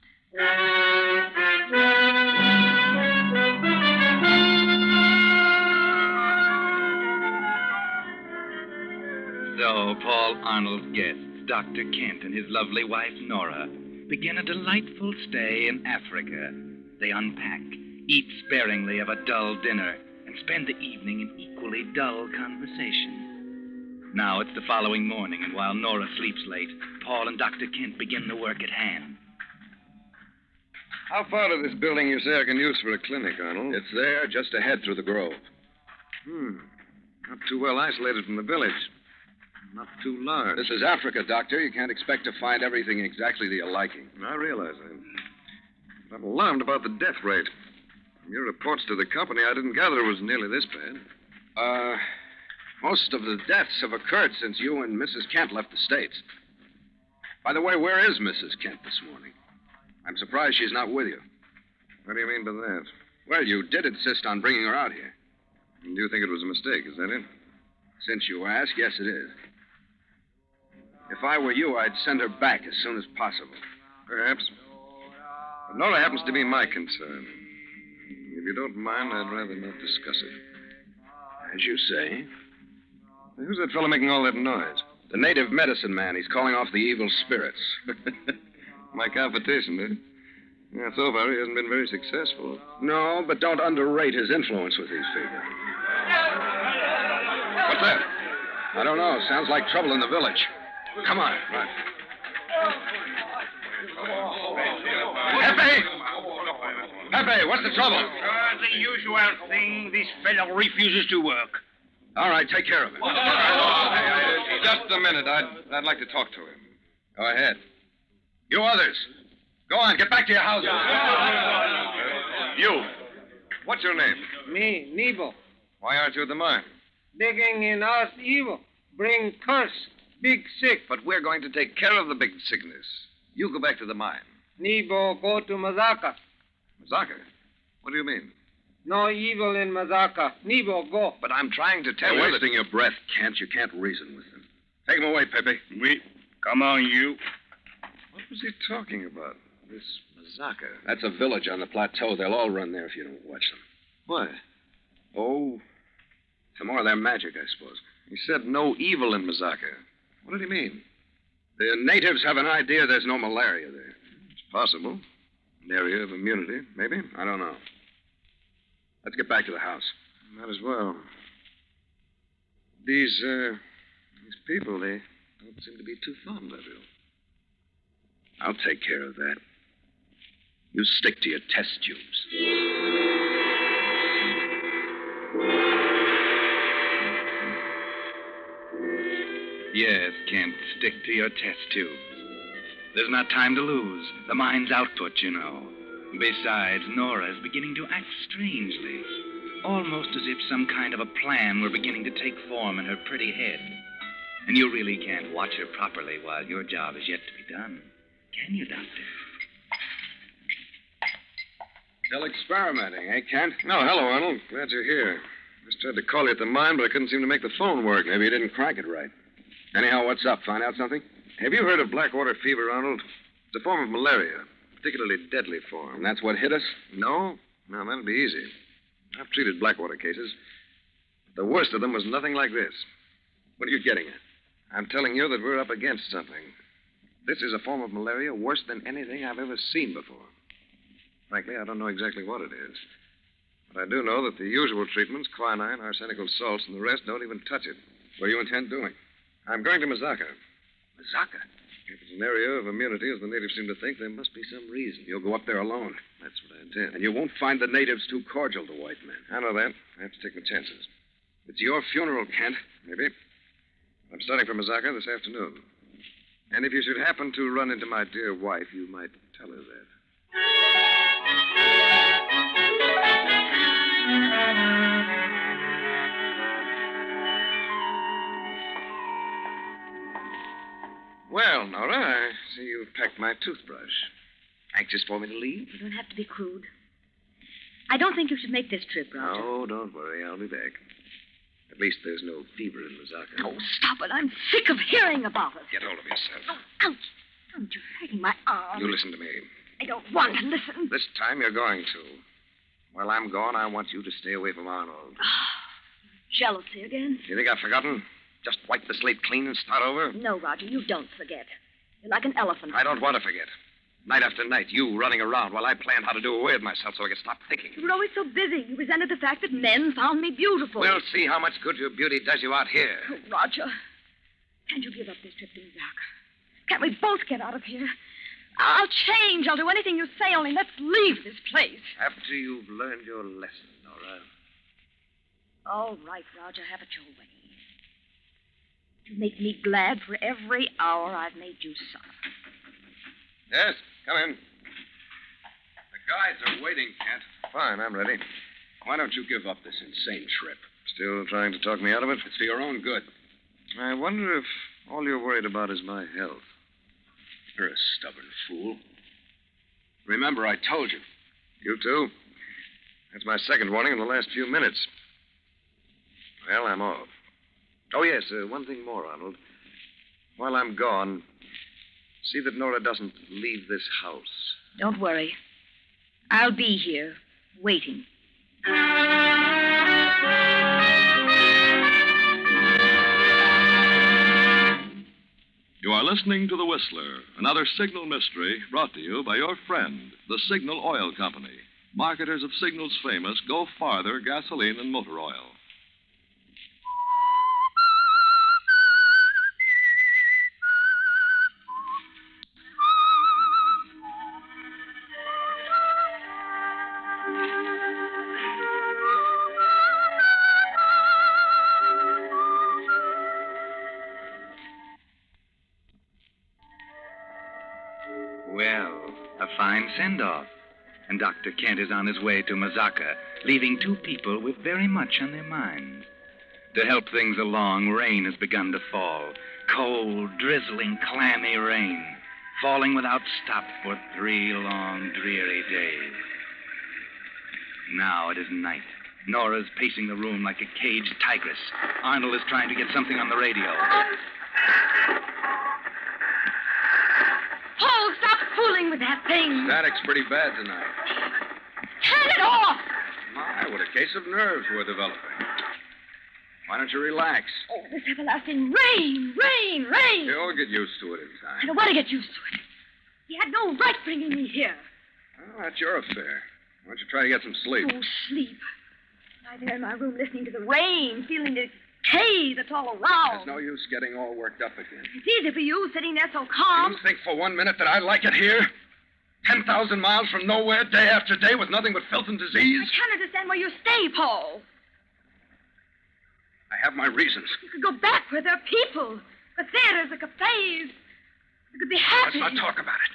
So, Paul Arnold's guests, Dr. Kent and his lovely wife, Nora, begin a delightful stay in Africa. They unpack, eat sparingly of a dull dinner, and spend the evening in equally dull conversation. Now it's the following morning, and while Nora sleeps late, Paul and Dr. Kent begin the work at hand. How far to this building you say I can use for a clinic, Arnold? It's there, just ahead through the grove. Not too well isolated from the village. Not too large. This is Africa, Doctor. You can't expect to find everything exactly to your liking. I realize that. I'm alarmed about the death rate. From your reports to the company, I didn't gather it was nearly this bad. Most of the deaths have occurred since you and Mrs. Kent left the States. By the way, where is Mrs. Kent this morning? I'm surprised she's not with you. What do you mean by that? Well, you did insist on bringing her out here. And you think it was a mistake, is that it? Since you ask, yes, it is. If I were you, I'd send her back as soon as possible. Perhaps. But Nora happens to be my concern. If you don't mind, I'd rather not discuss it. As you say. Who's that fellow making all that noise? The native medicine man. He's calling off the evil spirits. My competition, eh? Yeah, so far he hasn't been very successful. No, but don't underrate his influence with these people. What's that? I don't know. Sounds like trouble in the village. Come on. Right. Pepe! Pepe, what's the trouble? The usual thing. This fellow refuses to work. All right, take care of it. Just a minute. I'd like to talk to him. Go ahead. You others, go on. Get back to your houses. You. What's your name? Me, Nebo. Why aren't you at the mine? Digging in earth evil. Bring curse. Big sick. But we're going to take care of the big sickness. You go back to the mine. Nebo go to Mazaka. Mazaka? What do you mean? No evil in Mazaka. Nebo go. But I'm trying to tell you You're wasting your breath, Kent. You can't reason with them. Take him away, Pepe. We. Come on, you. What was he talking about? This Mazaka? That's a village on the plateau. They'll all run there if you don't watch them. Why? Oh, some more of their magic, I suppose. He said no evil in Mazaka. What did he mean? The natives have an idea there's no malaria there. It's possible. An area of immunity, maybe. I don't know. Let's get back to the house. Might as well. These people, they don't seem to be too fond of you. I'll take care of that. You stick to your test tubes. Yes, Kent, stick to your test tubes. There's not time to lose. The mine's output, you know. Besides, Nora's beginning to act strangely. Almost as if some kind of a plan were beginning to take form in her pretty head. And you really can't watch her properly while your job is yet to be done. Can you, Doctor? Still experimenting, eh, Kent? No, hello, Arnold. Glad you're here. Just tried to call you at the mine, but I couldn't seem to make the phone work. Maybe you didn't crank it right. Anyhow, what's up? Find out something? Have you heard of blackwater fever, Arnold? It's a form of malaria, a particularly deadly form. And that's what hit us? No? No, that'd be easy. I've treated blackwater cases. The worst of them was nothing like this. What are you getting at? I'm telling you that we're up against something. This is a form of malaria worse than anything I've ever seen before. Frankly, I don't know exactly what it is. But I do know that the usual treatments, quinine, arsenical salts, and the rest don't even touch it. What do you intend doing? I'm going to Mazaka. Mazaka? If it's an area of immunity, as the natives seem to think, there must be some reason. You'll go up there alone. That's what I intend. And you won't find the natives too cordial to white men. I know that. I have to take my chances. It's your funeral, Kent. Maybe. I'm starting for Mazaka this afternoon. And if you should happen to run into my dear wife, you might tell her that. Well, Nora, I see you've packed my toothbrush. Anxious for me to leave? You don't have to be crude. I don't think you should make this trip, Roger. Oh, don't worry. I'll be back. At least there's no fever in Mazaka. Oh, stop it. I'm sick of hearing about it. Get hold of yourself. Oh, ouch. Don't you hurting my arm. You listen to me. I don't want to listen. This time you're going to. While I'm gone, I want you to stay away from Arnold. Jealousy again? You think I've forgotten? Just wipe the slate clean and start over? No, Roger, you don't forget. You're like an elephant. I don't want to forget. Night after night, you running around while I planned how to do away with myself so I could stop thinking. You were always so busy. You resented the fact that men found me beautiful. We'll see how much good your beauty does you out here. Oh, Roger, can't you give up this trip to Mazaka? Can't we both get out of here? I'll change. I'll do anything you say, only let's leave this place. After you've learned your lesson, Nora. All right, Roger, have it your way. You make me glad for every hour I've made you suffer. Yes, come in. The guides are waiting, Kent. Fine, I'm ready. Why don't you give up this insane trip? Still trying to talk me out of it? It's for your own good. I wonder if all you're worried about is my health. You're a stubborn fool. Remember, I told you. You too? That's my second warning in the last few minutes. Well, I'm off. Oh, yes, one thing more, Arnold. While I'm gone, see that Nora doesn't leave this house. Don't worry. I'll be here, waiting. You are listening to The Whistler, another signal mystery brought to you by your friend, the Signal Oil Company, marketers of Signal's famous Go Farther gasoline and motor oil. Well, a fine send-off. And Dr. Kent is on his way to Mazaka, leaving two people with very much on their minds. To help things along, rain has begun to fall. Cold, drizzling, clammy rain, falling without stop for 3 long, dreary days. Now it is night. Nora's pacing the room like a caged tigress. Arnold is trying to get something on the radio. Paul, stop fooling with that thing. Static's pretty bad tonight. Turn it off. My, what a case of nerves we're developing. Why don't you relax? Oh, this everlasting rain, rain, rain. You'll get used to it in time. I don't want to get used to it. You had no right bringing me here. Well, that's your affair. Why don't you try to get some sleep? Oh, sleep. Lie there in my room listening to the rain, feeling the decay that's all around. There's no use getting all worked up again. It's easy for you sitting there so calm. You think for 1 minute that I like it here? 10,000 miles from nowhere, day after day, with nothing but filth and disease? I can't understand why you stay, Paul. I have my reasons. You could go back where there are people. The theaters, the cafes. You could be happy. Let's not talk about it.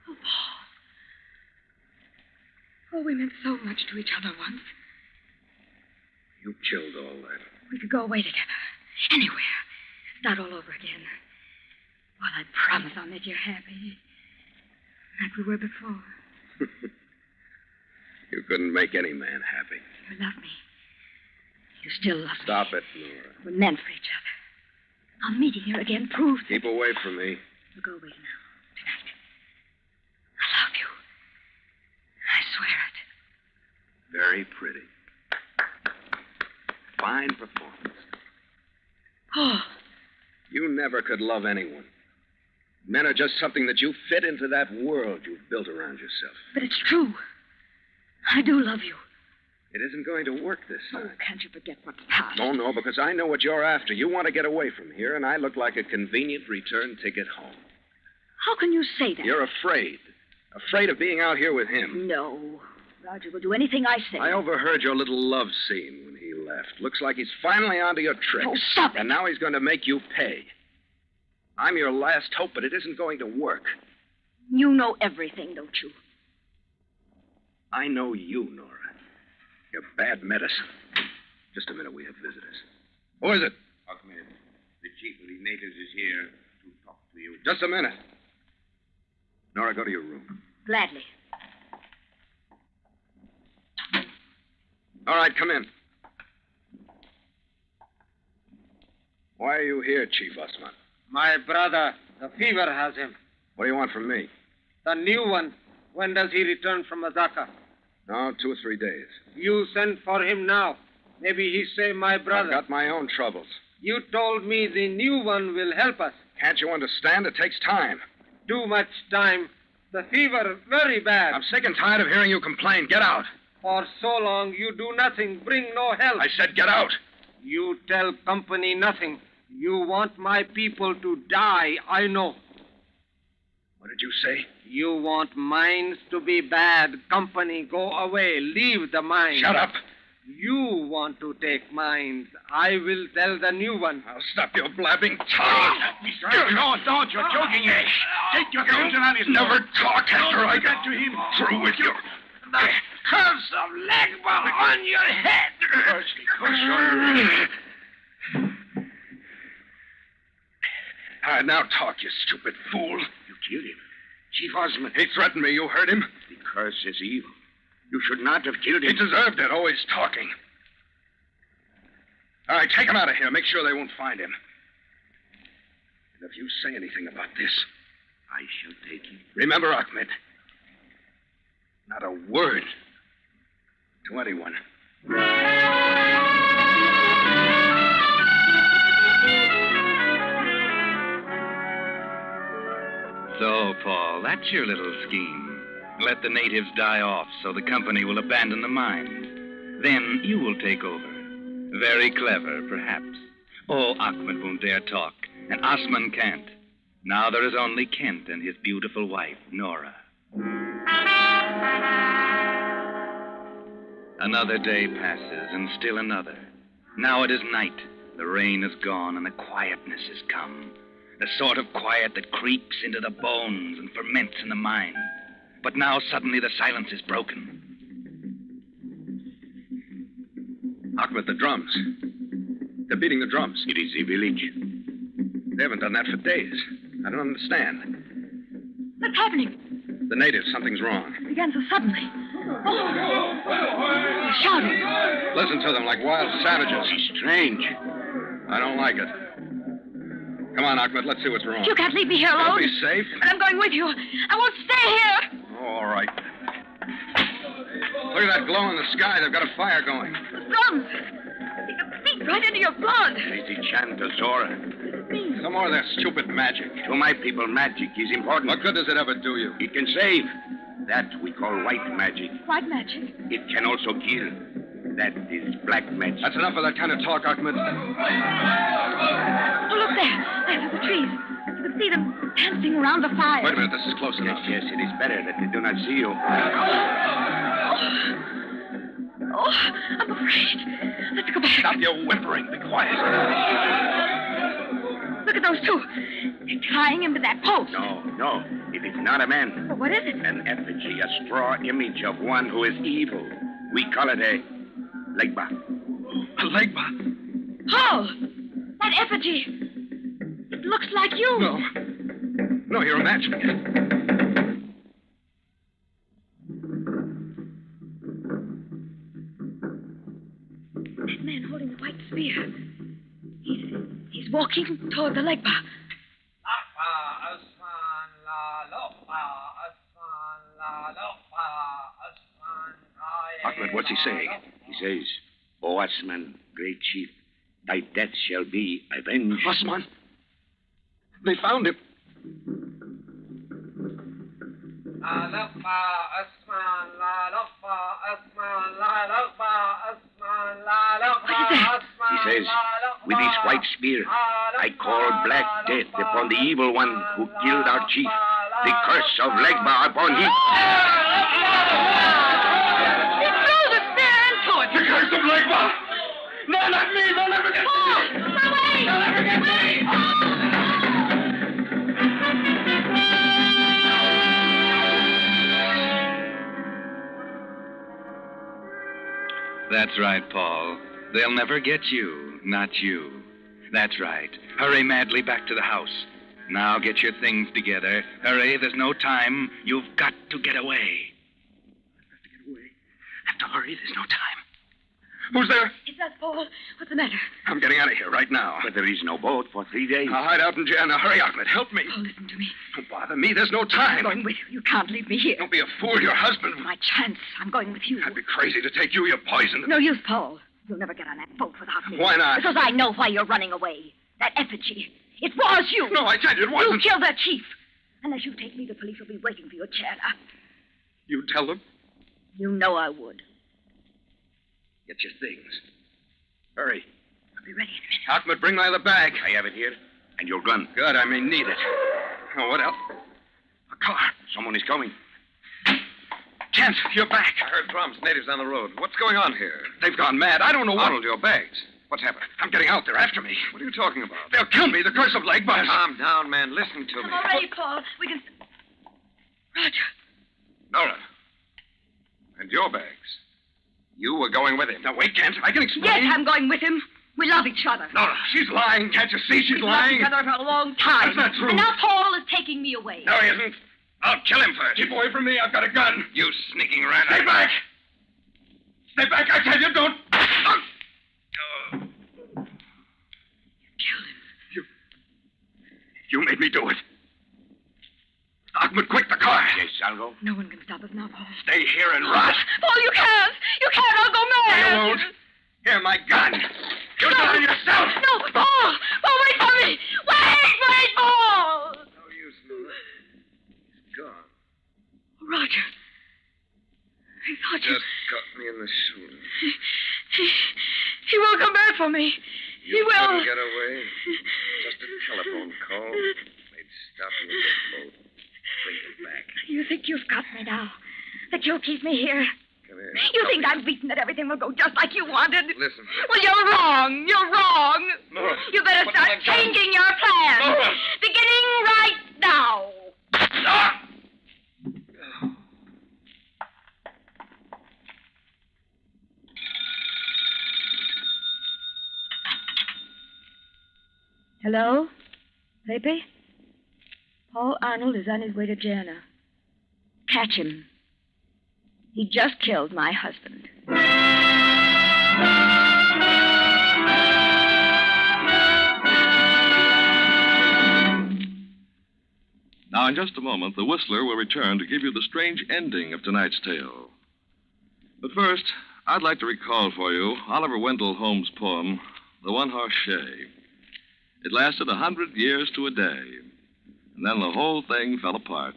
Oh, Paul. Oh, we meant so much to each other once. You killed all that. We could go away together. Anywhere. Start all over again. Well, I promise I'll make you happy. Like we were before. You couldn't make any man happy. You love me. You still love me. Stop it, Nora. We're meant for each other. Our meeting here again proves Keep away from me. We'll go away now. Tonight. I love you. I swear it. Very pretty. Fine performance. Oh, You never could love anyone. Men are just something that you fit into that world you've built around yourself. but it's true. I do love you. It isn't going to work this time. Oh, can't you forget what's past? Oh, no, because I know what you're after. You want to get away from here, and I look like a convenient return ticket home. How can you say that? You're afraid. Afraid of being out here with him. No. Roger will do anything I say. I overheard your little love scene when he left. Looks like he's finally onto your tricks. Oh, stop it. And now he's going to make you pay. I'm your last hope, but it isn't going to work. You know everything, don't you? I know you, Nora. You're bad medicine. Just a minute, we have visitors. Who is it? Ahmed, the chief of the natives is here to talk to you. Just a minute. Nora, go to your room. Gladly. All right, come in. Why are you here, Chief Osman? My brother, the fever has him. What do you want from me? The new one. When does he return from Azaka? No, 2 or 3 days. You send for him now. Maybe he say my brother. I've got my own troubles. You told me the new one will help us. Can't you understand? It takes time. Too much time. The fever very bad. I'm sick and tired of hearing you complain. Get out. For so long you do nothing, bring no help. I said get out. You tell company nothing. You want my people to die, I know. What did you say? You want mines to be bad. Company, go away. Leave the mines. Shut up. You want to take mines. I will tell the new one. I'll stop your blabbing tongue. No, don't. You're joking, eh? Take your guns and honest. Never talk after I get to him. through with you. The curse of Legba on your head. All right, now talk, you stupid fool. You killed him. Chief Osman. He threatened me. You heard him? The curse is evil. You should not have killed him. He deserved it, always talking. All right, take him out of here. Make sure they won't find him. And if you say anything about this, I shall take him. remember, Ahmed, not a word to anyone. So, Paul, that's your little scheme. Let the natives die off so the company will abandon the mine. Then you will take over. Very clever, perhaps. Oh, Ahmed won't dare talk, and Osman can't. Now there is only Kent and his beautiful wife, Nora. Another day passes, and still another. Now it is night. The rain is gone, and the quietness has come. The sort of quiet that creeps into the bones and ferments in the mind. But now suddenly the silence is broken. Ahmed, the drums. They're beating the drums. It is the village. They haven't done that for days. I don't understand. What's happening? The natives, something's wrong. It began so suddenly. Oh, they're shouting. Listen to them like wild savages. It's strange. I don't like it. Come on, Ahmed, let's see what's wrong. You can't leave me here alone. You'll be safe. But I'm going with you. I won't stay here. Oh, all right. Look at that glow in the sky. They've got a fire going. The drums. They can seep right into your blood. It is the chant of Zora. Some more of their stupid magic. To my people, magic is important. What good does it ever do you? It can save. That we call white magic. White magic? It can also kill. That is black magic. That's enough of that kind of talk, Ahmed. Oh, look there. There are the trees. You can see them dancing around the fire. Wait a minute, this is close enough. Yes, it is better that they do not see you. Oh, I'm afraid. Let's go back. Stop your whimpering. Be quiet. Look at those two. They're tying him to that post. No. It is not a man. Well, what is it? An effigy, a straw image of one who is evil. We call it a legba. A legba? Paul! That effigy. It looks like you. No, you're imagining it. That man holding the white spear. He's walking toward the lake bar. Ahmed, what's he saying? He says, O Osman, great chief, thy death shall be avenged. Osman! They found him. He says, with his white spear, I call black death upon the evil one who killed our chief. The curse of Legba upon him. He threw the spear into it. The curse of Legba! No, not me! They'll never get me! Away! They'll never get me! That's right, Paul. They'll never get you, not you. That's right. Hurry madly back to the house. Now get your things together. Hurry, there's no time. You've got to get away. I have to hurry. There's no time. Who's there? It's us, Paul. What's the matter? I'm getting out of here right now. But there is no boat for 3 days. I'll hide out in jail. Now, hurry, Ahmed. Help me. Oh, listen to me. Don't bother me. There's no time. I'm going with you. You can't leave me here. Don't be a fool. Your husband. My chance. I'm going with you. I'd be crazy to take you. You're poisoned. No use, Paul. You'll never get on that boat without me. Why not? Because I know why you're running away. That effigy. It was you. No, I tell you, it wasn't. You killed that chief. Unless you take me, the police will be waiting for your chair. You tell them? You know I would. Get your things. Hurry. I'll be ready in a minute. Ahmed, bring my other bag. I have it here. And your gun. Good, I may need it. Oh, what else? A car. Someone is coming. Kent, you're back. I heard drums, natives on the road. What's going on here? They've gone mad. I don't know what. Arnold, your bags. What's happened? I'm getting out. They're after me. What are you talking about? They'll kill me. The curse of Legba. Calm down, man. Listen to me. I'm all ready, Paul. We can... Roger. Nora. And your bags. You were going with him. Now, wait, Kent. I can explain. Yes, I'm going with him. We love each other. Nora, she's lying. Can't you see she's We've lying? loved each other for a long time. That's not true. And now Paul is taking me away. No, he isn't. I'll kill him first. Keep away from me. I've got a gun. You sneaking rat. Stay back. Stay back, I tell you. Don't. You made me do it. Ahmed, quick, the car. Yes, I'll go. No one can stop us now, Paul. Stay here and rot. Paul, you can't. You can't. I'll go mad. You won't. Here, my gun. You do it yourself. No, Paul. Paul, wait for me. Wait, Paul. No use, Nora. He's gone. Roger. I thought you... Just caught me in the shoulder. He will come back for me. You He will. couldn't get away. Just a telephone call. They'd stop you with the boat. Bring him back. You think you've got me now? That you'll keep me here? Come here. You think I'm beaten, that everything will go just like you wanted? Listen. Well, you're wrong. You're wrong. Nora, You better what start have I done? changing your plans. Nora. Beginning right now. Ah! Hello? Pepe? Paul Arnold is on his way to Jana. Catch him. He just killed my husband. Now, in just a moment, the Whistler will return to give you the strange ending of tonight's tale. But first, I'd like to recall for you Oliver Wendell Holmes' poem, The One-Horse Shay. It lasted 100 years to a day, and then the whole thing fell apart.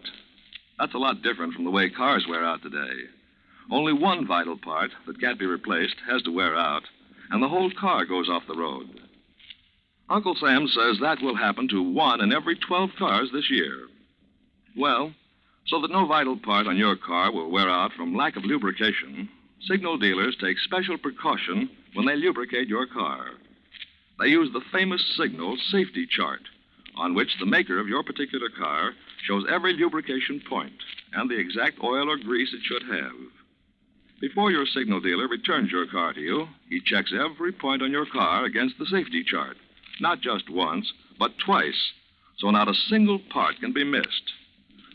That's a lot different from the way cars wear out today. Only one vital part that can't be replaced has to wear out, and the whole car goes off the road. Uncle Sam says that will happen to 1 in every 12 cars this year. Well, so that no vital part on your car will wear out from lack of lubrication, signal dealers take special precaution when they lubricate your car. They use the famous Signal Safety Chart, on which the maker of your particular car shows every lubrication point and the exact oil or grease it should have. Before your signal dealer returns your car to you, he checks every point on your car against the safety chart, not just once, but twice, so not a single part can be missed.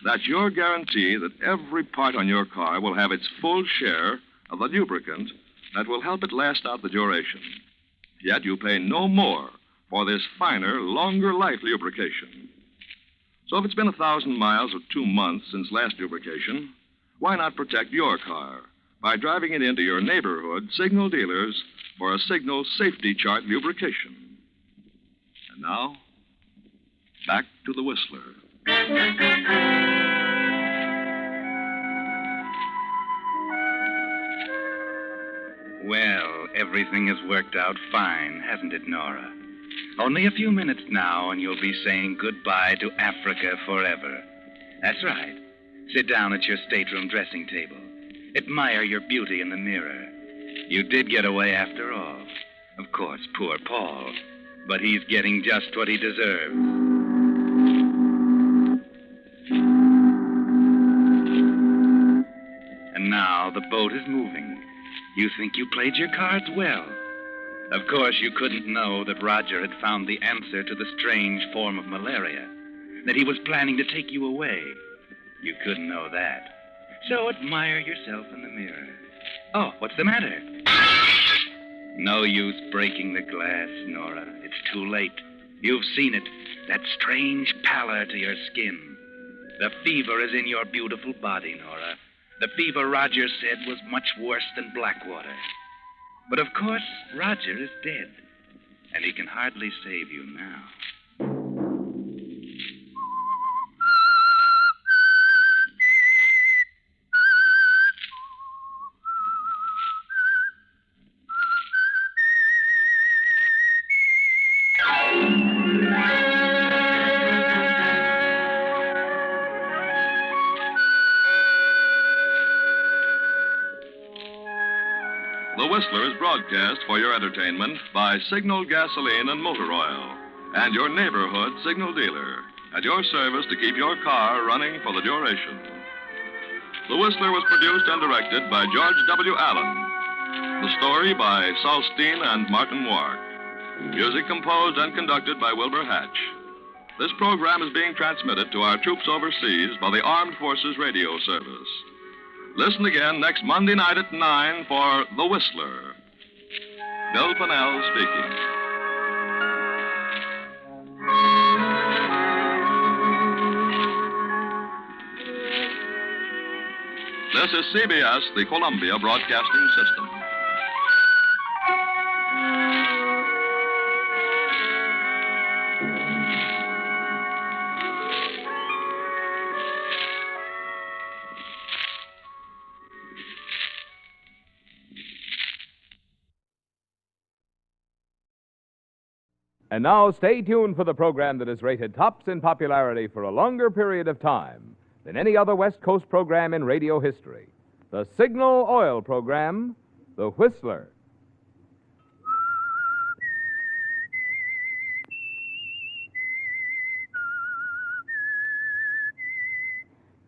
That's your guarantee that every part on your car will have its full share of the lubricant that will help it last out the duration. Yet you pay no more for this finer, longer life lubrication. So if it's been 1,000 miles or 2 months since last lubrication, why not protect your car by driving it into your neighborhood signal dealers for a Signal Safety Chart lubrication? And now, back to the Whistler. Well, everything has worked out fine, hasn't it, Nora? Only a few minutes now, and you'll be saying goodbye to Africa forever. That's right. Sit down at your stateroom dressing table. Admire your beauty in the mirror. You did get away after all. Of course, poor Paul. But he's getting just what he deserves. And now the boat is moving. You think you played your cards well. Of course, you couldn't know that Roger had found the answer to the strange form of malaria, that he was planning to take you away. You couldn't know that. So admire yourself in the mirror. Oh, what's the matter? No use breaking the glass, Nora. It's too late. You've seen it. That strange pallor to your skin. The fever is in your beautiful body, Nora. The fever Roger said was much worse than Blackwater. But of course, Roger is dead, and he can hardly save you now. The Whistler is broadcast for your entertainment by Signal Gasoline and Motor Oil and your neighborhood signal dealer at your service to keep your car running for the duration. The Whistler was produced and directed by George W. Allen. The story by Saul Steen and Martin Wark. Music composed and conducted by Wilbur Hatch. This program is being transmitted to our troops overseas by the Armed Forces Radio Service. Listen again next Monday night at 9 for The Whistler. Bill Pennell speaking. This is CBS, the Columbia Broadcasting System. And now stay tuned for the program that is rated tops in popularity for a longer period of time than any other West Coast program in radio history. The Signal Oil program, The Whistler.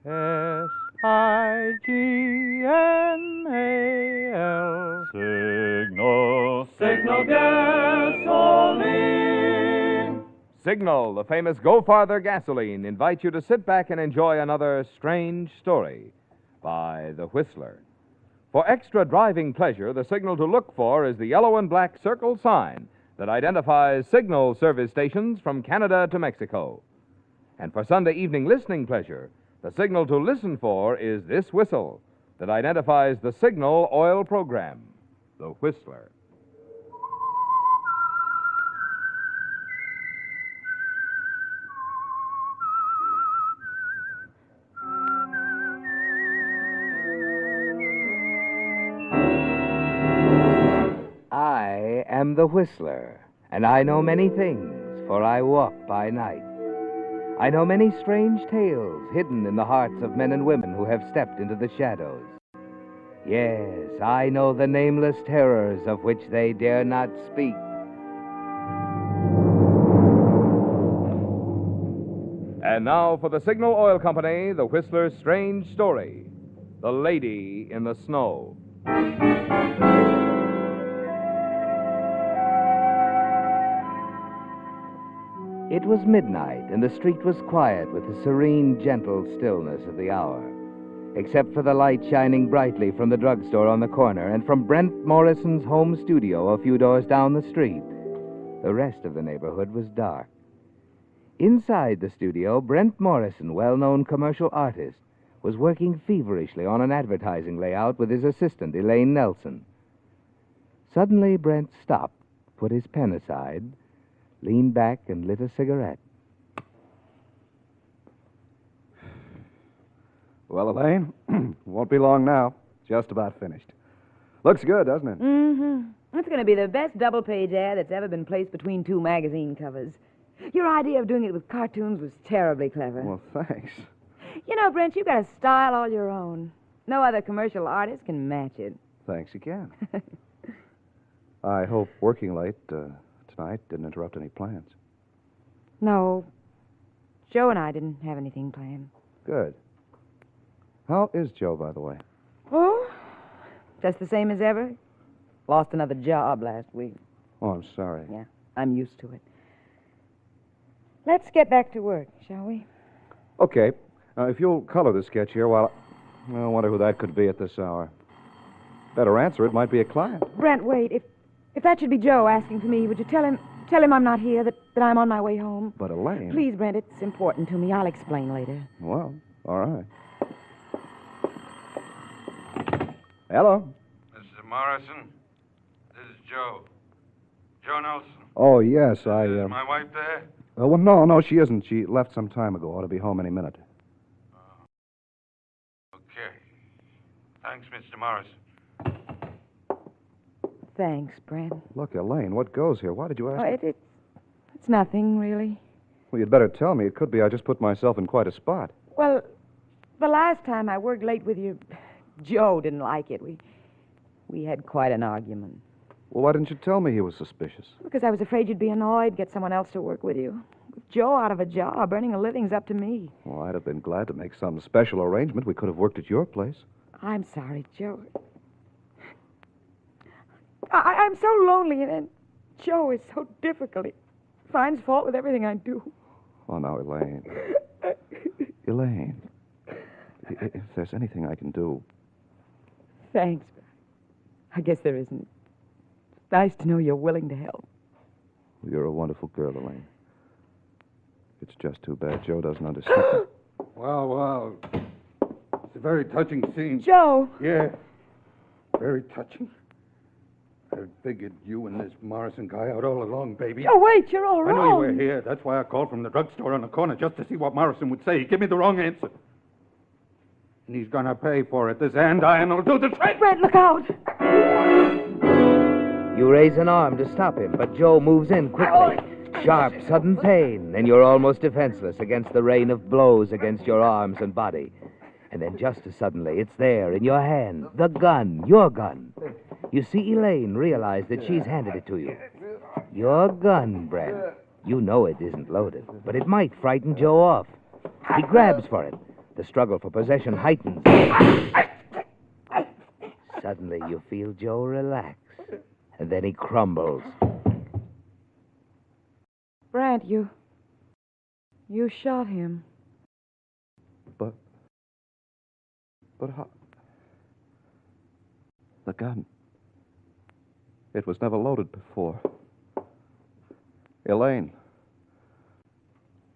S-I-G-N-A-L Signal Gasoline. Signal, the famous Go Farther gasoline, invites you to sit back and enjoy another strange story by The Whistler. For extra driving pleasure, the signal to look for is the yellow and black circle sign that identifies signal service stations from Canada to Mexico. And for Sunday evening listening pleasure, the signal to listen for is this whistle that identifies the Signal Oil program, The Whistler. I am the Whistler, and I know many things, for I walk by night. I know many strange tales hidden in the hearts of men and women who have stepped into the shadows. Yes, I know the nameless terrors of which they dare not speak. And now for the Signal Oil Company, the Whistler's strange story, The Lady in the Snow. It was midnight, and the street was quiet with the serene, gentle stillness of the hour, except for the light shining brightly from the drugstore on the corner and from Brent Morrison's home studio a few doors down the street. The rest of the neighborhood was dark. Inside the studio, Brent Morrison, well-known commercial artist, was working feverishly on an advertising layout with his assistant, Elaine Nelson. Suddenly, Brent stopped, put his pen aside, leaned back, and lit a cigarette. Well, Elaine, won't be long now. Just about finished. Looks good, doesn't it? Mm-hmm. It's going to be the best double-page ad that's ever been placed between two magazine covers. Your idea of doing it with cartoons was terribly clever. Well, thanks. You know, Brent, you've got a style all your own. No other commercial artist can match it. Thanks again. I hope working late tonight didn't interrupt any plans. No. Joe and I didn't have anything planned. Good. How is Joe, by the way? Oh, just the same as ever. Lost another job last week. Oh, I'm sorry. Yeah, I'm used to it. Let's get back to work, shall we? Okay. If you'll color the sketch here while... I wonder who that could be at this hour. Better answer, it might be a client. Brent, wait. If that should be Joe asking for me, would you tell him I'm not here, that I'm on my way home? But Elaine... Please, Brent, it's important to me. I'll explain later. Well, all right. Hello? Mr. Morrison, this is Joe. Joe Nelson. Oh, yes, Is my wife there? Well, no, she isn't. She left some time ago. Ought to be home any minute. Okay. Thanks, Mr. Morrison. Thanks, Brent. Look, Elaine, what goes here? Why did you ask me? It's nothing, really. Well, you'd better tell me. It could be I just put myself in quite a spot. Well, the last time I worked late with you, Joe didn't like it. We had quite an argument. Well, why didn't you tell me he was suspicious? Because I was afraid you'd be annoyed, get someone else to work with you. With Joe out of a job, earning a living's up to me. Well, I'd have been glad to make some special arrangement. We could have worked at your place. I'm sorry, Joe. I'm so lonely, and Joe is so difficult. He finds fault with everything I do. Oh, now, Elaine. Elaine. If there's anything I can do... Thanks. I guess there isn't. It's nice to know you're willing to help. You're a wonderful girl, Elaine. It's just too bad Joe doesn't understand. Wow. It's a very touching scene. Joe! Yeah. Very touching. I figured you and this Morrison guy out all along, baby. Oh, wait, you're all I wrong. know you were here. That's why I called from the drugstore on the corner, just to see what Morrison would say. He gave me the wrong answer. And he's gonna pay for it. This andiron will do the trick. Brent, look out! You raise an arm to stop him, but Joe moves in quickly. Sharp, sudden pain, and you're almost defenseless against the rain of blows against your arms and body. And then just as suddenly, it's there in your hand. The gun, your gun. You see Elaine realize that she's handed it to you. Your gun, Brent. You know it isn't loaded, but it might frighten Joe off. He grabs for it. The struggle for possession heightens. Suddenly, you feel Joe relax, and then he crumbles. Brent, you shot him. But how... The gun. It was never loaded before. Elaine.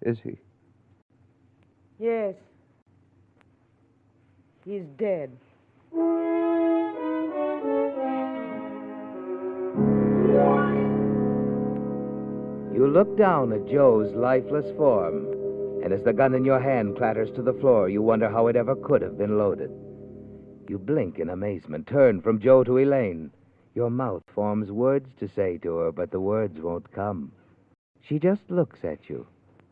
Is he? Yes. He's dead. You look down at Joe's lifeless form, and as the gun in your hand clatters to the floor, you wonder how it ever could have been loaded. You blink in amazement, turn from Joe to Elaine. Your mouth forms words to say to her, but the words won't come. She just looks at you,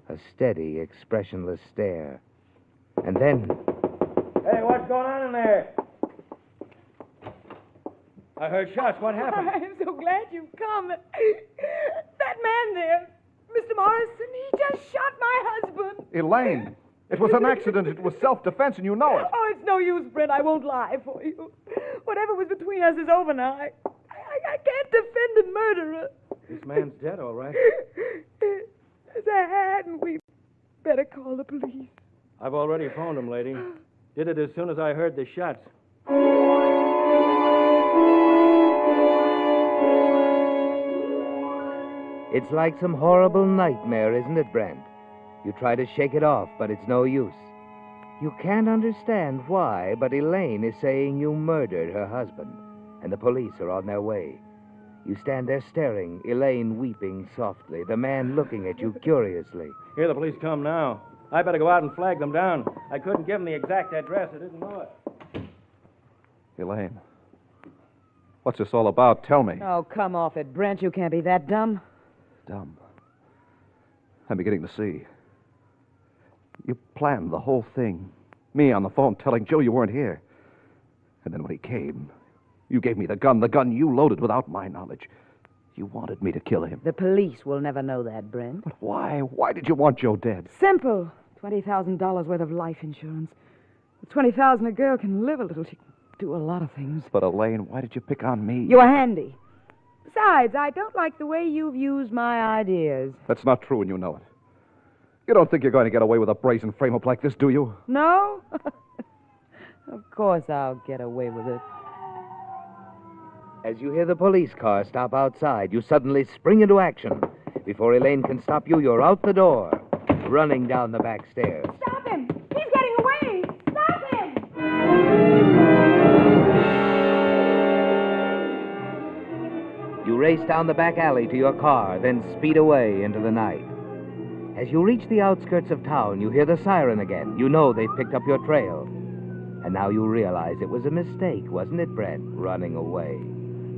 a steady, expressionless stare. And then... Hey, what's going on in there? I heard shots. What happened? I'm so glad you've come. That man there, Mr. Morrison, he just shot my husband. Elaine! It was an accident. It was self-defense, and you know it. Oh, it's no use, Brent. I won't lie for you. Whatever was between us is over now. I can't defend a murderer. This man's dead, all right. Hadn't we better call the police? I've already phoned him, lady. Did it as soon as I heard the shots. It's like some horrible nightmare, isn't it, Brent? You try to shake it off, but it's no use. You can't understand why, but Elaine is saying you murdered her husband, and the police are on their way. You stand there staring, Elaine weeping softly, the man looking at you curiously. Here the police come now. I better go out and flag them down. I couldn't give them the exact address. I didn't know it. Elaine, what's this all about? Tell me. Oh, come off it, Brent. You can't be that dumb. Dumb. I'm beginning to see. You planned the whole thing. Me on the phone telling Joe you weren't here. And then when he came, you gave me the gun you loaded without my knowledge. You wanted me to kill him. The police will never know that, Brent. But why? Why did you want Joe dead? Simple. $20,000 worth of life insurance. With $20,000, a girl can live a little. She can do a lot of things. But Elaine, why did you pick on me? You were handy. Besides, I don't like the way you've used my ideas. That's not true, and you know it. You don't think you're going to get away with a brazen frame-up like this, do you? No? Of course I'll get away with it. As you hear the police car stop outside, you suddenly spring into action. Before Elaine can stop you, you're out the door, running down the back stairs. Stop him! He's getting away! Stop him! You race down the back alley to your car, then speed away into the night. As you reach the outskirts of town, you hear the siren again. You know they've picked up your trail. And now you realize it was a mistake, wasn't it, Brent, running away?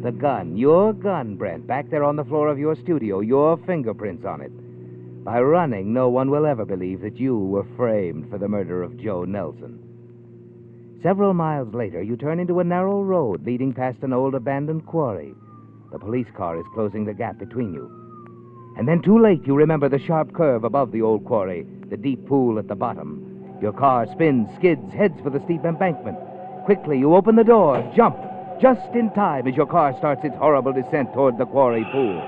The gun, your gun, Brent, back there on the floor of your studio, your fingerprints on it. By running, no one will ever believe that you were framed for the murder of Joe Nelson. Several miles later, you turn into a narrow road leading past an old abandoned quarry. The police car is closing the gap between you. And then too late, you remember the sharp curve above the old quarry, the deep pool at the bottom. Your car spins, skids, heads for the steep embankment. Quickly, you open the door, jump, just in time as your car starts its horrible descent toward the quarry pool.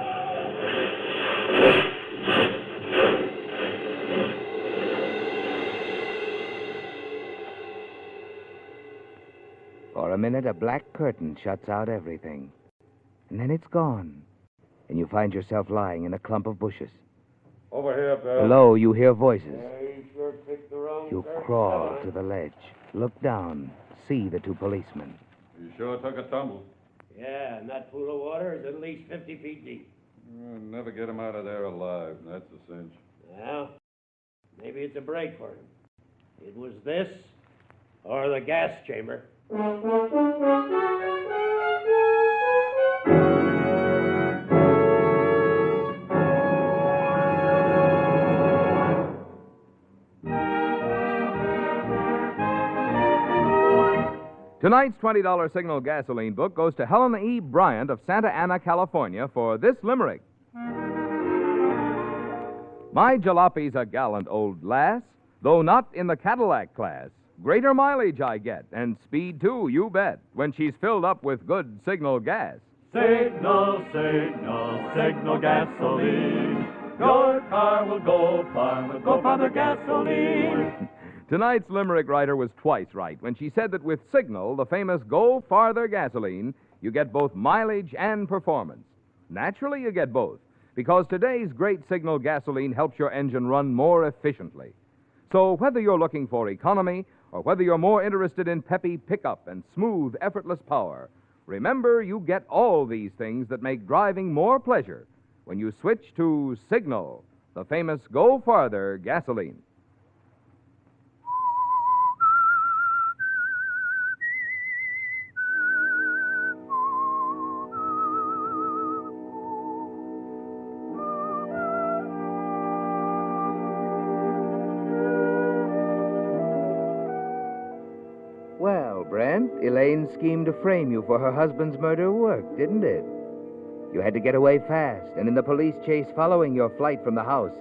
For a minute, a black curtain shuts out everything. And then it's gone. And you find yourself lying in a clump of bushes. Over here, Bill. Below, you hear voices. You sure picked the wrong You person. crawl to the ledge, look down, see the two policemen. You sure took a tumble. Yeah, and that pool of water is at least 50 feet deep. We'll never get him out of there alive. That's a cinch. Well, maybe it's a break for him. It was this or the gas chamber. Tonight's $20 Signal gasoline book goes to Helen E. Bryant of Santa Ana, California, for this limerick. My jalopy's a gallant old lass, though not in the Cadillac class. Greater mileage I get, and speed too, you bet, when she's filled up with good Signal gas. Signal, signal, signal gasoline. Your car will go far with Go Farther gasoline. Tonight's limerick writer was twice right when she said that with Signal, the famous Go Farther gasoline, you get both mileage and performance. Naturally, you get both, because today's great Signal gasoline helps your engine run more efficiently. So whether you're looking for economy or whether you're more interested in peppy pickup and smooth, effortless power, remember you get all these things that make driving more pleasure when you switch to Signal, the famous Go Farther gasoline. Well, Brent, Elaine's scheme to frame you for her husband's murder worked, didn't it? You had to get away fast, and in the police chase following your flight from the house,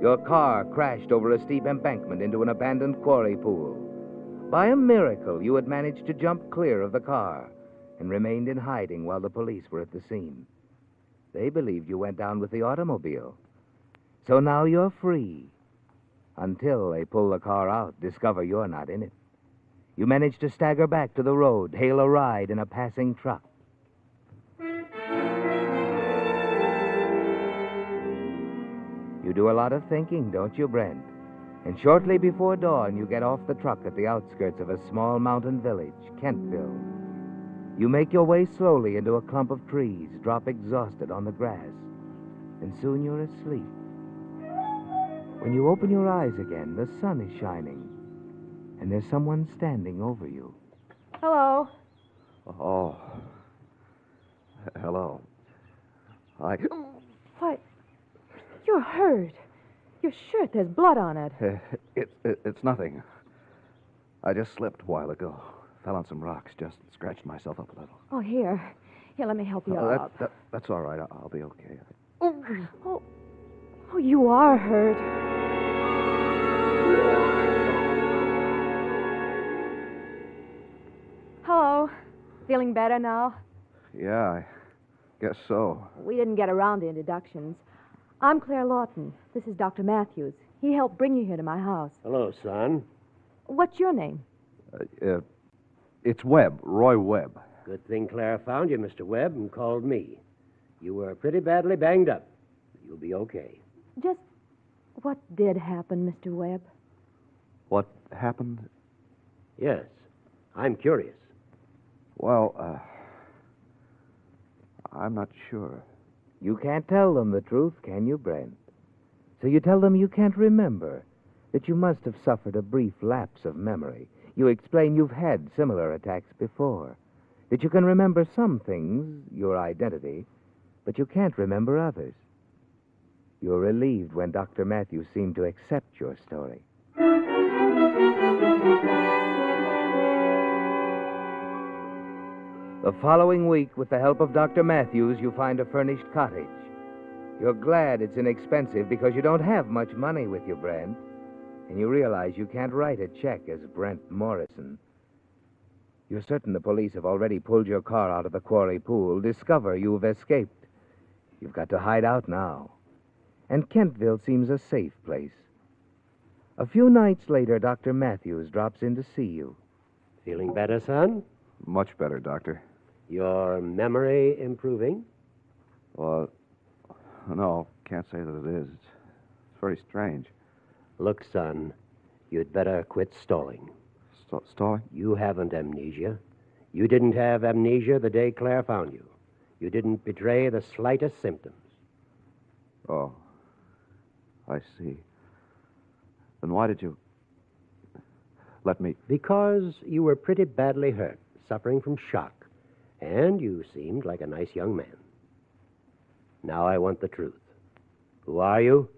your car crashed over a steep embankment into an abandoned quarry pool. By a miracle, you had managed to jump clear of the car and remained in hiding while the police were at the scene. They believed you went down with the automobile. So now you're free. Until they pull the car out, discover you're not in it. You manage to stagger back to the road, hail a ride in a passing truck. do a lot of thinking, don't you, Brent? And shortly before dawn, you get off the truck at the outskirts of a small mountain village, Kentville. You make your way slowly into a clump of trees, drop exhausted on the grass, and soon you're asleep. When you open your eyes again, the sun is shining, and there's someone standing over you. Hello. Oh. Hello. What? You're hurt. Your shirt, there's blood on it. It's nothing. I just slipped a while ago. Fell on some rocks, just scratched myself up a little. Oh, here. Here, let me help you up. That's all right. I'll be okay. Oh, you are hurt. Hello. Feeling better now? Yeah, I guess so. We didn't get around to introductions. I'm Claire Lawton. This is Dr. Matthews. He helped bring you here to my house. Hello, son. What's your name? It's Webb, Roy Webb. Good thing Claire found you, Mr. Webb, and called me. You were pretty badly banged up. You'll be okay. Just what did happen, Mr. Webb? What happened? Yes, I'm curious. Well, I'm not sure. You can't tell them the truth, can you, Brent? So you tell them you can't remember, that you must have suffered a brief lapse of memory. You explain you've had similar attacks before, that you can remember some things, your identity, but you can't remember others. You're relieved when Dr. Matthews seemed to accept your story. The following week, with the help of Dr. Matthews, you find a furnished cottage. You're glad it's inexpensive because you don't have much money with you, Brent. And you realize you can't write a check as Brent Morrison. You're certain the police have already pulled your car out of the quarry pool, discover you've escaped. You've got to hide out now. And Kentville seems a safe place. A few nights later, Dr. Matthews drops in to see you. Feeling better, son? Much better, Doctor. Your memory improving? Well, no, can't say that it is. It's very strange. Look, son, you'd better quit stalling. Stalling? You haven't amnesia. You didn't have amnesia the day Claire found you. You didn't betray the slightest symptoms. Oh, I see. Then why did you let me... Because you were pretty badly hurt, suffering from shock, and you seemed like a nice young man. Now I want the truth. Who are you,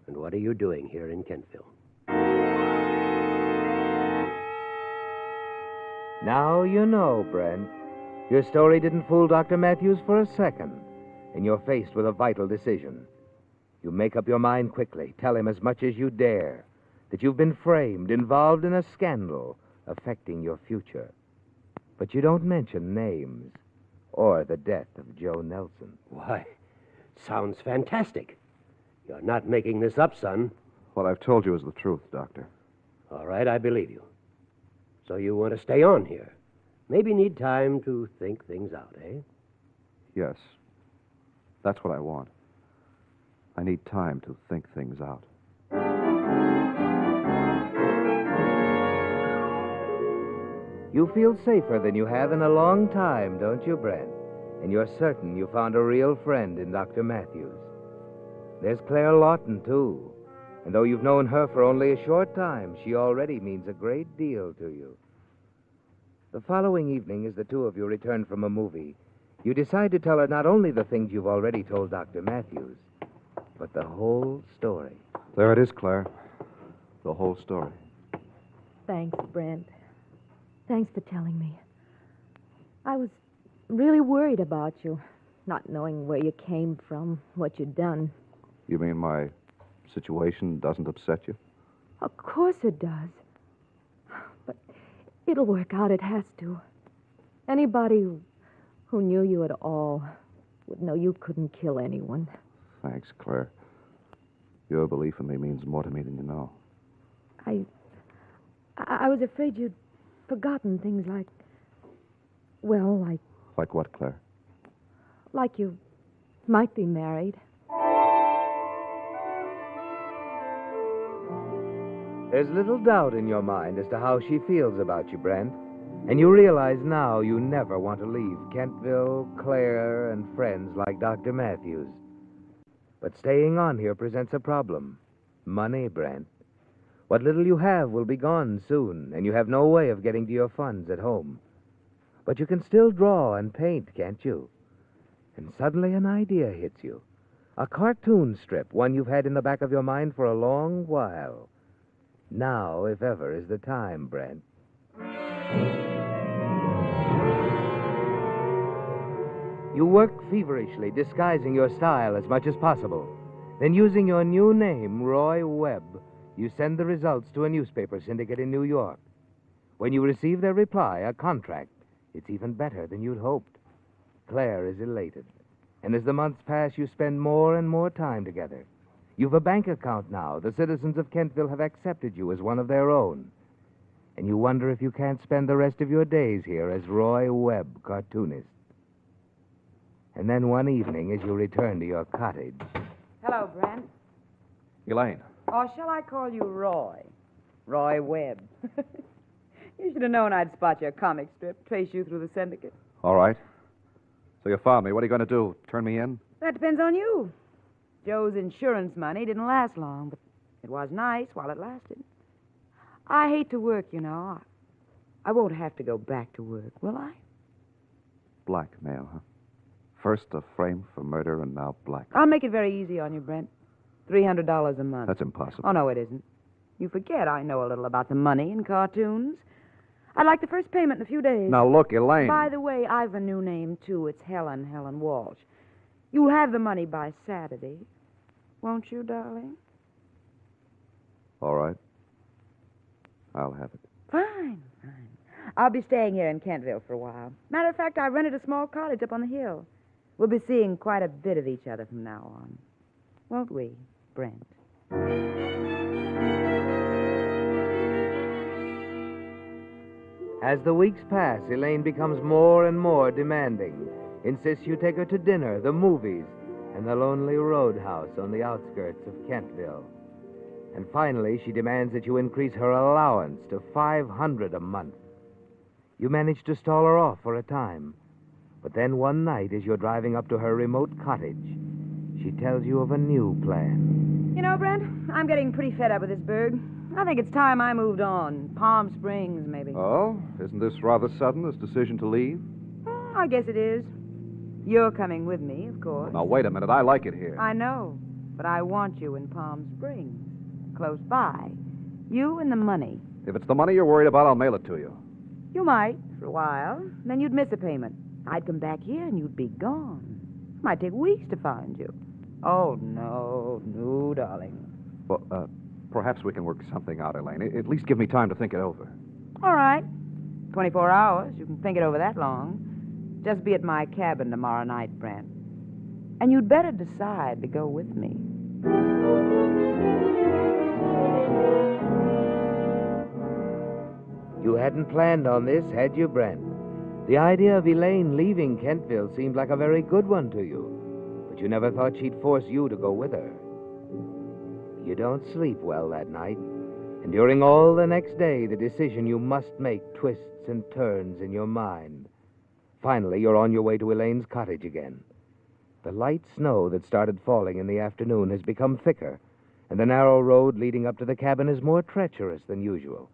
and what are you doing here in Kentville? Now you know, Brent. Your story didn't fool Dr. Matthews for a second, and you're faced with a vital decision. You make up your mind quickly, tell him as much as you dare, that you've been framed, involved in a scandal affecting your future. But you don't mention names or the death of Joe Nelson. Why, sounds fantastic. You're not making this up, son. What I've told you is the truth, Doctor. All right, I believe you. So you want to stay on here? Maybe need time to think things out, eh? Yes. That's what I want. I need time to think things out. You feel safer than you have in a long time, don't you, Brent? And you're certain you found a real friend in Dr. Matthews. There's Claire Lawton, too. And though you've known her for only a short time, she already means a great deal to you. The following evening, as the two of you return from a movie, you decide to tell her not only the things you've already told Dr. Matthews, but the whole story. There it is, Claire. The whole story. Thanks, Brent. Thanks for telling me. I was really worried about you, not knowing where you came from, what you'd done. You mean my situation doesn't upset you? Of course it does. But it'll work out. It has to. Anybody who knew you at all would know you couldn't kill anyone. Thanks, Claire. Your belief in me means more to me than you know. I was afraid you'd forgotten things like... Well, like... Like what, Claire? Like you might be married. There's little doubt in your mind as to how she feels about you, Brent. And you realize now you never want to leave Kentville, Claire, and friends like Dr. Matthews. But staying on here presents a problem. Money, Brent. What little you have will be gone soon, and you have no way of getting to your funds at home. But you can still draw and paint, can't you? And suddenly an idea hits you. A cartoon strip, one you've had in the back of your mind for a long while. Now, if ever, is the time, Brent. You work feverishly, disguising your style as much as possible. Then, using your new name, Roy Webb, you send the results to a newspaper syndicate in New York. When you receive their reply, a contract, it's even better than you'd hoped. Claire is elated. And as the months pass, you spend more and more time together. You've a bank account now. The citizens of Kentville have accepted you as one of their own. And you wonder if you can't spend the rest of your days here as Roy Webb, cartoonist. And then one evening, as you return to your cottage... Hello, Brent. Elaine. Or shall I call you Roy? Roy Webb. You should have known I'd spot your comic strip, trace you through the syndicate. All right. So you found me. What are you going to do? Turn me in? That depends on you. Joe's insurance money didn't last long, but it was nice while it lasted. I hate to work, you know. I won't have to go back to work, will I? Blackmail, huh? First a frame for murder and now black. I'll make it very easy on you, Brent. $300 a month. That's impossible. Oh, no, it isn't. You forget I know a little about the money in cartoons. I'd like the first payment in a few days. Now, look, Elaine. By the way, I've a new name, too. It's Helen Walsh. You'll have the money by Saturday. Won't you, darling? All right. I'll have it. Fine. I'll be staying here in Kentville for a while. Matter of fact, I rented a small cottage up on the hill. We'll be seeing quite a bit of each other from now on. Won't we, Brent? As the weeks pass, Elaine becomes more and more demanding. Insists you take her to dinner, the movies, and the lonely roadhouse on the outskirts of Kentville. And finally, she demands that you increase her allowance to $500 a month. You manage to stall her off for a time. But then one night, as you're driving up to her remote cottage, she tells you of a new plan. You know, Brent, I'm getting pretty fed up with this burg. I think it's time I moved on. Palm Springs, maybe. Oh? Isn't this rather sudden, this decision to leave? I guess it is. You're coming with me, of course. Now, wait a minute. I like it here. I know, but I want you in Palm Springs, close by. You and the money. If it's the money you're worried about, I'll mail it to you. You might, for a while. Then you'd miss a payment. I'd come back here and you'd be gone. It might take weeks to find you. Oh, no, darling. Well, perhaps we can work something out, Elaine. At least give me time to think it over. All right. 24 hours. You can think it over that long. Just be at my cabin tomorrow night, Brent. And you'd better decide to go with me. You hadn't planned on this, had you, Brent? The idea of Elaine leaving Kentville seemed like a very good one to you, but you never thought she'd force you to go with her. You don't sleep well that night, and during all the next day, the decision you must make twists and turns in your mind. Finally, you're on your way to Elaine's cottage again. The light snow that started falling in the afternoon has become thicker, and the narrow road leading up to the cabin is more treacherous than usual.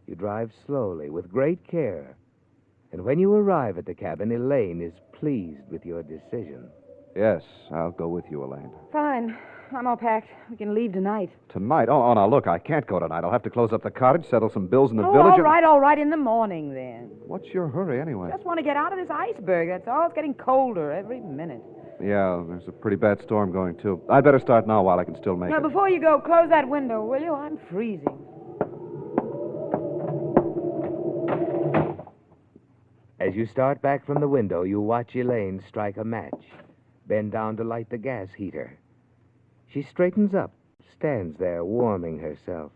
You drive slowly, with great care, and when you arrive at the cabin, Elaine is pleased with your decision. Yes, I'll go with you, Elaine. Fine. I'm all packed. We can leave tonight. Tonight? Oh, now, look, I can't go tonight. I'll have to close up the cottage, settle some bills in the village. All right. In the morning, then. What's your hurry, anyway? Just want to get out of this iceberg, that's all. It's getting colder every minute. Yeah, there's a pretty bad storm going, too. I'd better start now while I can still make Now, it. before you go, close that window, will you? I'm freezing. As you start back from the window, you watch Elaine strike a match, bend down to light the gas heater. She straightens up, stands there warming herself.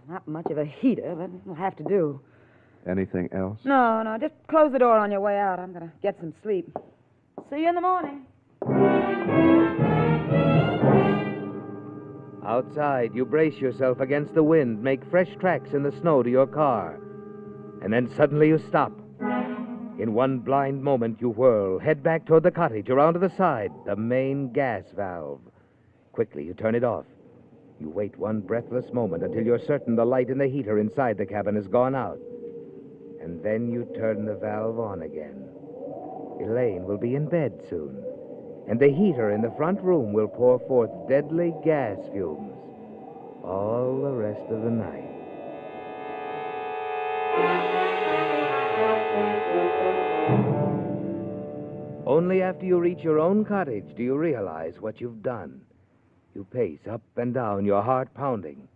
Not much of a heater, but it'll have to do. Anything else? No, just close the door on your way out. I'm going to get some sleep. See you in the morning. Outside, you brace yourself against the wind, make fresh tracks in the snow to your car. And then suddenly you stop. In one blind moment, you whirl, head back toward the cottage, around to the side, the main gas valve. Quickly, you turn it off. You wait one breathless moment until you're certain the light in the heater inside the cabin has gone out. And then you turn the valve on again. Elaine will be in bed soon, and the heater in the front room will pour forth deadly gas fumes all the rest of the night. Only after you reach your own cottage do you realize what you've done. You pace up and down, your heart pounding.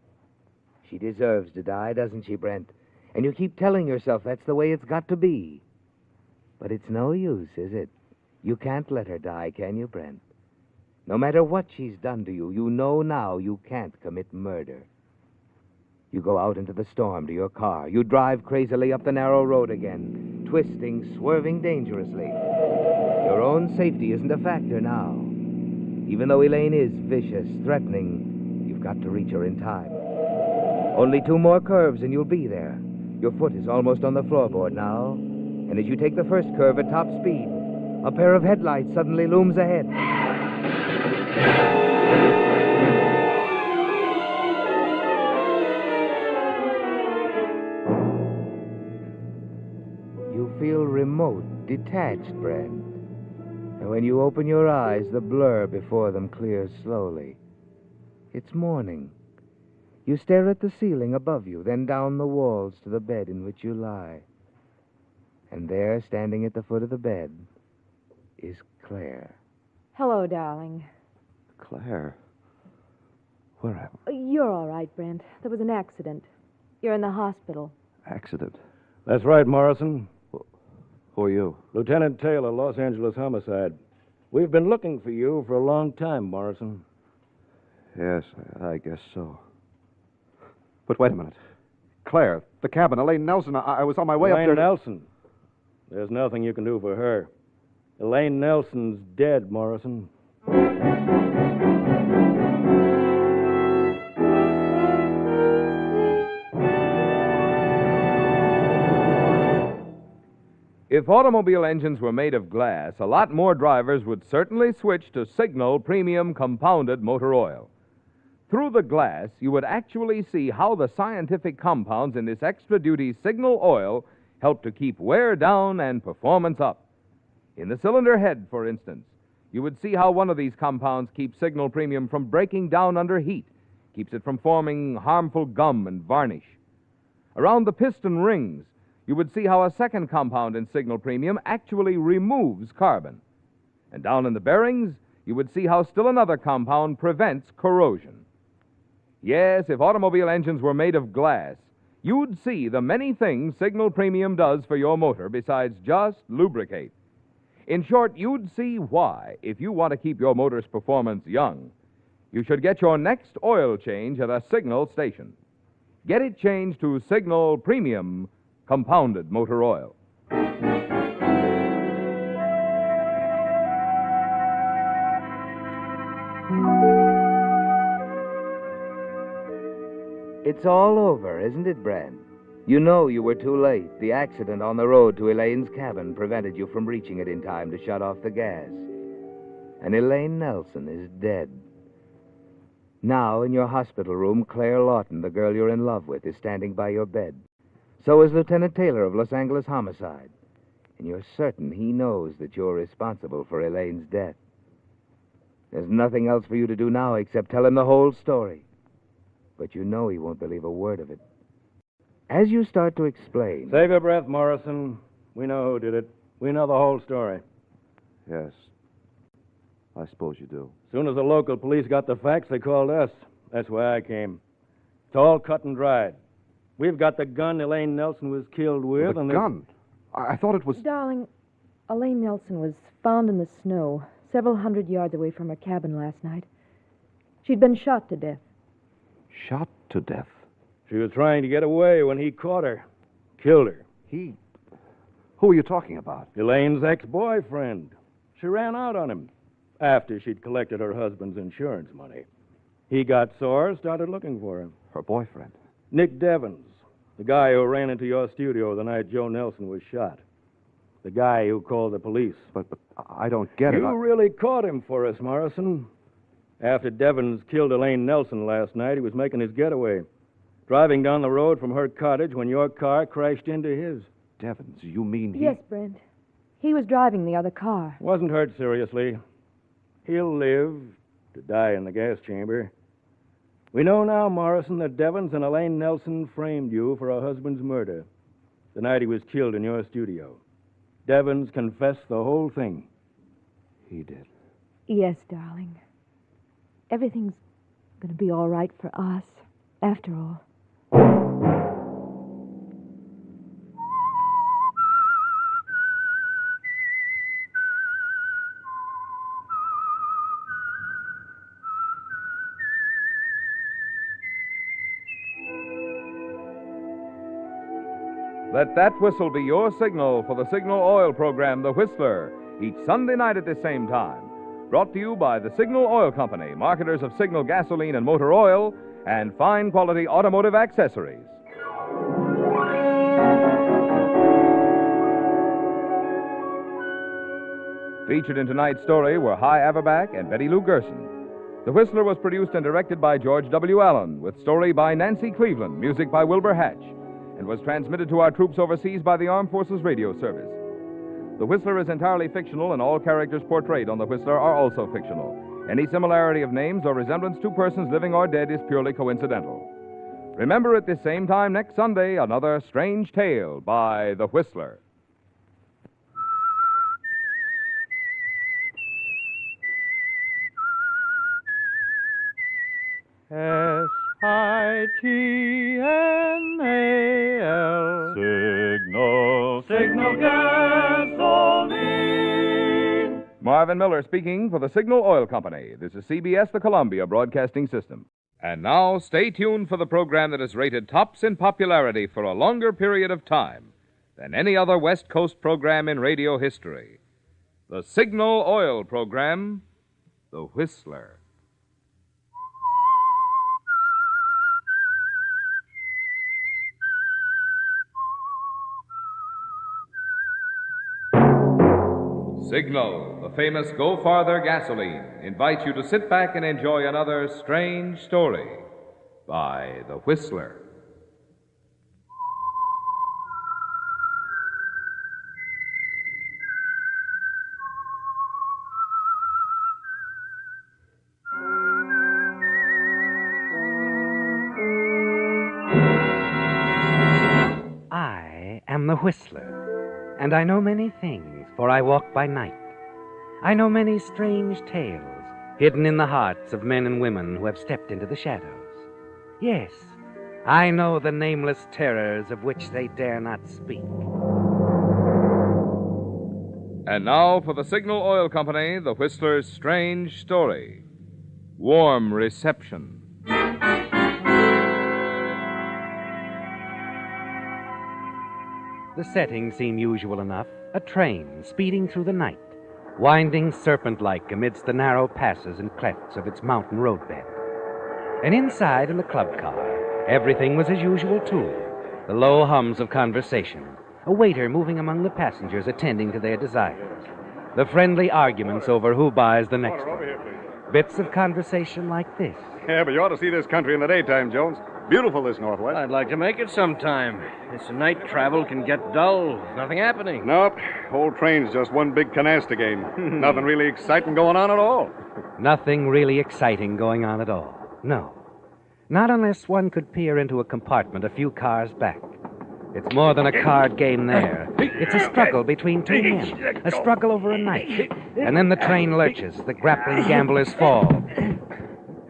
She deserves to die, doesn't she, Brent? And you keep telling yourself that's the way it's got to be. But it's no use, is it? You can't let her die, can you, Brent? No matter what she's done to you, you know now you can't commit murder. You go out into the storm to your car. You drive crazily up the narrow road again, twisting, swerving dangerously. Your own safety isn't a factor now. Even though Elaine is vicious, threatening, you've got to reach her in time. Only 2 more curves and you'll be there. Your foot is almost on the floorboard now, and as you take the first curve at top speed, a pair of headlights suddenly looms ahead. You feel remote, detached, Brent. And when you open your eyes, the blur before them clears slowly. It's morning. You stare at the ceiling above you, then down the walls to the bed in which you lie. And there, standing at the foot of the bed, is Claire. Hello, darling. Claire. Where am I? You're all right, Brent. There was an accident. You're in the hospital. Accident. That's right, Morrison. Who are you? Lieutenant Taylor, Los Angeles Homicide. We've been looking for you for a long time, Morrison. Yes, I guess so. But wait a minute. Claire, the cabin, Elaine Nelson, I was on my way up there. Elaine Nelson? There's nothing you can do for her. Elaine Nelson's dead, Morrison. If automobile engines were made of glass, a lot more drivers would certainly switch to Signal Premium Compounded Motor Oil. Through the glass, you would actually see how the scientific compounds in this extra-duty Signal oil help to keep wear down and performance up. In the cylinder head, for instance, you would see how one of these compounds keeps Signal Premium from breaking down under heat, keeps it from forming harmful gum and varnish. Around the piston rings, you would see how a second compound in Signal Premium actually removes carbon. And down in the bearings, you would see how still another compound prevents corrosion. Yes, if automobile engines were made of glass, you'd see the many things Signal Premium does for your motor besides just lubricate. In short, you'd see why, if you want to keep your motor's performance young, you should get your next oil change at a Signal station. Get it changed to Signal Premium Compounded Motor Oil. It's all over, isn't it, Brent? You know you were too late. The accident on the road to Elaine's cabin prevented you from reaching it in time to shut off the gas. And Elaine Nelson is dead. Now, in your hospital room, Claire Lawton, the girl you're in love with, is standing by your bed. So is Lieutenant Taylor of Los Angeles Homicide. And you're certain he knows that you're responsible for Elaine's death. There's nothing else for you to do now except tell him the whole story. But you know he won't believe a word of it. As you start to explain... Save your breath, Morrison. We know who did it. We know the whole story. Yes. I suppose you do. As soon as the local police got the facts, they called us. That's why I came. It's all cut and dried. We've got the gun Elaine Nelson was killed with. The gun? I thought it was... Darling, Elaine Nelson was found in the snow several hundred yards away from her cabin last night. She'd been shot to death. Shot to death? She was trying to get away when he caught her. Killed her. He... Who are you talking about? Elaine's ex-boyfriend. She ran out on him after she'd collected her husband's insurance money. He got sore, started looking for him. Her boyfriend. Nick Devens, the guy who ran into your studio the night Joe Nelson was shot. The guy who called the police. But I don't get it. You really caught him for us, Morrison. After Devens killed Elaine Nelson last night, he was making his getaway. Driving down the road from her cottage when your car crashed into his. Devens, you mean he... Yes, Brent. He was driving the other car. Wasn't hurt seriously. He'll live to die in the gas chamber. We know now, Morrison, that Devens and Elaine Nelson framed you for her husband's murder the night he was killed in your studio. Devens confessed the whole thing. He did. Yes, darling. Everything's going to be all right for us, after all. Let that whistle be your signal for the Signal Oil program, The Whistler, each Sunday night at the same time. Brought to you by the Signal Oil Company, marketers of Signal gasoline and motor oil, and fine quality automotive accessories. Featured in tonight's story were Hy Averback and Betty Lou Gerson. The Whistler was produced and directed by George W. Allen, with story by Nancy Cleveland, music by Wilbur Hatch, and was transmitted to our troops overseas by the Armed Forces Radio Service. The Whistler is entirely fictional, and all characters portrayed on The Whistler are also fictional. Any similarity of names or resemblance to persons living or dead is purely coincidental. Remember, at this same time next Sunday, another strange tale by The Whistler. S-I-G-N-A-L Signal gasoline. Marvin Miller speaking for the Signal Oil Company. This is CBS, the Columbia Broadcasting System. And now, stay tuned for the program that is rated tops in popularity for a longer period of time than any other West Coast program in radio history. The Signal Oil program, The Whistler. Signal, the famous Go Farther gasoline, invites you to sit back and enjoy another strange story by The Whistler. I am the Whistler, and I know many things, for I walk by night. I know many strange tales hidden in the hearts of men and women who have stepped into the shadows. Yes, I know the nameless terrors of which they dare not speak. And now for the Signal Oil Company, The Whistler's strange story. Warm Reception. The settings seem usual enough. A train speeding through the night, winding serpent-like amidst the narrow passes and clefts of its mountain roadbed. And inside in the club car, everything was as usual, too. The low hums of conversation, a waiter moving among the passengers attending to their desires, the friendly arguments over who buys the next one. Bits of conversation like this. Yeah, but you ought to see this country in the daytime, Jones. Beautiful, this Northwest. I'd like to make it sometime. This night travel can get dull. Nothing happening. Nope. Whole train's just one big canasta game. Nothing really exciting going on at all. Nothing really exciting going on at all. No. Not unless one could peer into a compartment a few cars back. It's more than a card game there. It's a struggle between two men. A struggle over a night. And then the train lurches. The grappling gamblers fall.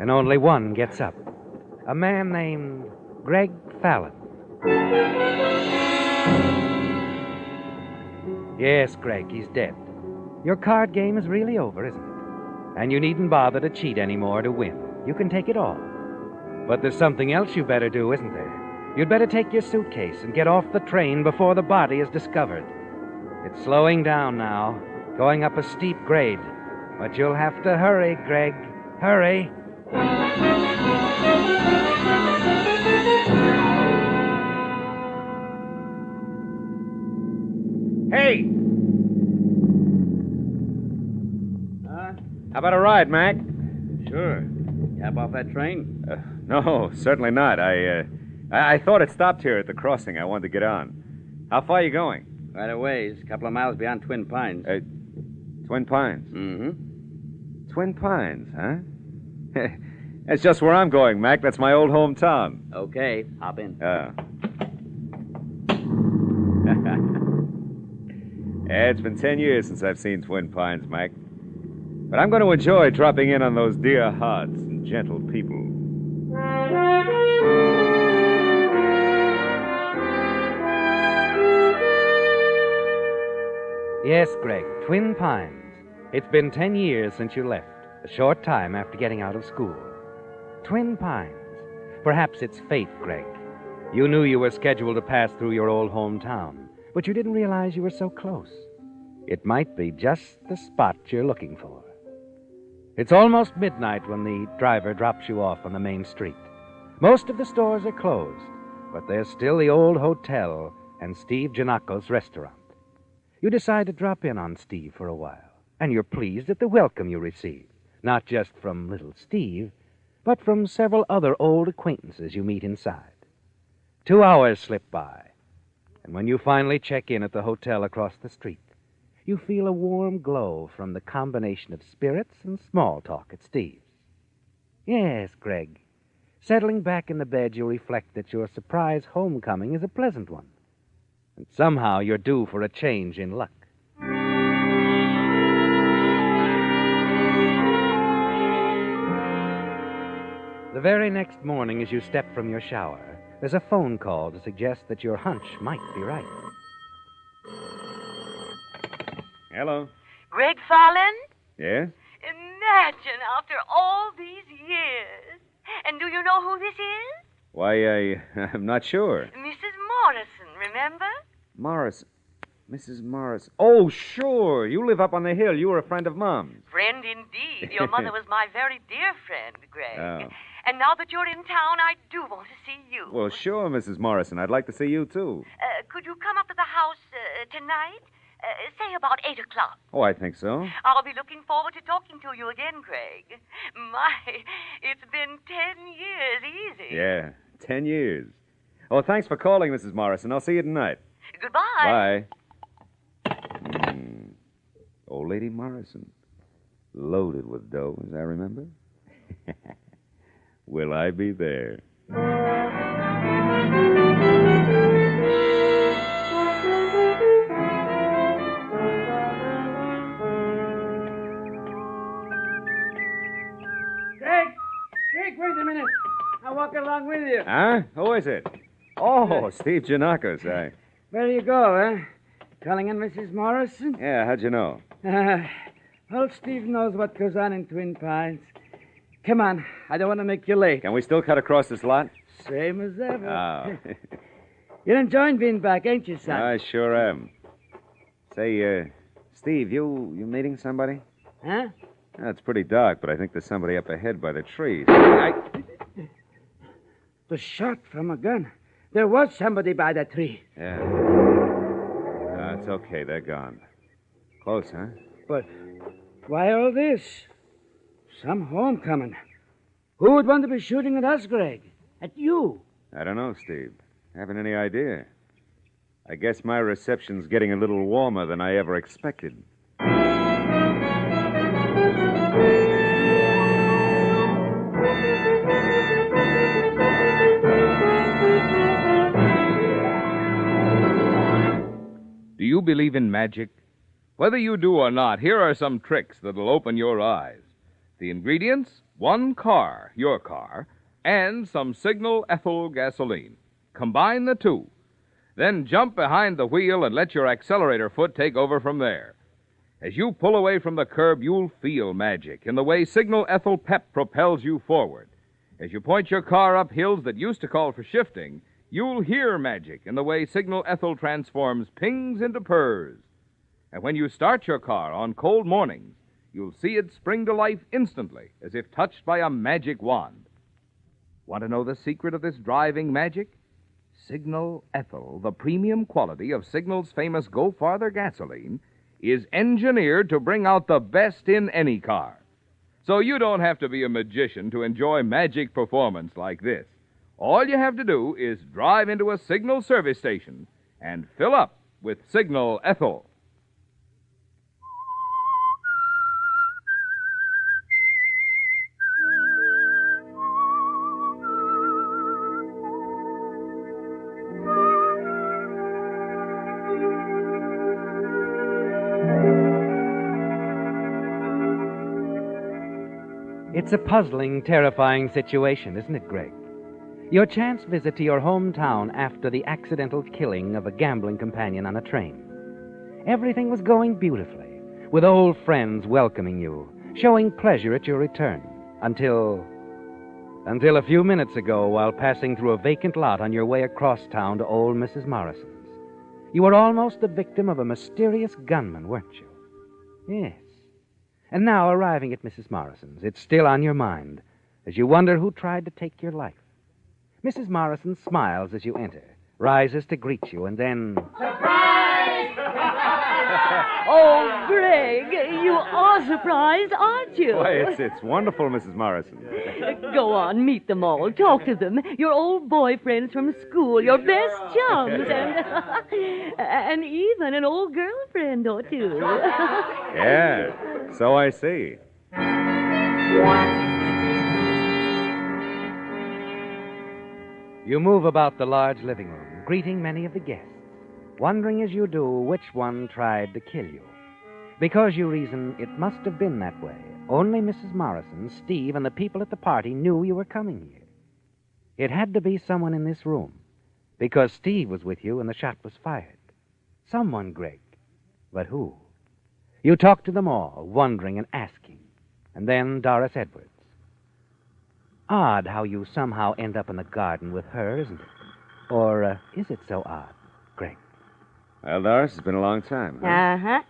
And only one gets up. A man named Greg Fallon. Yes, Greg, he's dead. Your card game is really over, isn't it? And you needn't bother to cheat anymore to win. You can take it all. But there's something else you better do, isn't there? You'd better take your suitcase and get off the train before the body is discovered. It's slowing down now, going up a steep grade. But you'll have to hurry, Greg. Hurry. How about a ride, Mac? Sure. Tap off that train? No, certainly not. I thought it stopped here at the crossing. I wanted to get on. How far are you going? Right a ways. A couple of miles beyond Twin Pines. Twin Pines? Mm-hmm. Twin Pines, huh? That's just where I'm going, Mac. That's my old hometown. Okay, hop in. It's been 10 years since I've seen Twin Pines, Mac. But I'm going to enjoy dropping in on those dear hearts and gentle people. Yes, Greg, Twin Pines. It's been 10 years since you left, a short time after getting out of school. Twin Pines. Perhaps it's fate, Greg. You knew you were scheduled to pass through your old hometown, but you didn't realize you were so close. It might be just the spot you're looking for. It's almost midnight when the driver drops you off on the main street. Most of the stores are closed, but there's still the old hotel and Steve Giannacco's restaurant. You decide to drop in on Steve for a while, and you're pleased at the welcome you receive, not just from little Steve, but from several other old acquaintances you meet inside. 2 hours slip by, and when you finally check in at the hotel across the street, you feel a warm glow from the combination of spirits and small talk at Steve's. Yes, Greg. Settling back in the bed, you reflect that your surprise homecoming is a pleasant one. And somehow you're due for a change in luck. The very next morning, as you step from your shower, there's a phone call to suggest that your hunch might be right. Hello. Greg Farley? Yes? Imagine, after all these years. And do you know who this is? Why, I'm not sure. Mrs. Morrison, remember? Mrs. Morris. Oh, sure. You live up on the hill. You were a friend of Mom's. Friend indeed. Your mother was my very dear friend, Greg. Oh. And now that you're in town, I do want to see you. Well, sure, Mrs. Morrison. I'd like to see you, too. Could you come up to the house tonight? Say about 8 o'clock. Oh, I think so. I'll be looking forward to talking to you again, Greg. My, it's been 10 years easy. Yeah, 10 years. Oh, thanks for calling, Mrs. Morrison. I'll see you tonight. Goodbye. Bye. Old Lady Morrison. Loaded with dough, as I remember. Will I be there? Greg, wait a minute. I'll walk along with you. Huh? Who is it? Oh, Steve Giannacco's. Where do you go, huh? Calling on Mrs. Morrison? Yeah, how'd you know? Well, Steve knows what goes on in Twin Pines. Come on. I don't want to make you late. Can we still cut across this lot? Same as ever. Oh. You're enjoying being back, ain't you, son? I sure am. Say, Steve, you meeting somebody? Huh? It's pretty dark, but I think there's somebody up ahead by the trees. The shot from a gun. There was somebody by that tree. Yeah. It's okay. They're gone. Close, huh? But why all this? Some homecoming. Who would want to be shooting at us, Greg? At you? I don't know, Steve. Haven't any idea. I guess my reception's getting a little warmer than I ever expected. Do you believe in magic? Whether you do or not, here are some tricks that'll open your eyes. The ingredients: 1 car, your car, and some Signal ethyl gasoline. Combine the 2. Then jump behind the wheel and let your accelerator foot take over from there. As you pull away from the curb, you'll feel magic in the way Signal ethyl pep propels you forward. As you point your car up hills that used to call for shifting, you'll hear magic in the way Signal ethyl transforms pings into purrs. And when you start your car on cold mornings, you'll see it spring to life instantly, as if touched by a magic wand. Want to know the secret of this driving magic? Signal ethyl, the premium quality of Signal's famous Go Farther gasoline, is engineered to bring out the best in any car. So you don't have to be a magician to enjoy magic performance like this. All you have to do is drive into a Signal service station and fill up with Signal Ethyl. It's a puzzling, terrifying situation, isn't it, Greg? Your chance visit to your hometown after the accidental killing of a gambling companion on a train. Everything was going beautifully, with old friends welcoming you, showing pleasure at your return, until a few minutes ago, while passing through a vacant lot on your way across town to old Mrs. Morrison's. You were almost the victim of a mysterious gunman, weren't you? Yes. And now, arriving at Mrs. Morrison's, it's still on your mind as you wonder who tried to take your life. Mrs. Morrison smiles as you enter, rises to greet you, and then... Oh, Greg, you are surprised, aren't you? Why, it's wonderful, Mrs. Morrison. Go on, meet them all. Talk to them. Your old boyfriends from school, your best chums, and even an old girlfriend or two. Yeah, so I see. You move about the large living room, greeting many of the guests, wondering as you do which one tried to kill you. Because you reason it must have been that way. Only Mrs. Morrison, Steve, and the people at the party knew you were coming here. It had to be someone in this room, because Steve was with you and the shot was fired. Someone, Greg. But who? You talked to them all, wondering and asking. And then Doris Edwards. Odd how you somehow end up in the garden with her, isn't it? Or is it so odd, Greg? Well, Doris, it's been a long time. Huh? Uh-huh.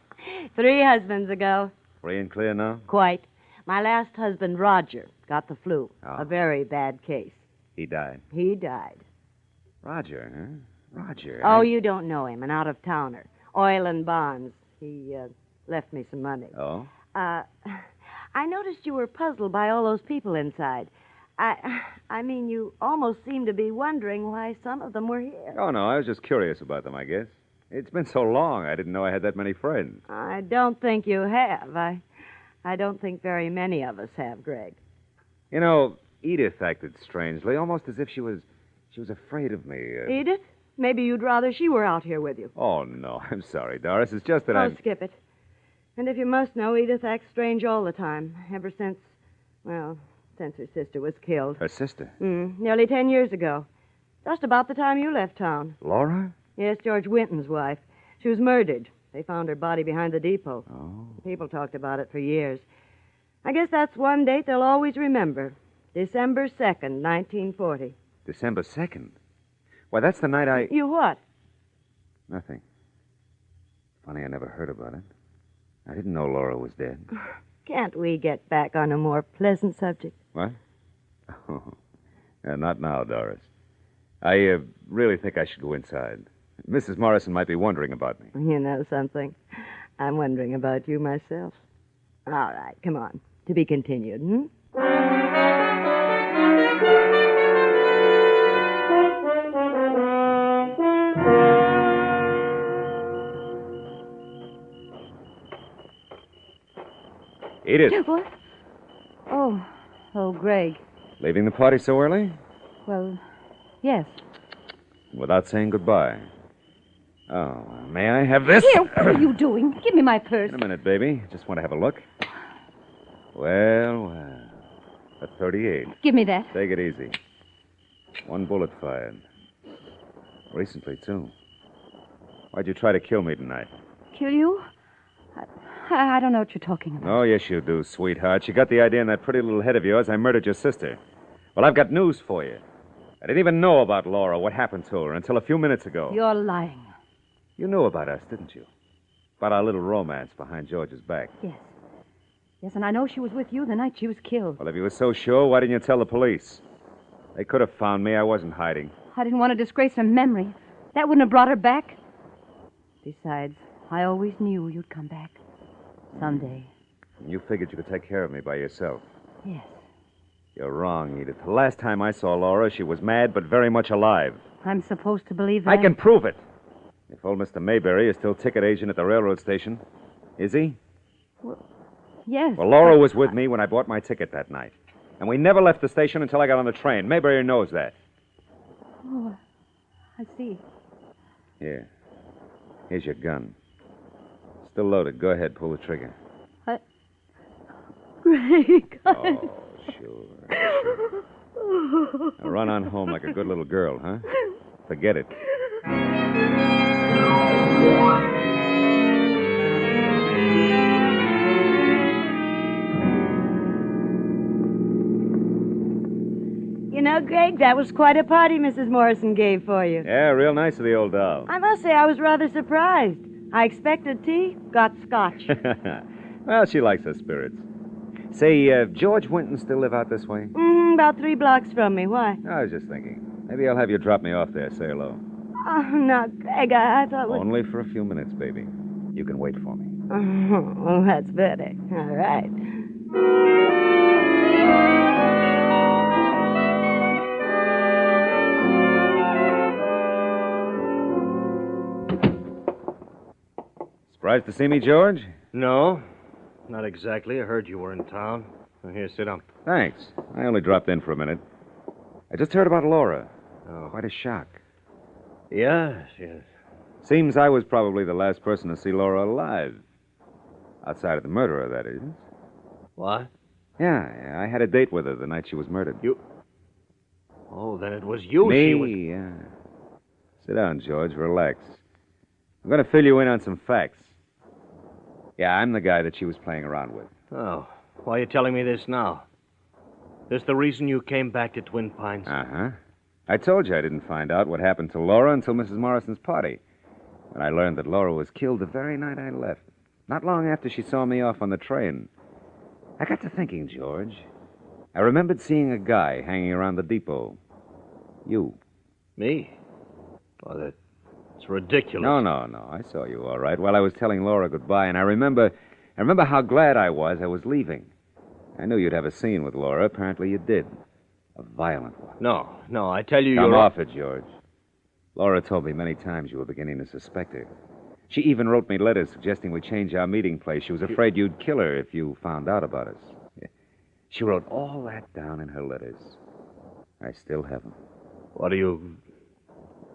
3 husbands ago. Free and clear now? Quite. My last husband, Roger, got the flu. Oh. A very bad case. He died. He died. Roger, huh? Roger. Oh, you don't know him, an out-of-towner. Oil and bonds. He left me some money. Oh? I noticed you were puzzled by all those people inside. I mean, you almost seemed to be wondering why some of them were here. Oh, no, I was just curious about them, I guess. It's been so long, I didn't know I had that many friends. I don't think you have. I don't think very many of us have, Greg. You know, Edith acted strangely, almost as if she was afraid of me. Edith? Maybe you'd rather she were out here with you. Oh, no, I'm sorry, Doris. It's just that Oh, skip it. And if you must know, Edith acts strange all the time, ever since her sister was killed. Her sister? Nearly 10 years ago. Just about the time you left town. Laura? Yes, George Winton's wife. She was murdered. They found her body behind the depot. Oh. People talked about it for years. I guess that's one date they'll always remember. December 2nd, 1940. December 2nd? Why, that's the night I... You what? Nothing. Funny I never heard about it. I didn't know Laura was dead. Can't we get back on a more pleasant subject? What? Oh, not now, Doris. I really think I should go inside. Mrs. Morrison might be wondering about me. You know something? I'm wondering about you myself. All right, come on. To be continued, Edith. What? Oh, Greg. Leaving the party so early? Well, yes. Without saying goodbye. Oh, may I have this? Here, what are you doing? Give me my purse. In a minute, baby. Just want to have a look. Well. A 38. Give me that. Take it easy. 1 bullet fired. Recently, too. Why'd you try to kill me tonight? Kill you? I don't know what you're talking about. Oh, yes, you do, sweetheart. You got the idea in that pretty little head of yours I murdered your sister. Well, I've got news for you. I didn't even know about Laura, what happened to her, until a few minutes ago. You're lying. You knew about us, didn't you? About our little romance behind George's back. Yes. Yes, and I know she was with you the night she was killed. Well, if you were so sure, why didn't you tell the police? They could have found me. I wasn't hiding. I didn't want to disgrace her memory. That wouldn't have brought her back. Besides, I always knew you'd come back. Someday. You figured you could take care of me by yourself. Yes. You're wrong, Edith. The last time I saw Laura, she was mad but very much alive. I'm supposed to believe that? I can prove it. If old Mr. Mayberry is still ticket agent at the railroad station. Is he? Well, yes. Well, Laura was with me when I bought my ticket that night. And we never left the station until I got on the train. Mayberry knows that. Oh, I see. Here. Here's your gun. Still loaded. Go ahead, pull the trigger. Greg. Oh, sure. Now run on home like a good little girl, huh? Forget it. You know, Greg, that was quite a party Mrs. Morrison gave for you. Yeah, real nice of the old doll. I must say I was rather surprised. I expected tea, got scotch. Well, she likes her spirits. Say, George Winton still live out this way? About 3 blocks from me. Why? I was just thinking. Maybe I'll have you drop me off there. Say hello. Oh, no, Greg, I thought... Only for a few minutes, baby. You can wait for me. Oh, well, that's better. All right. Surprised to see me, George? No, not exactly. I heard you were in town. Here, sit down. Thanks. I only dropped in for a minute. I just heard about Laura. Oh. Quite a shock. Yes. Seems I was probably the last person to see Laura alive. Outside of the murderer, that is. What? Yeah, I had a date with her the night she was murdered. You? Oh, then it was you Me, she was... yeah. Sit down, George. Relax. I'm going to fill you in on some facts. Yeah, I'm the guy that she was playing around with. Oh, why are you telling me this now? This the reason you came back to Twin Pines? Uh-huh. I told you I didn't find out what happened to Laura until Mrs. Morrison's party. When I learned that Laura was killed the very night I left. Not long after she saw me off on the train. I got to thinking, George. I remembered seeing a guy hanging around the depot. You. Me? Oh, that's ridiculous. No. I saw you all right while I was telling Laura goodbye, and I remember how glad I was leaving. I knew you'd have a scene with Laura. Apparently you did. A violent one. No, I tell you, Come you're... off it, George. Laura told me many times you were beginning to suspect her. She even wrote me letters suggesting we change our meeting place. She was afraid you'd kill her if you found out about us. She wrote all that down in her letters. I still have them. What are you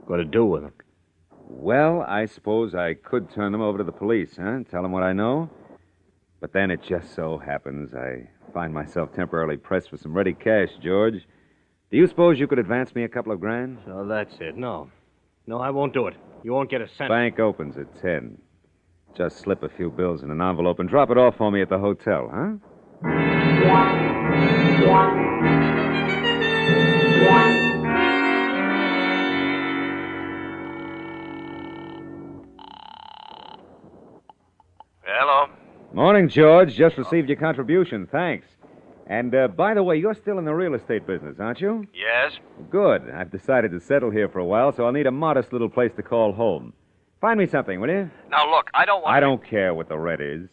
going to do with them? Well, I suppose I could turn them over to the police, huh? Tell them what I know. But then it just so happens I find myself temporarily pressed for some ready cash, George. Do you suppose you could advance me a couple of grand? So that's it. No, I won't do it. You won't get a cent. Bank opens at 10. Just slip a few bills in an envelope and drop it off for me at the hotel, huh? Hello. Morning, George. Just received your contribution. Thanks. And, by the way, you're still in the real estate business, aren't you? Yes? Good. I've decided to settle here for a while, so I'll need a modest little place to call home. Find me something, will you? Now, look, I don't want... I don't care what the rent is.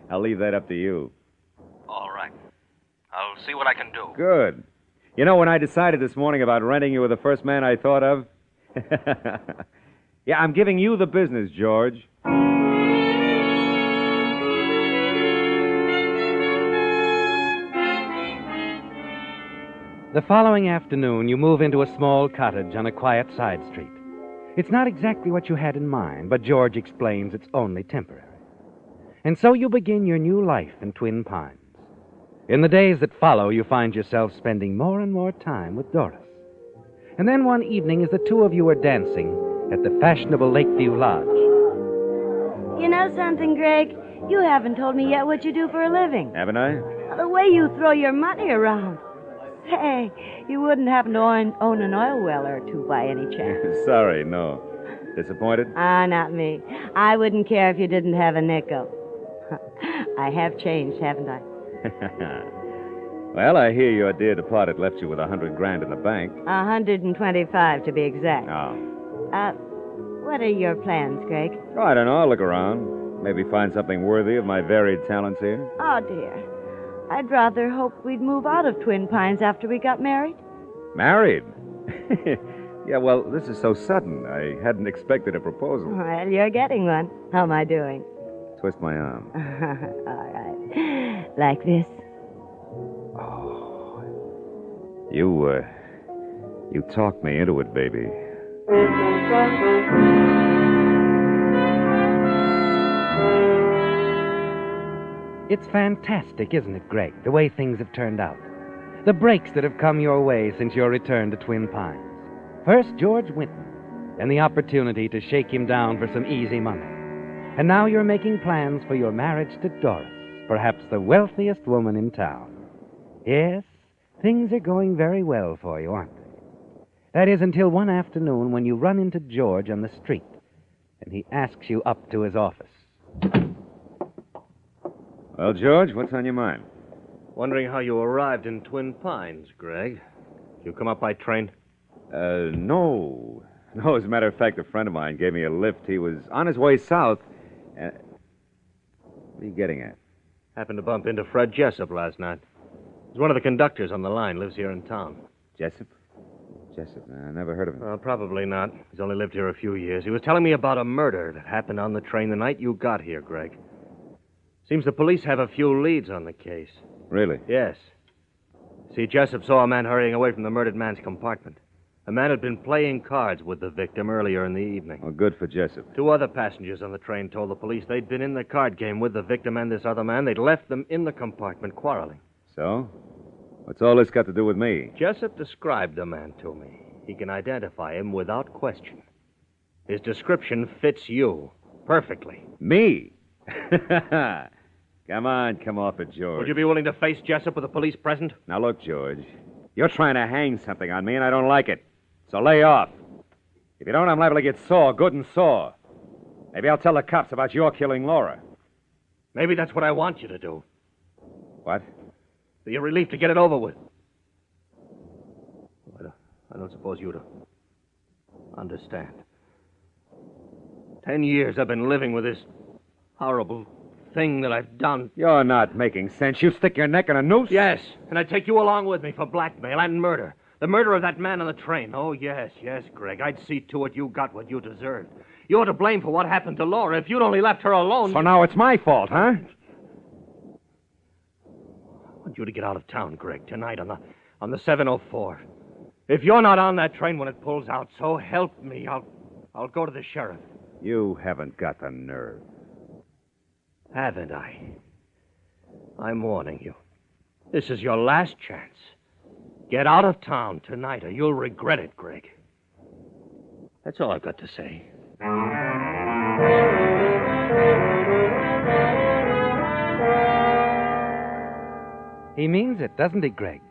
I'll leave that up to you. All right. I'll see what I can do. Good. You know, when I decided this morning about renting, you were the first man I thought of. Yeah, I'm giving you the business, George. The following afternoon, you move into a small cottage on a quiet side street. It's not exactly what you had in mind, but George explains it's only temporary. And so you begin your new life in Twin Pines. In the days that follow, you find yourself spending more and more time with Doris. And then one evening, as the two of you are dancing at the fashionable Lakeview Lodge. You know something, Greg? You haven't told me yet what you do for a living. Haven't I? The way you throw your money around. Hey, you wouldn't happen to own an oil well or two by any chance. Sorry, no. Disappointed? Not me. I wouldn't care if you didn't have a nickel. I have changed, haven't I? Well, I hear your dear departed left you with $100 grand in the bank. 125 to be exact. Oh. What are your plans, Greg? Oh, I don't know. I'll look around. Maybe find something worthy of my varied talents here? Oh, dear. I'd rather hope we'd move out of Twin Pines after we got married. Married? Yeah, well, this is so sudden. I hadn't expected a proposal. Well, you're getting one. How am I doing? Twist my arm. All right. Like this. You talked me into it, baby. It's fantastic, isn't it, Greg, the way things have turned out? The breaks that have come your way since your return to Twin Pines. First, George Winton, and the opportunity to shake him down for some easy money. And now you're making plans for your marriage to Doris, perhaps the wealthiest woman in town. Yes, things are going very well for you, aren't they? That is until one afternoon when you run into George on the street, and he asks you up to his office. Well, George, what's on your mind? Wondering how you arrived in Twin Pines, Greg. You come up by train? No. No, as a matter of fact, a friend of mine gave me a lift. He was on his way south. What are you getting at? Happened to bump into Fred Jessup last night. He's one of the conductors on the line, lives here in town. Jessup? Jessup, I never heard of him. Probably not. He's only lived here a few years. He was telling me about a murder that happened on the train the night you got here, Greg. Seems the police have a few leads on the case. Really? Yes. See, Jessup saw a man hurrying away from the murdered man's compartment. A man had been playing cards with the victim earlier in the evening. Well, good for Jessup. 2 other passengers on the train told the police they'd been in the card game with the victim and this other man. They'd left them in the compartment quarreling. So? What's all this got to do with me? Jessup described the man to me. He can identify him without question. His description fits you perfectly. Me? Come on, come off it, George. Would you be willing to face Jessup with the police present? Now, look, George. You're trying to hang something on me, and I don't like it. So lay off. If you don't, I'm liable to get sore, good and sore. Maybe I'll tell the cops about your killing Laura. Maybe that's what I want you to do. What? Be a relief to get it over with. I don't suppose you'd understand. 10 years I've been living with this horrible thing that I've done. You're not making sense. You stick your neck in a noose? Yes, and I take you along with me for blackmail and murder. The murder of that man on the train. Oh, yes, Greg. I'd see to it you got what you deserved. You're to blame for what happened to Laura. If you'd only left her alone... So now it's my fault, huh? I want you to get out of town, Greg, tonight on the 704. If you're not on that train when it pulls out, so help me, I'll go to the sheriff. You haven't got the nerve. Haven't I? I'm warning you. This is your last chance. Get out of town tonight or you'll regret it, Greg. That's all I've got to say. He means it, doesn't he, Greg?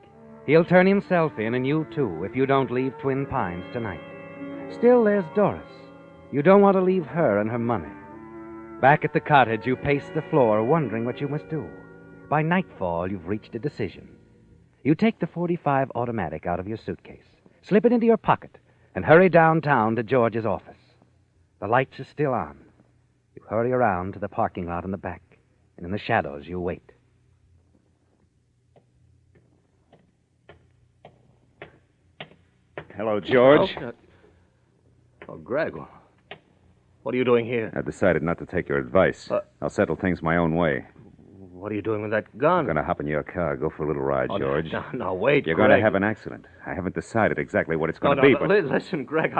He'll turn himself in, and you too, if you don't leave Twin Pines tonight. Still, there's Doris. You don't want to leave her and her money. Back at the cottage, you pace the floor, wondering what you must do. By nightfall, you've reached a decision. You take the .45 automatic out of your suitcase, slip it into your pocket, and hurry downtown to George's office. The lights are still on. You hurry around to the parking lot in the back, and in the shadows, you wait. Hello, George. Oh, Greg, what are you doing here? I've decided not to take your advice. I'll settle things my own way. What are you doing with that gun? I'm going to hop in your car, go for a little ride, George. No, wait, You're Greg. going to have an accident. I haven't decided exactly what it's going to be, but... Listen, Greg,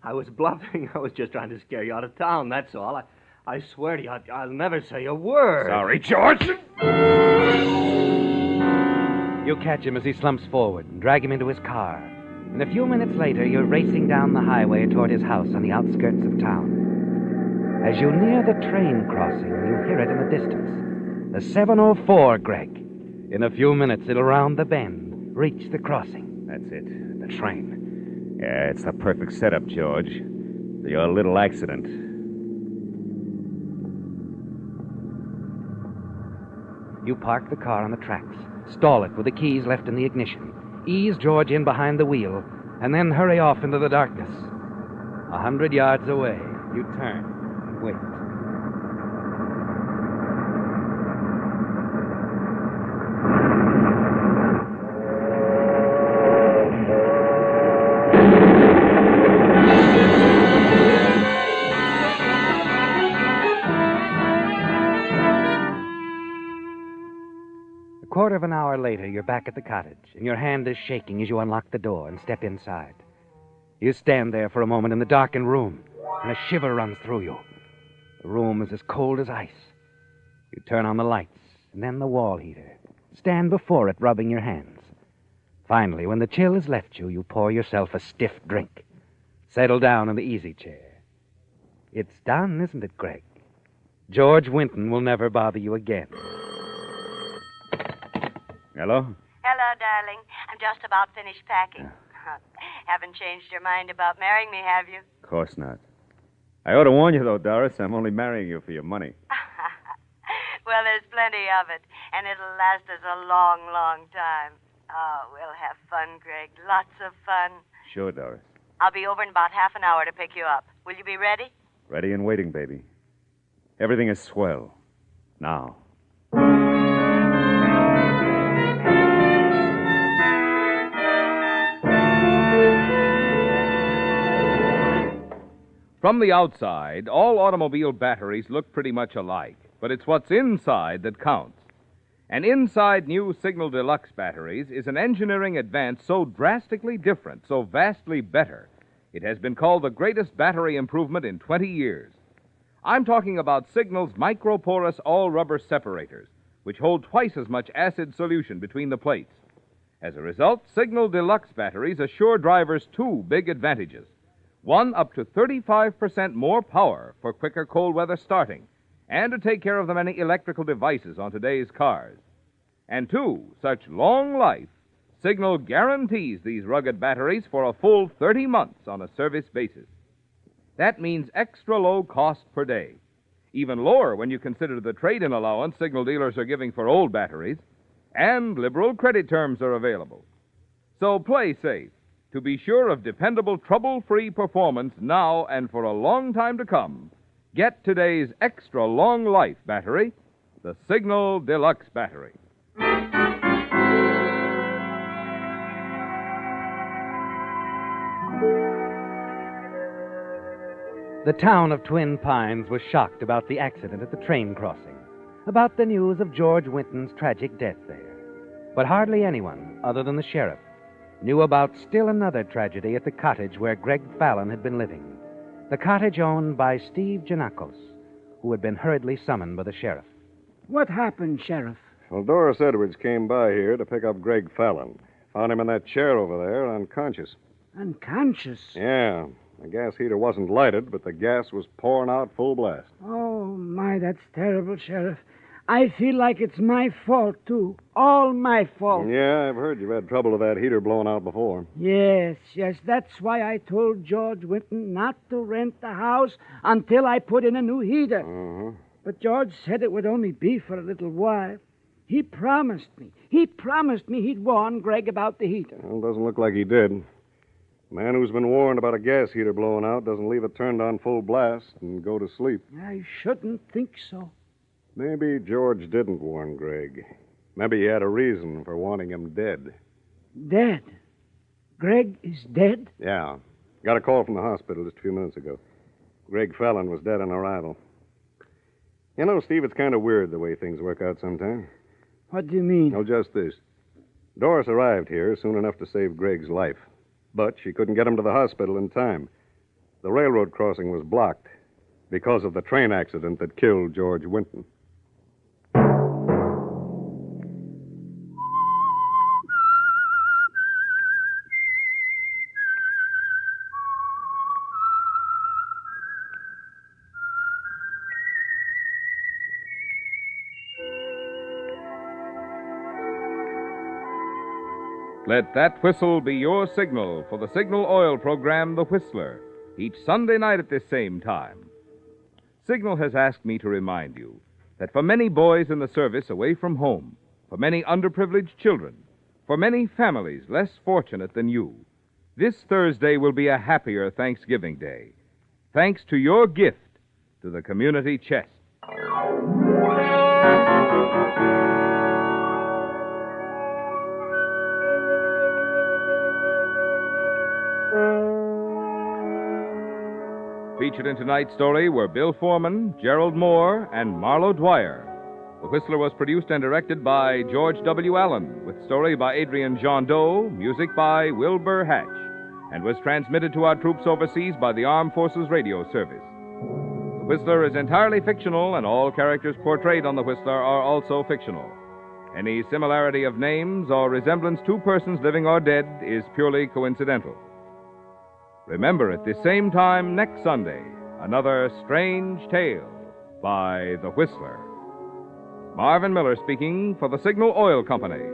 I was bluffing. I was just trying to scare you out of town, that's all. I swear to you, I'll never say a word. Sorry, George. You catch him as he slumps forward and drag him into his car. And a few minutes later, you're racing down the highway toward his house on the outskirts of town. As you near the train crossing, you hear it in the distance. The 704, Greg. In a few minutes, it'll round the bend, reach the crossing. That's it, the train. Yeah, it's the perfect setup, George, for your little accident. You park the car on the tracks, stall it with the keys left in the ignition, ease George in behind the wheel, and then hurry off into the darkness. 100 yards away, you turn and wait. quarter of an hour later, you're back at the cottage, and your hand is shaking as you unlock the door and step inside. You stand there for a moment in the darkened room, and a shiver runs through you. The room is as cold as ice. You turn on the lights, and then the wall heater. Stand before it, rubbing your hands. Finally, when the chill has left you, you pour yourself a stiff drink. Settle down in the easy chair. It's done, isn't it, Greg? George Winton will never bother you again. Hello? Hello, darling. I'm just about finished packing. Haven't changed your mind about marrying me, have you? Of course not. I ought to warn you, though, Doris, I'm only marrying you for your money. Well, there's plenty of it, and it'll last us a long, long time. Oh, we'll have fun, Greg. Lots of fun. Sure, Doris. I'll be over in about half an hour to pick you up. Will you be ready? Ready and waiting, baby. Everything is swell. Now. From the outside, all automobile batteries look pretty much alike, but it's what's inside that counts. And inside new Signal Deluxe batteries is an engineering advance so drastically different, so vastly better, it has been called the greatest battery improvement in 20 years. I'm talking about Signal's microporous all-rubber separators, which hold twice as much acid solution between the plates. As a result, Signal Deluxe batteries assure drivers two big advantages. One, up to 35% more power for quicker cold weather starting, and to take care of the many electrical devices on today's cars. And two, such long life, Signal guarantees these rugged batteries for a full 30 months on a service basis. That means extra low cost per day. Even lower when you consider the trade-in allowance Signal dealers are giving for old batteries, and liberal credit terms are available. So play safe. To be sure of dependable, trouble-free performance now and for a long time to come, get today's extra long life battery, the Signal Deluxe battery. The town of Twin Pines was shocked about the accident at the train crossing, about the news of George Winton's tragic death there. But hardly anyone, other than the sheriff, knew about still another tragedy at the cottage where Greg Fallon had been living. The cottage owned by Steve Janakos, who had been hurriedly summoned by the sheriff. What happened, Sheriff? Well, Doris Edwards came by here to pick up Greg Fallon. Found him in that chair over there, unconscious. Unconscious? Yeah. The gas heater wasn't lighted, but the gas was pouring out full blast. Oh, my, that's terrible, Sheriff. I feel like it's my fault, too. All my fault. Yeah, I've heard you've had trouble with that heater blowing out before. Yes. That's why I told George Winton not to rent the house until I put in a new heater. Uh-huh. But George said it would only be for a little while. He promised me he'd warn Greg about the heater. Well, doesn't look like he did. A man who's been warned about a gas heater blowing out doesn't leave it turned on full blast and go to sleep. I shouldn't think so. Maybe George didn't warn Greg. Maybe he had a reason for wanting him dead. Dead? Greg is dead? Yeah. Got a call from the hospital just a few minutes ago. Greg Fallon was dead on arrival. You know, Steve, it's kind of weird the way things work out sometimes. What do you mean? Oh, just this. Doris arrived here soon enough to save Greg's life, but she couldn't get him to the hospital in time. The railroad crossing was blocked because of the train accident that killed George Winton. Let that whistle be your signal for the Signal Oil program, The Whistler, each Sunday night at this same time. Signal has asked me to remind you that for many boys in the service away from home, for many underprivileged children, for many families less fortunate than you, this Thursday will be a happier Thanksgiving Day, thanks to your gift to the community chest. Featured in tonight's story were Bill Foreman, Gerald Moore, and Marlo Dwyer, The Whistler was produced and directed by George W. Allen, with story by Adrian John Doe, music by Wilbur Hatch, and was transmitted to our troops overseas by the Armed Forces Radio Service. The Whistler is entirely fictional, and all characters portrayed on The Whistler are also fictional. Any similarity of names or resemblance to persons living or dead is purely coincidental. Remember, at this same time next Sunday, another strange tale by The Whistler. Marvin Miller speaking for the Signal Oil Company.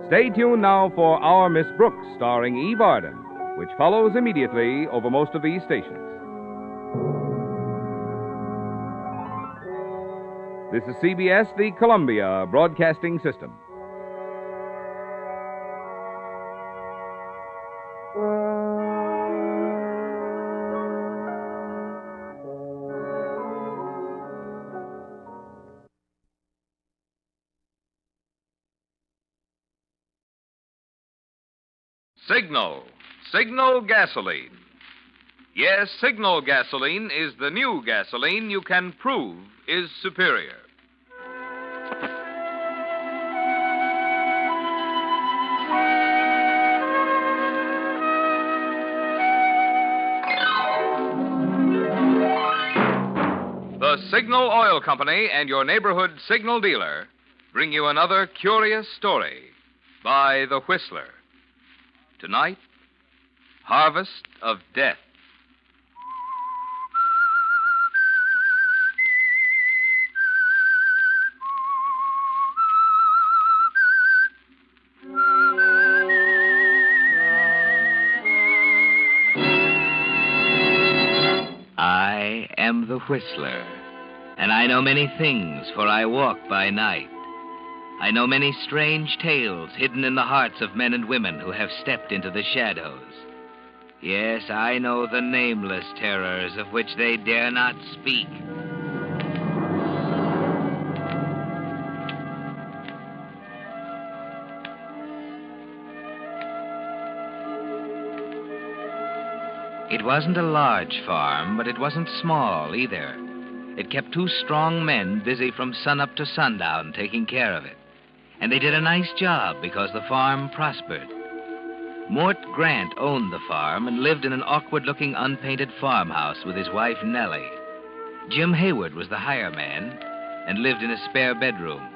Stay tuned now for Our Miss Brooks, starring Eve Arden, which follows immediately over most of these stations. This is CBS, the Columbia Broadcasting System. Signal gasoline. Yes, Signal gasoline is the new gasoline you can prove is superior. The Signal Oil Company and your neighborhood Signal dealer bring you another curious story by The Whistler. Tonight, Harvest of Death. I am the Whistler, and I know many things, for I walk by night. I know many strange tales hidden in the hearts of men and women who have stepped into the shadows. Yes, I know the nameless terrors of which they dare not speak. It wasn't a large farm, but it wasn't small either. It kept two strong men busy from sunup to sundown taking care of it. And they did a nice job because the farm prospered. Mort Grant owned the farm and lived in an awkward-looking unpainted farmhouse with his wife, Nellie. Jim Hayward was the hire man and lived in a spare bedroom.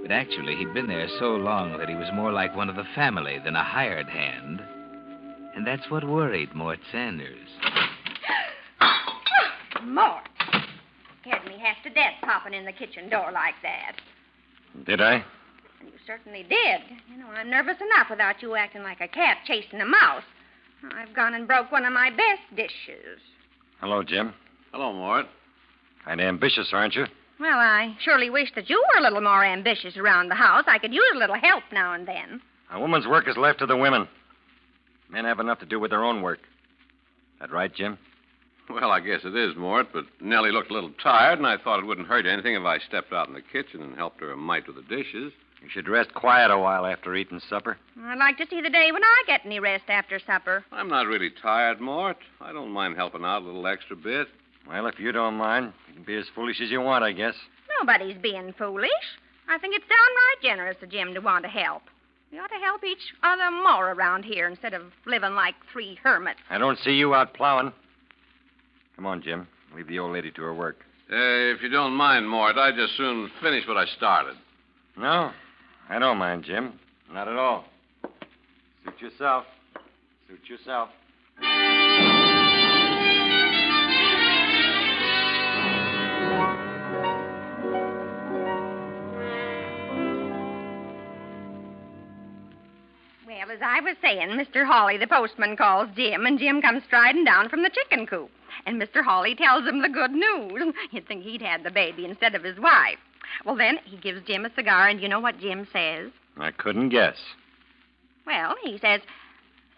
But actually, he'd been there so long that he was more like one of the family than a hired hand. And that's what worried Mort Sanders. Mort. Scared me half to death popping in the kitchen door like that. Did I? You certainly did. You know, I'm nervous enough without you acting like a cat chasing a mouse. I've gone and broke one of my best dishes. Hello, Jim. Hello, Mort. Kind of ambitious, aren't you? Well, I surely wish that you were a little more ambitious around the house. I could use a little help now and then. A woman's work is left to the women. Men have enough to do with their own work. That right, Jim? Well, I guess it is, Mort, but Nellie looked a little tired, and I thought it wouldn't hurt anything if I stepped out in the kitchen and helped her a mite with the dishes. You should rest quiet a while after eating supper. I'd like to see the day when I get any rest after supper. I'm not really tired, Mort. I don't mind helping out a little extra bit. Well, if you don't mind, you can be as foolish as you want, I guess. Nobody's being foolish. I think it's downright generous of Jim to want to help. We ought to help each other more around here instead of living like three hermits. I don't see you out plowing. Come on, Jim. Leave the old lady to her work. If you don't mind, Mort, I'd just soon finish what I started. No, I don't mind, Jim. Not at all. Suit yourself. Suit yourself. Well, as I was saying, Mr. Hawley, the postman, calls Jim, and Jim comes striding down from the chicken coop. And Mr. Hawley tells him the good news. You'd think he'd had the baby instead of his wife. Well, then he gives Jim a cigar, and you know what Jim says? I couldn't guess. Well, he says,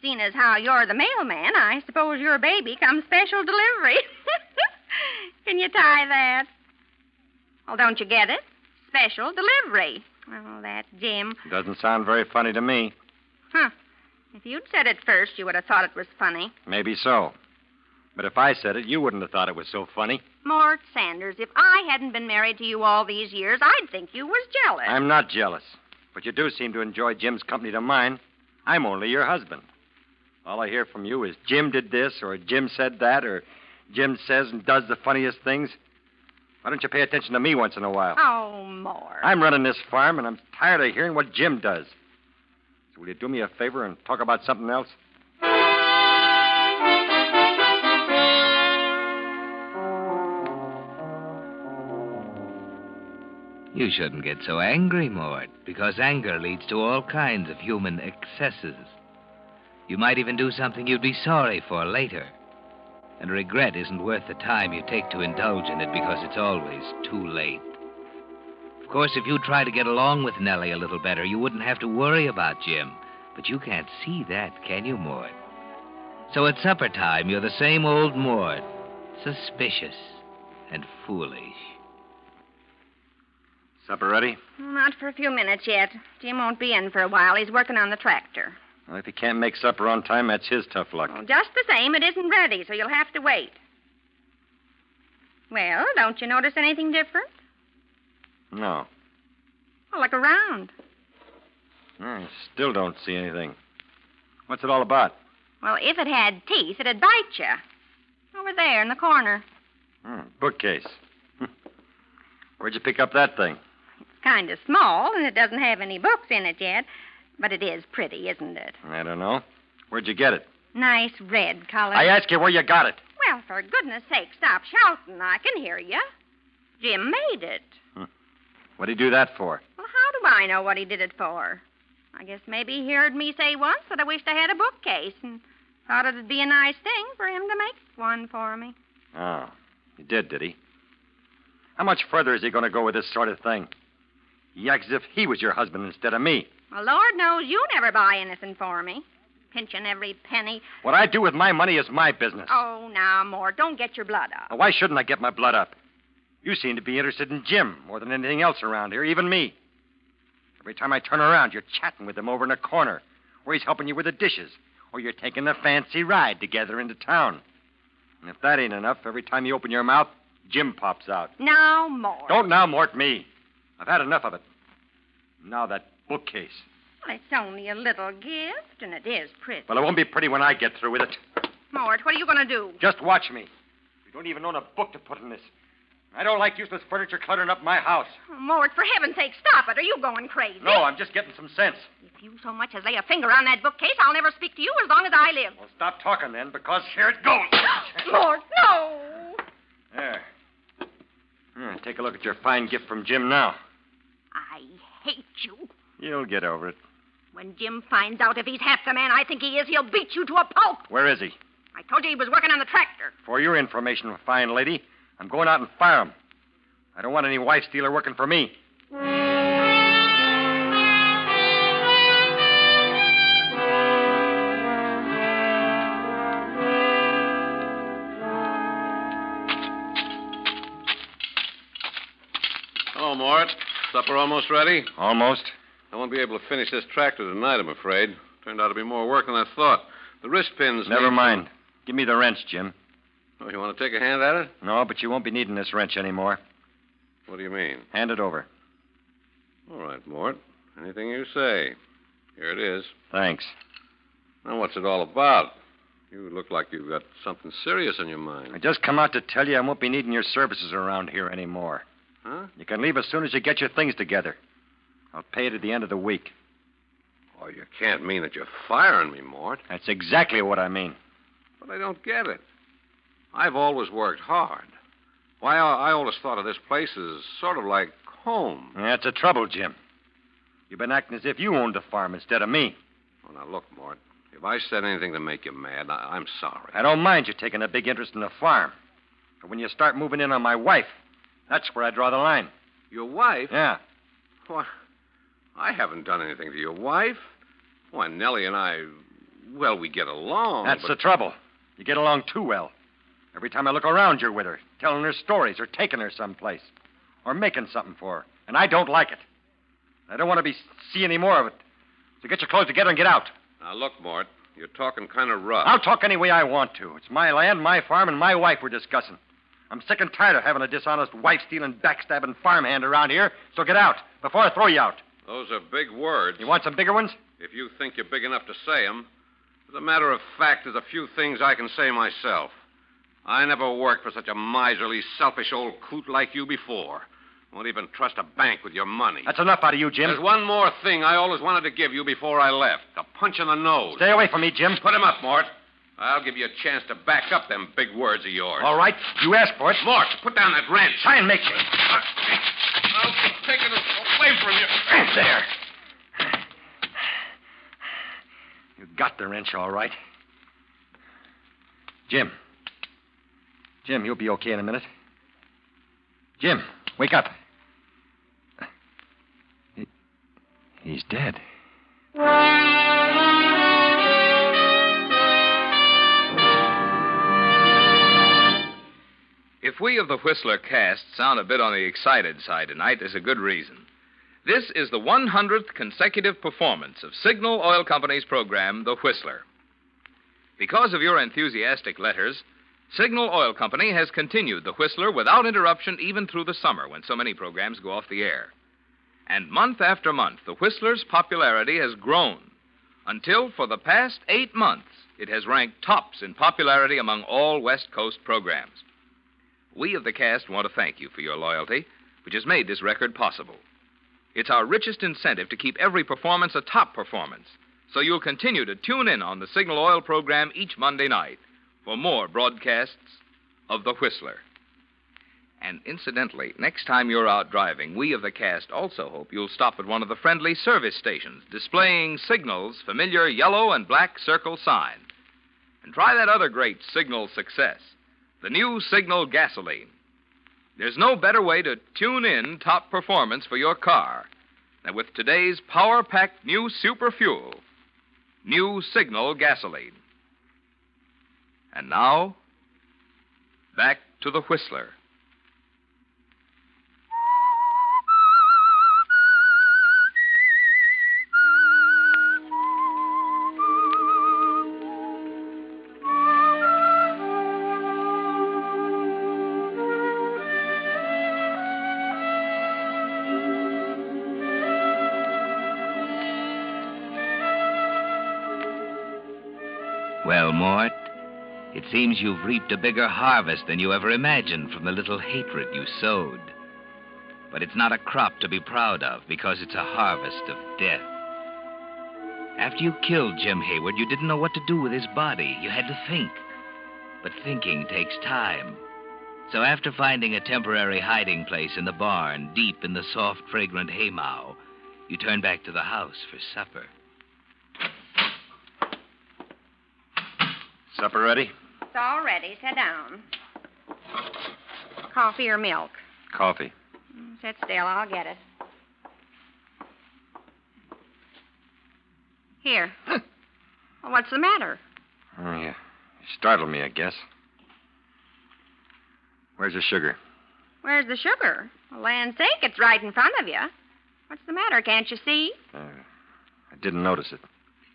seeing as how you're the mailman, I suppose your baby comes special delivery. Can you tie that? Well, don't you get it? Special delivery. Oh, that Jim. Doesn't sound very funny to me. Huh. If you'd said it first, you would have thought it was funny. Maybe so. But if I said it, you wouldn't have thought it was so funny. Mort Sanders, if I hadn't been married to you all these years, I'd think you was jealous. I'm not jealous. But you do seem to enjoy Jim's company to mine. I'm only your husband. All I hear from you is Jim did this, or Jim said that, or Jim says and does the funniest things. Why don't you pay attention to me once in a while? Oh, Mort. I'm running this farm, and I'm tired of hearing what Jim does. So will you do me a favor and talk about something else? You shouldn't get so angry, Mort, because anger leads to all kinds of human excesses. You might even do something you'd be sorry for later. And regret isn't worth the time you take to indulge in it because it's always too late. Of course, if you try to get along with Nellie a little better, you wouldn't have to worry about Jim. But you can't see that, can you, Mort? So at supper time, you're the same old Mort, suspicious and foolish. Supper ready? Not for a few minutes yet. Jim won't be in for a while. He's working on the tractor. Well, if he can't make supper on time, that's his tough luck. Well, just the same, it isn't ready, so you'll have to wait. Well, don't you notice anything different? No. Well, look around. I still don't see anything. What's it all about? Well, if it had teeth, it'd bite you. Over there in the corner. Bookcase. Where'd you pick up that thing? It's kind of small, and it doesn't have any books in it yet. But it is pretty, isn't it? I don't know. Where'd you get it? Nice red color. I ask you where you got it. Well, for goodness sake, stop shouting. I can hear you. Jim made it. What'd he do that for? Well, how do I know what he did it for? I guess maybe he heard me say once that I wished I had a bookcase and thought it'd be a nice thing for him to make one for me. Oh, he did he? How much further is he going to go with this sort of thing? He acts as if he was your husband instead of me. Well, Lord knows you never buy anything for me. Pinching every penny. What I do with my money is my business. Oh, now, Mort, don't get your blood up. Well, why shouldn't I get my blood up? You seem to be interested in Jim more than anything else around here, even me. Every time I turn around, you're chatting with him over in a corner, or he's helping you with the dishes, or you're taking a fancy ride together into town. And if that ain't enough, every time you open your mouth, Jim pops out. Now, Mort. Don't now, Mort, me. I've had enough of it. Now that bookcase. Well, it's only a little gift, and it is pretty. Well, it won't be pretty when I get through with it. Mort, what are you going to do? Just watch me. You don't even own a book to put in this. I don't like useless furniture cluttering up my house. Oh, Mort, for heaven's sake, stop it. Are you going crazy? No, I'm just getting some sense. If you so much as lay a finger on that bookcase, I'll never speak to you as long as I live. Well, stop talking then, because here it goes. Mort, no! There. Take a look at your fine gift from Jim now. I hate you. You'll get over it. When Jim finds out if he's half the man I think he is, he'll beat you to a pulp. Where is he? I told you he was working on the tractor. For your information, fine lady, I'm going out and fire him. I don't want any wife stealer working for me. Hello, Mort. Supper almost ready? Almost. I won't be able to finish this tractor tonight, I'm afraid. Turned out to be more work than I thought. The wrist pins... Never mind. Give me the wrench, Jim. Oh, you want to take a hand at it? No, but you won't be needing this wrench anymore. What do you mean? Hand it over. All right, Mort. Anything you say. Here it is. Thanks. Now, what's it all about? You look like you've got something serious on your mind. I just come out to tell you I won't be needing your services around here anymore. Huh? You can leave as soon as you get your things together. I'll pay it at the end of the week. Oh, you can't mean that you're firing me, Mort. That's exactly what I mean. But I don't get it. I've always worked hard. Why, I always thought of this place as sort of like home. That's the trouble, Jim. You've been acting as if you owned the farm instead of me. Well, now, look, Mort. If I said anything to make you mad, I'm sorry. I don't mind you taking a big interest in the farm. But when you start moving in on my wife, that's where I draw the line. Your wife? Yeah. Why, I haven't done anything to your wife. Why, Nellie and I, well, we get along. That's the trouble. You get along too well. Every time I look around, you're with her, telling her stories or taking her someplace or making something for her. And I don't like it. I don't want to see any more of it. So get your clothes together and get out. Now, look, Mort, You're talking kind of rough. I'll talk any way I want to. It's my land, my farm, and my wife we're discussing. I'm sick and tired of having a dishonest, wife-stealing, backstabbing farmhand around here, so get out before I throw you out. Those are big words. You want some bigger ones? If you think you're big enough to say them. As a matter of fact, there's a few things I can say myself. I never worked for such a miserly, selfish old coot like you before. Won't even trust a bank with your money. That's enough out of you, Jim. There's one more thing I always wanted to give you before I left. A punch in the nose. Stay away from me, Jim. Put him up, Mort. I'll give you a chance to back up them big words of yours. All right. You asked for it. Mort, put down that wrench. Try and make me. I'll take it away from you. There. You got the wrench, all right. Jim. Jim, you'll be okay in a minute. Jim, wake up. He's dead. If we of the Whistler cast sound a bit on the excited side tonight, there's a good reason. This is the 100th consecutive performance of Signal Oil Company's program, The Whistler. Because of your enthusiastic letters, Signal Oil Company has continued The Whistler without interruption even through the summer when so many programs go off the air. And month after month, The Whistler's popularity has grown until, for the past 8 months, it has ranked tops in popularity among all West Coast programs. We of the cast want to thank you for your loyalty, which has made this record possible. It's our richest incentive to keep every performance a top performance, so you'll continue to tune in on the Signal Oil program each Monday night for more broadcasts of The Whistler. And incidentally, next time you're out driving, we of the cast also hope you'll stop at one of the friendly service stations displaying Signal's familiar yellow and black circle sign. And try that other great Signal success, the new Signal gasoline. There's no better way to tune in top performance for your car than with today's power-packed new super fuel, new Signal gasoline. And now, back to The Whistler. Well, Mort, it seems you've reaped a bigger harvest than you ever imagined from the little hatred you sowed. But it's not a crop to be proud of because it's a harvest of death. After you killed Jim Hayward, you didn't know what to do with his body. You had to think. But thinking takes time. So after finding a temporary hiding place in the barn, deep in the soft, fragrant haymow, you turned back to the house for supper. Supper ready? It's all ready. Sit down. Coffee or milk? Coffee. Sit still. I'll get it. Here. Well, what's the matter? Oh, yeah. You startled me, I guess. Where's the sugar? Where's the sugar? For land's sake, it's right in front of you. What's the matter? Can't you see? I didn't notice it.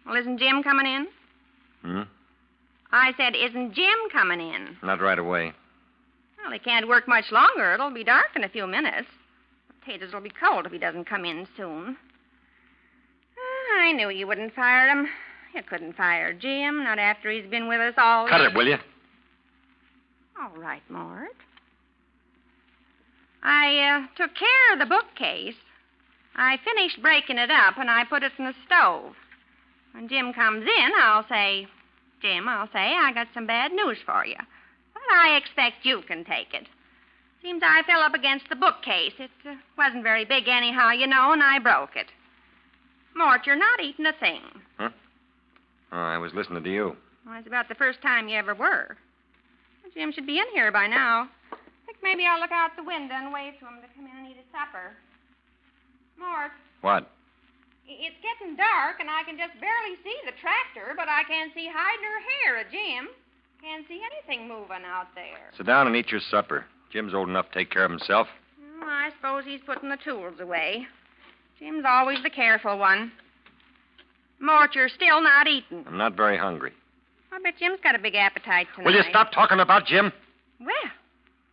Well, isn't Jim coming in? Hmm? I said, isn't Jim coming in? Not right away. Well, he can't work much longer. It'll be dark in a few minutes. Potatoes will be cold if he doesn't come in soon. I knew you wouldn't fire him. You couldn't fire Jim, not after he's been with us all... Cut it, will you? All right, Mort. I took care of the bookcase. I finished breaking it up, and I put it in the stove. When Jim comes in, I'll say, I got some bad news for you. But I expect you can take it. Seems I fell up against the bookcase. It wasn't very big anyhow, you know, and I broke it. Mort, you're not eating a thing. Huh? Oh, I was listening to you. Well, it's about the first time you ever were. Well, Jim should be in here by now. I think maybe I'll look out the window and wave to him to come in and eat his supper. Mort. What? It's getting dark, and I can just barely see the tractor, but I can't see hide nor hair of Jim. Can't see anything moving out there. Sit down and eat your supper. Jim's old enough to take care of himself. Well, I suppose he's putting the tools away. Jim's always the careful one. Mort, you're still not eating. I'm not very hungry. I bet Jim's got a big appetite tonight. Will you stop talking about Jim? Well,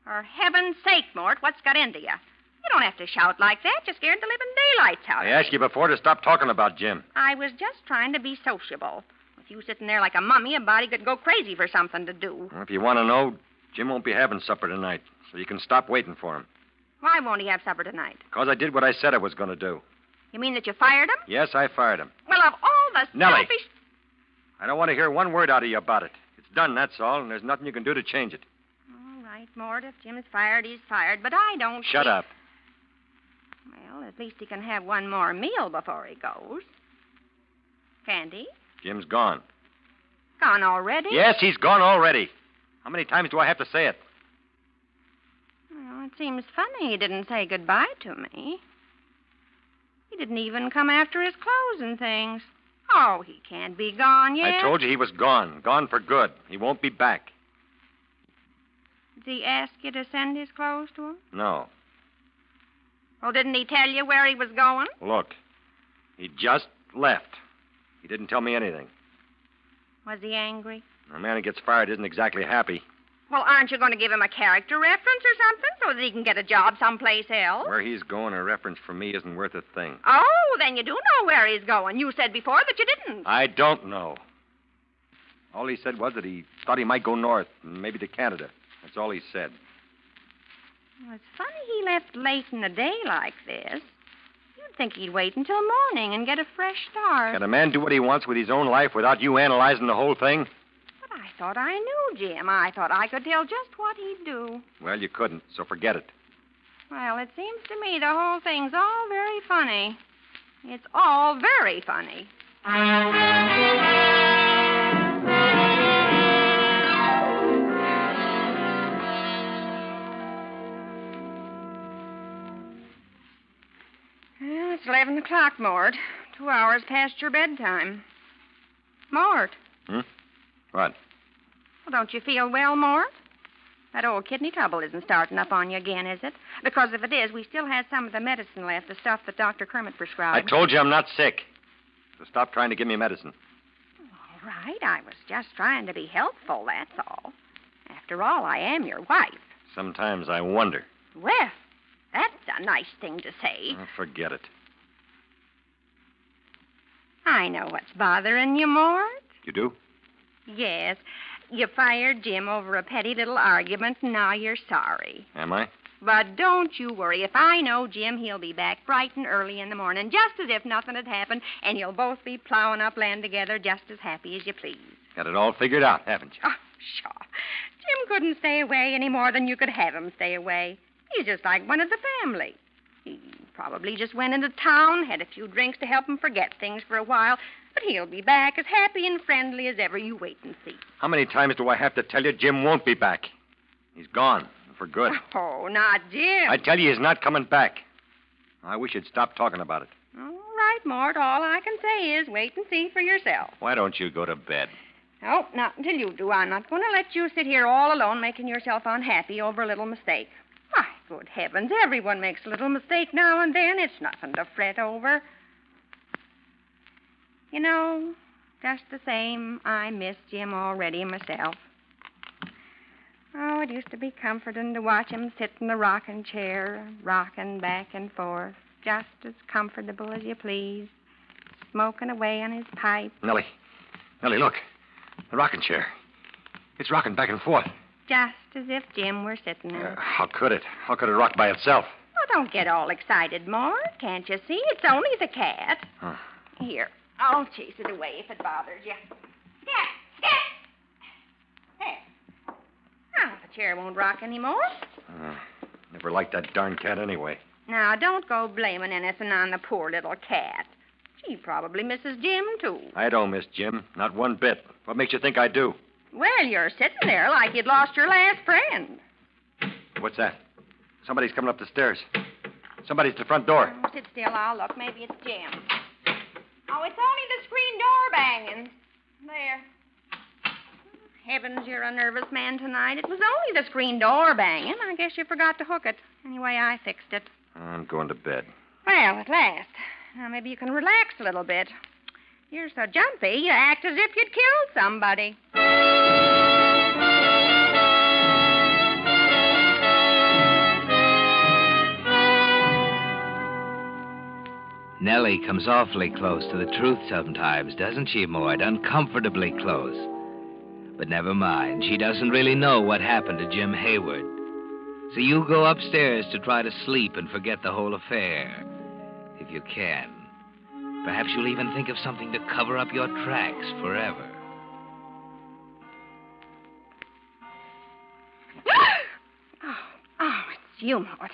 for heaven's sake, Mort, what's got into you? You don't have to shout like that. You scared the living daylights out I of asked me. you before to stop talking about Jim. I was just trying to be sociable. With you sitting there like a mummy, a body could go crazy for something to do. Well, if you want to know, Jim won't be having supper tonight, so you can stop waiting for him. Why won't he have supper tonight? Because I did what I said I was going to do. You mean that you fired him? Yes, I fired him. Well, of all the Nellie. selfish... I don't want to hear one word out of you about it. It's done, that's all, and there's nothing you can do to change it. All right, Mort, if Jim's fired, he's fired, but I don't... Shut up. Well, at least he can have one more meal before he goes. Candy? Jim's gone. Gone already? Yes, he's gone already. How many times do I have to say it? Well, it seems funny he didn't say goodbye to me. He didn't even come after his clothes and things. Oh, he can't be gone yet. I told you he was gone. Gone for good. He won't be back. Did he ask you to send his clothes to him? No. Well, didn't he tell you where he was going? Look, he just left. He didn't tell me anything. Was he angry? A man who gets fired isn't exactly happy. Well, aren't you going to give him a character reference or something so that he can get a job someplace else? Where he's going, a reference from me isn't worth a thing. Oh, then you do know where he's going. You said before that you didn't. I don't know. All he said was that he thought he might go north, maybe to Canada. That's all he said. Well, it's funny he left late in the day like this. You'd think he'd wait until morning and get a fresh start. Can a man do what he wants with his own life without you analyzing the whole thing? But I thought I knew Jim. I thought I could tell just what he'd do. Well, you couldn't, so forget it. Well, it seems to me the whole thing's all very funny. It's all very funny. Well, it's 11 o'clock, Mort. 2 hours past your bedtime. Mort. What? Well, don't you feel well, Mort? That old kidney trouble isn't starting up on you again, is it? Because if it is, we still have some of the medicine left, the stuff that Dr. Kermit I prescribed. told you I'm not sick. So stop trying to give me medicine. All right, I was just trying to be helpful, that's all. After all, I am your wife. Sometimes I wonder. Well, that's a nice thing to say. Oh, forget it. I know what's bothering you, Mort. You do? Yes. You fired Jim over a petty little argument, and now you're sorry. Am I? But don't you worry. If I know Jim, he'll be back bright and early in the morning, just as if nothing had happened, and you'll both be plowing up land together just as happy as you please. Got it all figured out, haven't you? Oh, sure. Jim couldn't stay away any more than you could have him stay away. He's just like one of the family. He probably just went into town, had a few drinks to help him forget things for a while, but he'll be back as happy and friendly as ever. You wait and see. How many times do I have to tell you Jim won't be back? He's gone, for good. Oh, not Jim. I tell you he's not coming back. I wish you'd stop talking about it. All right, Mort. All I can say is wait and see for yourself. Why don't you go to bed? Oh, not until you do. I'm not going to let you sit here all alone making yourself unhappy over a little mistake. Why, good heavens, everyone makes a little mistake now and then. It's nothing to fret over. You know, just the same, I miss Jim already myself. Oh, it used to be comforting to watch him sit in the rocking chair, rocking back and forth, just as comfortable as you please, smoking away on his pipe. Nellie, look. The rocking chair. It's rocking back and forth. Just as if Jim were sitting there. How could it? How could it rock by itself? Oh, don't get all excited, Mort. Can't you see? It's only the cat. Huh. Here, I'll chase it away if it bothers you. There. Now, the chair won't rock anymore. Never liked that darn cat anyway. Now, don't go blaming anything on the poor little cat. She probably misses Jim, too. I don't miss Jim. Not one bit. What makes you think I do? Well, you're sitting there like you'd lost your last friend. What's that? Somebody's coming up the stairs. Somebody's at the front door. Oh, sit still. I'll look. Maybe it's Jim. Oh, it's only the screen door banging. There. Heavens, you're a nervous man tonight. It was only the screen door banging. I guess you forgot to hook it. Anyway, I fixed it. I'm going to bed. Well, at last. Now, maybe you can relax a little bit. You're so jumpy, you act as if you'd killed somebody. Nellie comes awfully close to the truth sometimes, doesn't she, Mort? Uncomfortably close. But never mind. She doesn't really know what happened to Jim Hayward. So you go upstairs to try to sleep and forget the whole affair. If you can. Perhaps you'll even think of something to cover up your tracks forever. Oh, it's you, Mort.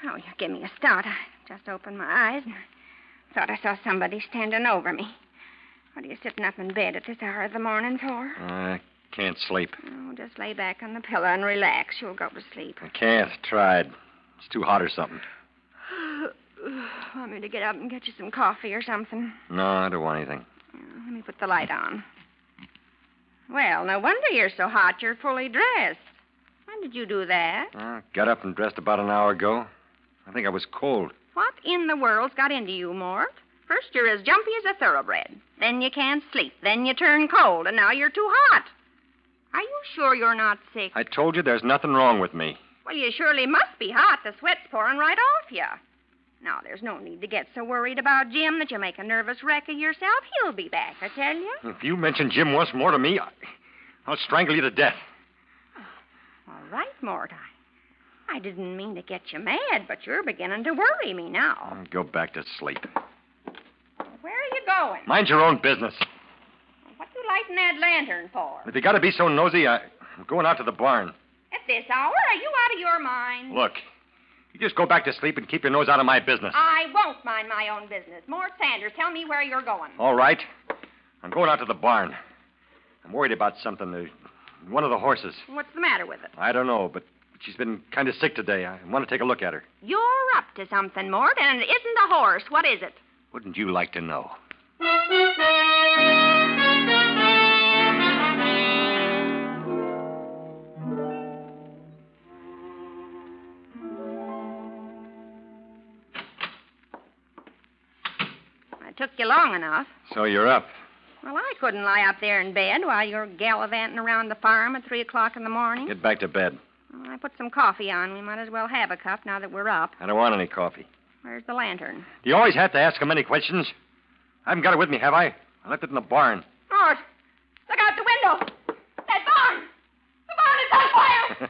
Oh, you give me a start. I just opened my eyes and I thought I saw somebody standing over me. What are you sitting up in bed at this hour of the morning for? I can't sleep. Oh, just lay back on the pillow and relax. You'll go to sleep. I can't. Tried. It's too hot or something. Want me to get up and get you some coffee or something? No, I don't want anything. Let me put the light on. Well, no wonder you're so hot. You're fully dressed. When did you do that? Got up and dressed about an hour ago. I think I was cold. What in the world's got into you, Mort? First you're as jumpy as a thoroughbred. Then you can't sleep. Then you turn cold. And now you're too hot. Are you sure you're not sick? I told you there's nothing wrong with me. Well, you surely must be hot. The sweat's pouring right off you. Now, there's no need to get so worried about Jim that you make a nervous wreck of yourself. He'll be back, I tell you. If you mention Jim once more to me, I'll strangle you to death. All right, Mort. I didn't mean to get you mad, but you're beginning to worry me now. I'll go back to sleep. Where are you going? Mind your own business. What are you lighting that lantern for? If you got to be so nosy, I'm going out to the barn. At this hour? Are you out of your mind? Look, you just go back to sleep and keep your nose out of my business. I won't mind my own business. Mort Sanders, tell me where you're going. All right. I'm going out to the barn. I'm worried about something. One of the horses. What's the matter with it? I don't know, but she's been kind of sick today. I want to take a look at her. You're up to something, Mort, and it isn't a horse. What is it? Wouldn't you like to know? It took you long enough. So you're up. Well, I couldn't lie up there in bed while you're gallivanting around the farm at 3 o'clock in the morning. Get back to bed. Well, I put some coffee on. We might as well have a cup now that we're up. I don't want any coffee. Where's the lantern? Do you always have to ask him any questions? I haven't got it with me, have I? I left it in the barn. Mort, look out the window. That barn. The barn is on fire.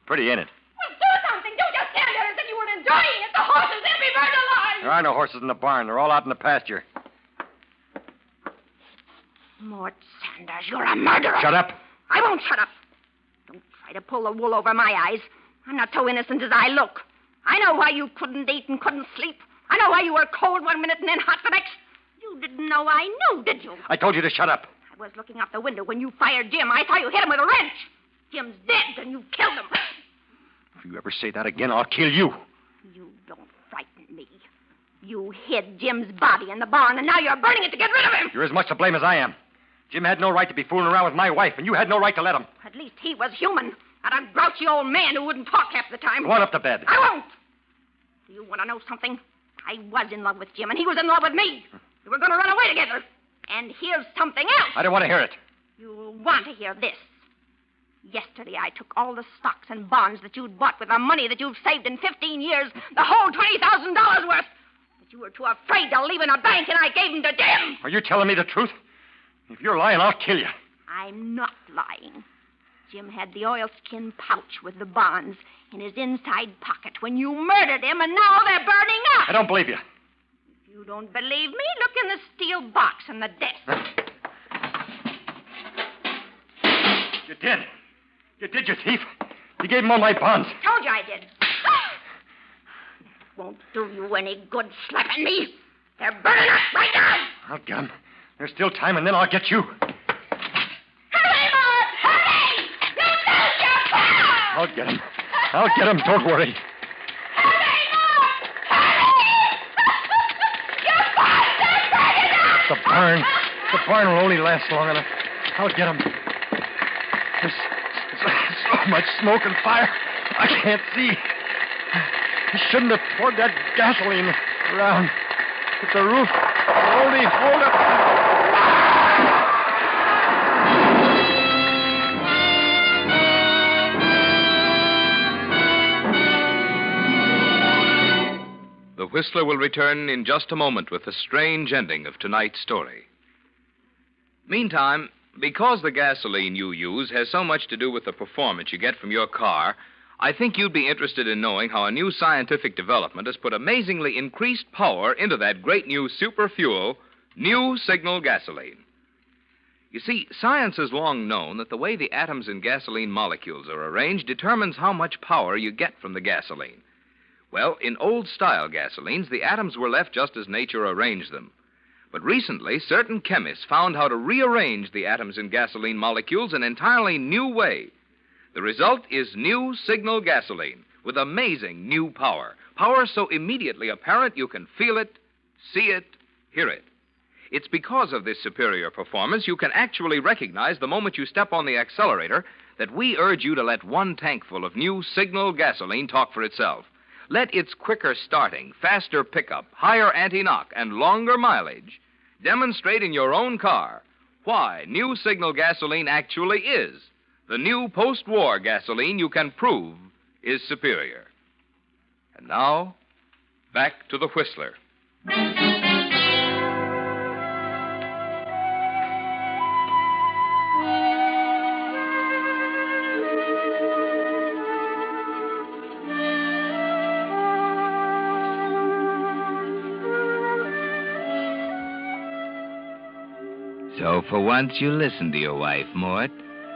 Pretty in it. Well, do something. Don't just stand there as if you were enjoying it. The horses, they'll be burned alive. There are no horses in the barn. They're all out in the pasture. Mort Sanders, you're a murderer. Shut up. I won't shut up. Don't try to pull the wool over my eyes. I'm not so innocent as I look. I know why you couldn't eat and couldn't sleep. I know why you were cold one minute and then hot the next. You didn't know I knew, did you? I told you to shut up. I was looking out the window when you fired Jim. I saw you hit him with a wrench. Jim's dead, and you killed him. If you ever say that again, I'll kill you. You don't frighten me. You hid Jim's body in the barn, and now you're burning it to get rid of him. You're as much to blame as I am. Jim had no right to be fooling around with my wife, and you had no right to let him. At least he was human, not a grouchy old man who wouldn't talk half the time. Go on up to bed. I won't. Do you want to know something? I was in love with Jim, and he was in love with me. We were going to run away together. And here's something else. I don't want to hear it. You'll want to hear this. Yesterday, I took all the stocks and bonds that you'd bought with the money that you've saved in 15 years, the whole $20,000 worth. But you were too afraid to leave in a bank, and I gave them to Jim. Are you telling me the truth? If you're lying, I'll kill you. I'm not lying. Jim had the oilskin pouch with the bonds in his inside pocket when you murdered him, and now they're burning up. I don't believe you. If you don't believe me, look in the steel box in the desk. You did. You did, you thief. You gave him all my bonds. Told you I did. It won't do you any good slapping me. They're burning up right now. I'll get him. There's still time, and then I'll get you. Hurry, Mort! Hurry! You lose your power! I'll get him. I'll get him. Don't worry. Hurry, Mort! Hurry! Your bonds are burning up! The barn will only last long enough. I'll get him. There's so much smoke and fire. I can't see. You shouldn't have poured that gasoline around. But the roof will hold it. The Whistler will return in just a moment with the strange ending of tonight's story. Meantime, because the gasoline you use has so much to do with the performance you get from your car, I think you'd be interested in knowing how a new scientific development has put amazingly increased power into that great new super fuel, new signal gasoline. You see, science has long known that the way the atoms in gasoline molecules are arranged determines how much power you get from the gasoline. Well, in old-style gasolines, the atoms were left just as nature arranged them. But recently, certain chemists found how to rearrange the atoms in gasoline molecules in an entirely new way. The result is new signal gasoline with amazing new power. Power so immediately apparent you can feel it, see it, hear it. It's because of this superior performance you can actually recognize the moment you step on the accelerator that we urge you to let one tankful of new signal gasoline talk for itself. Let its quicker starting, faster pickup, higher anti-knock, and longer mileage demonstrate in your own car why new signal gasoline actually is the new post-war gasoline you can prove is superior. And now, back to the Whistler. So for once you listened to your wife, Mort.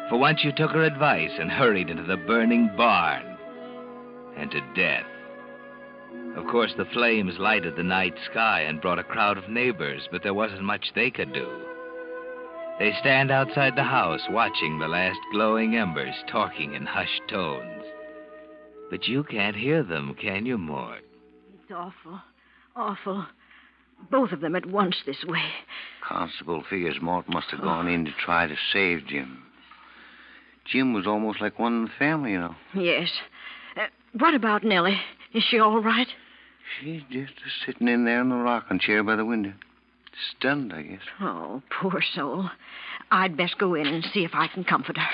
For once you took her advice and hurried into the burning barn. And to death. Of course, the flames lighted the night sky and brought a crowd of neighbors, but there wasn't much they could do. They stand outside the house watching the last glowing embers, talking in hushed tones. But you can't hear them, can you, Mort? It's awful. Awful. Both of them at once this way. Constable figures Mort must have gone in to try to save Jim. Jim was almost like one in the family, you know. Yes. What about Nellie? Is she all right? She's just sitting in there in the rocking chair by the window. Stunned, I guess. Oh, poor soul. I'd best go in and see if I can comfort her.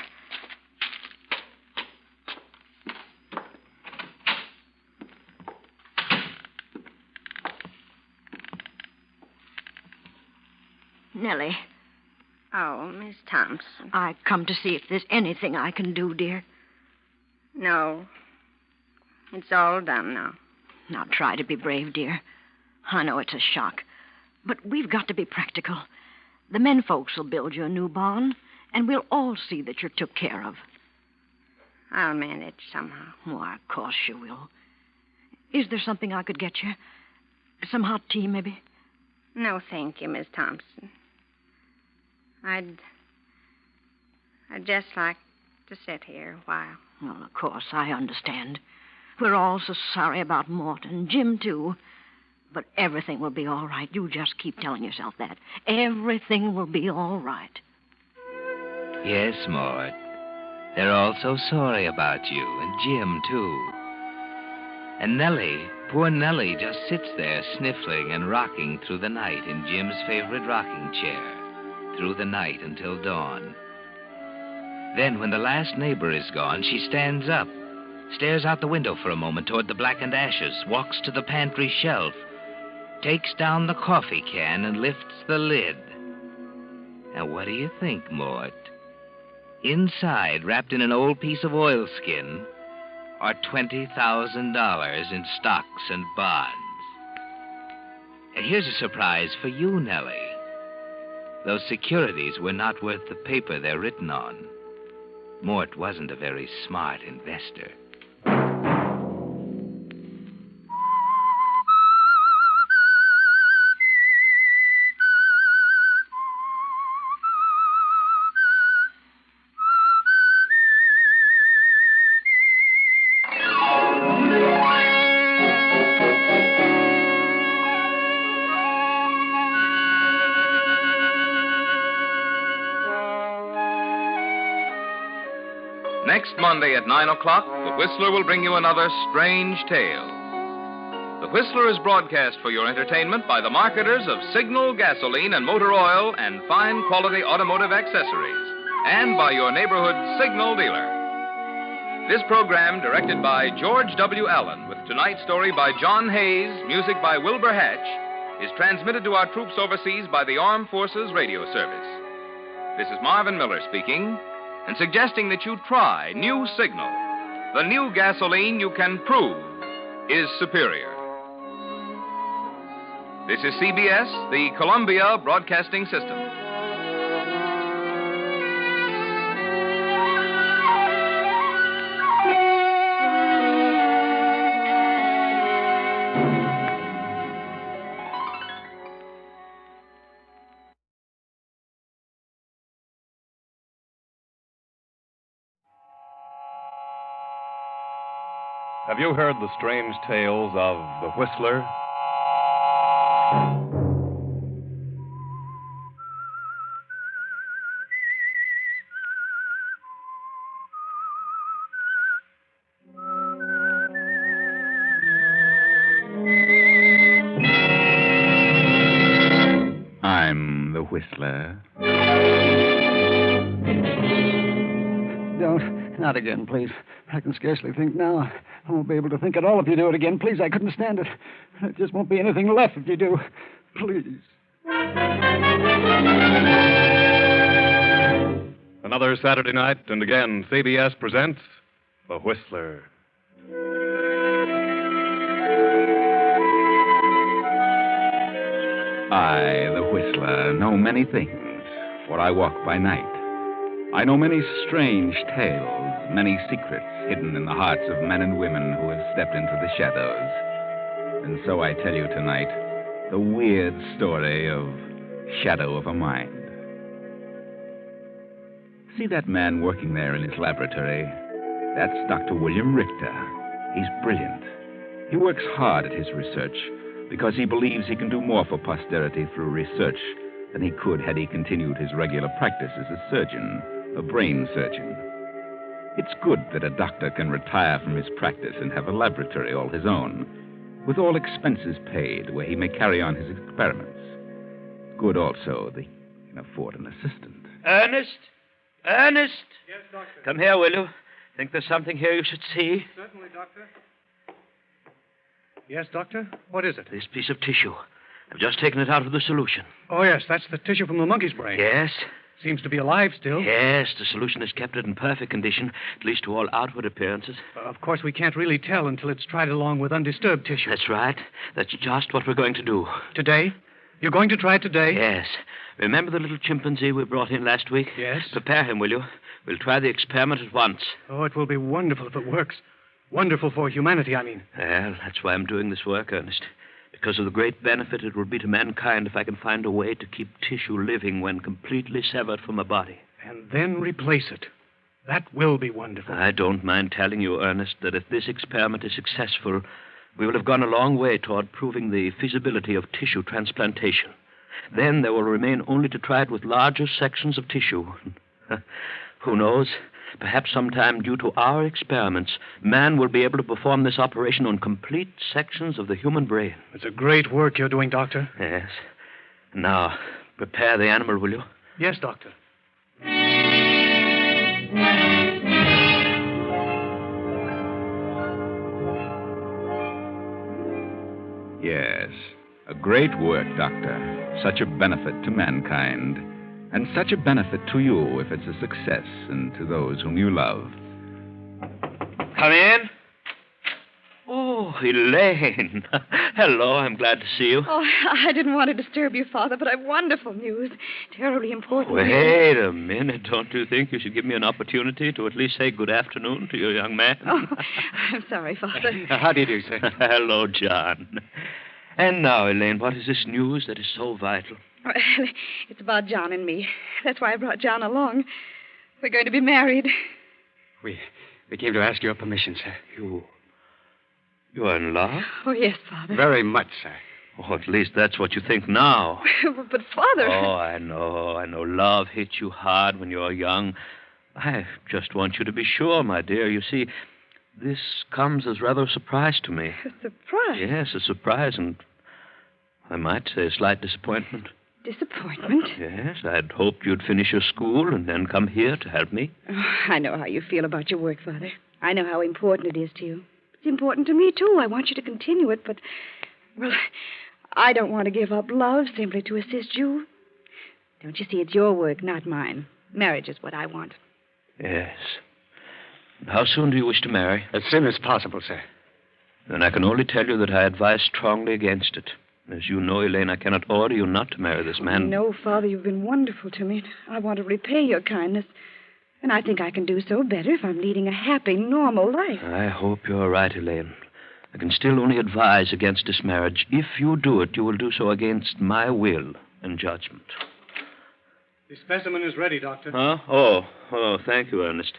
Nellie. Oh, Miss Thompson. I've come to see if there's anything I can do, dear. No. It's all done now. Now try to be brave, dear. I know it's a shock, but we've got to be practical. The men folks will build you a new barn, and we'll all see that you're took care of. I'll manage somehow. Why, of course you will. Is there something I could get you? Some hot tea, maybe? No, thank you, Miss Thompson. I'd just like to sit here a while. Well, of course, I understand. We're all so sorry about Mort and Jim, too. But everything will be all right. You just keep telling yourself that. Everything will be all right. Yes, Mort. They're all so sorry about you, and Jim, too. And Nellie, poor Nellie, just sits there sniffling and rocking through the night in Jim's favorite rocking chair. Through the night until dawn. Then, when the last neighbor is gone, she stands up, stares out the window for a moment toward the blackened ashes, walks to the pantry shelf, takes down the coffee can and lifts the lid. Now, what do you think, Mort? Inside, wrapped in an old piece of oilskin, are $20,000 in stocks and bonds. And here's a surprise for you, Nellie. Those securities were not worth the paper they're written on. Mort wasn't a very smart investor. Next Monday at 9 o'clock, the Whistler will bring you another strange tale. The Whistler is broadcast for your entertainment by the marketers of Signal gasoline and motor oil and fine quality automotive accessories, and by your neighborhood Signal dealer. This program, directed by George W. Allen, with tonight's story by John Hayes, music by Wilbur Hatch, is transmitted to our troops overseas by the Armed Forces Radio Service. This is Marvin Miller speaking, and suggesting that you try new Signal, the new gasoline you can prove is superior. This is CBS, the Columbia Broadcasting System. Have you heard the strange tales of the Whistler? I'm the Whistler. Don't. Not again, please. I can scarcely think now. I won't be able to think at all if you do it again. Please, I couldn't stand it. There just won't be anything left if you do. Please. Another Saturday night, and again, CBS presents The Whistler. I, the Whistler, know many things, for I walk by night. I know many strange tales, many secrets hidden in the hearts of men and women who have stepped into the shadows. And so I tell you tonight the weird story of Shadow of a Mind. See that man working there in his laboratory? That's Dr. William Richter. He's brilliant. He works hard at his research because he believes he can do more for posterity through research than he could had he continued his regular practice as a surgeon, a brain surgeon. It's good that a doctor can retire from his practice and have a laboratory all his own, with all expenses paid, where he may carry on his experiments. Good also that he can afford an assistant. Ernest? Ernest? Yes, Doctor. Come here, will you? Think there's something here you should see? Certainly, Doctor. Yes, Doctor? What is it? This piece of tissue. I've just taken it out of the solution. Oh, yes, that's the tissue from the monkey's brain. Yes? Seems to be alive still. Yes, the solution has kept it in perfect condition, at least to all outward appearances. Of course, we can't really tell until it's tried along with undisturbed tissue. That's right. That's just what we're going to do. Today? You're going to try it today? Yes. Remember the little chimpanzee we brought in last week? Yes. Prepare him, will you? We'll try the experiment at once. Oh, it will be wonderful if it works. Wonderful for humanity, I mean. Well, that's why I'm doing this work, Ernest. Because of the great benefit it will be to mankind if I can find a way to keep tissue living when completely severed from a body. And then replace it. That will be wonderful. I don't mind telling you, Ernest, that if this experiment is successful, we will have gone a long way toward proving the feasibility of tissue transplantation. Then there will remain only to try it with larger sections of tissue. Who knows? Perhaps sometime, due to our experiments, man will be able to perform this operation on complete sections of the human brain. It's a great work you're doing, Doctor. Yes. Now, prepare the animal, will you? Yes, Doctor. Yes, a great work, Doctor. Such a benefit to mankind. And such a benefit to you if it's a success, and to those whom you love. Come in. Oh, Elaine. Hello, I'm glad to see you. Oh, I didn't want to disturb you, Father, but I've wonderful news. Terribly important news. Wait a minute. Don't you think you should give me an opportunity to at least say good afternoon to your young man? Oh, I'm sorry, Father. How do you do, sir? Hello, John. And now, Elaine, what is this news that is so vital? Well, it's about John and me. That's why I brought John along. We're going to be married. We came to ask your permission, sir. You are in love? Oh, yes, Father. Very much, sir. Oh, at least that's what you think now. But, Father... Oh, I know. Love hits you hard when you're young. I just want you to be sure, my dear. You see, This comes as rather a surprise to me. A surprise? Yes, a surprise, and I might say a slight disappointment. Disappointment? Yes, I'd hoped you'd finish your school and then come here to help me. Oh, I know how you feel about your work, Father. I know how important it is to you. It's important to me, too. I want you to continue it, but, well, I don't want to give up love simply to assist you. Don't you see, it's your work, not mine. Marriage is what I want. Yes. How soon do you wish to marry? As soon as possible, sir. Then I can only tell you that I advise strongly against it. As you know, Elaine, I cannot order you not to marry this man. No, Father, you've been wonderful to me. I want to repay your kindness. And I think I can do so better if I'm leading a happy, normal life. I hope you're right, Elaine. I can still only advise against this marriage. If you do it, you will do so against my will and judgment. The specimen is ready, Doctor. Huh? Oh, thank you, Ernest.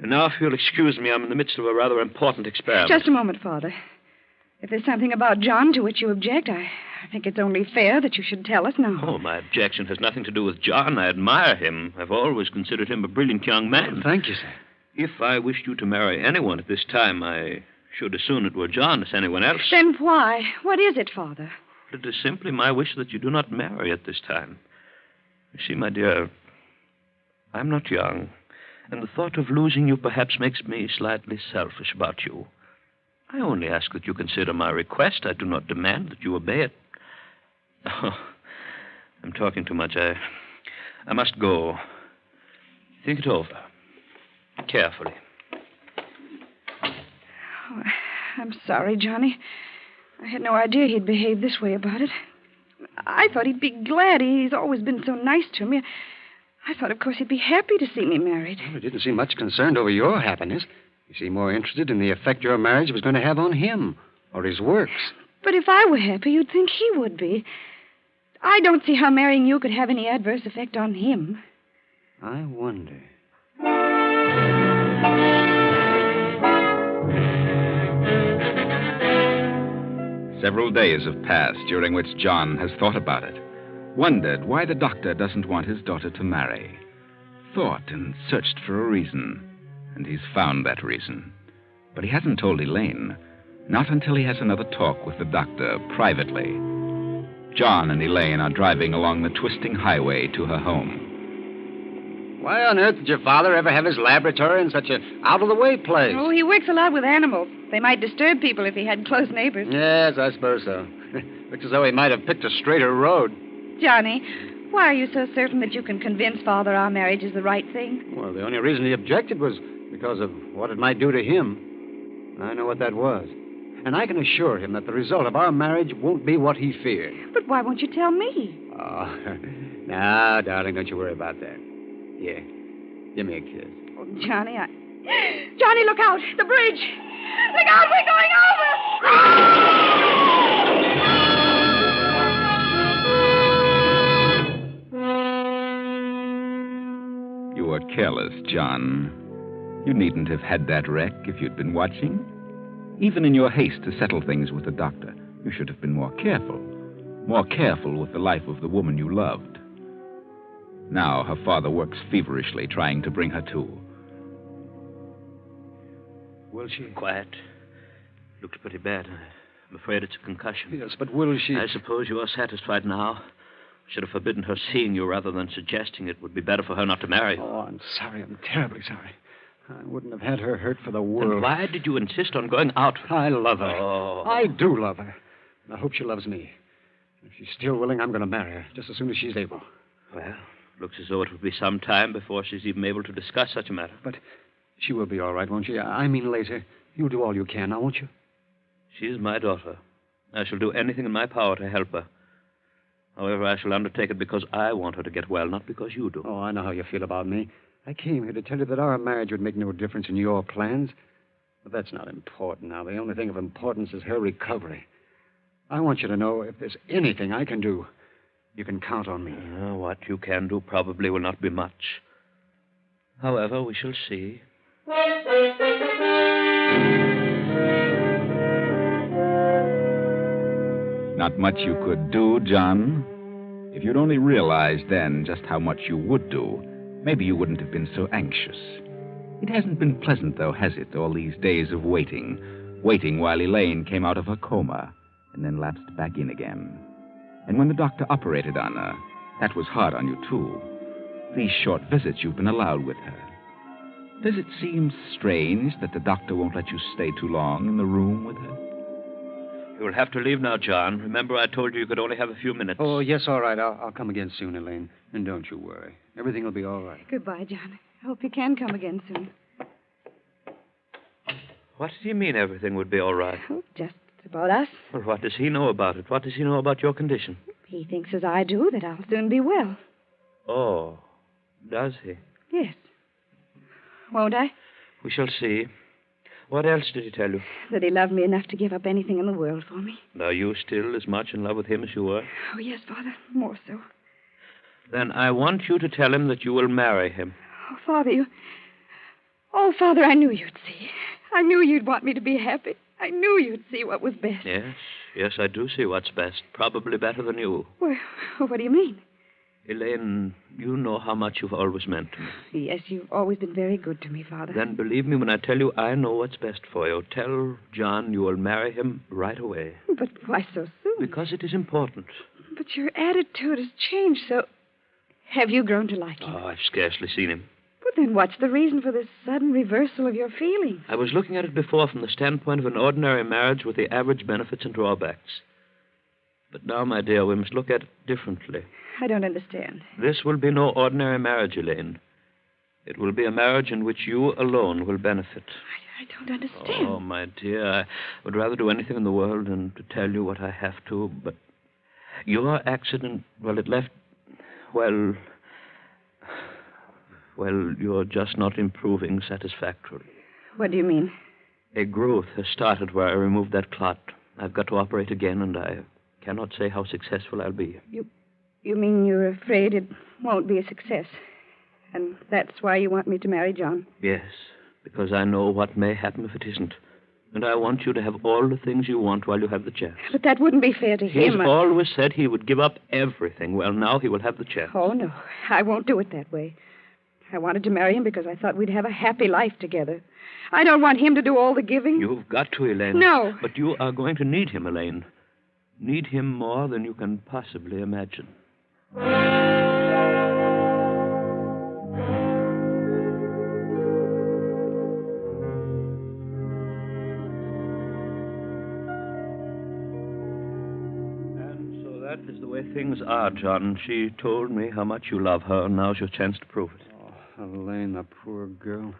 And now, if you'll excuse me, I'm in the midst of a rather important experiment. Just a moment, Father. If there's something about John to which you object, I think it's only fair that you should tell us now. Oh, my objection has nothing to do with John. I admire him. I've always considered him a brilliant young man. Thank you, sir. If I wished you to marry anyone at this time, I should as soon it were John as anyone else. Then why? What is it, Father? It is simply my wish that you do not marry at this time. You see, my dear, I'm not young, and the thought of losing you perhaps makes me slightly selfish about you. I only ask that you consider my request. I do not demand that you obey it. Oh, I'm talking too much. I must go. Think it over. Carefully. Oh, I'm sorry, Johnny. I had no idea he'd behave this way about it. I thought he'd be glad. He's always been so nice to me. I thought, of course, he'd be happy to see me married. Well, he didn't seem much concerned over your happiness. He seemed more interested in the effect your marriage was going to have on him or his works. But if I were happy, you'd think he would be. I don't see how marrying you could have any adverse effect on him. I wonder. Several days have passed during which John has thought about it. Wondered why the doctor doesn't want his daughter to marry. Thought and searched for a reason. And he's found that reason. But he hasn't told Elaine. Not until he has another talk with the doctor privately. John and Elaine are driving along the twisting highway to her home. Why on earth did your father ever have his laboratory in such an out-of-the-way place? Oh, he works a lot with animals. They might disturb people if he had close neighbors. Yes, I suppose so. Looks as though he might have picked a straighter road. Johnny, why are you so certain that you can convince Father our marriage is the right thing? Well, the only reason he objected was because of what it might do to him. I know what that was. And I can assure him that the result of our marriage won't be what he feared. But why won't you tell me? Oh, now, darling, don't you worry about that. Here, give me a kiss. Oh, Johnny, Johnny, look out! The bridge! Look out, we're going over! You were careless, John. You needn't have had that wreck if you'd been watching. Even in your haste to settle things with the doctor, you should have been more careful. More careful with the life of the woman you loved. Now her father works feverishly trying to bring her to. Will she? Quiet. Looks pretty bad. I'm afraid it's a concussion. Yes, but will she? I suppose you are satisfied now. Should have forbidden her seeing you rather than suggesting it would be better for her not to marry you. Oh, I'm sorry. I'm terribly sorry. I wouldn't have had her hurt for the world. Then why did you insist on going out? I love her. Oh. I do love her. And I hope she loves me. If she's still willing, I'm going to marry her just as soon as she's able. Well, looks as though it would be some time before she's even able to discuss such a matter. But she will be all right, won't she? I mean later. You'll do all you can now, won't you? She is my daughter. I shall do anything in my power to help her. However, I shall undertake it because I want her to get well, not because you do. Oh, I know how you feel about me. I came here to tell you that our marriage would make no difference in your plans. But that's not important now. The only thing of importance is her recovery. I want you to know if there's anything I can do, you can count on me. What you can do probably will not be much. However, we shall see. Not much you could do, John. If you'd only realized then just how much you would do, maybe you wouldn't have been so anxious. It hasn't been pleasant, though, has it, all these days of waiting while Elaine came out of her coma and then lapsed back in again. And when the doctor operated on her, that was hard on you, too. These short visits you've been allowed with her. Does it seem strange that the doctor won't let you stay too long in the room with her? You'll have to leave now, John. Remember, I told you could only have a few minutes. Oh, yes, all right. I'll come again soon, Elaine. And don't you worry. Everything will be all right. Goodbye, John. I hope you can come again soon. What do you mean everything would be all right? Oh, just about us. Well, what does he know about it? What does he know about your condition? He thinks as I do that I'll soon be well. Oh, does he? Yes. Won't I? We shall see. What else did he tell you? That he loved me enough to give up anything in the world for me. And are you still as much in love with him as you were? Oh, yes, Father. More so. Then I want you to tell him that you will marry him. Oh, Father, you... Oh, Father, I knew you'd see. I knew you'd want me to be happy. I knew you'd see what was best. Yes, I do see what's best. Probably better than you. Well, what do you mean? Elaine, you know how much you've always meant to me. Yes, you've always been very good to me, Father. Then believe me when I tell you I know what's best for you. Tell John you will marry him right away. But why so soon? Because it is important. But your attitude has changed so... Have you grown to like him? Oh, I've scarcely seen him. But then what's the reason for this sudden reversal of your feelings? I was looking at it before from the standpoint of an ordinary marriage with the average benefits and drawbacks. But now, my dear, we must look at it differently. I don't understand. This will be no ordinary marriage, Elaine. It will be a marriage in which you alone will benefit. I don't understand. Oh, my dear, I would rather do anything in the world than to tell you what I have to, but your accident, well, it left, well, you're just not improving satisfactorily. What do you mean? A growth has started where I removed that clot. I've got to operate again, and I cannot say how successful I'll be. You mean you're afraid it won't be a success? And that's why you want me to marry John? Yes, because I know what may happen if it isn't. And I want you to have all the things you want while you have the chance. But that wouldn't be fair to him. He's always said he would give up everything. Well, now he will have the chance. Oh, no. I won't do it that way. I wanted to marry him because I thought we'd have a happy life together. I don't want him to do all the giving. You've got to, Elaine. No. But you are going to need him, Elaine. Need him more than you can possibly imagine. And so that is the way things are, John. She told me how much you love her, and now's your chance to prove it. Oh, Elaine, the poor girl.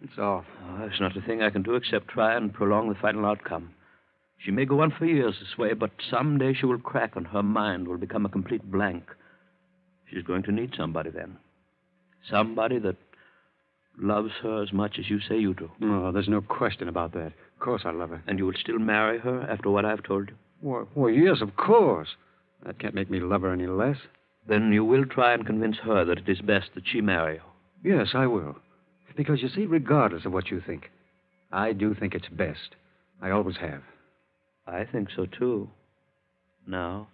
It's awful. Oh, there's not a thing I can do except try and prolong the final outcome. She may go on for years this way, but someday she will crack and her mind will become a complete blank. She's going to need somebody then. Somebody that loves her as much as you say you do. Oh, there's no question about that. Of course I love her. And you will still marry her after what I've told you? Well, yes, of course. That can't make me love her any less. Then you will try and convince her that it is best that she marry you. Yes, I will. Because, you see, regardless of what you think, I do think it's best. I always have. I think so, too. Now.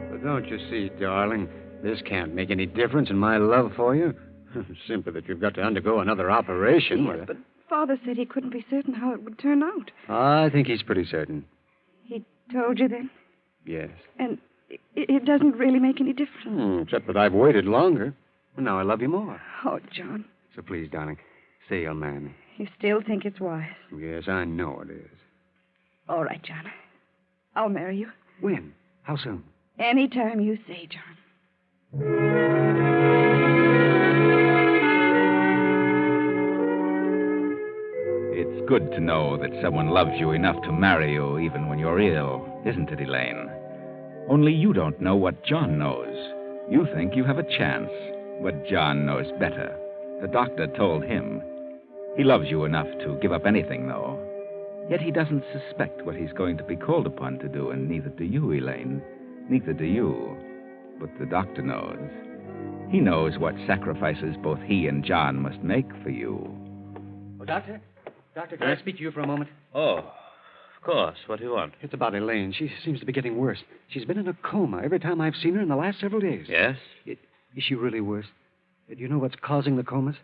But don't you see, darling, this can't make any difference in my love for you. Simply that you've got to undergo another operation. Yes, but Father said he couldn't be certain how it would turn out. I think he's pretty certain. He told you then? Yes. And it doesn't really make any difference. Except that I've waited longer. And now I love you more. Oh, John. So please, darling, say you'll marry me. You still think it's wise? Yes, I know it is. All right, John. I'll marry you. When? How soon? Any time you say, John. It's good to know that someone loves you enough to marry you even when you're ill, isn't it, Elaine? Only you don't know what John knows. You think you have a chance, but John knows better. The doctor told him. He loves you enough to give up anything, though. Yet he doesn't suspect what he's going to be called upon to do, and neither do you, Elaine. Neither do you. But the doctor knows. He knows what sacrifices both he and John must make for you. Oh, Doctor? Doctor, can I speak to you for a moment? Oh, of course. What do you want? It's about Elaine. She seems to be getting worse. She's been in a coma every time I've seen her in the last several days. Yes? Is she really worse? Do you know what's causing the comas?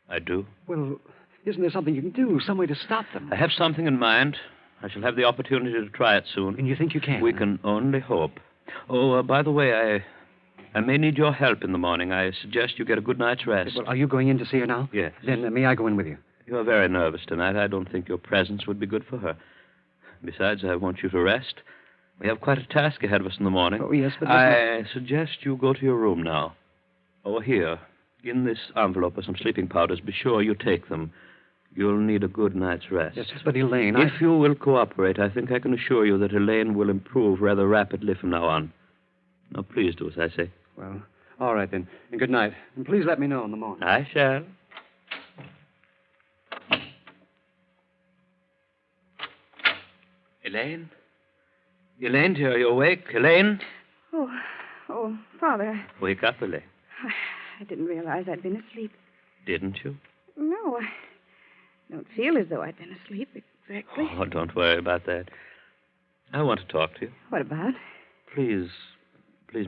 I do. Well, isn't there something you can do, some way to stop them? I have something in mind. I shall have the opportunity to try it soon. And you think you can? We can only hope. Oh, by the way, I may need your help in the morning. I suggest you get a good night's rest. Well, are you going in to see her now? Yes. Then may I go in with you? You are very nervous tonight. I don't think your presence would be good for her. Besides, I want you to rest. We have quite a task ahead of us in the morning. Oh, yes, but... I suggest you go to your room now. Oh, here. In this envelope are some sleeping powders. Be sure you take them. You'll need a good night's rest. Yes, but Elaine, If you will cooperate, I think I can assure you that Elaine will improve rather rapidly from now on. Now, please do as I say. Well, all right, then. And good night. And please let me know in the morning. I shall. Elaine? Elaine, dear, are you awake? Elaine? Oh, Father. Wake up, Elaine. I didn't realize I'd been asleep. Didn't you? No, I don't feel as though I'd been asleep exactly. Oh, don't worry about that. I want to talk to you. What about? Please,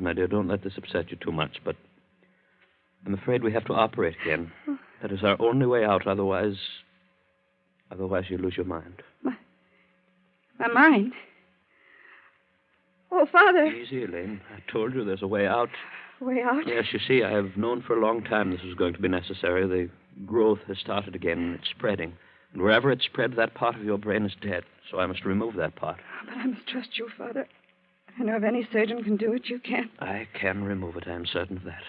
my dear, don't let this upset you too much, but I'm afraid we have to operate again. That is our only way out, otherwise you lose your mind. My mind? Oh, Father. Easy, Elaine. I told you there's a way out. Way out? Yes, you see, I have known for a long time this was going to be necessary. The growth has started again, and it's spreading. And wherever it's spread, that part of your brain is dead. So I must remove that part. But I must trust you, Father. I know if any surgeon can do it, you can. I can remove it, I am certain of that.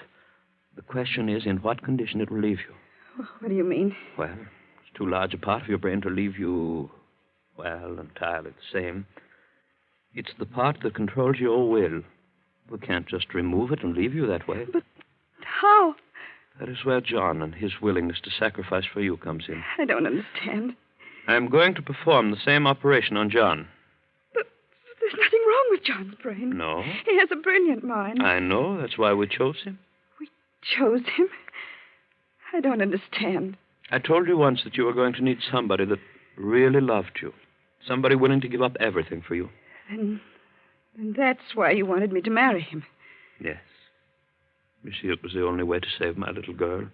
The question is in what condition it will leave you. What do you mean? Well, it's too large a part of your brain to leave you, well, entirely the same. It's the part that controls your will. We can't just remove it and leave you that way. But how? That is where John and his willingness to sacrifice for you comes in. I don't understand. I'm going to perform the same operation on John. But there's nothing wrong with John's brain. No? He has a brilliant mind. I know. That's why we chose him. We chose him? I don't understand. I told you once that you were going to need somebody that really loved you. Somebody willing to give up everything for you. And that's why you wanted me to marry him. Yes. You see, it was the only way to save my little girl.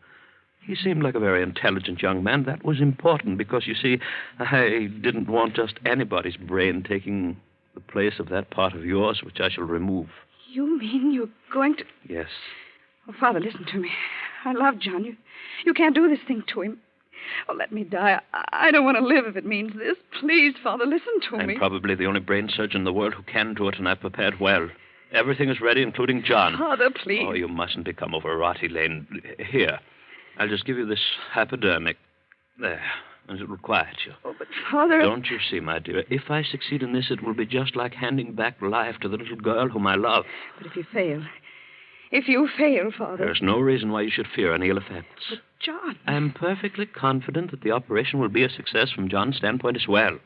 He seemed like a very intelligent young man. That was important because, you see, I didn't want just anybody's brain taking the place of that part of yours which I shall remove. You mean you're going to... Yes. Oh, Father, listen to me. I love John. You can't do this thing to him. Oh, let me die. I don't want to live if it means this. Please, Father, listen to me. I'm probably the only brain surgeon in the world who can do it, and I've prepared well. Everything is ready, including John. Father, please. Oh, you mustn't become overwrought, Elaine. Here, I'll just give you this hypodermic. There, and it will quiet you. Oh, but Father... Don't you see, my dear, if I succeed in this, it will be just like handing back life to the little girl whom I love. But if you fail, Father... There's no reason why you should fear any ill effects. But John... I'm perfectly confident that the operation will be a success from John's standpoint as well.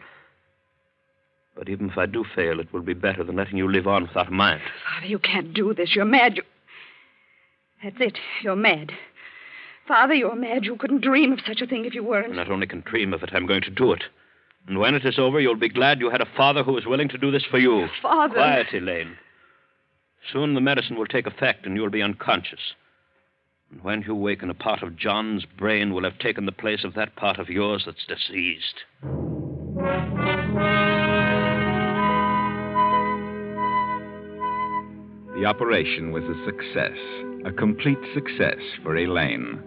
But even if I do fail, it will be better than letting you live on without a mind. Father, you can't do this. You're mad. That's it. You're mad. Father, you're mad. You couldn't dream of such a thing if you weren't. I not only can dream of it, I'm going to do it. And when it is over, you'll be glad you had a father who was willing to do this for you. Father... Quiet, Elaine. Soon the medicine will take effect and you'll be unconscious. And when you waken, a part of John's brain will have taken the place of that part of yours that's diseased. The operation was a success, a complete success for Elaine.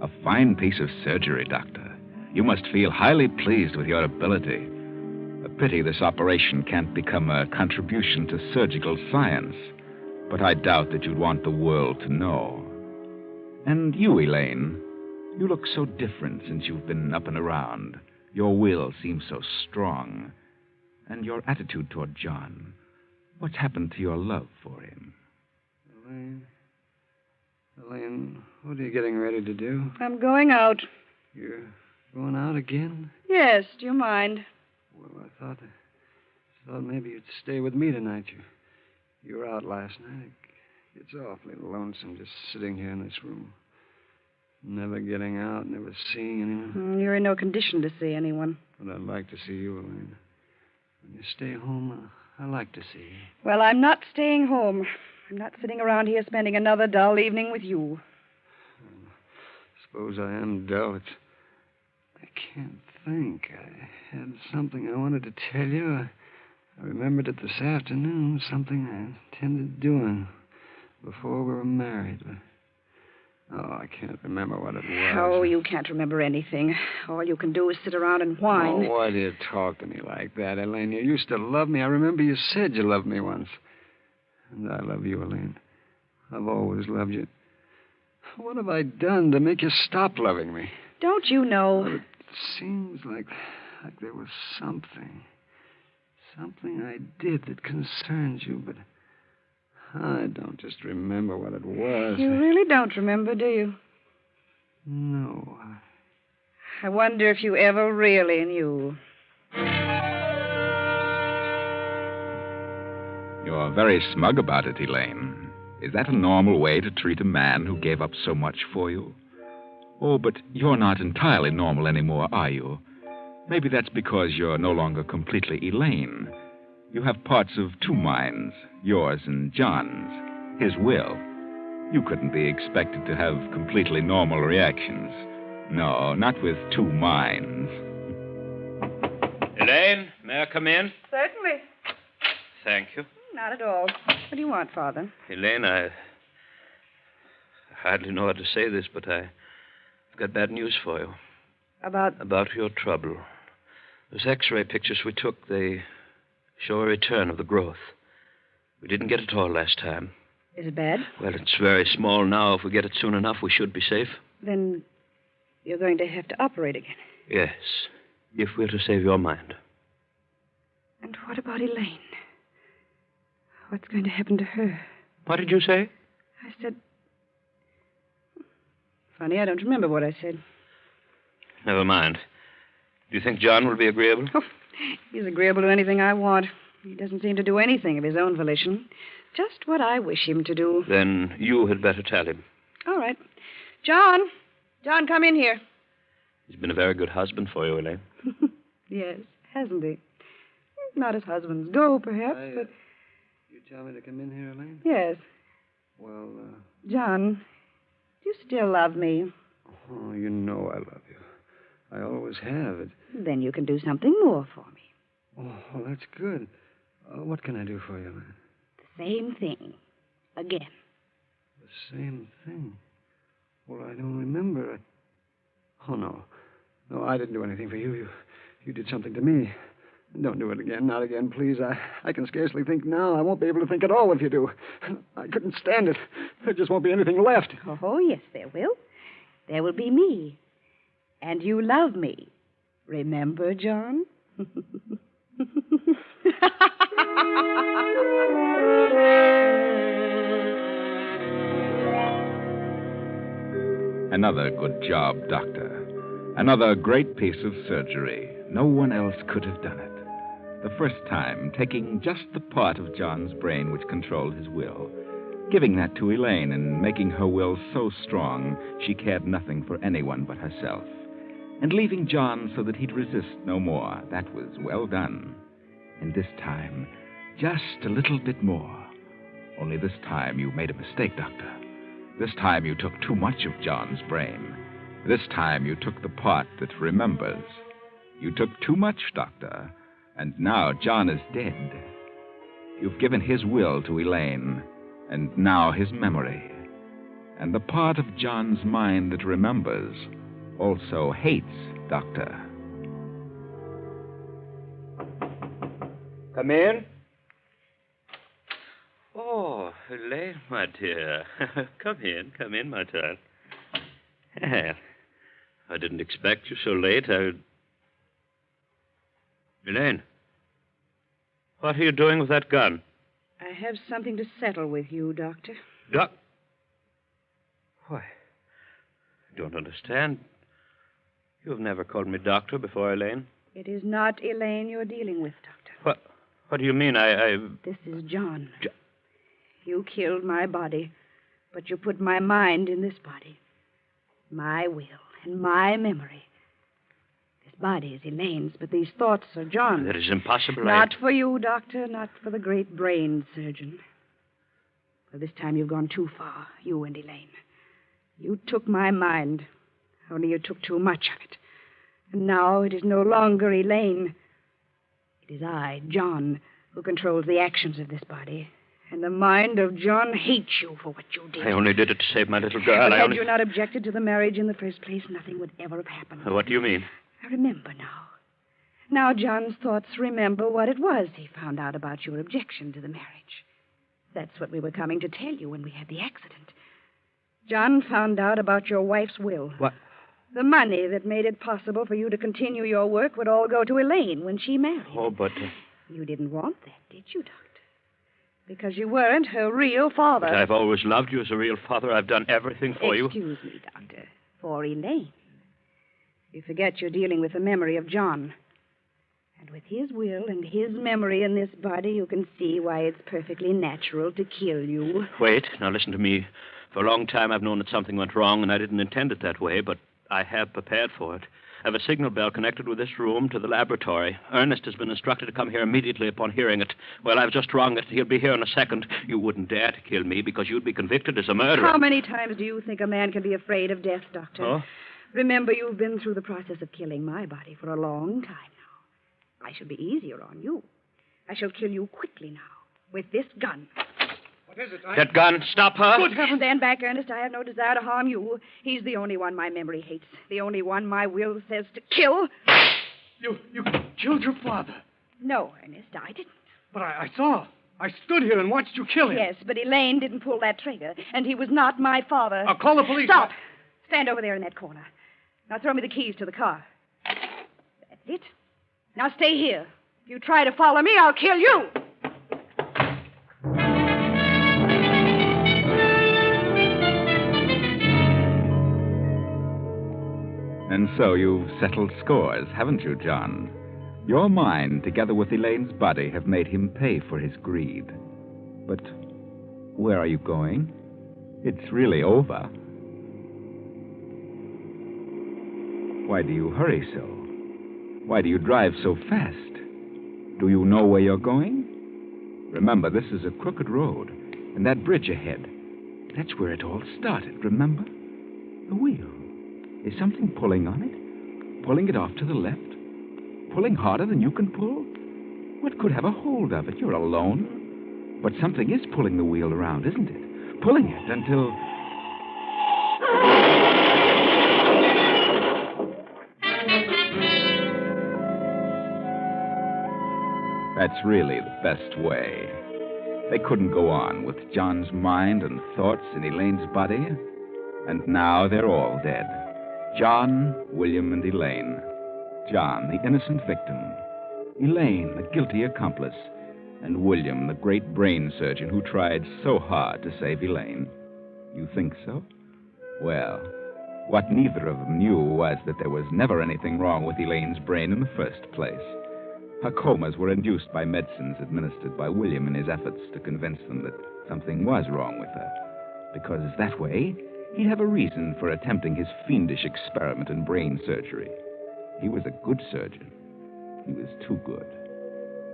A fine piece of surgery, Doctor. You must feel highly pleased with your ability. A pity this operation can't become a contribution to surgical science, but I doubt that you'd want the world to know. And you, Elaine, you look so different since you've been up and around. Your will seems so strong. And your attitude toward John. What's happened to your love for him? Elaine, what are you getting ready to do? I'm going out. You're going out again? Yes, do you mind? Well, I thought maybe you'd stay with me tonight. You were out last night. It's awfully lonesome just sitting here in this room. Never getting out, never seeing anyone. You're in no condition to see anyone. But I'd like to see you, Elaine. When you stay home, I like to see you. Well, I'm not staying home. I'm not sitting around here spending another dull evening with you. Suppose I am dull. I can't think. I had something I wanted to tell you. I remembered it this afternoon, something I intended doing before we were married. But, I can't remember what it was. Oh, you can't remember anything. All you can do is sit around and whine. Oh, why do you talk to me like that, Elaine? You used to love me. I remember you said you loved me once. And I love you, Elaine. I've always loved you. What have I done to make you stop loving me? Don't you know? Well, it seems like there was something I did that concerns you, but I don't just remember what it was. You really don't remember, do you? No. I wonder if you ever really knew. You're very smug about it, Elaine. Is that a normal way to treat a man who gave up so much for you? Oh, but you're not entirely normal anymore, are you? Maybe that's because you're no longer completely Elaine. You have parts of two minds, yours and John's, his will. You couldn't be expected to have completely normal reactions. No, not with two minds. Elaine, may I come in? Certainly. Thank you. Not at all. What do you want, Father? Elaine, I hardly know how to say this, but I've got bad news for you. About your trouble. Those X-ray pictures we took, they show a return of the growth. We didn't get it all last time. Is it bad? Well, it's very small now. If we get it soon enough, we should be safe. Then you're going to have to operate again. Yes, if we're to save your mind. And what about Elaine? What's going to happen to her? What did you say? I said... Funny, I don't remember what I said. Never mind. Do you think John will be agreeable? Oh, he's agreeable to anything I want. He doesn't seem to do anything of his own volition. Just what I wish him to do. Then you had better tell him. All right. John! John, come in here. He's been a very good husband for you, Elaine. Yes, hasn't he? Not as husbands go, perhaps, but... You tell me to come in here, Elaine? Yes. Well, John, do you still love me? Oh, you know I love you. I always have. Then you can do something more for me. Oh, well, that's good. What can I do for you, Elaine? The same thing. Again. The same thing? Well, I don't remember. Oh, no. No, I didn't do anything for you. You did something to me. Don't do it again. Not again, please. I can scarcely think now. I won't be able to think at all if you do. I couldn't stand it. There just won't be anything left. Oh, yes, there will. There will be me. And you love me. Remember, John? Another good job, Doctor. Another great piece of surgery. No one else could have done it. The first time, taking just the part of John's brain which controlled his will, giving that to Elaine and making her will so strong she cared nothing for anyone but herself, and leaving John so that he'd resist no more. That was well done. And this time, just a little bit more. Only this time you made a mistake, Doctor. This time you took too much of John's brain. This time you took the part that remembers. You took too much, Doctor, and now John is dead. You've given his will to Elaine, and now his memory. And the part of John's mind that remembers also hates, Doctor. Come in. Oh, Elaine, my dear. Come in, my child. Well, I didn't expect you so late. Elaine, what are you doing with that gun? I have something to settle with you, Doctor. Why, I don't understand. You've never called me doctor before, Elaine. It is not Elaine you're dealing with, Doctor. What do you mean? This is John. You killed my body, but you put my mind in this body. My will and my memory. This body is Elaine's, but these thoughts are John's. That is impossible. Not for you, Doctor, not for the great brain surgeon. For this time you've gone too far, you and Elaine. You took my mind, only you took too much of it. And now it is no longer Elaine. It is I, John, who controls the actions of this body. And the mind of John hates you for what you did. I only did it to save my little girl. But had you not objected to the marriage in the first place, nothing would ever have happened. What do you mean? I remember now. Now John's thoughts remember what it was he found out about your objection to the marriage. That's what we were coming to tell you when we had the accident. John found out about your wife's will. What? The money that made it possible for you to continue your work would all go to Elaine when she married. Oh, but... You didn't want that, did you, Doctor? Because you weren't her real father. But I've always loved you as a real father. I've done everything for you. Excuse me, Doctor. For Elaine. You forget you're dealing with the memory of John. And with his will and his memory in this body, you can see why it's perfectly natural to kill you. Wait. Now listen to me. For a long time, I've known that something went wrong, and I didn't intend it that way, but I have prepared for it. I have a signal bell connected with this room to the laboratory. Ernest has been instructed to come here immediately upon hearing it. Well, I've just rung it. He'll be here in a second. You wouldn't dare to kill me because you'd be convicted as a murderer. How many times do you think a man can be afraid of death, Doctor? Oh? Remember, you've been through the process of killing my body for a long time now. I shall be easier on you. I shall kill you quickly now with this gun. What is it? That gun, stop her. Good heavens. Stand back, Ernest. I have no desire to harm you. He's the only one my memory hates. The only one my will says to kill. You killed your father. No, Ernest, I didn't. But I saw. I stood here and watched you kill him. Yes, but Elaine didn't pull that trigger, and he was not my father. I'll call the police. Stop. Stand over there in that corner. Now throw me the keys to the car. That's it. Now stay here. If you try to follow me, I'll kill you. And so you've settled scores, haven't you, John? Your mind, together with Elaine's body, have made him pay for his greed. But where are you going? It's really over. Why do you hurry so? Why do you drive so fast? Do you know where you're going? Remember, this is a crooked road, and that bridge ahead, that's where it all started, remember? The wheel. Is something pulling on it? Pulling it off to the left? Pulling harder than you can pull? What could have a hold of it? You're alone. But something is pulling the wheel around, isn't it? Pulling it until... That's really the best way. They couldn't go on with John's mind and thoughts in Elaine's body, and now they're all dead. John, William, and Elaine. John, the innocent victim. Elaine, the guilty accomplice. And William, the great brain surgeon who tried so hard to save Elaine. You think so? Well, what neither of them knew was that there was never anything wrong with Elaine's brain in the first place. Her comas were induced by medicines administered by William in his efforts to convince them that something was wrong with her. Because that way, he'd have a reason for attempting his fiendish experiment in brain surgery. He was a good surgeon. He was too good.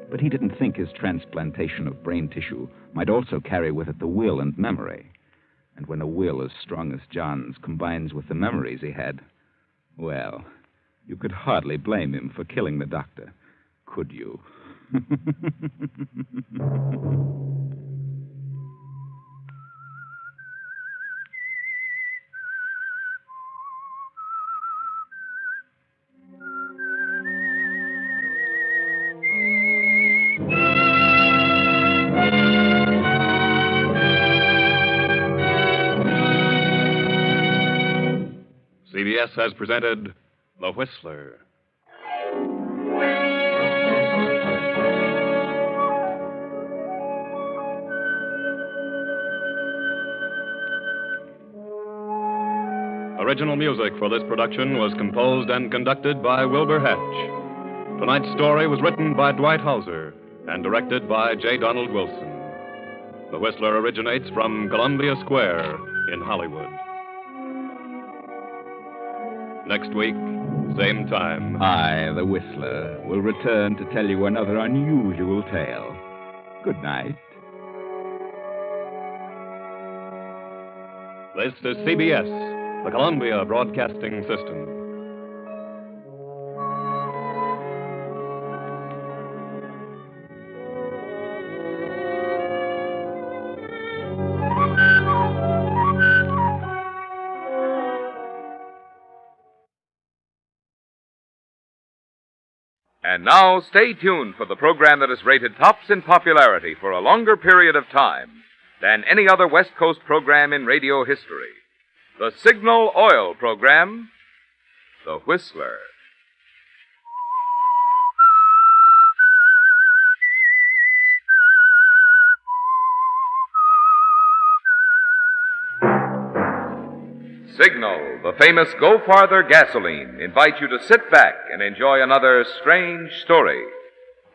But he didn't think his transplantation of brain tissue might also carry with it the will and memory. And when a will as strong as John's combines with the memories he had, well, you could hardly blame him for killing the doctor, could you? CBS has presented The Whistler. Original music for this production was composed and conducted by Wilbur Hatch. Tonight's story was written by Dwight Hauser and directed by J. Donald Wilson. The Whistler originates from Columbia Square in Hollywood. Next week, same time. I, the Whistler, will return to tell you another unusual tale. Good night. This is CBS, the Columbia Broadcasting System. And now, stay tuned for the program that is rated tops in popularity for a longer period of time than any other West Coast program in radio history. The Signal Oil program, The Whistler. Signal, the famous Go Farther gasoline, invites you to sit back and enjoy another strange story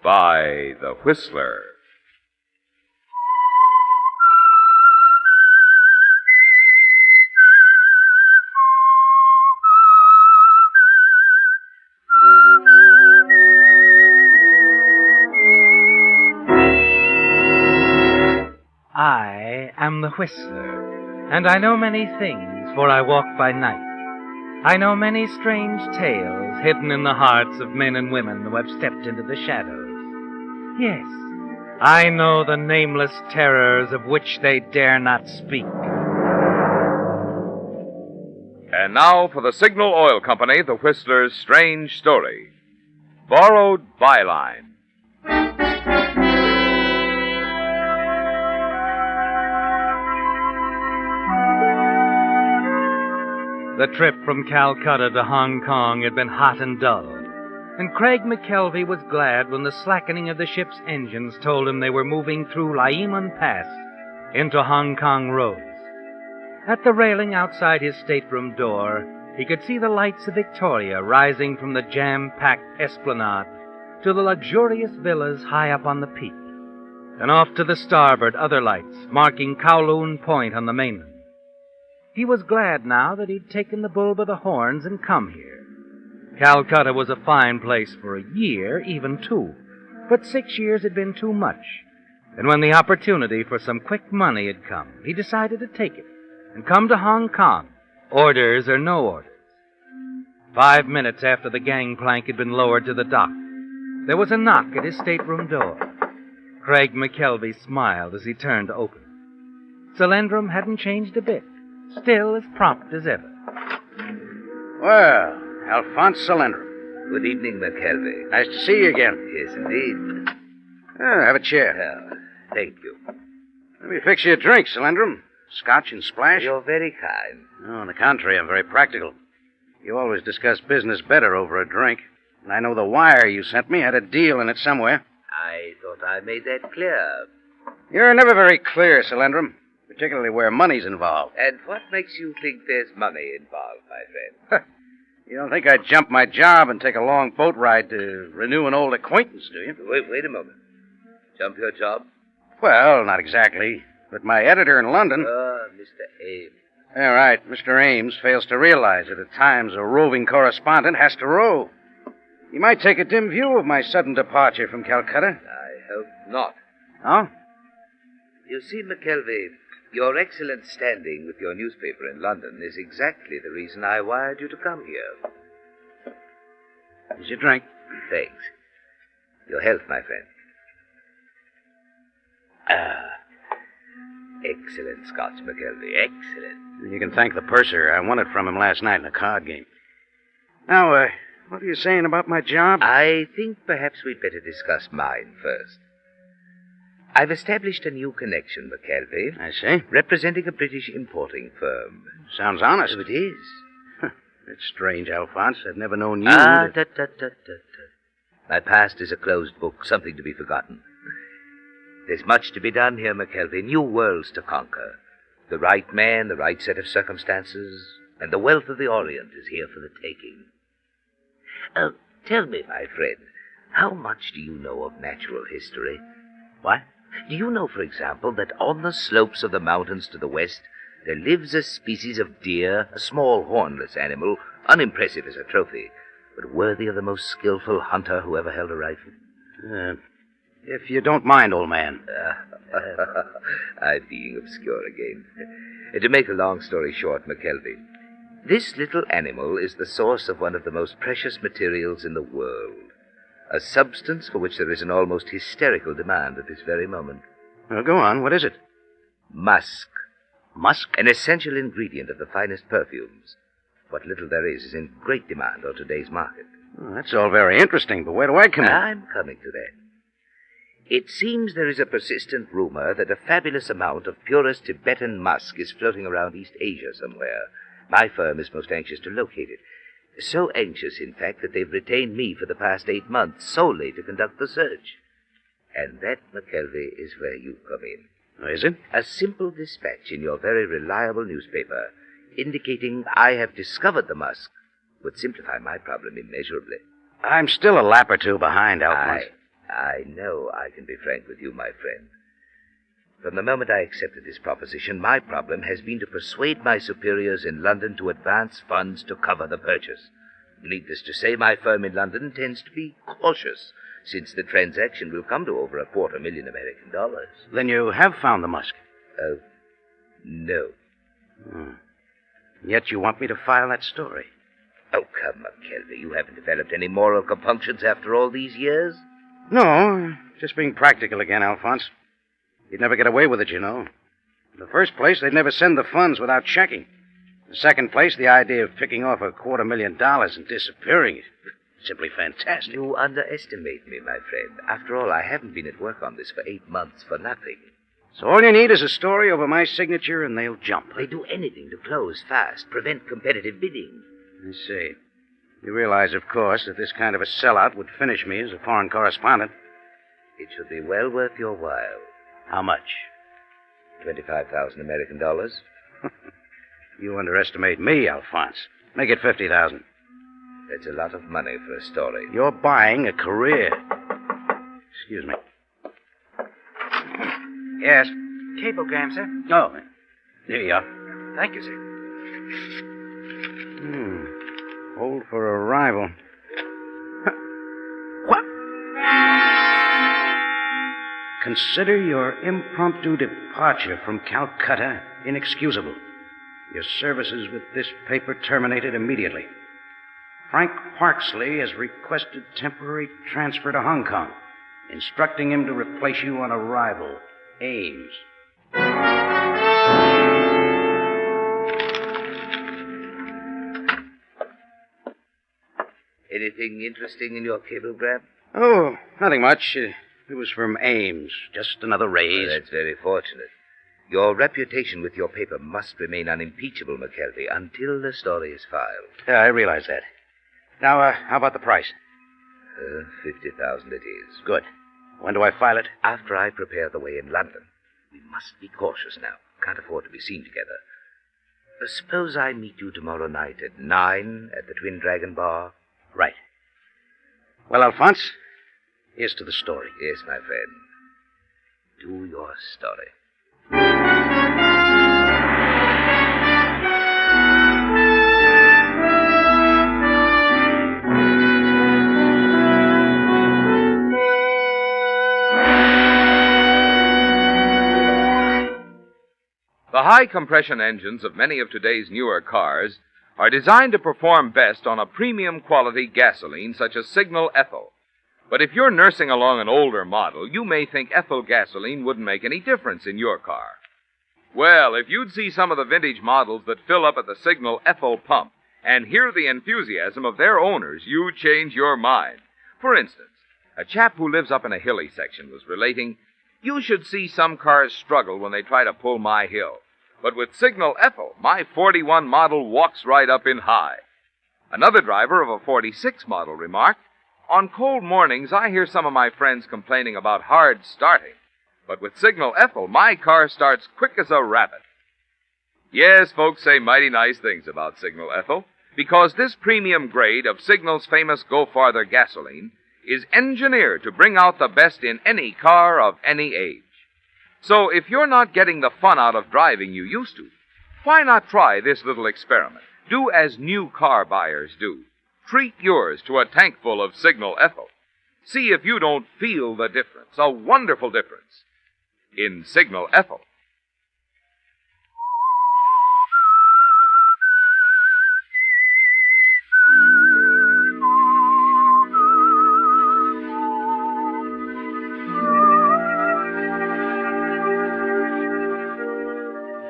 by The Whistler. I am the Whistler, and I know many things, for I walk by night. I know many strange tales hidden in the hearts of men and women who have stepped into the shadows. Yes, I know the nameless terrors of which they dare not speak. And now for the Signal Oil Company, The Whistler's strange story. Borrowed Byline. The trip from Calcutta to Hong Kong had been hot and dull, and Craig McKelvey was glad when the slackening of the ship's engines told him they were moving through Laiman Pass into Hong Kong roads. At the railing outside his stateroom door, he could see the lights of Victoria rising from the jam-packed esplanade to the luxurious villas high up on the peak, and off to the starboard other lights marking Kowloon Point on the mainland. He was glad now that he'd taken the bull by the horns and come here. Calcutta was a fine place for a year, even 2, but 6 years had been too much. And when the opportunity for some quick money had come, he decided to take it and come to Hong Kong, orders or no orders. 5 minutes after the gangplank had been lowered to the dock, there was a knock at his stateroom door. Craig McKelvey smiled as he turned to open it. Solandrum hadn't changed a bit. Still as prompt as ever. Well, Alphonse Solandrum. Good evening, McKelvey. Nice to see you again. Yes, indeed. Have a chair. Thank you. Let me fix you a drink, Solandrum. Scotch and splash? You're very kind. No, on the contrary, I'm very practical. You always discuss business better over a drink. And I know the wire you sent me had a deal in it somewhere. I thought I made that clear. You're never very clear, Solandrum. Particularly where money's involved. And what makes you think there's money involved, my friend? You don't think I'd jump my job and take a long boat ride to renew an old acquaintance, do you? Wait a moment. Jump your job? Well, not exactly. But my editor in London... Mr. Ames. All right, Mr. Ames fails to realize that at times a roving correspondent has to row. You might take a dim view of my sudden departure from Calcutta. I hope not. Huh? You see, McKelvey, your excellent standing with your newspaper in London is exactly the reason I wired you to come here. Here's your drink. Thanks. Your health, my friend. Excellent Scotch, McKelvey. Excellent. You can thank the purser. I won it from him last night in a card game. Now, what are you saying about my job? I think perhaps we'd better discuss mine first. I've established a new connection, McKelvey. I see. Representing a British importing firm. Sounds honest. It is. It's strange, Alphonse. I've never known you My past is a closed book, something to be forgotten. There's much to be done here, McKelvey. New worlds to conquer. The right man, the right set of circumstances, and the wealth of the Orient is here for the taking. Tell me, my friend, how much do you know of natural history? What? Do you know, for example, that on the slopes of the mountains to the west, there lives a species of deer, a small hornless animal, Unimpressive as a trophy, but worthy of the most skillful hunter who ever held a rifle. If you don't mind, old man. I'm being obscure again. To make a long story short, McKelvey, this little animal is the source of one of the most precious materials in the world. A substance for which there is an almost hysterical demand at this very moment. Well, go on. What is it? Musk. Musk? An essential ingredient of the finest perfumes. What little there is in great demand on today's market. Well, that's all very interesting, but where do I come in? I'm coming to that. It seems there is a persistent rumor that a fabulous amount of purest Tibetan musk is floating around East Asia somewhere. My firm is most anxious to locate it. So anxious, in fact, that they've retained me for the past 8 months solely to conduct the search. And that, McKelvey, is where you come in. Oh, is it? A simple dispatch in your very reliable newspaper indicating I have discovered the musk would simplify my problem immeasurably. I'm still a lap or two behind, Alphonse. I know I can be frank with you, my friend. From the moment I accepted this proposition, my problem has been to persuade my superiors in London to advance funds to cover the purchase. Needless to say, my firm in London tends to be cautious, since the transaction will come to over $250,000 American. Then you have found the musk? No. Yet you want me to file that story? Oh, come, McKelvey, you haven't developed any moral compunctions after all these years? No, just being practical again, Alphonse. You'd never get away with it, you know. In the first place, they'd never send the funds without checking. In the second place, the idea of picking off $250,000 and disappearing is simply fantastic. You underestimate me, my friend. After all, I haven't been at work on this for 8 months for nothing. So all you need is a story over my signature, and they'll jump. They do anything to close fast, prevent competitive bidding. I see. You realize, of course, that this kind of a sellout would finish me as a foreign correspondent. It should be well worth your while. How much? $25,000 American. You underestimate me, Alphonse. Make it $50,000. That's a lot of money for a story. You're buying a career. Excuse me. Yes? Cablegram, sir. Oh, there you are. Thank you, sir. Hold for arrival. What? Consider your impromptu departure from Calcutta inexcusable. Your services with this paper terminated immediately. Frank Parksley has requested temporary transfer to Hong Kong, instructing him to replace you on arrival. Ames. Anything interesting in your cablegram? Oh, nothing much. It was from Ames. Just another raise. Well, that's very fortunate. Your reputation with your paper must remain unimpeachable, McKelvey, until the story is filed. Yeah, I realize that. Now, how about the price? $50,000 it is. Good. When do I file it? After I prepare the way in London. We must be cautious now. Can't afford to be seen together. Suppose I meet you tomorrow night at 9 at the Twin Dragon Bar? Right. Well, Alphonse, here's to the story. Yes, my friend. To your story. The high-compression engines of many of today's newer cars are designed to perform best on a premium-quality gasoline such as Signal Ethyl. But if you're nursing along an older model, you may think ethyl gasoline wouldn't make any difference in your car. Well, if you'd see some of the vintage models that fill up at the Signal Ethyl pump and hear the enthusiasm of their owners, you'd change your mind. For instance, a chap who lives up in a hilly section was relating, "You should see some cars struggle when they try to pull my hill. But with Signal Ethyl, my 41 model walks right up in high." Another driver of a 46 model remarked, "On cold mornings, I hear some of my friends complaining about hard starting. But with Signal Ethyl, my car starts quick as a rabbit." Yes, folks say mighty nice things about Signal Ethyl, because this premium grade of Signal's famous Go Farther gasoline is engineered to bring out the best in any car of any age. So if you're not getting the fun out of driving you used to, why not try this little experiment? Do as new car buyers do. Treat yours to a tankful of Signal Ethyl. See if you don't feel the difference, a wonderful difference, in Signal Ethyl.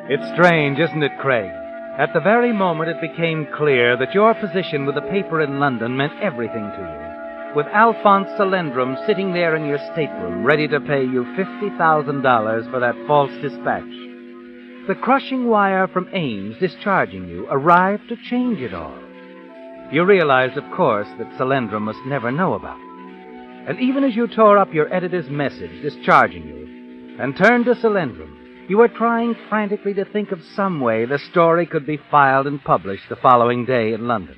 It's strange, isn't it, Craig? At the very moment it became clear that your position with the paper in London meant everything to you, with Alphonse Salendrum sitting there in your stateroom ready to pay you $50,000 for that false dispatch. The crushing wire from Ames discharging you arrived to change it all. You realized, of course, that Salendrum must never know about it. And even as you tore up your editor's message discharging you and turned to Salendrum, you were trying frantically to think of some way the story could be filed and published the following day in London.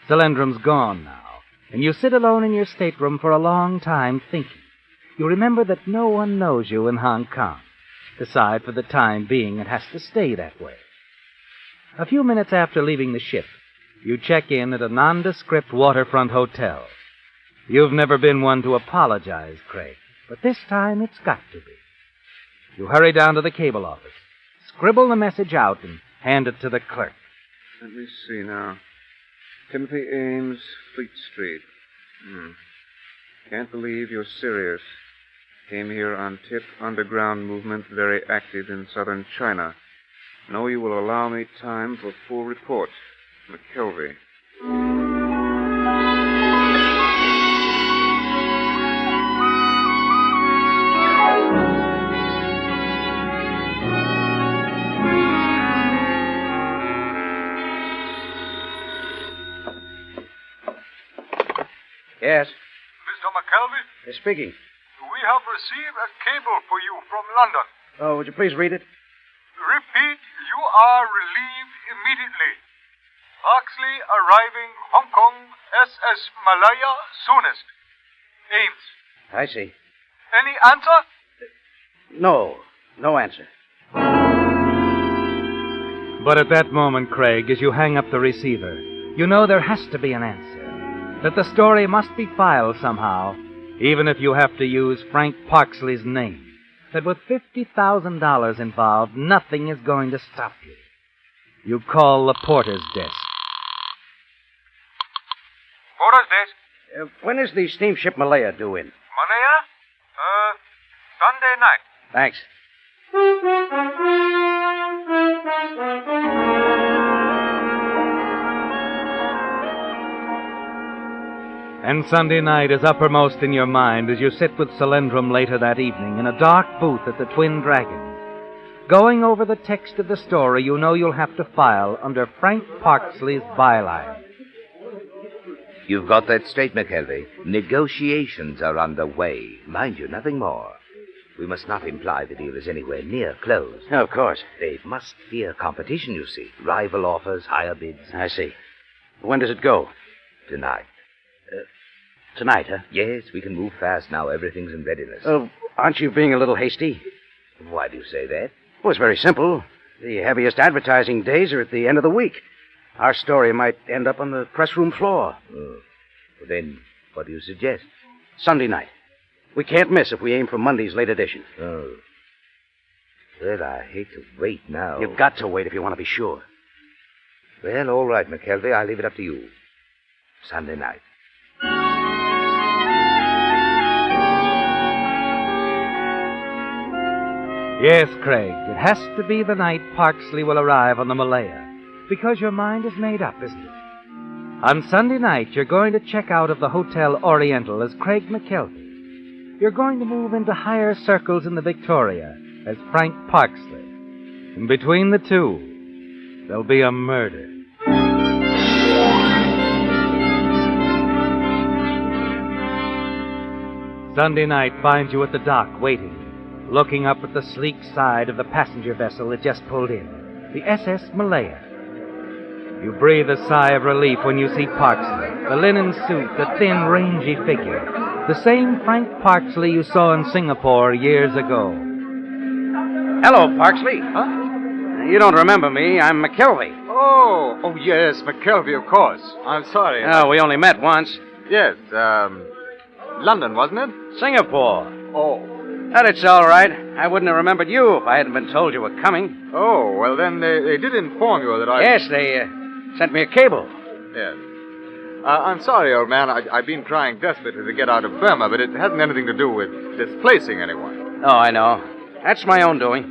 Salendrum's gone now, and you sit alone in your stateroom for a long time thinking. You remember that no one knows you in Hong Kong. Decide for the time being it has to stay that way. A few minutes after leaving the ship, you check in at a nondescript waterfront hotel. You've never been one to apologize, Craig, but this time it's got to be. You hurry down to the cable office, scribble the message out, and hand it to the clerk. Let me see now. Timothy Ames, Fleet Street. Can't believe you're serious. Came here on tip, underground movement very active in southern China. Know you will allow me time for full report. McKelvey. Yes. Mr. McKelvey? Yes, speaking. We have received a cable for you from London. Oh, would you please read it? Repeat, you are relieved immediately. Oxley arriving Hong Kong, SS Malaya soonest. Ames. I see. Any answer? No answer. But at that moment, Craig, as you hang up the receiver, you know there has to be an answer. That the story must be filed somehow, even if you have to use Frank Parksley's name. That with $50,000 involved, nothing is going to stop you. You call the porter's desk. Porter's desk? When is the steamship Malaya due in? Malaya? Sunday night. Thanks. And Sunday night is uppermost in your mind as you sit with Salendrum later that evening in a dark booth at the Twin Dragon. Going over the text of the story you know you'll have to file under Frank Parksley's byline. You've got that straight, McKelvey. Negotiations are underway. Mind you, nothing more. We must not imply the deal is anywhere near closed. Of course. They must fear competition, you see. Rival offers, higher bids. I see. When does it go? Tonight. Tonight, huh? Yes, we can move fast now. Everything's in readiness. Aren't you being a little hasty? Why do you say that? Well, it's very simple. The heaviest advertising days are at the end of the week. Our story might end up on the press room floor. Well, then, what do you suggest? Sunday night. We can't miss if we aim for Monday's late edition. Oh. Well, I hate to wait now. You've got to wait if you want to be sure. Well, all right, McKelvey. I'll leave it up to you. Sunday night. Yes, Craig, it has to be the night Parksley will arrive on the Malaya, because your mind is made up, isn't it? On Sunday night, you're going to check out of the Hotel Oriental as Craig McKelvey. You're going to move into higher circles in the Victoria as Frank Parksley. And between the two, there'll be a murder. Sunday night finds you at the dock, waiting, looking up at the sleek side of the passenger vessel that just pulled in, the SS Malaya. You breathe a sigh of relief when you see Parksley, the linen suit, the thin, rangy figure, the same Frank Parksley you saw in Singapore years ago. Hello, Parksley. Huh? You don't remember me. I'm McKelvey. Oh, yes, McKelvey, of course. I'm sorry. Oh, we only met once. Yes, London, wasn't it? Singapore. Oh. But it's all right. I wouldn't have remembered you if I hadn't been told you were coming. Oh, well, then they did inform you that I... Yes, they sent me a cable. Yes. I'm sorry, old man. I've been trying desperately to get out of Burma, but it hasn't anything to do with displacing anyone. Oh, I know. That's my own doing.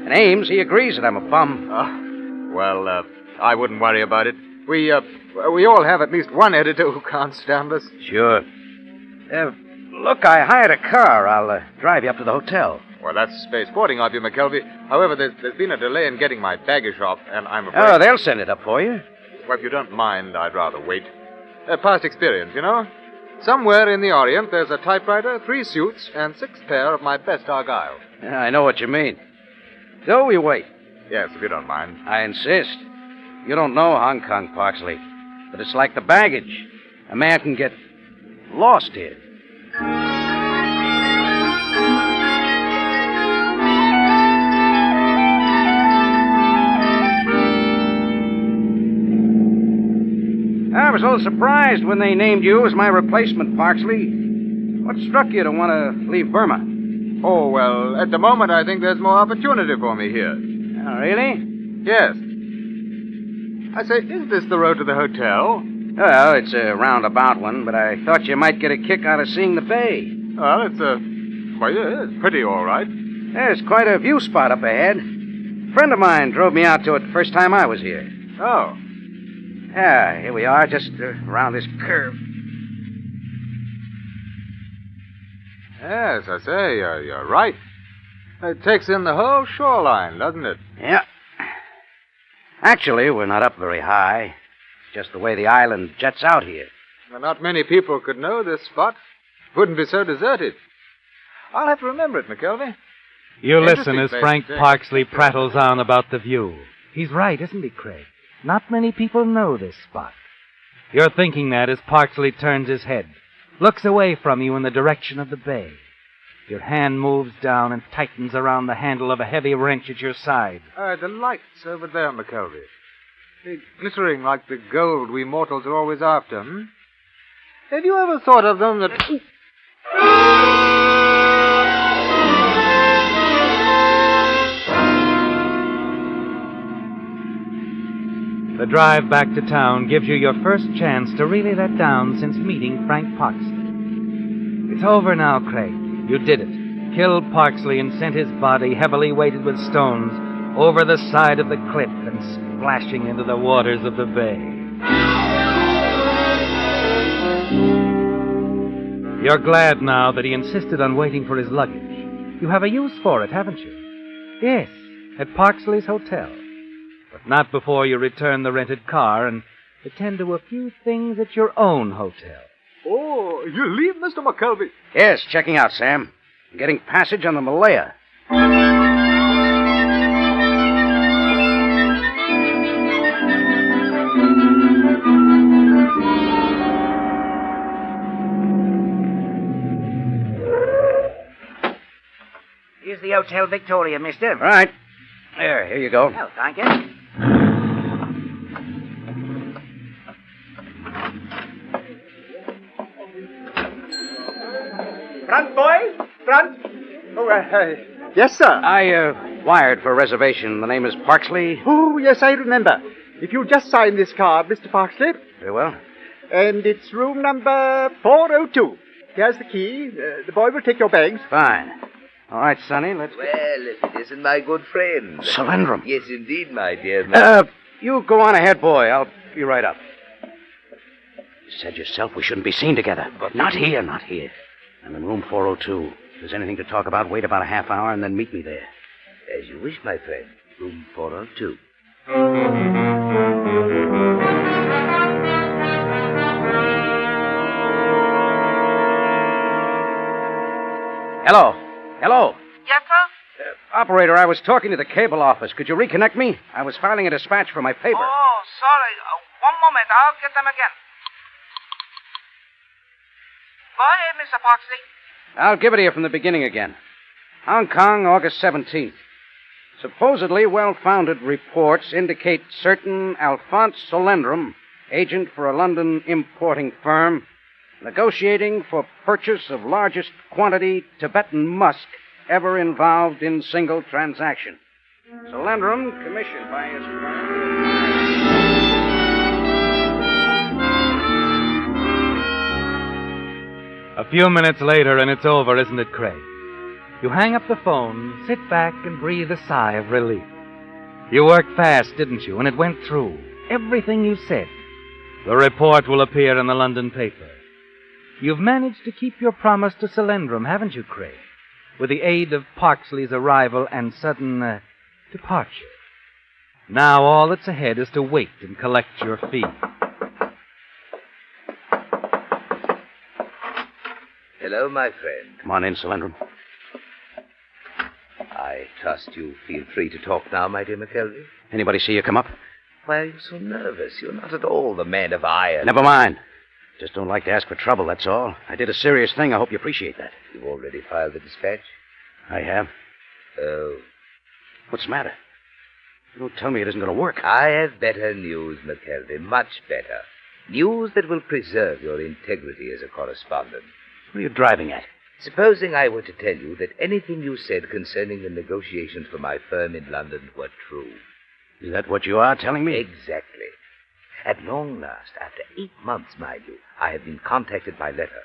And Ames, he agrees that I'm a bum. Well, I wouldn't worry about it. We all have at least one editor who can't stand us. Sure. Look, I hired a car. I'll drive you up to the hotel. Well, that's very sporting of you, McKelvey. However, there's been a delay in getting my baggage off, and I'm afraid... Oh, they'll send it up for you. Well, if you don't mind, I'd rather wait. Past experience, you know? Somewhere in the Orient, there's a typewriter, 3 suits, and 6 pair of my best Argyle. Yeah, I know what you mean. So we wait. Yes, if you don't mind. I insist. You don't know Hong Kong, Parksley, but it's like the baggage. A man can get lost here. I was a little surprised when they named you as my replacement, Parksley. What struck you to want to leave Burma? Oh, well, at the moment, I think there's more opportunity for me here. Oh, really? Yes. I say, is this the road to the hotel? Well, it's a roundabout one, but I thought you might get a kick out of seeing the bay. Well, it's pretty all right. There's quite a view spot up ahead. A friend of mine drove me out to it the first time I was here. Oh. Yeah, here we are, just around this curve. Yes, I say, you're right. It takes in the whole shoreline, doesn't it? Yeah. Actually, we're not up very high. It's just the way the island jets out here. Well, not many people could know this spot. Wouldn't be so deserted. I'll have to remember it, McKelvey. You listen as Frank Parksley prattles on about the view. He's right, isn't he, Craig? Not many people know this spot. You're thinking that as Parksley turns his head, looks away from you in the direction of the bay. Your hand moves down and tightens around the handle of a heavy wrench at your side. The lights over there, McKelvey. They're glittering like the gold we mortals are always after, hmm? Have you ever thought of them that... The drive back to town gives you your first chance to really let down since meeting Frank Parksley. It's over now, Craig. You did it. Killed Parksley and sent his body, heavily weighted with stones, over the side of the cliff and splashing into the waters of the bay. You're glad now that he insisted on waiting for his luggage. You have a use for it, haven't you? Yes, at Parksley's hotel. But not before you return the rented car and attend to a few things at your own hotel. Oh, you leave, Mr. McKelvey? Yes, checking out, Sam. I'm getting passage on the Malaya. Here's the Hotel Victoria, mister. Right. There, here you go. Oh, thank you. Front, boys! Front! Oh, yes, sir. I wired for a reservation. The name is Parksley. Oh, yes, I remember. If you'll just sign this card, Mr. Parksley. Very well. And it's room number 402. Here's the key. The boy will take your bags. Fine. All right, Sonny, let's... Well, if it isn't my good friend. Solandrum. Yes, indeed, my dear man. You go on ahead, boy. I'll be right up. You said yourself we shouldn't be seen together. But not here, not here. I'm in room 402. If there's anything to talk about, wait about a half hour and then meet me there. As you wish, my friend. Room 402. Hello. Hello. Yes, sir? Operator, I was talking to the cable office. Could you reconnect me? I was filing a dispatch for my paper. Oh, sorry. One moment. I'll get them again. Go ahead, Mr. Parksley. I'll give it to you from the beginning again. Hong Kong, August 17th. Supposedly well-founded reports indicate certain Alphonse Solendrum, agent for a London importing firm, negotiating for purchase of largest quantity Tibetan musk ever involved in single transaction. Solendrum, commissioned by his firm. A few minutes later, and it's over, isn't it, Craig? You hang up the phone, sit back, and breathe a sigh of relief. You worked fast, didn't you? And it went through. Everything you said. The report will appear in the London paper. You've managed to keep your promise to Solendrum, haven't you, Craig? With the aid of Parksley's arrival and sudden departure. Now all that's ahead is to wait and collect your fee. Hello, my friend. Come on in, Solendrum. I trust you feel free to talk now, my dear McKelvey. Anybody see you come up? Why are you so nervous? You're not at all the man of iron. Never mind. Just don't like to ask for trouble, that's all. I did a serious thing. I hope you appreciate that. You've already filed the dispatch? I have. Oh. What's the matter? Don't tell me it isn't going to work. I have better news, McKelvey. Much better. News that will preserve your integrity as a correspondent. What are you driving at? Supposing I were to tell you that anything you said concerning the negotiations for my firm in London were true. Is that what you are telling me? Exactly. At long last, after 8 months, mind you, I have been contacted by letter.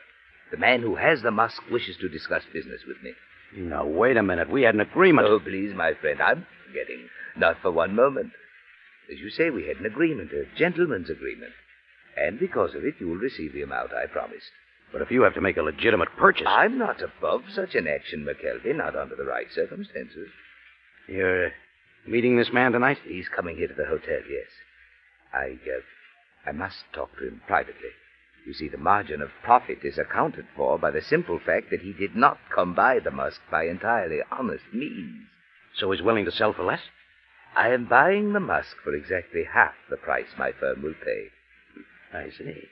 The man who has the musk wishes to discuss business with me. Now, wait a minute. We had an agreement. Oh, please, my friend, I'm forgetting. Not for one moment. As you say, we had an agreement, a gentleman's agreement. And because of it, you will receive the amount I promised. But if you have to make a legitimate purchase... I'm not above such an action, McKelvey, not under the right circumstances. You're meeting this man tonight? He's coming here to the hotel, yes. I must talk to him privately. You see, the margin of profit is accounted for by the simple fact that he did not come by the musk by entirely honest means. So he's willing to sell for less? I am buying the musk for exactly half the price my firm will pay. I see.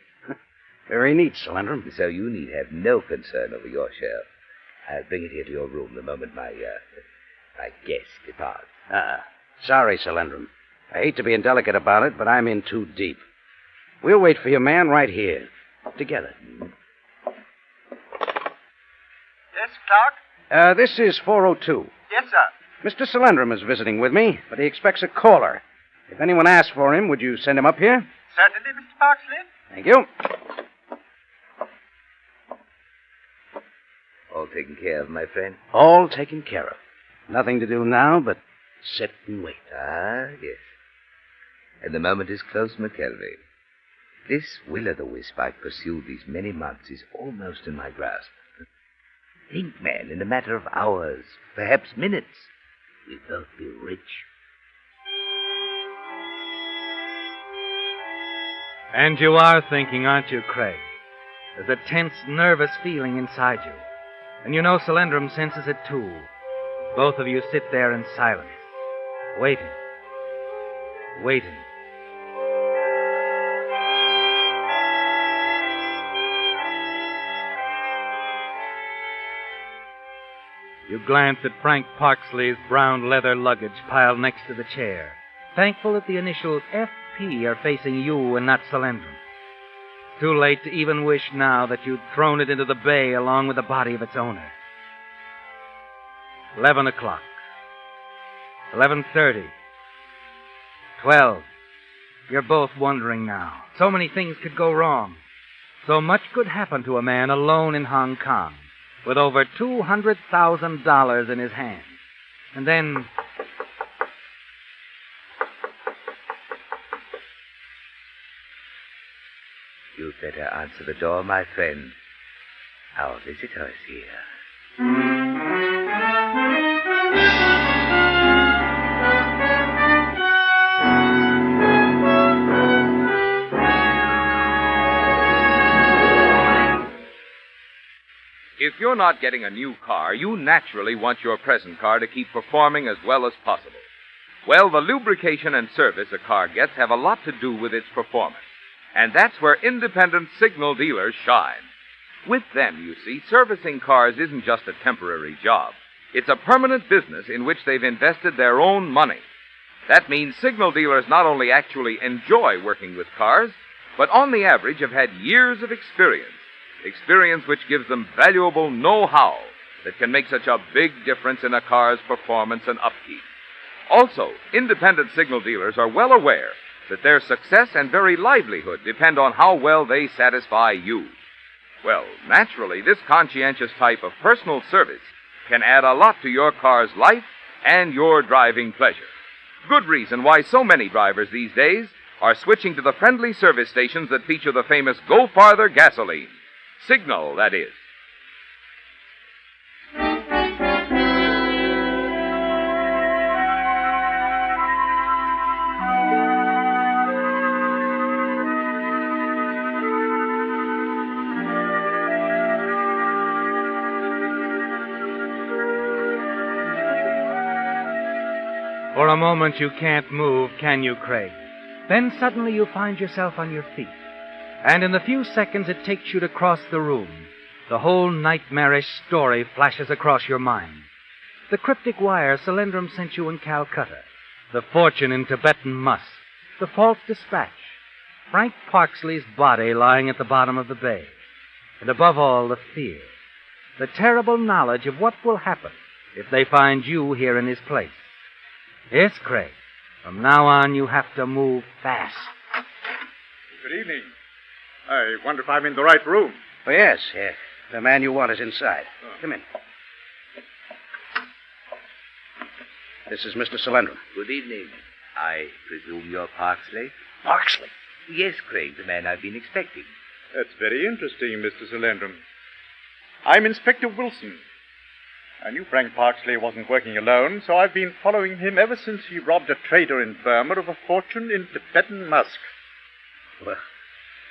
Very neat, Solendrum. So you need have no concern over your share. I'll bring it here to your room the moment my guest departs. Sorry, Solendrum. I hate to be indelicate about it, but I'm in too deep. We'll wait for your man right here. Together. Yes, Clark? This is 402. Yes, sir. Mr. Solendrum is visiting with me, but he expects a caller. If anyone asks for him, would you send him up here? Certainly, Mr. Parksley. Thank you. All taken care of, my friend? All taken care of. Nothing to do now but sit and wait. Ah, yes. And the moment is close, McKelvey. This will-o'-the-wisp I've pursued these many months is almost in my grasp. Think, man, in a matter of hours, perhaps minutes, we'll both be rich. And you are thinking, aren't you, Craig? There's a tense, nervous feeling inside you. And you know Solendrum senses it too. Both of you sit there in silence, waiting. You glance at Frank Parksley's brown leather luggage piled next to the chair, thankful that the initials FP are facing you and not Solendrum. Too late to even wish now that you'd thrown it into the bay along with the body of its owner. 11 o'clock. 11:30. 12. You're both wondering now. So many things could go wrong. So much could happen to a man alone in Hong Kong, with over $200,000 in his hands. And then... You'd better answer the door, my friend. Our visitor is here. If you're not getting a new car, you naturally want your present car to keep performing as well as possible. Well, the lubrication and service a car gets have a lot to do with its performance. And that's where independent signal dealers shine. With them, you see, servicing cars isn't just a temporary job. It's a permanent business in which they've invested their own money. That means signal dealers not only actually enjoy working with cars, but on the average have had years of experience which gives them valuable know-how that can make such a big difference in a car's performance and upkeep. Also, independent signal dealers are well aware that their success and very livelihood depend on how well they satisfy you. Well, naturally, this conscientious type of personal service can add a lot to your car's life and your driving pleasure. Good reason why so many drivers these days are switching to the friendly service stations that feature the famous Go Farther gasoline. Signal, that is. For a moment you can't move, can you, Craig? Then suddenly you find yourself on your feet. And in the few seconds it takes you to cross the room, the whole nightmarish story flashes across your mind. The cryptic wire Solyndram sent you in Calcutta, the fortune in Tibetan musk, the false dispatch, Frank Parksley's body lying at the bottom of the bay, and above all, the fear, the terrible knowledge of what will happen if they find you here in his place. Yes, Craig. From now on, you have to move fast. Good evening. I wonder if I'm in the right room. Oh, yes. The man you want is inside. Come in. This is Mr. Solyndram. Good evening. I presume you're Parksley? Parksley? Yes, Craig, the man I've been expecting. That's very interesting, Mr. Solyndram. I'm Inspector Wilson. I knew Frank Parksley wasn't working alone, so I've been following him ever since he robbed a trader in Burma of a fortune in Tibetan musk. Well,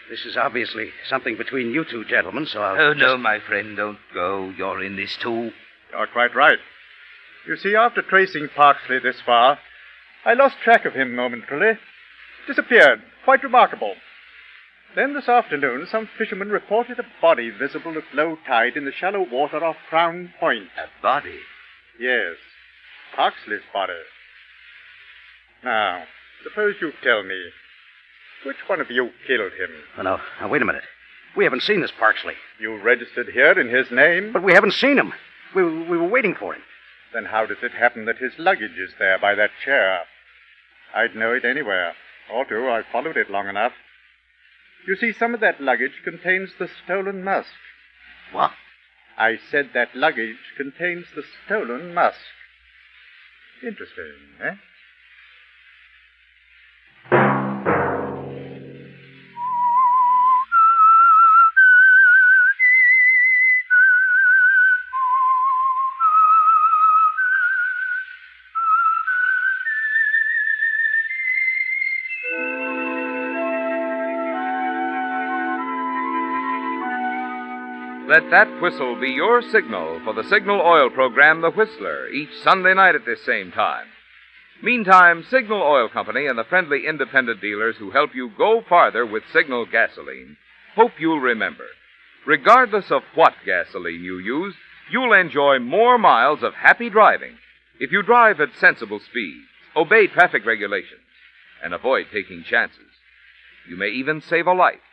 this is obviously something between you two gentlemen, so I'll... Oh, no, my friend, don't go. You're in this, too. You're quite right. You see, after tracing Parksley this far, I lost track of him momentarily. Disappeared. Quite remarkable. Then this afternoon, some fishermen reported a body visible at low tide in the shallow water off Crown Point. A body? Yes. Parksley's body. Now, suppose you tell me, which one of you killed him? Oh, no. Now, wait a minute. We haven't seen this Parksley. You registered here in his name? But we haven't seen him. We were waiting for him. Then how does it happen that his luggage is there by that chair? I'd know it anywhere. Ought to. I've followed it long enough. You see, some of that luggage contains the stolen musk. What? I said that luggage contains the stolen musk. Interesting, eh? Let that whistle be your signal for the Signal Oil program, The Whistler, each Sunday night at this same time. Meantime, Signal Oil Company and the friendly independent dealers who help you go farther with Signal gasoline hope you'll remember, regardless of what gasoline you use, you'll enjoy more miles of happy driving if you drive at sensible speeds, obey traffic regulations, and avoid taking chances. You may even save a life,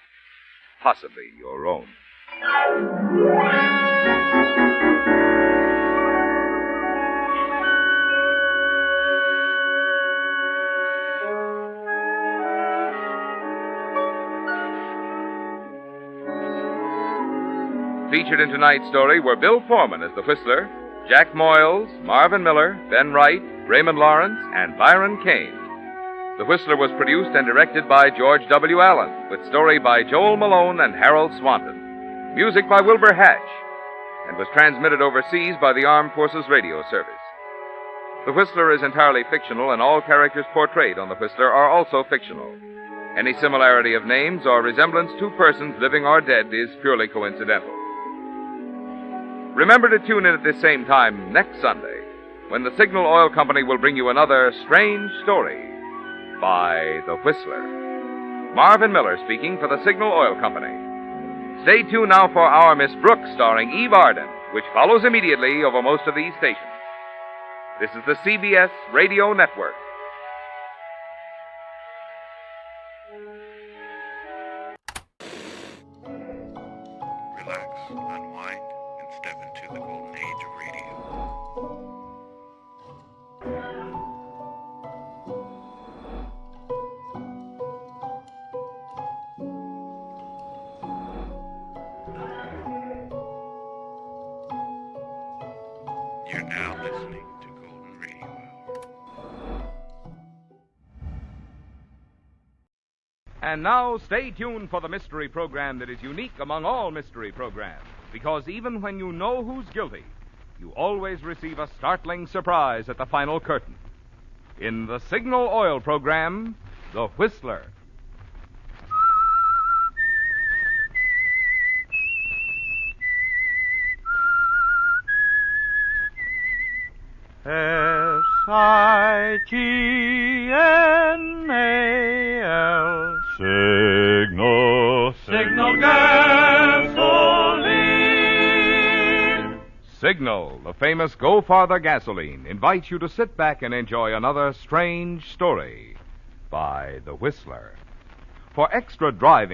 possibly your own. Featured in tonight's story were Bill Foreman as the Whistler, Jack Moyles, Marvin Miller, Ben Wright, Raymond Lawrence, and Byron Kane. The Whistler was produced and directed by George W. Allen, with story by Joel Malone and Harold Swanton. Music by Wilbur Hatch, and was transmitted overseas by the Armed Forces Radio Service. The Whistler is entirely fictional, and all characters portrayed on The Whistler are also fictional. Any similarity of names or resemblance to persons living or dead is purely coincidental. Remember to tune in at this same time next Sunday, when the Signal Oil Company will bring you another strange story by The Whistler. Marvin Miller speaking for the Signal Oil Company. Stay tuned now for Our Miss Brooks, starring Eve Arden, which follows immediately over most of these stations. This is the CBS Radio Network. Relax, unwind, and step into the golden age of radio. You're now listening to Golden Radio Hour. And now, stay tuned for the mystery program that is unique among all mystery programs. Because even when you know who's guilty, you always receive a startling surprise at the final curtain. In the Signal Oil program, The Whistler. Signal. Signal gasoline. Signal, the famous Go Farther gasoline, invites you to sit back and enjoy another strange story by The Whistler. For extra driving